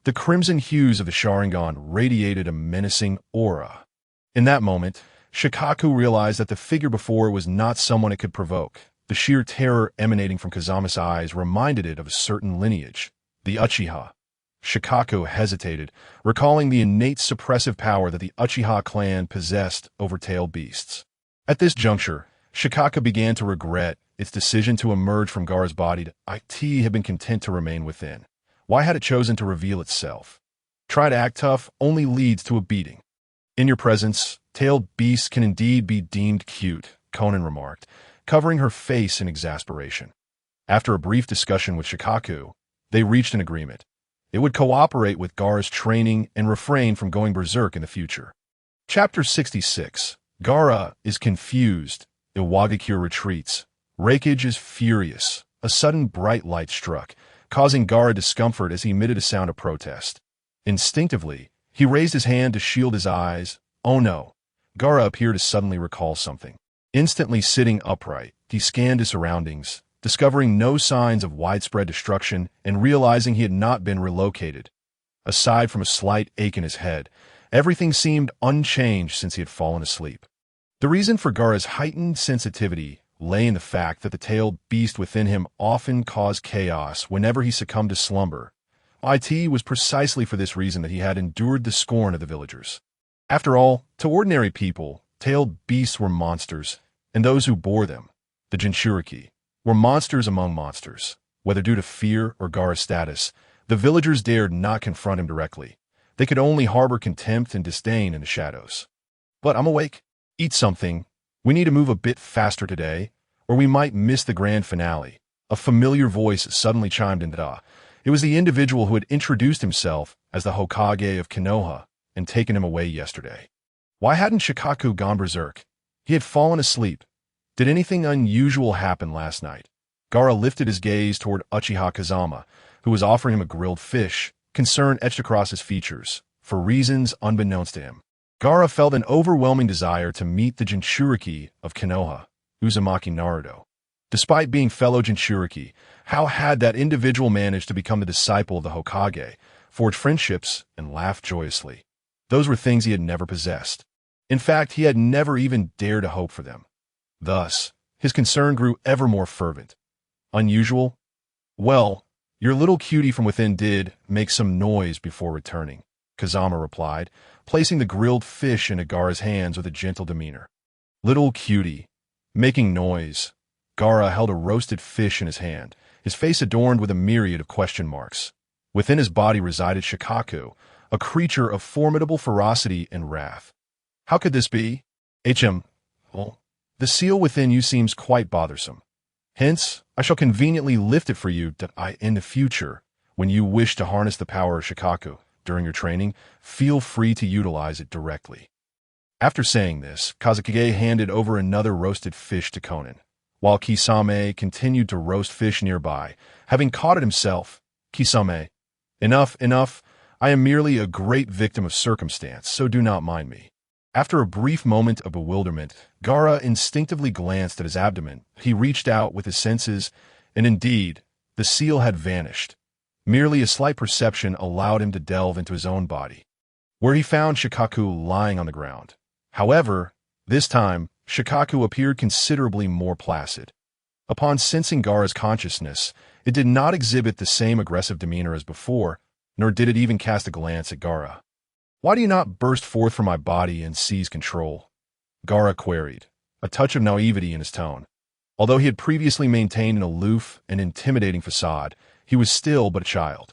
The crimson hues of the Sharingan radiated a menacing aura. In that moment, Shikaku realized that the figure before was not someone it could provoke. The sheer terror emanating from Kazama's eyes reminded it of a certain lineage, the Uchiha. Shikaku hesitated, recalling the innate suppressive power that the Uchiha clan possessed over tailed beasts. At this juncture, Shikaku began to regret its decision to emerge from Gaara's body. It had been content to remain within. Why had it chosen to reveal itself? Try to act tough only leads to a beating. In your presence, tailed beasts can indeed be deemed cute, Conan remarked, covering her face in exasperation. After a brief discussion with Shikaku, they reached an agreement. It would cooperate with Gaara's training and refrain from going berserk in the future. Chapter 66. Gaara is confused. Iwagakure retreats. Raikage is furious. A sudden bright light struck, causing Gaara discomfort as he emitted a sound of protest. Instinctively, he raised his hand to shield his eyes. Oh no! Gaara appeared to suddenly recall something. Instantly sitting upright, he scanned his surroundings, discovering no signs of widespread destruction and realizing he had not been relocated. Aside from a slight ache in his head, everything seemed unchanged since he had fallen asleep. The reason for Gaara's heightened sensitivity lay in the fact that the tailed beast within him often caused chaos whenever he succumbed to slumber. It was precisely for this reason that he had endured the scorn of the villagers. After all, to ordinary people, tailed beasts were monsters, and those who bore them, the Jinchuriki, were monsters among monsters. Whether due to fear or Gaara's status, the villagers dared not confront him directly. They could only harbor contempt and disdain in the shadows. But I'm awake. Eat something. We need to move a bit faster today, or we might miss the grand finale. A familiar voice suddenly chimed in. It was the individual who had introduced himself as the Hokage of Konoha and taken him away yesterday. Why hadn't Shikaku gone berserk? He had fallen asleep. Did anything unusual happen last night? Gaara lifted his gaze toward Uchiha Kazama, who was offering him a grilled fish, concern etched across his features, for reasons unbeknownst to him. Gaara felt an overwhelming desire to meet the Jinchuriki of Konoha, Uzumaki Naruto. Despite being fellow Jinchuriki, how had that individual managed to become the disciple of the Hokage, forge friendships, and laugh joyously? Those were things he had never possessed. In fact, he had never even dared to hope for them. Thus, his concern grew ever more fervent. Unusual? Well, your little cutie from within did make some noise before returning, Kazama replied, placing the grilled fish in Gaara's hands with a gentle demeanor. Little cutie. Making noise. Gaara held a roasted fish in his hand, his face adorned with a myriad of question marks. Within his body resided Shikaku, a creature of formidable ferocity and wrath. How could this be? Well, the seal within you seems quite bothersome. Hence, I shall conveniently lift it for you that in the future, when you wish to harness the power of Shikaku during your training, feel free to utilize it directly. After saying this, Kazekage handed over another roasted fish to Conan, while Kisame continued to roast fish nearby. Having caught it himself, Kisame, enough, I am merely a great victim of circumstance, so do not mind me. After a brief moment of bewilderment, Gaara instinctively glanced at his abdomen. He reached out with his senses, and indeed, the seal had vanished. Merely a slight perception allowed him to delve into his own body. where he found Shikaku lying on the ground. However, this time, Shikaku appeared considerably more placid. Upon sensing Gaara's consciousness, it did not exhibit the same aggressive demeanor as before, nor did it even cast a glance at Gaara. "Why do you not burst forth from my body and seize control?" Gaara queried, a touch of naivety in his tone. Although he had previously maintained an aloof and intimidating facade, he was still but a child.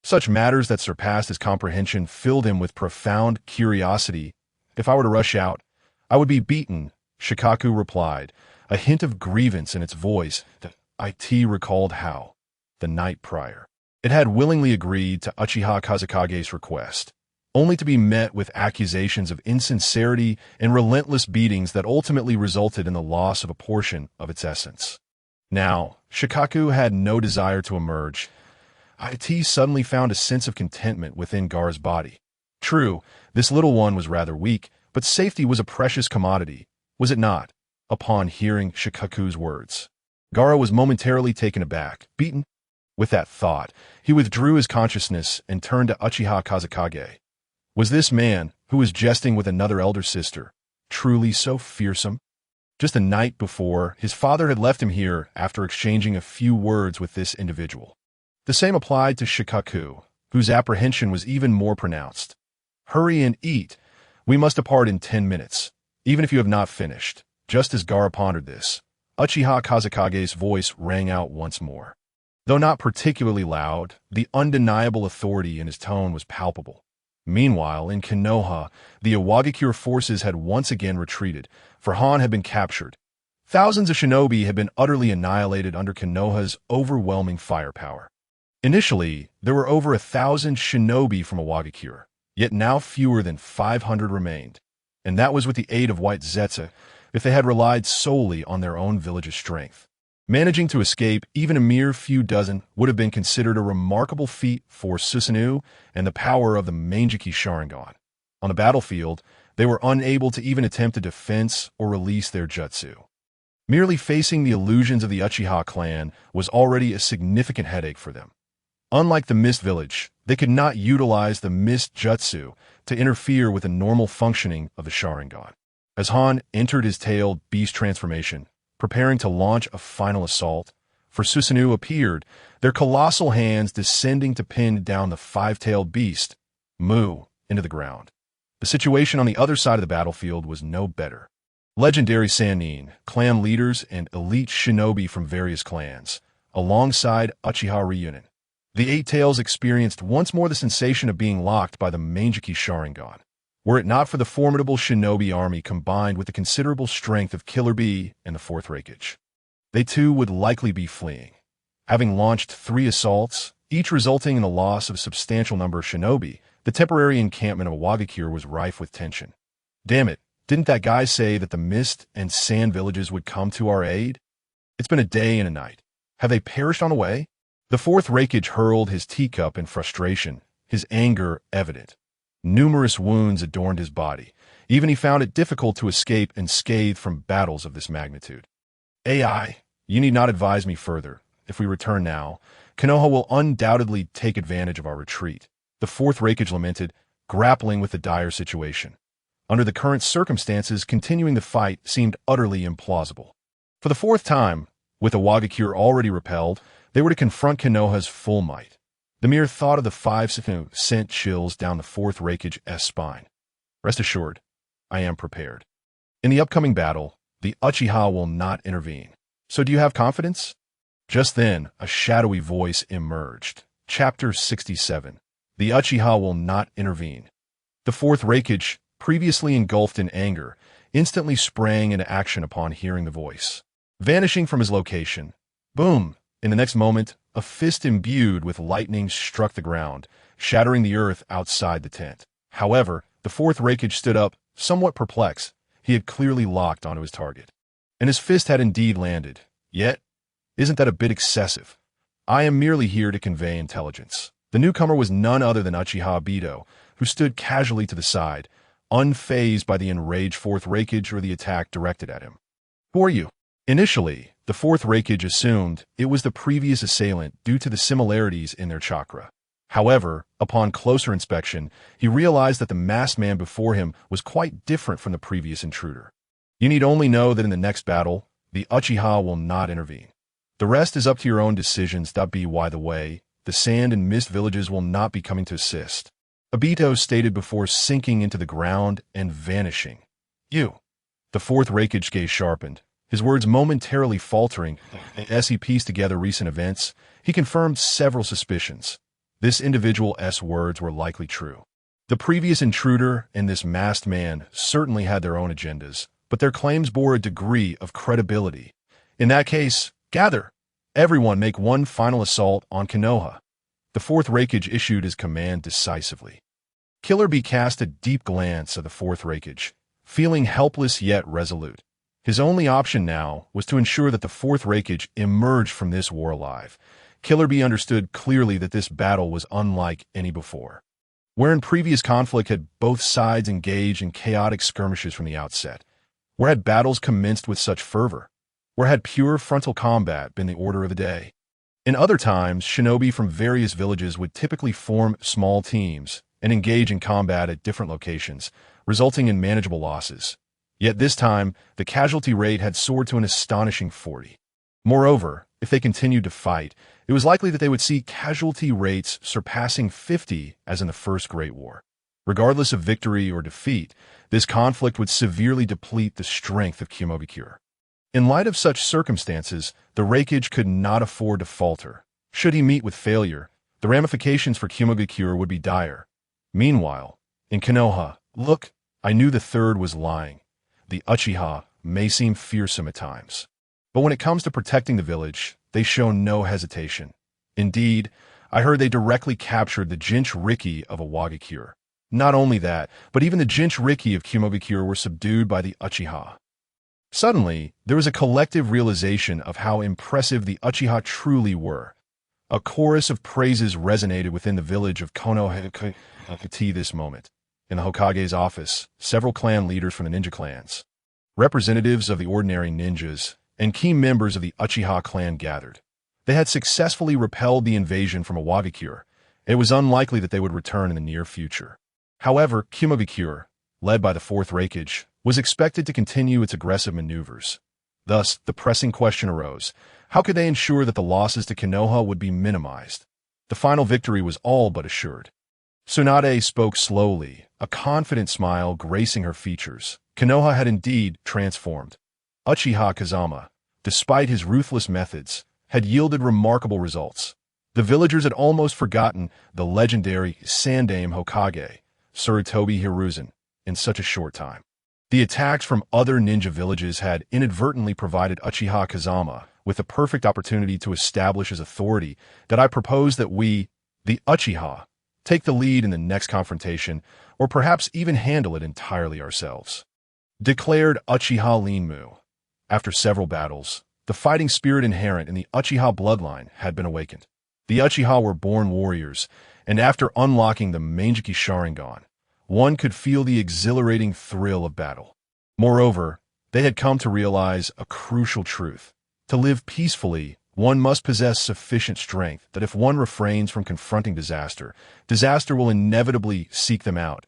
Such matters that surpassed his comprehension filled him with profound curiosity. "If I were to rush out, I would be beaten," Shikaku replied, a hint of grievance in its voice that it recalled how, the night prior, it had willingly agreed to Uchiha Kazekage's request, only to be met with accusations of insincerity and relentless beatings that ultimately resulted in the loss of a portion of its essence. Now, Shikaku had no desire to emerge. It suddenly found a sense of contentment within Gaara's body. True, this little one was rather weak, but safety was a precious commodity, was it not? Upon hearing Shikaku's words, Gaara was momentarily taken aback. Beaten? With that thought, he withdrew his consciousness and turned to Uchiha Kazekage. Was this man, who was jesting with another elder sister, truly so fearsome? Just a night before, his father had left him here after exchanging a few words with this individual. The same applied to Shikaku, whose apprehension was even more pronounced. "Hurry and eat. We must depart in 10 minutes, even if you have not finished." Just as Gaara pondered this, Uchiha Kazekage's voice rang out once more. Though not particularly loud, the undeniable authority in his tone was palpable. Meanwhile, in Konoha, the Iwagakure forces had once again retreated, for Han had been captured. Thousands of shinobi had been utterly annihilated under Konoha's overwhelming firepower. Initially, there were over 1,000 shinobi from Iwagakure, yet now fewer than 500 remained. And that was with the aid of White Zetsu, if they had relied solely on their own village's strength. Managing to escape even a mere few dozen would have been considered a remarkable feat for Susanoo and the power of the Meijiki Sharingan. On the battlefield, they were unable to even attempt a defense or release their jutsu. Merely facing the illusions of the Uchiha clan was already a significant headache for them. Unlike the Mist Village, they could not utilize the Mist Jutsu to interfere with the normal functioning of the Sharingan. As Han entered his tailed beast transformation, preparing to launch a final assault, for Susanoo appeared, their colossal hands descending to pin down the five-tailed beast, Mu, into the ground. The situation on the other side of the battlefield was no better. Legendary Sannin, clan leaders, and elite shinobi from various clans, alongside Uchiha Ryunin. The Eight Tails experienced once more the sensation of being locked by the Meijiki Sharingan. Were it not for the formidable shinobi army combined with the considerable strength of Killer Bee and the Fourth Raikage, they too would likely be fleeing. Having launched 3 assaults, each resulting in the loss of a substantial number of shinobi, the temporary encampment of Iwagakure was rife with tension. Damn it, didn't that guy say that the Mist and Sand villages would come to our aid? It's been a day and a night. Have they perished on the way? The Fourth Raikage hurled his teacup in frustration, his anger evident. Numerous wounds adorned his body. Even he found it difficult to escape unscathed from battles of this magnitude. "AI, you need not advise me further. If we return now, Konoha will undoubtedly take advantage of our retreat," the Fourth Raikage lamented, grappling with the dire situation. Under the current circumstances, continuing the fight seemed utterly implausible. For the 4th time, with Iwagakure already repelled, they were to confront Konoha's full might. The mere thought of the 5 Susanoo sent chills down the Fourth Raikage's spine. Rest assured, I am prepared. In the upcoming battle, the Uchiha will not intervene. So do you have confidence? Just then, a shadowy voice emerged. Chapter 67. The Uchiha will not intervene. The Fourth Raikage, previously engulfed in anger, instantly sprang into action upon hearing the voice. Vanishing from his location, boom! In the next moment, a fist imbued with lightning struck the ground, shattering the earth outside the tent. However, the Fourth Raikage stood up, somewhat perplexed. He had clearly locked onto his target. And his fist had indeed landed. Yet, isn't that a bit excessive? I am merely here to convey intelligence. The newcomer was none other than Uchiha Obito, who stood casually to the side, unfazed by the enraged Fourth Raikage or the attack directed at him. Who are you? Initially, the Fourth Raikage assumed it was the previous assailant due to the similarities in their chakra. However, upon closer inspection, he realized that the masked man before him was quite different from the previous intruder. You need only know that in the next battle, the Uchiha will not intervene. The rest is up to your own decisions. By the way, the sand and mist villages will not be coming to assist. Obito stated before sinking into the ground and vanishing. You. The fourth Raikage gaze sharpened, his words momentarily faltering. As he pieced together recent events, he confirmed several suspicions. This individual's words were likely true. The previous intruder and this masked man certainly had their own agendas, but their claims bore a degree of credibility. In that case, gather. Everyone make one final assault on Konoha. The fourth Raikage issued his command decisively. Killer Bee cast a deep glance at the fourth Raikage, feeling helpless yet resolute. His only option now was to ensure that the fourth Raikage emerged from this war alive. Killer Bee understood clearly that this battle was unlike any before. Where in previous conflict had both sides engaged in chaotic skirmishes from the outset? Where had battles commenced with such fervor? Where had pure frontal combat been the order of the day? In other times, shinobi from various villages would typically form small teams and engage in combat at different locations, resulting in manageable losses. Yet this time, the casualty rate had soared to an astonishing 40. Moreover, if they continued to fight, it was likely that they would see casualty rates surpassing 50 as in the First Great War. Regardless of victory or defeat, this conflict would severely deplete the strength of Kimogakure. In light of such circumstances, the Raikage could not afford to falter. Should he meet with failure, the ramifications for Kimogakure would be dire. Meanwhile, in Konoha, look, I knew the third was lying. The Uchiha may seem fearsome at times, but when it comes to protecting the village, they show no hesitation. Indeed, I heard they directly captured the Jinchuriki of Awagakure. Not only that, but even the Jinchuriki of Kimogakure were subdued by the Uchiha. Suddenly, there was a collective realization of how impressive the Uchiha truly were. A chorus of praises resonated within the village of Konoha this moment. In the Hokage's office, several clan leaders from the ninja clans, representatives of the ordinary ninjas, and key members of the Uchiha clan gathered. They had successfully repelled the invasion from Awagakure. It was unlikely that they would return in the near future. However, Kimogakure, led by the fourth Raikage, was expected to continue its aggressive maneuvers. Thus, the pressing question arose, how could they ensure that the losses to Konoha would be minimized? The final victory was all but assured. Tsunade spoke slowly, a confident smile gracing her features. Konoha had indeed transformed. Uchiha Kazama, despite his ruthless methods, had yielded remarkable results. The villagers had almost forgotten the legendary Sandaime Hokage, Sarutobi Hiruzen, in such a short time. The attacks from other ninja villages had inadvertently provided Uchiha Kazama with the perfect opportunity to establish his authority. That I propose that we, the Uchiha, take the lead in the next confrontation, or perhaps even handle it entirely ourselves. Declared Uchiha Linmu. After several battles, the fighting spirit inherent in the Uchiha bloodline had been awakened. The Uchiha were born warriors, and after unlocking the Manjiki Sharingan, one could feel the exhilarating thrill of battle. Moreover, they had come to realize a crucial truth. To live peacefully, one must possess sufficient strength that if one refrains from confronting disaster, disaster will inevitably seek them out.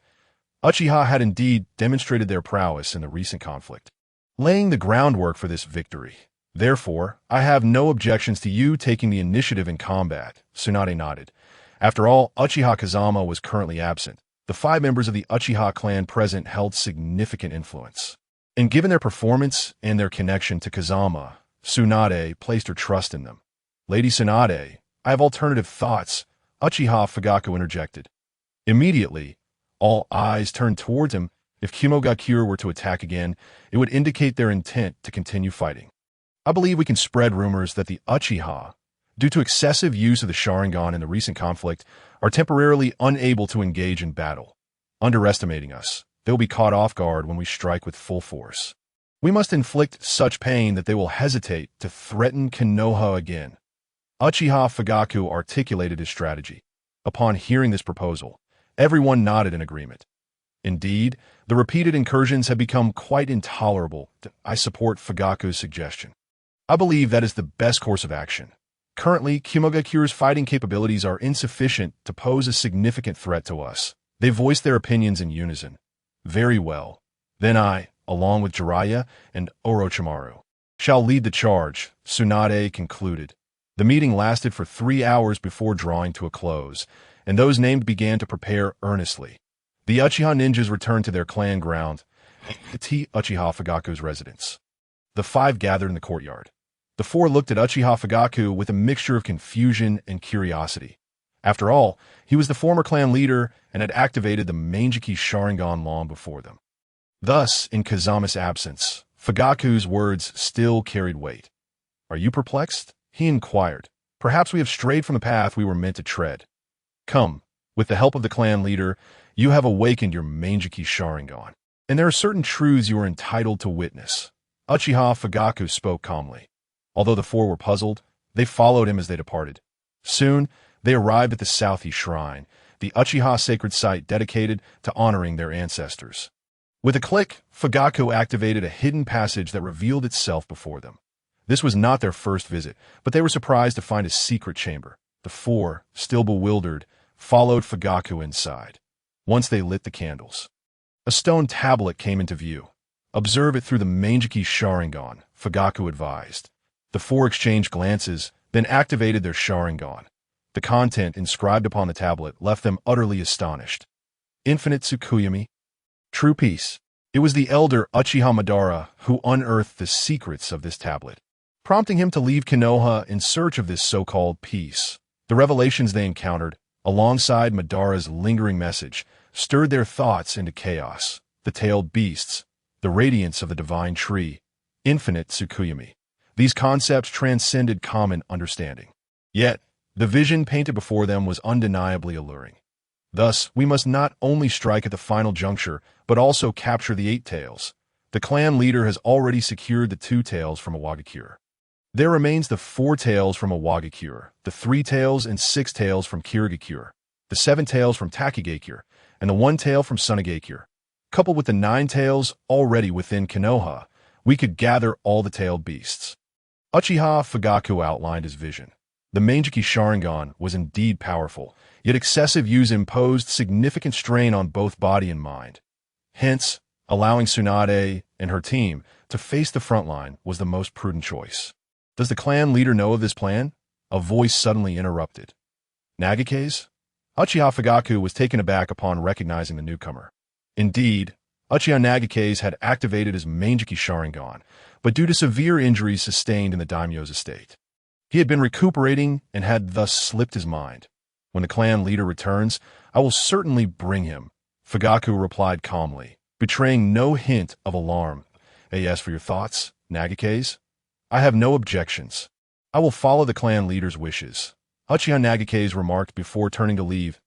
Uchiha had indeed demonstrated their prowess in the recent conflict, laying the groundwork for this victory. Therefore, I have no objections to you taking the initiative in combat, Tsunade nodded. After all, Uchiha Kazama was currently absent. The 5 members of the Uchiha clan present held significant influence. And given their performance and their connection to Kazama, Tsunade placed her trust in them. Lady Tsunade, I have alternative thoughts, Uchiha Fugaku interjected. Immediately, all eyes turned towards him. If Kimogakure were to attack again, it would indicate their intent to continue fighting. I believe we can spread rumors that the Uchiha, due to excessive use of the Sharingan in the recent conflict, are temporarily unable to engage in battle. Underestimating us, they will be caught off guard when we strike with full force. We must inflict such pain that they will hesitate to threaten Konoha again. Uchiha Fugaku articulated his strategy. Upon hearing this proposal, everyone nodded in agreement. Indeed, the repeated incursions had become quite intolerable. I support Fugaku's suggestion. I believe that is the best course of action. Currently, Kumogakure's fighting capabilities are insufficient to pose a significant threat to us. They voiced their opinions in unison. Very well. Then I, along with Jiraiya and Orochimaru, shall lead the charge, Tsunade concluded. The meeting lasted for 3 hours before drawing to a close, and those named began to prepare earnestly. The Uchiha ninjas returned to their clan ground, Itachi Uchiha Fugaku's residence. The 5 gathered in the courtyard. The 4 looked at Uchiha Fugaku with a mixture of confusion and curiosity. After all, he was the former clan leader and had activated the Manjiki Sharingan long before them. Thus, in Kazama's absence, Fugaku's words still carried weight. "Are you perplexed?" he inquired. "Perhaps we have strayed from the path we were meant to tread. Come, with the help of the clan leader, you have awakened your Manjiki Sharingan, and there are certain truths you are entitled to witness." Uchiha Fugaku spoke calmly. Although the 4 were puzzled, they followed him as they departed. Soon, they arrived at the Southeast Shrine, the Uchiha sacred site dedicated to honoring their ancestors. With a click, Fugaku activated a hidden passage that revealed itself before them. This was not their first visit, but they were surprised to find a secret chamber. The 4, still bewildered, followed Fugaku inside. Once they lit the candles, a stone tablet came into view. "Observe it through the Manjiki Sharingan," Fugaku advised. The 4 exchanged glances, then activated their Sharingan. The content inscribed upon the tablet left them utterly astonished. "Infinite Tsukuyami. True peace." It was the elder Uchiha Madara who unearthed the secrets of this tablet, prompting him to leave Konoha in search of this so-called peace. The revelations they encountered, alongside Madara's lingering message, stirred their thoughts into chaos. The tailed beasts, the radiance of the divine tree, infinite Tsukuyami. These concepts transcended common understanding. Yet, the vision painted before them was undeniably alluring. Thus, we must not only strike at the final juncture, but also capture the 8 tails. The clan leader has already secured the 2 tails from Iwagakure. There remains the 4 tails from Iwagakure, the 3 tails and 6 tails from Kirigakure, the 7 tails from Takigakure, and the 1 tail from Sunagakure. Coupled with the 9 tails already within Konoha, we could gather all the tailed beasts. Uchiha Fugaku outlined his vision. The Manjiki Sharingan was indeed powerful, yet excessive use imposed significant strain on both body and mind. Hence, allowing Tsunade and her team to face the front line was the most prudent choice. "Does the clan leader know of this plan?" A voice suddenly interrupted. "Nagake's?" Uchiha Fugaku was taken aback upon recognizing the newcomer. Indeed, Uchiha Nagake's had activated his Manjiki Sharingan, but due to severe injuries sustained in the daimyo's estate, he had been recuperating and had thus slipped his mind. "When the clan leader returns, I will certainly bring him," Fugaku replied calmly, betraying no hint of alarm. "As for your thoughts, Nagake's? I have no objections. I will follow the clan leader's wishes," Uchiha Nagake's remarked before turning to leave.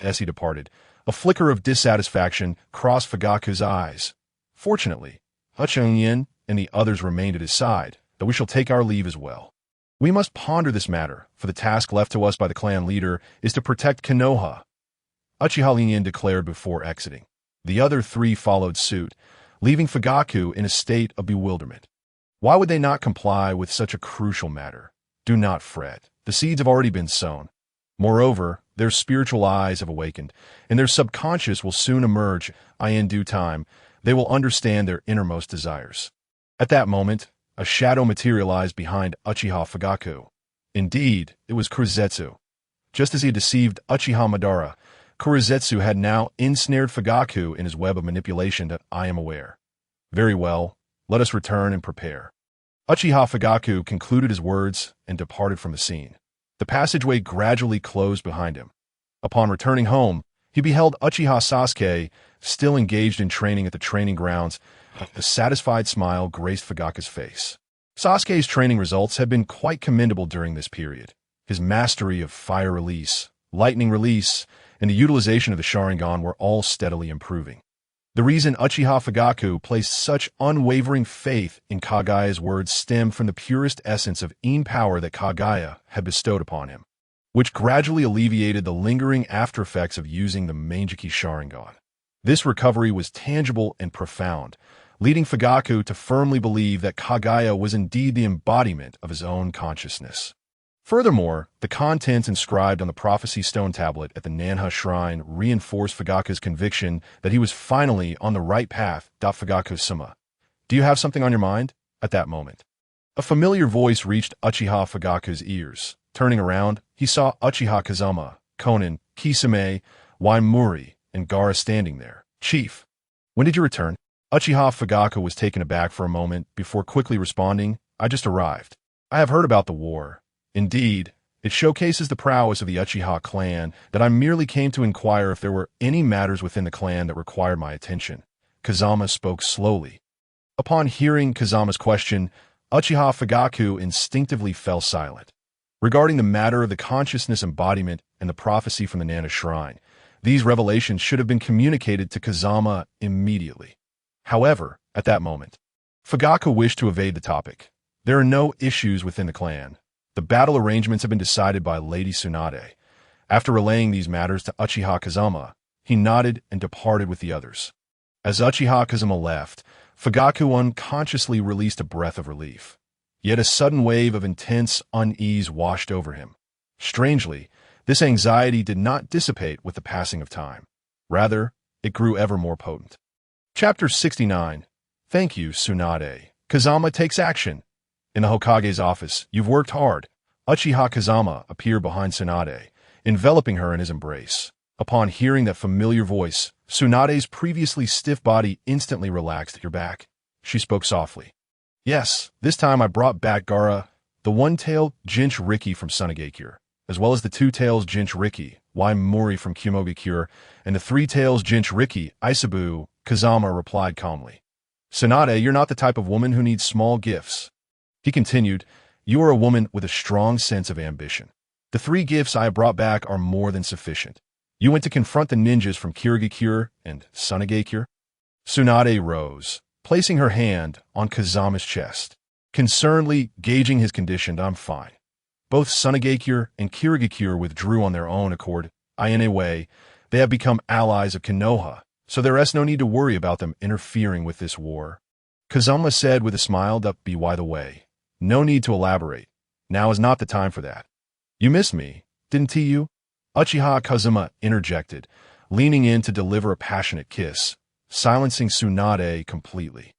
As he departed, a flicker of dissatisfaction crossed Fugaku's eyes. Fortunately, Uchiha and the others remained at his side, though we shall take our leave as well. We must ponder this matter, for the task left to us by the clan leader is to protect Konoha, Uchiha Linyin declared before exiting. The other 3 followed suit, leaving Fugaku in a state of bewilderment. Why would they not comply with such a crucial matter? Do not fret. The seeds have already been sown. Moreover, their spiritual eyes have awakened, and their subconscious will soon emerge. In due time, they will understand their innermost desires. At that moment, a shadow materialized behind Uchiha Fugaku. Indeed, it was Kurozetsu. Just as he had deceived Uchiha Madara, Kurozetsu had now ensnared Fugaku in his web of manipulation that I am aware. Very well, let us return and prepare. Uchiha Fugaku concluded his words and departed from the scene. The passageway gradually closed behind him. Upon returning home, he beheld Uchiha Sasuke still engaged in training at the training grounds. A satisfied smile graced Fugaku's face. Sasuke's training results had been quite commendable during this period. His mastery of fire release, lightning release, and the utilization of the Sharingan were all steadily improving. The reason Uchiha Fugaku placed such unwavering faith in Kagaya's words stemmed from the purest essence of Yin power that Kagaya had bestowed upon him, which gradually alleviated the lingering aftereffects of using the Manjiki Sharingan. This recovery was tangible and profound, leading Fugaku to firmly believe that Kagaya was indeed the embodiment of his own consciousness. Furthermore, the contents inscribed on the prophecy stone tablet at the Nanha Shrine reinforced Fugaku's conviction that he was finally on the right path. Fugaku-sama, do you have something on your mind? At that moment, a familiar voice reached Uchiha Fugaku's ears. Turning around, he saw Uchiha Kazama, Konan, Kisame, Waimuri, and Gaara standing there. Chief, when did you return? Uchiha Fugaku was taken aback for a moment before quickly responding, I just arrived. I have heard about the war. Indeed, it showcases the prowess of the Uchiha clan that I merely came to inquire if there were any matters within the clan that required my attention. Kazama spoke slowly. Upon hearing Kazama's question, Uchiha Fugaku instinctively fell silent. Regarding the matter of the consciousness embodiment and the prophecy from the Nana Shrine, these revelations should have been communicated to Kazama immediately. However, at that moment, Fugaku wished to evade the topic. There are no issues within the clan. The battle arrangements have been decided by Lady Tsunade. After relaying these matters to Uchiha Kazama, he nodded and departed with the others. As Uchiha Kazama left, Fugaku unconsciously released a breath of relief. Yet a sudden wave of intense unease washed over him. Strangely, this anxiety did not dissipate with the passing of time. Rather, it grew ever more potent. Chapter 69. Thank you, Tsunade. Kazama takes action. In the Hokage's office, you've worked hard. Uchiha Kazama appeared behind Tsunade, enveloping her in his embrace. Upon hearing that familiar voice, Tsunade's previously stiff body instantly relaxed. You're back, she spoke softly. Yes, this time I brought back Gaara, the one-tailed Jinchuriki from Sunagakure, as well as the two-tails Jinchuriki, Waimuri from Kumogakure, and the three-tails Jinchuriki, Isabu, Kazama replied calmly. Tsunade, you're not the type of woman who needs small gifts. He continued, you are a woman with a strong sense of ambition. The 3 gifts I have brought back are more than sufficient. You went to confront the ninjas from Kirigakure and Sunagakure? Tsunade rose, placing her hand on Kazama's chest. Concernedly gauging his condition, I'm fine. Both Sunagakure and Kirigakure withdrew on their own accord. In a way, they have become allies of Konoha, so there is no need to worry about them interfering with this war. Kazama said with a smile, by the way. No need to elaborate. Now is not the time for that. You missed me, didn't you? Uchiha Kazama interjected, leaning in to deliver a passionate kiss, silencing Tsunade completely.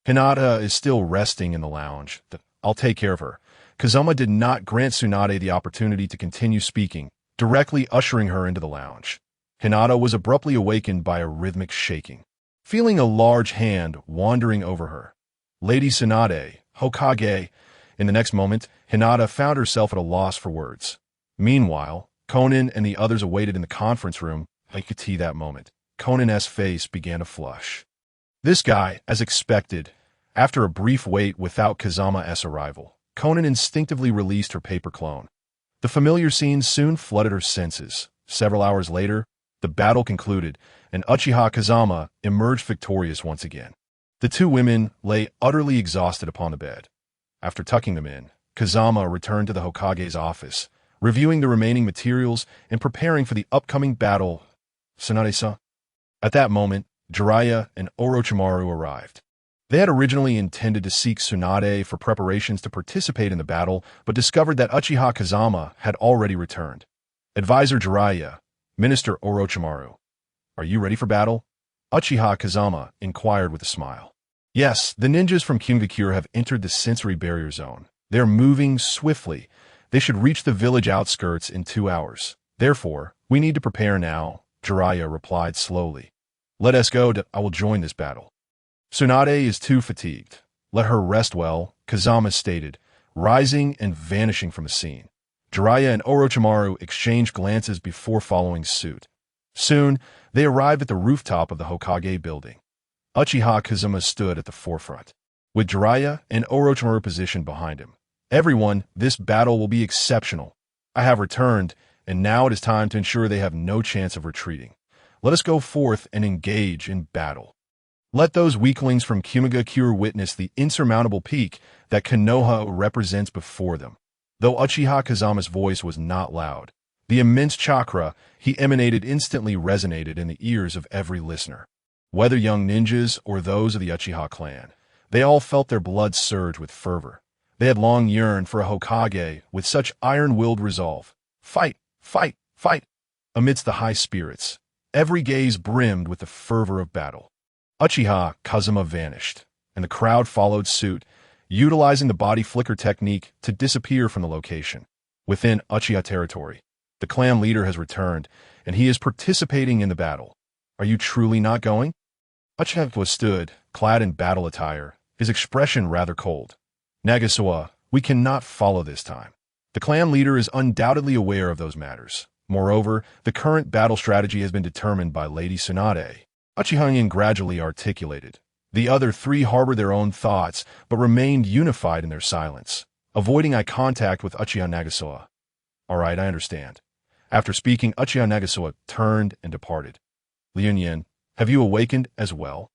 Hinata is still resting in the lounge. I'll take care of her. Kazama did not grant Tsunade the opportunity to continue speaking, directly ushering her into the lounge. Hinata was abruptly awakened by a rhythmic shaking, feeling a large hand wandering over her. Lady Tsunade, Hokage. In the next moment, Hinata found herself at a loss for words. Meanwhile, Konan and the others awaited in the conference room. I could see that moment. Konan's face began to flush. This guy, as expected, after a brief wait without Kazama's arrival, Konan instinctively released her paper clone. The familiar scene soon flooded her senses. Several hours later, the battle concluded, and Uchiha Kazama emerged victorious once again. The 2 women lay utterly exhausted upon the bed. After tucking them in, Kazama returned to the Hokage's office, reviewing the remaining materials and preparing for the upcoming battle. Tsunade-san. At that moment, Jiraiya and Orochimaru arrived. They had originally intended to seek Tsunade for preparations to participate in the battle, but discovered that Uchiha Kazama had already returned. Advisor Jiraiya, Minister Orochimaru. Are you ready for battle? Uchiha Kazama inquired with a smile. Yes, the ninjas from Kumogakure have entered the sensory barrier zone. They are moving swiftly. They should reach the village outskirts in 2 hours. Therefore, we need to prepare now, Jiraiya replied slowly. Let us go. I will join this battle. Tsunade is too fatigued. Let her rest well, Kazama stated, rising and vanishing from the scene. Jiraiya and Orochimaru exchanged glances before following suit. Soon, they arrived at the rooftop of the Hokage building. Uchiha Kazama stood at the forefront, with Jiraiya and Orochimaru positioned behind him. Everyone, this battle will be exceptional. I have returned, and now it is time to ensure they have no chance of retreating. Let us go forth and engage in battle. Let those weaklings from Kumogakure witness the insurmountable peak that Konoha represents before them. Though Uchiha Kazama's voice was not loud, the immense chakra he emanated instantly resonated in the ears of every listener. Whether young ninjas or those of the Uchiha clan, they all felt their blood surge with fervor. They had long yearned for a Hokage with such iron-willed resolve. Fight, fight, fight! Amidst the high spirits, every gaze brimmed with the fervor of battle. Uchiha Kazuma vanished, and the crowd followed suit, utilizing the body flicker technique to disappear from the location. Within Uchiha territory, the clan leader has returned, and he is participating in the battle. Are you truly not going? Uchiha stood, clad in battle attire, his expression rather cold. Nagasawa, we cannot follow this time. The clan leader is undoubtedly aware of those matters. Moreover, the current battle strategy has been determined by Lady Tsunade. Uchiha gradually articulated. The other three harbored their own thoughts, but remained unified in their silence, avoiding eye contact with Uchiha Nagasawa. All right, I understand. After speaking, Uchiha Nagasawa turned and departed. Liu, have you awakened as well?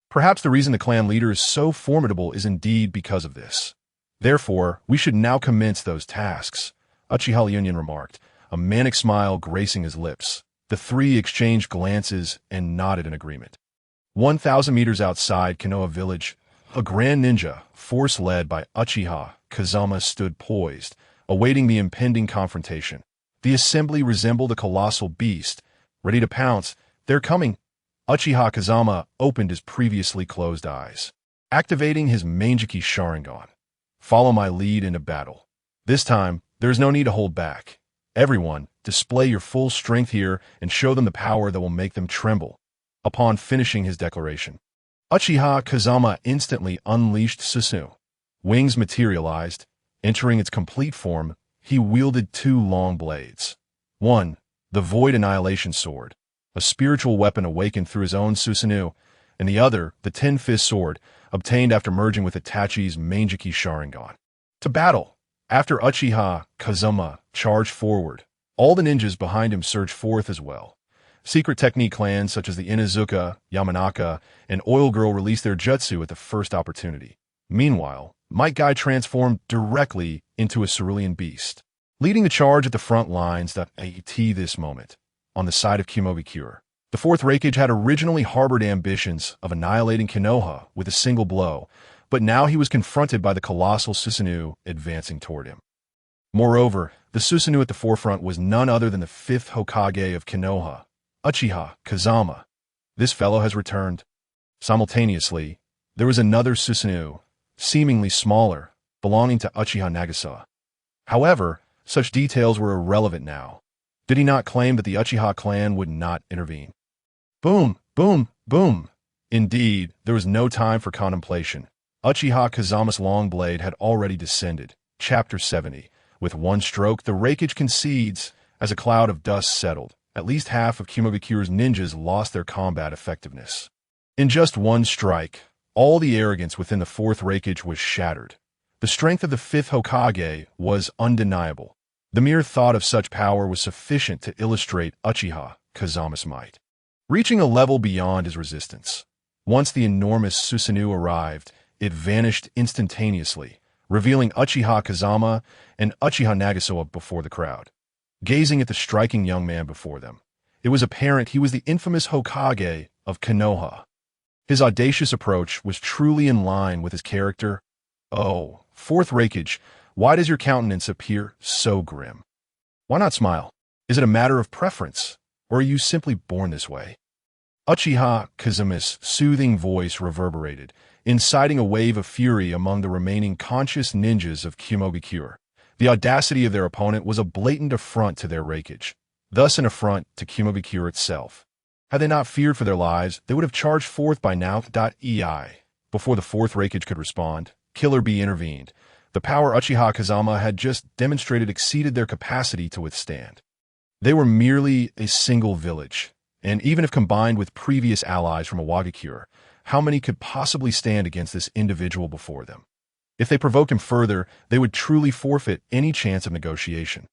Perhaps the reason the clan leader is so formidable is indeed because of this. Therefore, we should now commence those tasks, Uchiha Liu remarked, a manic smile gracing his lips. The three exchanged glances and nodded in agreement. 1,000 meters outside Konoha village, a grand ninja, force led by Uchiha Kazama, stood poised, awaiting the impending confrontation. The assembly resembled a colossal beast, ready to pounce. They're coming. Uchiha Kazama opened his previously closed eyes, activating his Manjiki Sharingan. Follow my lead into battle. This time, there is no need to hold back. Everyone, display your full strength here and show them the power that will make them tremble. Upon finishing his declaration, Uchiha Kazama instantly unleashed Susanoo. Wings materialized. Entering its complete form, he wielded two long blades. One, the Void Annihilation Sword, a spiritual weapon awakened through his own Susanoo, and the other, the Ten-Fist Sword, obtained after merging with Itachi's Manjiki Sharingan. To battle! After Uchiha Kazama charged forward, all the ninjas behind him surged forth as well. Secret technique clans such as the Inuzuka, Yamanaka, and Oil Girl released their jutsu at the first opportunity. Meanwhile, Might Guy transformed directly into a cerulean beast, leading the charge at the front lines that AT this moment. On the side of Kumogakure, the fourth Raikage had originally harbored ambitions of annihilating Konoha with a single blow, but now he was confronted by the colossal Susanoo advancing toward him. Moreover, the Susanoo at the forefront was none other than the fifth Hokage of Konoha, Uchiha Kazama. This fellow has returned. Simultaneously, there was another Susanoo, seemingly smaller, belonging to Uchiha Nagasawa. However, such details were irrelevant now. Did he not claim that the Uchiha clan would not intervene? Boom, boom, boom. Indeed, there was no time for contemplation. Uchiha Kazama's long blade had already descended. Chapter 70. With one stroke, the Raikage concedes. As a cloud of dust settled, at least half of Kumogakure's ninjas lost their combat effectiveness. In just one strike, all the arrogance within the fourth Raikage was shattered. The strength of the fifth Hokage was undeniable. The mere thought of such power was sufficient to illustrate Uchiha Kazama's might, reaching a level beyond his resistance. Once the enormous Susanoo arrived, it vanished instantaneously, revealing Uchiha Kazama and Uchiha Nagasawa before the crowd. Gazing at the striking young man before them, it was apparent he was the infamous Hokage of Konoha. His audacious approach was truly in line with his character. Oh, fourth Raikage, why does your countenance appear so grim? Why not smile? Is it a matter of preference, or are you simply born this way? Uchiha Kazama's soothing voice reverberated, inciting a wave of fury among the remaining conscious ninjas of Kumogakure. The audacity of their opponent was a blatant affront to their Raikage, thus an affront to Kumogakure itself. Had they not feared for their lives, they would have charged forth by now. Before the fourth Raikage could respond, Killer Bee intervened. The power Uchiha Kazama had just demonstrated exceeded their capacity to withstand. They were merely a single village, and even if combined with previous allies from Iwagakure, how many could possibly stand against this individual before them? If they provoked him further, they would truly forfeit any chance of negotiation.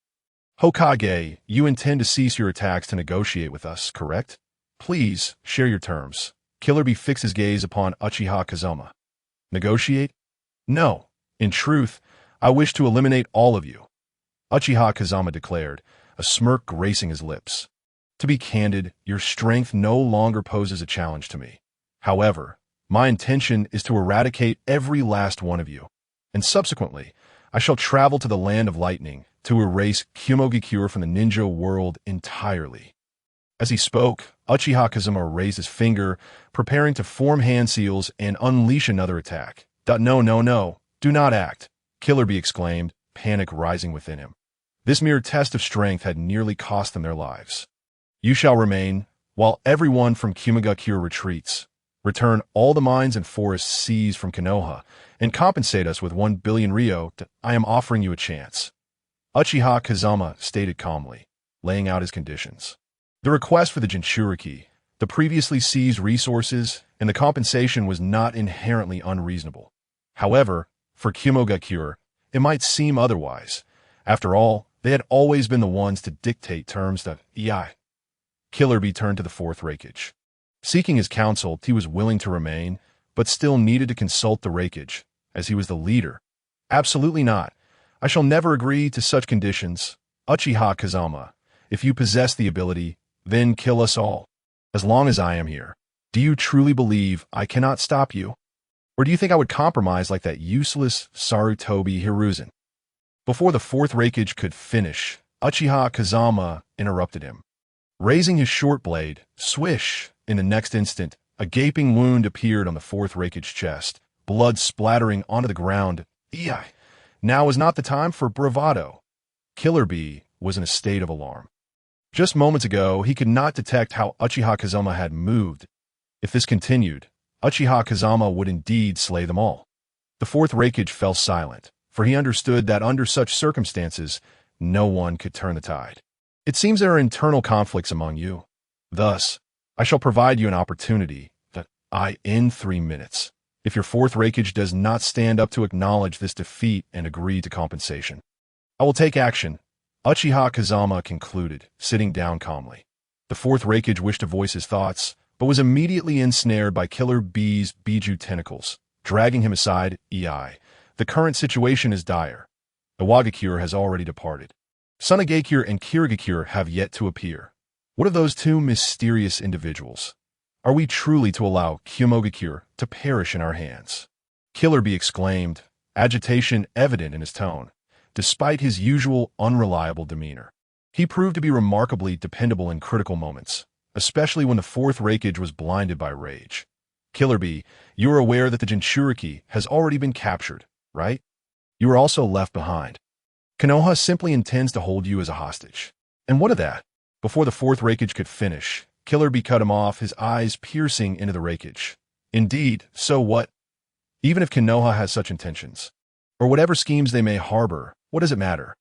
Hokage, you intend to cease your attacks to negotiate with us, correct? Please, share your terms. Killer Bee fixed his gaze upon Uchiha Kazama. Negotiate? No. In truth, I wish to eliminate all of you. Uchiha Kazama declared, a smirk gracing his lips. To be candid, your strength no longer poses a challenge to me. However, my intention is to eradicate every last one of you, and subsequently, I shall travel to the land of lightning to erase Kumogakure from the ninja world entirely. As he spoke, Uchiha Kazama raised his finger, preparing to form hand seals and unleash another attack. No, no, no, do not act, Killer Bee exclaimed, panic rising within him. This mere test of strength had nearly cost them their lives. You shall remain, while everyone from Kumogakure retreats. Return all the mines and forests seized from Konoha, and compensate us with 1 billion ryo. I am offering you a chance. Uchiha Kazama stated calmly, laying out his conditions. The request for the Jinchuriki, the previously seized resources, and the compensation was not inherently unreasonable. However, for Kumogakure, it might seem otherwise. After all, they had always been the ones to dictate terms to EI. Killer Bee turned to the fourth Raikage. Seeking his counsel, he was willing to remain, but still needed to consult the Raikage, as he was the leader. Absolutely not. I shall never agree to such conditions. Uchiha Kazama, if you possess the ability, then kill us all. As long as I am here. Do you truly believe I cannot stop you? Or do you think I would compromise like that useless Sarutobi Hiruzen? Before the fourth Raikage could finish, Uchiha Kazama interrupted him. Raising his short blade, swish! In the next instant, a gaping wound appeared on the fourth Raikage's chest, blood splattering onto the ground. Ei! Now was not the time for bravado. Killer Bee was in a state of alarm. Just moments ago, he could not detect how Uchiha Kazama had moved. If this continued, Uchiha Kazama would indeed slay them all. The fourth Raikage fell silent, for he understood that under such circumstances, no one could turn the tide. It seems there are internal conflicts among you. Thus, I shall provide you an opportunity that in 3 minutes, if your fourth Raikage does not stand up to acknowledge this defeat and agree to compensation. I will take action, Uchiha Kazama concluded, sitting down calmly. The fourth Raikage wished to voice his thoughts, but was immediately ensnared by Killer Bee's Biju tentacles, dragging him aside. The current situation is dire. Iwagakure has already departed. Sunagakure and Kirigakure have yet to appear. What of those two mysterious individuals? Are we truly to allow Kumogakure to perish in our hands? Killer Bee exclaimed, agitation evident in his tone, despite his usual unreliable demeanor. He proved to be remarkably dependable in critical moments, especially when the fourth Raikage was blinded by rage. Killer Bee, you are aware that the Jinchuriki has already been captured, right? You are also left behind. Konoha simply intends to hold you as a hostage. And what of that? Before the fourth Raikage could finish, Killer Bee cut him off, his eyes piercing into the Raikage. Indeed, so what? Even if Konoha has such intentions, or whatever schemes they may harbor, what does it matter?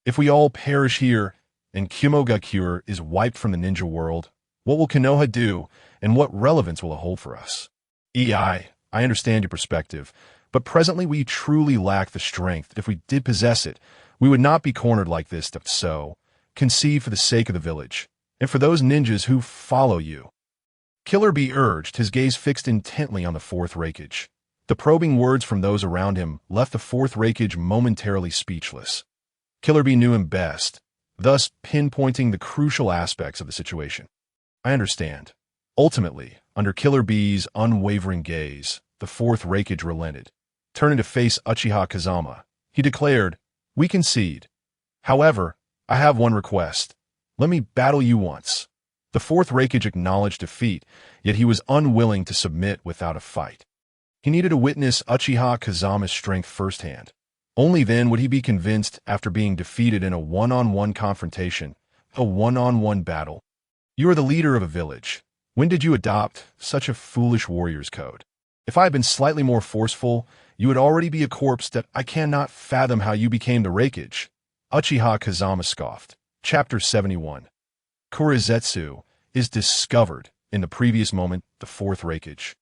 If we all perish here, and Kumogakure is wiped from the ninja world, what will Konoha do, and what relevance will it hold for us? I understand your perspective, but presently we truly lack the strength that if we did possess it, we would not be cornered like this. So, conceive for the sake of the village, and for those ninjas who follow you. Killer Bee urged, his gaze fixed intently on the fourth Raikage. The probing words from those around him left the fourth Raikage momentarily speechless. Killer Bee knew him best, thus pinpointing the crucial aspects of the situation. I understand. Ultimately, under Killer Bee's unwavering gaze, the fourth Raikage relented. Turning to face Uchiha Kazama, he declared, we concede. However, I have one request. Let me battle you once. The fourth Raikage acknowledged defeat, yet he was unwilling to submit without a fight. He needed to witness Uchiha Kazama's strength firsthand. Only then would he be convinced after being defeated in a one-on-one confrontation, a one-on-one battle. You are the leader of a village. When did you adopt such a foolish warrior's code? If I had been slightly more forceful, you would already be a corpse. That I cannot fathom how you became the Raikage. Uchiha Kazama scoffed. Chapter 71. Kurizetsu is discovered. In the previous moment, the fourth Raikage,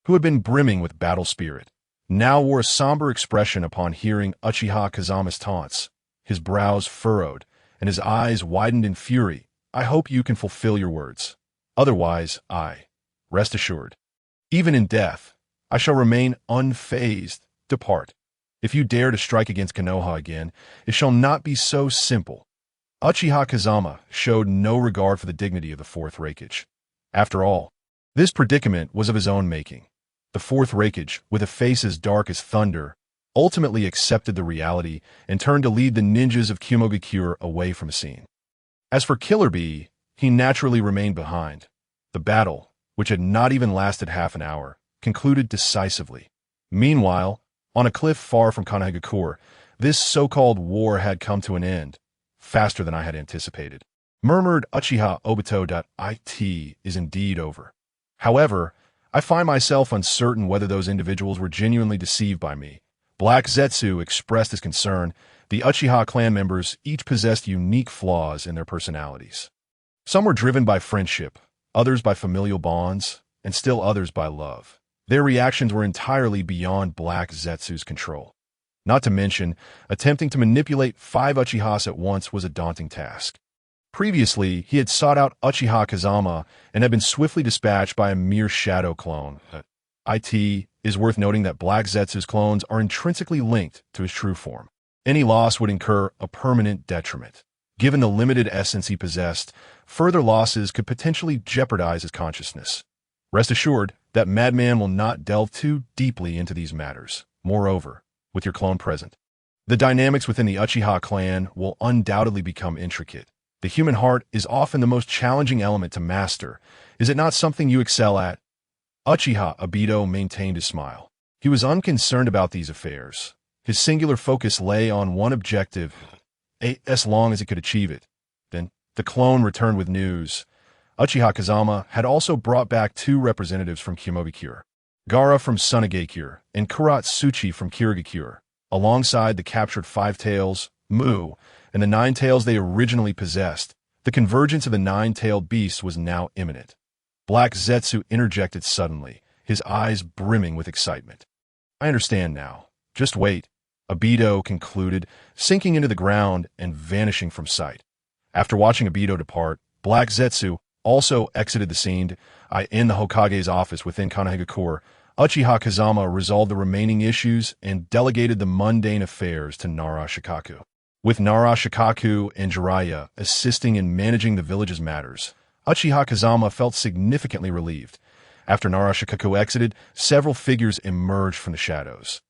who had been brimming with battle spirit, now wore a somber expression upon hearing Uchiha Kazama's taunts. His brows furrowed, and his eyes widened in fury. I hope you can fulfill your words. Otherwise, rest assured, even in death, I shall remain unfazed. Depart. If you dare to strike against Konoha again, it shall not be so simple. Uchiha Kazama showed no regard for the dignity of the fourth Raikage. After all, this predicament was of his own making. The fourth Raikage, with a face as dark as thunder, ultimately accepted the reality and turned to lead the ninjas of Kumogakure away from the scene. As for Killer Bee, he naturally remained behind. The battle, which had not even lasted half an hour, concluded decisively. Meanwhile, on a cliff far from Konohagakure, this so-called war had come to an end, faster than I had anticipated. Murmured Uchiha Obito.it is indeed over. However, I find myself uncertain whether those individuals were genuinely deceived by me. Black Zetsu expressed his concern. The Uchiha clan members each possessed unique flaws in their personalities. Some were driven by friendship, others by familial bonds, and still others by love. Their reactions were entirely beyond Black Zetsu's control. Not to mention, attempting to manipulate 5 Uchihas at once was a daunting task. Previously, he had sought out Uchiha Kazama and had been swiftly dispatched by a mere shadow clone. It is worth noting that Black Zetsu's clones are intrinsically linked to his true form. Any loss would incur a permanent detriment. Given the limited essence he possessed, further losses could potentially jeopardize his consciousness. Rest assured that Madman will not delve too deeply into these matters. Moreover, with your clone present, the dynamics within the Uchiha clan will undoubtedly become intricate. The human heart is often the most challenging element to master. Is it not something you excel at? Uchiha Obito maintained his smile. He was unconcerned about these affairs. His singular focus lay on one objective, as long as he could achieve it. Then, the clone returned with news. Uchiha Kazama had also brought back 2 representatives from Kumogakure, Gaara from Sunagakure and Kuratsuchi from Kirigakure, alongside the captured 5 tails, Mu, and the 9 tails they originally possessed. The convergence of the 9-tailed beast was now imminent. Black Zetsu interjected suddenly, his eyes brimming with excitement. I understand now. Just wait, Obito concluded, sinking into the ground and vanishing from sight. After watching Obito depart, Black Zetsu also exited the scene. In the Hokage's office within Konohagakure, Uchiha Kazama resolved the remaining issues and delegated the mundane affairs to Nara Shikaku. With Nara Shikaku and Jiraiya assisting in managing the village's matters, Uchiha Kazama felt significantly relieved. After Nara Shikaku exited, several figures emerged from the shadows.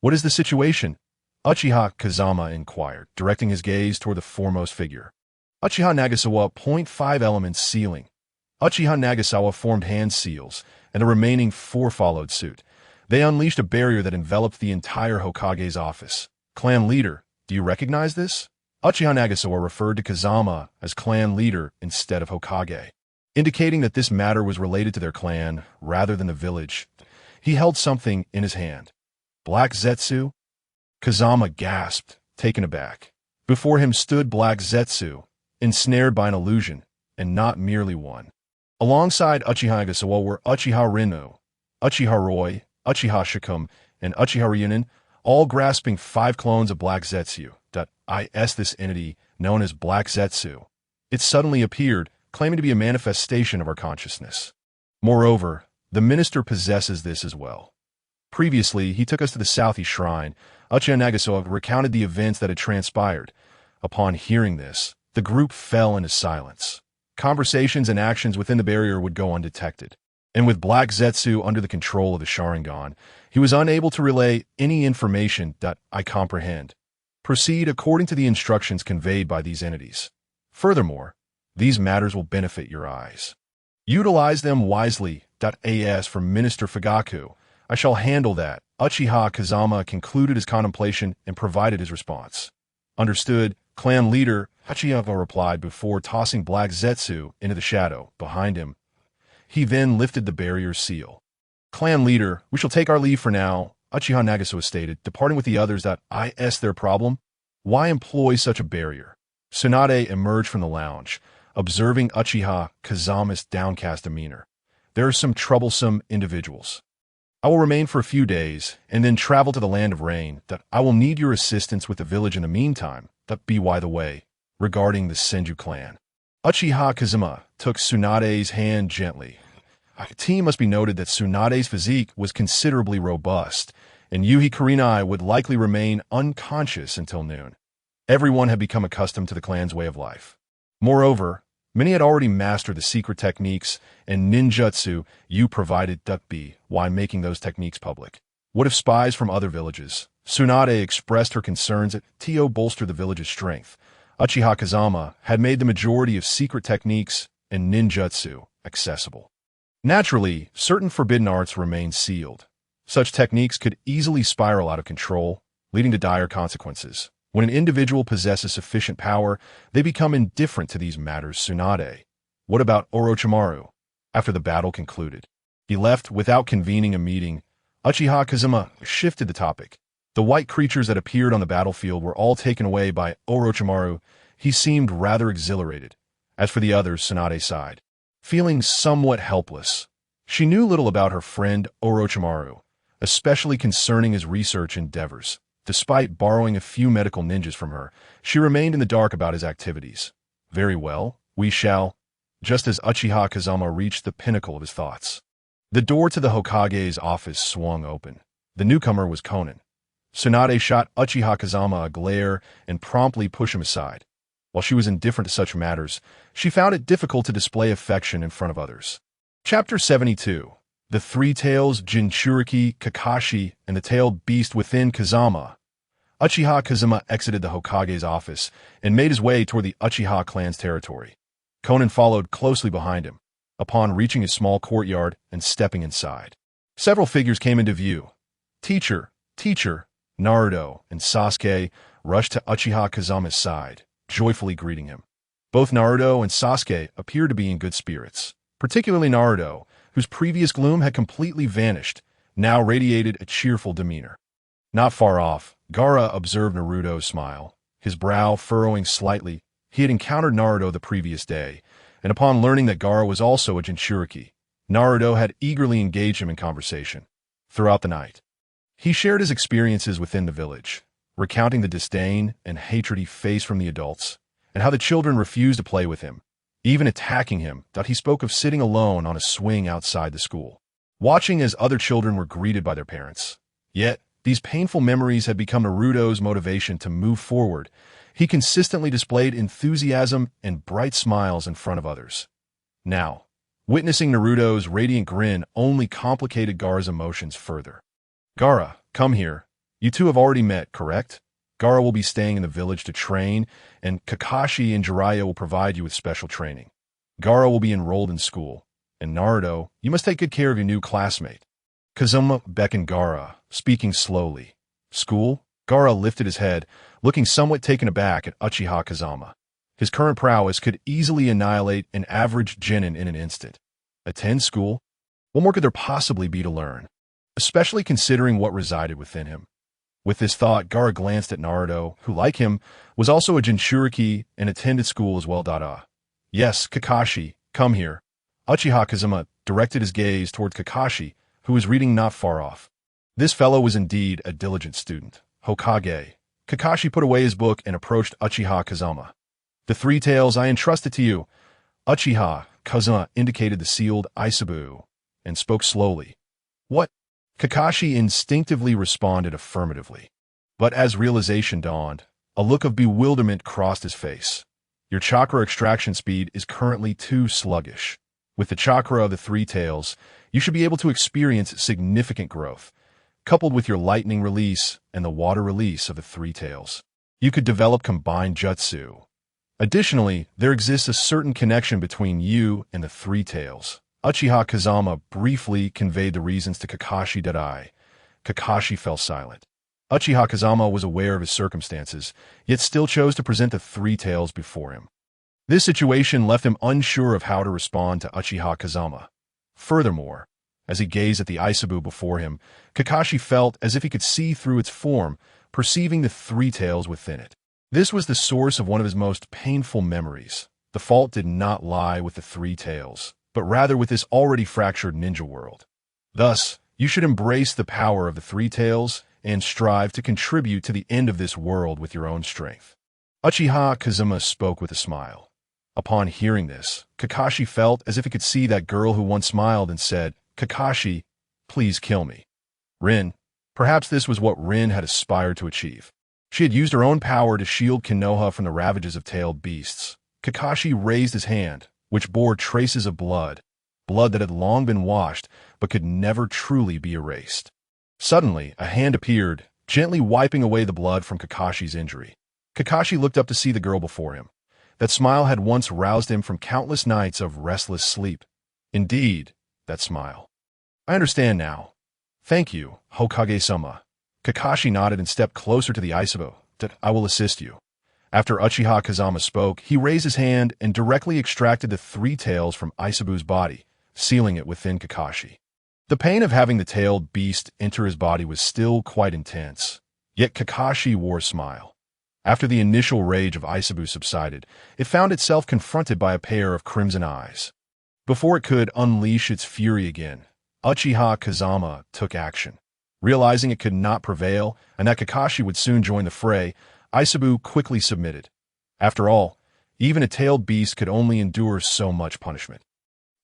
What is the situation? Uchiha Kazama inquired, directing his gaze toward the foremost figure. Uchiha Nagasawa, 0.5 elements sealing. Uchiha Nagasawa formed hand seals, and the remaining 4 followed suit. They unleashed a barrier that enveloped the entire Hokage's office. Clan leader, do you recognize this? Uchiha Nagasawa referred to Kazama as clan leader instead of Hokage, indicating that this matter was related to their clan rather than the village. He held something in his hand. Black Zetsu? Kazama gasped, taken aback. Before him stood Black Zetsu, ensnared by an illusion, and not merely one. Alongside Uchiha Nagasawa were Uchiha Rinu, Uchiha Roy, Uchiha Shikum, and Uchiha Ryunin, all grasping 5 clones of Black Zetsu. This entity, known as Black Zetsu, it suddenly appeared, claiming to be a manifestation of our consciousness. Moreover, the minister possesses this as well. Previously, he took us to the Southeast Shrine. Uchiha Nagasawa recounted the events that had transpired. Upon hearing this, the group fell into silence. Conversations and actions within the barrier would go undetected. And with Black Zetsu under the control of the Sharingan, he was unable to relay any information that I comprehend. Proceed according to the instructions conveyed by these entities. Furthermore, these matters will benefit your eyes. Utilize them wisely. As for Minister Fugaku, I shall handle that. Uchiha Kazama concluded his contemplation and provided his response. Understood, clan leader, Uchiha replied before tossing Black Zetsu into the shadow behind him. He then lifted the barrier's seal. Clan leader, we shall take our leave for now, Uchiha Nagasawa stated, departing with the others. Their problem? Why employ such a barrier? Tsunade emerged from the lounge, observing Uchiha Kazama's downcast demeanor. There are some troublesome individuals. I will remain for a few days, and then travel to the land of rain. I will need your assistance with the village in the meantime. By the way, regarding the Senju clan. Uchiha Kazama took Tsunade's hand gently. It must be noted that Tsunade's physique was considerably robust, and Yuhi Kurenai would likely remain unconscious until noon. Everyone had become accustomed to the clan's way of life. Moreover, many had already mastered the secret techniques and ninjutsu you provided. Why making those techniques public? What if spies from other villages, Tsunade expressed her concerns that Tio bolstered the village's strength. Uchiha Kazama had made the majority of secret techniques and ninjutsu accessible. Naturally, certain forbidden arts remained sealed. Such techniques could easily spiral out of control, leading to dire consequences. When an individual possesses sufficient power, they become indifferent to these matters. Tsunade. What about Orochimaru? After the battle concluded, he left without convening a meeting. Uchiha Kazama shifted the topic. The white creatures that appeared on the battlefield were all taken away by Orochimaru. He seemed rather exhilarated. As for the others, Tsunade sighed, feeling somewhat helpless. She knew little about her friend Orochimaru, especially concerning his research endeavors. Despite borrowing a few medical ninjas from her, she remained in the dark about his activities. Very well, we shall. Just as Uchiha Kazama reached the pinnacle of his thoughts, the door to the Hokage's office swung open. The newcomer was Conan. Tsunade shot Uchiha Kazama a glare and promptly pushed him aside. While she was indifferent to such matters, she found it difficult to display affection in front of others. Chapter 72. The Three Tails, Jinchuriki, Kakashi, and the Tailed Beast Within. Kazama. Uchiha Kazama exited the Hokage's office and made his way toward the Uchiha clan's territory. Conan followed closely behind him. Upon reaching his small courtyard and stepping inside, several figures came into view. Teacher, Naruto and Sasuke rushed to Uchiha Kazama's side, joyfully greeting him. Both Naruto and Sasuke appeared to be in good spirits. Particularly Naruto, whose previous gloom had completely vanished, now radiated a cheerful demeanor. Not far off, Gaara observed Naruto's smile, his brow furrowing slightly. He had encountered Naruto the previous day, and upon learning that Gaara was also a Jinchuriki, Naruto had eagerly engaged him in conversation. Throughout the night, he shared his experiences within the village, recounting the disdain and hatred he faced from the adults, and how the children refused to play with him, even attacking him. He spoke of sitting alone on a swing outside the school, watching as other children were greeted by their parents. Yet, these painful memories had become Naruto's motivation to move forward. He consistently displayed enthusiasm and bright smiles in front of others. Now, witnessing Naruto's radiant grin only complicated Gaara's emotions further. Gaara, come here. You two have already met, correct? Gaara will be staying in the village to train, and Kakashi and Jiraiya will provide you with special training. Gaara will be enrolled in school, and Naruto, you must take good care of your new classmate. Kazama beckoned Gaara, speaking slowly. School? Gaara lifted his head, looking somewhat taken aback at Uchiha Kazama. His current prowess could easily annihilate an average genin in an instant. Attend school? What more could there possibly be to learn, especially considering what resided within him? With this thought, Gaara glanced at Naruto, who, like him, was also a Jinchuriki and attended school as well. Yes, Kakashi, come here. Uchiha Kazama directed his gaze toward Kakashi, who was reading not far off. This fellow was indeed a diligent student. Hokage. Kakashi put away his book and approached Uchiha Kazama. The three tails I entrusted to you. Uchiha Kazama indicated the sealed Isabu and spoke slowly. What? Kakashi instinctively responded affirmatively. But as realization dawned, a look of bewilderment crossed his face. Your chakra extraction speed is currently too sluggish. With the chakra of the three tails, you should be able to experience significant growth. Coupled with your lightning release and the water release of the three tails, you could develop combined jutsu. Additionally, there exists a certain connection between you and the three tails. Uchiha Kazama briefly conveyed the reasons to Kakashi. Kakashi fell silent. Uchiha Kazama was aware of his circumstances, yet still chose to present the three tails before him. This situation left him unsure of how to respond to Uchiha Kazama. Furthermore, as he gazed at the Isabu before him, Kakashi felt as if he could see through its form, perceiving the three tails within it. This was the source of one of his most painful memories. The fault did not lie with the three tails, but rather with this already fractured ninja world. Thus, you should embrace the power of the three tails and strive to contribute to the end of this world with your own strength. Uchiha Kazama spoke with a smile. Upon hearing this, Kakashi felt as if he could see that girl who once smiled and said, Kakashi, please kill me. Rin. Perhaps this was what Rin had aspired to achieve. She had used her own power to shield Konoha from the ravages of tailed beasts. Kakashi raised his hand, which bore traces of blood that had long been washed but could never truly be erased. Suddenly, a hand appeared, gently wiping away the blood from Kakashi's injury. Kakashi looked up to see the girl before him. That smile had once roused him from countless nights of restless sleep. Indeed, that smile. I understand now. Thank you, Hokage-sama. Kakashi nodded and stepped closer to the Aisabu. That I will assist you. After Uchiha Kazama spoke, he raised his hand and directly extracted the 3 tails from Aisabu's body, sealing it within Kakashi. The pain of having the tailed beast enter his body was still quite intense, yet Kakashi wore a smile. After the initial rage of Aisabu subsided, it found itself confronted by a pair of crimson eyes. Before it could unleash its fury again, Uchiha Kazama took action. Realizing it could not prevail and that Kakashi would soon join the fray, Aisabu quickly submitted. After all, even a tailed beast could only endure so much punishment.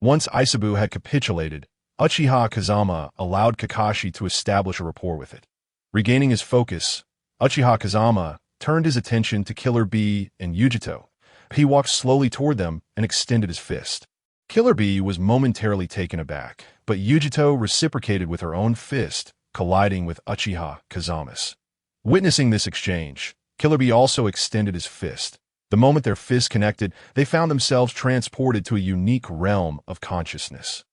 Once Aisabu had capitulated, Uchiha Kazama allowed Kakashi to establish a rapport with it. Regaining his focus, Uchiha Kazama turned his attention to Killer Bee and Yujito. He walked slowly toward them and extended his fist. Killer Bee was momentarily taken aback, but Yujito reciprocated with her own fist, colliding with Uchiha Kazama's. Witnessing this exchange, Killer Bee also extended his fist. The moment their fists connected, they found themselves transported to a unique realm of consciousness.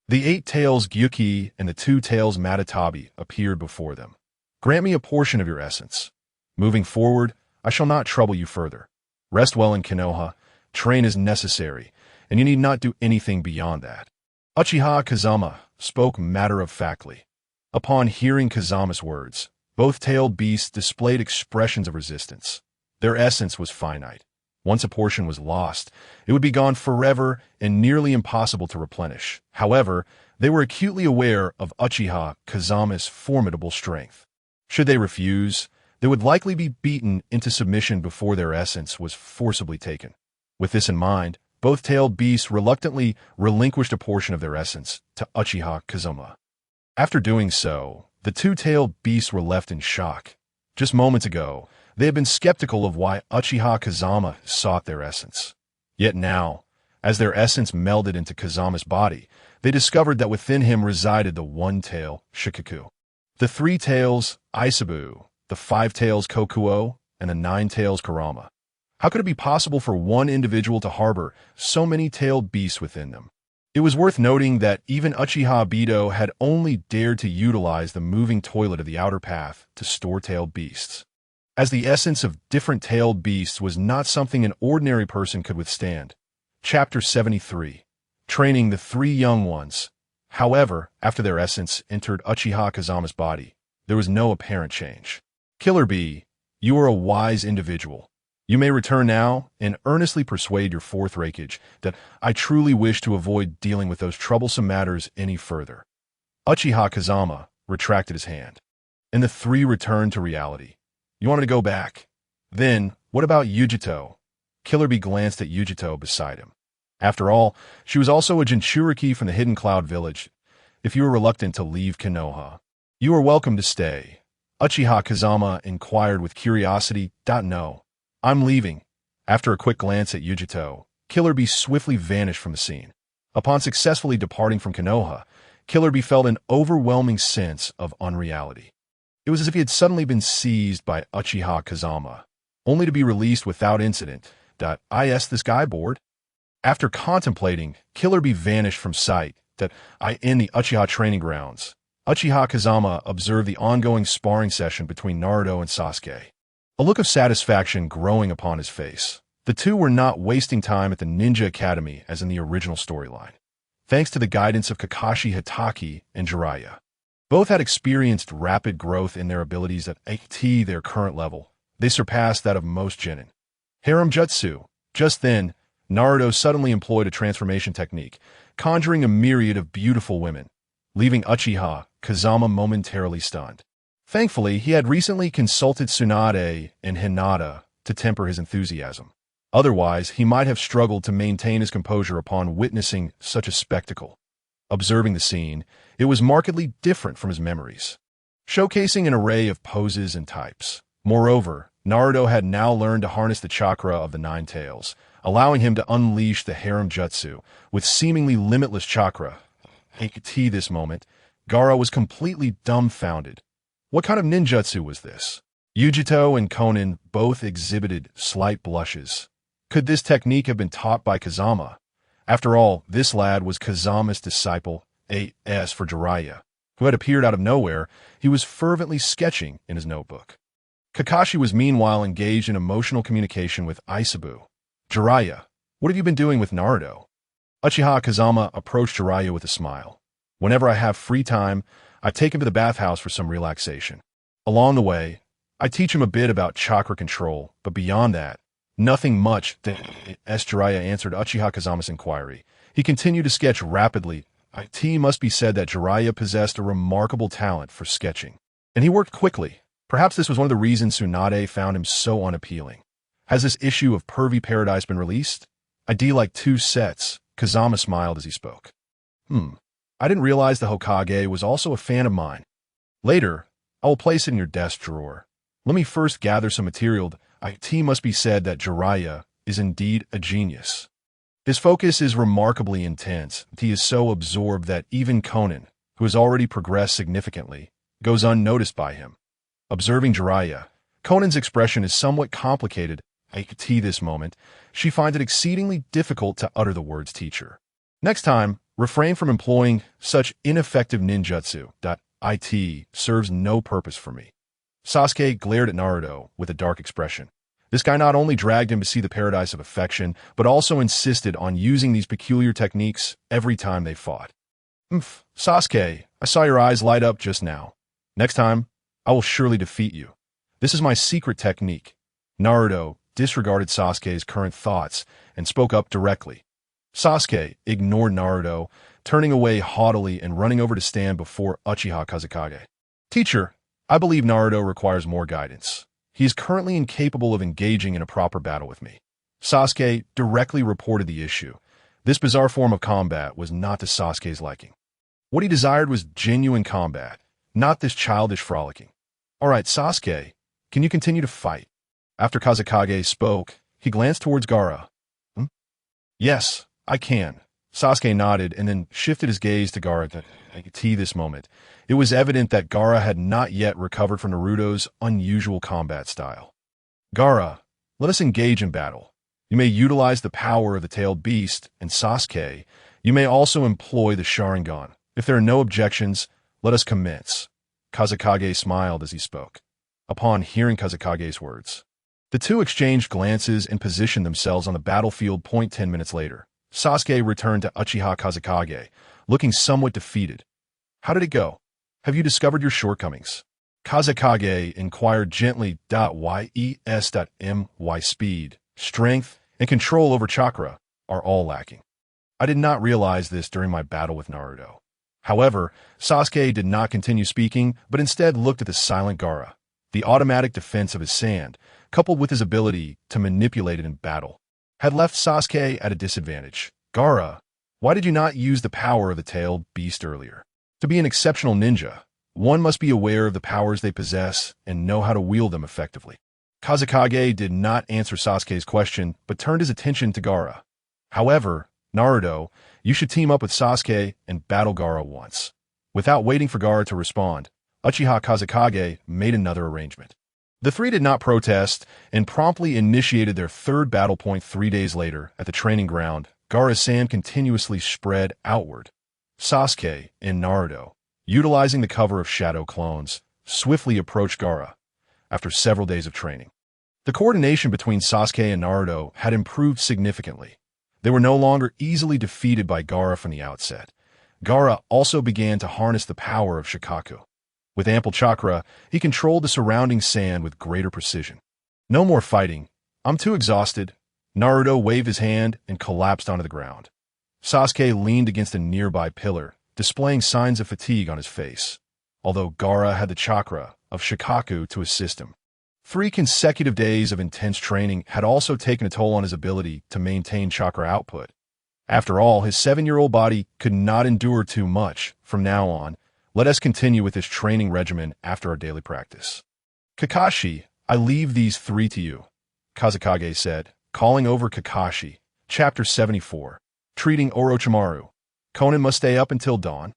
The 8 tails Gyuki and the 2 tails Matatabi appeared before them. Grant me a portion of your essence. Moving forward, I shall not trouble you further. Rest well in Konoha, train as necessary, and you need not do anything beyond that. Uchiha Kazama spoke matter-of-factly. Upon hearing Kazama's words, both tailed beasts displayed expressions of resistance. Their essence was finite. Once a portion was lost, it would be gone forever and nearly impossible to replenish. However, they were acutely aware of Uchiha Kazama's formidable strength. Should they refuse, they would likely be beaten into submission before their essence was forcibly taken. With this in mind, both tailed beasts reluctantly relinquished a portion of their essence to Uchiha Kazama. After doing so, the 2 tailed beasts were left in shock. Just moments ago, they had been skeptical of why Uchiha Kazama sought their essence. Yet now, as their essence melded into Kazama's body, they discovered that within him resided the 1 tail Shikaku. The 3 tails Aisabu, the 5 tails Kokuo, and the 9 tails Kurama. How could it be possible for one individual to harbor so many tailed beasts within them? It was worth noting that even Uchiha Bido had only dared to utilize the moving toilet of the outer path to store tailed beasts, as the essence of different tailed beasts was not something an ordinary person could withstand. Chapter 73. Training the 3 young ones. However, after their essence entered Uchiha Kazama's body, there was no apparent change. Killer Bee, you are a wise individual. You may return now and earnestly persuade your 4th Raikage that I truly wish to avoid dealing with those troublesome matters any further. Uchiha Kazama retracted his hand, and the 3 returned to reality. You wanted to go back. Then, what about Yujito? Killer Bee glanced at Yujito beside him. After all, she was also a Jinchuriki from the Hidden Cloud Village. If you were reluctant to leave Konoha, you are welcome to stay. Uchiha Kazama inquired with curiosity. No. I'm leaving. After a quick glance at Yujito, Killer Bee swiftly vanished from the scene. Upon successfully departing from Konoha, Killer Bee felt an overwhelming sense of unreality. It was as if he had suddenly been seized by Uchiha Kazama, only to be released without incident. Is this guy bored? After contemplating, Killer Bee vanished from sight. In the Uchiha training grounds, Uchiha Kazama observed the ongoing sparring session between Naruto and Sasuke. A look of satisfaction growing upon his face. The 2 were not wasting time at the Ninja Academy as in the original storyline. Thanks to the guidance of Kakashi Hatake and Jiraiya, both had experienced rapid growth in their abilities at their current level. They surpassed that of most genin. Harem Jutsu. Just then, Naruto suddenly employed a transformation technique, conjuring a myriad of beautiful women, leaving Uchiha Kazama momentarily stunned. Thankfully, he had recently consulted Tsunade and Hinata to temper his enthusiasm. Otherwise, he might have struggled to maintain his composure upon witnessing such a spectacle. Observing the scene, it was markedly different from his memories, showcasing an array of poses and types. Moreover, Naruto had now learned to harness the chakra of the 9 tails, allowing him to unleash the harem jutsu with seemingly limitless chakra. At this moment, Gaara was completely dumbfounded. What kind of ninjutsu was this? Yujito and Konan both exhibited slight blushes. Could this technique have been taught by Kazama? After all, this lad was Kazama's disciple, A.S. for Jiraiya, who had appeared out of nowhere. He was fervently sketching in his notebook. Kakashi was meanwhile engaged in emotional communication with Isabu. Jiraiya, what have you been doing with Naruto? Uchiha Kazama approached Jiraiya with a smile. Whenever I have free time, I take him to the bathhouse for some relaxation. Along the way, I teach him a bit about chakra control, but beyond that, nothing much. Jiraiya answered Uchiha Kazama's inquiry. He continued to sketch rapidly. It must be said that Jiraiya possessed a remarkable talent for sketching, and he worked quickly. Perhaps this was one of the reasons Tsunade found him so unappealing. Has this issue of Pervy Paradise been released? I'd like 2 sets. Kazama smiled as he spoke. I didn't realize the Hokage was also a fan of mine. Later, I will place it in your desk drawer. Let me first gather some material. It must be said that Jiraiya is indeed a genius. His focus is remarkably intense. He is so absorbed that even Konan, who has already progressed significantly, goes unnoticed by him. Observing Jiraiya, Conan's expression is somewhat complicated. At this moment, she finds it exceedingly difficult to utter the words teacher. Next time, refrain from employing such ineffective ninjutsu. It serves no purpose for me. Sasuke glared at Naruto with a dark expression. This guy not only dragged him to see the paradise of affection, but also insisted on using these peculiar techniques every time they fought. Sasuke, I saw your eyes light up just now. Next time, I will surely defeat you. This is my secret technique. Naruto disregarded Sasuke's current thoughts and spoke up directly. Sasuke ignored Naruto, turning away haughtily and running over to stand before Uchiha Kazekage. Teacher, I believe Naruto requires more guidance. He is currently incapable of engaging in a proper battle with me. Sasuke directly reported the issue. This bizarre form of combat was not to Sasuke's liking. What he desired was genuine combat, not this childish frolicking. All right, Sasuke, can you continue to fight? After Kazekage spoke, he glanced towards Gaara. Yes, I can. Sasuke nodded and then shifted his gaze to Gaara. This moment, it was evident that Gaara had not yet recovered from Naruto's unusual combat style. Gaara, let us engage in battle. You may utilize the power of the tailed beast, and Sasuke, you may also employ the Sharingan. If there are no objections, let us commence. Kazekage smiled as he spoke. Upon hearing Kazekage's words, the two exchanged glances and positioned themselves on the battlefield. 10 minutes later, Sasuke returned to Uchiha Kazekage, looking somewhat defeated. How did it go? Have you discovered your shortcomings? Kazekage inquired gently. My speed, strength, and control over chakra are all lacking. I did not realize this during my battle with Naruto. However, Sasuke did not continue speaking, but instead looked at the silent Gaara. The automatic defense of his sand, coupled with his ability to manipulate it in battle, had left Sasuke at a disadvantage. Gaara, why did you not use the power of the tailed beast earlier? To be an exceptional ninja, one must be aware of the powers they possess and know how to wield them effectively. Kazekage did not answer Sasuke's question, but turned his attention to Gaara. However, Naruto, you should team up with Sasuke and battle Gaara once. Without waiting for Gaara to respond, Uchiha Kazekage made another arrangement. The three did not protest and promptly initiated their third battle. 3 days later, at the training ground, Gaara's sand continuously spread outward. Sasuke and Naruto, utilizing the cover of shadow clones, swiftly approached Gaara after several days of training. The coordination between Sasuke and Naruto had improved significantly. They were no longer easily defeated by Gaara from the outset. Gaara also began to harness the power of Shikaku. With ample chakra, he controlled the surrounding sand with greater precision. No more fighting. I'm too exhausted. Naruto waved his hand and collapsed onto the ground. Sasuke leaned against a nearby pillar, displaying signs of fatigue on his face, although Gaara had the chakra of Shikaku to assist him. 3 consecutive days of intense training had also taken a toll on his ability to maintain chakra output. After all, his 7-year-old body could not endure too much. From now on, let us continue with this training regimen after our daily practice. Kakashi, I leave these 3 to you, Kazekage said, calling over Kakashi. Chapter 74. Treating Orochimaru. Konan must stay up until dawn.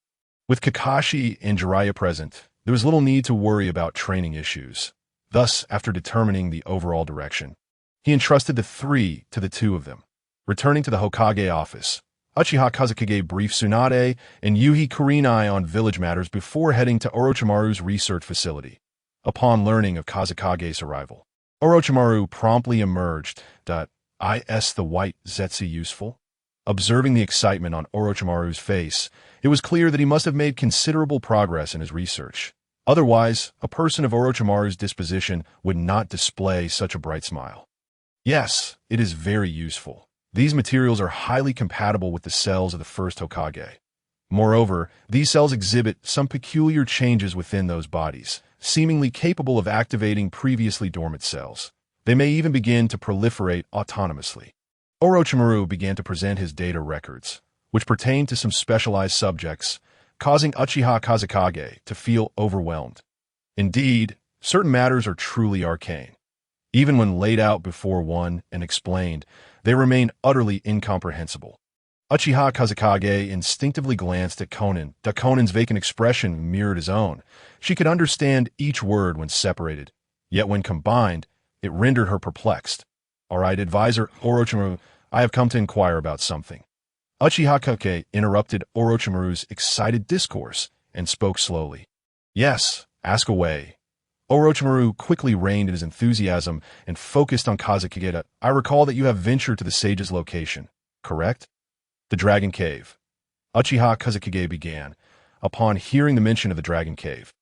With Kakashi and Jiraiya present, there was little need to worry about training issues. Thus, after determining the overall direction, he entrusted the three to the two of them. Returning to the Hokage office, Uchiha Kazekage briefed Tsunade and Yuhi Kurenai on village matters before heading to Orochimaru's research facility. Upon learning of Kazekage's arrival, Orochimaru promptly emerged. Is the white Zetsu useful? Observing the excitement on Orochimaru's face, it was clear that he must have made considerable progress in his research. Otherwise, a person of Orochimaru's disposition would not display such a bright smile. Yes, it is very useful. These materials are highly compatible with the cells of the first Hokage. Moreover, these cells exhibit some peculiar changes within those bodies, seemingly capable of activating previously dormant cells. They may even begin to proliferate autonomously. Orochimaru began to present his data records, which pertained to some specialized subjects, causing Uchiha Kazekage to feel overwhelmed. Indeed, certain matters are truly arcane. Even when laid out before one and explained, they remain utterly incomprehensible. Uchiha Kazekage instinctively glanced at Konan. Konan's vacant expression mirrored his own. She could understand each word when separated, yet when combined, it rendered her perplexed. "All right, advisor Orochimaru, I have come to inquire about something." Uchiha Kazekage interrupted Orochimaru's excited discourse and spoke slowly. "Yes, ask away." Orochimaru quickly reined in his enthusiasm and focused on Kazekage. "I recall that you have ventured to the sage's location, correct?" "The Dragon Cave." Uchiha Kazekage began, upon hearing the mention of the Dragon Cave.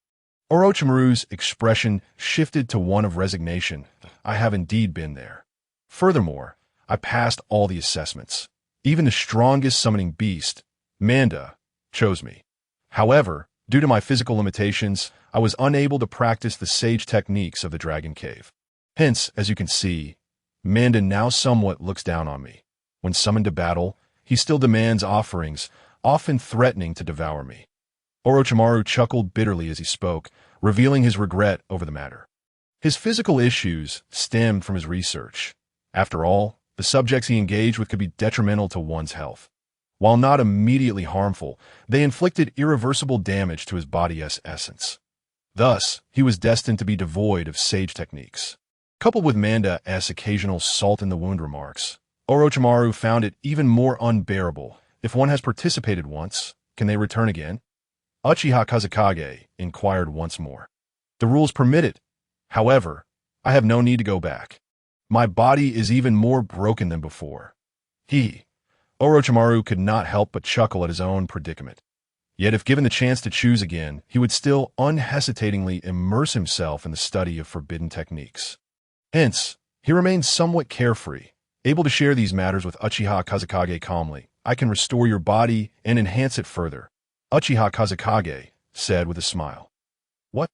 Orochimaru's expression shifted to one of resignation. "I have indeed been there. Furthermore, I passed all the assessments. Even the strongest summoning beast, Manda, chose me. However, due to my physical limitations, I was unable to practice the sage techniques of the Dragon Cave. Hence, as you can see, Manda now somewhat looks down on me. When summoned to battle, he still demands offerings, often threatening to devour me." Orochimaru chuckled bitterly as he spoke, revealing his regret over the matter. His physical issues stemmed from his research. After all, the subjects he engaged with could be detrimental to one's health. While not immediately harmful, they inflicted irreversible damage to his body's essence. Thus, he was destined to be devoid of sage techniques. Coupled with Manda's occasional salt-in-the-wound remarks, Orochimaru found it even more unbearable. If one has participated once, can they return again? Uchiha Kazekage inquired once more. "The rules permit it. However, I have no need to go back. My body is even more broken than before." Orochimaru could not help but chuckle at his own predicament. Yet if given the chance to choose again, he would still unhesitatingly immerse himself in the study of forbidden techniques. Hence, he remained somewhat carefree, able to share these matters with Uchiha Kazekage calmly. "I can restore your body and enhance it further," Uchiha Kazekage said with a smile. "What?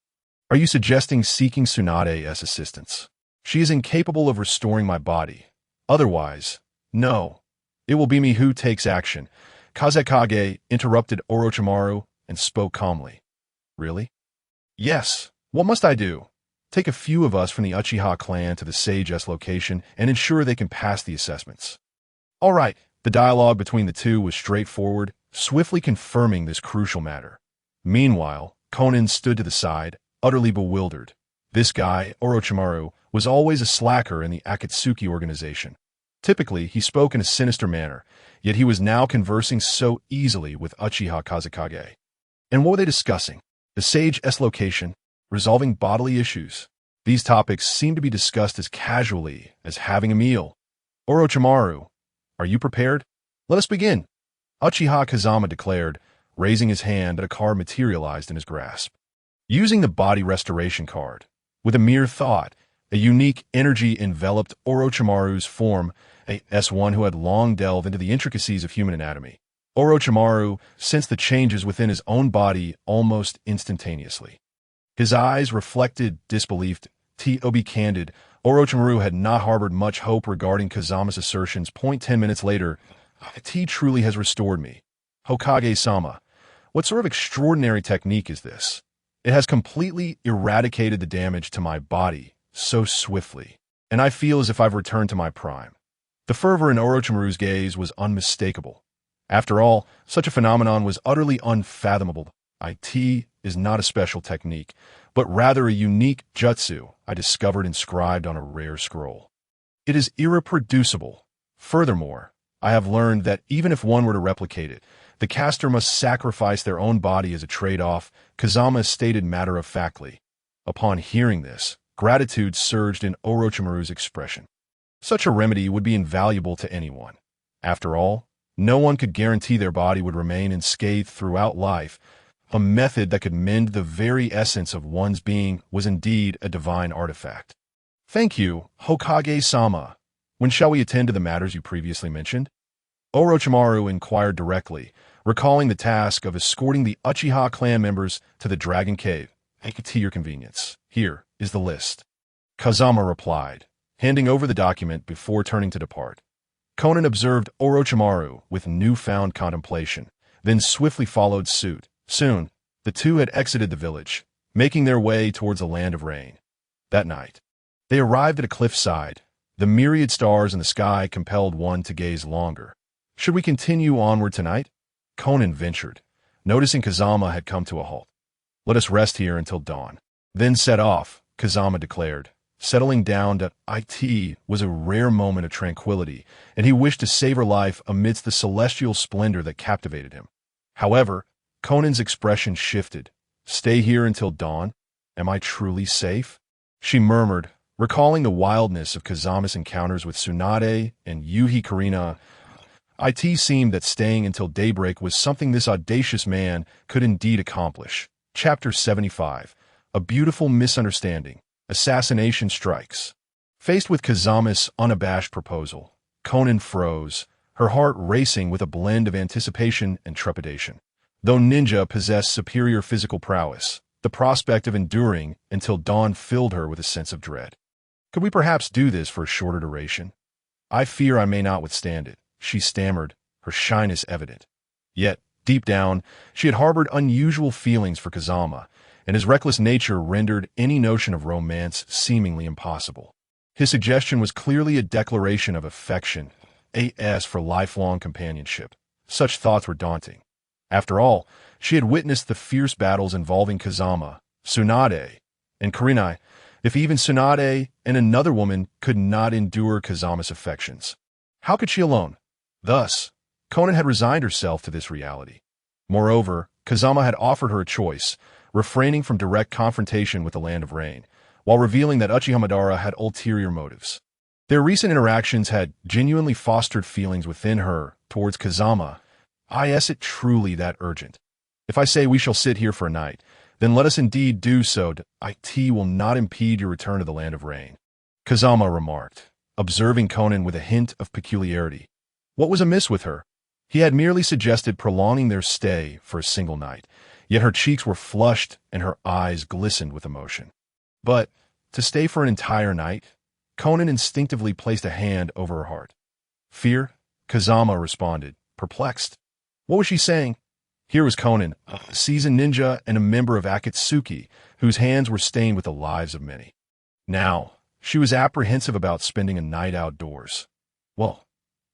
Are you suggesting seeking Tsunade's assistance? She is incapable of restoring my body. Otherwise, no. It will be me who takes action." Kazekage interrupted Orochimaru and spoke calmly. "Really?" "Yes. What must I do?" "Take a few of us from the Uchiha clan to the sage's location and ensure they can pass the assessments." "All right." The dialogue between the two was straightforward, swiftly confirming this crucial matter. Meanwhile, Konan stood to the side, utterly bewildered. This guy, Orochimaru, was always a slacker in the Akatsuki organization. Typically, he spoke in a sinister manner, yet he was now conversing so easily with Uchiha Kazekage. And what were they discussing? The sage's location, resolving bodily issues. These topics seemed to be discussed as casually as having a meal. "Orochimaru, are you prepared? Let us begin," Uchiha Kazama declared, raising his hand and a card materialized in his grasp. Using the body restoration card, with a mere thought, a unique energy enveloped Orochimaru's form, a S1 who had long delved into the intricacies of human anatomy. Orochimaru sensed the changes within his own body almost instantaneously. His eyes reflected disbelief. To be candid, Orochimaru had not harbored much hope regarding Kazama's assertions. 10 minutes later, "T truly has restored me. Hokage-sama, what sort of extraordinary technique is this? It has completely eradicated the damage to my body so swiftly, and I feel as if I've returned to my prime." The fervor in Orochimaru's gaze was unmistakable. After all, such a phenomenon was utterly unfathomable. IT is not a special technique, but rather a unique jutsu I discovered inscribed on a rare scroll. It is irreproducible. Furthermore, I have learned that even if one were to replicate it, the caster must sacrifice their own body as a trade-off, Kazama stated matter-of-factly. Upon hearing this, gratitude surged in Orochimaru's expression. Such a remedy would be invaluable to anyone. After all, no one could guarantee their body would remain unscathed throughout life. A method that could mend the very essence of one's being was indeed a divine artifact. Thank you, Hokage-sama. When shall we attend to the matters you previously mentioned? Orochimaru inquired directly, recalling the task of escorting the Uchiha clan members to the Dragon Cave. Take it to your convenience. Here is the list. Kazama replied, handing over the document before turning to depart. Conan observed Orochimaru with newfound contemplation, then swiftly followed suit. Soon, the two had exited the village, making their way towards a land of rain. That night, they arrived at a cliffside. The myriad stars in the sky compelled one to gaze longer. Should we continue onward tonight? Conan ventured, noticing Kazama had come to a halt. Let us rest here until dawn. Then set off, Kazama declared. Settling down to IT was a rare moment of tranquility, and he wished to savor life amidst the celestial splendor that captivated him. However, Conan's expression shifted. Stay here until dawn? Am I truly safe? She murmured, recalling the wildness of Kazama's encounters with Tsunade and Yuhi Karina. It seemed that staying until daybreak was something this audacious man could indeed accomplish. Chapter 75. A Beautiful Misunderstanding. Assassination Strikes. Faced with Kazama's unabashed proposal, Conan froze, her heart racing with a blend of anticipation and trepidation. Though ninja possessed superior physical prowess, the prospect of enduring until dawn filled her with a sense of dread. Could we perhaps do this for a shorter duration? I fear I may not withstand it, she stammered, her shyness evident. Yet, deep down, she had harbored unusual feelings for Kazama, and his reckless nature rendered any notion of romance seemingly impossible. His suggestion was clearly a declaration of affection, as for lifelong companionship. Such thoughts were daunting. After all, she had witnessed the fierce battles involving Kazama, Tsunade, and Kurenai. If even Tsunade and another woman could not endure Kazama's affections, how could she alone? Thus, Conan had resigned herself to this reality. Moreover, Kazama had offered her a choice, refraining from direct confrontation with the Land of Rain, while revealing that Uchiha Madara had ulterior motives. Their recent interactions had genuinely fostered feelings within her towards Kazama. Is it truly that urgent? If I say we shall sit here for a night, then let us indeed do so. It will not impede your return to the Land of Rain, Kazama remarked, observing Conan with a hint of peculiarity. What was amiss with her? He had merely suggested prolonging their stay for a single night, yet her cheeks were flushed and her eyes glistened with emotion. But, to stay for an entire night? Conan instinctively placed a hand over her heart. Fear? Kazama responded, perplexed. What was she saying? Here was Conan, a seasoned ninja and a member of Akatsuki, whose hands were stained with the lives of many. Now, she was apprehensive about spending a night outdoors. Well,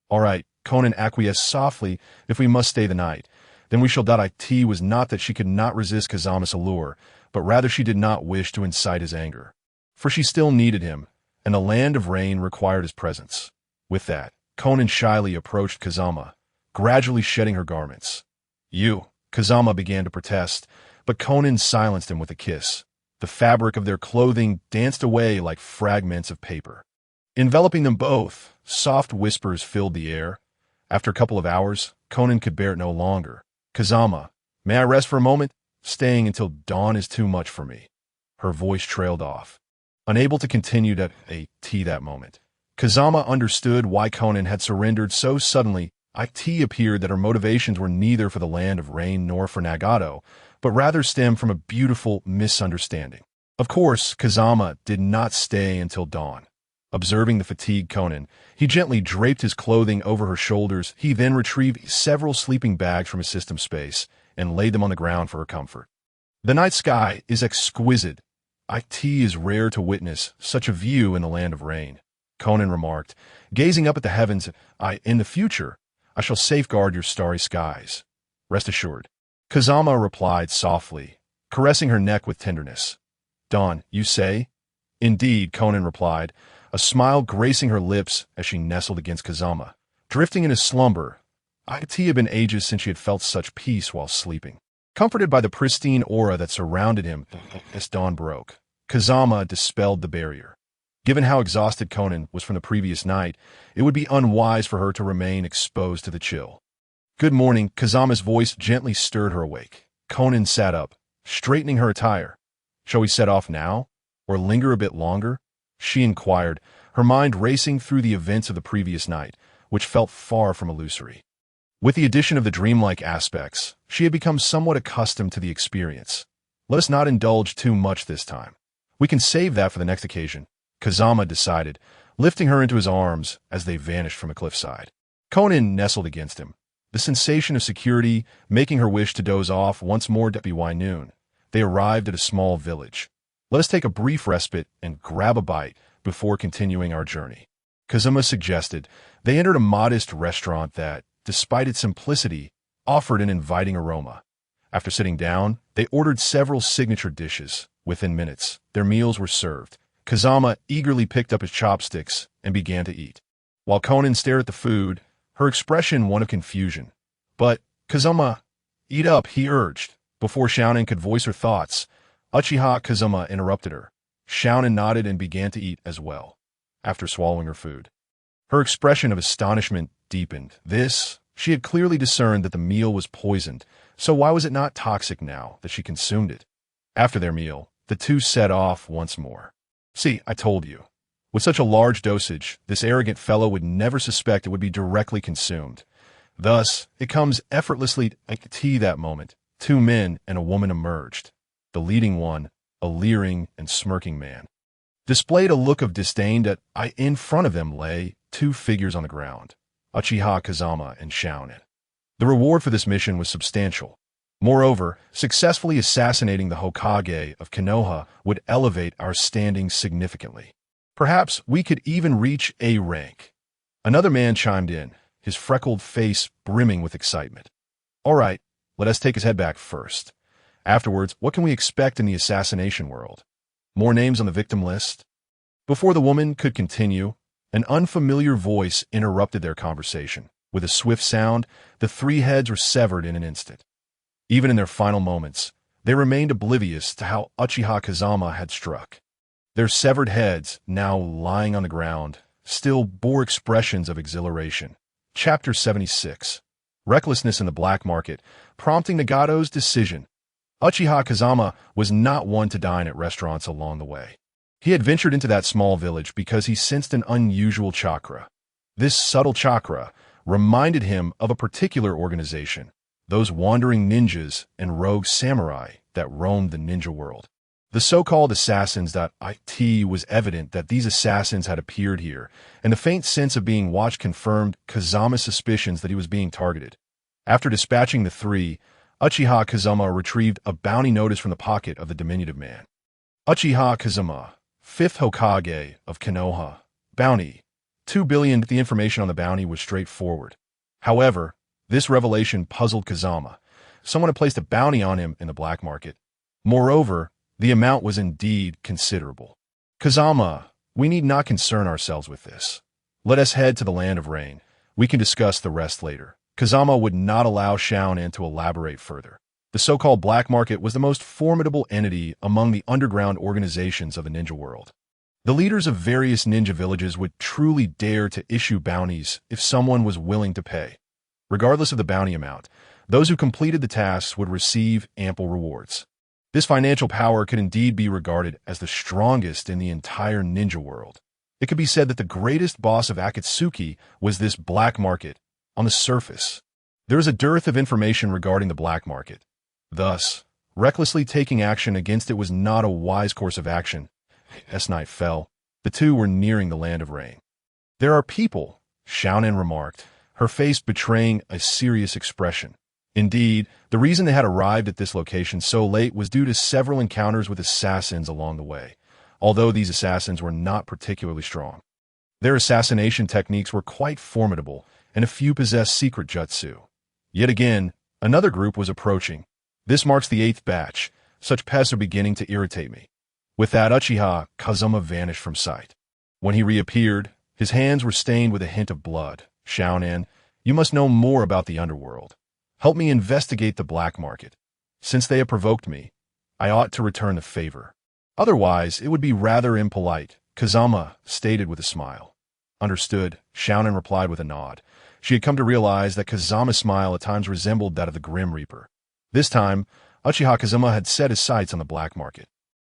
all right, Conan acquiesced softly. If we must stay the night, then we shall. It was not that she could not resist Kazama's allure, but rather she did not wish to incite his anger. For she still needed him, and the Land of Rain required his presence. With that, Conan shyly approached Kazama, gradually shedding her garments. Kazama began to protest, but Conan silenced him with a kiss. The fabric of their clothing danced away like fragments of paper. Enveloping them both, soft whispers filled the air. After a couple of hours, Conan could bear it no longer. Kazama, may I rest for a moment? Staying until dawn is too much for me. Her voice trailed off. Unable to continue that moment, Kazama understood why Conan had surrendered so suddenly. It appeared that her motivations were neither for the Land of Rain nor for Nagato, but rather stemmed from a beautiful misunderstanding. Of course, Kazama did not stay until dawn. Observing the fatigued Conan, he gently draped his clothing over her shoulders. He then retrieved several sleeping bags from his system space and laid them on the ground for her comfort. The night sky is exquisite. It is rare to witness such a view in the Land of Rain, Conan remarked, gazing up at the heavens. In the future, I shall safeguard your starry skies. Rest assured. Kazama replied softly, caressing her neck with tenderness. Dawn, you say? Indeed, Conan replied, a smile gracing her lips as she nestled against Kazama, drifting in a slumber. It had been ages since she had felt such peace while sleeping. Comforted by the pristine aura that surrounded him as dawn broke, Kazama dispelled the barrier. Given how exhausted Conan was from the previous night, it would be unwise for her to remain exposed to the chill. Good morning, Kazama's voice gently stirred her awake. Conan sat up, straightening her attire. Shall we set off now, or linger a bit longer? She inquired, her mind racing through the events of the previous night, which felt far from illusory. With the addition of the dreamlike aspects, she had become somewhat accustomed to the experience. Let us not indulge too much this time. We can save that for the next occasion, Kazama decided, lifting her into his arms as they vanished from a cliffside. Conan nestled against him, the sensation of security making her wish to doze off once more. By noon, they arrived at a small village. Let us take a brief respite and grab a bite before continuing our journey, Kazama suggested. They entered a modest restaurant that, despite its simplicity, offered an inviting aroma. After sitting down, they ordered several signature dishes. Within minutes, their meals were served. Kazama eagerly picked up his chopsticks and began to eat. While Conan stared at the food, her expression one of confusion. But, Kazama, eat up, he urged. Before Xiaonan could voice her thoughts, Uchiha Kazama interrupted her. Xiaonan nodded and began to eat as well, after swallowing her food. Her expression of astonishment deepened. She had clearly discerned that the meal was poisoned, so why was it not toxic now that she consumed it? After their meal, the two set off once more. See, I told you. With such a large dosage, this arrogant fellow would never suspect it would be directly consumed. Thus, it comes effortlessly at that moment. Two men and a woman emerged. The leading one, a leering and smirking man, displayed a look of disdain that in front of them lay two figures on the ground, Uchiha Kazama and Xiaonan. The reward for this mission was substantial. Moreover, successfully assassinating the Hokage of Konoha would elevate our standing significantly. Perhaps we could even reach A rank. Another man chimed in, his freckled face brimming with excitement. All right, let us take his head back first. Afterwards, what can we expect in the assassination world? More names on the victim list? Before the woman could continue, an unfamiliar voice interrupted their conversation. With a swift sound, the three heads were severed in an instant. Even in their final moments, they remained oblivious to how Uchiha Kazama had struck. Their severed heads, now lying on the ground, still bore expressions of exhilaration. Chapter 76. Recklessness in the Black Market, prompting Nagato's decision. Uchiha Kazama was not one to dine at restaurants along the way. He had ventured into that small village because he sensed an unusual chakra. This subtle chakra reminded him of a particular organization, those wandering ninjas and rogue samurai that roamed the ninja world. The so-called assassins. It was evident that these assassins had appeared here, and the faint sense of being watched confirmed Kazama's suspicions that he was being targeted. After dispatching the three, Uchiha Kazama retrieved a bounty notice from the pocket of the diminutive man. Uchiha Kazama, 5th Hokage of Konoha. Bounty. 2 billion. The information on the bounty was straightforward. However, this revelation puzzled Kazama. Someone had placed a bounty on him in the black market. Moreover, the amount was indeed considerable. Kazama, we need not concern ourselves with this. Let us head to the land of rain. We can discuss the rest later. Kazama would not allow Xiaonan to elaborate further. The so-called black market was the most formidable entity among the underground organizations of the ninja world. The leaders of various ninja villages would truly dare to issue bounties if someone was willing to pay. Regardless of the bounty amount, those who completed the tasks would receive ample rewards. This financial power could indeed be regarded as the strongest in the entire ninja world. It could be said that the greatest boss of Akatsuki was this black market. On the surface, there is a dearth of information regarding the black market. Thus, recklessly taking action against it was not a wise course of action. As night fell, the two were nearing the land of rain. There are people, Xiaonan remarked, her face betraying a serious expression. Indeed, the reason they had arrived at this location so late was due to several encounters with assassins along the way, although these assassins were not particularly strong. Their assassination techniques were quite formidable, and a few possessed secret jutsu. Yet again, another group was approaching, This marks the 8th batch. Such pests are beginning to irritate me. With that, Uchiha Kazama vanished from sight. When he reappeared, his hands were stained with a hint of blood. Xiaonan, you must know more about the underworld. Help me investigate the black market. Since they have provoked me, I ought to return the favor. Otherwise, it would be rather impolite, Kazama stated with a smile. Understood, Xiaonan replied with a nod. She had come to realize that Kazama's smile at times resembled that of the Grim Reaper. This time, Uchiha Kazama had set his sights on the black market.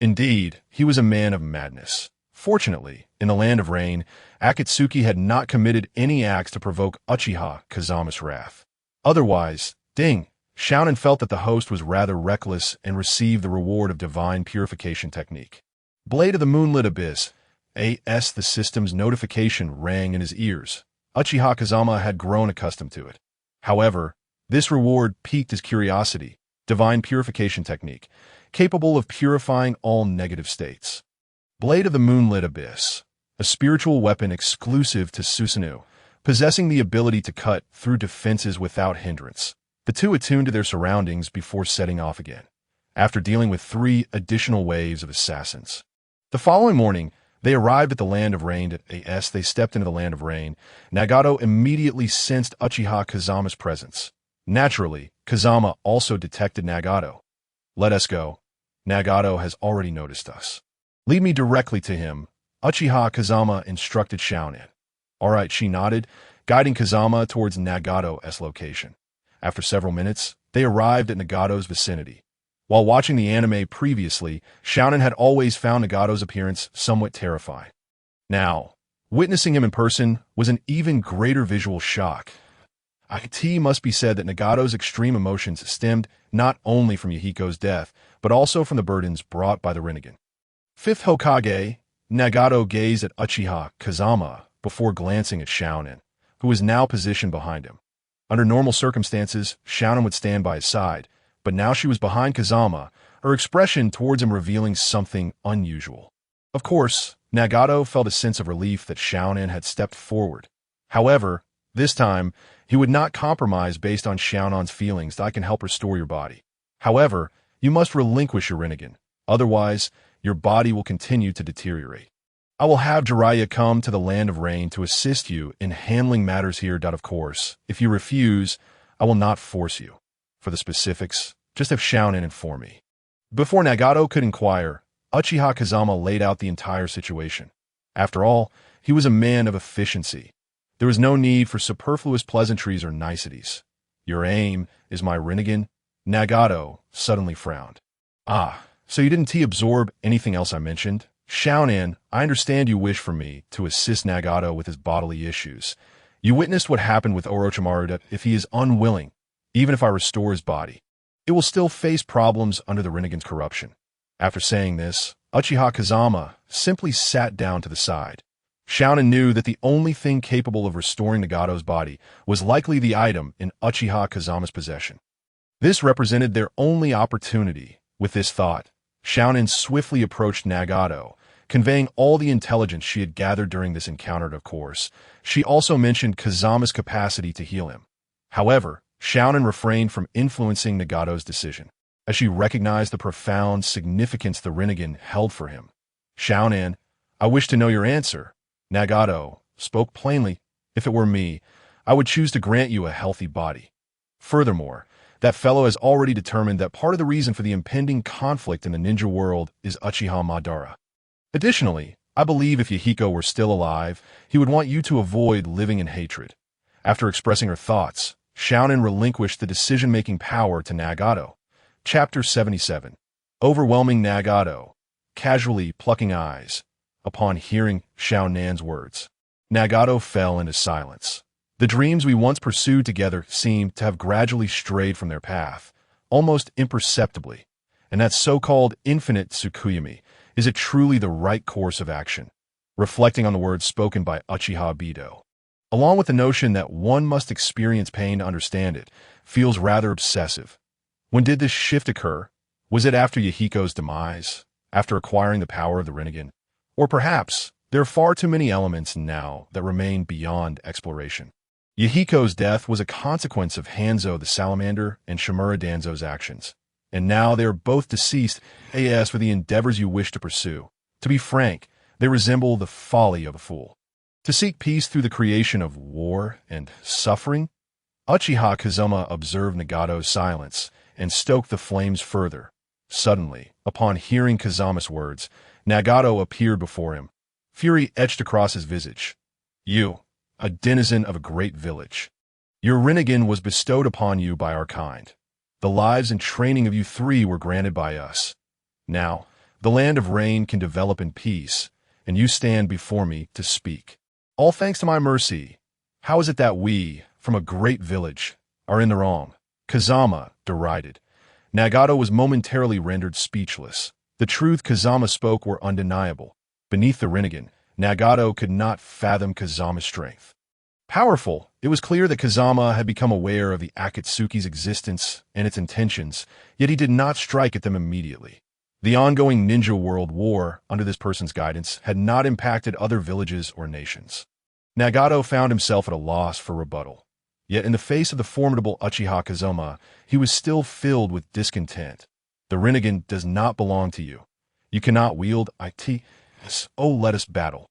Indeed, he was a man of madness. Fortunately, in the Land of Rain, Akatsuki had not committed any acts to provoke Uchiha Kazama's wrath. Otherwise, Xiaonan felt that the host was rather reckless and received the reward of divine purification technique. Blade of the Moonlit Abyss, the system's notification rang in his ears. Uchiha Kazama had grown accustomed to it. However, this reward piqued his curiosity. Divine purification technique, capable of purifying all negative states. Blade of the Moonlit Abyss, a spiritual weapon exclusive to Susanoo, possessing the ability to cut through defenses without hindrance. The two attuned to their surroundings before setting off again, after dealing with 3 additional waves of assassins. The following morning, they arrived at the Land of Rain. As they stepped into the Land of Rain, Nagato immediately sensed Uchiha Kazama's presence. Naturally, Kazama also detected Nagato. Let us go. Nagato has already noticed us. Lead me directly to him, Uchiha Kazama instructed Xiaonan. All right, she nodded, guiding Kazama towards Nagato's location. After several minutes, they arrived at Nagato's vicinity. While watching the anime previously, Xiaonan had always found Nagato's appearance somewhat terrifying. Now, witnessing him in person was an even greater visual shock. It must be said that Nagato's extreme emotions stemmed not only from Yahiko's death, but also from the burdens brought by the Rinnegan. 5th Hokage, Nagato gazed at Uchiha Kazama before glancing at Xiaonan, who was now positioned behind him. Under normal circumstances, Xiaonan would stand by his side, but now she was behind Kazama, her expression towards him revealing something unusual. Of course, Nagato felt a sense of relief that Xiaonan had stepped forward. However, this time, he would not compromise based on Xiaonan's feelings that I can help restore your body. However, you must relinquish your Rinnegan. Otherwise, your body will continue to deteriorate. I will have Jiraiya come to the Land of Rain to assist you in handling matters here. Of course, if you refuse, I will not force you. For the specifics, just have Xiaonan inform me. Before Nagato could inquire, Uchiha Kazama laid out the entire situation. After all, he was a man of efficiency. There was no need for superfluous pleasantries or niceties. Your aim is my Rinnegan? Nagato suddenly frowned. So you didn't absorb anything else I mentioned? Xiaonan, I understand you wish for me to assist Nagato with his bodily issues. You witnessed what happened with Orochimaru. If he is unwilling, even if I restore his body, it will still face problems under the Rinnegan's corruption. After saying this, Uchiha Kazama simply sat down to the side. Xiaonan knew that the only thing capable of restoring Nagato's body was likely the item in Uchiha Kazama's possession. This represented their only opportunity. With this thought, Xiaonan swiftly approached Nagato, conveying all the intelligence she had gathered during this encounter. Of course, she also mentioned Kazama's capacity to heal him. However, Xiaonan refrained from influencing Nagato's decision, as she recognized the profound significance the Rinnegan held for him. Xiaonan, I wish to know your answer. Nagato spoke plainly. If it were me, I would choose to grant you a healthy body. Furthermore, that fellow has already determined that part of the reason for the impending conflict in the ninja world is Uchiha Madara. Additionally, I believe if Yahiko were still alive, he would want you to avoid living in hatred. After expressing her thoughts, Xiaonan relinquished the decision-making power to Nagato. Chapter 77. Overwhelming Nagato, casually plucking eyes. Upon hearing Xiaonan's words, Nagato fell into silence. The dreams we once pursued together seemed to have gradually strayed from their path, almost imperceptibly. And that so-called infinite Tsukuyami, is it truly the right course of action? Reflecting on the words spoken by Uchiha Bido, along with the notion that one must experience pain to understand it, feels rather obsessive. When did this shift occur? Was it after Yahiko's demise? After acquiring the power of the Rinnegan? Or perhaps, there are far too many elements now that remain beyond exploration. Yahiko's death was a consequence of Hanzo the Salamander and Shimura Danzo's actions. and now they are both deceased as for the endeavors you wish to pursue. To be frank, they resemble the folly of a fool. To seek peace through the creation of war and suffering? Uchiha Kazuma observed Nagato's silence and stoked the flames further. Suddenly, upon hearing Kazuma's words, Nagato appeared before him. Fury etched across his visage. You, a denizen of a great village. Your Rinnegan was bestowed upon you by our kind. The lives and training of you three were granted by us. Now, the land of rain can develop in peace, and you stand before me to speak. All thanks to my mercy. How is it that we, from a great village, are in the wrong? Kazama derided. Nagato was momentarily rendered speechless. The truth Kazama spoke were undeniable. Beneath the Rinnegan, Nagato could not fathom Kazama's strength. Powerful, it was clear that Kazama had become aware of the Akatsuki's existence and its intentions, yet he did not strike at them immediately. The ongoing ninja world war, under this person's guidance, had not impacted other villages or nations. Nagato found himself at a loss for rebuttal. Yet in the face of the formidable Uchiha Kazuma, he was still filled with discontent. The Rinnegan does not belong to you. You cannot wield it. Oh, let us battle.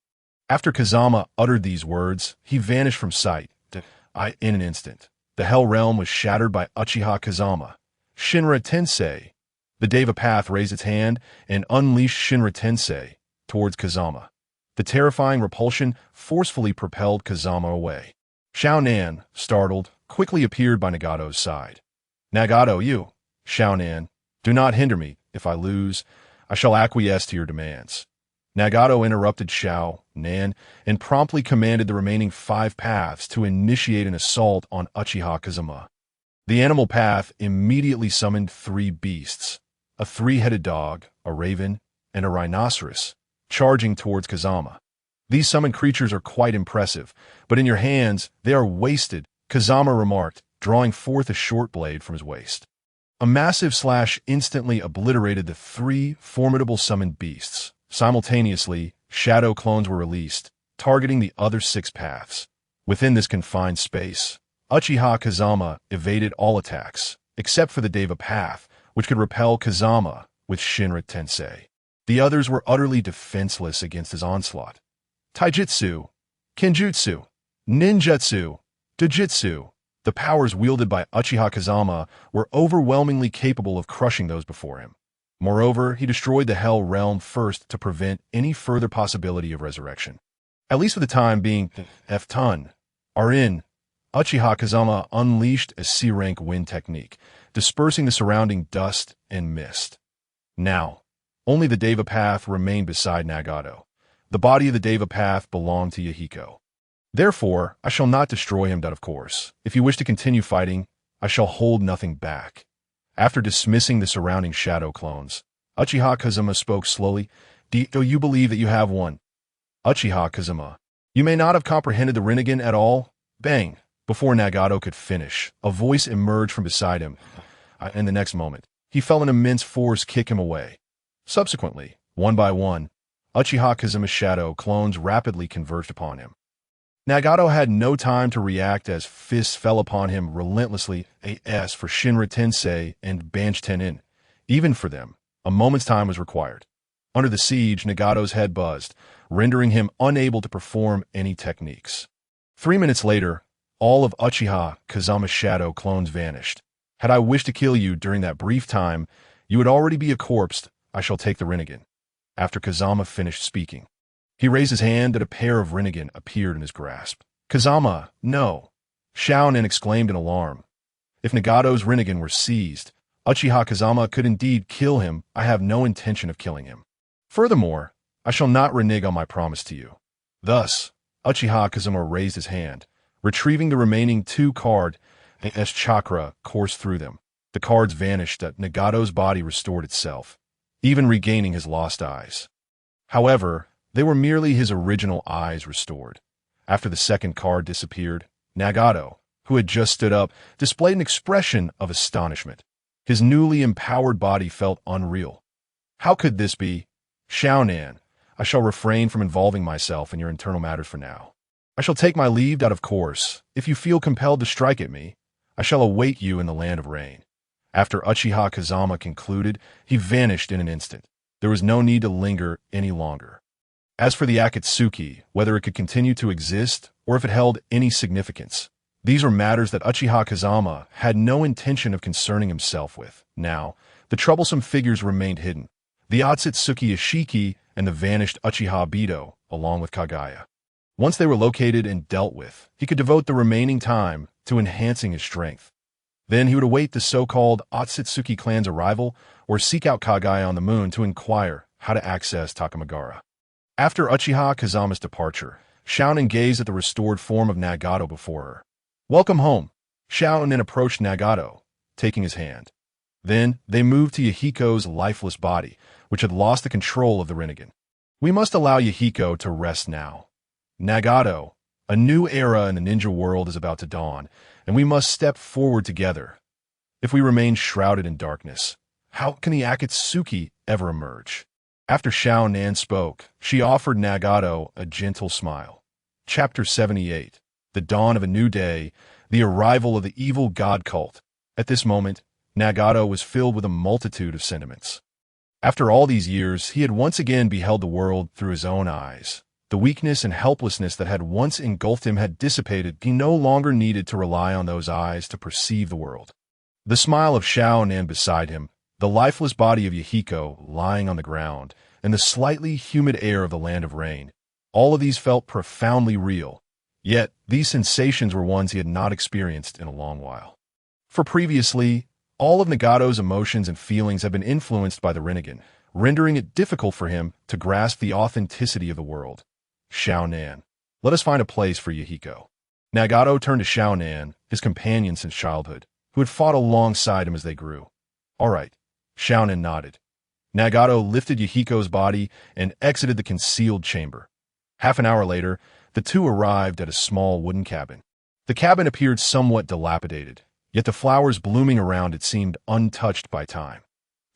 After Kazama uttered these words, he vanished from sight. In an instant, the Hell Realm was shattered by Uchiha Kazama. Shinra Tensei. The Deva Path raised its hand and unleashed Shinra Tensei towards Kazama. The terrifying repulsion forcefully propelled Kazama away. Xiao Nan, startled, quickly appeared by Nagato's side. Nagato, you, Xiao Nan, do not hinder me. If I lose, I shall acquiesce to your demands. Nagato interrupted Xiao Nan and promptly commanded the remaining 5 paths to initiate an assault on Uchiha Kazuma. The animal path immediately summoned 3 beasts, a 3-headed dog, a raven, and a rhinoceros, charging towards Kazama. These summoned creatures are quite impressive, but in your hands, they are wasted, Kazama remarked, drawing forth a short blade from his waist. A massive slash instantly obliterated the 3 formidable summoned beasts. Simultaneously, shadow clones were released, targeting the other 6 paths. Within this confined space, Uchiha Kazama evaded all attacks, except for the Deva Path, which could repel Kazama with Shinra Tensei. The others were utterly defenseless against his onslaught. Taijutsu, Kenjutsu, Ninjutsu, Dojutsu, the powers wielded by Uchiha Kazama were overwhelmingly capable of crushing those before him. Moreover, he destroyed the Hell Realm first to prevent any further possibility of resurrection. At least for the time being, F-Ton, Arin, Uchiha Kazama unleashed a C-rank wind technique, dispersing the surrounding dust and mist. Now, only the Deva Path remained beside Nagato. The body of the Deva Path belonged to Yahiko. Therefore, I shall not destroy him, of course. If you wish to continue fighting, I shall hold nothing back. After dismissing the surrounding shadow clones, Uchiha Kazuma spoke slowly. Do you believe that you have won? Uchiha Kazuma, you may not have comprehended the Rinnegan at all. Bang! Before Nagato could finish, a voice emerged from beside him. In the next moment, he felt an immense force kick him away. Subsequently, one by one, Uchiha Kazuma's shadow clones rapidly converged upon him. Nagato had no time to react as fists fell upon him relentlessly, as for Shinra Tensei and Banch Tenin. Even for them, a moment's time was required. Under the siege, Nagato's head buzzed, rendering him unable to perform any techniques. 3 minutes later, all of Uchiha Kazuma's shadow clones vanished. Had I wished to kill you during that brief time, you would already be a corpse. I shall take the Rinnegan. After Kazama finished speaking, he raised his hand and a pair of Rinnegan appeared in his grasp. Kazama, no! Xiao Nen exclaimed in alarm. If Nagato's Rinnegan were seized, Uchiha Kazama could indeed kill him. I have no intention of killing him. Furthermore, I shall not renege on my promise to you. Thus, Uchiha Kazama raised his hand, retrieving the remaining 2 cards as chakra coursed through them. The cards vanished. Nagato's body restored itself, even regaining his lost eyes. However, they were merely his original eyes restored. After the second card disappeared, Nagato, who had just stood up, displayed an expression of astonishment. His newly empowered body felt unreal. How could this be? Xiao Nan, I shall refrain from involving myself in your internal matters for now. I shall take my leave out of course. If you feel compelled to strike at me, I shall await you in the land of rain. After Uchiha Kazama concluded, he vanished in an instant. There was no need to linger any longer. As for the Akatsuki, whether it could continue to exist or if it held any significance, these were matters that Uchiha Kazama had no intention of concerning himself with. Now, the troublesome figures remained hidden. The Otsutsuki Ishiki and the vanished Uchiha Bido, along with Kagaya. Once they were located and dealt with, he could devote the remaining time to enhancing his strength. Then he would await the so-called Otsutsuki clan's arrival or seek out Kagaya on the moon to inquire how to access Takamagara. After Uchiha Kazama's departure, Xiaonan gazed at the restored form of Nagato before her. "Welcome home." Xiaonan approached Nagato, taking his hand. Then they moved to Yahiko's lifeless body, which had lost the control of the Rinnegan. "We must allow Yahiko to rest now. Nagato, a new era in the ninja world is about to dawn, and we must step forward together. If we remain shrouded in darkness, how can the Akatsuki ever emerge?" After Xiaonan spoke, she offered Nagato a gentle smile. Chapter 78. The Dawn of a New Day, the Arrival of the Evil God Cult. At this moment, Nagato was filled with a multitude of sentiments. After all these years, he had once again beheld the world through his own eyes. The weakness and helplessness that had once engulfed him had dissipated. He no longer needed to rely on those eyes to perceive the world. The smile of Xiaonan beside him, the lifeless body of Yahiko lying on the ground, and the slightly humid air of the Land of Rain, all of these felt profoundly real. Yet, these sensations were ones he had not experienced in a long while. For previously, all of Nagato's emotions and feelings had been influenced by the Rinnegan, rendering it difficult for him to grasp the authenticity of the world. "Xiaonan, let us find a place for Yahiko." Nagato turned to Xiaonan, his companion since childhood, who had fought alongside him as they grew. "All right." Xiaonan nodded. Nagato lifted Yahiko's body and exited the concealed chamber. Half an hour later, the two arrived at a small wooden cabin. The cabin appeared somewhat dilapidated, yet the flowers blooming around it seemed untouched by time.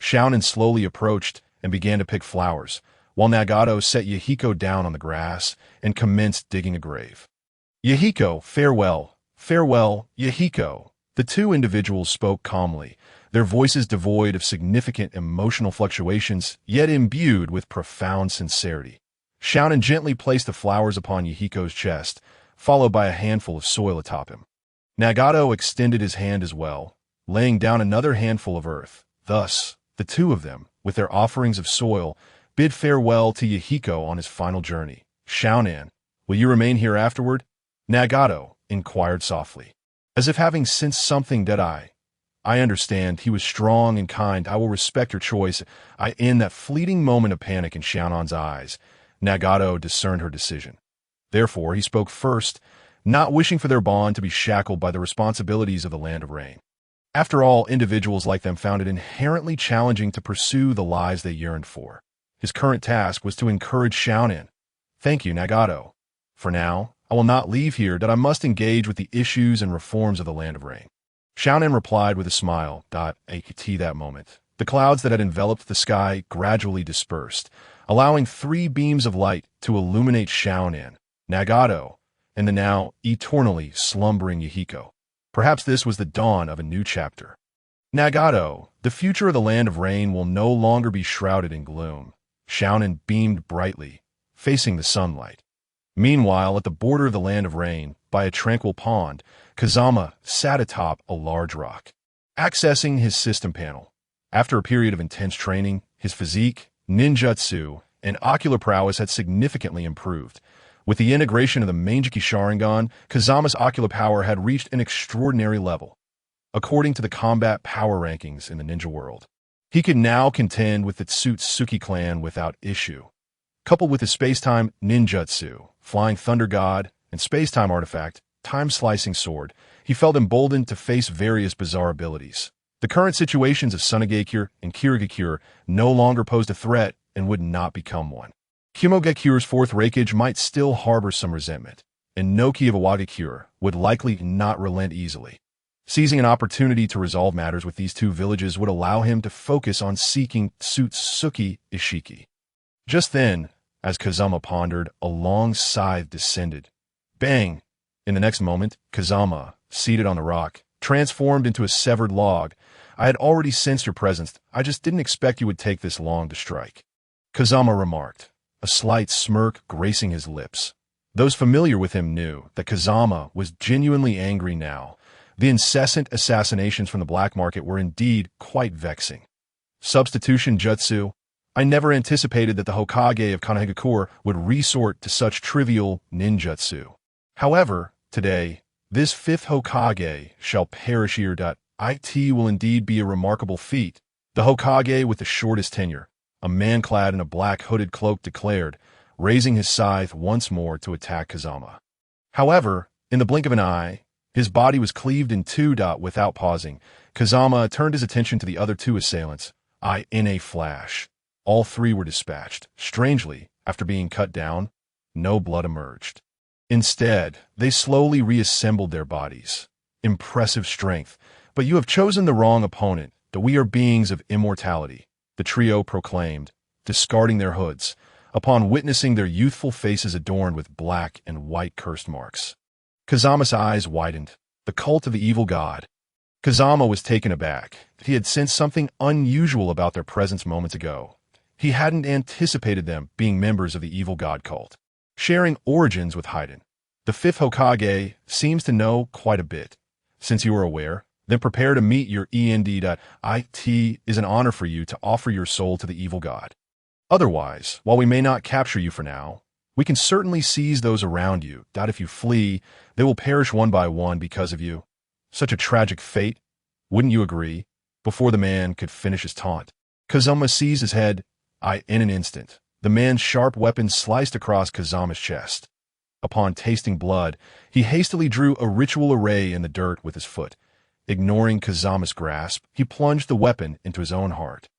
Xiaonan slowly approached and began to pick flowers, while Nagato set Yahiko down on the grass and commenced digging a grave. "Yahiko, farewell, farewell, Yahiko." The two individuals spoke calmly, their voices devoid of significant emotional fluctuations, yet imbued with profound sincerity. Xiaonan gently placed the flowers upon Yahiko's chest, followed by a handful of soil atop him. Nagato extended his hand as well, laying down another handful of earth. Thus, the two of them, with their offerings of soil, bid farewell to Yahiko on his final journey. "Xiaonan, will you remain here afterward?" Nagato inquired softly, as if having sensed something that I understand. He was strong and kind. "I will respect your choice." In that fleeting moment of panic in Xiaonan's eyes, Nagato discerned her decision. Therefore, he spoke first, not wishing for their bond to be shackled by the responsibilities of the Land of Rain. After all, individuals like them found it inherently challenging to pursue the lives they yearned for. His current task was to encourage Xiaonan. "Thank you, Nagato. For now, I will not leave here, that I must engage with the issues and reforms of the Land of Rain." Xiaonan replied with a smile. At that moment, the clouds that had enveloped the sky gradually dispersed, allowing 3 beams of light to illuminate Xiaonan, Nagato, and the now eternally slumbering Yahiko. Perhaps this was the dawn of a new chapter. "Nagato, the future of the Land of Rain will no longer be shrouded in gloom." Xiaonan beamed brightly, facing the sunlight. Meanwhile, at the border of the Land of Rain, by a tranquil pond, Kazama sat atop a large rock, accessing his system panel. After a period of intense training, his physique, ninjutsu, and ocular prowess had significantly improved. With the integration of the Manjiki Sharingan, Kazama's ocular power had reached an extraordinary level. According to the combat power rankings in the ninja world, he could now contend with the Otsutsuki clan without issue. Coupled with his space-time ninjutsu, Flying Thunder God, and space-time artifact, Time-Slicing Sword, he felt emboldened to face various bizarre abilities. The current situations of Sunagekure and Kirigekure no longer posed a threat and would not become one. Kumogekure's 4th Raikage might still harbor some resentment, and Noki of Awagekure would likely not relent easily. Seizing an opportunity to resolve matters with these two villages would allow him to focus on seeking Otsutsuki Ishiki. Just then, as Kazama pondered, a long scythe descended. Bang! In the next moment, Kazama, seated on the rock, transformed into a severed log. I had already sensed your presence. I just didn't expect you would take this long to strike. Kazama remarked, a slight smirk gracing his lips. Those familiar with him knew that Kazama was genuinely angry now. The incessant assassinations from the black market were indeed quite vexing. Substitution jutsu. I never anticipated that the Hokage of Konoha would resort to such trivial ninjutsu. However, today, this fifth Hokage shall perish here. It will indeed be a remarkable feat. The Hokage with the shortest tenure, a man clad in a black hooded cloak, declared, raising his scythe once more to attack Kazama. However, in the blink of an eye, his body was cleaved in two. Without pausing, Kazama turned his attention to the other two assailants. In a flash, all three were dispatched. Strangely, after being cut down, no blood emerged. Instead, they slowly reassembled their bodies. Impressive strength, but you have chosen the wrong opponent. We are beings of immortality, the trio proclaimed, discarding their hoods, upon witnessing their youthful faces adorned with black and white cursed marks. Kazama's eyes widened. The cult of the evil god. Kazama was taken aback. He had sensed something unusual about their presence moments ago. He hadn't anticipated them being members of the evil god cult. Sharing origins with Haiden, the fifth Hokage seems to know quite a bit. Since you are aware, then prepare to meet your end. It is an honor for you to offer your soul to the evil god. Otherwise, while we may not capture you for now, we can certainly seize those around you. If you flee, they will perish one by one because of you. Such a tragic fate, wouldn't you agree? Before the man could finish his taunt, Kazama seized his head. In an instant, the man's sharp weapon sliced across Kazama's chest. Upon tasting blood, he hastily drew a ritual array in the dirt with his foot. Ignoring Kazama's grasp, he plunged the weapon into his own heart.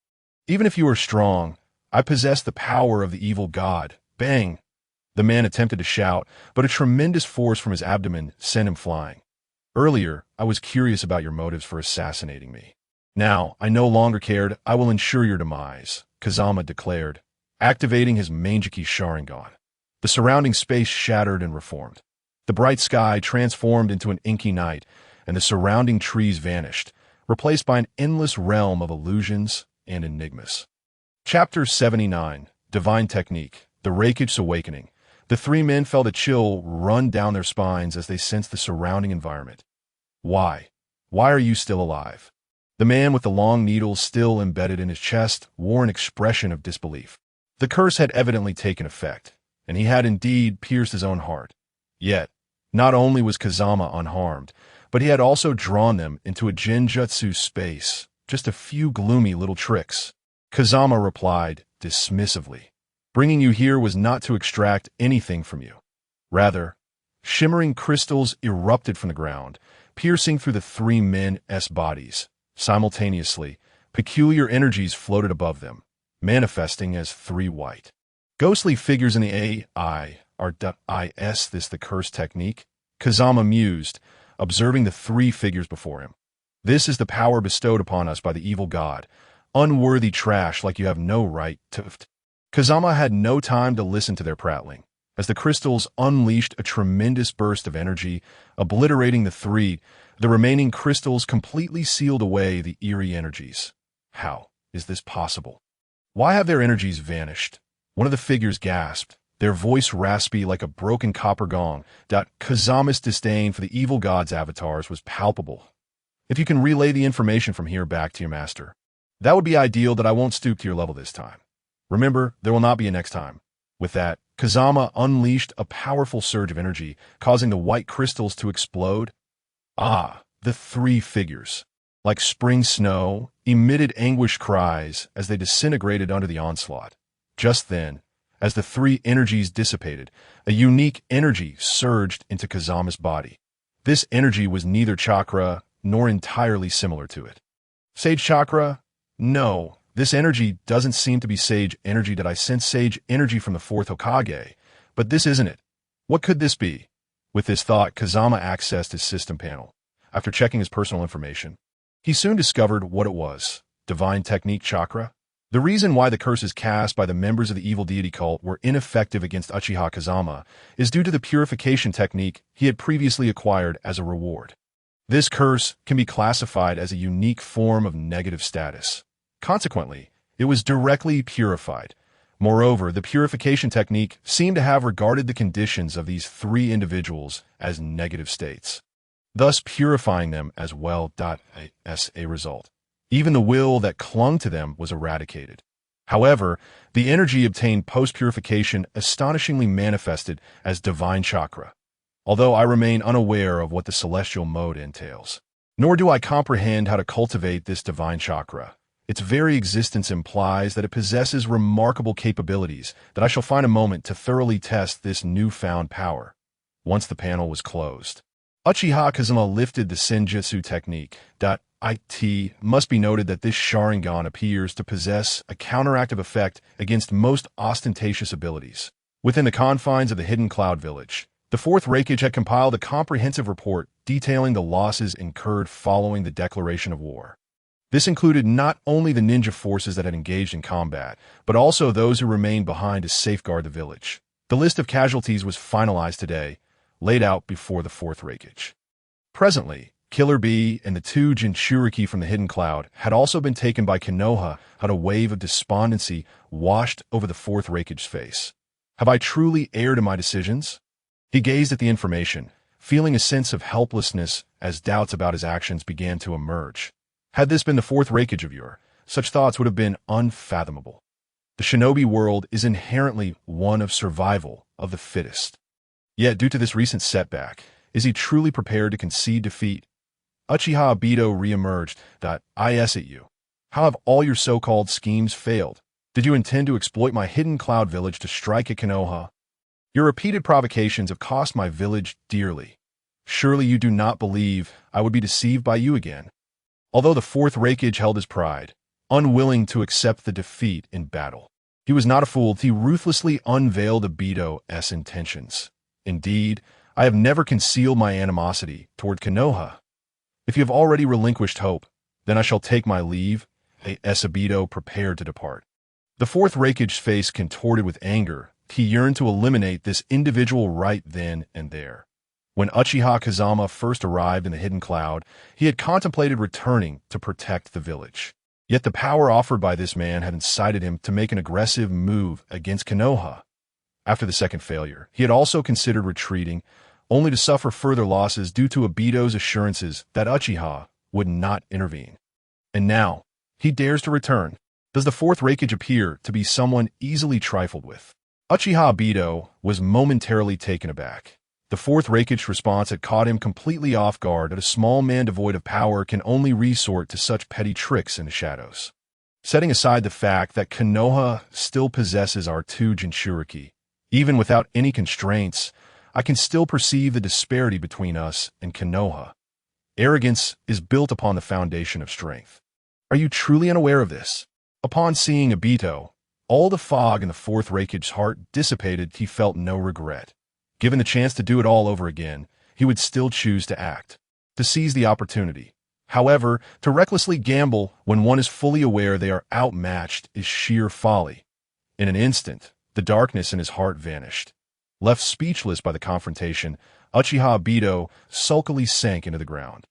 Even if you are strong, I possess the power of the evil god. Bang! The man attempted to shout, but a tremendous force from his abdomen sent him flying. Earlier, I was curious about your motives for assassinating me. Now, I no longer cared. I will ensure your demise, Kazama declared, activating his Mangeki Sharingan. The surrounding space shattered and reformed. The bright sky transformed into an inky night, and the surrounding trees vanished, replaced by an endless realm of illusions and enigmas. Chapter 79, Divine Technique, The Raikage's Awakening. The three men felt a chill run down their spines as they sensed the surrounding environment. Why? Why are you still alive? The man with the long needles still embedded in his chest wore an expression of disbelief. The curse had evidently taken effect, and he had indeed pierced his own heart. Yet, not only was Kazama unharmed, but he had also drawn them into a genjutsu space, just a few gloomy little tricks. Kazama replied dismissively. Bringing you here was not to extract anything from you. Rather, shimmering crystals erupted from the ground, piercing through the three men's bodies. Simultaneously, peculiar energies floated above them, manifesting as three white, ghostly figures in the AI. Is this the curse technique? Kazama mused, observing the three figures before him. This is the power bestowed upon us by the evil god. Unworthy trash like you have no right to. Kazama had no time to listen to their prattling, as the crystals unleashed a tremendous burst of energy, obliterating the three. The remaining crystals completely sealed away the eerie energies. How is this possible? Why have their energies vanished? One of the figures gasped, their voice raspy like a broken copper gong. Kazama's disdain for the evil god's avatars was palpable. If you can relay the information from here back to your master, that would be ideal. I won't stoop to your level this time. Remember, there will not be a next time. With that, Kazama unleashed a powerful surge of energy, causing the white crystals to explode. The three figures, like spring snow, emitted anguished cries as they disintegrated under the onslaught. Just then, as the three energies dissipated, a unique energy surged into Kazama's body. This energy was neither chakra nor entirely similar to it. Sage chakra? No, this energy doesn't seem to be sage energy. I sense sage energy from the fourth Hokage, but this isn't it. What could this be? With this thought, Kazama accessed his system panel. After checking his personal information, he soon discovered what it was. Divine Technique Chakra. The reason why the curses cast by the members of the evil deity cult were ineffective against Uchiha Kazama is due to the purification technique he had previously acquired as a reward. This curse can be classified as a unique form of negative status. Consequently, it was directly purified. Moreover, the purification technique seemed to have regarded the conditions of these three individuals as negative states, thus purifying them as well. As a result, even the will that clung to them was eradicated. However, the energy obtained post-purification astonishingly manifested as divine chakra, although I remain unaware of what the celestial mode entails. Nor do I comprehend how to cultivate this divine chakra. Its very existence implies that it possesses remarkable capabilities that I shall find a moment to thoroughly test this newfound power. Once the panel was closed, Uchiha Kazama lifted the Senjutsu technique. It must be noted that this Sharingan appears to possess a counteractive effect against most ostentatious abilities. Within the confines of the Hidden Cloud Village, the Fourth Raikage had compiled a comprehensive report detailing the losses incurred following the declaration of war. This included not only the ninja forces that had engaged in combat, but also those who remained behind to safeguard the village. The list of casualties was finalized today, laid out before the Fourth Raikage. Presently, Killer Bee and the two Jinchuriki from the Hidden Cloud had also been taken by Konoha. Had a wave of despondency washed over the Fourth Raikage's face. Have I truly erred in my decisions? He gazed at the information, feeling a sense of helplessness as doubts about his actions began to emerge. Had this been the Fourth Raikage of yore, such thoughts would have been unfathomable. The shinobi world is inherently one of survival of the fittest. Yet, due to this recent setback, is he truly prepared to concede defeat? Uchiha Obito re-emerged. I ask at you. How have all your so-called schemes failed? Did you intend to exploit my Hidden Cloud Village to strike at Konoha? Your repeated provocations have cost my village dearly. Surely you do not believe I would be deceived by you again. Although the Fourth Raikage held his pride, unwilling to accept the defeat in battle, he was not a fool. He ruthlessly unveiled Obito's intentions. Indeed, I have never concealed my animosity toward Konoha. If you have already relinquished hope, then I shall take my leave. Obito prepared to depart. The Fourth Raikage's face contorted with anger. He yearned to eliminate this individual right then and there. When Uchiha Kazama first arrived in the Hidden Cloud, he had contemplated returning to protect the village. Yet the power offered by this man had incited him to make an aggressive move against Konoha. After the second failure, he had also considered retreating, only to suffer further losses due to Obito's assurances that Uchiha would not intervene. And now, he dares to return. Does the Fourth Raikage appear to be someone easily trifled with? Uchiha Obito was momentarily taken aback. The Fourth Raikage's response had caught him completely off guard that a small man devoid of power can only resort to such petty tricks in the shadows. Setting aside the fact that Konoha still possesses our two Jinchuriki, even without any constraints, I can still perceive the disparity between us and Konoha. Arrogance is built upon the foundation of strength. Are you truly unaware of this? Upon seeing Obito, all the fog in the Fourth Raikage's heart dissipated. He felt no regret. Given the chance to do it all over again, he would still choose to act, to seize the opportunity. However, to recklessly gamble when one is fully aware they are outmatched is sheer folly. In an instant, the darkness in his heart vanished. Left speechless by the confrontation, Uchiha Obito sulkily sank into the ground,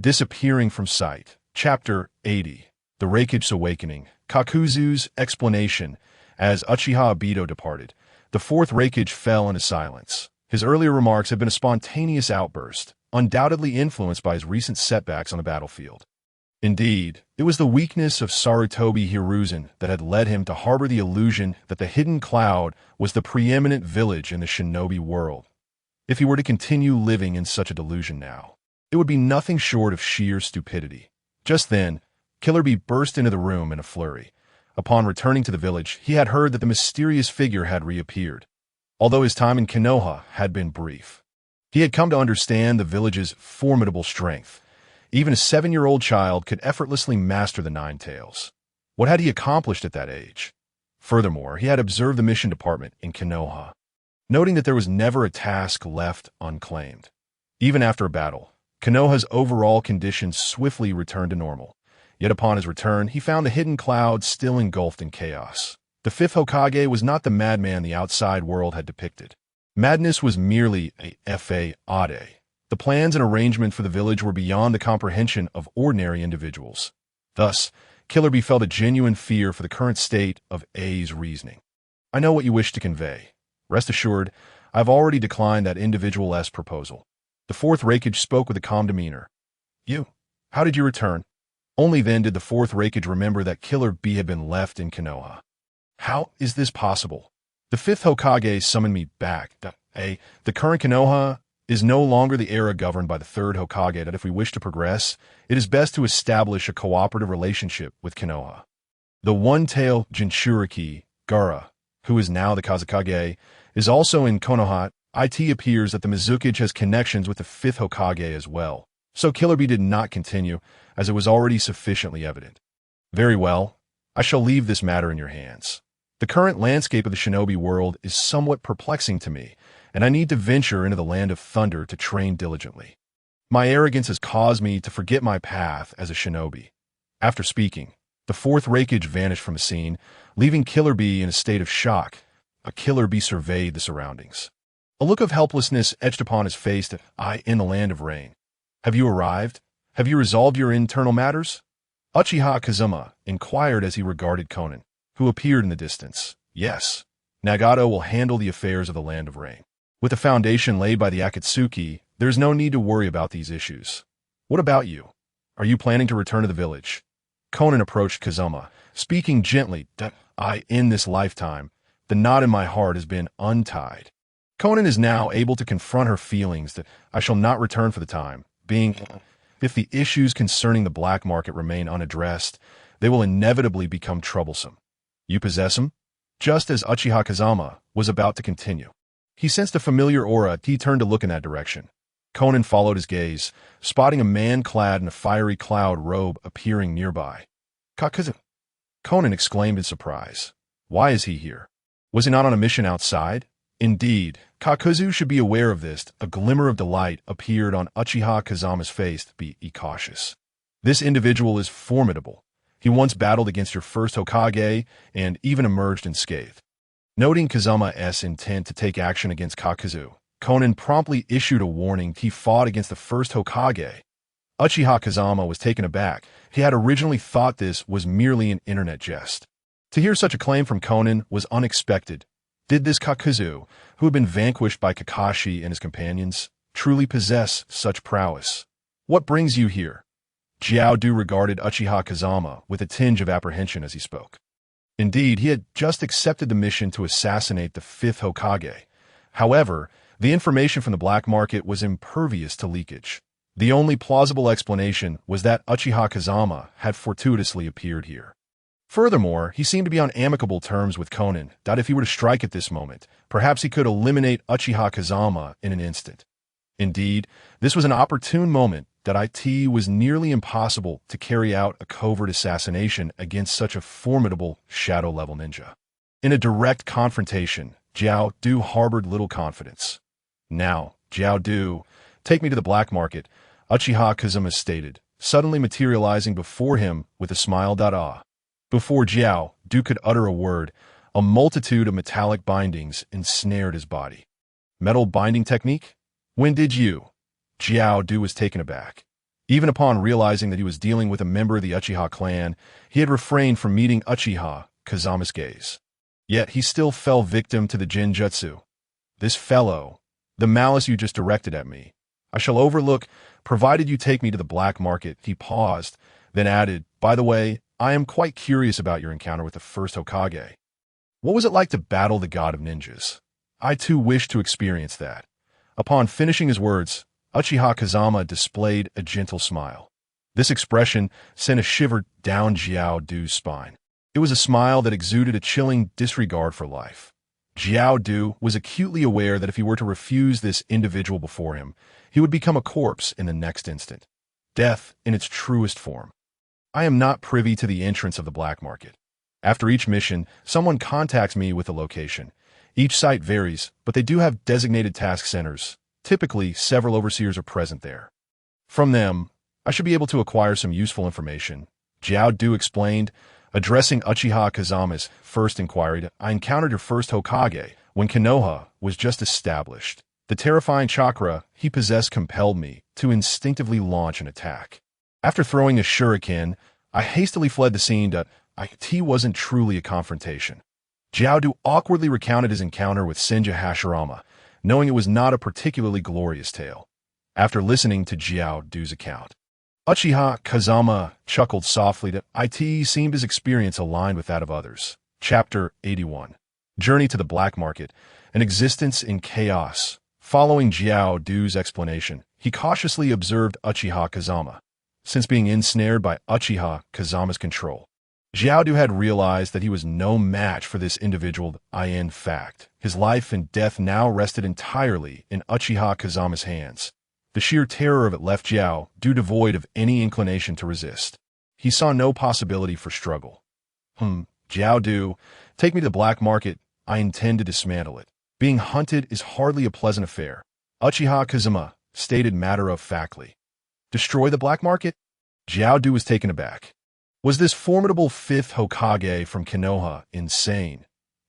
disappearing from sight. Chapter 80. The Raikage's Awakening. Kakuzu's explanation. As Uchiha Obito departed, the Fourth Raikage fell into silence. His earlier remarks had been a spontaneous outburst, undoubtedly influenced by his recent setbacks on the battlefield. Indeed, it was the weakness of Sarutobi Hiruzen that had led him to harbor the illusion that the Hidden Cloud was the preeminent village in the shinobi world. If he were to continue living in such a delusion now, it would be nothing short of sheer stupidity. Just then, Killer Bee burst into the room in a flurry. Upon returning to the village, he had heard that the mysterious figure had reappeared. Although his time in Konoha had been brief, he had come to understand the village's formidable strength. Even a 7-year-old child could effortlessly master the Nine Tails. What had he accomplished at that age? Furthermore, he had observed the mission department in Konoha, noting that there was never a task left unclaimed. Even after a battle, Konoha's overall conditions swiftly returned to normal. Yet upon his return, he found the Hidden Cloud still engulfed in chaos. The Fifth Hokage was not the madman the outside world had depicted. Madness was merely a fade. The plans and arrangement for the village were beyond the comprehension of ordinary individuals. Thus, Killer Bee felt a genuine fear for the current state of A's reasoning. I know what you wish to convey. Rest assured, I've already declined that individual's proposal. The fourth Raikage spoke with a calm demeanor. You? How did you return? Only then did the fourth Raikage remember that Killer Bee had been left in Konoha. How is this possible? The fifth Hokage summoned me back. The current Konoha is no longer the era governed by the third Hokage that if we wish to progress, it is best to establish a cooperative relationship with Konoha. The one-tailed Jinchuriki, Gaara, who is now the Kazekage, is also in Konoha. It appears that the Mizukage has connections with the fifth Hokage as well, so Killer Bee did not continue, as it was already sufficiently evident. Very well, I shall leave this matter in your hands. The current landscape of the shinobi world is somewhat perplexing to me, and I need to venture into the land of thunder to train diligently. My arrogance has caused me to forget my path as a shinobi. After speaking, the fourth Raikage vanished from the scene, leaving Killer Bee in a state of shock. Killer Bee surveyed the surroundings. A look of helplessness etched upon his face in the land of rain. Have you arrived? Have you resolved your internal matters? Uchiha Kazuma inquired as he regarded Konan, who appeared in the distance. Yes, Nagato will handle the affairs of the land of rain. With the foundation laid by the Akatsuki, there's no need to worry about these issues. What about you? Are you planning to return to the village? Konan approached Kazuma, speaking gently. In this lifetime, the knot in my heart has been untied. Konan is now able to confront her feelings that I shall not return for the time being. If the issues concerning the black market remain unaddressed, they will inevitably become troublesome. You possess them? Just as Uchiha Kazama was about to continue, he sensed a familiar aura. He turned to look in that direction. Konan followed his gaze, spotting a man clad in a fiery cloud robe appearing nearby. Kakuzu! Konan exclaimed in surprise. Why is he here? Was he not on a mission outside? Indeed, Kakuzu should be aware of this. A glimmer of delight appeared on Uchiha Kazama's face. Be cautious. This individual is formidable. He once battled against your first Hokage and even emerged unscathed. Noting Kazama's intent to take action against Kakuzu, Konan promptly issued a warning. He fought against the first Hokage. Uchiha Kazama was taken aback. He had originally thought this was merely an internet jest. To hear such a claim from Konan was unexpected. Did this Kakuzu, who had been vanquished by Kakashi and his companions, truly possess such prowess? What brings you here? Jiao Du regarded Uchiha Kazama with a tinge of apprehension as he spoke. Indeed, he had just accepted the mission to assassinate the fifth Hokage. However, the information from the black market was impervious to leakage. The only plausible explanation was that Uchiha Kazama had fortuitously appeared here. Furthermore, he seemed to be on amicable terms with Konan, that if he were to strike at this moment, perhaps he could eliminate Uchiha Kazama in an instant. Indeed, this was an opportune moment that it was nearly impossible to carry out a covert assassination against such a formidable shadow-level ninja. In a direct confrontation, Jiao Du harbored little confidence. Now, Jiao Du, take me to the black market, Uchiha Kazama stated, suddenly materializing before him with a smile. Before Jiao Du could utter a word, a multitude of metallic bindings ensnared his body. Metal binding technique? When did you? Jiao Du was taken aback. Even upon realizing that he was dealing with a member of the Uchiha clan, he had refrained from meeting Uchiha Kazama's gaze. Yet he still fell victim to the Genjutsu. This fellow, the malice you just directed at me, I shall overlook, provided you take me to the black market. He paused, then added, by the way, I am quite curious about your encounter with the first Hokage. What was it like to battle the god of ninjas? I too wish to experience that. Upon finishing his words, Uchiha Kazama displayed a gentle smile. This expression sent a shiver down Jiao Du's spine. It was a smile that exuded a chilling disregard for life. Jiao Du was acutely aware that if he were to refuse this individual before him, he would become a corpse in the next instant. Death in its truest form. I am not privy to the entrance of the black market. After each mission, someone contacts me with a location. Each site varies, but they do have designated task centers. Typically, several overseers are present there. From them, I should be able to acquire some useful information. Jiao Du explained, addressing Uchiha Kazama's first inquiry. I encountered your first Hokage when Konoha was just established. The terrifying chakra he possessed compelled me to instinctively launch an attack. After throwing a shuriken, I hastily fled the scene that it wasn't truly a confrontation. Jiaodu awkwardly recounted his encounter with Senju Hashirama, knowing it was not a particularly glorious tale. After listening to Jiaodu's account, Uchiha Kazama chuckled softly that it seemed his experience aligned with that of others. Chapter 81. Journey to the Black Market, an existence in chaos. Following Jiaodu's explanation, he cautiously observed Uchiha Kazama. Since being ensnared by Uchiha Kazama's control, Jiaodu had realized that he was no match for this individual. In fact, his life and death now rested entirely in Uchiha Kazama's hands. The sheer terror of it left Jiaodu devoid of any inclination to resist. He saw no possibility for struggle. Jiaodu, take me to the black market. I intend to dismantle it. Being hunted is hardly a pleasant affair. Uchiha Kazama stated matter-of-factly. Destroy the black market? Jiaodu was taken aback. Was this formidable fifth Hokage from Konoha insane?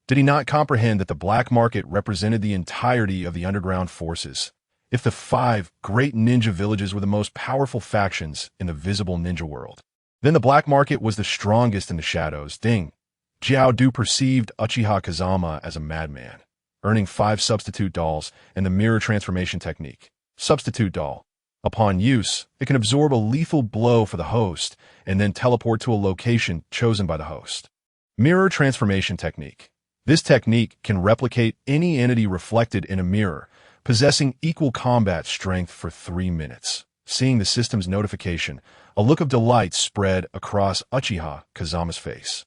Did he not comprehend that the black market represented the entirety of the underground forces? If the 5 great ninja villages were the most powerful factions in the visible ninja world, then the black market was the strongest in the shadows. Jiaodu perceived Uchiha Kazama as a madman, earning 5 substitute dolls and the mirror transformation technique. Substitute doll. Upon use, it can absorb a lethal blow for the host and then teleport to a location chosen by the host. Mirror transformation technique. This technique can replicate any entity reflected in a mirror, possessing equal combat strength for 3 minutes. Seeing the system's notification, a look of delight spread across Uchiha Kazama's face.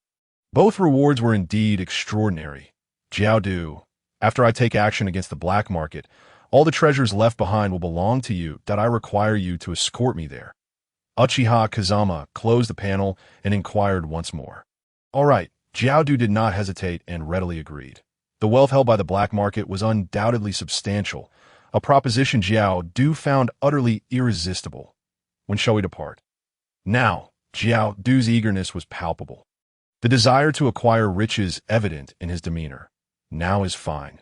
Both rewards were indeed extraordinary. Jiaodu, after I take action against the black market, all the treasures left behind will belong to you. I require you to escort me there. Uchiha Kazama closed the panel and inquired once more. All right, Jiaodu did not hesitate and readily agreed. The wealth held by the black market was undoubtedly substantial, a proposition Jiaodu found utterly irresistible. When shall we depart? Now, Jiaodu's eagerness was palpable. The desire to acquire riches evident in his demeanor. Now is fine.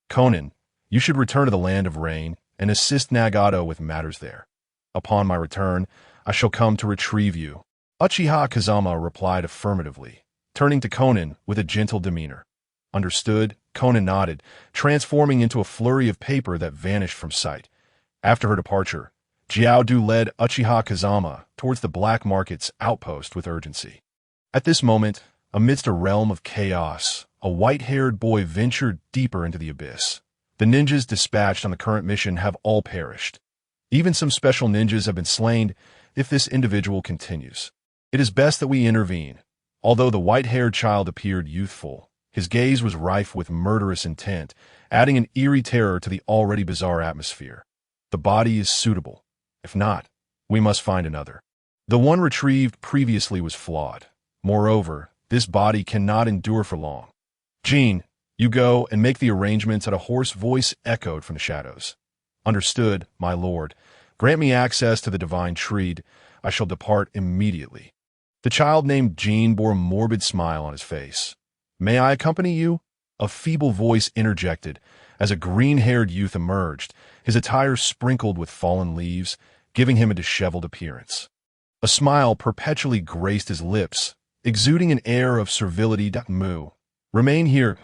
Conan, you should return to the land of rain and assist Nagato with matters there. Upon my return, I shall come to retrieve you. Uchiha Kazama replied affirmatively, turning to Conan with a gentle demeanor. Understood, Conan nodded, transforming into a flurry of paper that vanished from sight. After her departure, Jiaodu led Uchiha Kazama towards the black market's outpost with urgency. At this moment, amidst a realm of chaos, a white-haired boy ventured deeper into the abyss. The ninjas dispatched on the current mission have all perished. Even some special ninjas have been slain. If this individual continues, it is best that we intervene. Although the white-haired child appeared youthful, his gaze was rife with murderous intent, adding an eerie terror to the already bizarre atmosphere. The body is suitable. If not, we must find another. The one retrieved previously was flawed. Moreover, this body cannot endure for long. Jean, you go and make the arrangements. A hoarse voice echoed from the shadows. Understood, my lord. Grant me access to the divine tree. I shall depart immediately. The child named Jean bore a morbid smile on his face. May I accompany you? A feeble voice interjected as a green-haired youth emerged, his attire sprinkled with fallen leaves, giving him a disheveled appearance. A smile perpetually graced his lips, exuding an air of servility. Mu, remain here.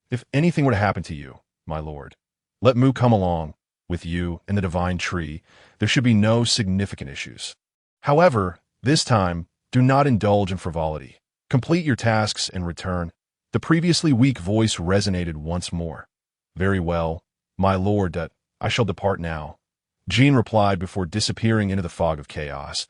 If anything were to happen to you, my lord, let Mu come along. With you and the divine tree, there should be no significant issues. However, this time, do not indulge in frivolity. Complete your tasks and return. The previously weak voice resonated once more. Very well, my lord, I shall depart now. Jean replied before disappearing into the fog of chaos,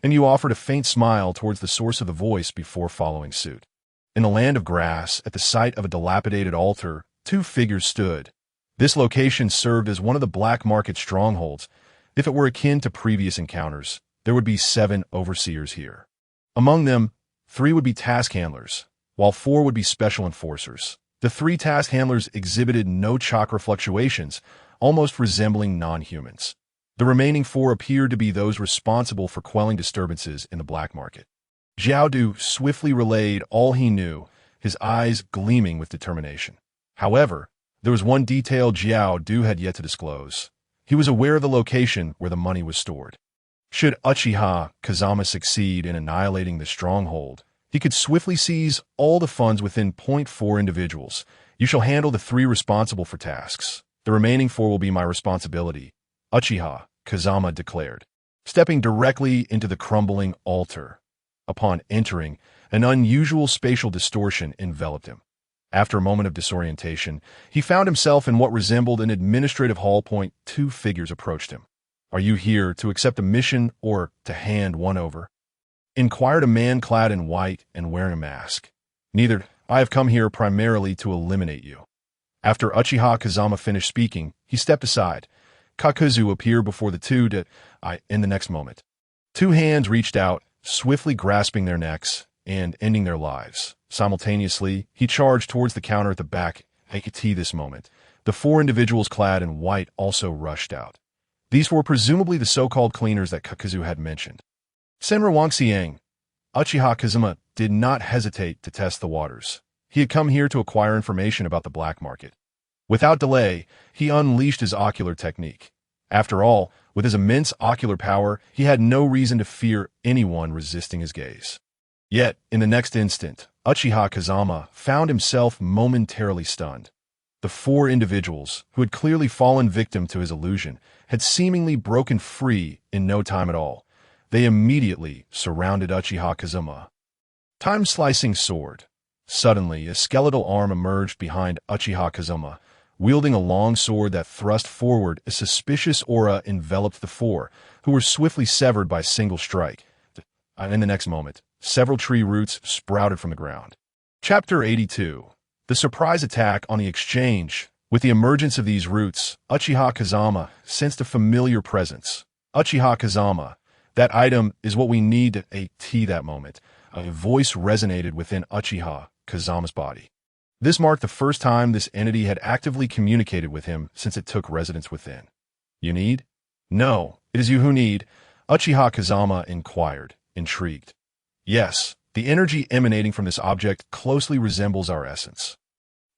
and you offered a faint smile towards the source of the voice before following suit. In the land of grass, at the site of a dilapidated altar, 2 figures stood. This location served as one of the black market strongholds. If it were akin to previous encounters, there would be 7 overseers here. Among them, 3 would be task handlers, while 4 would be special enforcers. The 3 task handlers exhibited no chakra fluctuations, almost resembling non-humans. The remaining 4 appeared to be those responsible for quelling disturbances in the black market. Jiaodu swiftly relayed all he knew, his eyes gleaming with determination. However, there was one detail Jiao Du had yet to disclose. He was aware of the location where the money was stored. Should Uchiha Kazama succeed in annihilating the stronghold, he could swiftly seize all the funds within 0.4 individuals. You shall handle the 3 responsible for tasks. The remaining 4 will be my responsibility, Uchiha Kazama declared, stepping directly into the crumbling altar. Upon entering, an unusual spatial distortion enveloped him. After a moment of disorientation, he found himself in what resembled an administrative hall. 2 figures approached him. "Are you here to accept a mission or to hand one over?" inquired a man clad in white and wearing a mask. "Neither. I have come here primarily to eliminate you." After Uchiha Kazama finished speaking, he stepped aside. Kakuzu appeared before the two in the next moment. 2 hands reached out, swiftly grasping their necks and ending their lives. Simultaneously, he charged towards the counter at the back. At this moment, the 4 individuals clad in white also rushed out. These were presumably the so-called cleaners that Kakuzu had mentioned. Senra Wangxiang, Uchiha Kazama did not hesitate to test the waters. He had come here to acquire information about the black market. Without delay, he unleashed his ocular technique. After all, with his immense ocular power, he had no reason to fear anyone resisting his gaze. Yet, in the next instant, Uchiha Kazama found himself momentarily stunned. The 4 individuals, who had clearly fallen victim to his illusion, had seemingly broken free in no time at all. They immediately surrounded Uchiha Kazama. Time-slicing sword. Suddenly, a skeletal arm emerged behind Uchiha Kazama, wielding a long sword that thrust forward. A suspicious aura enveloped the 4, who were swiftly severed by a single strike. In the next moment, several tree roots sprouted from the ground. Chapter 82. The surprise attack on the exchange. With the emergence of these roots, Uchiha Kazama sensed a familiar presence. Uchiha Kazama, that item is what we need at that moment. A voice resonated within Uchiha Kazama's body. This marked the first time this entity had actively communicated with him since it took residence within. "You need?" "No, it is you who need," Uchiha Kazama inquired, intrigued. "Yes, the energy emanating from this object closely resembles our essence.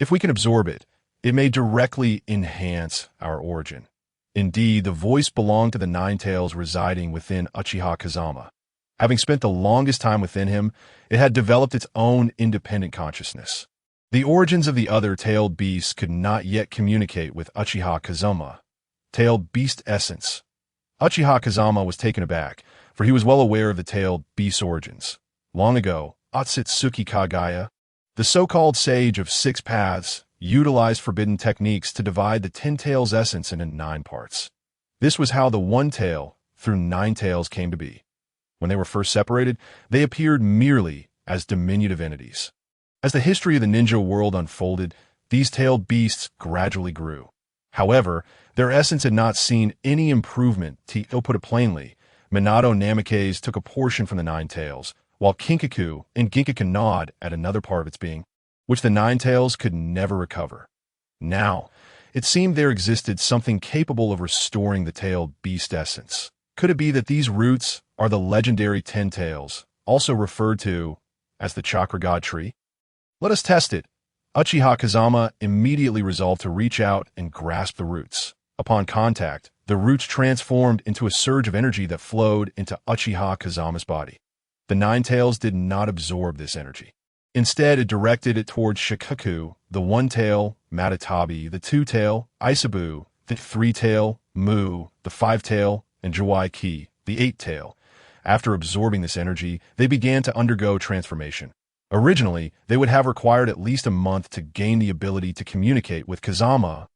If we can absorb it, it may directly enhance our origin." Indeed, the voice belonged to the 9 tails residing within Uchiha Kazama. Having spent the longest time within him, it had developed its own independent consciousness. The origins of the other tailed beasts could not yet communicate with Uchiha Kazama. Tailed beast essence. Uchiha Kazama was taken aback, for he was well aware of the tailed beast's origins. Long ago, Otsutsuki Kagaya, the so-called sage of 6 paths, utilized forbidden techniques to divide the 10 tails essence into 9 parts. This was how the 1 tail through 9 tails came to be. When they were first separated, they appeared merely as diminutive entities. As the history of the ninja world unfolded, these tailed beasts gradually grew. However, their essence had not seen any improvement. To put it plainly, Minato Namikaze took a portion from the 9 tails, while Kinkaku and Ginkaku gnawed at another part of its being, which the 9 tails could never recover. Now, it seemed there existed something capable of restoring the tailed beast essence. Could it be that these roots are the legendary 10 tails, also referred to as the Chakra God Tree? Let us test it. Uchiha Kazama immediately resolved to reach out and grasp the roots. Upon contact, the roots transformed into a surge of energy that flowed into Uchiha Kazama's body. The 9 tails did not absorb this energy. Instead, it directed it towards Shikaku, the 1 tail, Matatabi, the 2 tail, Isabu, the 3 tail, Mu, the 5 tail, and Jiwai Ki, the 8 tail. After absorbing this energy, they began to undergo transformation. Originally, they would have required at least a month to gain the ability to communicate with Kazama.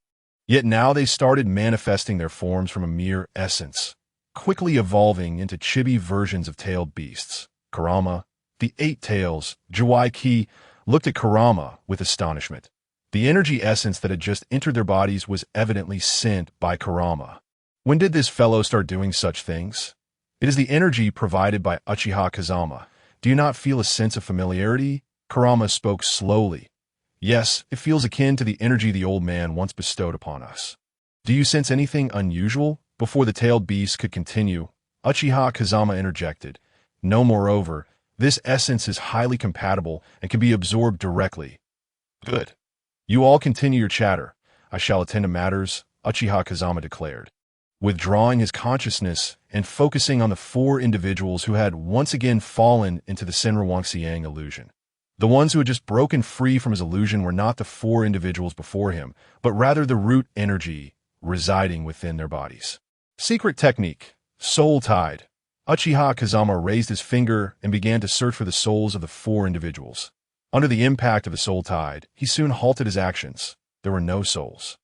Yet now they started manifesting their forms from a mere essence, quickly evolving into chibi versions of tailed beasts. Kurama, the 8 tails, Jiwai Ki, looked at Kurama with astonishment. The energy essence that had just entered their bodies was evidently sent by Kurama. When did this fellow start doing such things? It is the energy provided by Uchiha Kazama. Do you not feel a sense of familiarity? Kurama spoke slowly. Yes, it feels akin to the energy the old man once bestowed upon us. Do you sense anything unusual? Before the tailed beast could continue, Uchiha Kazama interjected. No, moreover, this essence is highly compatible and can be absorbed directly. Good. You all continue your chatter. I shall attend to matters, Uchiha Kazama declared, withdrawing his consciousness and focusing on the four individuals who had once again fallen into the Senru Wangxiang illusion. The ones who had just broken free from his illusion were not the four individuals before him, but rather the root energy residing within their bodies. Secret technique, soul tide. Uchiha Kazama raised his finger and began to search for the souls of the four individuals. Under the impact of the soul tide, he soon halted his actions. There were no souls.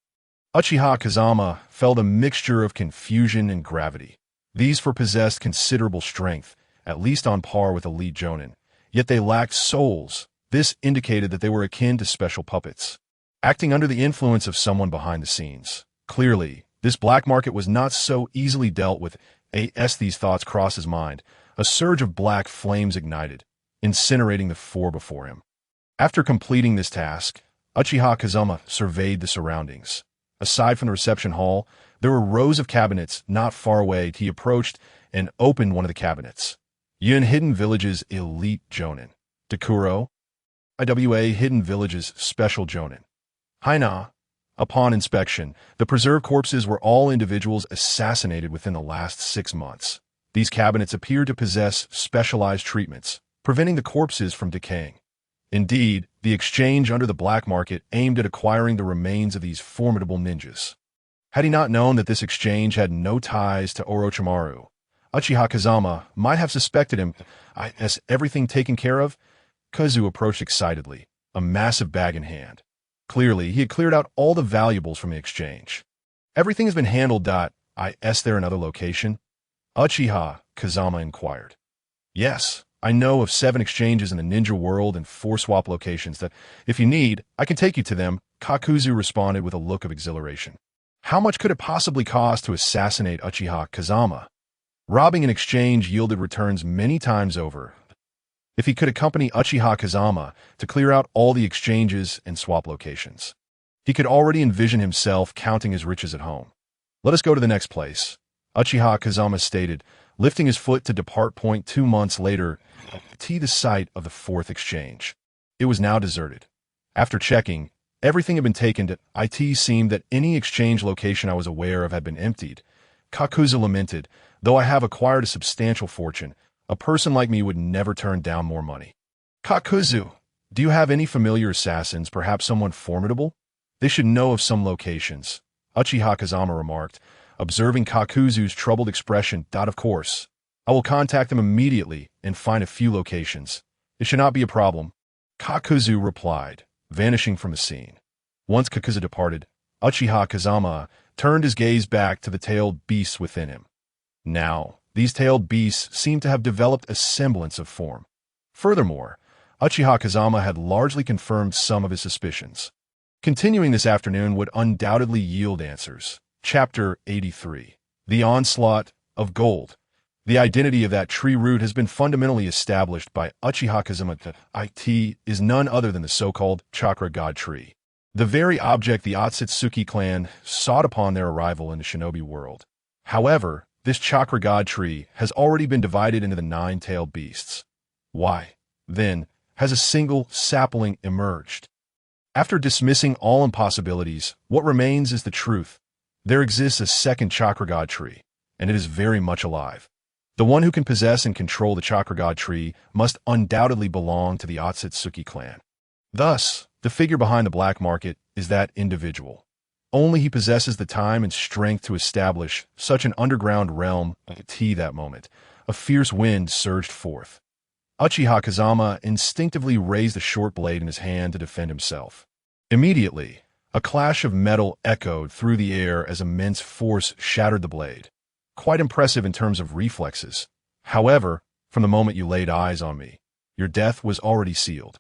Uchiha Kazama felt a mixture of confusion and gravity. These four possessed considerable strength, at least on par with elite jonin, yet they lacked souls. This indicated that they were akin to special puppets, acting under the influence of someone behind the scenes. Clearly, this black market was not so easily dealt with. As these thoughts crossed his mind, a surge of black flames ignited, incinerating the four before him. After completing this task, Uchiha Kazama surveyed the surroundings. Aside from the reception hall, there were rows of cabinets not far away. He approached and opened one of the cabinets. Yun Hidden Village's elite jonin. Dekuro. IWA Hidden Village's special jonin. Haina. Upon inspection, the preserved corpses were all individuals assassinated within the last 6 months. These cabinets appeared to possess specialized treatments, preventing the corpses from decaying. Indeed, the exchange under the black market aimed at acquiring the remains of these formidable ninjas. Had he not known that this exchange had no ties to Orochimaru, Uchiha Kazama might have suspected him. As everything taken care of, Kazu approached excitedly, a massive bag in hand. Clearly, he had cleared out all the valuables from the exchange. Everything has been handled. Is there another location? Uchiha Kazama inquired. Yes, I know of 7 exchanges in the ninja world and 4 swap locations that, if you need, I can take you to them, Kakuzu responded with a look of exhilaration. How much could it possibly cost to assassinate Uchiha Kazama? Robbing an exchange yielded returns many times over. If he could accompany Uchiha Kazama to clear out all the exchanges and swap locations, he could already envision himself counting his riches at home. Let us go to the next place, Uchiha Kazama stated, lifting his foot to depart. 2 months later, to the site of the 4th exchange. It was now deserted. After checking, everything had been taken to it. Seemed that any exchange location I was aware of had been emptied. Kakuzu lamented, though I have acquired a substantial fortune, a person like me would never turn down more money. Kakuzu, do you have any familiar assassins, perhaps someone formidable? They should know of some locations, Uchiha Kazama remarked, observing Kakuzu's troubled expression. Of course. I will contact them immediately and find a few locations. It should not be a problem, Kakuzu replied, vanishing from the scene. Once Kakuzu departed, Uchiha Kazama turned his gaze back to the tailed beasts within him. Now, these tailed beasts seemed to have developed a semblance of form. Furthermore, Uchiha Kazama had largely confirmed some of his suspicions. Continuing this afternoon would undoubtedly yield answers. Chapter 83. The Onslaught of Gold. The identity of that tree root has been fundamentally established by Uchiha Kazama. It is none other than the so-called Chakra God Tree, the very object the Otsutsuki clan sought upon their arrival in the shinobi world. However, this Chakra God Tree has already been divided into the 9-tailed beasts. Why, then, has a single sapling emerged? After dismissing all impossibilities, what remains is the truth. There exists a second Chakra God Tree, and it is very much alive. The one who can possess and control the Chakra God Tree must undoubtedly belong to the Otsutsuki clan. Thus, the figure behind the black market is that individual. Only he possesses the time and strength to establish such an underground realm. At that moment, a fierce wind surged forth. Uchiha Kazama instinctively raised a short blade in his hand to defend himself. Immediately, a clash of metal echoed through the air as immense force shattered the blade. Quite impressive in terms of reflexes. However, from the moment you laid eyes on me, your death was already sealed.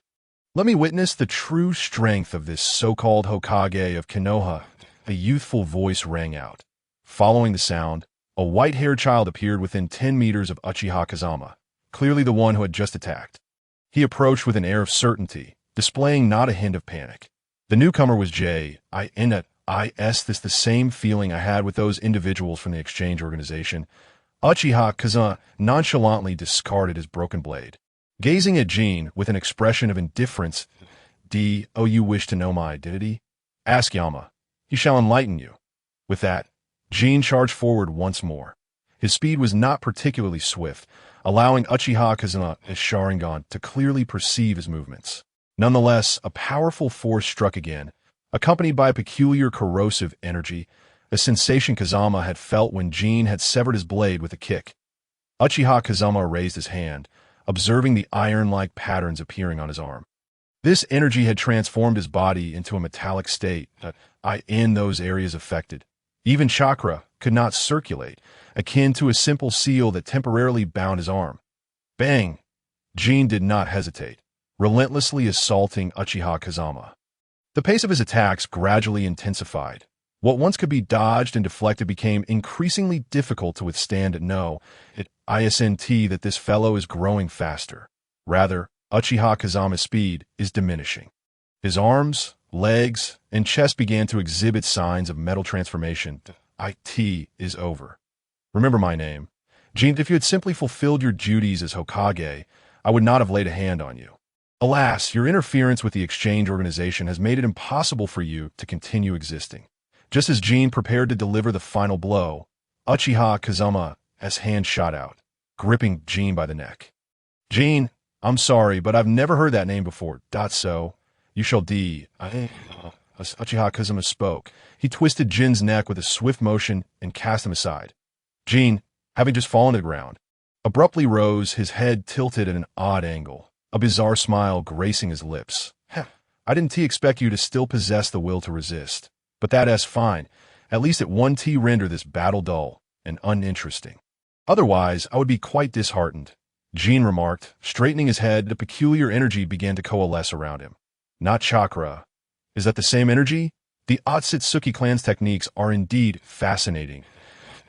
Let me witness the true strength of this so-called Hokage of Konoha. A youthful voice rang out. Following the sound, a white-haired child appeared within 10 meters of Uchiha Kazama, clearly the one who had just attacked. He approached with an air of certainty, displaying not a hint of panic. The newcomer was this the same feeling I had with those individuals from the exchange organization. Uchiha Kazama nonchalantly discarded his broken blade. Gazing at Jin with an expression of indifference, you wish to know my identity? Ask Yama. he shall enlighten you. With that, Jin charged forward once more. His speed was not particularly swift, allowing Uchiha Kazama's Sharingan to clearly perceive his movements. Nonetheless, a powerful force struck again, accompanied by a peculiar corrosive energy, a sensation Kazama had felt when Jin had severed his blade with a kick. Uchiha Kazama raised his hand, observing the iron-like patterns appearing on his arm. This energy had transformed his body into a metallic state, in those areas affected. Even chakra could not circulate, akin to a simple seal that temporarily bound his arm. Bang! Jin did not hesitate, relentlessly assaulting Uchiha Kazama. The pace of his attacks gradually intensified. What once could be dodged and deflected became increasingly difficult to withstand. No, it isn't that this fellow is growing faster. Rather, Uchiha Kazama's speed is diminishing. His arms, legs, and chest began to exhibit signs of metal transformation. It is over. Remember my name. Jin, if you had simply fulfilled your duties as Hokage, I would not have laid a hand on you. Alas, your interference with the exchange organization has made it impossible for you to continue existing. Just as Jin prepared to deliver the final blow, Uchiha Kazama's hand shot out, gripping Jin by the neck. Jin, I'm sorry, but I've never heard that name before. So, you shall as Uchiha Kazama spoke, he twisted Jin's neck with a swift motion and cast him aside. Jin, having just fallen to the ground, abruptly rose, his head tilted at an odd angle, a bizarre smile gracing his lips. I didn't expect you to still possess the will to resist. But that's fine. At least it won't render this battle dull and uninteresting. Otherwise, I would be quite disheartened. Jin remarked, straightening his head. A peculiar energy began to coalesce around him. Not chakra. Is that the same energy? The Otsutsuki clan's techniques are indeed fascinating.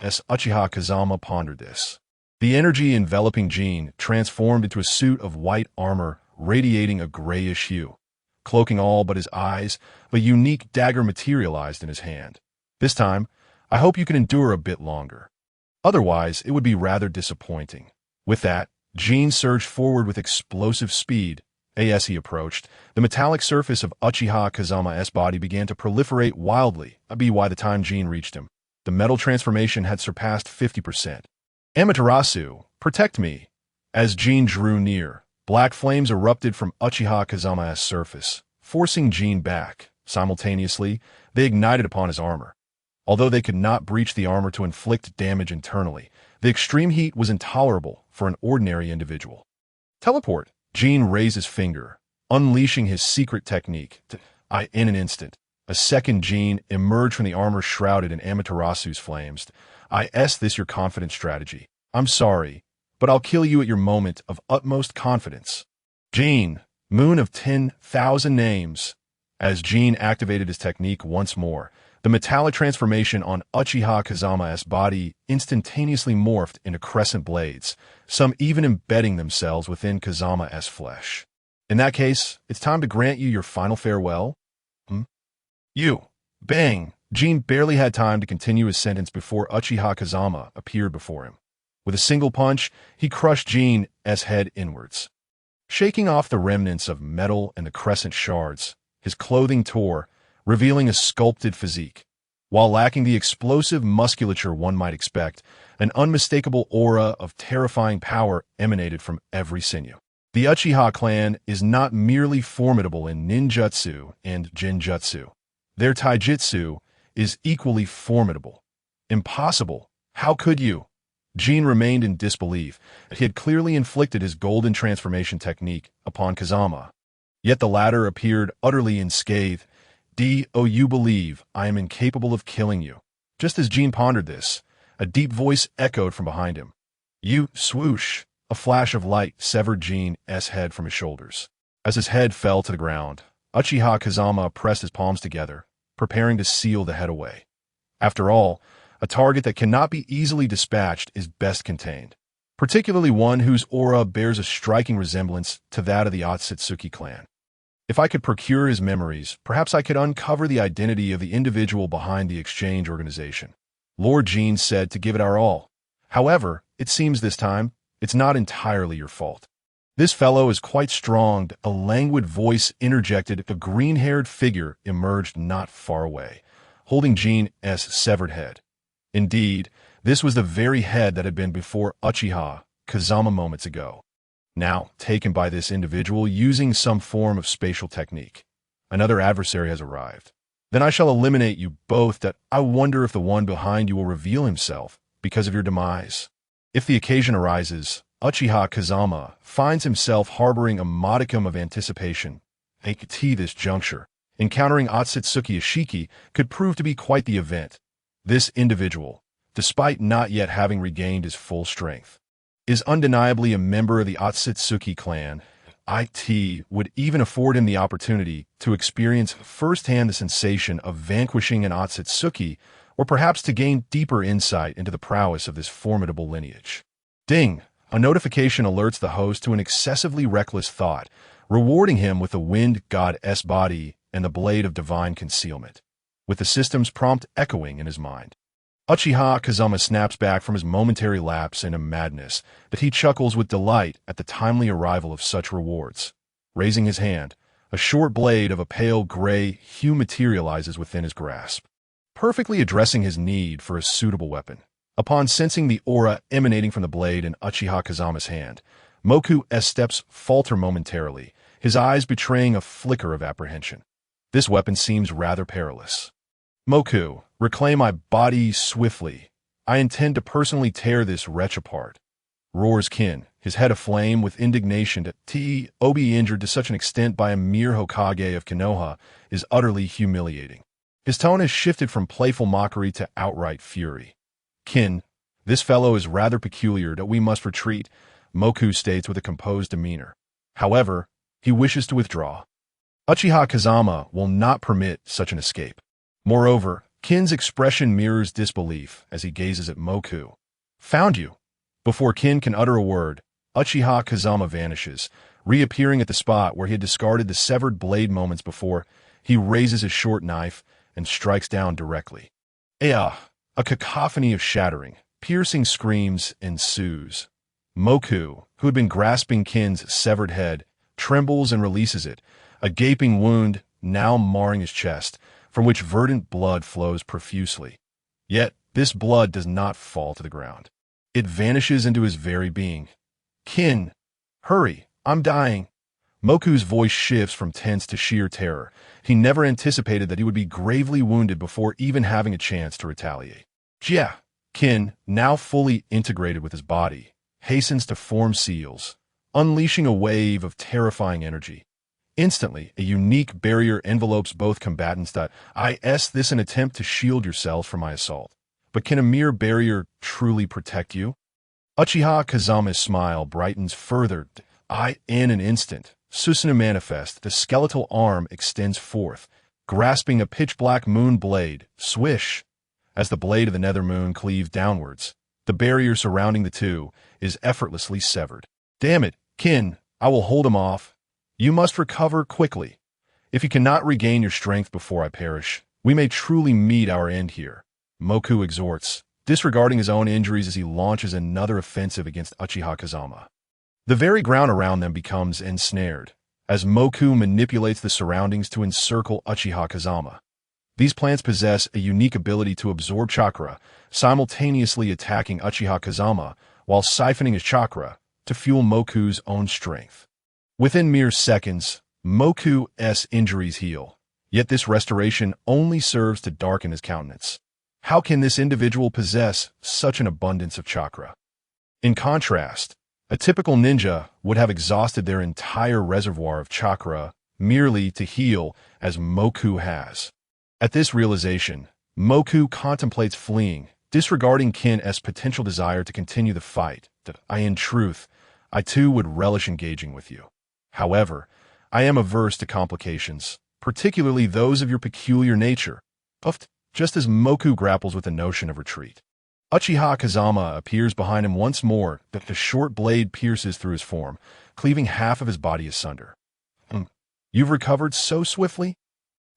As Uchiha Kazama pondered this, the energy enveloping Jin transformed into a suit of white armor radiating a grayish hue. Cloaking all but his eyes, a unique dagger materialized in his hand. This time, I hope you can endure a bit longer. Otherwise, it would be rather disappointing. With that, Jin surged forward with explosive speed. As he approached, the metallic surface of Uchiha Kazama's body began to proliferate wildly. By the time Jin reached him, the metal transformation had surpassed 50%. Amaterasu, protect me! As Jin drew near, black flames erupted from Uchiha Kazama's surface, forcing Jin back. Simultaneously, they ignited upon his armor. Although they could not breach the armor to inflict damage internally, the extreme heat was intolerable for an ordinary individual. Teleport! Jin raised his finger, unleashing his secret technique. In an instant, a second Jin emerged from the armor shrouded in Amaterasu's flames. Is this your confident strategy? I'm sorry, but I'll kill you at your moment of utmost confidence. Jin, moon of 10,000 names. As Jin activated his technique once more, the metallic transformation on Uchiha Kazama's body instantaneously morphed into crescent blades, some even embedding themselves within Kazama's flesh. In that case, it's time to grant you your final farewell? You! Bang! Jin barely had time to continue his sentence before Uchiha Kazama appeared before him. With a single punch, he crushed Jin's head inwards. Shaking off the remnants of metal and the crescent shards, his clothing tore, revealing a sculpted physique. While lacking the explosive musculature one might expect, an unmistakable aura of terrifying power emanated from every sinew. The Uchiha clan is not merely formidable in ninjutsu and genjutsu. Their taijutsu is equally formidable. Impossible. How could you? Jin remained in disbelief. He had clearly inflicted his golden transformation technique upon Kazama. Yet the latter appeared utterly unscathed. You believe I am incapable of killing you. Just as Jin pondered this, a deep voice echoed from behind him. Swoosh! A flash of light severed Jin's head from his shoulders. As his head fell to the ground, Uchiha Kazama pressed his palms together, preparing to seal the head away. After all, a target that cannot be easily dispatched is best contained, particularly one whose aura bears a striking resemblance to that of the Otsutsuki clan. If I could procure his memories, perhaps I could uncover the identity of the individual behind the exchange organization. Lord Jin said to give it our all. However, it seems this time, it's not entirely your fault. This fellow is quite strong. A languid voice interjected. A green-haired figure emerged not far away, holding Jin's severed head. Indeed, this was the very head that had been before Uchiha Kazama moments ago, now taken by this individual using some form of spatial technique. Another adversary has arrived. Then I shall eliminate you both. That I wonder if the one behind you will reveal himself because of your demise. If the occasion arises, Uchiha Kazama finds himself harboring a modicum of anticipation. At this juncture, encountering Otsutsuki Ishiki could prove to be quite the event. This individual, despite not yet having regained his full strength, is undeniably a member of the Otsutsuki clan. It would even afford him the opportunity to experience firsthand the sensation of vanquishing an Otsutsuki, or perhaps to gain deeper insight into the prowess of this formidable lineage. Ding! A notification alerts the host to an excessively reckless thought, rewarding him with the wind god's body and the blade of divine concealment, with the system's prompt echoing in his mind. Uchiha Kazama snaps back from his momentary lapse into madness, but he chuckles with delight at the timely arrival of such rewards. Raising his hand, a short blade of a pale gray hue materializes within his grasp, perfectly addressing his need for a suitable weapon. Upon sensing the aura emanating from the blade in Uchiha Kazama's hand, Moku's steps falter momentarily, his eyes betraying a flicker of apprehension. This weapon seems rather perilous. Moku, reclaim my body swiftly. I intend to personally tear this wretch apart. Roars Kin, his head aflame with indignation that Obi injured to such an extent by a mere Hokage of Konoha is utterly humiliating. His tone has shifted from playful mockery to outright fury. Kin, this fellow is rather peculiar that we must retreat, Moku states with a composed demeanor. However, he wishes to withdraw. Uchiha Kazama will not permit such an escape. Moreover, Kin's expression mirrors disbelief as he gazes at Moku. Found you. Before Kin can utter a word, Uchiha Kazama vanishes, reappearing at the spot where he had discarded the severed blade moments before. He raises his short knife and strikes down directly. A cacophony of shattering, piercing screams ensues. Moku, who had been grasping Kin's severed head, trembles and releases it, a gaping wound now marring his chest, from which verdant blood flows profusely. Yet this blood does not fall to the ground. It vanishes into his very being. Kin, hurry, I'm dying. Moku's voice shifts from tense to sheer terror. He never anticipated that he would be gravely wounded before even having a chance to retaliate. Kin, now fully integrated with his body, hastens to form seals, unleashing a wave of terrifying energy. Instantly, a unique barrier envelopes both combatants. This an attempt to shield yourselves from my assault. But can a mere barrier truly protect you? Uchiha Kazama's smile brightens further. In an instant, Susanoo manifest, the skeletal arm extends forth, grasping a pitch-black moon blade. Swish! As the blade of the nether moon cleaves downwards, the barrier surrounding the two is effortlessly severed. Damn it, Kin, I will hold him off. You must recover quickly. If you cannot regain your strength before I perish, we may truly meet our end here, Moku exhorts, disregarding his own injuries as he launches another offensive against Uchiha Kazama. The very ground around them becomes ensnared, as Moku manipulates the surroundings to encircle Uchiha Kazama. These plants possess a unique ability to absorb chakra, simultaneously attacking Uchiha Kazama while siphoning his chakra to fuel Moku's own strength. Within mere seconds, Moku's injuries heal, yet this restoration only serves to darken his countenance. How can this individual possess such an abundance of chakra? In contrast, a typical ninja would have exhausted their entire reservoir of chakra merely to heal as Moku has. At this realization, Moku contemplates fleeing, disregarding Kin's potential desire to continue the fight. In truth, I too would relish engaging with you. However, I am averse to complications, particularly those of your peculiar nature. Just as Moku grapples with the notion of retreat, Uchiha Kazama appears behind him once more. The short blade pierces through his form, cleaving half of his body asunder. You've recovered so swiftly?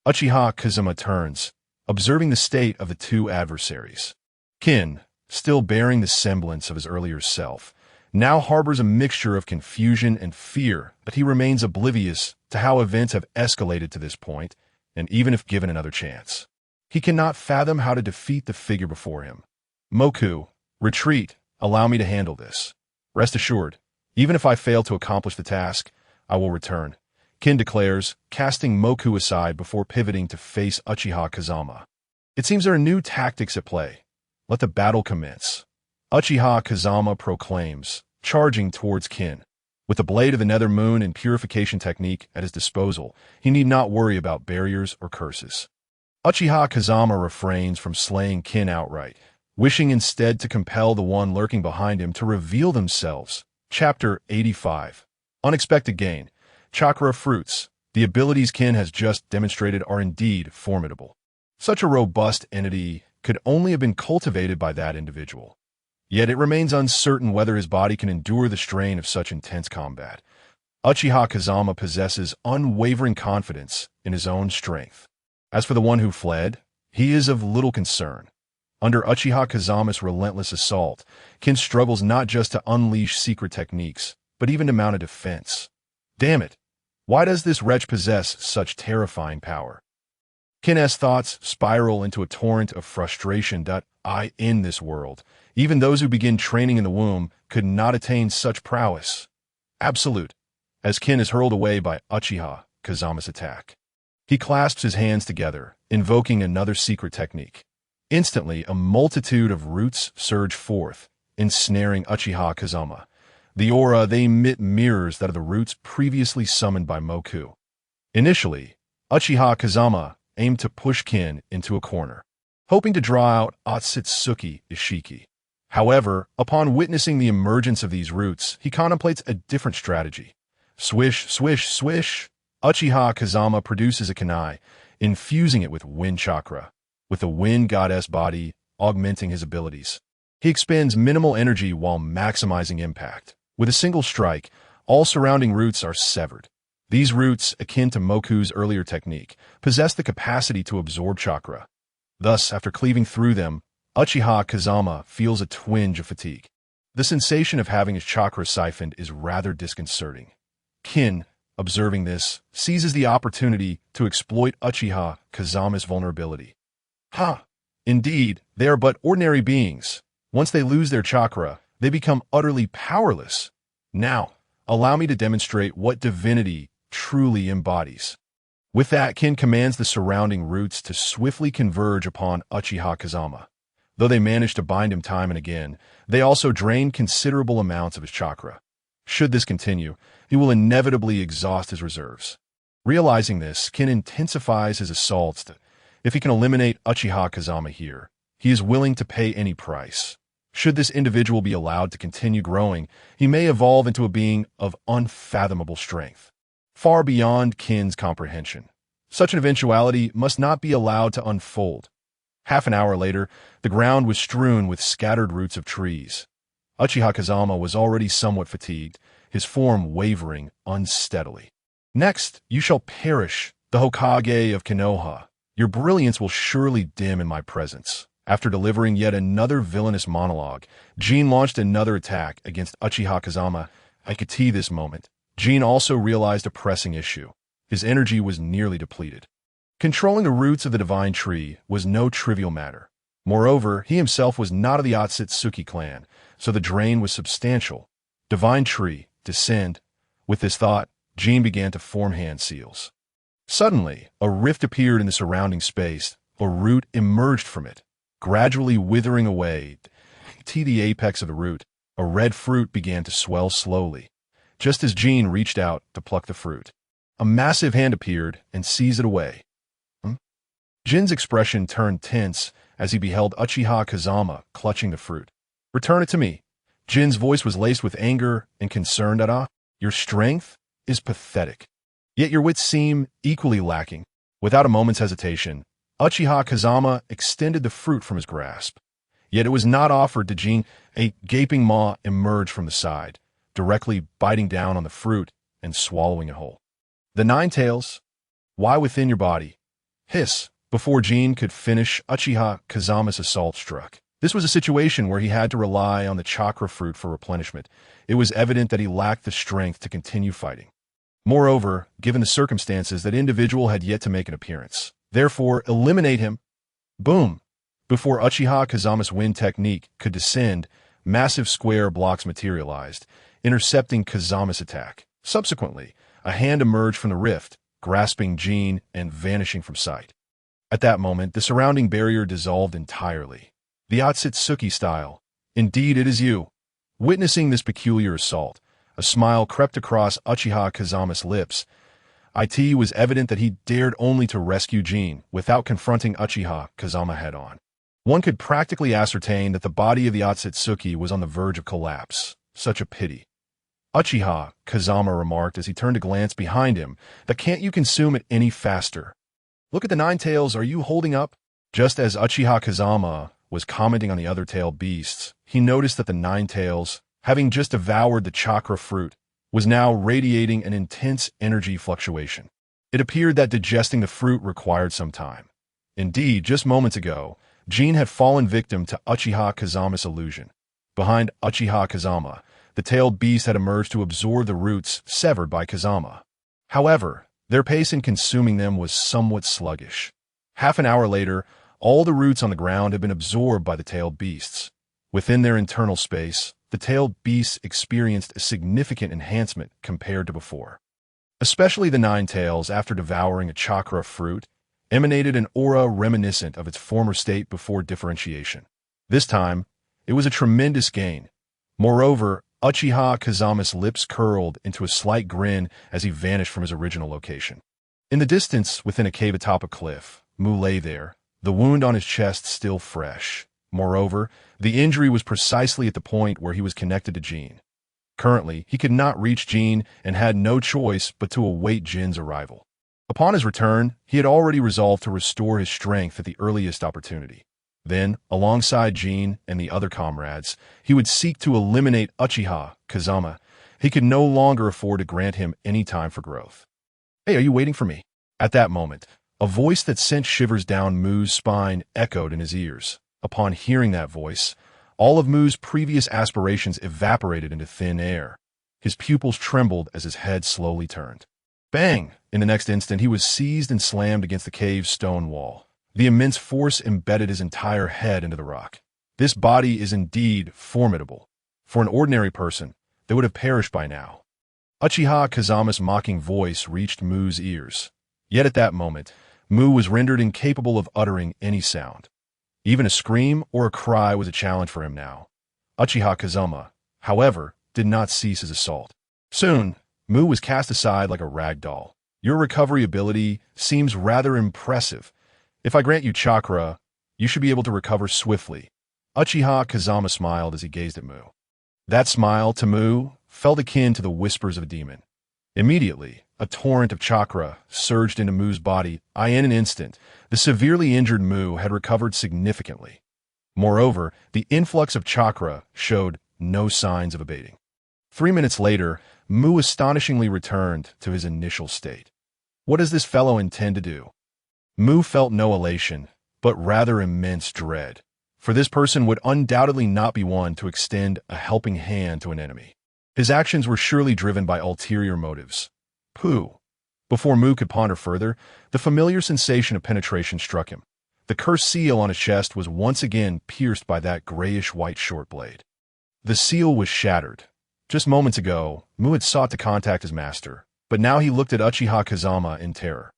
Uchiha Kazama turns, observing the state of the two adversaries. Kin, still bearing the semblance of his earlier self, now harbors a mixture of confusion and fear, but he remains oblivious to how events have escalated to this point, and even if given another chance, He cannot fathom how to defeat the figure before him. Moku, retreat, allow me to handle this. Rest assured, even if I fail to accomplish the task, I will return, Kin declares, casting Moku aside before pivoting to face Uchiha Kazama. It seems there are new tactics at play. Let the battle commence. Uchiha Kazama proclaims, charging towards Kin. With the blade of the Nether Moon and purification technique at his disposal, he need not worry about barriers or curses. Uchiha Kazama refrains from slaying Kin outright, wishing instead to compel the one lurking behind him to reveal themselves. Chapter 85. Unexpected gain. Chakra fruits. The abilities Kin has just demonstrated are indeed formidable. Such a robust entity could only have been cultivated by that individual. Yet it remains uncertain whether his body can endure the strain of such intense combat. Uchiha Kazama possesses unwavering confidence in his own strength. As for the one who fled, he is of little concern. Under Uchiha Kazama's relentless assault, Kin struggles not just to unleash secret techniques, but even to mount a defense. Damn it! Why does this wretch possess such terrifying power? Kin's thoughts spiral into a torrent of frustration. In this world, even those who begin training in the womb could not attain such prowess. Absolute, as Kin is hurled away by Uchiha Kazama's attack. He clasps his hands together, invoking another secret technique. Instantly, a multitude of roots surge forth, ensnaring Uchiha Kazama. The aura they emit mirrors that of the roots previously summoned by Moku. Initially, Uchiha Kazama aimed to push Kin into a corner, hoping to draw out Otsutsuki Ishiki. However, upon witnessing the emergence of these roots, he contemplates a different strategy. Swish, swish, swish! Uchiha Kazama produces a kunai, infusing it with wind chakra, with the wind goddess body augmenting his abilities. He expends minimal energy while maximizing impact. With a single strike, all surrounding roots are severed. These roots, akin to Moku's earlier technique, possess the capacity to absorb chakra. Thus, after cleaving through them, Uchiha Kazama feels a twinge of fatigue. The sensation of having his chakra siphoned is rather disconcerting. Kin, observing this, seizes the opportunity to exploit Uchiha Kazama's vulnerability. Ha! Indeed, they are but ordinary beings. Once they lose their chakra, they become utterly powerless. Now, allow me to demonstrate what divinity truly embodies. With that, Kin commands the surrounding roots to swiftly converge upon Uchiha Kazama. Though they manage to bind him time and again, they also drain considerable amounts of his chakra. Should this continue, he will inevitably exhaust his reserves. Realizing this, Kin intensifies his assaults. If he can eliminate Uchiha Kazama here, he is willing to pay any price. Should this individual be allowed to continue growing, he may evolve into a being of unfathomable strength, far beyond Kin's comprehension. Such an eventuality must not be allowed to unfold. Half an hour later, the ground was strewn with scattered roots of trees. Uchiha Kazama was already somewhat fatigued, his form wavering unsteadily. Next, you shall perish, the Hokage of Konoha. Your brilliance will surely dim in my presence. After delivering yet another villainous monologue, Jin launched another attack against Uchiha Kazama. I could see this moment. Jin also realized a pressing issue. His energy was nearly depleted. Controlling the roots of the divine tree was no trivial matter. Moreover, he himself was not of the Otsutsuki clan, so the drain was substantial. Divine tree, descend. With this thought, Jin began to form hand seals. Suddenly, a rift appeared in the surrounding space. A root emerged from it, gradually withering away. To the apex of the root, a red fruit began to swell slowly. Just as Jin reached out to pluck the fruit, a massive hand appeared and seized it away. Jin's expression turned tense as he beheld Uchiha Kazama clutching the fruit. Return it to me. Jin's voice was laced with anger and concern. Your strength is pathetic. Yet your wits seem equally lacking. Without a moment's hesitation, Uchiha Kazama extended the fruit from his grasp. Yet it was not offered to Jin. A gaping maw emerged from the side, directly biting down on the fruit and swallowing it whole. The nine tails, why within your body? Hiss. Before Jin could finish, Uchiha Kazama's assault struck. This was a situation where he had to rely on the chakra fruit for replenishment. It was evident that he lacked the strength to continue fighting. Moreover, given the circumstances, that individual had yet to make an appearance. Therefore, eliminate him. Boom! Before Uchiha Kazama's wind technique could descend, massive square blocks materialized, intercepting Kazama's attack. Subsequently, a hand emerged from the rift, grasping Jin and vanishing from sight. At that moment, the surrounding barrier dissolved entirely. The Otsutsuki style. Indeed, it is you. Witnessing this peculiar assault, a smile crept across Uchiha Kazama's lips. It was evident that he dared only to rescue Jin without confronting Uchiha Kazama head-on. One could practically ascertain that the body of the Otsutsuki was on the verge of collapse. Such a pity. Uchiha Kazama remarked as he turned to glance behind him, "That can't you consume it any faster? Look at the nine tails, are you holding up?" Just as Uchiha Kazama was commenting on the other tailed beasts, he noticed that the nine tails, having just devoured the chakra fruit, was now radiating an intense energy fluctuation. It appeared that digesting the fruit required some time. Indeed, just moments ago, Jin had fallen victim to Uchiha Kazama's illusion. Behind Uchiha Kazama, the tailed beast had emerged to absorb the roots severed by Kazama. However, their pace in consuming them was somewhat sluggish. Half an hour later, all the roots on the ground had been absorbed by the tailed beasts. Within their internal space, the tailed beasts experienced a significant enhancement compared to before. Especially the nine tails, after devouring a chakra fruit, emanated an aura reminiscent of its former state before differentiation. This time, it was a tremendous gain. Moreover, Uchiha Kazama's lips curled into a slight grin as he vanished from his original location. In the distance, within a cave atop a cliff, Mu lay there, the wound on his chest still fresh. Moreover, the injury was precisely at the point where he was connected to Jin. Currently, he could not reach Jin and had no choice but to await Jin's arrival. Upon his return, he had already resolved to restore his strength at the earliest opportunity. Then, alongside Jin and the other comrades, he would seek to eliminate Uchiha Kazama. He could no longer afford to grant him any time for growth. "Hey, are you waiting for me?" At that moment, a voice that sent shivers down Mu's spine echoed in his ears. Upon hearing that voice, all of Mu's previous aspirations evaporated into thin air. His pupils trembled as his head slowly turned. Bang! In the next instant, he was seized and slammed against the cave's stone wall. The immense force embedded his entire head into the rock. This body is indeed formidable. For an ordinary person, they would have perished by now. Uchiha Kazama's mocking voice reached Mu's ears. Yet at that moment, Mu was rendered incapable of uttering any sound. Even a scream or a cry was a challenge for him now. Uchiha Kazama, however, did not cease his assault. Soon, Mu was cast aside like a rag doll. "Your recovery ability seems rather impressive. If I grant you chakra, you should be able to recover swiftly." Uchiha Kazama smiled as he gazed at Mu. That smile, to Mu, felt akin to the whispers of a demon. Immediately, a torrent of chakra surged into Mu's body. In an instant, the severely injured Mu had recovered significantly. Moreover, the influx of chakra showed no signs of abating. 3 minutes later, Mu astonishingly returned to his initial state. What does this fellow intend to do? Mu felt no elation, but rather immense dread, for this person would undoubtedly not be one to extend a helping hand to an enemy. His actions were surely driven by ulterior motives. Pooh! Before Mu could ponder further, the familiar sensation of penetration struck him. The cursed seal on his chest was once again pierced by that grayish-white short blade. The seal was shattered. Just moments ago, Mu had sought to contact his master, but now he looked at Uchiha Kazama in terror.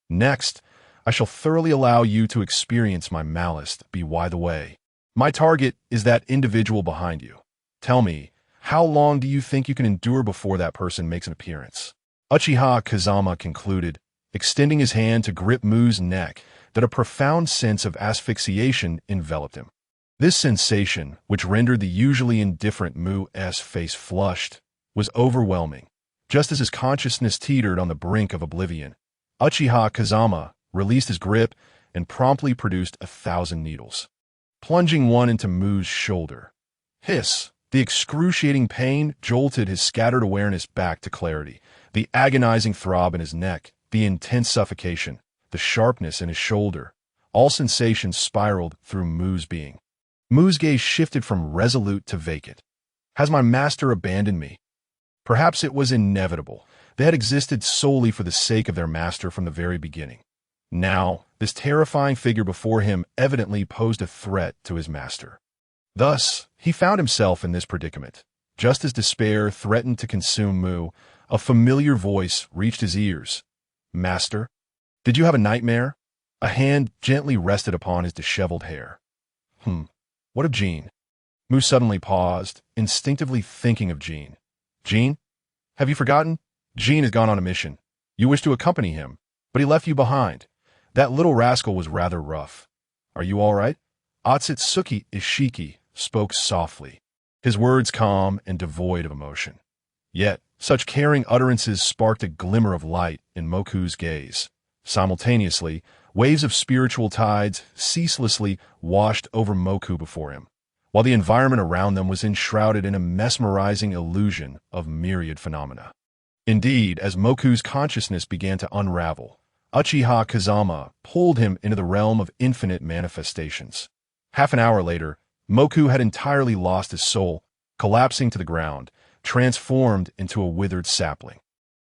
"Next, I shall thoroughly allow you to experience my malice. By the way, my target is that individual behind you. Tell me, how long do you think you can endure before that person makes an appearance?" Uchiha Kazama concluded, extending his hand to grip Mu's neck, that a profound sense of asphyxiation enveloped him. This sensation, which rendered the usually indifferent Mu's face flushed, was overwhelming. Just as his consciousness teetered on the brink of oblivion, Uchiha Kazama released his grip and promptly produced 1,000 needles, plunging one into Mu's shoulder. Hiss! The excruciating pain jolted his scattered awareness back to clarity. The agonizing throb in his neck, the intense suffocation, the sharpness in his shoulder, all sensations spiraled through Mu's being. Mu's gaze shifted from resolute to vacant. Has my master abandoned me? Perhaps it was inevitable. They had existed solely for the sake of their master from the very beginning. Now, This terrifying figure before him evidently posed a threat to his master. Thus, he found himself in this predicament. Just as despair threatened to consume Mu, a familiar voice reached his ears. "Master, did you have a nightmare?" A hand gently rested upon his disheveled hair. What of Jean?" Mu suddenly paused, instinctively thinking of Jean. "Jean? Have you forgotten? Jean has gone on a mission. You wish to accompany him, but he left you behind. That little rascal was rather rough. Are you all right?" Otsutsuki Ishiki spoke softly, his words calm and devoid of emotion. Yet, such caring utterances sparked a glimmer of light in Moku's gaze. Simultaneously, waves of spiritual tides ceaselessly washed over Moku before him, while the environment around them was enshrouded in a mesmerizing illusion of myriad phenomena. Indeed, as Moku's consciousness began to unravel, Uchiha Kazama pulled him into the realm of infinite manifestations. Half an hour later, Moku had entirely lost his soul, collapsing to the ground, transformed into a withered sapling.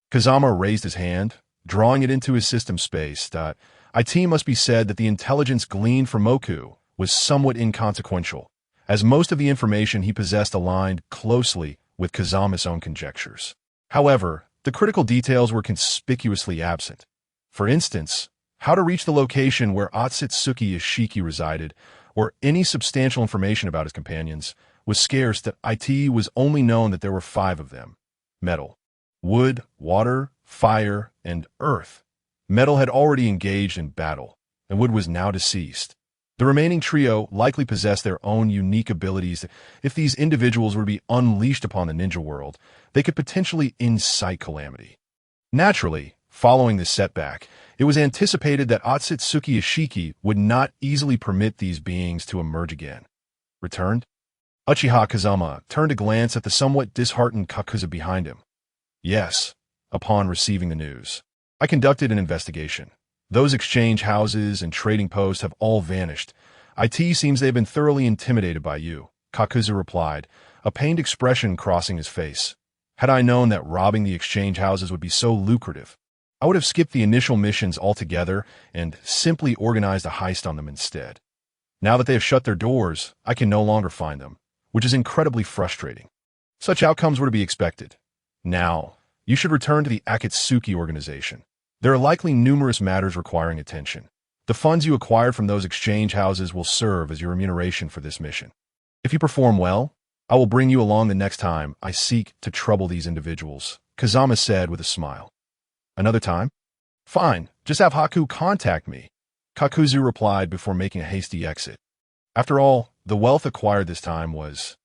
Kazama raised his hand, drawing it into his system space. It must be said that the intelligence gleaned from Moku was somewhat inconsequential, as most of the information he possessed aligned closely with Kazama's own conjectures. However, the critical details were conspicuously absent. For instance, how to reach the location where Otsutsuki Ishiki resided, or any substantial information about his companions, was scarce. That it was only known that there were 5 of them: metal, wood, water, fire, and earth. Metal had already engaged in battle, and wood was now deceased. The remaining trio likely possessed their own unique abilities. If these individuals were to be unleashed upon the ninja world, they could potentially incite calamity. Naturally, following this setback, it was anticipated that Otsutsuki Ishiki would not easily permit these beings to emerge again. Returned? Uchiha Kazama turned a glance at the somewhat disheartened Kakuzu behind him. "Yes," upon receiving the news. "I conducted an investigation. Those exchange houses and trading posts have all vanished. It seems they have been thoroughly intimidated by you," Kakuzu replied, a pained expression crossing his face. "Had I known that robbing the exchange houses would be so lucrative, I would have skipped the initial missions altogether and simply organized a heist on them instead. Now that they have shut their doors, I can no longer find them, which is incredibly frustrating. Such outcomes were to be expected. Now, you should return to the Akatsuki organization. There are likely numerous matters requiring attention. The funds you acquired from those exchange houses will serve as your remuneration for this mission. If you perform well, I will bring you along the next time I seek to trouble these individuals," Kazama said with a smile. "Another time? Fine, just have Haku contact me," Kakuzu replied before making a hasty exit. After all, the wealth acquired this time was